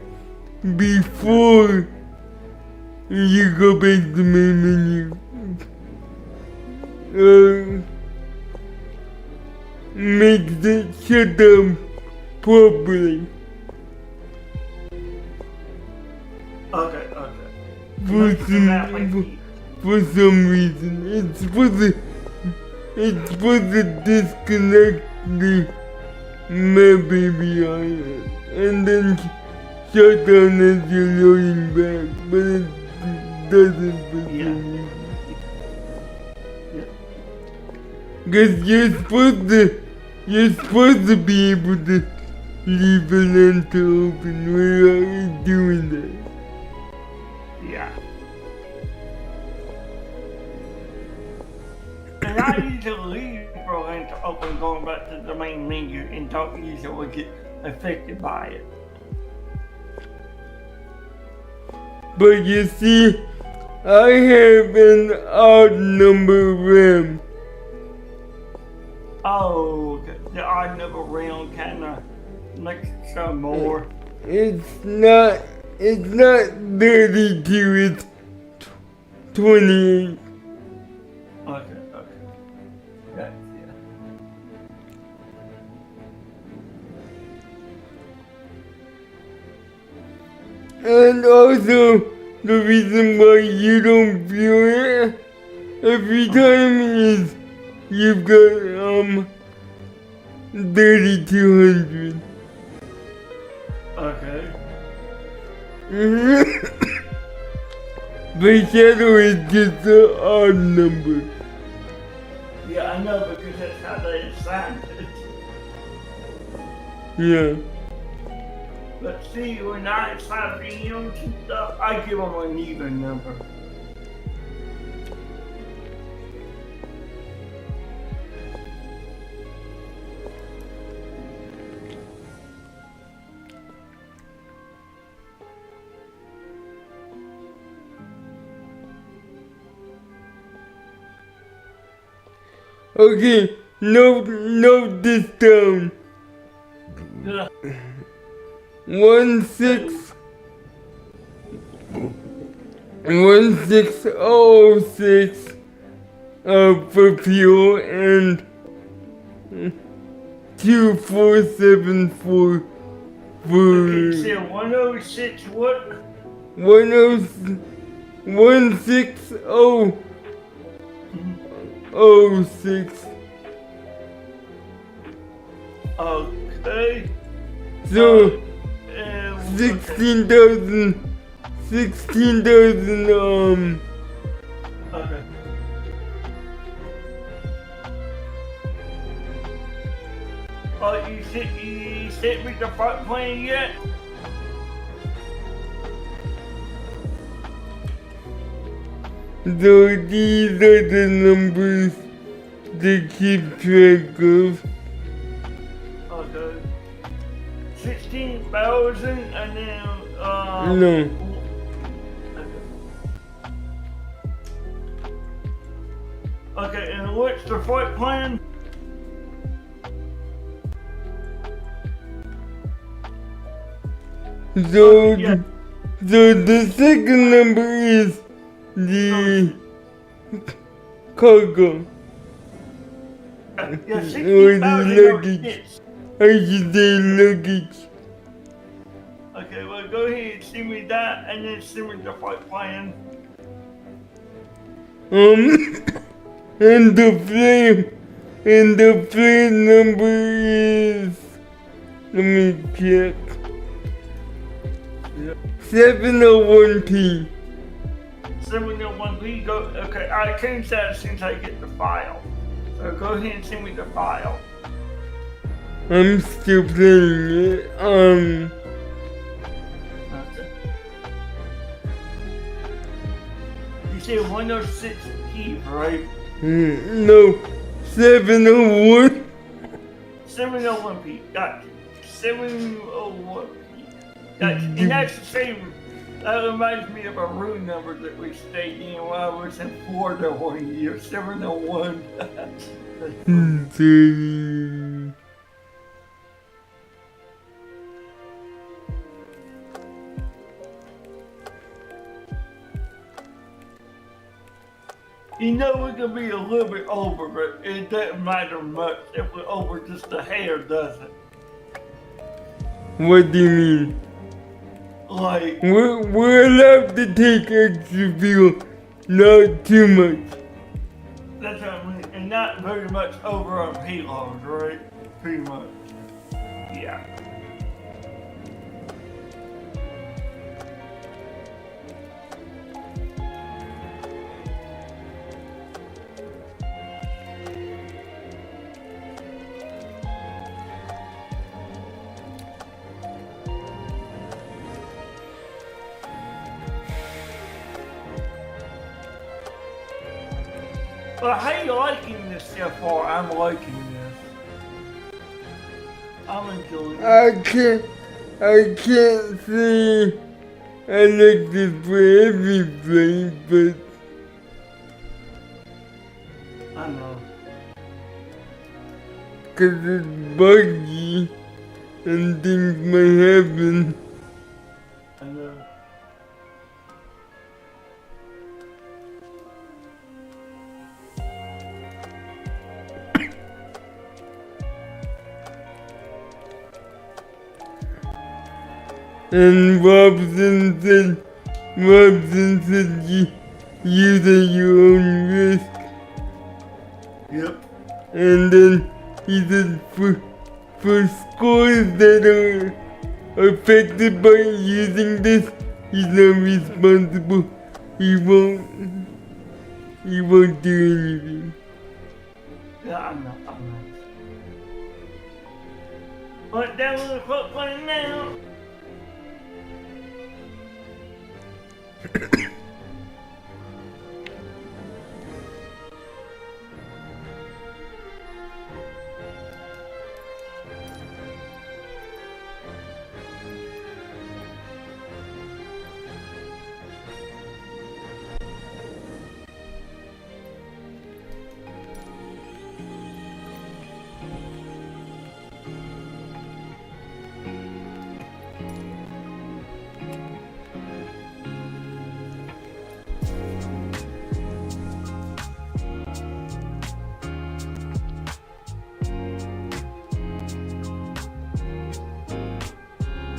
before you go back to main menu makes it shut down properly. Okay. For some reason, it's supposed to disconnect the map API and then shut down as you're loading back, but it doesn't for some reason. Because you're supposed to be able to leave Valenta open without doing that. Yeah. And I usually leave Valenta open going back to the main menu and don't usually get affected by it. But you see, I have an odd number RAM. Oh, the odd number round kind of makes some more. It's not 32, it's 28. Okay. Gotcha. And also, the reason why you don't feel it every time is you've got 3200. Okay. The shadow is just an odd number. Yeah, I know because that's how they assigned it. Yeah. But see, when I assign videos and stuff, I give them an even number. Okay, note this down. 1606 for fuel and 2474 for Okay, so 106 what? 16006. Okay. So 16,000 Okay. Oh, you sent me the front plan yet? So these are the numbers to keep track of. Okay. 16,000 and then No. Okay, and what's the flight plan? So the second number is the cargo. Yeah, Or the 60,000 luggage. I should say luggage. Okay, well, go ahead and send me that, and then send me the flight plan. And the plane number is, let me check, 701P. 701P, go, okay, I changed that as soon as I get the file. So go ahead and send me the file. I'm still playing it. Okay. You said 106P, right? No, 701. 701P, gotcha. 701P. Gotcha. And that's the same. That reminds me of a room number that we stayed in while I was in Florida one year. 701. You know we're gonna be a little bit over, but it doesn't matter much if we're over just a hair, does it? What do you mean? Like we're allowed to take extra fuel, not too much. that's what I mean, and not very much over our payload, right? Pretty much. Yeah. Well, how you liking this so far? I'm liking this. I'm enjoying it. I can't say I like this for every plane, but I know. 'Cause it's buggy and things might happen. I know. And Robson said use at your own risk. Yep. And then he said for scores that are affected by using this, he's not responsible. He won't do anything. Yeah, I'm not. But that was a quick one now.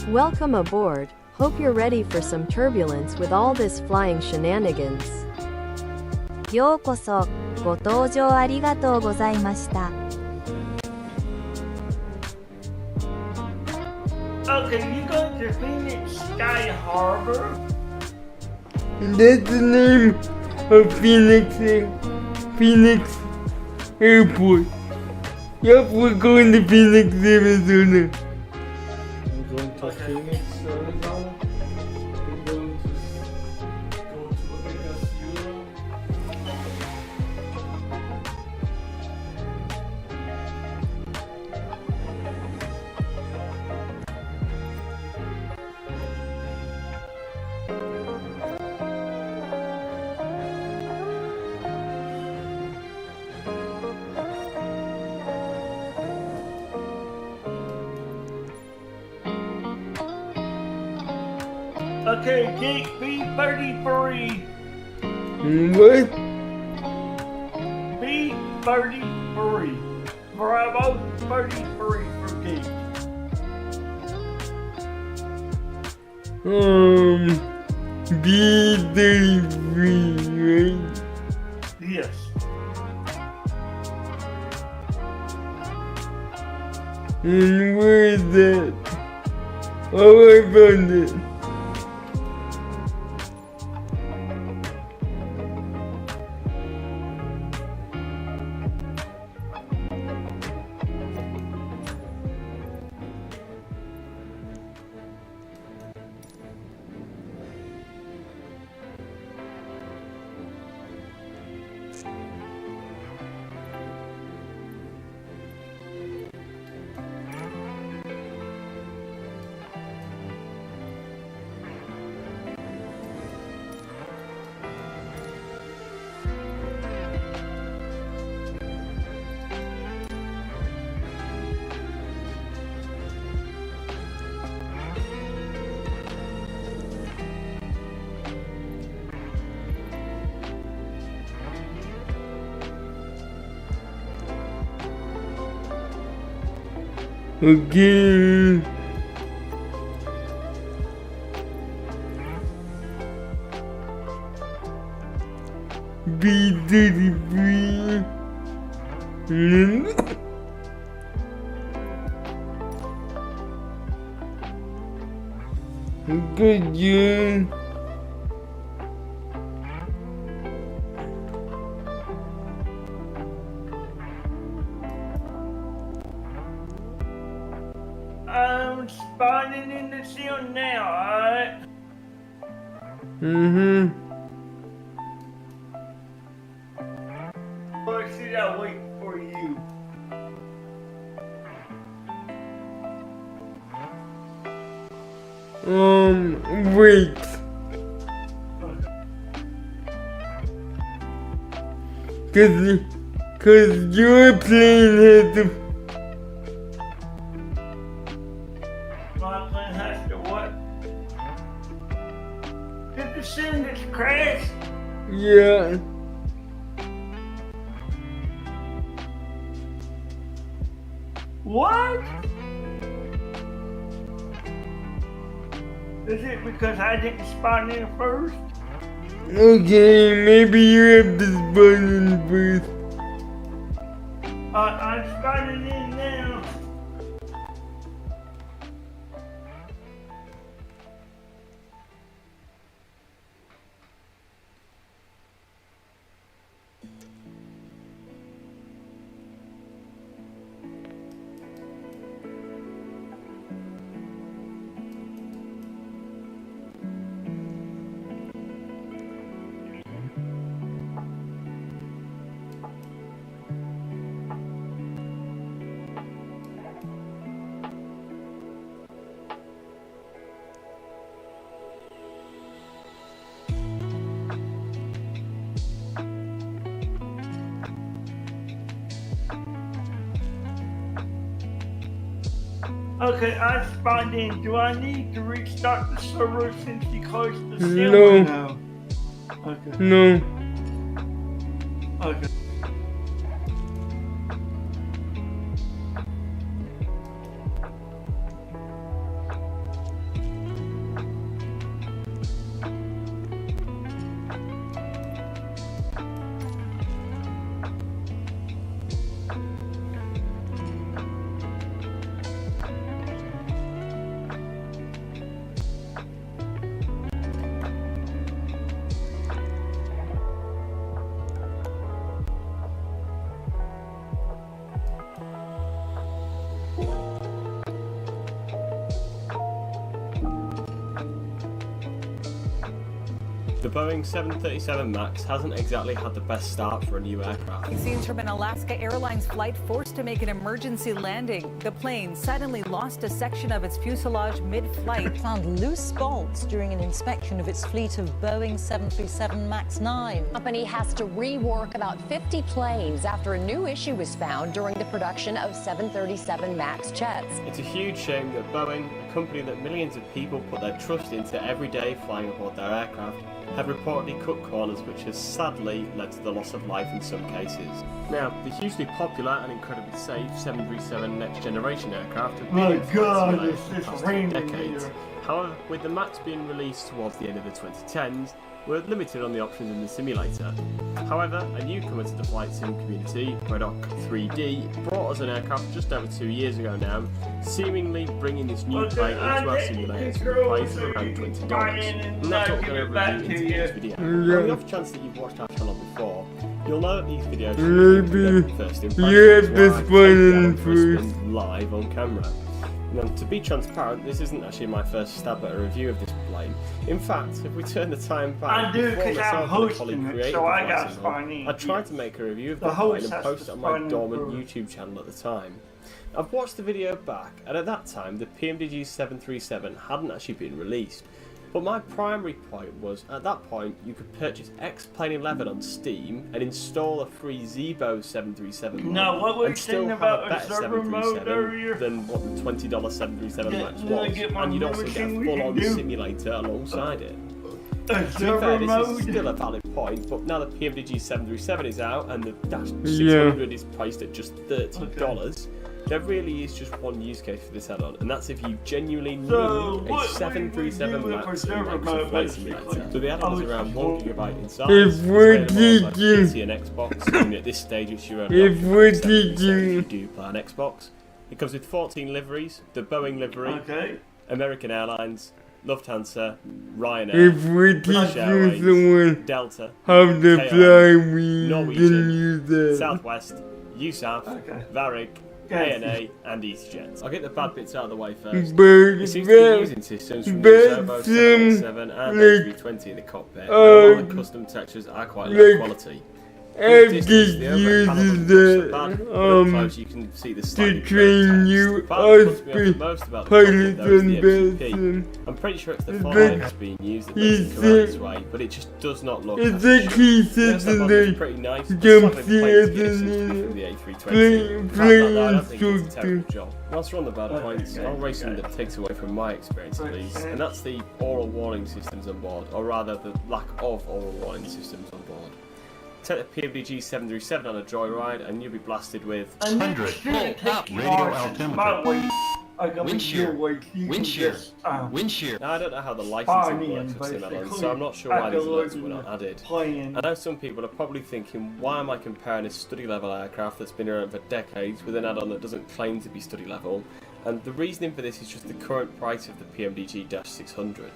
Welcome aboard. Hope you're ready for some turbulence with all this flying shenanigans. ようこそご搭乗ありがとうございました。 Okay, you going to Phoenix Sky Harbor? That's the name of Phoenix Airport. Yep, we're going to Phoenix, Arizona. I'm going to Phoenix, Arizona. We're going to go to ASU. Okay, gate B33. What? B33. Bravo 33 for Okay. B33, right? Yes. And where is that? Oh, I found it. Okay. B33. Good job. I'm spawning in the seal now, alright? Or should I wait for you? Wait. Cause your plane has to. My plane has to what? Did the sim just crash? Yeah. What? Is it because I didn't spawn in first? Okay, maybe you have to spawn in first. I'm spawning in now. Okay, I spawned in. Do I need to restart the server since you closed the seal? No. Okay. No. Okay. The Boeing 737 MAX hasn't exactly had the best start for a new aircraft. Scenes from an Alaska Airlines flight forced to make an emergency landing. The plane suddenly lost a section of its fuselage mid-flight. Found loose bolts during an inspection of its fleet of Boeing 737 MAX 9. The company has to rework about 50 planes after a new issue was found during the production of 737 MAX jets. It's a huge shame that Boeing, a company that millions of people put their trust into every day flying aboard their aircraft, have reportedly cut corners, which has sadly led to the loss of life in some cases. Now, the hugely popular and incredibly safe 737 next generation aircraft have been in flight simulators for the past 2 decades. However, with the MAX being released towards the end of the 2010s, we're limited on the options in the simulator. However, a newcomer to the flight sim community, Byrd 3D, brought us an aircraft just over 2 years ago now, seemingly bringing this new plane into our simulator to the price of around $20. And that's what we're going to review in today's video. On the off chance that you've watched our channel before, you'll know that these videos are first impressions live on camera. Now, to be transparent, this isn't actually my first stab at a review of this plane. In fact, if we turn the time back, before myself and a colleague created I tried to make a review of the plane and post it on my dormant YouTube channel at the time. I've watched the video back, and at that time, the PMDG 737 hadn't actually been released. But my primary point was, at that point, you could purchase X-Plane 11 on Steam and install a free Zebo 737 mod and still have a better 737 than what the $20 737 Max was, and you'd also get a full-on simulator alongside it. To be fair, this is still a valid point, but now the PMDG 737 is out and the Dash 600 is priced at just $30, there really is just one use case for this add-on, and that's if you genuinely need a 737 Max flight simulator. So the add-on is around 1 GB in size. It's available on PC and Xbox, and at this stage it's your own if you do play on Xbox. It comes with 14 liveries: the Boeing livery, American Airlines, Lufthansa, Ryanair, British Airways, Delta, KLM, Norwegian, Southwest, USAF, Varig, ANA and EasyJet. I'll get the bad bits out of the way first. It seems to be using systems from the Turbo 787 and A320 in the cockpit, and all the custom textures are quite low quality. You can see the to train you most about the I'm pretty sure it's the font that's being used that makes it come out this way, but it just does not look it's a key system that pretty nice. Jump from the A320. I don't think it's a terrible job. Whilst we're on the bad points, I'll raise something that takes away from my experience at least, and that's the oral warning systems on board, or rather the lack of oral warning systems on board. Take the PMDG 737 on a joyride and you'll be blasted with 100 radio altimeter, wind shear. Now I don't know how the licensing works for SimAddon, so I'm not sure why these alerts were not added. I know some people are probably thinking, why am I comparing a study level aircraft that's been around for decades with an add-on that doesn't claim to be study level? And the reasoning for this is just the current price of the PMDG-600.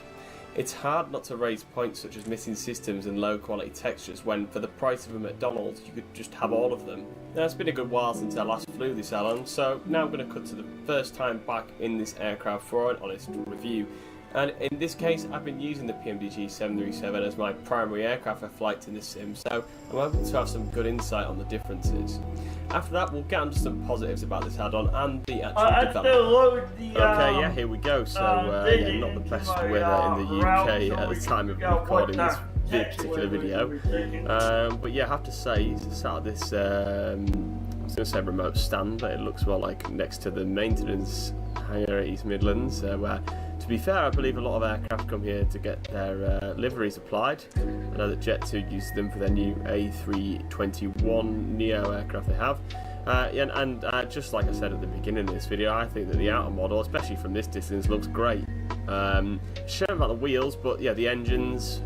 It's hard not to raise points such as missing systems and low quality textures when, for the price of a McDonald's, you could just have all of them. Now, it's been a good while since I last flew this add-on, so now I'm going to cut to the first time back in this aircraft for an honest review. And in this case, I've been using the PMDG 737 as my primary aircraft for flights in the sim, so I'm able to have some good insight on the differences. After that, we'll get onto some positives about this add-on and the actual development. Okay, yeah, here we go. So, yeah, not the best weather in the UK at the time of recording this particular video. But yeah, I have to say, it's out of this, I was going to say remote stand, but it looks more like next to the maintenance hangar at East Midlands, where, to be fair, I believe a lot of aircraft come here to get their liveries applied. I know that Jet2 uses them for their new A321 Neo aircraft they have. And just like I said at the beginning of this video, I think that the outer model, especially from this distance, looks great. Shame about the wheels, but yeah, the engines,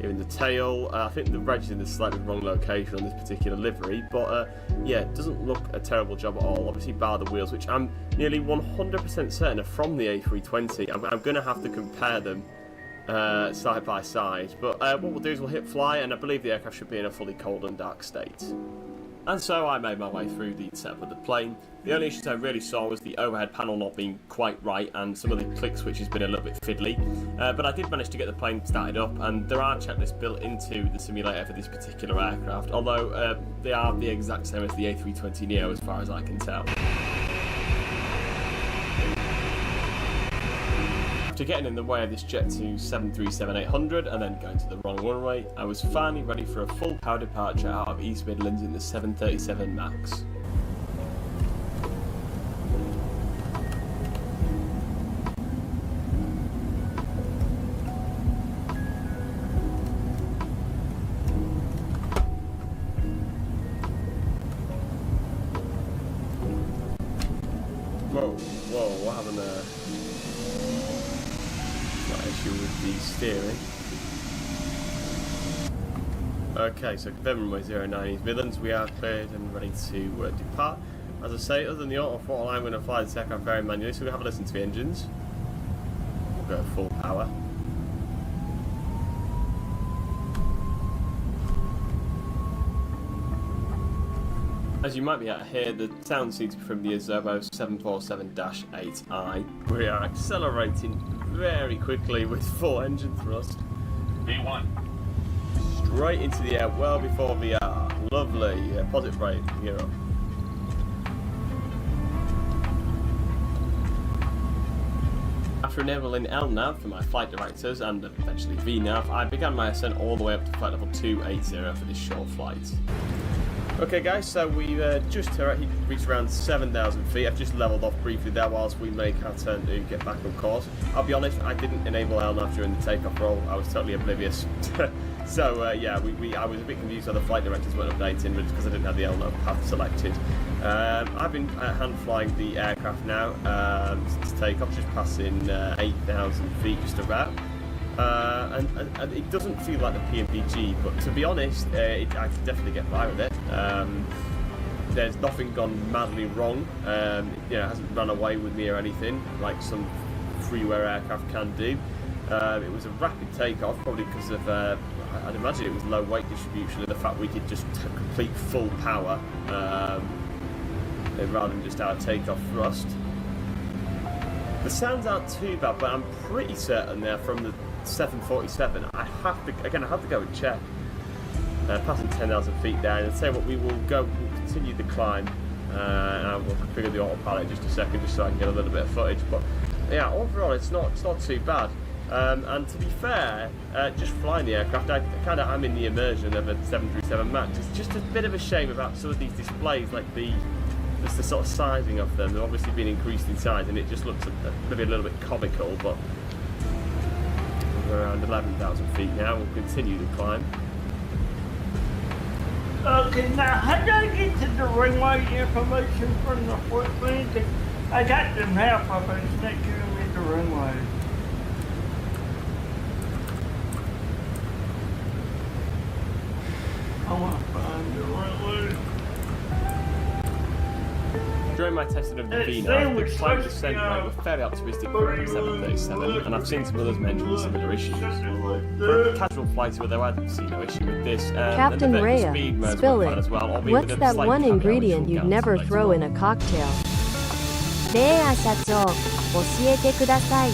even the tail, I think the reg is in the slightly wrong location on this particular livery, but yeah, it doesn't look a terrible job at all. Obviously bar the wheels, which I'm nearly 100% certain are from the A320. I'm going to have to compare them side by side, but what we'll do is we'll hit fly, and I believe the aircraft should be in a fully cold and dark state. And so I made my way through the setup of the plane. The only issues I really saw was the overhead panel not being quite right and some of the click switches been a little bit fiddly. But I did manage to get the plane started up, and there are checklists built into the simulator for this particular aircraft, although they are the exact same as the A320 Neo as far as I can tell. After getting in the way of this Jet2 737-800 and then going to the wrong runway, I was finally ready for a full power departure out of East Midlands in the 737 MAX. Whoa, what happened there? What issue with the steering? Okay, so confirming runway 09 East Midlands, we are cleared and ready to depart. As I say, other than the auto throttle, I'm going to fly the aircraft very manually, so we'll have a listen to the engines. We'll go full power. As you might be able to hear, the sound seems to be from the Azobo 747-8i. We are accelerating very quickly with full engine thrust. V1. Straight into the air, well before VR. Lovely. Positive brake, gear up. After enabling LNAV for my flight directors and eventually VNAV, I began my ascent all the way up to flight level 280 for this short flight. Okay guys, so we've just reached around 7,000 feet. I've just leveled off briefly there whilst we make our turn to get back on course. I'll be honest, I didn't enable LNAV during the takeoff roll. I was totally oblivious. So yeah, I was a bit confused why the flight directors weren't updating because I didn't have the LNAV path selected. I've been hand flying the aircraft now since takeoff, just passing 8,000 feet just about. And it doesn't feel like the PMPG, but to be honest, I can definitely get by with it. There's nothing gone madly wrong. It hasn't run away with me or anything like some freeware aircraft can do. It was a rapid takeoff, probably because of I'd imagine it was low weight distribution and the fact we could just complete full power rather than just our takeoff thrust. The sounds aren't too bad, but I'm pretty certain they're from the 747. I have to go and check. Passing 10,000 feet down, and say what we'll continue the climb, and we'll configure the autopilot in just a second, just so I can get a little bit of footage. But yeah, overall it's not too bad. And to be fair, just flying the aircraft, I'm in the immersion of a 737 MAX. It's just a bit of a shame about some of these displays, like the sort of sizing of them. They've obviously been increased in size, and it just looks maybe a little bit comical. But we're around 11,000 feet now. We'll continue the climb. Okay, now how do I get to the runway information from the foot plane? I got the map up, but it's not giving me the runway. I want to find the runway. During my testing of the VNAV, the climb descent rate was fairly optimistic for the 737, and I've seen some others mention similar issues. For a casual flighter, though, I see no issue with this. Captain Rhea, spill it. Well, what's that one ingredient you'd never throw in a cocktail? レイア社長、教えてください。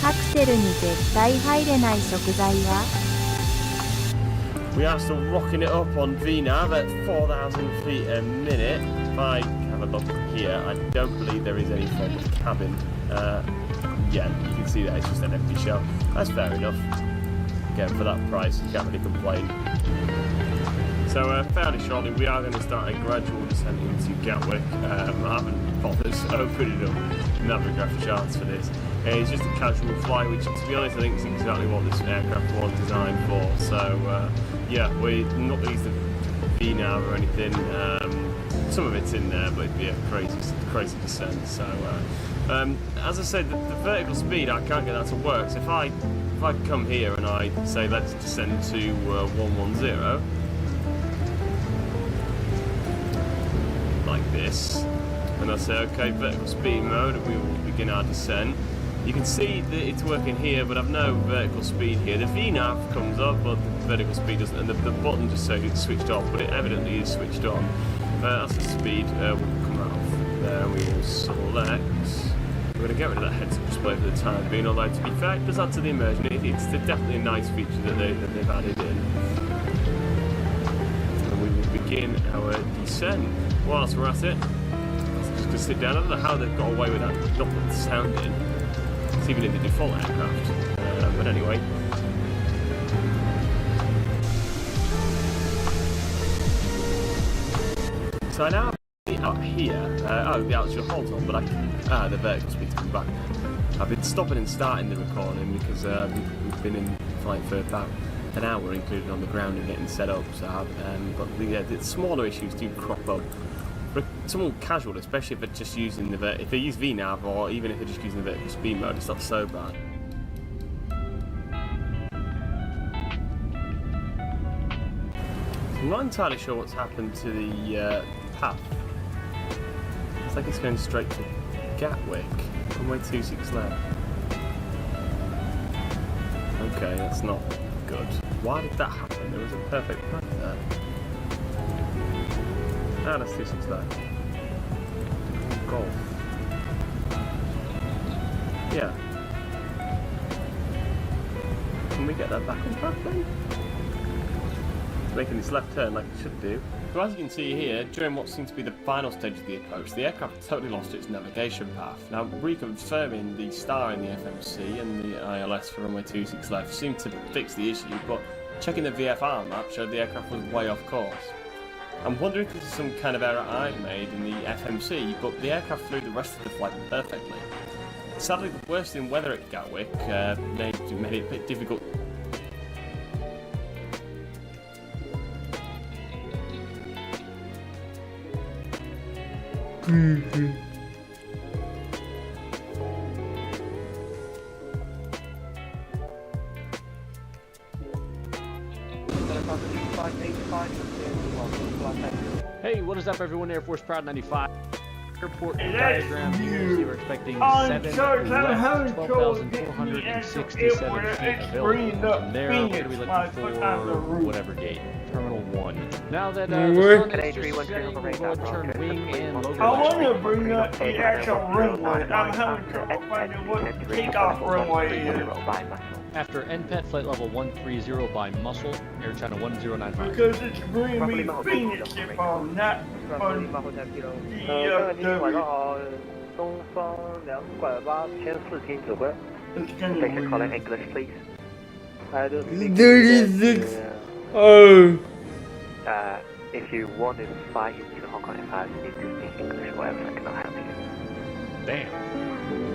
カクテルに絶対入れない食材は We are still rocking it up on VNAV at 4,000 feet a minute. If I have a look here, I don't believe there is any form of cabin. Yeah, you can see that it's just an empty shell. That's fair enough. Again, for that price, you can't really complain. So fairly shortly, we are going to start a gradual descent into Gatwick. I haven't bothered opening up Navigraph charts for this. It's just a casual flight, which, to be honest, I think is exactly what this aircraft was designed for. So yeah, we're not using VNAV or anything. Some of it's in there, but it'd be a crazy descent. So as I said, the vertical speed, I can't get that to work. So if I come here and I say let's descend to 110. Like this, and I say okay, vertical speed mode, and we will begin our descent. You can see that it's working here, but I've no vertical speed here. The VNAV comes up, but the vertical speed doesn't, and the button just says it's switched off, but it evidently is switched on. That's the speed. We'll come out of there, and we will select. We're going to get rid of that heads-up display for the time being, although to be fair, it does add to the immersion. It's definitely a nice feature that they've added in. And we will begin our descent. Whilst we're at it, let's just go sit down. I don't know how they've got away with that not putting the sound in. It's even in the default aircraft. But anyway. So I now out here. The actual hold on, but the vertical speed's come back. I've been stopping and starting the recording because we've been in flight for about an hour, including on the ground and getting set up. So but the smaller issues do crop up For someone casual, especially if they're just using if they use VNav or even if they're just using the vertical speed mode, it's not so bad. I'm not entirely sure what's happened to the path. It's like it's going straight to Gatwick. Runway 26 left. Okay, that's not good. Why did that happen? There was a perfect path there. Ah, that's 26 left. Golf. Yeah. Can we get that back on track then? It's making this left turn like it should do. So as you can see here, during what seems to be the final stage of the approach, the aircraft totally lost its navigation path. Now, reconfirming the star in the FMC and the ILS for runway 26 left seemed to fix the issue, but checking the VFR map showed the aircraft was way off course. I'm wondering if this is some kind of error I've made in the FMC, but the aircraft flew the rest of the flight perfectly. Sadly, the worst in weather at Gatwick made it a bit difficult. Hey, what is up, everyone? Air Force Proud 95. Airport Hey, diagram that's here. you. So we're expecting I'm 7 sorry, I'm left, having trouble getting the 12,467 actual feet airport available. screened up From there, we're going to be Phoenix, looking like, put on the for roof. whatever gate. Terminal 1. Now that the What? sun is just setting, we'll go ahead and turn wing and logo I want to light. bring up the actual runway. I'm having trouble finding what takeoff runway is. After NPET flight level 130 by Muscle, Air China 1095. Because it's bringing me Phoenix if I'm not on the It's gonna be English, please. 36. Oh. If you want to fly into Hong Kong and you need to speak English, whatever, I cannot help you. Damn.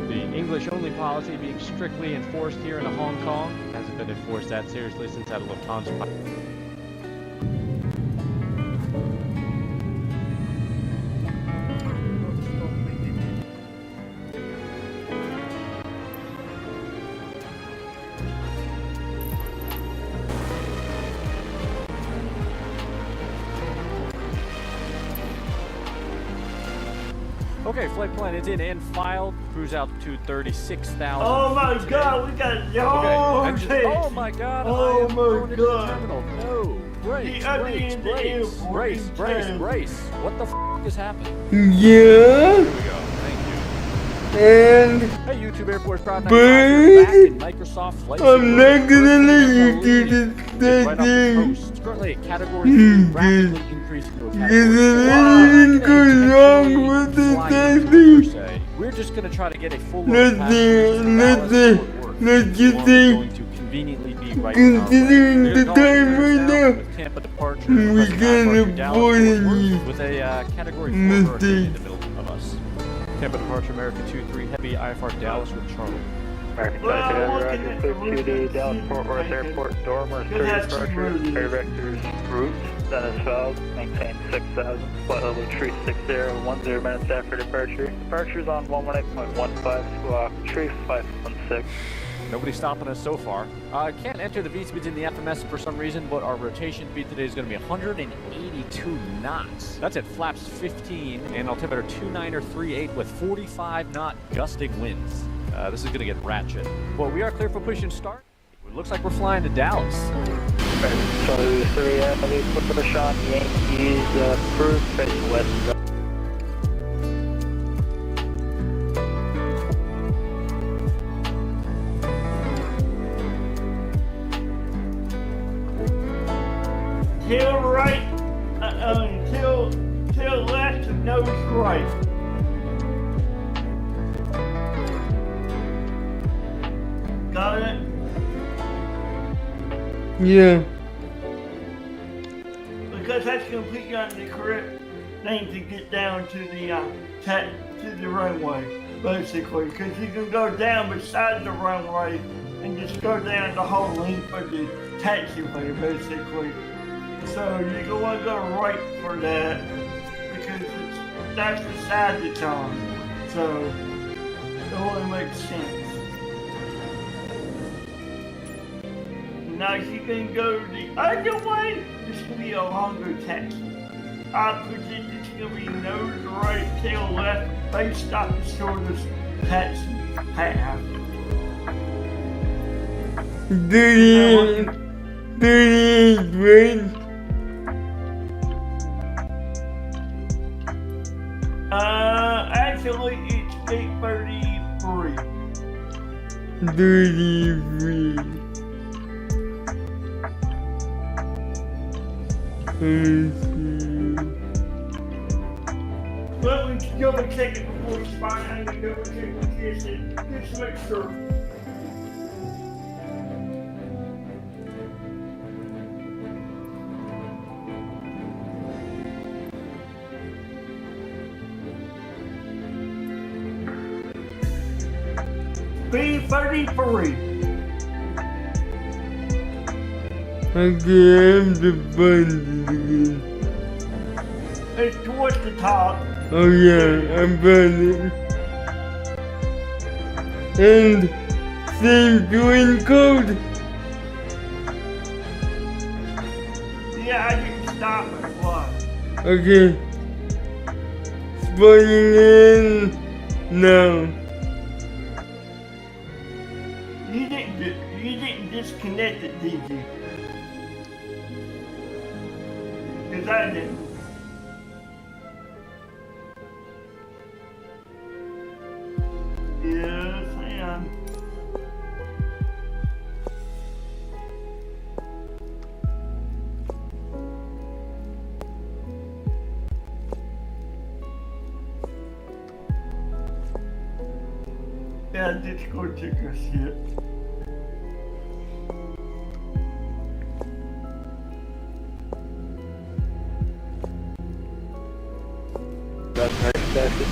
The English-only policy being strictly enforced here in Hong Kong hasn't been enforced that seriously since out of Lufthansa. Okay, flight plan is in and filed. Cruise altitude 36,000. Oh my feet god, today. we got y'all. Oh my god, Oh I am my going into the God. terminal. No. Brace, brace, brace, brace, brace, brace. What the f is happening? Yeah. Here we go. Thank you. And Hey, YouTube Air Force Proud 95. Byrd, Back in Microsoft Flight I'm not gonna let you Simulator. do this Right off the thing. coast. It's currently a category 3, rapidly increasing to a Is category 4. there anything going wrong with the testing? We're just going to try to get a full Let's see, let's just say, going to conveniently be right considering the time right now, with Tampa departure, we can't Dallas, afford Fort any Worth, with a category 4 hurricane in the middle of us. Tampa departure America 23 heavy IFR Dallas with Charlie. American Well, I'm Roger, looking at clear the to the route. Dallas Fort Worth Airport, Dormer, Good, that's 30 departure, really air vectors, route, Dennis Falls, maintain 6,000, flight level 360, 10 minutes after departure. Departures on 118.15, squawk, 3516. Nobody's stopping us so far. Can't enter the V-speeds in the FMS for some reason, but our rotation speed today is going to be 182 knots. That's at flaps 15 and altimeter 2938 with 45 knot gusting winds. This is going to get ratchet. Well, we are clear for push and start. It looks like we're flying to Dallas. So 3 Avenue, push on Yankees, approved, facing west. Tail right, tail left, and nose right. Got it? yeah. Because that's completely on the correct thing to get down to the runway, basically. Because you can go down beside the runway and just go down the whole length of the taxiway, basically. So you're going to want to go right for that because it's that's the side that's on. So it only makes sense. Now if you can go the other way, it's gonna be a longer taxi. I predict it's gonna be nose right, tail left, base stop the shortest taxi path. Dirty, right? Actually it's 8:33. Dirty. Well, we can double check it before we spot. I'm gonna double check with this and just make sure. B33. Okay, I'm the button again. It's towards the top. Oh yeah, I'm burning. And same green code. Yeah, I didn't stop it. Why? Okay. Spawning in now. You didn't disconnect it, did you? Cause I didn't. Yes, I am. Yeah, just go check your shit. That's next taxi.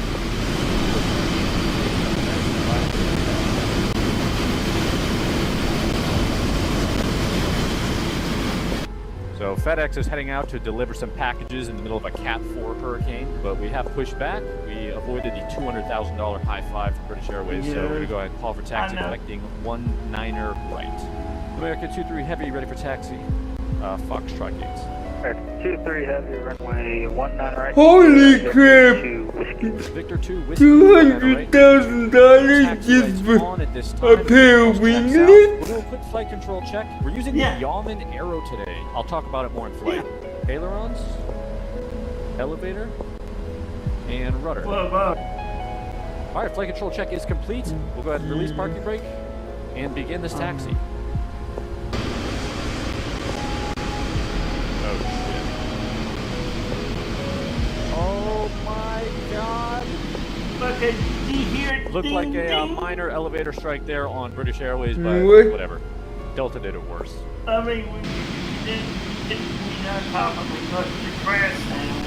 So FedEx is heading out to deliver some packages in the middle of a Cat 4 hurricane, but we have pushed back. We avoided the $200,000 high five from British Airways, so we're going to go ahead and call for taxi, connecting 19er right. America 23 Heavy, ready for taxi. Foxtrot gates. America 23 Heavy, runway 19 right. Holy crap! Victor 2 Whiskey. $200,000 just for a pair of winglets? We'll do a quick flight control check. We're using the Yaman Arrow today. I'll talk about it more in flight. Ailerons, elevator, and rudder. Alright, flight control check is complete. We'll go ahead and release parking brake and begin this taxi. Oh my god! Okay, do you hear it? Looked like a minor elevator strike there on British Airways, but whatever. Delta did it worse. I mean, we didn't on top of it, but the crash now.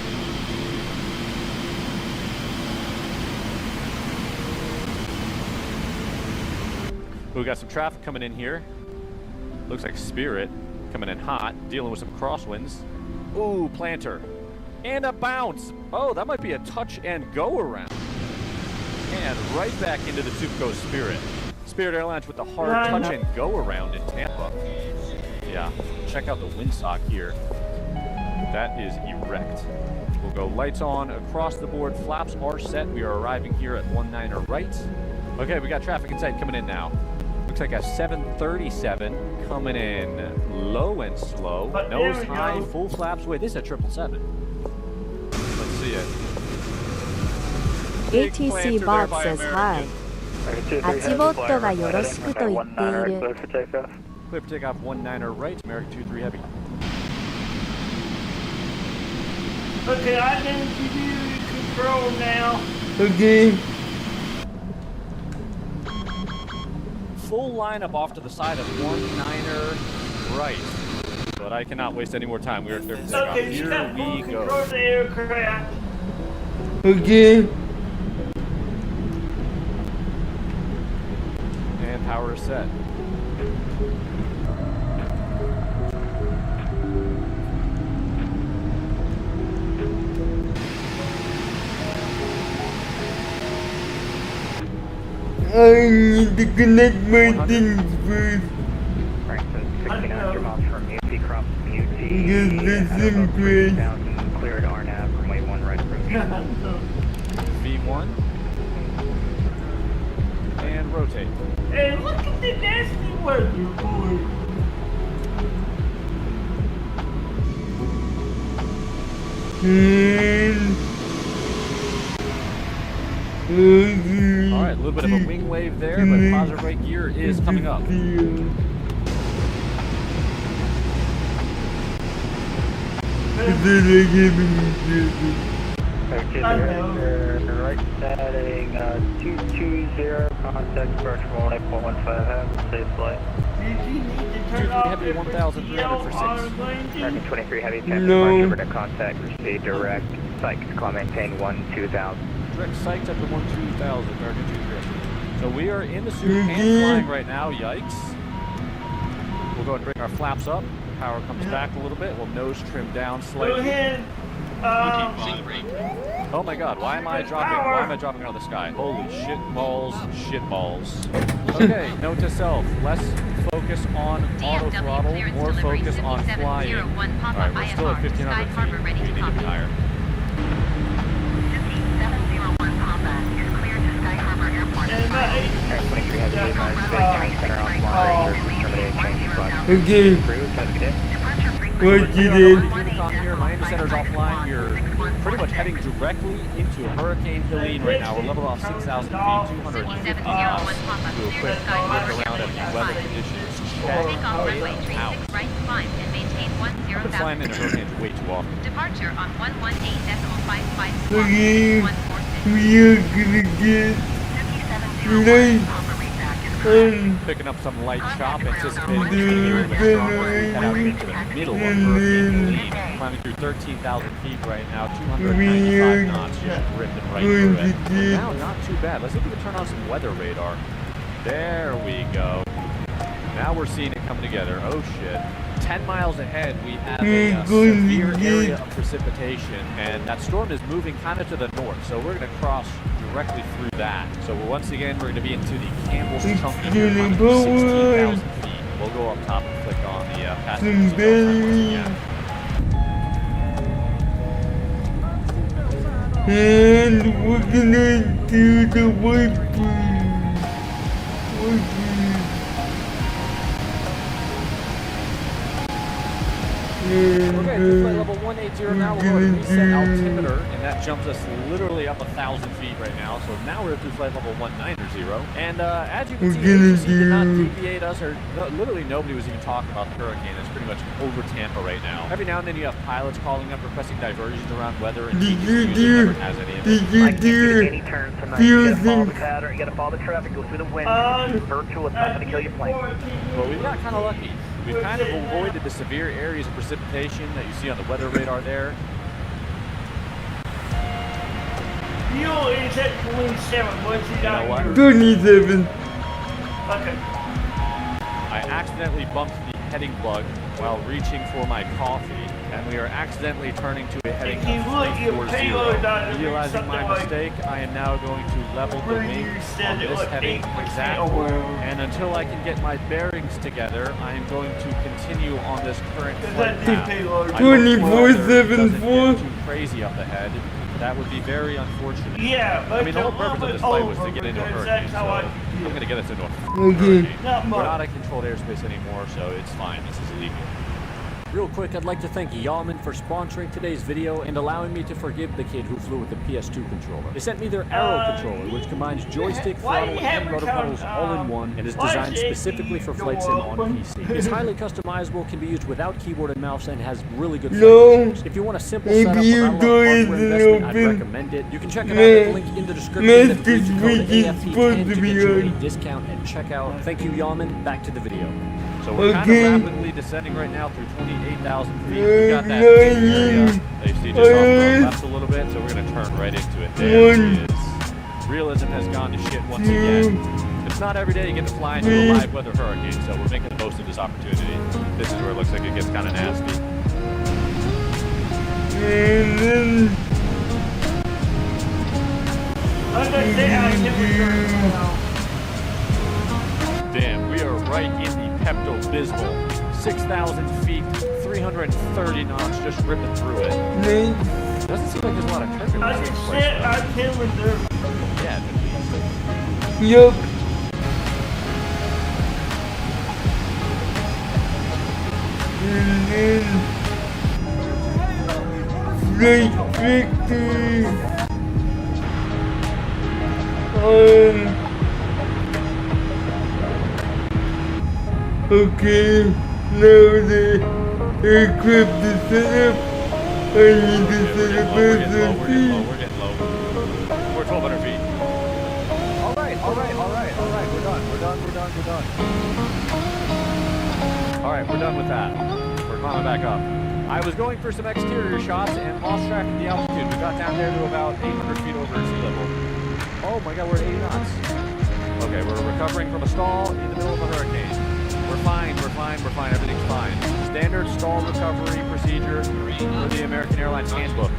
We got some traffic coming in here. Looks like Spirit coming in hot, dealing with some crosswinds. Ooh, planter. And a bounce. Oh, that might be a touch and go around. And right back into the Superco Spirit. Spirit Airlines with the hard touch and go around in Tampa. Yeah, check out the windsock here. That is erect. We'll go lights on across the board. Flaps are set. We are arriving here at 19er right. Okay, we got traffic in sight coming in now. Looks like a 737 coming in low and slow. Nose high, full flaps. Wait, this is a 777. Let's see it. ATC bot says hi. アチボットがよろしくと言っている。 Clear for takeoff 19er right, American 23 Heavy. Okay, I can give you control now. Okay. Full lineup off to the side of 19er right. But I cannot waste any more time. We are clear for takeoff. Okay, you got full control of the aircraft. Okay. And power is set. I need to connect my things first. Franklin, 69 miles from Mutey, cross Mutey. Because this is great. Cleared RNAV, runway 1 right approach. V1. And rotate. Hey, look at the nasty weather, boy. Alright, a little bit of a wing wave there, but positive right gear is coming up. Right setting 220, contact approach 18.15, have a safe flight. Did you need to turn 23 off heavy, 1,300 for 6. American 23 heavy, 10 No. departure to contact, proceed direct, psych, call maintain 1-2000. Direct psyched up to 1-2000, American 23. So we are in the suit and flying right now, yikes. We'll go ahead and bring our flaps up. Power comes back a little bit. We'll nose trim down Go slightly. ahead. Oh my god, why am I dropping out of the sky? Holy shit balls, shit balls. Okay, note to self, less focus on auto throttle, more focus on flying. Alright, we're still at 1,500 feet. We need to be higher. 701 combat is cleared to Sky Harbor Airport. American 23 heavy, command center offline, terminated change flight. Okay. Crew, have a good day. What you did? Here, Miami Center's offline. We're pretty much heading directly into Hurricane Helene right now. We're leveled off 6,000 feet, 250 knots. Do a quick look around at the weather conditions. Check it out. I've been flying into hurricanes way too often. Departure on 118.554. Okay, we are gonna get light Picking up some light chop, anticipating it's going to be a little bit stronger. We head out into the middle of Hurricane Helene. Climbing through 13,000 feet right now, 295 knots, just ripping right through it. But now, not too bad. Let's see if we can turn on some weather radar. There we go. Now we're seeing it come together. Oh shit. 10 miles ahead, we have a severe area of precipitation, and that storm is moving kind of to the north, so we're going to cross directly through that. So once again, we're going to be into the Campbell's Chunky here, 16,000 feet. We'll go up top and click on the passenger seatbelt and we're gonna do the wiping. Okay, through flight level 180 now, we'll go ahead and reset altimeter, and that jumps us literally up 1,000 feet right now. So now we're through flight level 190. And as you can see, agency did not deviate us, or literally nobody was even talking about the hurricane. It's pretty much over Tampa right now. Every now and then you have pilots calling up requesting diversions around weather, and never has any of it. I can't do any turns tonight. You gotta follow the pattern, you gotta follow the traffic, go through the wind. Virtual, it's not gonna kill your plane. Well, we got kind of lucky. We've kind of avoided the severe areas of precipitation that you see on the weather radar there. Fuel is at 27. What's it know what? 27. Okay. I accidentally bumped the heading plug while reaching for my coffee, and we are accidentally turning to a heading of 340. Realizing my mistake, I am now going to level the wings on this heading exactly, and until I can get my bearings together, I am going to continue on this current flight path. 24/7 too crazy up ahead. That would be very unfortunate. Yeah, but I mean, the whole purpose of this flight was to get into a hurricane, so I'm going to get us into a hurricane. We're not in controlled airspace anymore, so it's fine. This is illegal. Real quick, I'd like to thank Yalman for sponsoring today's video and allowing me to forgive the kid who flew with the PS2 controller. They sent me their Arrow controller, which combines joystick, throttle, and rotor pedals all in one, and is designed specifically for flight sim on PC. It's highly customizable, can be used without keyboard and mouse, and has really good flight features. If you want a simple setup without a lot of hardware investment, I'd recommend it. You can check it out at the link in the description. That includes the code AFT10 to get you a discount at checkout. Thank you, Yalman. Back to the video. So we're kind of rapidly descending right now through 28,000 feet. We got that area. They see just off the left a little bit, so we're going to turn right into it. There it is. Realism has gone to shit once again. It's not every day you get to fly into a live weather hurricane, so we're making the most of this opportunity. This is where it looks like it gets kind of nasty. And then damn, we are right in the Pepto-Bismol. 6,000 feet, 330 knots, just ripping through it. Doesn't seem like there's a lot of turbulence taking place. I can't reserve. Yeah, Yup. And then flight victory okay, now the aircraft is set up. I need to set up We're getting low. We're 1,200 feet. All right. We're done. All right, we're done with that. We're climbing back up. I was going for some exterior shots and lost track of the altitude. We got down there to about 800 feet over sea level. Oh my God, we're at 80 knots. Okay, we're recovering from a stall in the middle of a hurricane. We're fine. Everything's fine. Standard stall recovery procedure for the American Airlines handbook.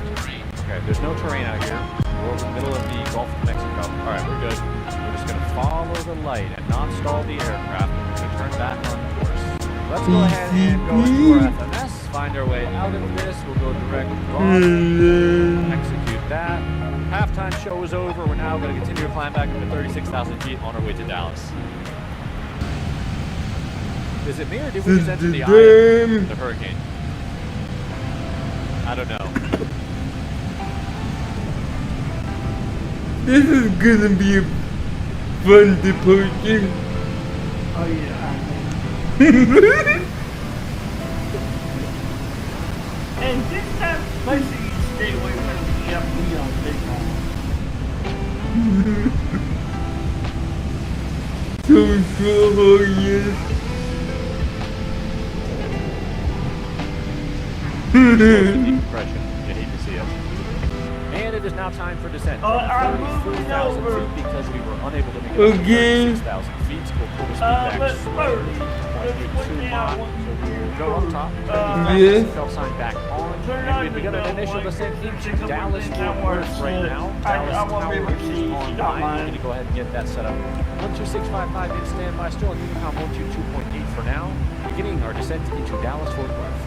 Okay, there's no terrain out here. We're in the middle of the Gulf of Mexico. All right, we're good. We're just going to follow the light and not stall the aircraft. We're going to turn back on course. Let's go ahead and go into our FMS, find our way out of this. We'll go direct Boston, execute that. Halftime show is over. We're now going to continue to climb back up to 36,000 feet on our way to Dallas. Is it me or did we just enter the eye of the hurricane? I don't know. This is gonna be a fun departure. Oh yeah. And this time, make sure you stay away from the FB on big so yes. Depression. You hate to see it. And it is now time for descent. 34,000 feet because we were unable to make it up to 36,000 feet. We'll pull the speed back slowly, 0.82 knots. We'll go up top, turn the seatbelt sign back on, and we've got an initial descent into Dallas Fort Worth right now. Dallas Tower is online. We're going to go ahead and get that set up. 12655 in standby, still on Unicom 122.8 for now. Beginning our descent into Dallas Fort Worth.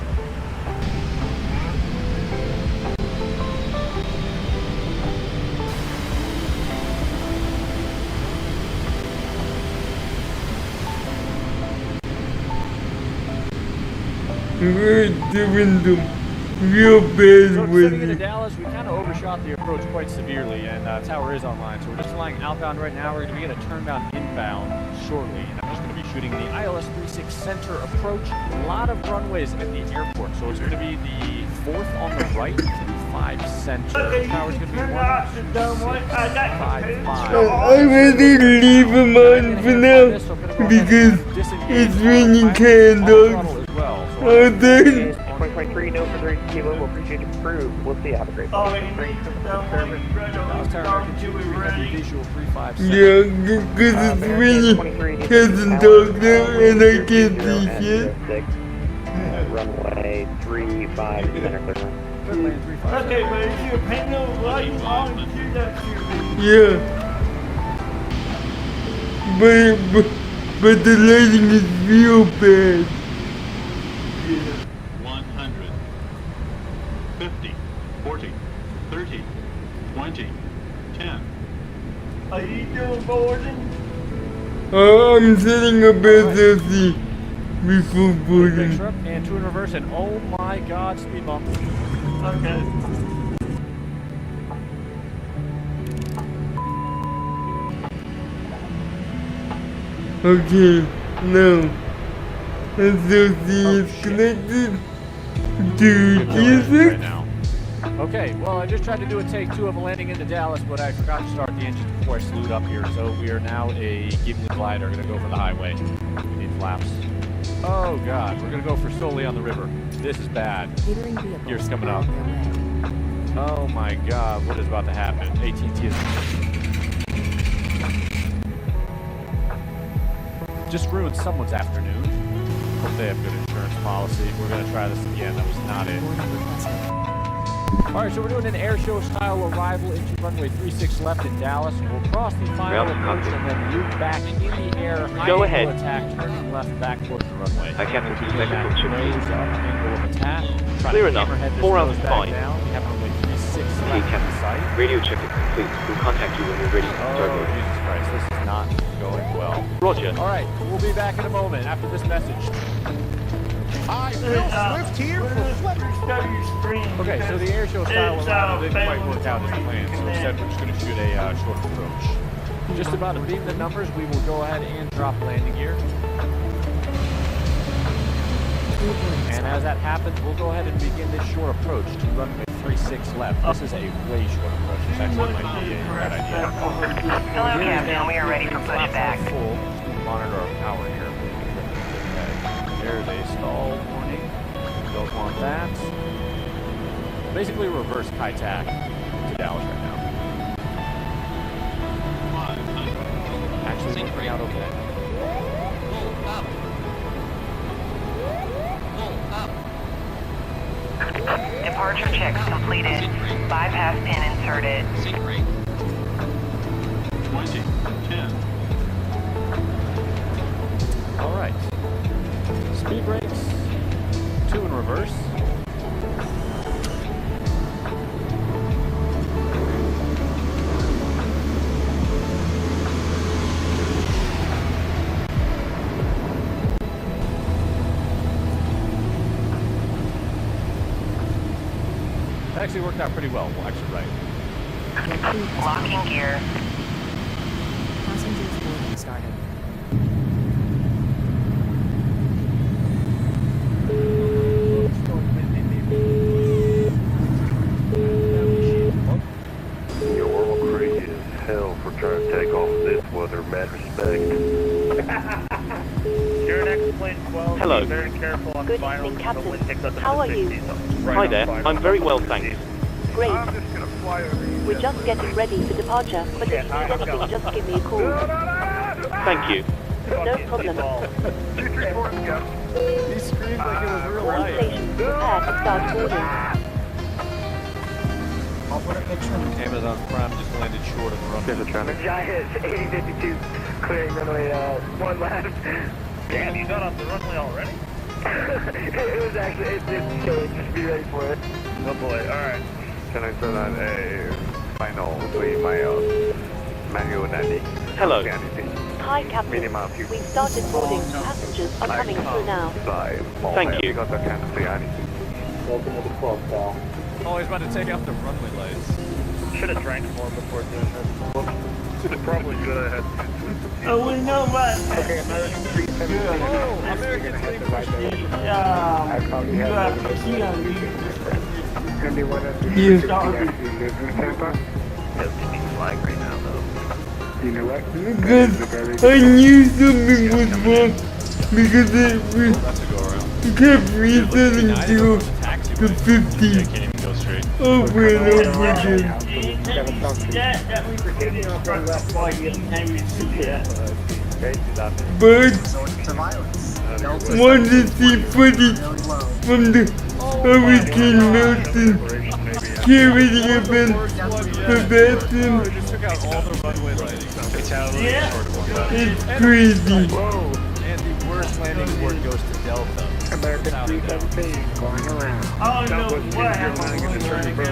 We're doing the real bad so with into Dallas, we kind of overshot the approach quite severely, and tower is online. So we're just flying outbound right now. We're going to be getting a turn down inbound shortly, and I'm just going to be shooting the ILS 36 center approach. A lot of runways at the airport, so it's going to be the 4th on the right to the 5 center. The tower's going to be 16555. I'm ready to leave him on for now because it's raining candles. Oh, then. 2023, no further kilo. We'll appreciate your crew. We'll see you. Have a great day. Yeah, because it's raining. Hasn't talked there and I can't see shit. Runway 35, center clear. Okay, but if you're painting those lights on, do that to Yeah. But the lighting is real bad. 100, 50, 40, 30, 20, 10. Are you doing boarding? I'm setting up SLC before boarding. And 2 in reverse, and oh my God, speed bump. Okay. Okay, now SLC is connected to Jesus. Right now. Okay, well, I just tried to do a take 2 of a landing into Dallas, but I forgot to start the engines before I slewed up here, so we are now a Gimli glider. Going to go for the highway. We need flaps. Oh God, we're going to go for solely on the river. This is bad. Here's coming up. Oh my God, what is about to happen? AT&T is just ruined someone's afternoon. Hope they have good insurance policy. We're going to try this again. That was not it. Alright, so we're doing an air show style arrival into runway 36 left in Dallas. We'll cross the final approach and then loop back in the air. Go ahead. Angle attack, turning left back towards the runway. Captain, We'll begin that raise up angle of attack. Try Clear to enough. hammerhead this 4 out nose of back 5. down. We have runway 36 Okay, left in Captain. sight. Radio check is complete. We'll contact you when we're ready to start. Oh, Jesus Christ, this is not going well. Roger. Alright, we'll be back in a moment after this message. Hi, Bill Swift here for Okay, so the air show style arrival didn't quite work out as planned, so instead we're just going to shoot a short approach. Just about to beam the numbers, we will go ahead and drop landing gear. And as that happens, we'll go ahead and begin this short approach to runway 36 left. This is a way short approach. This actually might be a bad idea. Hello, Captain. We are ready for pushback. Full. Monitor our power here. There's a stall warning. Don't want that. Basically reverse Kai-Tak to Dallas right now. Actually working out okay. Departure checks completed. Bypass pin inserted. 20, 10. All right. Speed brakes, 2 in reverse. That actually worked out pretty well. Well, actually, right. Locking gear. Passengers boarding started. Your world crazy as hell for trying to take off this weather, mad respect. You're next plane 12. Hello. Be very careful on Good final. evening, Captain. The wind picks up in How the are you? 60s. Right Hi on there. final. I'm very well, thanks. Great. I'm just gonna fly over you. We're just getting ready for departure, but if you need anything, just give me a call. Thank you. No problem. 234, go. He screamed like it was real All life. stations prepare to start boarding. Amazon Prime just landed short of the runway. Giant 8052 clearing runway 1 left. Damn, you got off the runway already? It was actually, it's killing. Just be ready for it. Oh boy, alright. Can I set on a final 3 miles, manual landing? Hello. Hi, Captain. Minimum We've started boarding. Passengers are coming through now. Thank you. Because I can't see anything. Welcome to the club, pal. Oh, he's about to take out the runway lights. Should have drank more before doing this. Probably should have had. Oh, we know what. Okay, American 370. Oh, American's getting pushed in. Yeah. You have to see on you. Can be one of the You live in Tampa. That's the flag right now, though. You know what? Because I knew something was wrong because it was That's a go around. kept resetting to the 50 Can't even go straight. over and over again. That we were getting off on that flight and we see that. But wanted to see footage from the Hurricane Milton security event for Bathroom. Just took out all the runway lighting. It's crazy. Whoa. And the worst landing board goes to Delta. American 317 going around. Oh, no, what happened? Stand by,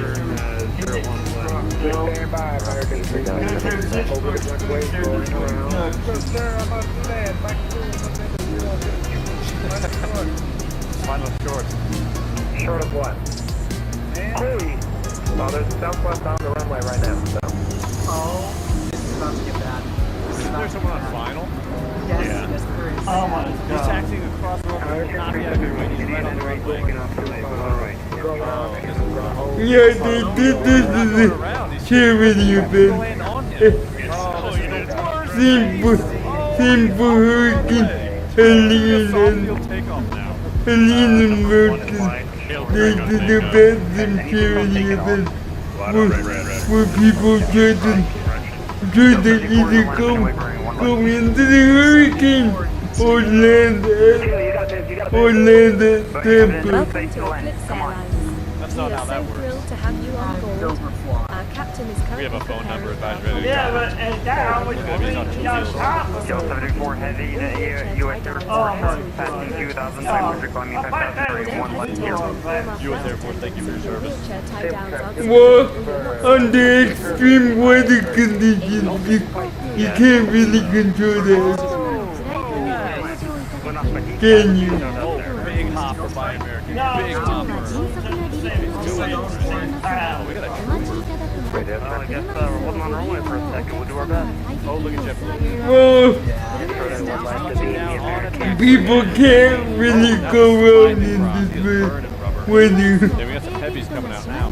American 317. Over the runway going around. Sir, I'm on land. Back to Final short. Short of what? Hey! Well, there's southwest on the runway right now, so. Oh, This is about to get bad. Isn't there someone on final? Yes, Yeah. yes, there is. oh my He's God. taxiing across the runway. Will not be out of your way. He's right on the runway. Yeah, they did this as a charity event. Same for Hurricane Helene and Milton. They did a Bathroom charity event where people tried to either go into the hurricane or land at Tampa. Welcome to Eclipse Airlines. That's not be a how that safe works. thrill to have you on board. Our captain is We currently have a phone number preparing advisory. Yeah, but and that was He's on two on wheels. top of Yo, 74 heavy, US Air Force, passing 2,500, climbing 5,110. U.S. Air Force, thank you for your service. wheelchair tie downs outside. Well, under extreme weather conditions, you can't really control that. Can you? Oh, big hopper by American. Big hopper. Oh, we got a trooper. I guess we're holding on runway for a second. We'll do our best. Oh, look at JetBlue. Well, people can't really go around in this weather. Yeah, we got some heavies coming out now.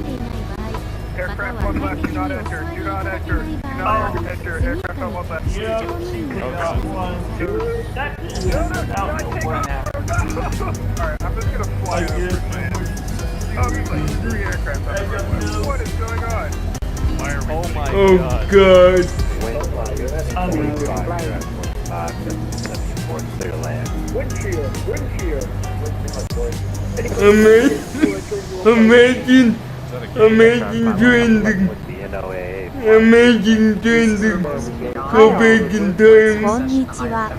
Aircraft 1 left, do not enter, do not enter, do not enter, aircraft on 1 left. Alright, I'm just gonna fly over. Oh, there's like 3 aircraft on the runway. What is going on? Oh my Oh god. Imagine trying to go back in time こんにちは。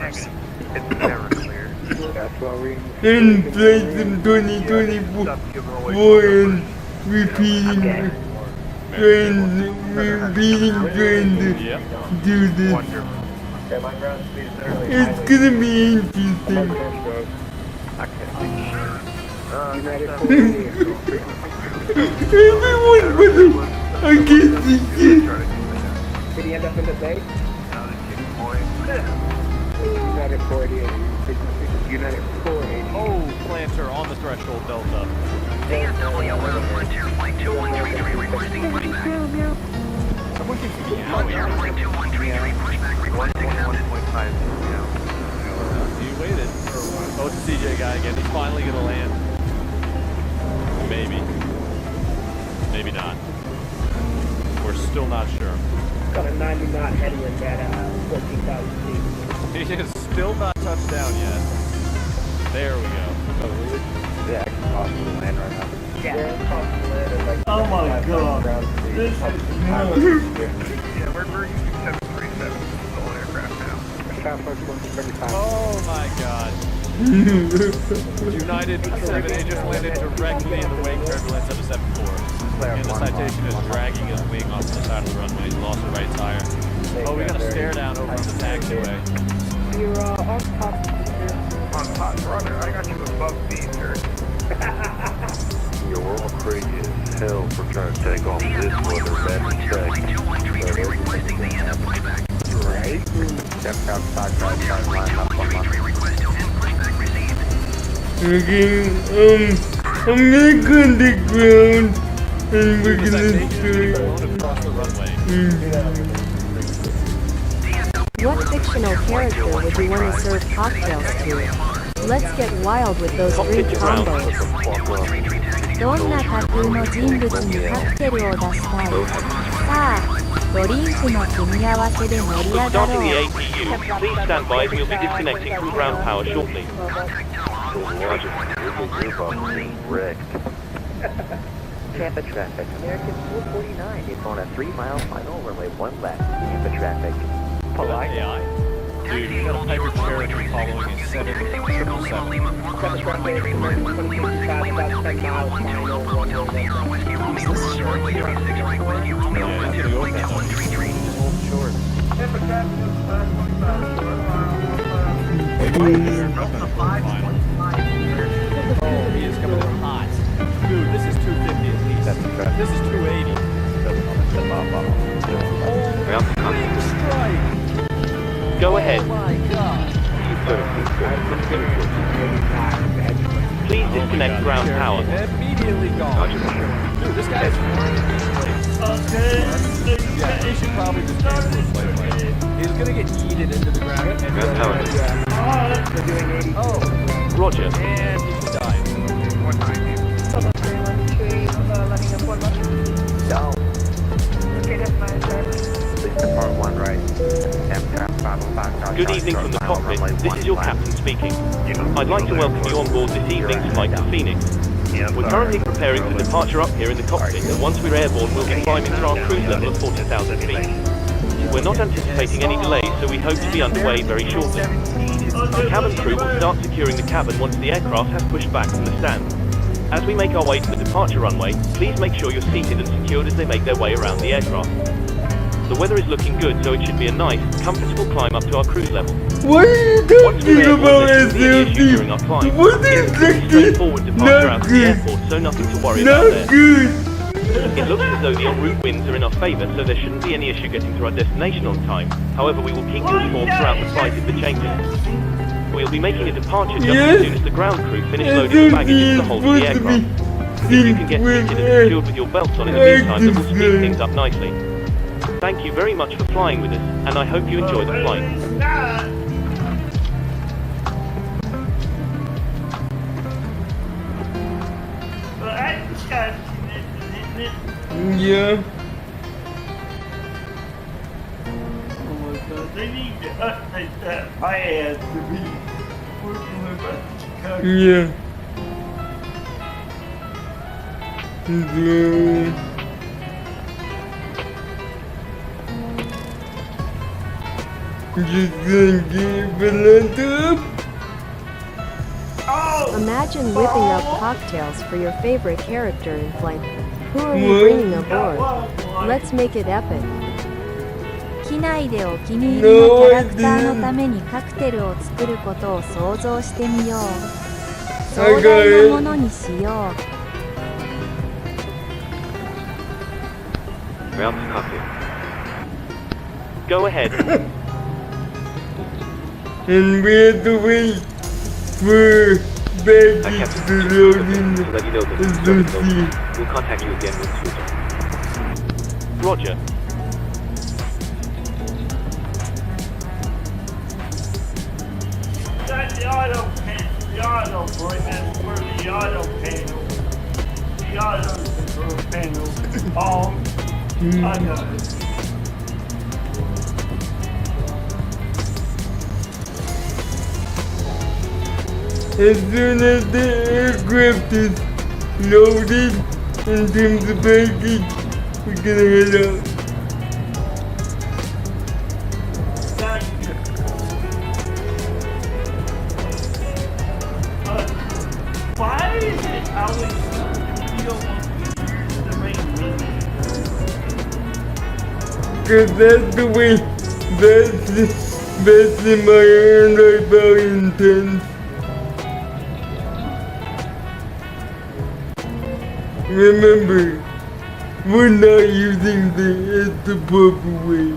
and play some 2024 and repeating trying to do this. It's gonna be interesting. Everyone but I can't see shit. Did he end up in the bay? United 48. United 48. Oh, planter on the threshold, Delta. DFW, Frontier Flight 2133 requesting pushback. Frontier Flight 2133 pushback request accepted. He waited. Oh, it's the CJ guy again. He's finally gonna land. Maybe. Maybe not. We're still not sure. Got a 90 knot heading at that 14,000 feet. He is still not touched down yet. There we go. Yeah, I can possibly land right now. Oh my god. This is Yeah, we're using 737 sole aircraft now. Oh my god. United 7A just landed directly in the wake turbulence of a 74. And the Citation is dragging his wing off the side of the runway. He's lost the right tire. Oh, we got a stare down over on the taxiway. You're on top. On top, brother, I got you above me, sir. Yo, we're all crazy as hell for trying to take off this weather bad mistake. Requesting the end of pushback. Right? Step outside, line up on Okay, I'm gonna go on the ground and we're gonna What fictional character would you want to serve cocktails to? Let's get wild with those drink combos. どんな架空の人物にカクテルを出したい？さあ、ドリンクの組み合わせで盛り上がろ Starting the う。 APU. Please stand by as we'll be disconnecting from ground power shortly. Tampa traffic. American 449 is on a 3-mile final runway 1 left. Tampa traffic. Polite. AI. Dude, you got a Piper Cherokee following a 777. Oh, he is coming in hot. Dude, this is 250 at least. This is 280. Big strike. Go ahead. Oh my god. Please disconnect ground power. Immediately gone. Dude, this guy is yeah, he should probably just cancel his flight. He's gonna get yeeted into the ground. Oh, Roger. and he just died. Down. Part 1 right. Good evening from the cockpit. This is your captain speaking. I'd like to welcome you on board this evening's flight to Phoenix. We're currently preparing for departure up here in the cockpit, and once we're airborne, we'll be climbing to our cruise level of 40,000 feet. We're not anticipating any delays, so we hope to be underway very shortly. The cabin crew will start securing the cabin once the aircraft has pushed back from the stand. As we make our way to the departure runway, please make sure you're seated and secured as they make their way around the aircraft. The weather is looking good, so it should be a nice, comfortable climb up to our cruise level. What are you talking about, SLT? During our climb. What is It's a straightforward departure out of the airport, so nothing to worry about there. Not good. It looks as though the en route winds are in our favour, so there shouldn't be any issue getting to our destination on time. However, we will keep you informed throughout the flight if it changes. We'll be making a departure just as soon as the ground crew finish loading the baggage into the hold of the aircraft. If you can get seated and secured with your belts on in the meantime, that will speed things up nicely. Thank you very much for flying with us, and I hope you enjoy the flight. Yeah. Oh my god, they need to update that pad to be working with us. Yeah. Just gonna give it up. Imagine whipping up cocktails for your favorite character in flight. Who are we bringing aboard? Let's make it epic. 機内でお気に入りのキャラクターのためにカクテルを作ることを想像してみよう。壮大なものにしよう。Round to cockpit. Go ahead. And we have to wait for baggage to load in the seat. We'll contact you again once we're done. Roger. That's the auto panel, the auto boy, that's where the auto panel, the auto control panel, I got it. As soon as the aircraft is loaded in terms of baggage, we're gonna head out. Why is it always you don't want to use the main menu? Cause that's the way, that's in my anti-rebellion sense. Remember, we're not using the proper way.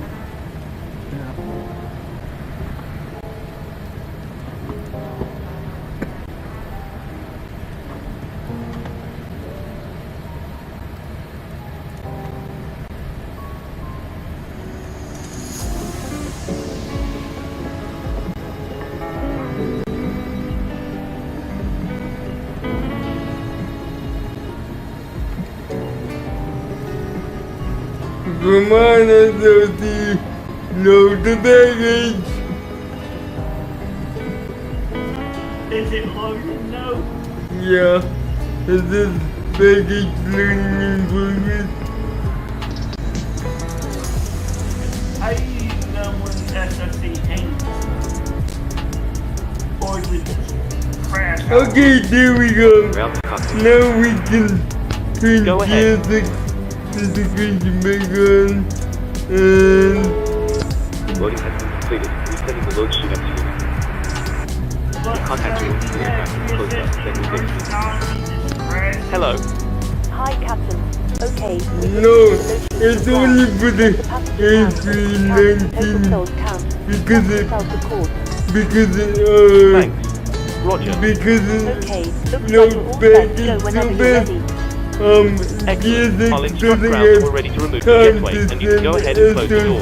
Come on, SLT, load the baggage. Is it loaded? No. Yeah, is this baggage loading in progress? How do you know when SLC hangs? Or is it just crash out? Okay, there we go. Now we can turn the integration back on, and Loading has been completed. Resetting the load sheet up to you. Contact you once the aircraft is close enough, then we fix it. Hello. Hi, Captain. Okay. no, it's only for the A319 because Thanks. Roger. because Okay, no baggage so bad. Excellent. I'll instruct ground when we're ready to remove the jetway, and you can go ahead and close the door.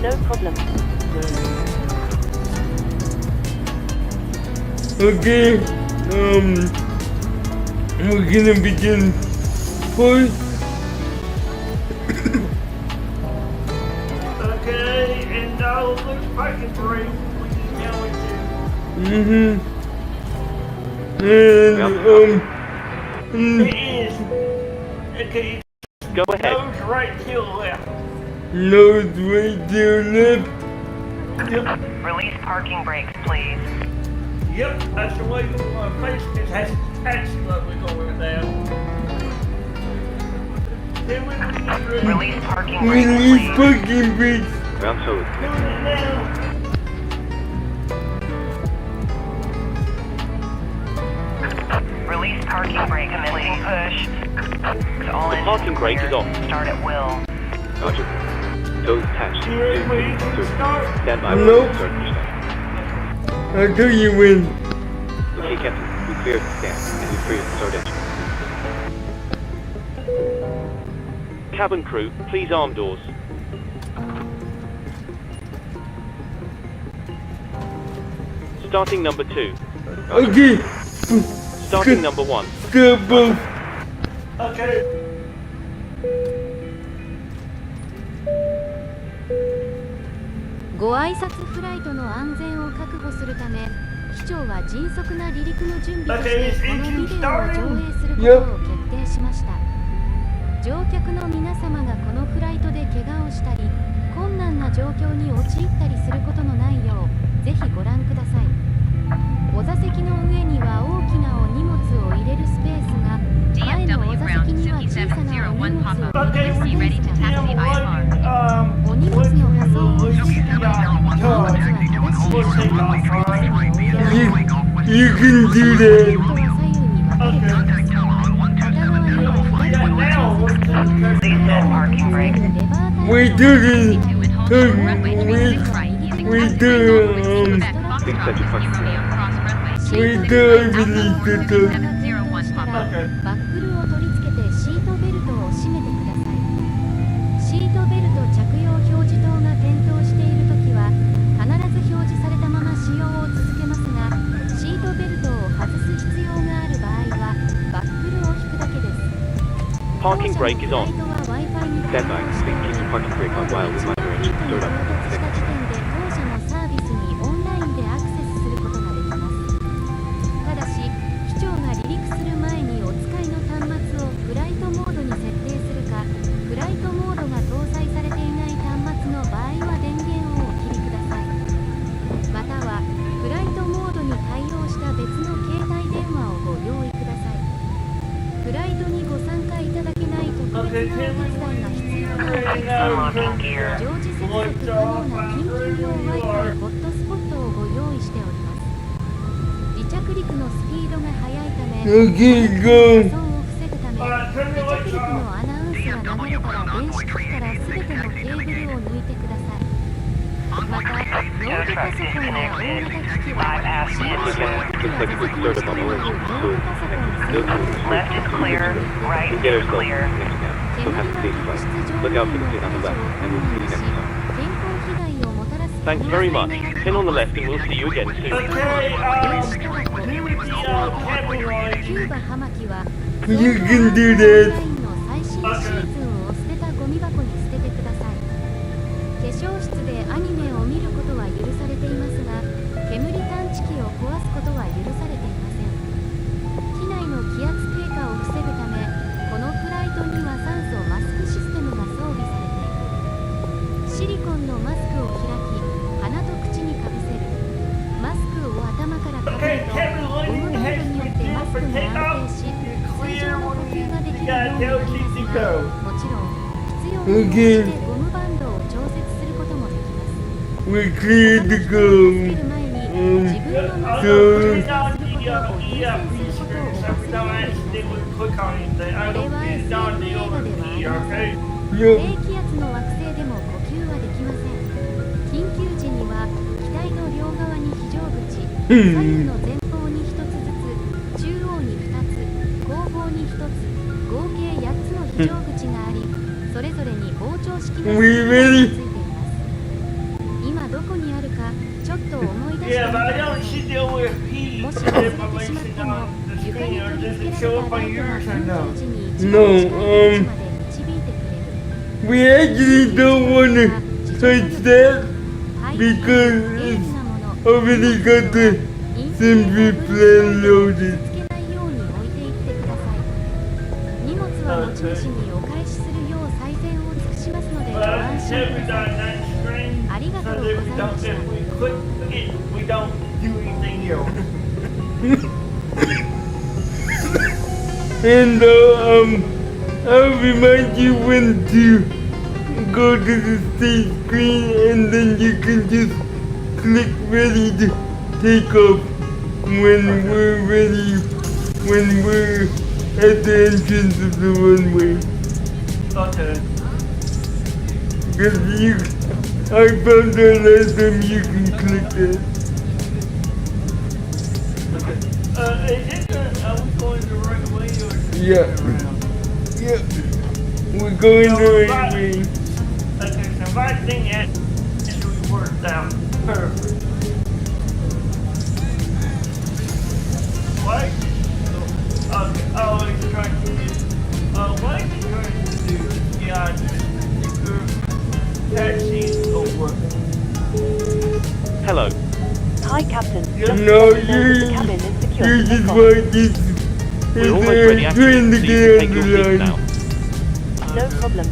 No problem. Okay, we're gonna begin first. Okay, and now looks parking brake when you know it. And It is. Okay. Go ahead. Nose right to left. Nose right to left. Yep. Release parking brakes, please. Yep, that's the way my face is. That's what we're going down. Release parking brakes, Release please. parking brakes. Ground solid. Release parking brake, commencing push. All The parking brake is off. Start at will. Roger. Toes attached. Stand by. Nope. I'll tell you when. Okay, Captain. We cleared the stand and we cleared the start engine. Cabin crew, please arm doors. Starting number 2. Okay. Starting number 1. Double. Okay.ご挨拶フライトの安全を確保するため、機長は迅速な離陸の準備としてこのビデオを上映することを決定しました。乗客の皆様がこのフライトで怪我をしたり、困難な状況に陥ったりすることのないよう、ぜひご覧ください。お座席の上には大きなお荷物を入れるスペースが、前のお座席には小さなお荷物を入れるスペースがあります。お荷物の破損を防ぐため、荷物は正しい場所にスペースに置いてください。 You can do that. We do it. We do. We do release the dog. バックルを取り付けてシートベルトを締めてください。シートベルト着用表示灯が点灯しているときは必ず表示されたまま使用を続けますが、シートベルトを外す必要がある場合はバックルを引くだけです。 Parking brake is on. 当社のフライトは Wi-Fi に Stand by. Keep the parking brake on while we monitor engine start up. した時点で当社のサービスにオンラインでアクセスすることができます。ただし、機長が離陸する前にお使いの端末をフライトモードに設定するか、フライトモードが搭載されていない端末の場合は電源をお切りください。または、フライトモードに対応した別の携帯電話をご用意ください。フライトにご参加いただけない特別なお手伝いが必要なお客様には、常時接続可能な緊急用 Wi-Fi ホットスポットをご用意しております。離着陸のスピードが速いため、破損を防ぐため、離着陸のアナウンスが流れたら電子機器から全てのケーブルを抜いてください。また、ノートパソコンや大型機器は、使用しないときは接続しておるノートパソコンに接続してください。 Get ourselves next time. So have a safe flight. Look out for the pin on the left, and we'll see you next time. Thanks very much. Pin on the left, and we'll see you again soon. You can do that. 最新シーズンを捨てたゴミ箱に捨ててください。化粧室でアニメを見ることは許されていますが、煙探知機を壊すことは許されていません。機内の気圧低下を防ぐため、このフライトには酸素マスクシステムが装備されている。シリコンのマスクを開き、鼻と口にかぶせる。マスクを頭からかぶると、ゴムバンドによってマスクが安定し、通常の呼吸ができるようになりますが、もちろん必要に応じてゴムバンドを調節することもできます。 We cleared the go. 自分のマスクを調整することを優先することを忘れないでください。これは SF 映画ではありません。低気圧の惑星でも呼吸はできません。緊急時には機体の両側に非常口、左右の前方に1つずつ、中央に2つ、後方に1つ、合計8つの非常口があり、それぞれに膨張式のスピードがついています。今どこにあるかちょっと思い出してみてください。もし忘れてしまっても、床に取り付けられたライトが緊急時に一番近い位置まで導いてくれる。We actually don't want to touch that because it's already got the simply plan loaded. 持ち主にお返しするよう最善を尽くしますのでご安心ください。ありがとうございました。We don't do anything else. And I'll remind you when to go to the state screen, and then you can just click ready to take off when we're ready, when we're at the entrance of the runway. Okay. Because I found out last time you can click that. Are we going the right way or? Yeah. Yeah. We're going the right way. Okay, so my thing actually worked out perfect. What? Okay, always trying to do. What are you trying to do? Yeah, taxis don't work. Hello. Hi, Captain. No, you just want this. We're almost ready actually, so you can take your seats now. No problem.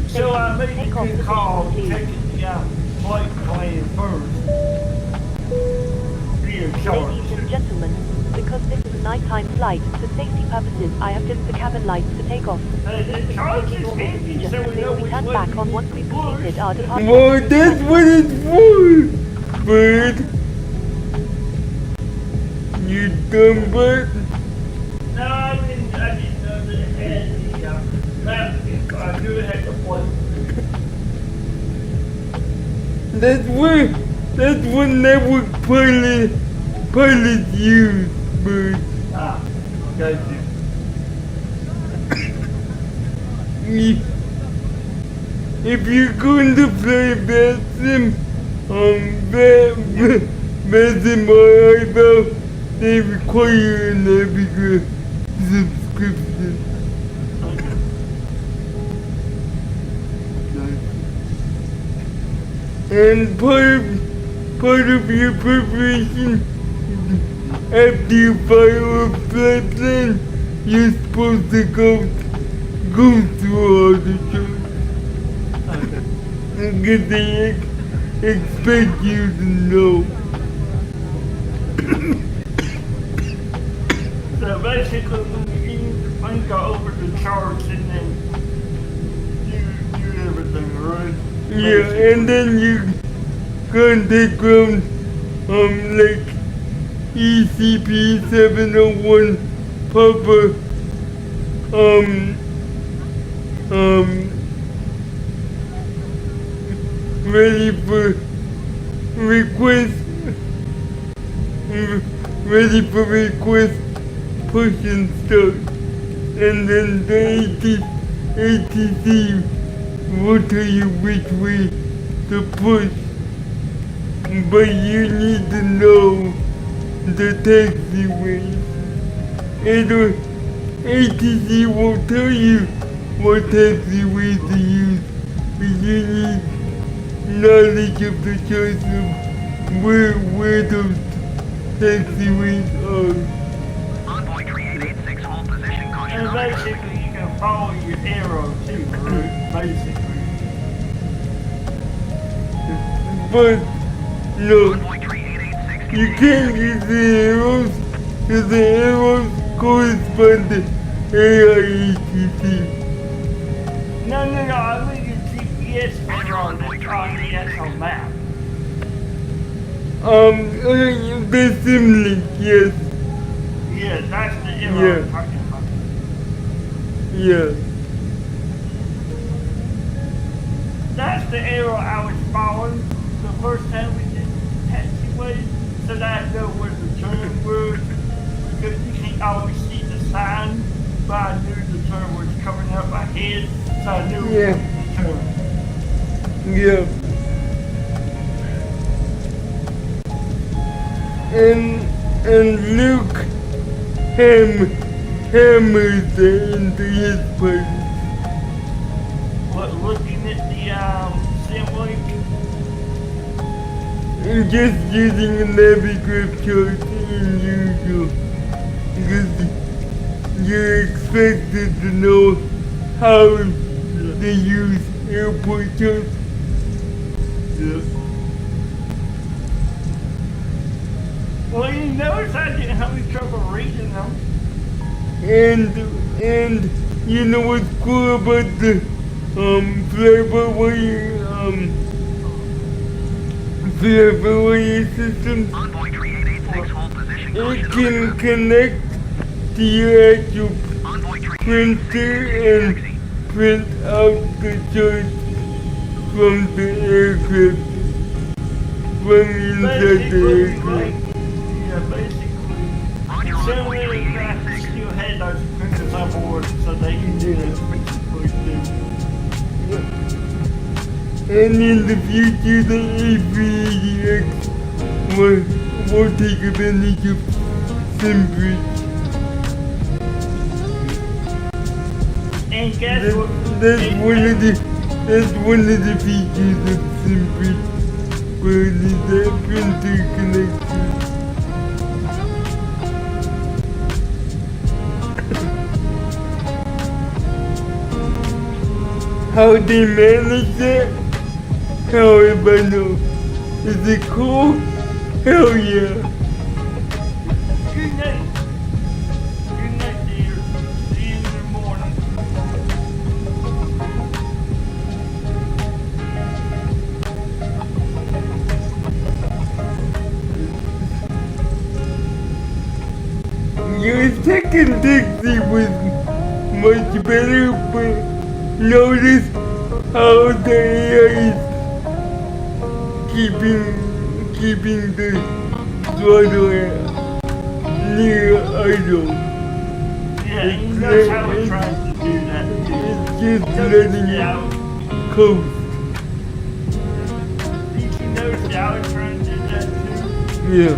So I made a call checking the flight plan first. Ladies and gentlemen, because this is a nighttime flight, for safety purposes, I have dimmed the cabin lights to take off. Just we will be turned back on once we've completed our departure. Well, that's what it's for, Byrd. You dumb bird. No, I didn't know that it had the map. I knew it had the flight. That's what network pilots use, Byrd. Ah, got you. If you're going to play Basim, Basim or Eyeball, they require an Navigator subscription. And part of your preparation, after you file a flight plan, you're supposed to go through all the shows. Because they expect you to know. So basically, you can go over the charts and then do everything, right? Yeah, and then you contact ground, like ECP 701 Papa, ready for request, push and start. And then the ATC will tell you which way to push. But you need to know the taxiways. ATC will tell you what taxiways to use, but you need knowledge of the choice of where those taxiways are. Envoy 3886, hold position, caution. And basically, you can follow your arrow too, right? Basically. But no, you can't use the arrows because the arrows correspond to AIATC. No, I mean your GPS arrow on the actual map. The Simlink, yes. Yeah, that's the arrow I'm talking about. Yeah. That's the arrow I was following the first time we did taxiway, so that I know where the turn was, because you can't always see the sign, but I knew the turn was coming up ahead, so I knew where to turn. Yeah. And Luke hammers that into his place. What, looking at the sim link? just using a navigraph chart in usual. Because you're expected to know how they use airport charts. Yeah. Well, you notice I didn't have any trouble reading them. And you know what's cool about the flyby system? It can connect to your actual printer and print out the charts from the aircraft from inside the aircraft. Yeah, basically. Some aircraft still had those printers on board, so they can do this basically too. And in the future, the AV80X will take advantage of SimBridge. And guess what? That's one of the features of SimBridge, where that printer connection. How they manage that? How if I know? Is it cool? Hell yeah! Good night. Good night, dear. See you in the morning. Your second taxi was much better, but notice how the AI is keeping the throttle near idle. Yeah, he knows how we're trying to do that. It's just letting it coast. Did you notice how we're trying to do that too? Yeah.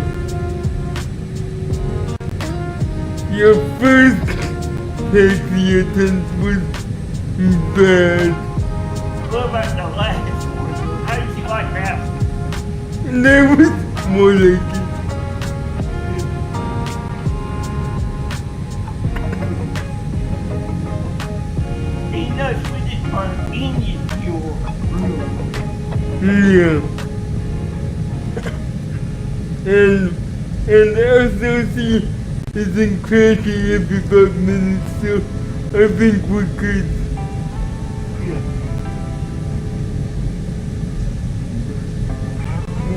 Your first taxi attempt was bad. What about the last one? How did you like that? That was more like it. He knows we just are in your room. Yeah. And the SOC isn't crashing every 5 minutes, so I think we're good.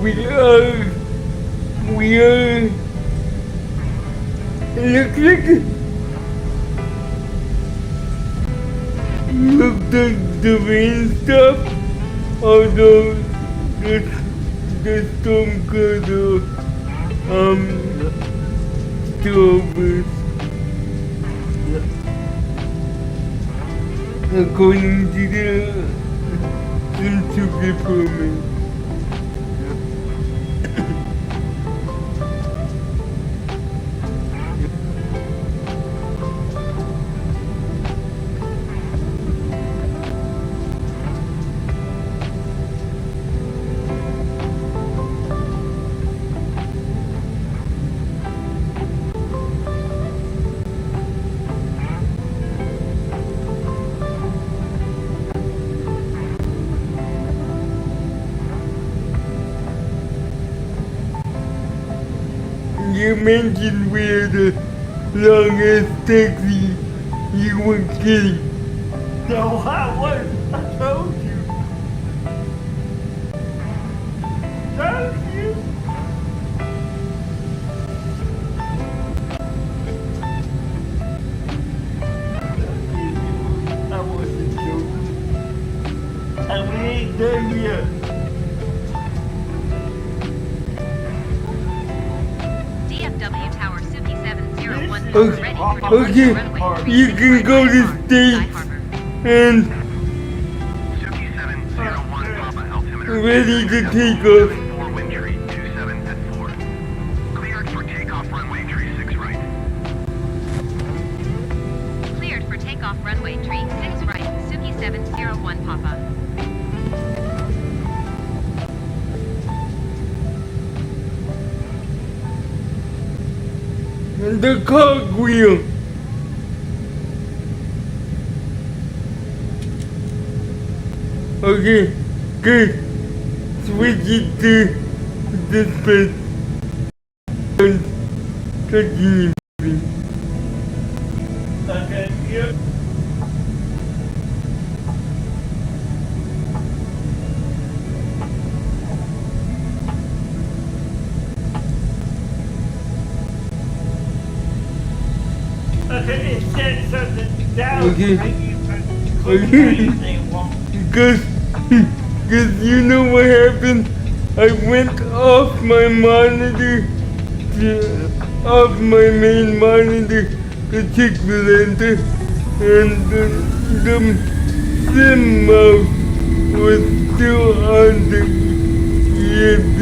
We are. Looks like the rain stopped, although the storm clouds are still over. According to the Central Department. You mentioned we had a long-ass taxi. You weren't kidding. No, I wasn't. I told you. Told you. I wasn't joking. And we ain't done yet. DFW Tower 5701 Okay, you can go to States and ready to take off. Cleared for takeoff runway 36 right, Suki 701 Papa. the cogwheel. Okay, good. Switch it to dispatch and continue. Okay, yep. Okay, it said something down. Okay. Okay. Because you know what happened? I went off my monitor, off my main monitor to check the lantern, and the sim mouse was still on the EFD.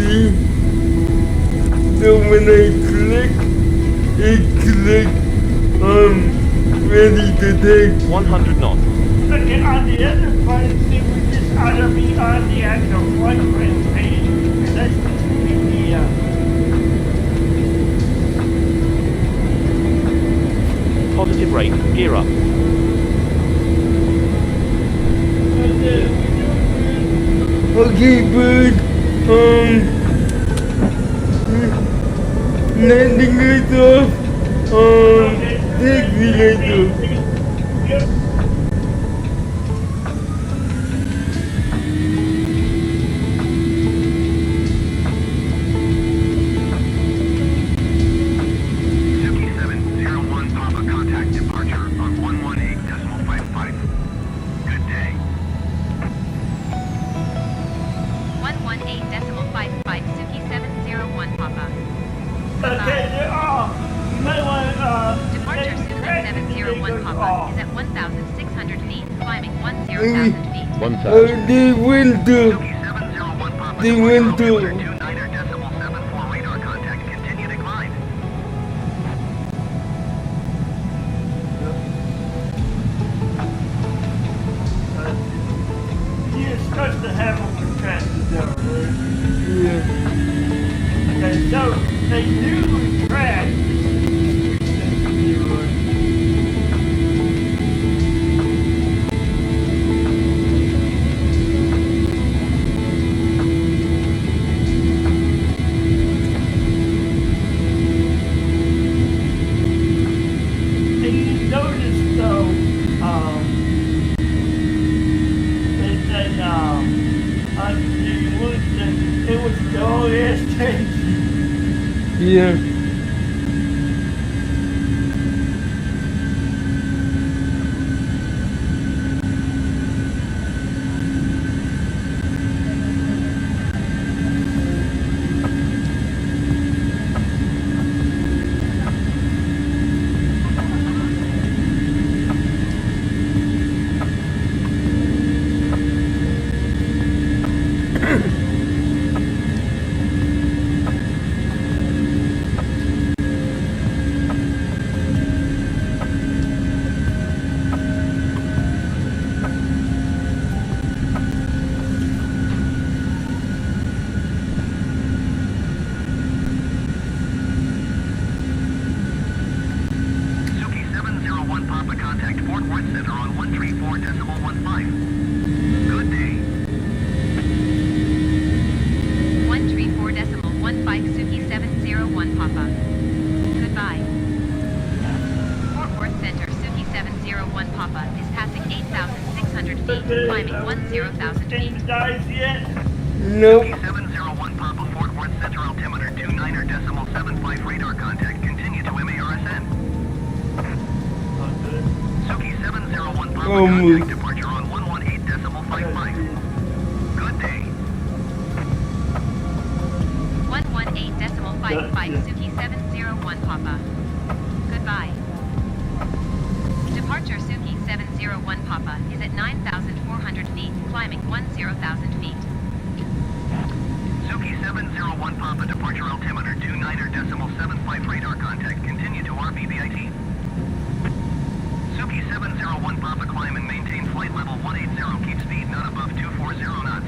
So when I clicked, it clicked ready to take 100 knots. Okay, on the other part, it was just ought to be on the actual flight plan page. And that's the Positive rate, gear up. Okay, Byrd, landing lights off, taxi lights off. Suki 701 Papa, contact departure on 118.55. Good day. 118.55 Suki 701 Papa. Okay, there are. You might want to, Departure Suki 701 Papa is at 1,600 feet, climbing 10,000 feet. They went to. Radar contact, continue to climb. You're supposed to have them retracted down, right? Yeah. Okay, so they do retract. And you notice though, it was the old ass tank. Yeah. Suki 701 Papa, contact Fort Worth Center on 134.15. Good day. 134.15 Suki 701 Papa. Goodbye. Fort Worth Center Suki 701 Papa is passing 8,600 feet, climbing 10,000 feet. Nope. Suki 701 Papa, Fort Worth Center altimeter 29.75 radar contact, continue to MARSN. Suki 701 Papa, contact departure on 118.55. Good day. 118.55 Suki 701 Papa. Goodbye. Departure Suki 701 Papa is at 9,400 feet, climbing 10,000 feet. Suki 701 Papa, departure altimeter 29.75 radar contact, continue to RBBIT. Suki 701 Papa, climb and maintain flight level 180, keep speed not above 240 knots.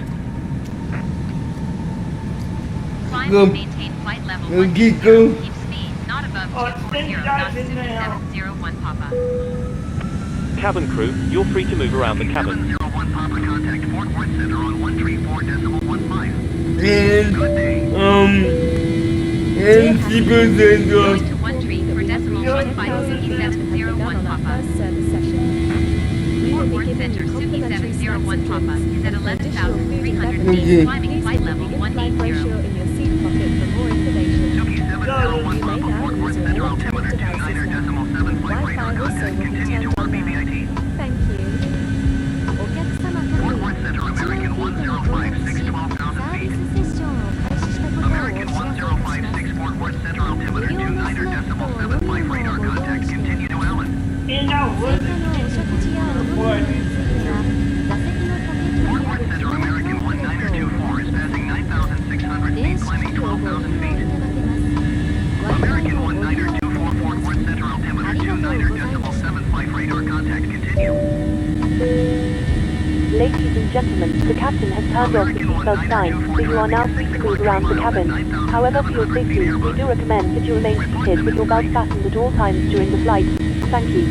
Climb and maintain flight level 180, keep speed not above 701 Papa. Cabin crew, you're free to move around the cabin. 701 Papa, contact Fort Worth Center on 134.15. And people said, Going to 1 tree for decimal 15 Papa. Fort Worth Center Suki 701 Papa is at 11,300 feet, climbing flight level 180. Suki 701 Papa, Fort Worth Center altimeter 29.75 flight radar contact, continue to RBVIT. Thank you. お客様から Fort Worth Center American 1056 12,000 feet. セッションを開始したことをお知らせ American 1056 Fort Worth Center altimeter 29.75 radar contact, continue to Allen. 追加のお食事やお飲み物については座席のポケット Fort にあ Worth る Center American 1924 is passing 9,600 feet, climbing 12,000 feet. American 1924 Fort Worth Center altimeter 29.75 radar contact, continue. Ladies and gentlemen, the captain has turned off the seatbelt sign, so you are now free to move around the cabin. However, for your safety, we do recommend that you remain seated with your belt fastened at all times during the flight. Thank you.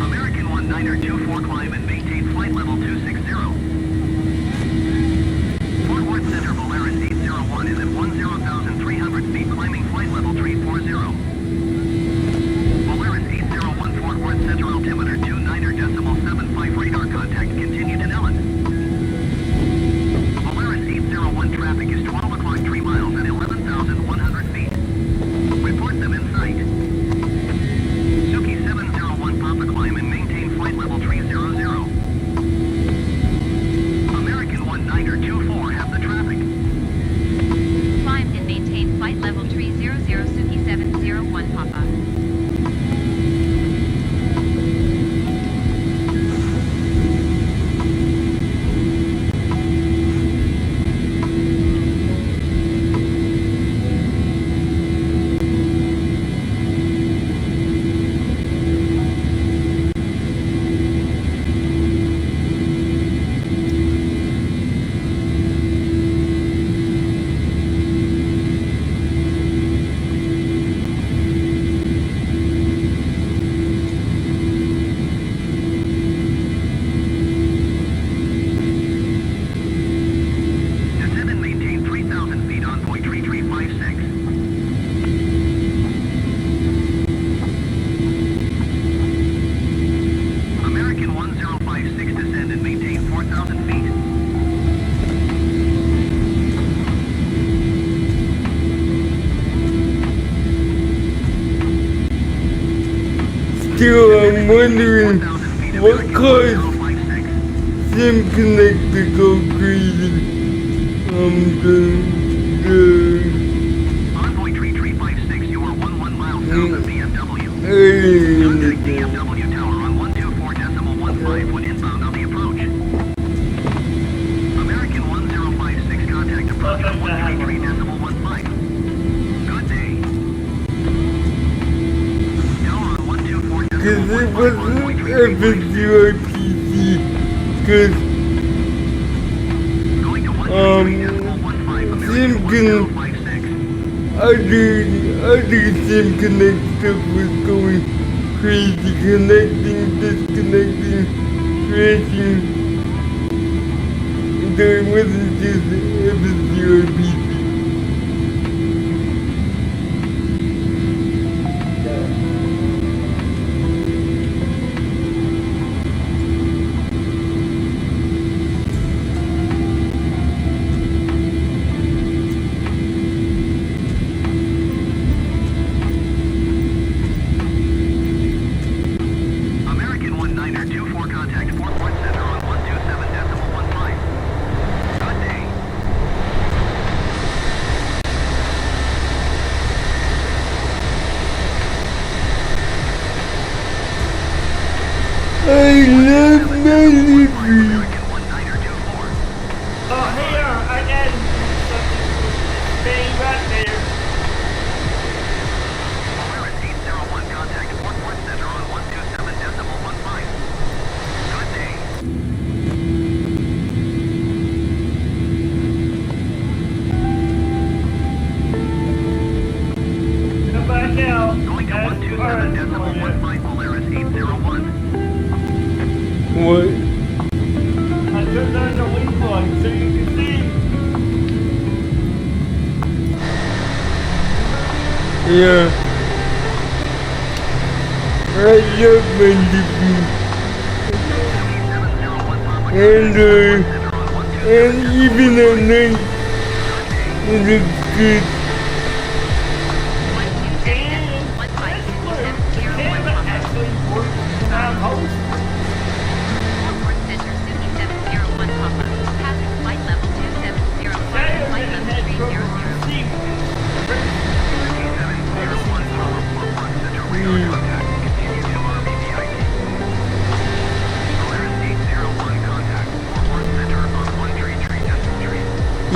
American 1924 climb and maintain flight level 260. Fort Worth Center Polaris 801 is at 10,300 feet, climbing flight level 340. Polaris 801 Fort Worth Center altimeter 29.75 radar contact, continued in Ellen. Polaris 801 traffic is 12 o'clock 3 miles at 11,100 feet. Report them in sight. Suki 701 Papa climb and maintain flight level 300. American 1924 have the traffic. Climb and maintain flight level 300 Suki 701 Papa. Descend and maintain 3,000 feet on point 3356. American 1056 descend and maintain 4,000 feet. still I'm wondering what caused Sim Connect to go crazy. On point 3356, you are 11 miles south of BMW. Hey, Contact BMW tower on 124.15 when inbound on the approach. American 1056 contact approach on 133.15. Good day. Tower on 124.15. Cause it wasn't FSURPC, cause other Sim Connect stuff was going crazy, connecting, disconnecting, crashing. There wasn't just FSURPC. American 1924 contact Fort Worth Center on 127.15. Good day. I love Malibu. Oh, here, I got something bang right there. Polaris 801 contact Fort Worth Center on 127.15. Good day. Come back Yeah. I love my living. And even at night, it looks good.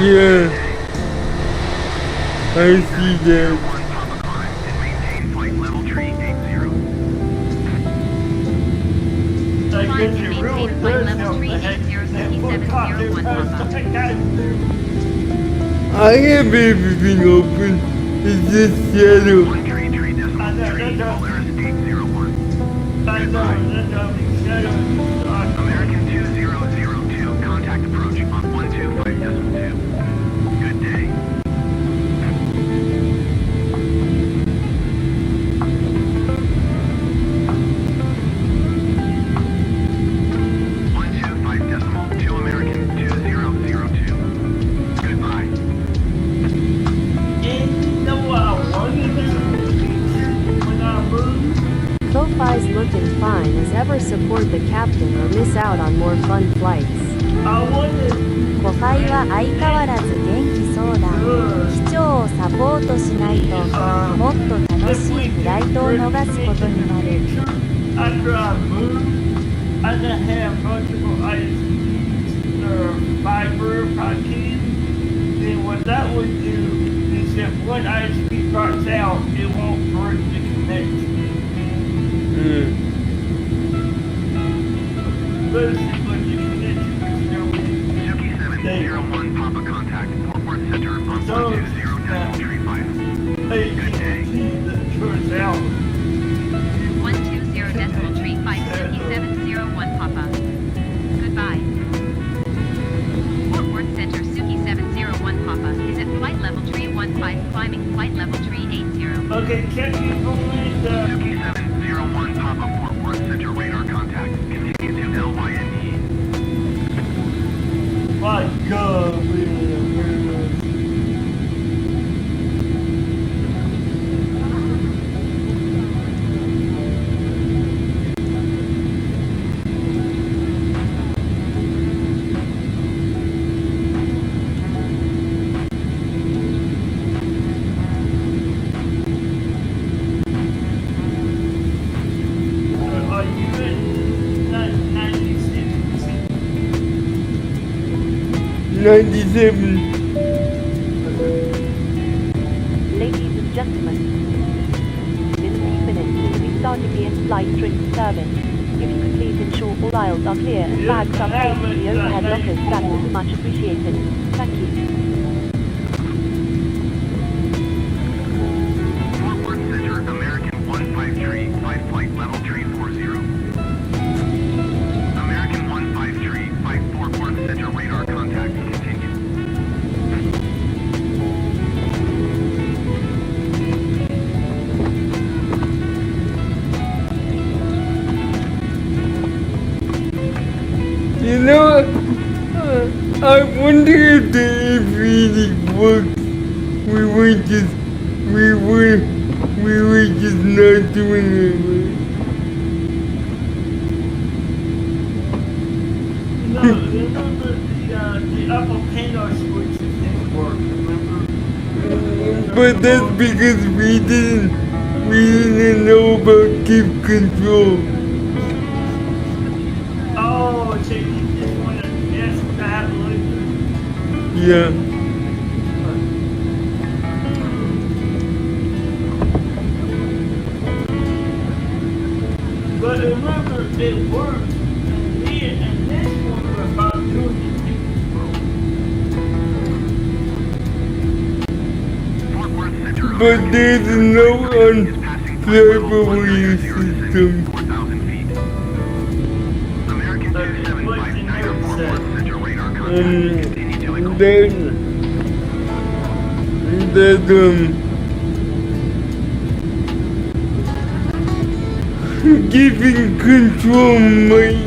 Yeah, I see that. I have everything open. It's just shadow. American 2002, contact approach on 125.2. Good day. Ko-Fi's looking fine as ever. Support the captain or miss out on more fun flights. コファイは相変わらず元気そうだ。機長をサポートしないともっと楽しいフライトを逃すことになる。After I move, I can have multiple fiber proteins. Then what that would do is if one ISP drops out, it won't break the connection. Basically, the connection will still be there. 701 Papa contact, Fort Worth Center on 120.35. Good day. That turns out. 120.35, Suki 701 Papa. Goodbye. Fort Worth Center, Suki 701 Papa is at flight level 315, climbing flight level 380. Okay, check you complete Suki 701 Papa, Fort Worth Center radar contact. Continue to LYNE. My God, are you in 96? 97. Ladies and gentlemen, in a few minutes we will be starting the in-flight drink service. If you could please ensure all aisles are clear and bags are placed in the overhead lockers, that would be much appreciated. Thank you. Fort Worth Center, American 153, flight level 340. American 153, flight Fort Worth Center radar contact. Continue. You know, I wonder if it really works. We were just not doing it right. No, remember the upper panel switches didn't work, remember? But that's because we didn't know about keep control. Oh, so you just want to test that later? Yeah. But remember, it worked. And this one was about doing the But there's no unflappable system. giving control might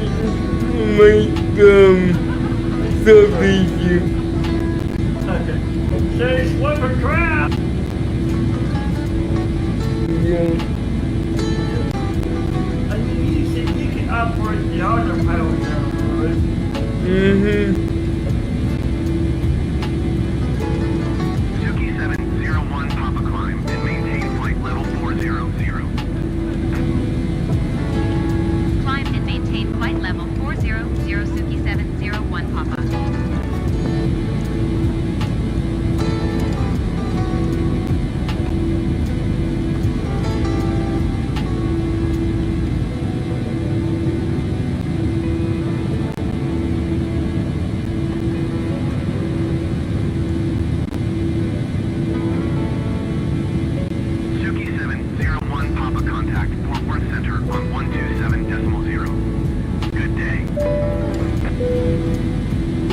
solve the issue. Okay. Say slip a crap. Yeah. I mean, you said you can operate the other power down, right? Mm-hmm. Suki 701 Papa climb and maintain flight level 400. Climb and maintain flight level 400, Suki 701 Papa. Suki 701 Papa contact Fort Worth Center on 127.0. Good day.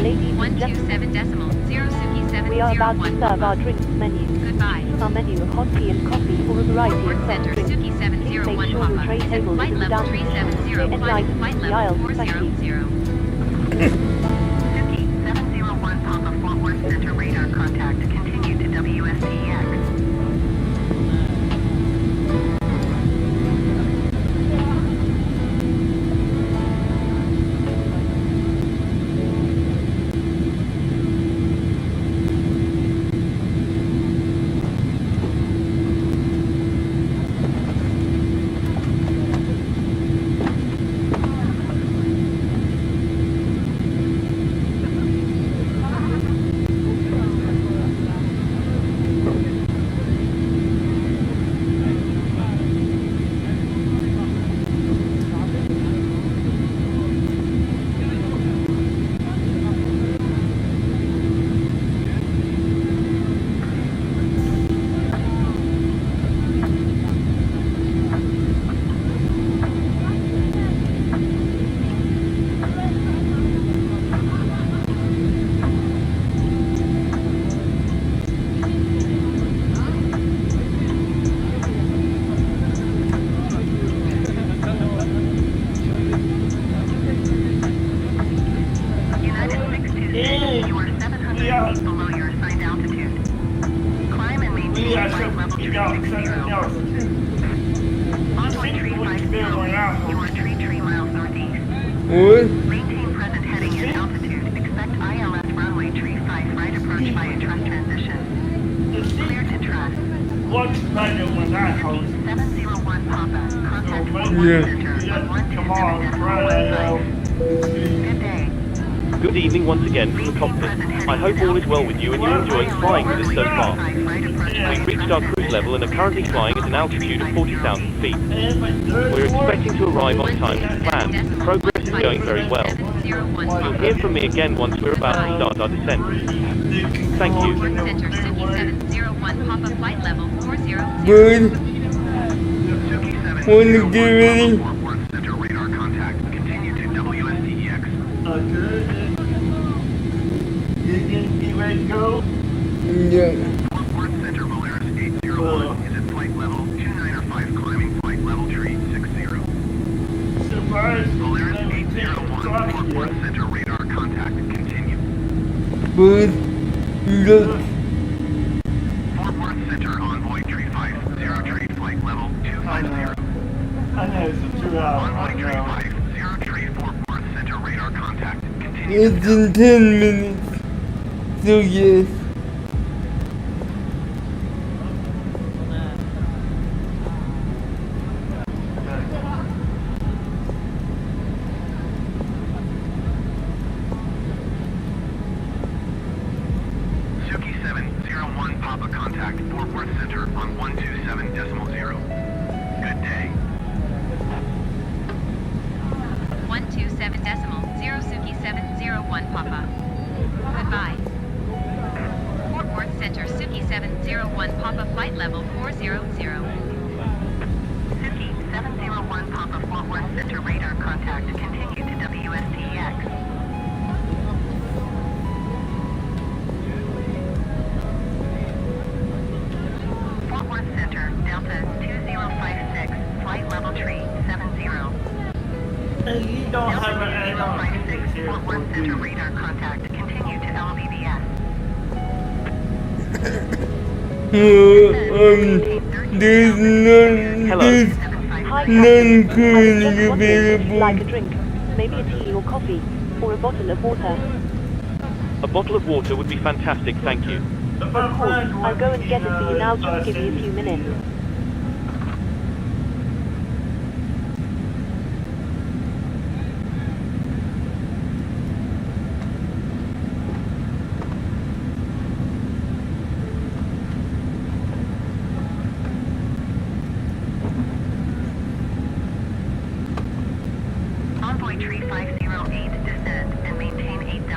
Ladies and 127.0 Suki 701 we are about to serve our drinks menu. Goodbye. Our menu of hot tea and coffee or a variety of soft Center drinks. Suki Please make 701 sure your Papa. tray table Flight is in the level down 370, and climbing items flight in the level aisle. Thank you. 400. Suki 701 Papa Fort Worth Center radar contact. Continue to WSTX. You are 700 feet below your assigned altitude. Climb and maintain flight level 360. Envoy 350, you are 3 miles northeast. What? Maintain present heading and altitude. Expect ILS runway 35 right approach via trust transition. Clear to trust. What's better when I hold? 701 Papa. Contact Fort Worth Yeah. Center on Come on, try it out. Good day. Good evening once again from the cockpit. I hope all is well with you and you're enjoying flying with us so far. We've reached our cruise level and are currently flying at an altitude of 40,000 feet. We're expecting to arrive on time as planned. Progress is going very well. You'll hear from me again once we're about to start our descent. Thank you. Center Suki 701 Papa flight level 400. Byrd, wanna get ready? Fort Worth Center radar contact. Continue to WSTEX. Okay. You ready to go? Yeah. Fort Worth Center Polaris 801 is at flight level 295 climbing flight level tree 60. Surprise. Polaris 801 Fort Worth Center radar contact. Continue. Byrd, look. Fort Worth Center envoy tree 50 tree flight level 250. I know it's a 2 hour. Envoy tree 50 tree Fort Worth Center radar contact. Continue. It's in 10 minutes. So yes. Suki 701 Papa contact Fort Worth Center on 127.0. Good day. 127.0 Suki 701 Papa. Goodbye. Fort Worth Center Suki 701 Papa flight level 400. Suki 701 Papa Fort Worth Center radar contact. Continue to WSTX. Fort Worth Center Delta 2056 flight level tree 70. 56, Fort Worth Center radar contact. Continue to LVBS. There's none currently available. Like a drink, maybe a tea or coffee, or a bottle of water. A bottle of water would be fantastic, thank you. Of course, I'll go and get it for you now, just give me a few minutes. Envoy tree 56.